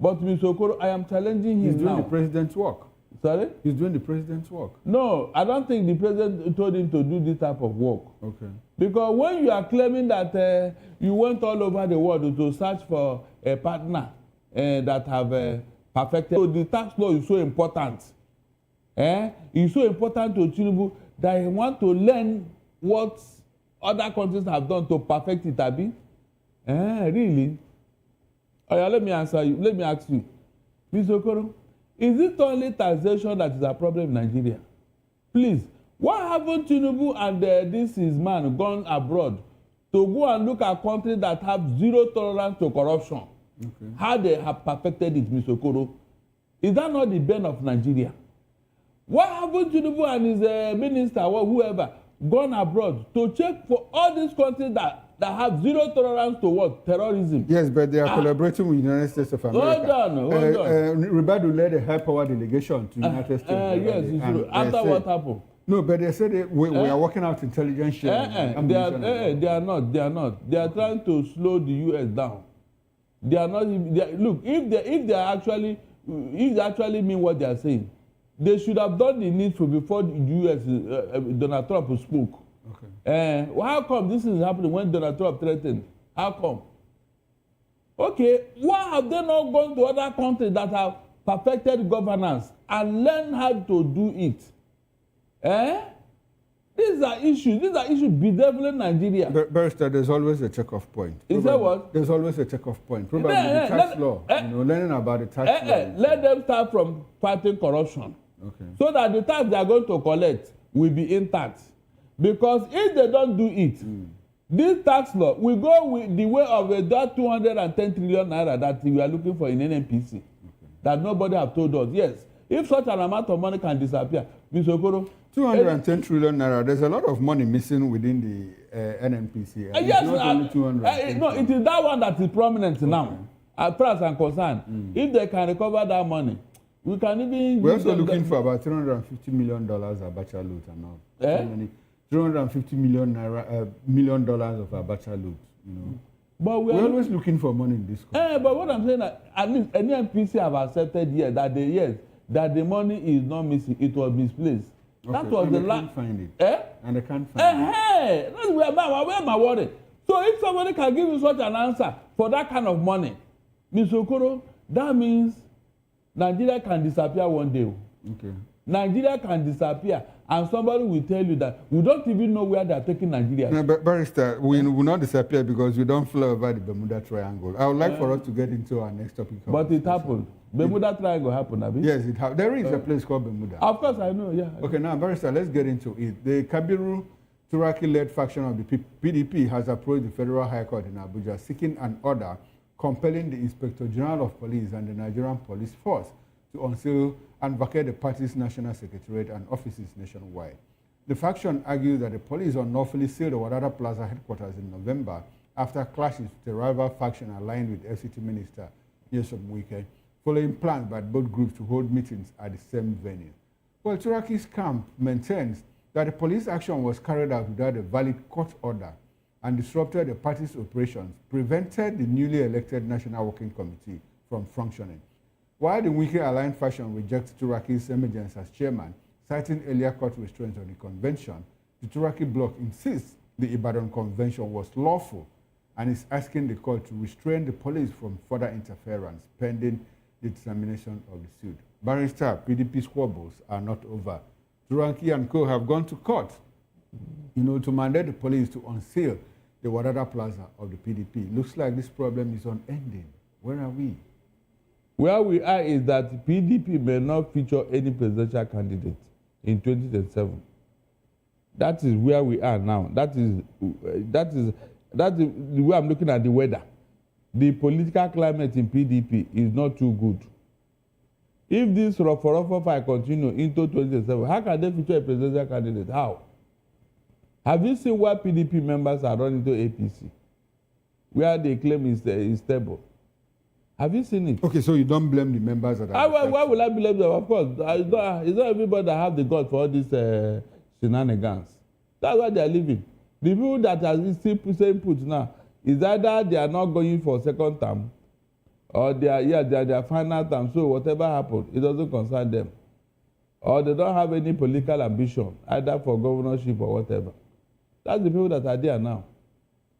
But Mr. Okoro, I am challenging him now. He's doing the president's work. Sorry? He's doing the president's work. No, I don't think the president told him to do this type of work. Okay. Because when you are claiming that you went all over the world to search for a partner that have perfected. So the tax law is so important. It's so important to Tinubu that he want to learn what other countries have done to perfect it, abi? Really? Oh, yeah, let me answer you. Let me ask you. Mr. Okoro, is it only taxation that is a problem in Nigeria? Please, why haven't Tinubu and this his man gone abroad to go and look at countries that have zero tolerance to corruption? Okay. How they have perfected it, Mr. Okoro? Is that not the bane of Nigeria? Why haven't Tinubu and his minister or whoever gone abroad to check for all these countries that have zero tolerance to what? Terrorism. Yes, but they are collaborating with the United States of America. Hold on. Ribadu led a high-power delegation to the United States. Yes, it's true. After what happened? No, but they said we are working out intelligence sharing. They are not. They are trying to slow the U.S. down. They are not. Look, if they actually mean what they are saying, they should have done the needful before the U.S. Donald Trump spoke. Okay. How come this is happening when Donald Trump threatened? How come? Okay, why have they not gone to other countries that have perfected governance and learned how to do it? These are issues bedeviling Nigeria. Barrister, there's always a check-off point. Is that what? There's always a check-off point. Probably the tax law. Learning about the tax law. Let them start from fighting corruption. Okay. So that the tax they are going to collect will be intact. Because if they don't do it, this tax law will go with the way of that 210 trillion naira that we are looking for in NNPC. Okay. That nobody have told us. Yes, if such an amount of money can disappear, Mr. Okoro. 210 trillion naira. There's a lot of money missing within the NNPC. Yes, not only 200. No, it is that one that is prominent now. As far as I'm concerned, if they can recover that money, we can even. We're also looking for about $350 million Abacha loot and all. $350 million of Abacha loot. You know. But we're always looking for money in this country. But what I'm saying, at least NNPC have accepted here that the money is not missing; it was misplaced. Okay. That was the last. Find it. And they can't find it. That's where my worry. So if somebody can give you such an answer for that kind of money, Mr. Okoro, that means Nigeria can disappear one day. Okay. Nigeria can disappear, and somebody will tell you that we don't even know where they are taking Nigeria. No, but Barrister, we will not disappear because we don't fly over the Bermuda Triangle. I would like for us to get into our next topic. But it happened. Bermuda Triangle happened, Abi? Yes, it happened. There is a place called Bermuda. Of course, I know, yeah. Okay, now, Barrister, let's get into it. The Kabiru Turaki-led faction of the PDP has approached the Federal High Court in Abuja seeking an order compelling the Inspector General of Police and the Nigerian Police Force to unseal and vacate the party's national secretariat and offices nationwide. The faction argued that the police unlawfully sealed the Wadada Plaza headquarters in November after clashes with a rival faction aligned with FCT Minister Nyesom Wike, following plans by both groups to hold meetings at the same venue. Well, Turaki's camp maintains that the police action was carried out without a valid court order and disrupted the party's operations, prevented the newly elected National Working Committee from functioning. While the Wike-aligned faction rejects Turaki's emergence as chairman, citing earlier court restraints on the convention, the Turaki bloc insists the Ibadan Convention was lawful and is asking the court to restrain the police from further interference pending the determination of the suit. Barrister, PDP squabbles are not over. Turaki and co have gone to court, to mandate the police to unseal the Wadada Plaza of the PDP. Looks like this problem is unending. Where are we? Where we are is that PDP may not feature any presidential candidate in 2027. That is where we are now. That is the way I'm looking at the weather. The political climate in PDP is not too good. If this rough fight continue into 2027, how can they feature a presidential candidate? How? Have you seen why PDP members are running to APC? Where they claim is stable. Have you seen it? Okay, so you don't blame the members that are why will I blame them? Of course, it's not everybody that have the God for all these shenanigans. That's why they are living. The people that are still saying put now is either they are not going for second term or they are their final term. So whatever happens, it doesn't concern them. Or they don't have any political ambition, either for governorship or whatever. That's the people that are there now.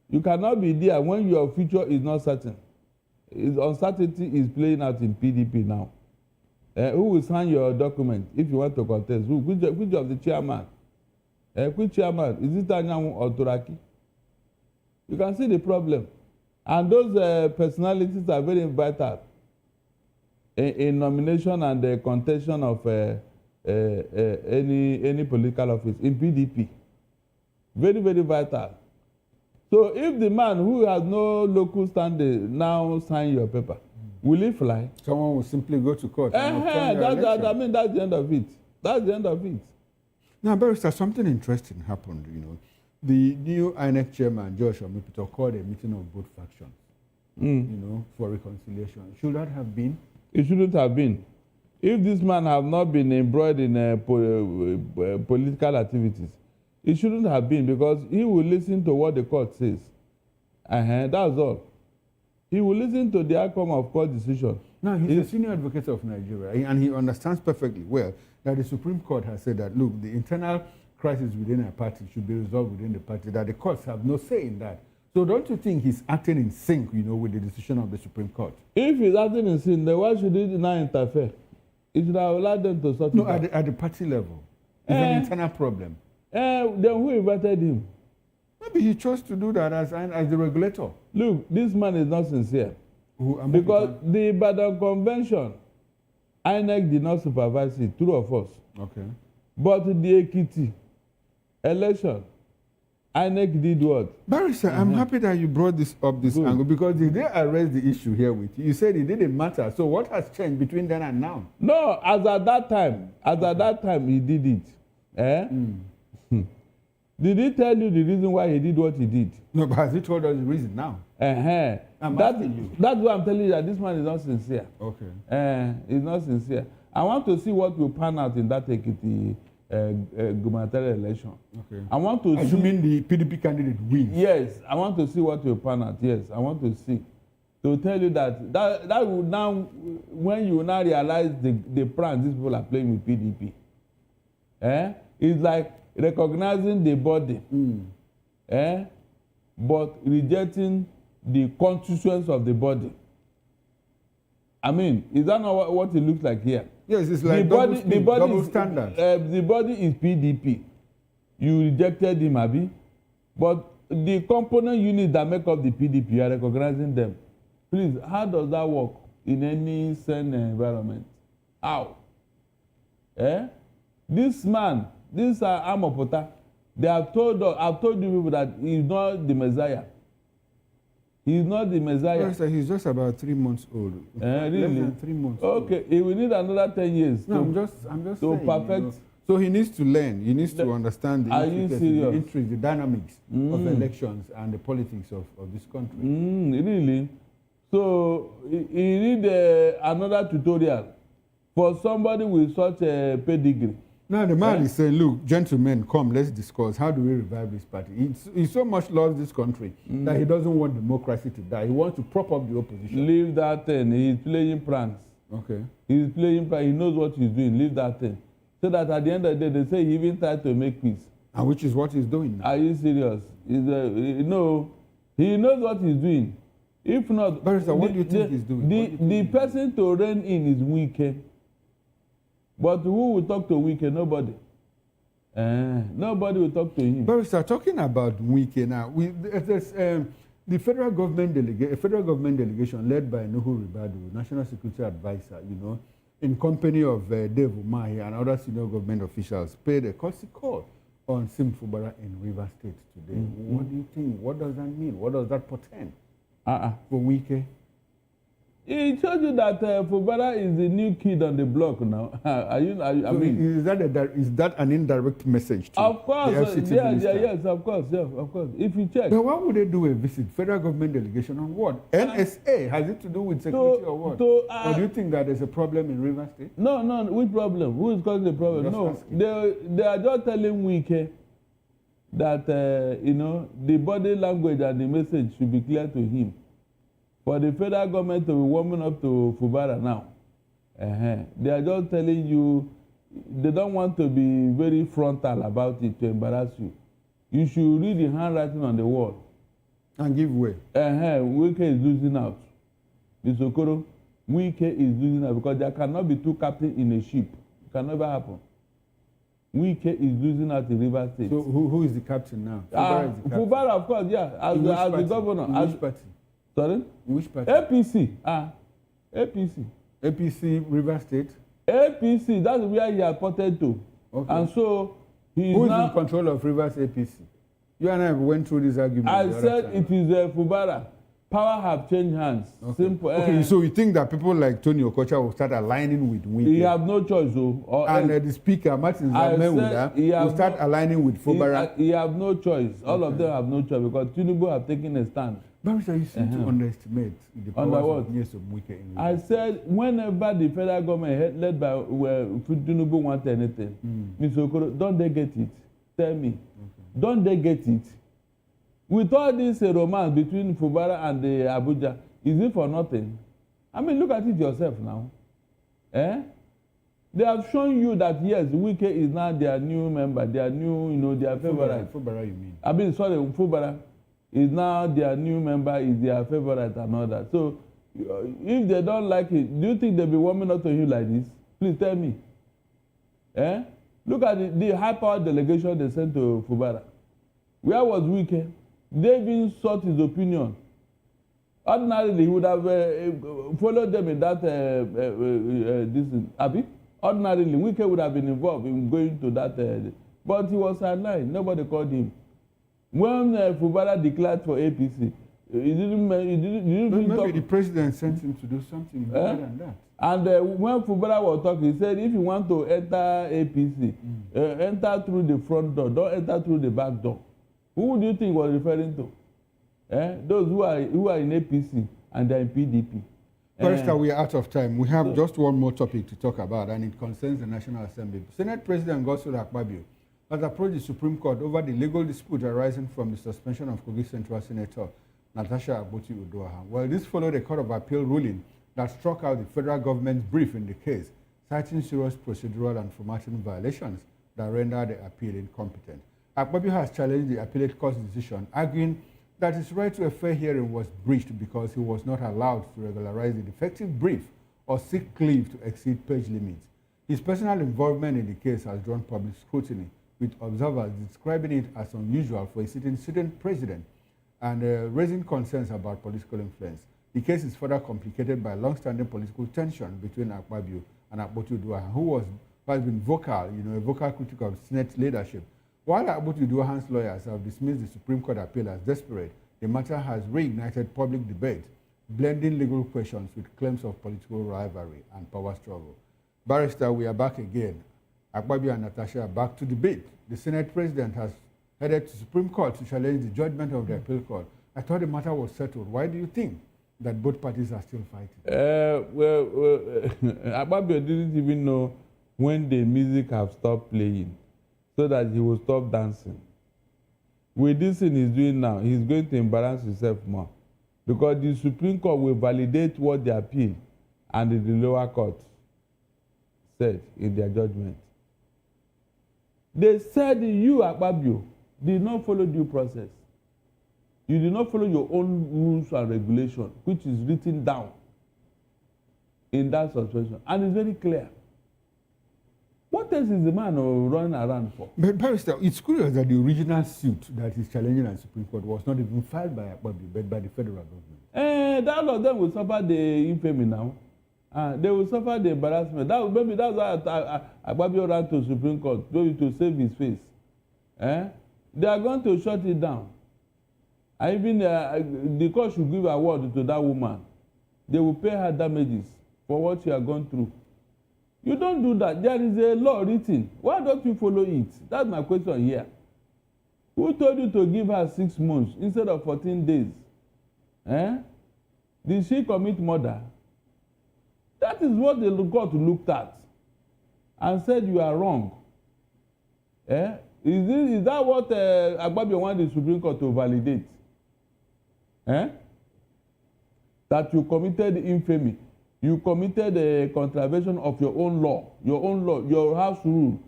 You cannot be there when your future is not certain. Uncertainty is playing out in PDP now. Who will sign your document if you want to contest? Who? Which of the chairman? Which chairman? Is it Anyanwu or Turaki? You can see the problem. And those personalities are very vital in nomination and the contention of any political office in PDP. Very, very vital. So if the man who has no local standing now sign your paper, will he fly? Someone will simply go to court. I mean, that's the end of it. That's the end of it. Now, Barrister, something interesting happened, you know. The new INEC chairman, Josh Omipito, called a meeting of both factions, you know, for reconciliation. Should that have been? It shouldn't have been. If this man have not been embroiled in political activities, it shouldn't have been, because he will listen to what the court says. That's all. He will listen to the outcome of court decision. Now, he's a senior advocate of Nigeria, and he understands perfectly well that the Supreme Court has said that, look, the internal crisis within a party should be resolved within the party, that the courts have no say in that. So don't you think he's acting in sync, you know, with the decision of the Supreme Court? If he's acting in sync, then why should he now interfere? It should have allowed them to sort it out. No, at the party level. It's an internal problem. Then who invited him? Maybe he chose to do that as the regulator. Look, this man is not sincere. Because the Ibadan Convention, INEC did not supervise it, true or false. Okay. But the Ekiti election, INEC did what? Barrister, I'm happy that you brought this up this angle, because did they arrest the issue here with you? You said it didn't matter. So what has changed between then and now? No, as at that time he did it. Did he tell you the reason why he did what he did? No, but has he told us the reason now? I'm asking you. That's why I'm telling you that this man is not sincere. Okay. He's not sincere. I want to see what will pan out in that Ekiti gubernatorial election. Okay. I want to see. You mean the PDP candidate wins? Yes, I want to see what will pan out. Yes, I want to see. To tell you that will now, when you now realize the prank these people are playing with PDP, it's like recognizing the body, but rejecting the constituents of the body. I mean, is that not what it looks like here? Yes, it's like double standards. The body is PDP. You rejected him, Abi. But the component units that make up the PDP, you are recognizing them. Please, how does that work in any sane environment? How? This man, this Amopota, I've told you people that he's not the Messiah. He's not the Messiah. Yes, he's just about 3 months old. Really? Less than 3 months old. Okay, he will need another 10 years. No, I'm just saying, perfect. You know, so he needs to learn. He needs to understand the intrigue, the dynamics of elections and the politics of this country. Really? So he need another tutorial for somebody with such a pedigree. Now the man is saying, look, gentlemen, come, let's discuss. How do we revive this party? He so much loves this country that he doesn't want democracy to die. He wants to prop up the opposition. Leave that thing. He's playing pranks. Okay. He's playing pranks. He knows what he's doing. Leave that thing. So that at the end of the day, they say he even tried to make peace. And which is what he's doing now. Are you serious? No, he knows what he's doing. If not... Barrister, what do you think he's doing? The person to reign in is Wike. But who will talk to Wike? Nobody. Nobody will talk to him. Barrister, talking about Wike now, there's the federal government delegation led by Nuhu Ribadu, National Security Advisor, you know, in company of Dave Umahi and other senior government officials, paid a courtesy call on Sim Fubara in Rivers State today. What do you think? What does that mean? What does that portend for Wike? He told you that Fubara is the new kid on the block now. I mean, is that an indirect message to of course, the FCT minister? Yes, of course. If you check. But why would they do a visit? Federal government delegation on what? NSA? Has it to do with security or what? Or do you think that there's a problem in Rivers State? No, which problem? Who is causing the problem? They are just telling Wike that, the body language and the message should be clear to him. For the federal government to be warming up to Fubara now, they are just telling you, they don't want to be very frontal about it to embarrass you. You should read the handwriting on the wall. And give way. Wike is losing out. Isokoro, Wike is losing out because there cannot be two captains in a ship. It can never happen. Wike is losing out in Rivers State. So who is the captain now? Fubara is the captain. Fubara, of course, yeah, as the governor. In which party? Sorry? In which party? APC. APC. APC Rivers State? APC, that's where he appointed to. Okay. And so he Who is now in control of Rivers APC? You and I went through this argument. I said it is Fubara. Power have changed hands. Okay. Simple. Okay, so you think that people like Tony Okocha will start aligning with Wike? He have no choice, though. And the speaker, Martin Zamewuda, will start aligning with Fubara? He have no choice. All of them have no choice because Tinubu have taken a stand. Barrister, you seem to underestimate the powers of Wike in Rivers. I said whenever the federal government led by Tinubu want anything, Mr. Okoro, don't they get it? Tell me. Okay. Don't they get it? With all this romance between Fubara and the Abuja, is it for nothing? I mean, look at it yourself now. They have shown you that, yes, Wike is now their new member, their new, their favorite. Fubara, you mean? I mean, sorry, Fubara is now their new member, is their favorite and all that. So, if they don't like it, do you think they'll be warming up to you like this? Please tell me. Look at the high-powered delegation they sent to Fubara. Where was Wike? They even sought his opinion. Ordinarily, he would have followed them in that this. Ordinarily, Wike would have been involved in going to that, but he was sidelined. Nobody called him. When Fubara declared for APC, he didn't maybe the president sent him to do something better than that. And when Fubara was talking, he said, if you want to enter APC, enter through the front door, don't enter through the back door. Who do you think he was referring to? Those who are in APC and they're in PDP. Barrister, we are out of time. We have just one more topic to talk about, and it concerns the National Assembly. Senate President Godswill Akpabio has approached the Supreme Court over the legal dispute arising from the suspension of Kogi Central Senator Natasha Akpoti-Uduaghan. Well, this followed a Court of Appeal ruling that struck out the federal government's brief in the case, citing serious procedural and formatting violations that rendered the appeal incompetent. Akpabio has challenged the appellate court's decision, arguing that his right to a fair hearing was breached because he was not allowed to regularize the defective brief or seek leave to exceed page limits. His personal involvement in the case has drawn public scrutiny, with observers describing it as unusual for a sitting president and raising concerns about political influence. The case is further complicated by long-standing political tension between Akpabio and Akpoti-Uduaghan, who has been vocal, a vocal critic of Senate leadership. While Akpoti-Uduaghan's lawyers have dismissed the Supreme Court appeal as desperate, the matter has reignited public debate, blending legal questions with claims of political rivalry and power struggle. Barrister, we are back again. Akpabio and Natasha are back to debate. The Senate President has headed to Supreme Court to challenge the judgment of the appeal court. I thought the matter was settled. Why do you think that both parties are still fighting? Akpabio didn't even know when the music have stopped playing, so that he will stop dancing. With this thing he's doing now, he's going to embarrass himself more. Because the Supreme Court will validate what the appeal and the lower court said in their judgment. They said you, Akpabio, did not follow due process. You did not follow your own rules and regulations, which is written down in that suspension. And it's very clear. What else is the man running around for? But Barrister, it's curious that the original suit that is challenging the Supreme Court was not even filed by Akpabio, but by the federal government. All of them will suffer the infamy now. They will suffer the embarrassment. Maybe that's why Akpabio ran to Supreme Court, maybe to save his face. They are going to shut it down. And even the court should give award to that woman. They will pay her damages for what she has gone through. You don't do that. There is a law written. Why don't you follow it? That's my question here. Who told you to give her 6 months instead of 14 days? Did she commit murder? That is what the court looked at and said you are wrong. Is that what Akpabio wanted the Supreme Court to validate? That you committed infamy. You committed a contravention of your own law, your house rule.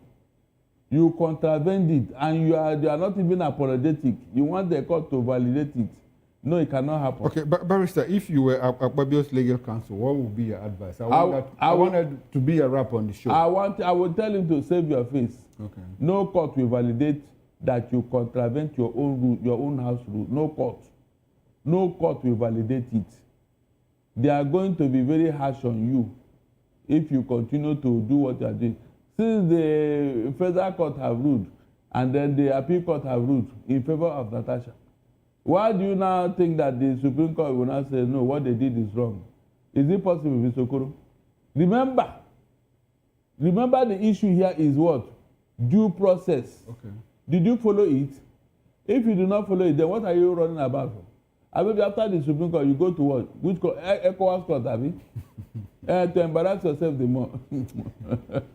You contravened it, and they are not even apologetic. You want the court to validate it. No, it cannot happen. Okay, but Barrister, if you were a Babio's legal counsel, what would be your advice? I wanted to be a rap on the show. I would tell him to save your face. Okay. No court will validate that you contravene your own rule, your own house rule. No court. No court will validate it. They are going to be very harsh on you if you continue to do what you are doing. Since the federal court have ruled and then the appeal court have ruled in favor of Natasha, why do you now think that the Supreme Court will not say, no, what they did is wrong? Is it possible, Mr. Okoro? Remember the issue here is what? Due process. Okay. Did you follow it? If you do not follow it, then what are you running about for? And maybe after the Supreme Court, you go to what? Which court? ECOWAS court, have you? To embarrass yourself the more.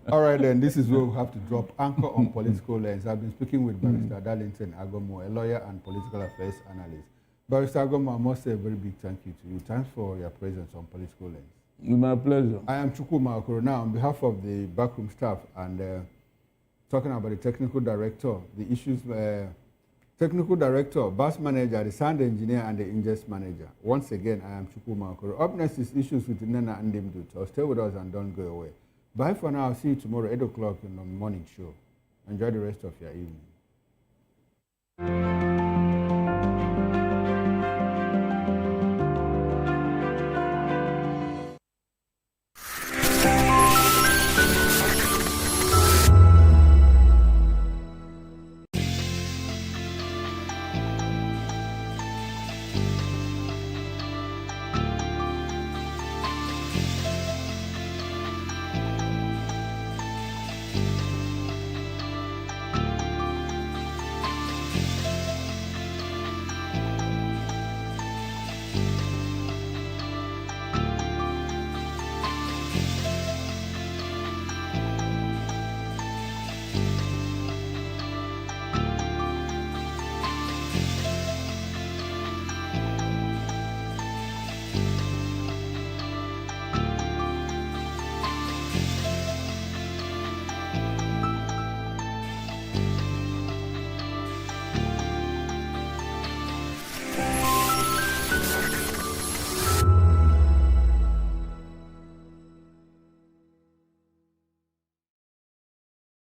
All right, then, this is where we have to drop anchor on political lens. I've been speaking with Barrister Darlington Agomo, a lawyer and political affairs analyst. Barrister Agomo, I must say a very big thank you to you. Thanks for your presence on political lens. My pleasure. I am Chukwuma Okoro. Now, on behalf of the backroom staff and talking about the technical director, the issues, technical director, bus manager, the sound engineer, and the ingest manager. Once again, I am Chukwuma Okoro. Up next is issues with Nana and Dimdu. So stay with us and don't go away. Bye for now. I'll see you tomorrow, 8 o'clock in the morning show. Enjoy the rest of your evening.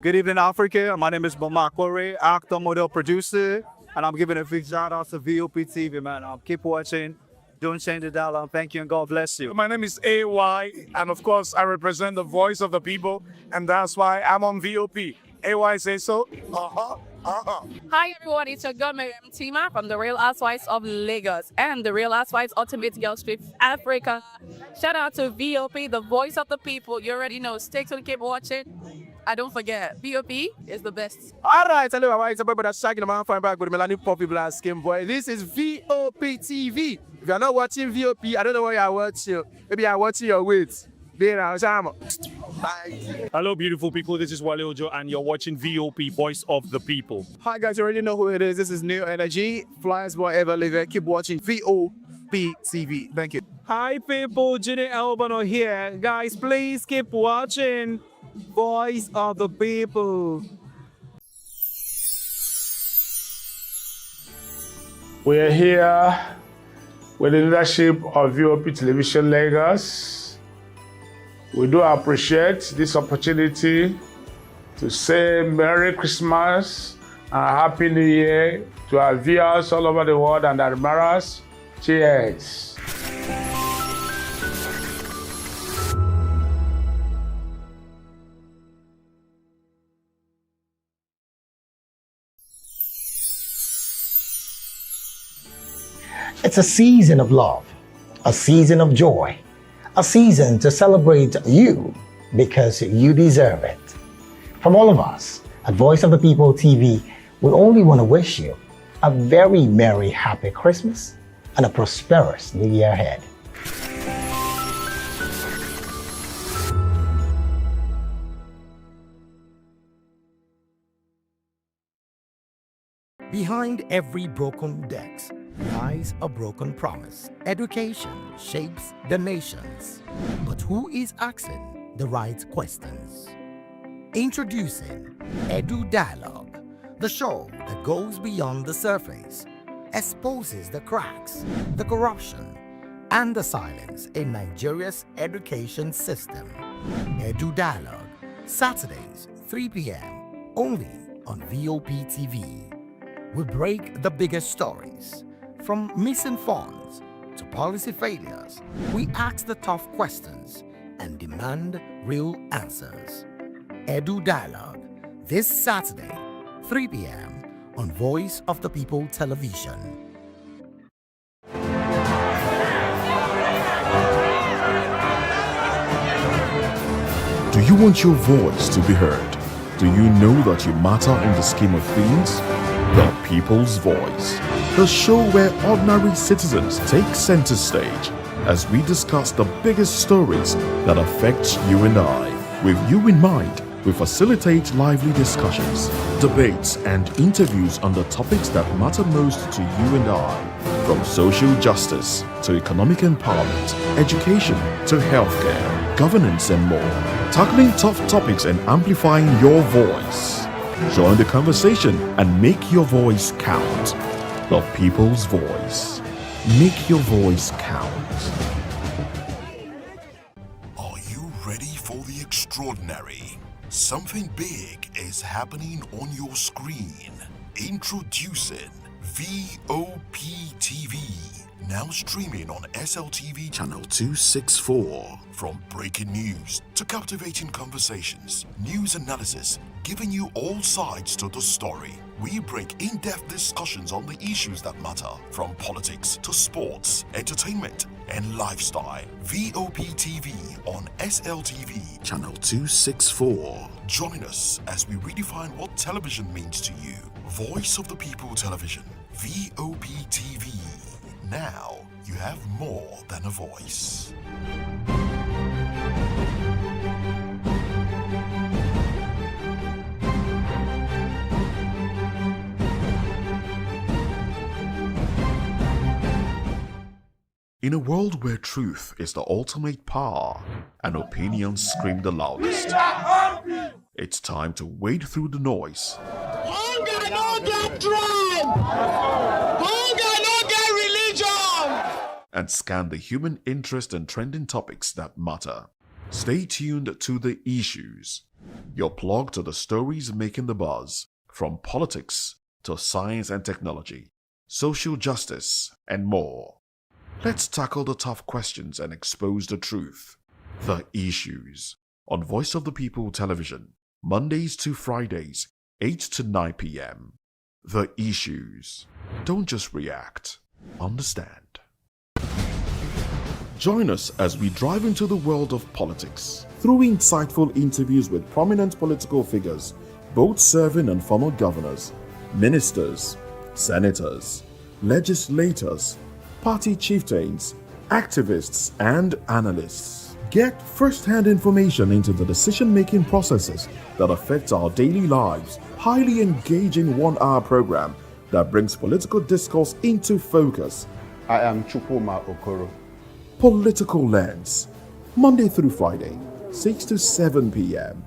Good evening, Africa. My name is Bomakore, actor, model, producer, and I'm giving a big shout out to VOP TV, man. Keep watching. Don't change the dial. Thank you and God bless you. My name is AY, and of course, I represent the voice of the people, and that's why I'm on VOP. AY say so. Hi everyone, it's your girl Miriam Tima from the Real Housewives of Lagos and the Real Housewives Ultimate Girl Strip Africa. Shout out to VOP, the voice of the people. You already know. Stay tuned, keep watching. And don't forget, VOP is the best. All right, hello, it's a boy, but that's shagging the man fine back with Melanie Poppy Black Skin Boy. This is VOP TV. If you're not watching VOP, I don't know what you're watching. Maybe you're watching your weight. Hello, beautiful people. This is Wale Ojo, and you're watching VOP, Voice of the People. Hi, guys. You already know who it is. This is New Energy. Flyers boy ever live. Keep watching VOP TV. Thank you. Hi, people. Jenny Albano here. Guys, please keep watching Voice of the People. We are here with the leadership of VOP Television Lagos. We do appreciate this opportunity to say Merry Christmas and Happy New Year to our viewers all over the world and admirers. Cheers. It's a season of love, a season of joy, a season to celebrate you because you deserve it. From all of us at Voice of the People TV, we only want to wish you a very merry, happy Christmas and a prosperous new year ahead. Behind every broken deck lies a broken promise. Education shapes the nations, but who is asking the right questions? Introducing Edu Dialogue, the show that goes beyond the surface. exposes the cracks, the corruption, and the silence in Nigeria's education system. Edu Dialogue, Saturdays, 3 p.m., only on VOP TV. We break the biggest stories, from missing funds to policy failures. We ask the tough questions and demand real answers. Edu Dialogue, this Saturday, 3 p.m. on Voice of the People Television. Do you want your voice to be heard? Do you know that you matter in the scheme of things? The People's Voice, the show where ordinary citizens take center stage as we discuss the biggest stories that affect you and I. With you in mind, we facilitate lively discussions, debates, and interviews on the topics that matter most to you and I, from social justice to economic empowerment, education to healthcare, governance, and more, tackling tough topics and amplifying your voice. Join the conversation and make your voice count. The People's Voice. Make your voice count. Are you ready for the extraordinary? Something big is happening on your screen. Introducing VOP TV. Now streaming on SLTV channel 264. From breaking news to captivating conversations, news analysis, giving you all sides to the story. We bring in-depth discussions on the issues that matter, from politics to sports, entertainment, and lifestyle. VOP TV on SLTV channel 264. Join us as we redefine what television means to you. Voice of the People Television, VOP TV. Now you have more than a voice. In a world where truth is the ultimate power and opinions scream the loudest, it's time to wade through the noise. Hunger no get tribe! Hunger no get religion! And scan the human interest and trending topics that matter. Stay tuned to The Issues, your plug to the stories making the buzz, from politics to science and technology, social justice, and more. Let's tackle the tough questions and expose the truth. The Issues, on Voice of the People Television, Mondays to Fridays, 8 to 9 p.m. The Issues. Don't just react, understand. Join us as we drive into the world of politics through insightful interviews with prominent political figures, both serving and former governors, ministers, senators, legislators, party chieftains, activists, and analysts. Get first-hand information into the decision-making processes that affect our daily lives. Highly engaging one-hour program that brings political discourse into focus. I am Chukwuma Okoro. Political Lens, Monday through Friday, 6 to 7 p.m.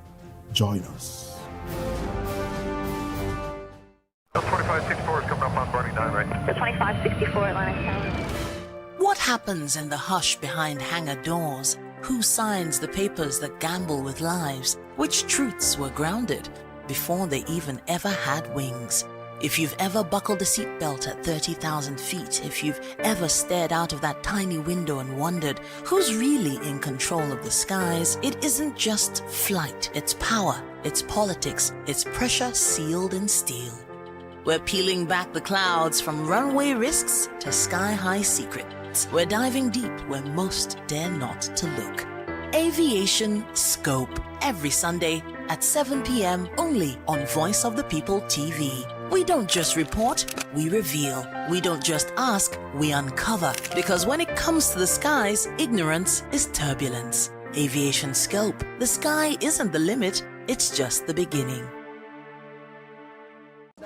Join us. 2564 is coming up on Barney 9, right? The 2564 Atlantic Tower. What happens in the hush behind hangar doors? Who signs the papers that gamble with lives? Which truths were grounded before they even ever had wings? If you've ever buckled a seatbelt at 30,000 feet, if you've ever stared out of that tiny window and wondered who's really in control of the skies, it isn't just flight, it's power, it's politics, it's pressure sealed in steel. We're peeling back the clouds from runway risks to sky-high secrets. We're diving deep where most dare not to look. Aviation Scope, every Sunday at 7 p.m. only on Voice of the People TV. We don't just report, we reveal. We don't just ask, we uncover. Because when it comes to the skies, ignorance is turbulence. Aviation Scope, the sky isn't the limit, it's just the beginning.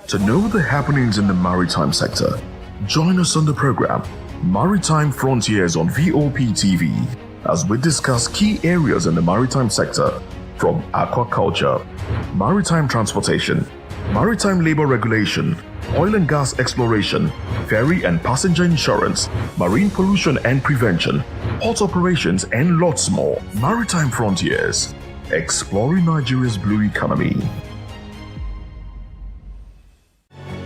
To know the happenings in the maritime sector, join us on the program Maritime Frontiers on VOP TV as we discuss key areas in the maritime sector, from aquaculture, maritime transportation, maritime labor regulation, oil and gas exploration, ferry and passenger insurance, marine pollution and prevention, port operations, and lots more. Maritime Frontiers, exploring Nigeria's blue economy.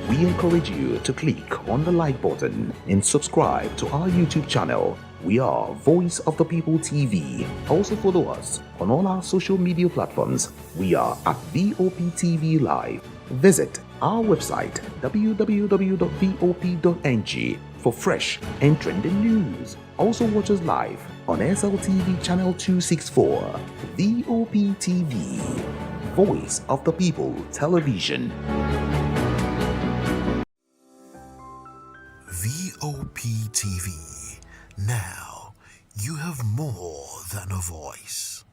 We encourage you to click on the like button and subscribe to our YouTube channel. We are Voice of the People TV. Also follow us on all our social media platforms. We are at VOP TV Live. Visit our website www.vop.ng for fresh and trending news. Also watch us live on SLTV channel 264. VOP TV, Voice of the People Television. VOP TV. Now, you have more than a voice.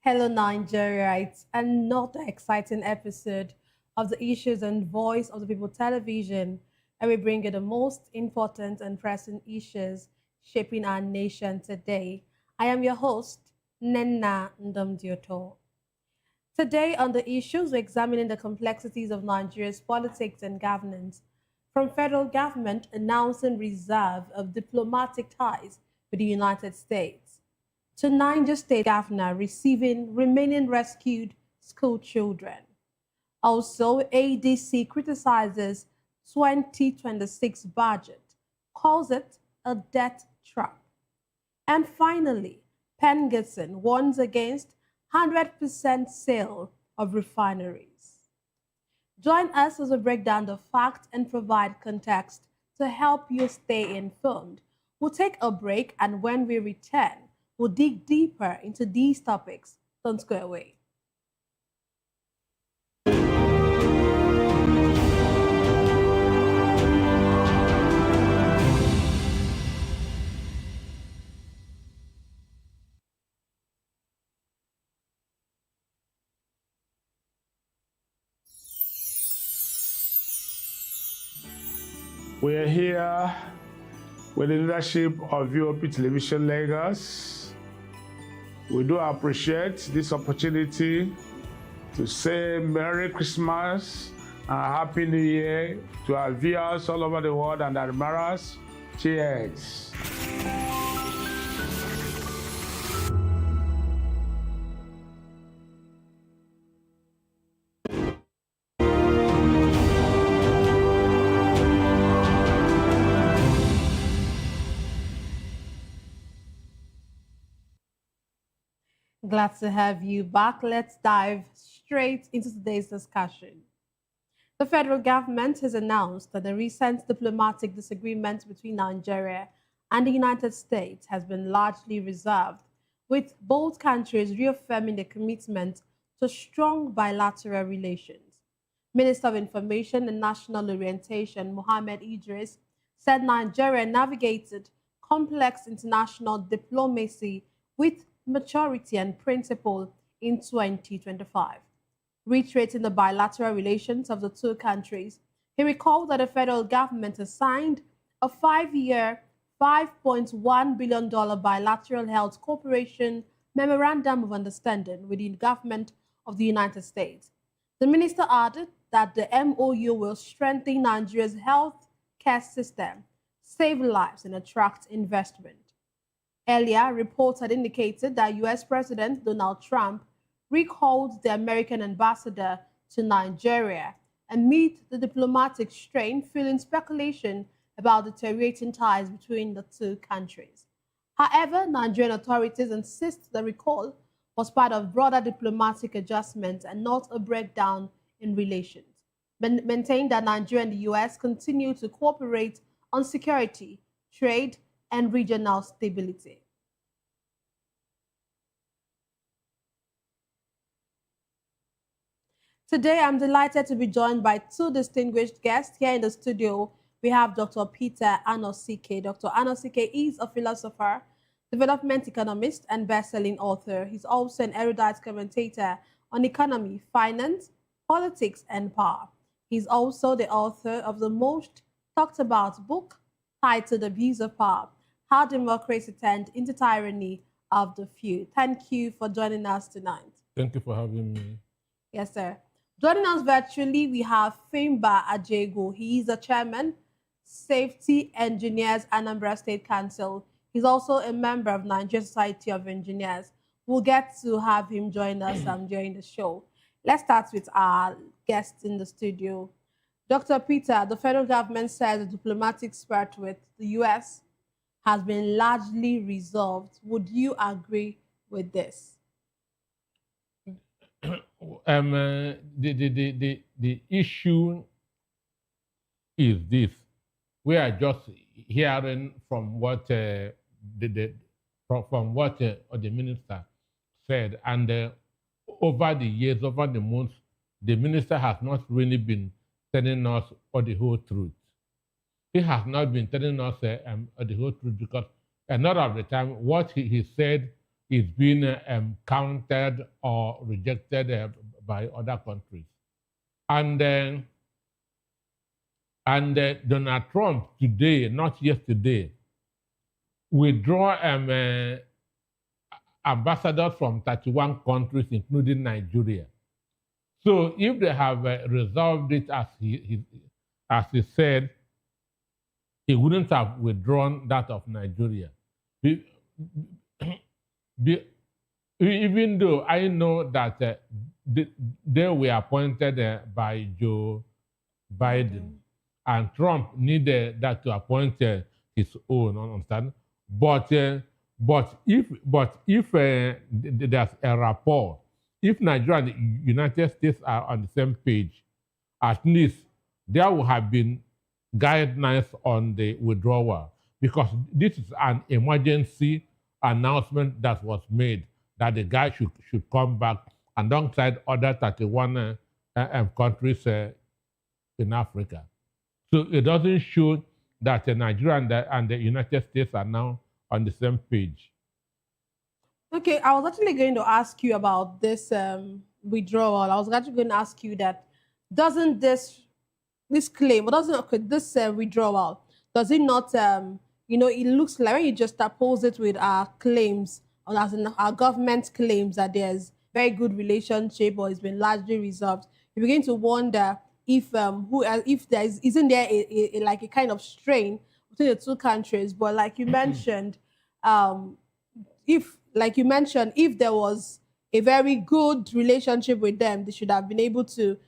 Hello, Nigerians. Another exciting episode of the Issues and Voice of the People television, and we bring you the most important and pressing issues shaping our nation today. I am your host, Nenna Ndomdioto. Today on the issues, we're examining the complexities of Nigeria's politics and governance, from federal government announcing reserve of diplomatic ties with the United States, to Niger State Governor receiving remaining rescued school children. Also, ADC criticizes 2026 budget, calls it a debt trap. And finally, Pengerson warns against 100% sale of refineries. Join us as we break down the facts and provide context to help you stay informed. We'll take a break, and when we return, we'll dig deeper into these topics. Don't go away. We are here with the leadership of VOP Television Lagos. We do appreciate this opportunity to say Merry Christmas and Happy New Year to our viewers all over the world and admirers. Cheers. Glad to have you back. Let's dive straight into today's discussion. The federal government has announced that the recent diplomatic disagreement between Nigeria and the United States has been largely resolved, with both countries reaffirming their commitment to strong bilateral relations. Minister of Information and National Orientation, Mohammed Idris, said Nigeria navigated complex international diplomacy with maturity and principle in 2025. Reiterating the bilateral relations of the two countries, he recalled that the federal government has signed a 5-year, $5.1 billion bilateral health cooperation memorandum of understanding with the government of the United States. The minister added that the MOU will strengthen Nigeria's health care system, save lives, and attract investment. Earlier, reports had indicated that US President Donald Trump recalled the American ambassador to Nigeria amid the diplomatic strain, fueling speculation about deteriorating ties between the two countries. However, Nigerian authorities insist the recall was part of broader diplomatic adjustments and not a breakdown in relations. Maintain that Nigeria and the US continue to cooperate on security, trade, and regional stability. Today, I'm delighted to be joined by two distinguished guests here in the studio. We have Dr. Peter Anosike. Dr. Anosike is a philosopher, development economist, and best-selling author. He's also an erudite commentator on economy, finance, politics, and power. He's also the author of the most talked about book titled Abuse of Power, How Democracy Turned into Tyranny of the Few. Thank you for joining us tonight. Thank you for having me. Yes, sir. Joining us virtually, we have Fimba Ajego. He is the chairman, Safety Engineers, Anambra State Council. He's also a member of Nigeria Society of Engineers. We'll get to have him join us during the show. Let's start with our guests in the studio. Dr. Peter, the federal government says the diplomatic spurt with the U.S. has been largely resolved. Would you agree with this? The issue is this: we are just hearing from what the minister said, and over the years, over the months, the minister has not really been telling us all the whole truth. He has not been telling us the whole truth because a lot of the time, what he said is being countered or rejected by other countries. And Donald Trump today, not yesterday, withdraw ambassadors from 31 countries, including Nigeria. So if they have resolved it as he said, he wouldn't have withdrawn that of Nigeria. Even though I know that they were appointed by Joe Biden, and Trump needed that to appoint his own, understand? But if there's a rapport, if Nigeria and the United States are on the same page, at least there will have been guidelines on the withdrawal, because this is an emergency announcement that was made that the guy should come back alongside other 31 countries in Africa. So it doesn't show that Nigeria and the United States are now on the same page. Okay, I was actually going to ask you about this withdrawal. I was actually going to ask you that doesn't this claim, or doesn't this withdrawal, does it not, it looks like when you just oppose it with our claims, or as in our government claims that there's very good relationship or it's been largely resolved, you begin to wonder if isn't there a kind of strain between the two countries. But like you mentioned, if there was a very good relationship with them, they should have been able to,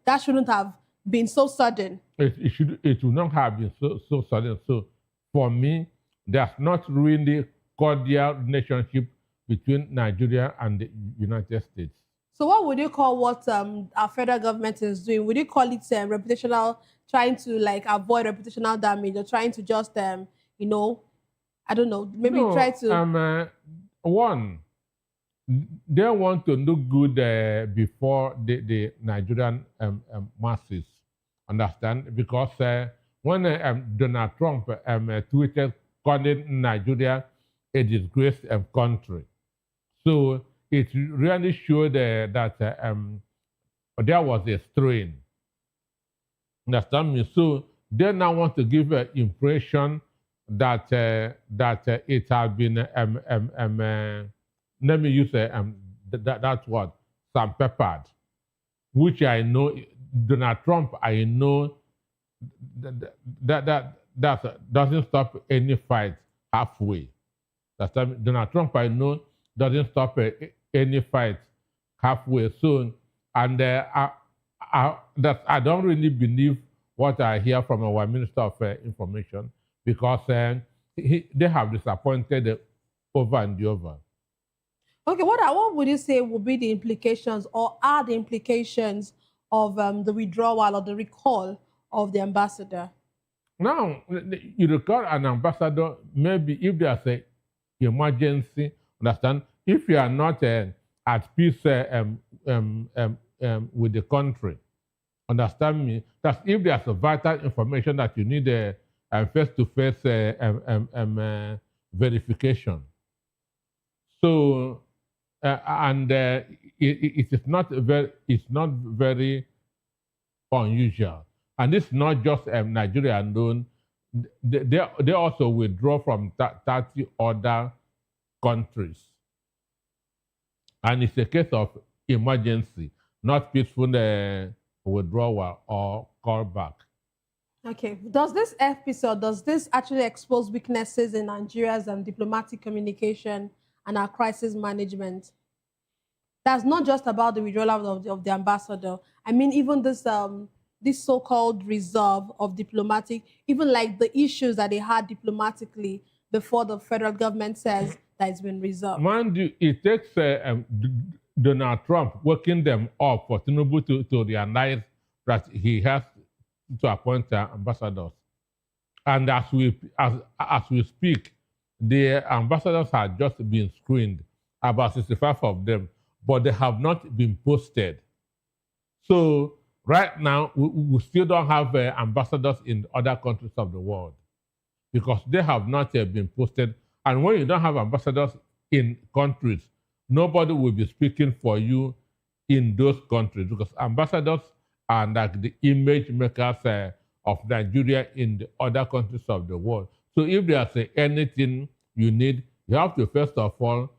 that shouldn't have been so sudden. It would not have been so sudden. So for me, there's not really cordial relationship between Nigeria and the United States. So what would you call what our federal government is doing? Would you call it reputational, trying to avoid reputational damage, or trying to just, I don't know, maybe try to... One, they want to look good before the Nigerian masses, understand? Because when Donald Trump tweeted calling Nigeria a disgraced country, so it really showed that there was a strain. Understand me? So they now want to give an impression that it has been let me use that's what Sam Peppard, which I know Donald Trump. I know that doesn't stop any fight halfway. That's Donald Trump. I know doesn't stop any fight halfway. So, and I don't really believe what I hear from our Minister of Information because they have disappointed over and over. Okay, what would you say would be the implications or are the implications of the withdrawal or the recall of the ambassador? Now, you recall an ambassador, maybe if there's an emergency, understand, if you are not at peace with the country, understand me, that if there's a vital information that you need a face-to-face verification. So, it is not very unusual. And it's not just Nigeria alone. They also withdraw from 30 other countries. And it's a case of emergency, not peaceful withdrawal or callback. Okay. Does this actually expose weaknesses in Nigeria's diplomatic communication and our crisis management? That's not just about the withdrawal of the ambassador. I mean, even this so-called reserve of diplomatic, even like the issues that they had diplomatically before the federal government says that it's been reserved. Mind you, it takes Donald Trump waking them up for Tinubu to realize that he has to appoint ambassadors. And as we speak, the ambassadors have just been screened, about 65 of them, but they have not been posted. So right now, we still don't have ambassadors in other countries of the world because they have not yet been posted. And when you don't have ambassadors in countries, nobody will be speaking for you in those countries because ambassadors are like the image makers of Nigeria in the other countries of the world. So if there's anything you need, you have to first of all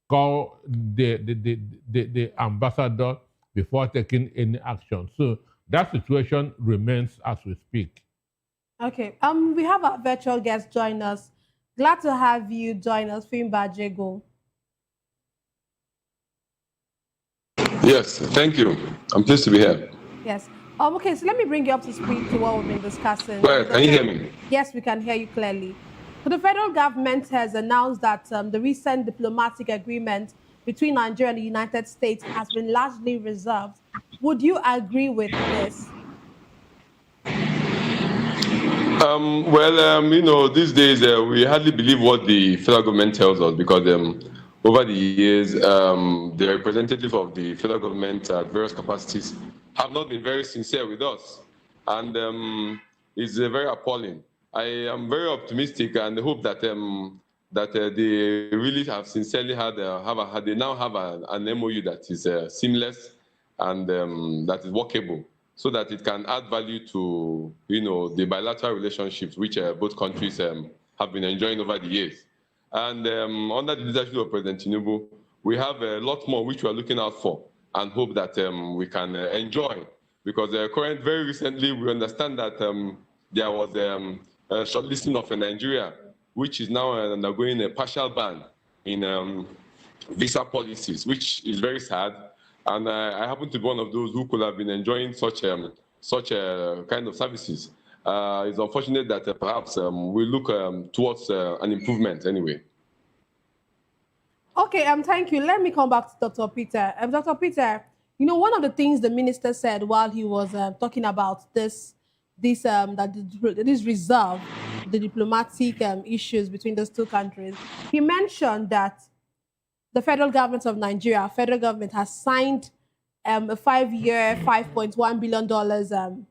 call the ambassador before taking any action. So that situation remains as we speak. Okay. We have our virtual guest join us. Glad to have you join us, Fimba Jego. Yes, thank you. I'm pleased to be here. Yes. Okay, so let me bring you up to speed to what we've been discussing. Well, can you hear me? Yes, we can hear you clearly. So the federal government has announced that the recent diplomatic agreement between Nigeria and the United States has been largely reserved. Would you agree with this? These days we hardly believe what the federal government tells us because over the years, the representative of the federal government at various capacities have not been very sincere with us, and it's very appalling. I am very optimistic and hope that they really have sincerely they now have an MOU that is seamless and that is workable, so that it can add value to the bilateral relationships which both countries have been enjoying over the years. And under the leadership of President Tinubu, we have a lot more which we are looking out for and hope that we can enjoy. Because very recently, we understand that there was a shortlisting of Nigeria, which is now undergoing a partial ban in visa policies, which is very sad. And I happen to be one of those who could have been enjoying such kind of services. It's unfortunate that perhaps we look towards an improvement anyway. Okay, thank you. Let me come back to Dr. Peter. Dr. Peter, one of the things the minister said while he was talking about this reserve, the diplomatic issues between those two countries, he mentioned that the federal government of Nigeria, has signed a 5-year, $5.1 billion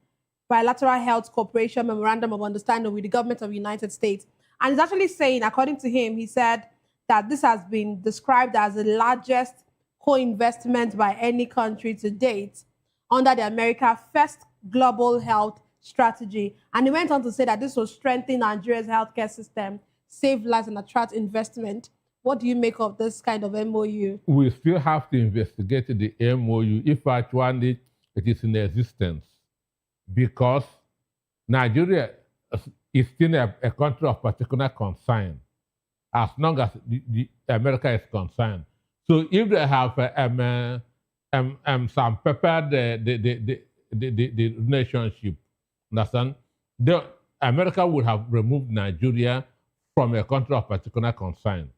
bilateral health cooperation memorandum of understanding with the government of the United States. And he's actually saying, according to him, he said that this has been described as the largest co-investment by any country to date under the America First Global Health Strategy. And he went on to say that this will strengthen Nigeria's healthcare system, save lives, and attract investment What do you make of this kind of MOU? We still have to investigate the MOU if actually it is in existence, because Nigeria is still a country of particular concern as long as America is concerned. So if they have some prepared the relationship, understand, America would have removed Nigeria from a country of particular concern.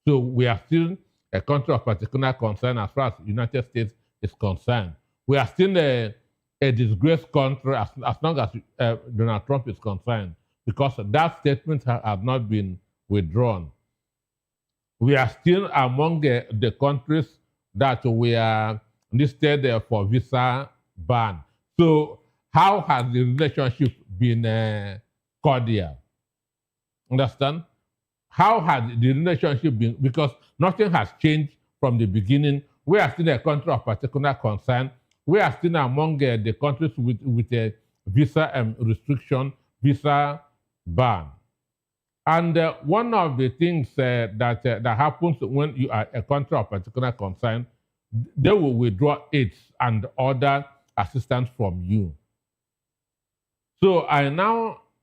So we are still a country of particular concern as far as the United States is concerned. We are still a disgraced country as long as Donald Trump is concerned, because that statement has not been withdrawn. We are still among the countries that we are listed for visa ban. So how has the relationship been cordial? Understand? How has the relationship been? Because nothing has changed from the beginning. We are still a country of particular concern. We are still among the countries with a visa restriction, visa ban. And one of the things that happens when you are a country of particular concern, they will withdraw aid and other assistance from you. So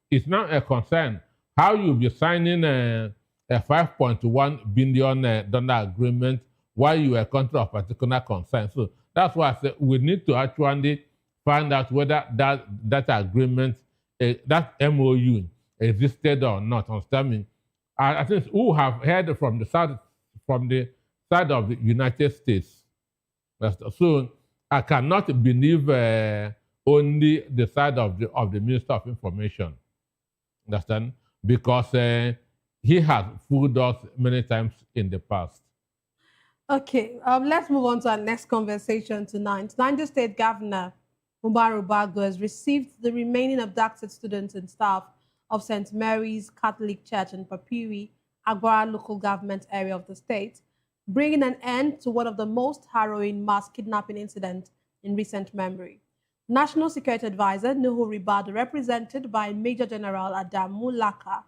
it's now a concern how you'll be signing a $5.1 billion agreement while you are a country of particular concern. So that's why I said we need to actually find out whether that agreement, that MOU, existed or not. Understand me? I think who have heard from the side of the United States. So I cannot believe only the side of the Minister of Information. Understand? Because he has fooled us many times in the past. Okay, let's move on to our next conversation tonight. Niger State Governor Umar Ubago has received the remaining abducted students and staff of St. Mary's Catholic Church in Papiri, Agbara local government area of the state, bringing an end to one of the most harrowing mass kidnapping incidents in recent memory. National Security Advisor Nuhu Ribadu, represented by Major General Adamu Laka,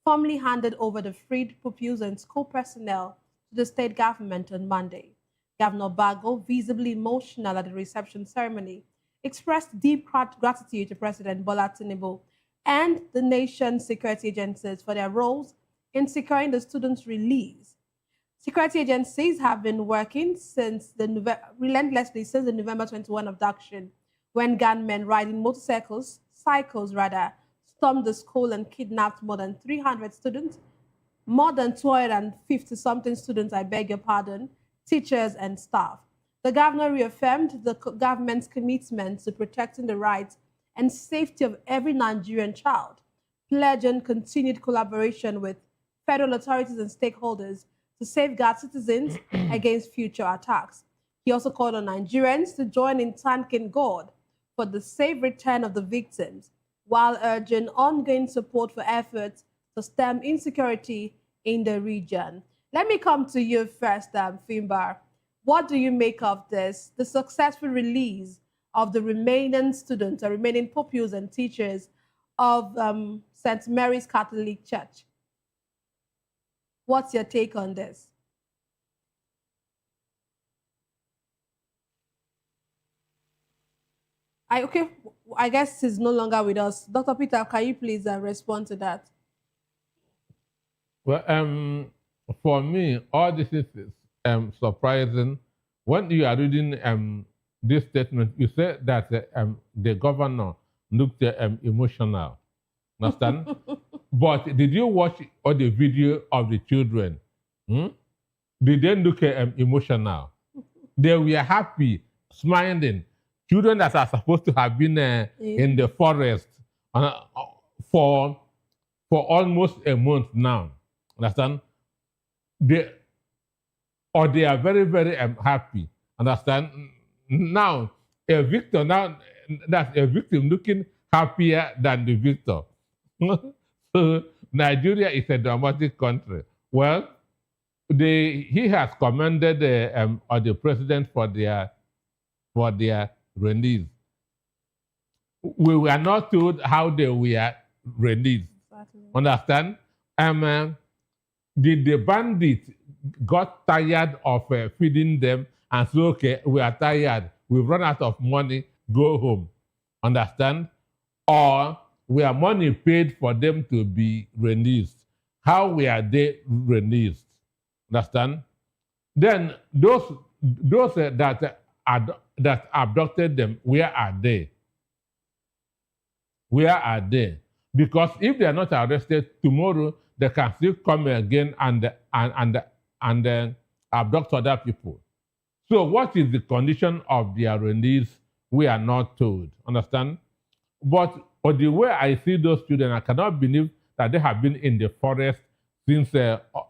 formally handed over the freed pupils and school personnel to the state government on Monday. Governor Bago, visibly emotional at the reception ceremony, expressed deep gratitude to President Bola Tinubu and the nation's security agencies for their roles in securing the students' release. Security agencies have been working relentlessly since the November 21 abduction, when gunmen riding cycles, stormed the school and kidnapped more than 300 students, more than 250-something students, I beg your pardon, teachers and staff. The governor reaffirmed the government's commitment to protecting the rights and safety of every Nigerian child, pledging continued collaboration with federal authorities and stakeholders to safeguard citizens against future attacks. He also called on Nigerians to join in thanking God for the safe return of the victims, while urging ongoing support for efforts to stem insecurity in the region. Let me come to you first, Fimbar. What do you make of this, the successful release of the remaining students, or remaining pupils and teachers of St. Mary's Catholic Church? What's your take on this? I guess he's no longer with us. Dr. Peter, can you please respond to that? Well, for me, all this is surprising. When you are reading this statement, you say that the governor looked emotional. Understand? But did you watch all the video of the children? They didn't look emotional. They were happy, smiling. Children that are supposed to have been in the forest for almost a month now. Understand? They are very, very happy. Understand? Now, that's a victim looking happier than the victor. So Nigeria is a dramatic country. Well, he has commended the president for their release. We were not told how they were released. Exactly. Understand? The bandits got tired of feeding them and said, okay, we are tired. We've run out of money. Go home. Understand? Or were money paid for them to be released? How were they released? Understand? Then those that abducted them, where are they? Where are they? Because if they are not arrested tomorrow, they can still come again and abduct other people. So what is the condition of their release? We are not told. Understand? But the way I see those children, I cannot believe that they have been in the forest since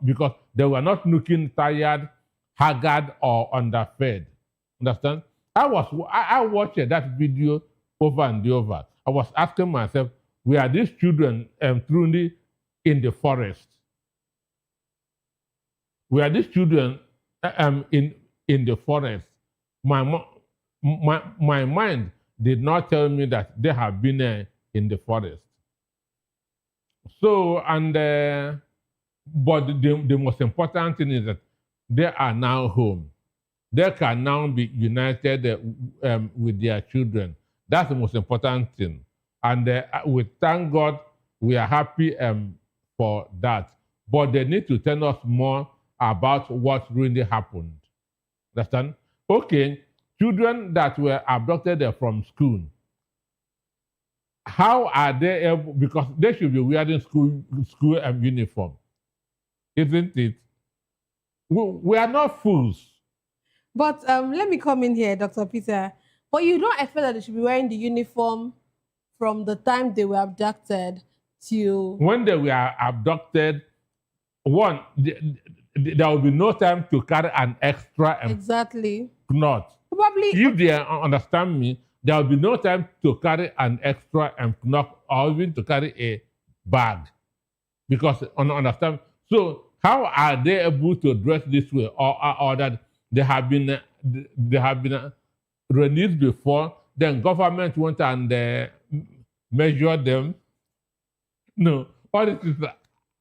because they were not looking tired, haggard, or underfed. Understand? I watched that video over and over. I was asking myself, were these children truly in the forest? Were these children in the forest? My mind did not tell me that they have been in the forest. So, but the most important thing is that they are now home. They can now be united with their children. That's the most important thing. And we thank God, we are happy for that. But they need to tell us more about what really happened. Understand? Okay, children that were abducted from school, how are they able, because they should be wearing school uniform, isn't it? We are not fools. But let me come in here, Dr. Peter. But you don't expect that they should be wearing the uniform from the time they were abducted to... When they were abducted, one, there will be no time to carry an extra Exactly. knot. Probably... If they understand me, there will be no time to carry an extra knot or even to carry a bag. Because, understand? So, how are they able to dress this way or that they have been released before, then government went and measured them? No, all these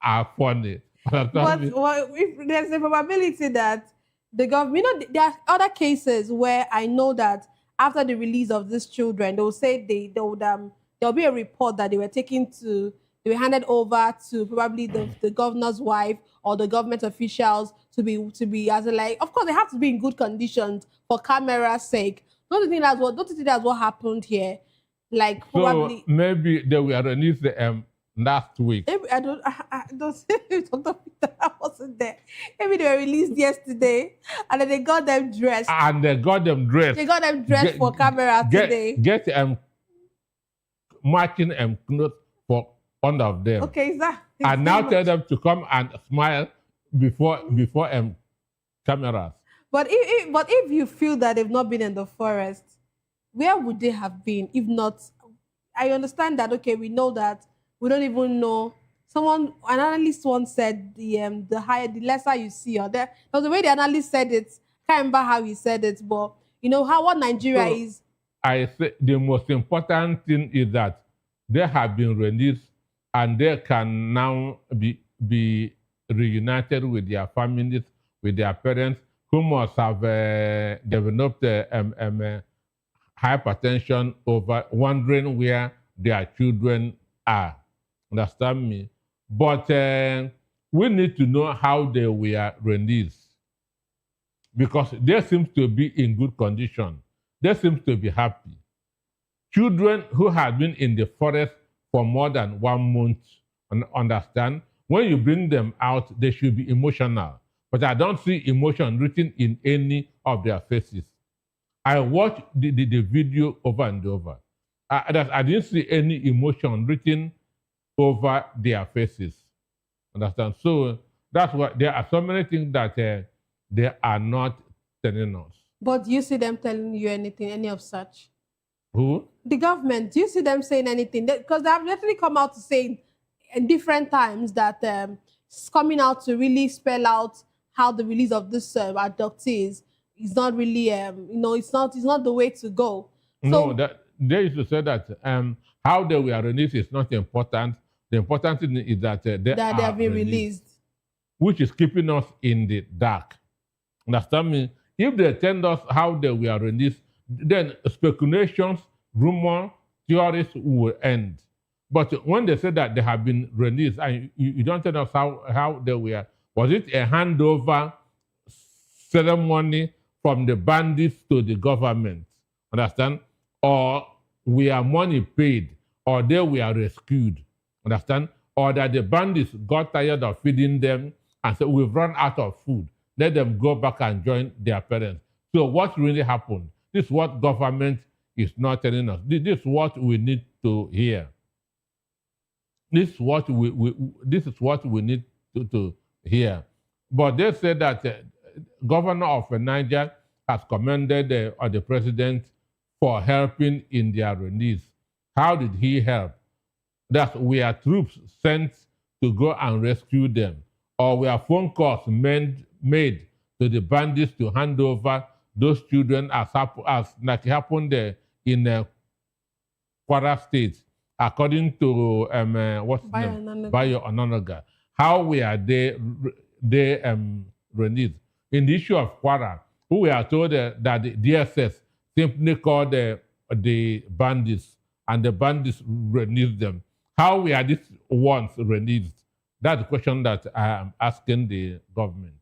are funny. But if there's a probability that the government, you know, there are other cases where I know that after the release of these children, they will say there'll be a report that they were handed over to probably the governor's wife or the government officials to be as a, like, of course they have to be in good conditions for camera's sake. Don't you think that's what happened here? Like, probably. So maybe they were released last week. Maybe, I don't Dr. Peter, I wasn't there. Maybe they were released yesterday and then they got them dressed. And they got them dressed. They got them dressed for camera today. Get matching clothes for one of them. Okay, is that? And now tell them to come and smile before cameras. But if you feel that they've not been in the forest, where would they have been? If not, I understand that. Okay, we know that we don't even know. An analyst once said the lesser you see, or that was the way the analyst said it. Can't remember how he said it, but you know what Nigeria is. I say the most important thing is that they have been released and they can now be reunited with their families, with their parents, who must have developed hypertension over wondering where their children are. Understand me? But we need to know how they were released, because they seem to be in good condition. They seem to be happy. Children who have been in the forest for more than 1 month, understand, when you bring them out, they should be emotional. But I don't see emotion written in any of their faces. I watched the video over and over. I didn't see any emotion written over their faces. Understand? So that's why there are so many things that they are not telling us. But do you see them telling you anything, any of such? Who? The government. Do you see them saying anything? Because they have literally come out to say in different times that it's coming out to really spell out how the release of this abductees is not really, it's not the way to go. So, no, they used to say that how they were released is not important. The important thing is that they have been released. which is keeping us in the dark. Understand me? If they tell us how they were released, then speculations, rumors, theories will end. But when they say that they have been released, and you don't tell us how they were, was it a handover ceremony from the bandits to the government? Understand? Or were money paid, or they were rescued? Understand? Or that the bandits got tired of feeding them and said, we've run out of food. Let them go back and join their parents. So what really happened? This is what government is not telling us. This is what we need to hear. This is what we need to hear. But they said that governor of Niger has commended the president for helping in their release. How did he help? That we are troops sent to go and rescue them, or we are phone calls made to the bandits to hand over those children as like happened in Kwara State, according to what's the name? Bayo Ononoga. How were they released? In the issue of Kwara, who we are told that the DSS simply called the bandits, and the bandits released them. How were these ones released? That's the question that I am asking the government.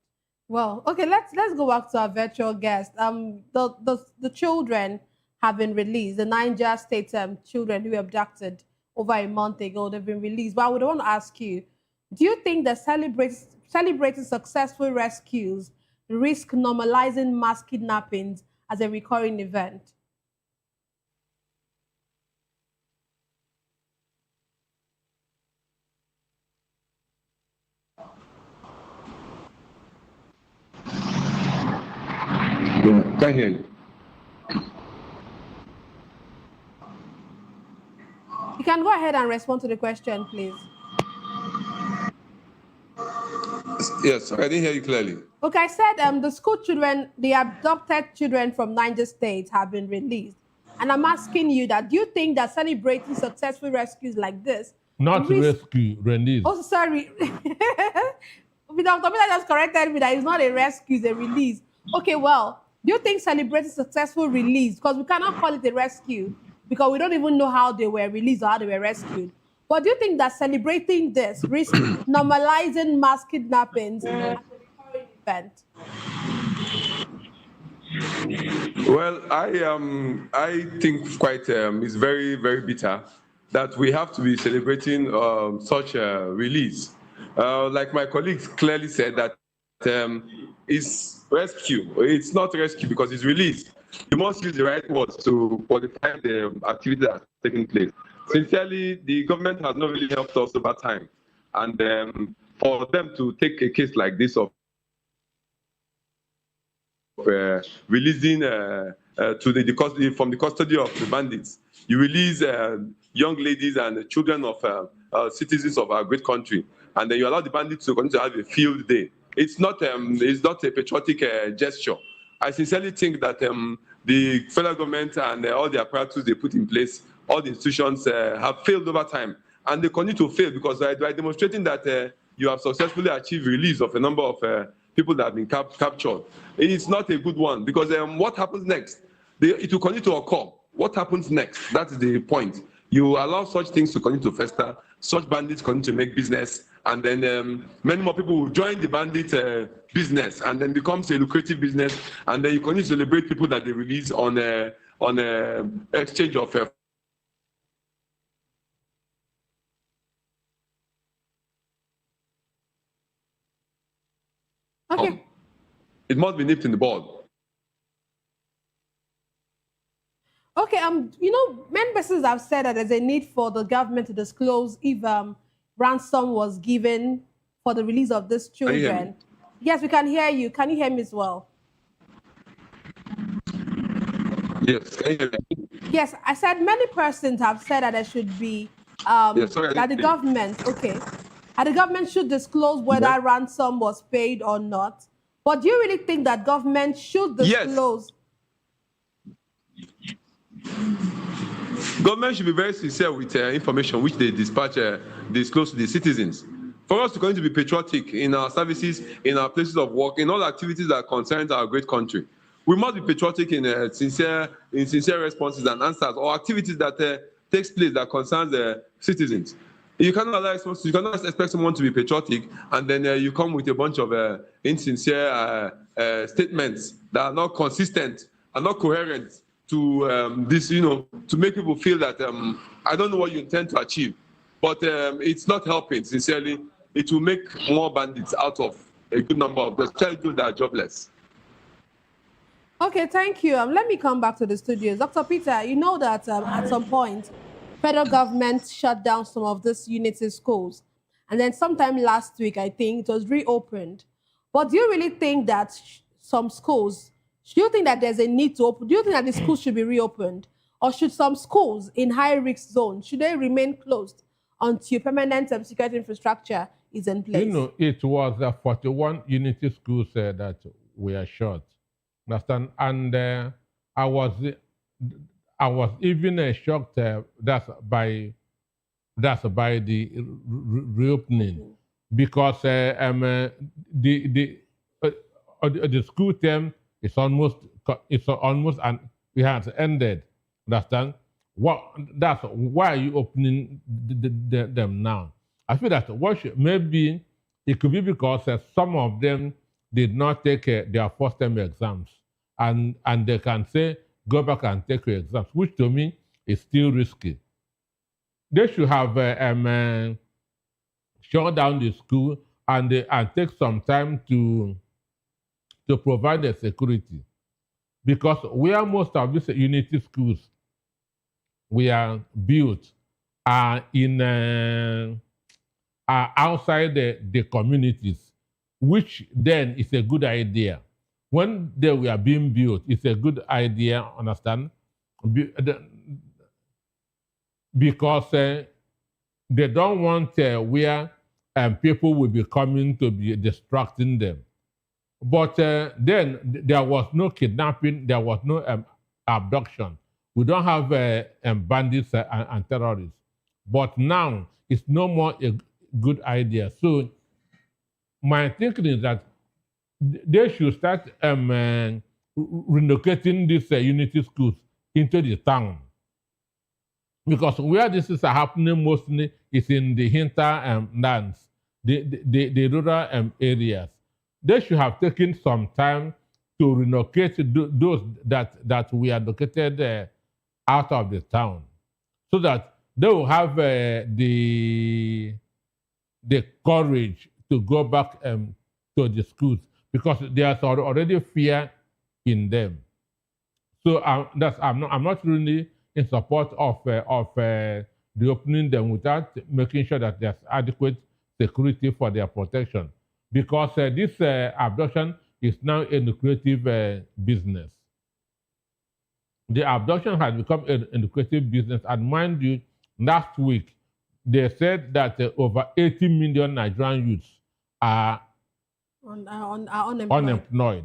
Well, okay, let's go back to our virtual guest. The children have been released. The Niger State children who were abducted over a month ago, they've been released. But I would want to ask you, do you think that celebrating successful rescues risk normalizing mass kidnappings as a recurring event? Can't hear you. You can go ahead and respond to the question, please. Yes, I didn't hear you clearly. Okay, I said the school children, the abducted children from Niger State have been released. And I'm asking you that, do you think that celebrating successful rescues like this... Not rescue, release. Oh, sorry. Dr. Miller just corrected me that it's not a rescue, it's a release. Okay, well, do you think celebrating successful release, because we cannot call it a rescue, because we don't even know how they were released or how they were rescued. But do you think that celebrating this risks normalizing mass kidnappings as a recurring event? Well, I think quite it's very, very bitter that we have to be celebrating such a release. Like my colleagues clearly said that it's rescue. It's not rescue because it's release. You must use the right words to qualify the activity that's taking place. Sincerely, the government has not really helped us over time. And for them to take a case like this of releasing from the custody of the bandits, you release young ladies and children of citizens of our great country, and then you allow the bandits to continue to have a field day. It's not a patriotic gesture. I sincerely think that the federal government and all the apparatus they put in place, all the institutions have failed over time, and they continue to fail because by demonstrating that you have successfully achieved release of a number of people that have been captured. It's not a good one because what happens next? It will continue to occur. What happens next? That's the point. You allow such things to continue to fester, such bandits continue to make business, and then many more people will join the bandit business, and then becomes a lucrative business, and then you continue to celebrate people that they release on exchange of Okay. It must be nipped in the bud. Okay, many persons have said that there's a need for the government to disclose if ransom was given for the release of these children. Yes, we can hear you. Can you hear me as well? Yes, can you hear me? Yes, I said many persons have said that there should be that the government should disclose whether ransom was paid or not. But do you really think that government should disclose? Yes. Government should be very sincere with information which they disclose to the citizens. for us to continue to be patriotic in our services, in our places of work, in all activities that concern our great country. We must be patriotic in sincere responses and answers or activities that takes place that concerns the citizens. You cannot expect someone to be patriotic and then you come with a bunch of insincere statements that are not consistent and not coherent to this, to make people feel that I don't know what you intend to achieve, but it's not helping. Sincerely, it will make more bandits out of a good number of those children that are jobless. Okay, thank you. Let me come back to the studios. Dr. Peter, you know that at some point, federal government shut down some of these unity schools. And then sometime last week, I think, it was reopened. But do you really think that some schools, do you think that there's a need to open? Do you think that the schools should be reopened? Or should some schools in high-risk zones, should they remain closed until permanent security infrastructure is in place? It was 41 unity schools that were shut. Understand? And I was even shocked that's by the reopening because the school term is almost and it has ended. Understand? That's why are you opening them now? I feel that maybe it could be because some of them did not take their first term exams, and they can say, go back and take your exams, which to me is still risky. They should have shut down the school and take some time to provide the security. Because where most of these unity schools were built are outside the communities, which then is a good idea. When they were being built, it's a good idea, understand? Because they don't want where people will be coming to be distracting them. But then there was no kidnapping, there was no abduction. We don't have bandits and terrorists. But now it's no more a good idea. So my thinking is that they should start relocating these unity schools into the town. Because where this is happening mostly is in the hinterlands, the rural areas. They should have taken some time to relocate those that we are located out of the town, so that they will have the courage to go back to the schools, because there's already fear in them. So I'm not really in support of reopening them without making sure that there's adequate security for their protection, because this abduction is now a lucrative business. The abduction has become a lucrative business, and mind you, last week they said that over 80 million Nigerian youths are unemployed.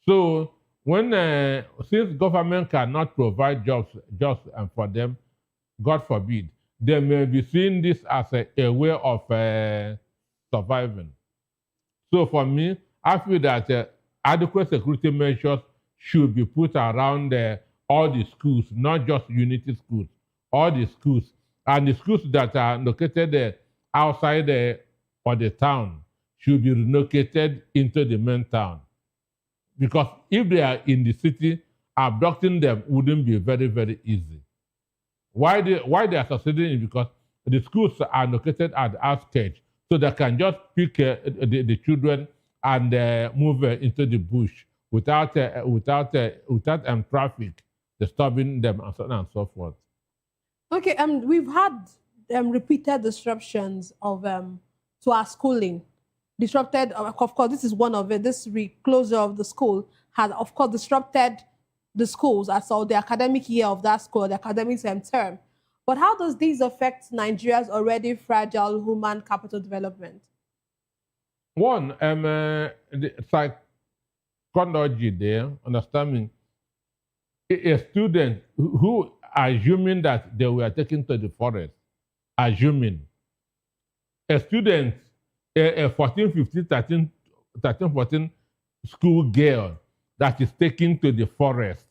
So when since government cannot provide jobs for them, God forbid, they may be seeing this as a way of surviving. So for me, I feel that adequate security measures should be put around all the schools, not just unity schools, all the schools, and the schools that are located outside of the town should be relocated into the main town. Because if they are in the city, abducting them wouldn't be very, very easy. Why they are succeeding is because the schools are located at the outskirts, so they can just pick the children and move into the bush without traffic disturbing them, and so on and so forth. Okay, we've had repeated disruptions of to our schooling. Disrupted, of course, this is one of it. This closure of the school has, of course, disrupted the schools as all the academic year of that school, the academic term. But how does this affect Nigeria's already fragile human capital development? One, the psychology there, understanding a student who assuming that they were taken to the forest, assuming a student a 14, 15, 14 school girl that is taken to the forest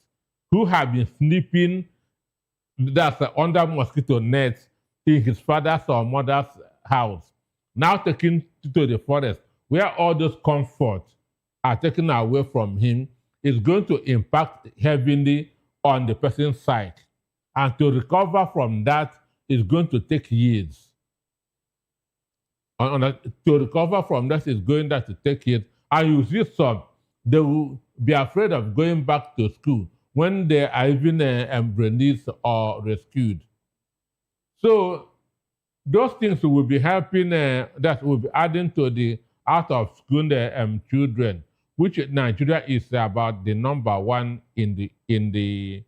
who have been sleeping under mosquito nets in his father's or mother's house, now taken to the forest where all those comforts are taken away from him, is going to impact heavily on the person's psyche. And to recover from that is going to take years. To recover from that is going to take years. And you see some, they will be afraid of going back to school when they are even released or rescued. So those things will be helping, that will be adding to the out of school children, which Nigeria is about the number one in the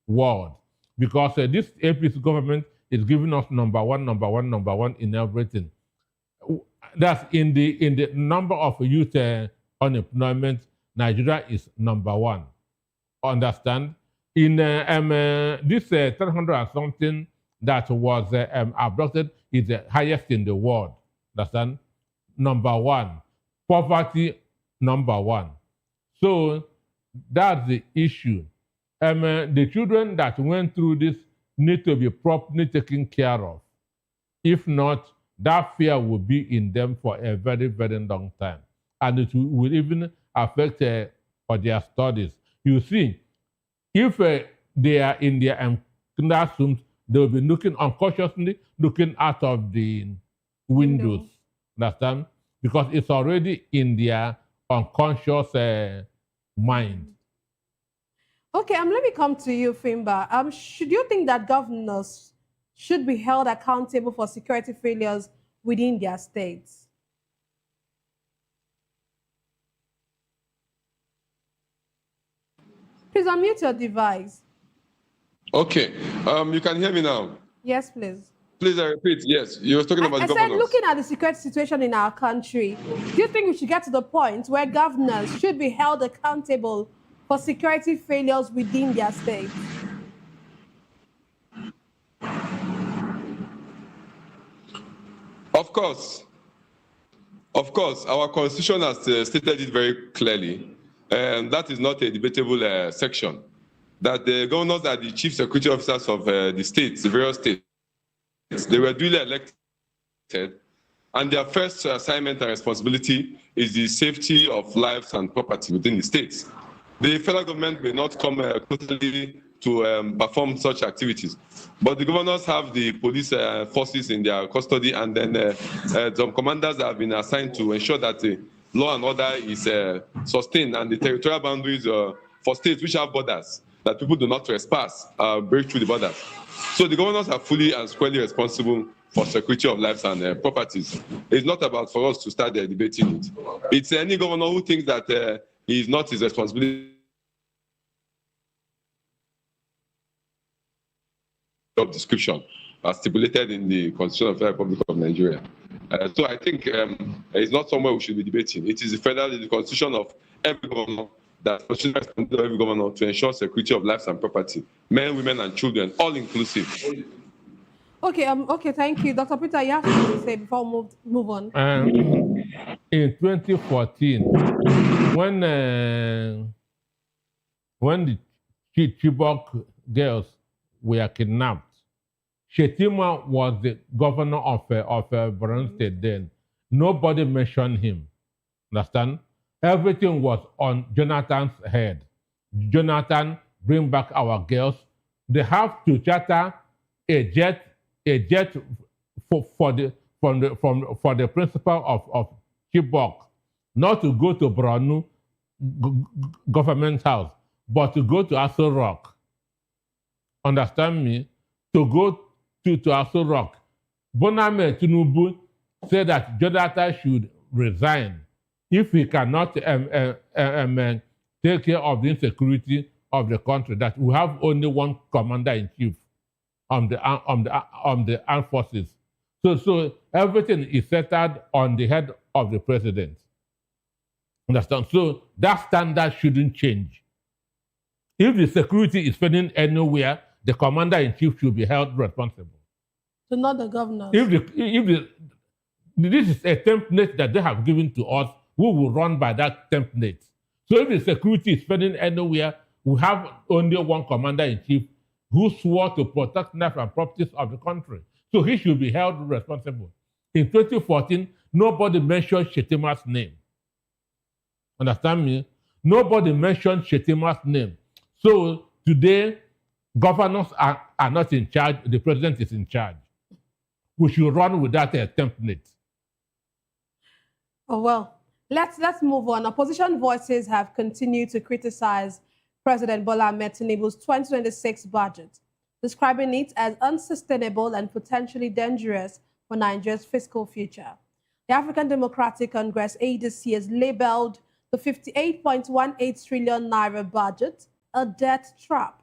world, because this APC government is giving us number one in everything. That's in the number of youth unemployment. Nigeria is number one. Understand? In this 300 and something that was abducted is the highest in the world. Understand? Number one. Poverty, number one. So that's the issue. The children that went through this need to be properly taken care of. If not, that fear will be in them for a very, very long time. And it will even affect for their studies. You see, if they are in their classrooms, they will be unconsciously looking out of the windows. Understand? Because it's already in their unconscious mind. Okay, let me come to you, Fimba. Should you think that governors should be held accountable for security failures within their states? Please unmute your device. Okay, you can hear me now. Yes, please. Please repeat. Yes, you were talking about the governors. I said, looking at the security situation in our country, do you think we should get to the point where governors should be held accountable for security failures within their states? Of course. Of course, our constitution has stated it very clearly, and that is not a debatable section, that the governors are the chief security officers of the states, the various states. They were duly elected, and their first assignment and responsibility is the safety of lives and property within the states. The federal government may not come totally to perform such activities, but the governors have the police forces in their custody, and then some commanders have been assigned to ensure that the law and order is sustained, and the territorial boundaries for states which have borders, that people do not trespass, break through the borders. So the governors are fully and squarely responsible for security of lives and properties. It's not about for us to start debating it. It's any governor who thinks that it is not his responsibility job description as stipulated in the Constitution of the Republic of Nigeria. So I think it's not somewhere we should be debating. It is the constitution of every governor, that responsibility of every governor to ensure security of lives and property, men, women, and children, all inclusive. Okay, okay, thank you. Dr. Peter, you have something to say before we move on. In 2014, when the Chibok girls were kidnapped, Shetima was the governor of Borno State then. Nobody mentioned him. Understand? Everything was on Jonathan's head. Jonathan, bring back our girls. They have to charter a jet for the principal of Chibok, not to go to Borno government house, but to go to Aso Rock. Understand me? To go to Aso Rock. Boname Tinubu said that Jonathan should resign if he cannot take care of the insecurity of the country, that we have only one commander-in-chief on the armed forces. So everything is settled on the head of the president. Understand? So that standard shouldn't change. If the security is failing anywhere, the commander-in-chief should be held responsible. So not the governors. If This is a template that they have given to us. We will run by that template. So if the security is spreading anywhere, we have only one commander-in-chief who swore to protect life and properties of the country. So he should be held responsible. In 2014, nobody mentioned Shetima's name. Understand me? Nobody mentioned Shetima's name. So today, governors are not in charge. The president is in charge. We should run with that template. Oh, well, let's move on. Opposition voices have continued to criticize President Bola Ahmed Tinubu's 2026 budget, describing it as unsustainable and potentially dangerous for Nigeria's fiscal future. The African Democratic Congress, ADC, has labeled the 58.18 trillion naira budget a debt trap,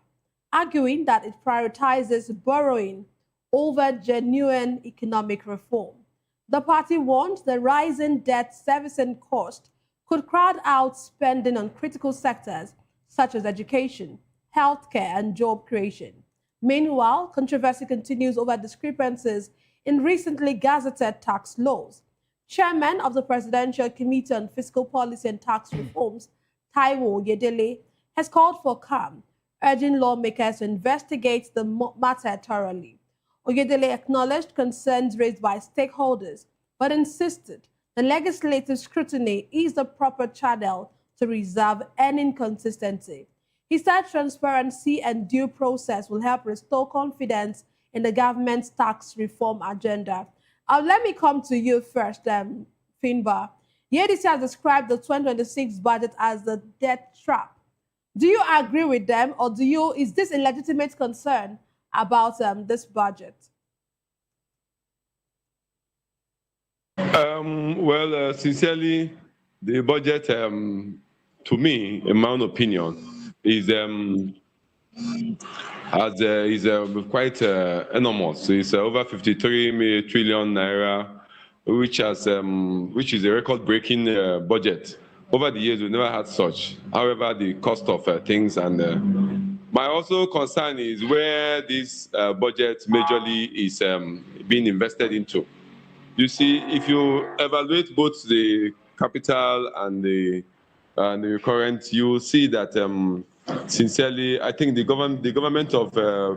arguing that it prioritizes borrowing over genuine economic reform. The party warned the rising debt servicing cost could crowd out spending on critical sectors such as education, healthcare, and job creation. Meanwhile, controversy continues over discrepancies in recently gazetted tax laws. Chairman of the Presidential Committee on Fiscal Policy and Tax Reforms, Taiwo Yedele, has called for calm, urging lawmakers to investigate the matter thoroughly. Oyedele acknowledged concerns raised by stakeholders, but insisted the legislative scrutiny is the proper channel to resolve any inconsistency. He said transparency and due process will help restore confidence in the government's tax reform agenda. Let me come to you first, Finbar. The ADC has described the 2026 budget as the debt trap. Do you agree with them, or is this a legitimate concern about this budget? Sincerely, the budget, to me, in my own opinion, is quite enormous. It's over 53 trillion naira, which is a record-breaking budget. Over the years, we've never had such. However, the cost of things and my also concern is where this budget majorly is being invested into. You see, if you evaluate both the capital and the current, you will see that sincerely, I think the government of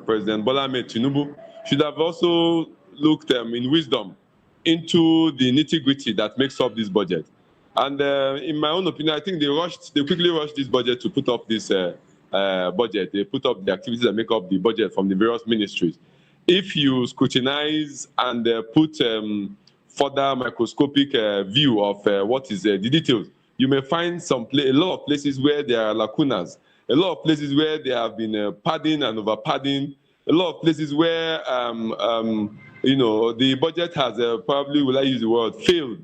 President Bola Ahmed Tinubu should have also looked in wisdom into the nitty-gritty that makes up this budget. And in my own opinion, I think they quickly rushed this budget to put up this budget. They put up the activities that make up the budget from the various ministries. If you scrutinize and put further microscopic view of what is the details, you may find a lot of places where there are lacunas, a lot of places where there have been padding and over padding, a lot of places where the budget has probably, will I use the word, failed,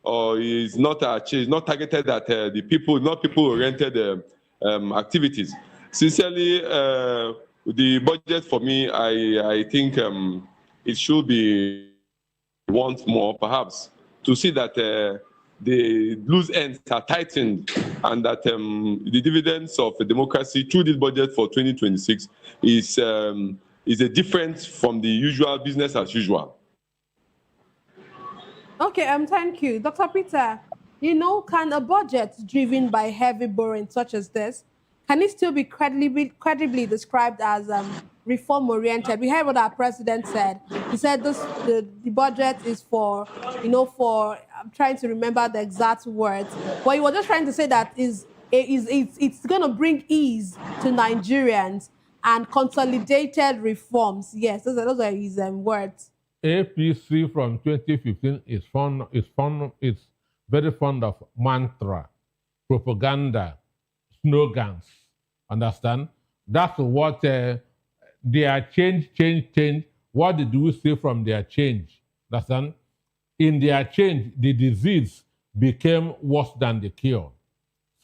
or is not targeted at the people, not people-oriented activities. Sincerely, the budget for me, I think it should be want more, perhaps, to see that the loose ends are tightened and that the dividends of democracy through this budget for 2026 is a difference from the usual business as usual. Okay, thank you. Dr. Peter, can a budget driven by heavy borrowing such as this, can it still be credibly described as reform-oriented? We heard what our president said. He said the budget is for, I'm trying to remember the exact words, but he was just trying to say that it's going to bring ease to Nigerians and consolidated reforms. Yes, those are his words. APC from 2015 is very fond of mantra, propaganda, slogans. Understand? That's what their change. What did we see from their change? Understand? In their change, the disease became worse than the cure.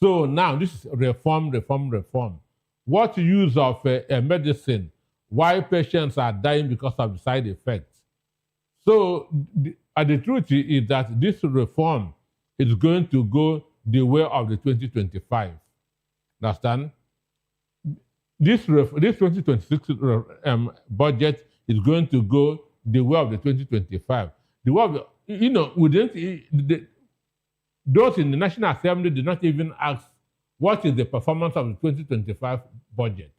So now this is reform. What use of a medicine? Why patients are dying because of the side effects? So the truth is that this reform is going to go the way of the 2025. Understand? This 2026 budget is going to go the way of the 2025. The way you know, those in the National Assembly did not even ask what is the performance of the 2025 budget.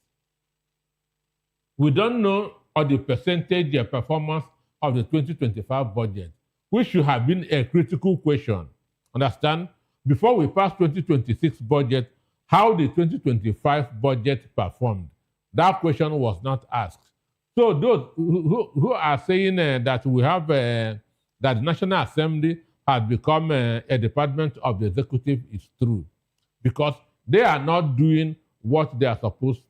We don't know or the percentage performance of the 2025 budget, which should have been a critical question. Understand? Before we pass 2026 budget, how the 2025 budget performed. That question was not asked. So those who are saying that we have that the National Assembly has become a department of the executive is true, because they are not doing what they are supposed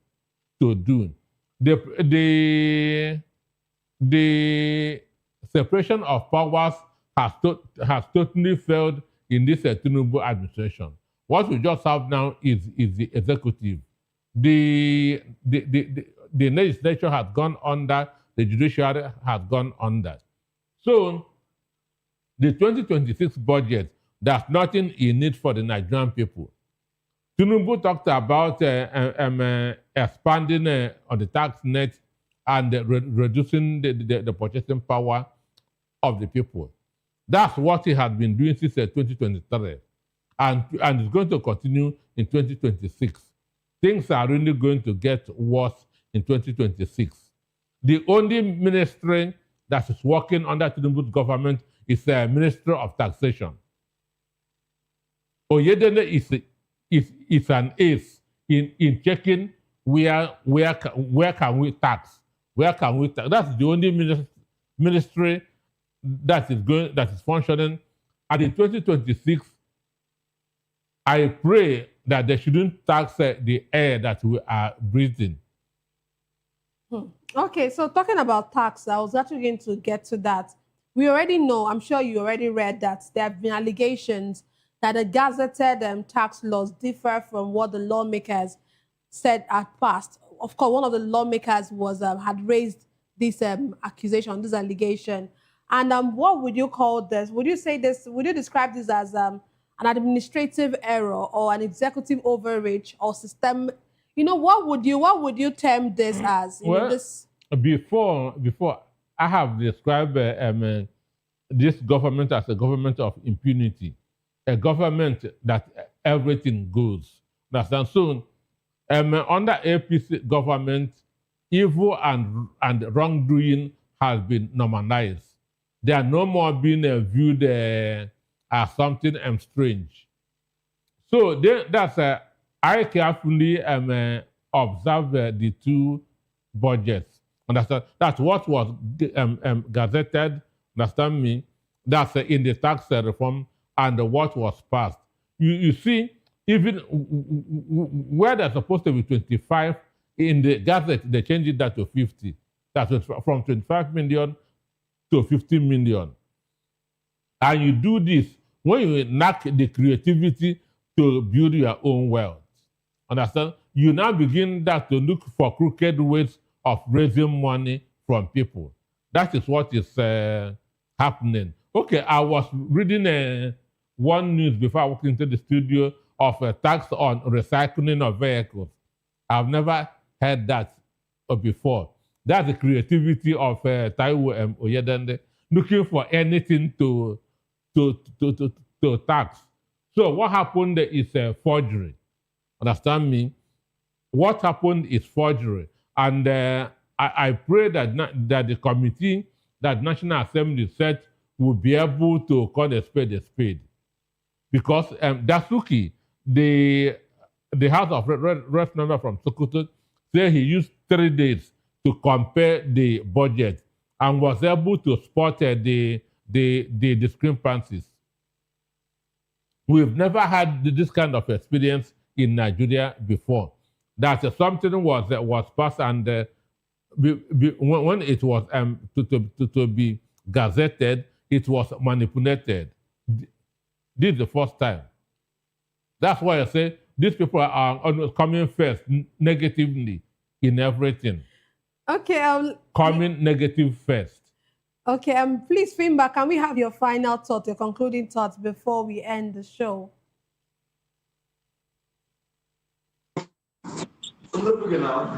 to do. The separation of powers has totally failed in this Tinubu administration. What we just have now is the executive. The legislature has gone under, the judiciary has gone under. So the 2026 budget, there's nothing in it for the Nigerian people. Tinubu talked about expanding on the tax net and reducing the purchasing power of the people. That's what he has been doing since 2023. And it's going to continue in 2026. Things are really going to get worse in 2026. The only ministry that is working under Tinubu's government is the Ministry of Taxation. Oyedele is an ace in checking where can we tax. Where can we tax? That's the only ministry that is functioning. And in 2026, I pray that they shouldn't tax the air that we are breathing. Okay, so talking about tax, I was actually going to get to that. We already know, I'm sure you already read that there have been allegations that the gazetted tax laws differ from what the lawmakers said at past. Of course, one of the lawmakers was had raised this accusation, this allegation. And what would you call this? Would you say this? Would you describe this as an administrative error or an executive overreach or system? You know, what would you term this as? You know, this before I have described this government as a government of impunity, a government that everything goes. Understand? So under APC government, evil and wrongdoing has been normalized. They are no more being viewed as something strange. So that's I carefully observe the two budgets. Understand? That's what was gazetted. Understand me? That's in the tax reform and what was passed. You see, even where they're supposed to be 25 in the gazette, they changed that to 50. That's from 25 million to 50 million. And you do this when you lack the creativity to build your own wealth. Understand? You now begin that to look for crooked ways of raising money from people. That is what is happening. Okay, I was reading one news before I walked into the studio of a tax on recycling of vehicles. I've never heard that before. That's the creativity of Taiwo Oyedele, looking for anything to tax. So what happened is forgery. Understand me? What happened is forgery. And I pray that the committee that National Assembly set will be able to call a spade. Because Dasuki, the House of Reps member from Sokoto, said he used 3 days to compare the budget and was able to spot the discrepancies. We've never had this kind of experience in Nigeria before. That something was passed and when it was to be gazetted, it was manipulated. This is the first time. That's why I say these people are almost coming first negatively in everything. okay. Coming negative first. Okay. Please, Fimba, can we have your final thought, your concluding thoughts before we end the show?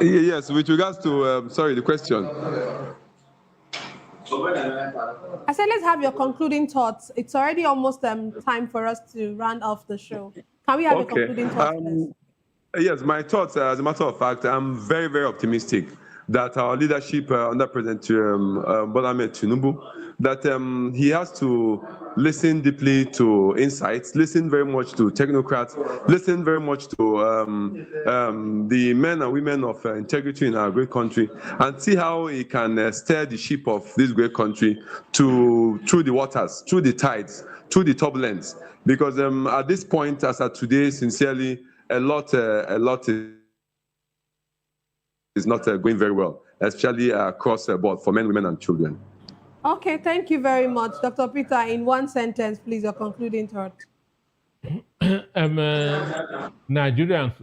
Yes, with regards to, sorry, the question. I said, let's have your concluding thoughts. It's already almost time for us to round off the show. Can we have a concluding thoughts, please? Yes, my thoughts, as a matter of fact, I'm very, very optimistic that our leadership under President Bola Ahmed Tinubu, that he has to listen deeply to insights, listen very much to technocrats, listen very much to the men and women of integrity in our great country, and see how he can steer the ship of this great country through the waters, through the tides, through the turbulence. Because at this point, as at today, sincerely, a lot is not going very well, especially across the board for men, women, and children. Okay, thank you very much. Dr. Peter, in one sentence, please, your concluding thought. Nigerians,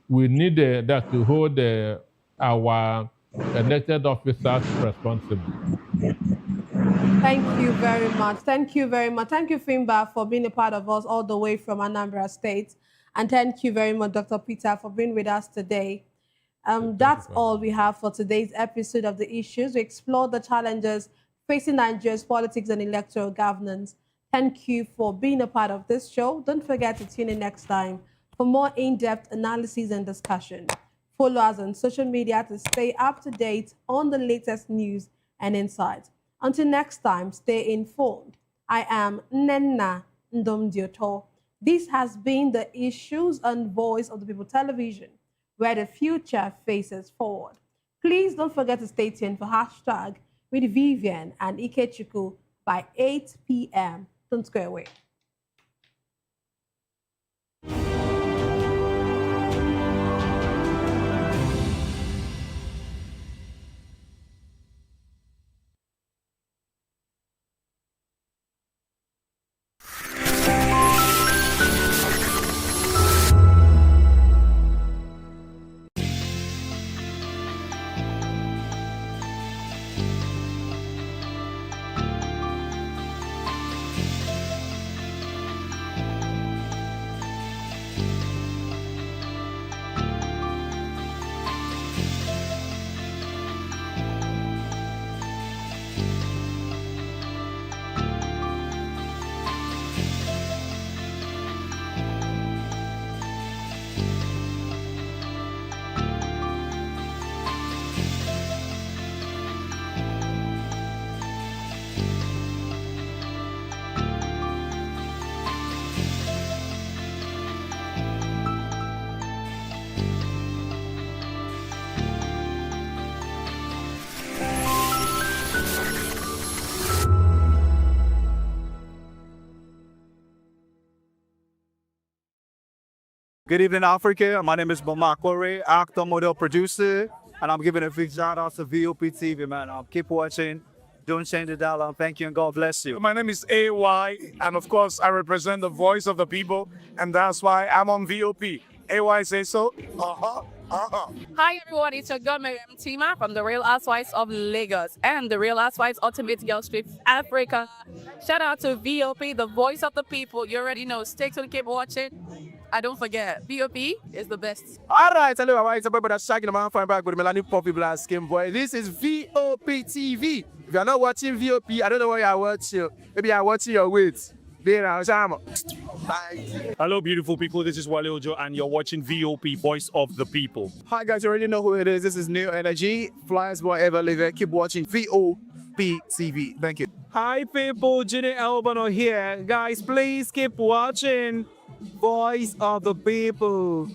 we need that to hold our elected officers responsible. Thank you very much. Thank you very much. Thank you, Fimba, for being a part of us all the way from Anambra State. And thank you very much, Dr. Peter, for being with us today. That's all we have for today's episode of The Issues. We explored the challenges facing Nigeria's politics and electoral governance. Thank you for being a part of this show. Don't forget to tune in next time for more in-depth analysis and discussion. Follow us on social media to stay up to date on the latest news and insights. Until next time, stay informed. I am Nenna Ndomdioto. This has been The Issues and Voice of the People television, where the future faces forward. Please don't forget to stay tuned for hashtag with Vivian and Ikechukwu by 8 p.m. Don't go away. Good evening, Africa. My name is Bomakore, actor, model, producer, and I'm giving a big shout out to VOP TV, man. Keep watching. Don't change the dial. Thank you and God bless you. My name is AY, and of course, I represent the voice of the people, and that's why I'm on VOP. AY say so. Hi everyone, it's your girl Miriam Tima from the Real Housewives of Lagos and the Real Housewives Ultimate Girl Strip Africa. Shout out to VOP, the voice of the people. You already know. Stay tuned, keep watching. And don't forget, VOP is the best. All right, hello, it's a boy, but I'm shagging the man fine back with Melanie Poppy Black Skin Boy. This is VOP TV. If you're not watching VOP, I don't know what you're watching. Maybe you're watching your weight. Hello, beautiful people. This is Wale Ojo, and you're watching VOP, Voice of the People. Hi, guys. You already know who it is. This is New Energy. Flyers, whatever, live it. Keep watching VOP TV. Thank you. Hi, people. Ginny Albano here. Guys, please keep watching Voice of the People.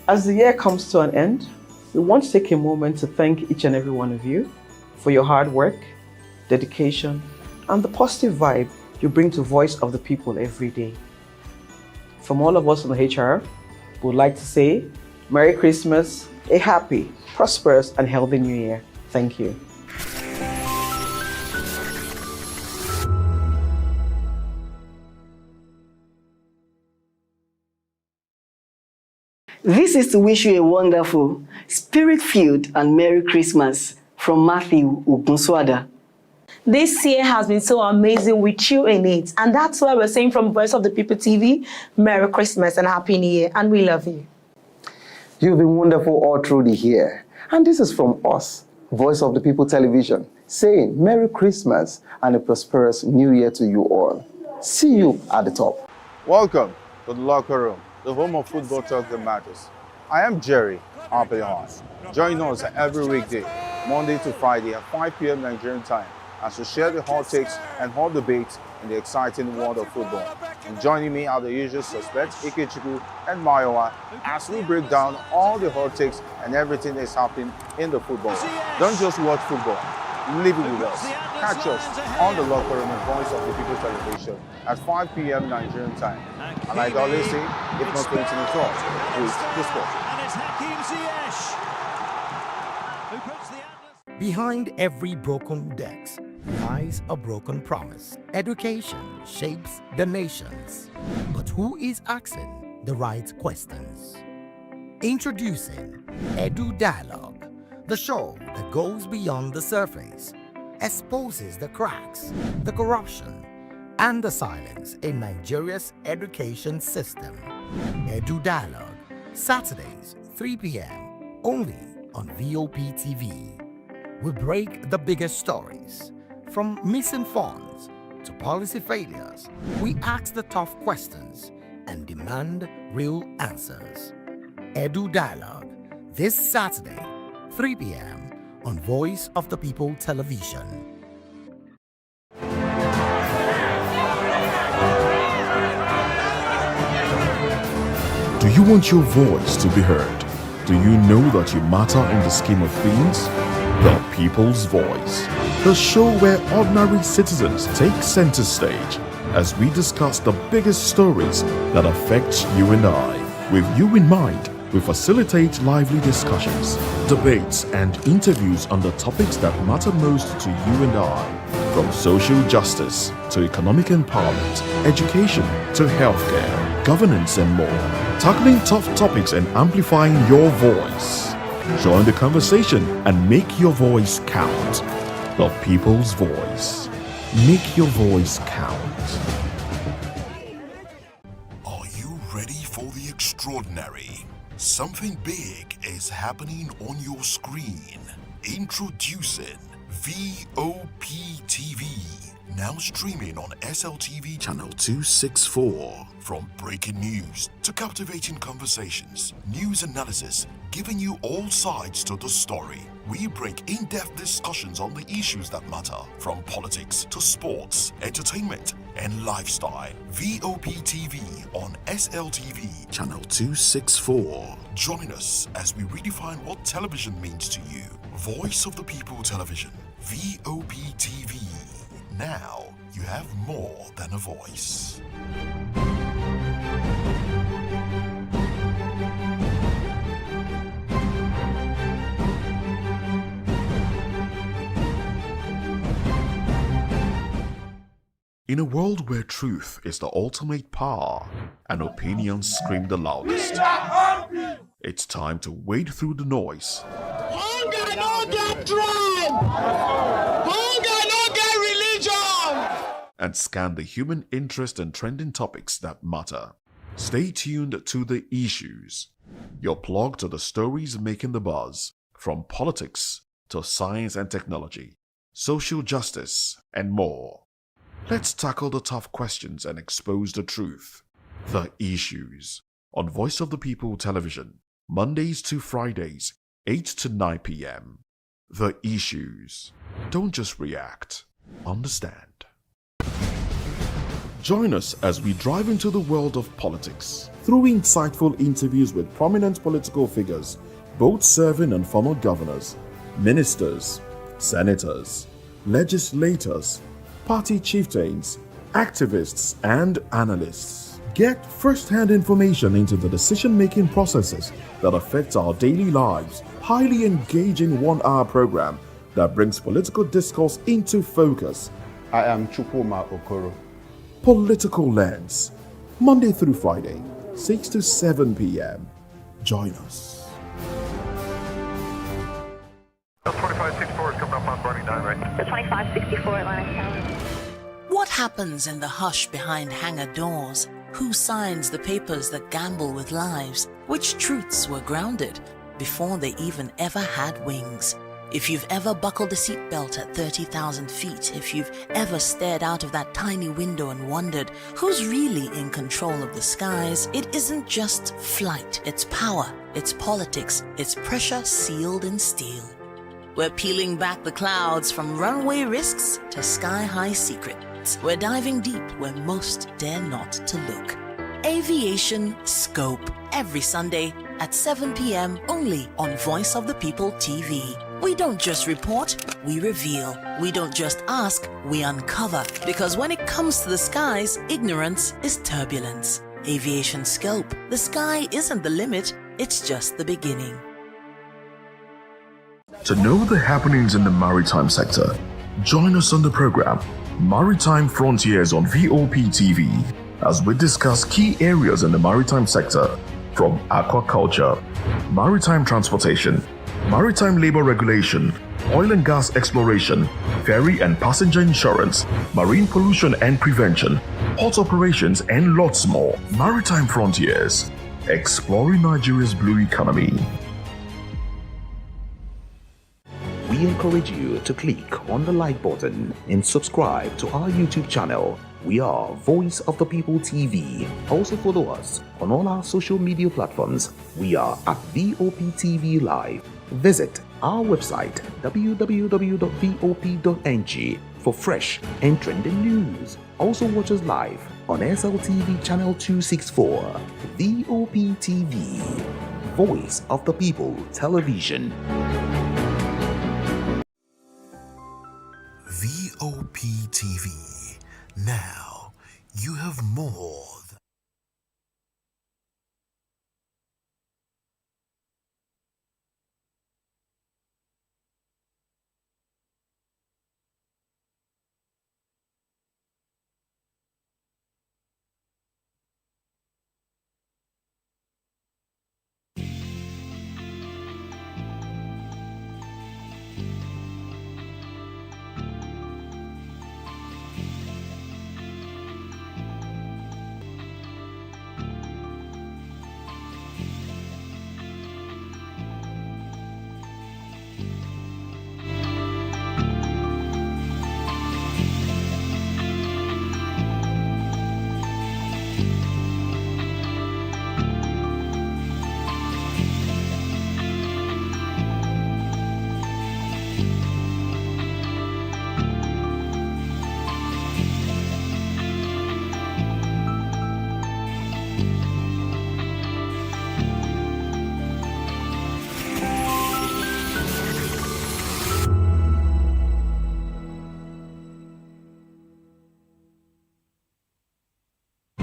As the year comes to an end, we want to take a moment to thank each and every one of you for your hard work, dedication, and the positive vibe you bring to Voice of the People every day. From all of us on the HR, we would like to say Merry Christmas, a happy, prosperous, and healthy New Year. Thank you. This is to wish you a wonderful, spirit-filled, and Merry Christmas from Matthew Ugunswada. This year has been so amazing with you in it. And that's why we're saying from Voice of the People TV, Merry Christmas and Happy New Year. And we love you. You've been wonderful all through the year. And this is from us, Voice of the People Television, saying Merry Christmas and a prosperous New Year to you all. See you at the top. Welcome to the locker room, the home of football talk that matters. I am Jerry Arpillon. Join us every weekday, Monday to Friday at 5 p.m. Nigerian time, as we share the hot takes and hot debates in the exciting world of football. And joining me are the usual suspects, Ikechukwu and Mayowa, as we break down all the hot takes and everything that's happening in the football. Don't just watch football, live it with us. Catch us on the locker room and Voice of the People Television at 5 p.m. Nigerian time. And like I always say, if not going to the talk, please the sport. Behind every broken desk lies a broken promise. Education shapes the nations, but who is asking the right questions? Introducing Edu Dialogue, the show that goes beyond the surface, exposes the cracks, the corruption, and the silence in Nigeria's education system. Edu Dialogue, Saturdays, 3 p.m., only on VOP TV. We break the biggest stories, from missing funds to policy failures. We ask the tough questions and demand real answers. Edu Dialogue, this Saturday, 3 p.m. on Voice of the People Television. Do you want your voice to be heard? Do you know that you matter in the scheme of things? The People's Voice, the show where ordinary citizens take center stage as we discuss the biggest stories that affect you and I. With you in mind, we facilitate lively discussions, debates, and interviews on the topics that matter most to you and I. From social justice to economic empowerment, education to healthcare, governance, and more. Tackling tough topics and amplifying your voice. Join the conversation and make your voice count. The People's Voice. Make your voice count. Are you ready for the extraordinary? Something big is happening on your screen. Introducing VOP TV. Now streaming on SLTV channel 264. From breaking news to captivating conversations, news analysis, giving you all sides to the story. We bring in-depth discussions on the issues that matter, from politics to sports, entertainment, and lifestyle. VOP TV on SLTV channel 264. Join us as we redefine what television means to you. Voice of the People Television, VOP TV. Now you have more than a voice. In a world where truth is the ultimate power and opinions scream the loudest, it's time to wade through the noise. Hunger no get tribe! Hunger no get religion! And scan the human interest and trending topics that matter. Stay tuned to The Issues, your plug to the stories making the buzz, from politics to science and technology, social justice, and more. Let's tackle the tough questions and expose the truth. The Issues on Voice of the People Television, Mondays to Fridays, 8 to 9 p.m. The Issues. Don't just react, understand. Join us as we drive into the world of politics through insightful interviews with prominent political figures, both serving and former governors, ministers, senators, legislators, party chieftains, activists, and analysts. Get first-hand information into the decision-making processes that affect our daily lives. Highly engaging one-hour program that brings political discourse into focus. I am Chukwuma Okoro. Political Lens, Monday through Friday, 6 to 7 p.m. Join us. 2564 is coming up on Barney 9, right? The 2564 Atlantic Tower. What happens in the hush behind hangar doors? Who signs the papers that gamble with lives? Which truths were grounded before they even ever had wings? If you've ever buckled a seatbelt at 30,000 feet, if you've ever stared out of that tiny window and wondered who's really in control of the skies, it isn't just flight, it's power, it's politics, it's pressure sealed in steel. We're peeling back the clouds from runway risks to sky-high secrets. We're diving deep where most dare not to look. Aviation Scope, every Sunday at 7 p.m. only on Voice of the People TV. We don't just report, we reveal. We don't just ask, we uncover. Because when it comes to the skies, ignorance is turbulence. Aviation Scope, the sky isn't the limit, it's just the beginning. To know the happenings in the maritime sector, join us on the program Maritime Frontiers on VOP TV as we discuss key areas in the maritime sector from aquaculture, maritime transportation, maritime labor regulation, oil and gas exploration, ferry and passenger insurance, marine pollution and prevention, port operations, and lots more. Maritime Frontiers, exploring Nigeria's blue economy. We encourage you to click on the like button and subscribe to our YouTube channel. We are Voice of the People TV. Also follow us on all our social media platforms. We are at VOP TV Live. Visit our website www.vop.ng for fresh and trending news. Also watch us live on SLTV channel 264. VOP TV, Voice of the People Television. VOP TV. Now you have more.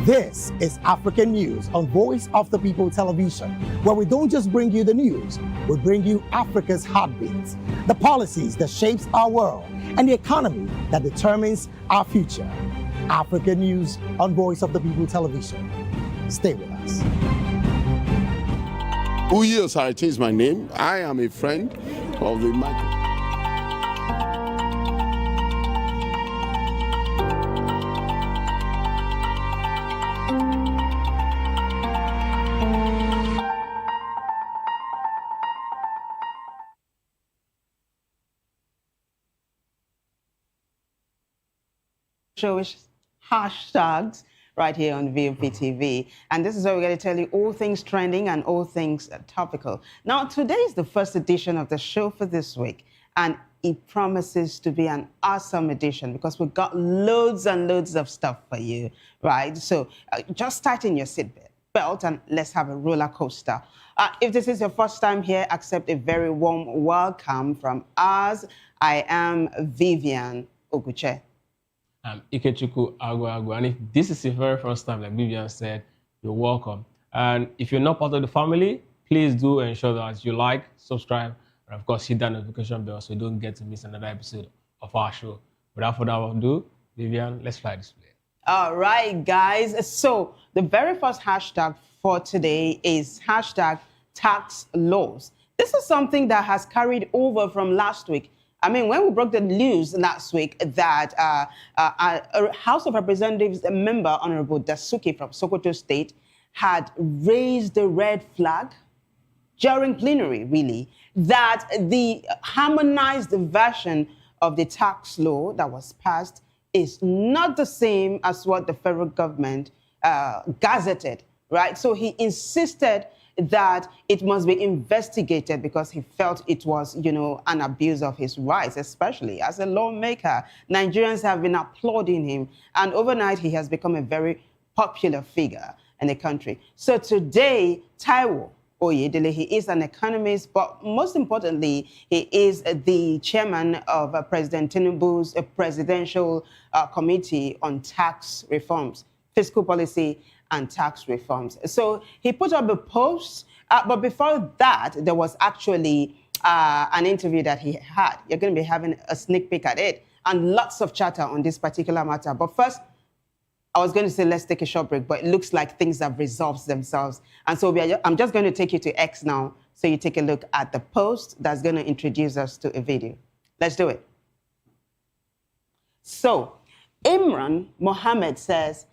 This is African News on Voice of the People Television, where we don't just bring you the news, we bring you Africa's heartbeats, the policies that shapes our world, and the economy that determines our future. African News on Voice of the People Television. Stay with us. Uyi Osarate is my name. I am a friend of the show hashtags right here on VOP TV. And this is where we're going to tell you all things trending and all things topical. Now, today is the first edition of the show for this week, and it promises to be an awesome edition because we've got loads and loads of stuff for you, right? So just tighten your seatbelt and let's have a roller coaster. If this is your first time here, accept a very warm welcome from us. I am Vivian Oguche. Ikechukwu Agwa. And if this is your very first time, like Vivian said, you're welcome. And if you're not part of the family, please do ensure that you like, subscribe, and of course hit that notification bell so you don't get to miss another episode of our show. Without further ado, Vivian, let's fly this plane. All right, guys. So the very first hashtag for today is hashtag tax laws. This is something that has carried over from last week. I mean, when we broke the news last week that a House of Representatives member, Honorable Dasuki from Sokoto State, had raised the red flag during plenary, really, that the harmonized version of the tax law that was passed is not the same as what the federal government gazetted, right? So he insisted that it must be investigated because he felt it was, an abuse of his rights, especially as a lawmaker. Nigerians have been applauding him, and overnight he has become a very popular figure in the country. So today, Taiwo Oyedele, he is an economist, but most importantly, he is the chairman of President Tinubu's Presidential Committee on Tax Reforms, Fiscal Policy and Tax Reforms. So he put up a post, but before that, there was actually an interview that he had. You're going to be having a sneak peek at it and lots of chatter on this particular matter. But first, I was going to say, let's take a short break, but it looks like things have resolved themselves. And so I'm just going to take you to X now so you take a look at the post that's going to introduce us to a video. Let's do it. So Imran Mohammed says,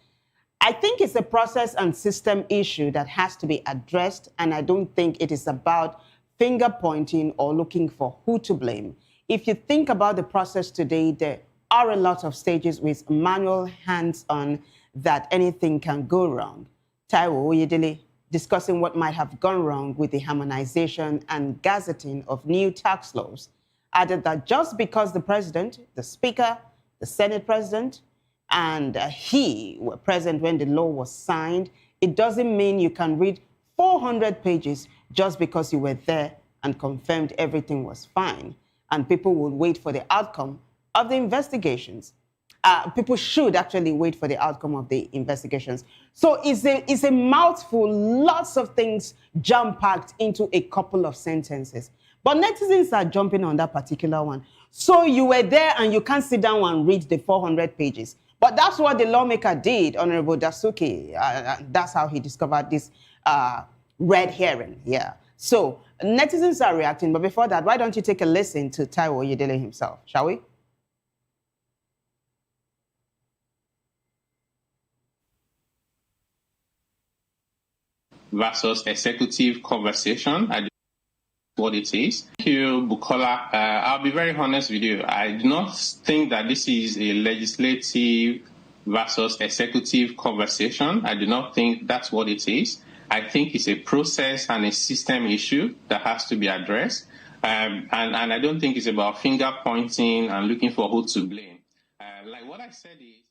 I think it's a process and system issue that has to be addressed, and I don't think it is about finger pointing or looking for who to blame. If you think about the process today, there are a lot of stages with manual hands-on that anything can go wrong. Taiwo Oyedele, discussing what might have gone wrong with the harmonization and gazetting of new tax laws, added that just because the president, the speaker, the Senate president, and he were present when the law was signed, it doesn't mean you can read 400 pages just because you were there and confirmed everything was fine. And people will wait for the outcome of the investigations. People should actually wait for the outcome of the investigations. So it's a mouthful, lots of things jam-packed into a couple of sentences. But netizens are jumping on that particular one. So you were there and you can't sit down and read the 400 pages. But that's what the lawmaker did, Honorable Dasuki. That's how he discovered this red herring. Yeah. So netizens are reacting. But before that, why don't you take a listen to Taiwo Oyedele himself, shall we? Versus executive conversation. What it is. Thank you, Bukola. I'll be very honest with you. I do not think that this is a legislative versus executive conversation. I do not think that's what it is. I think it's a process and a system issue that has to be addressed. And I don't think it's about finger pointing and looking for who to blame. Like what I said is,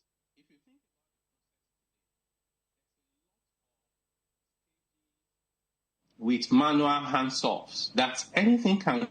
with manual hands-offs, that anything can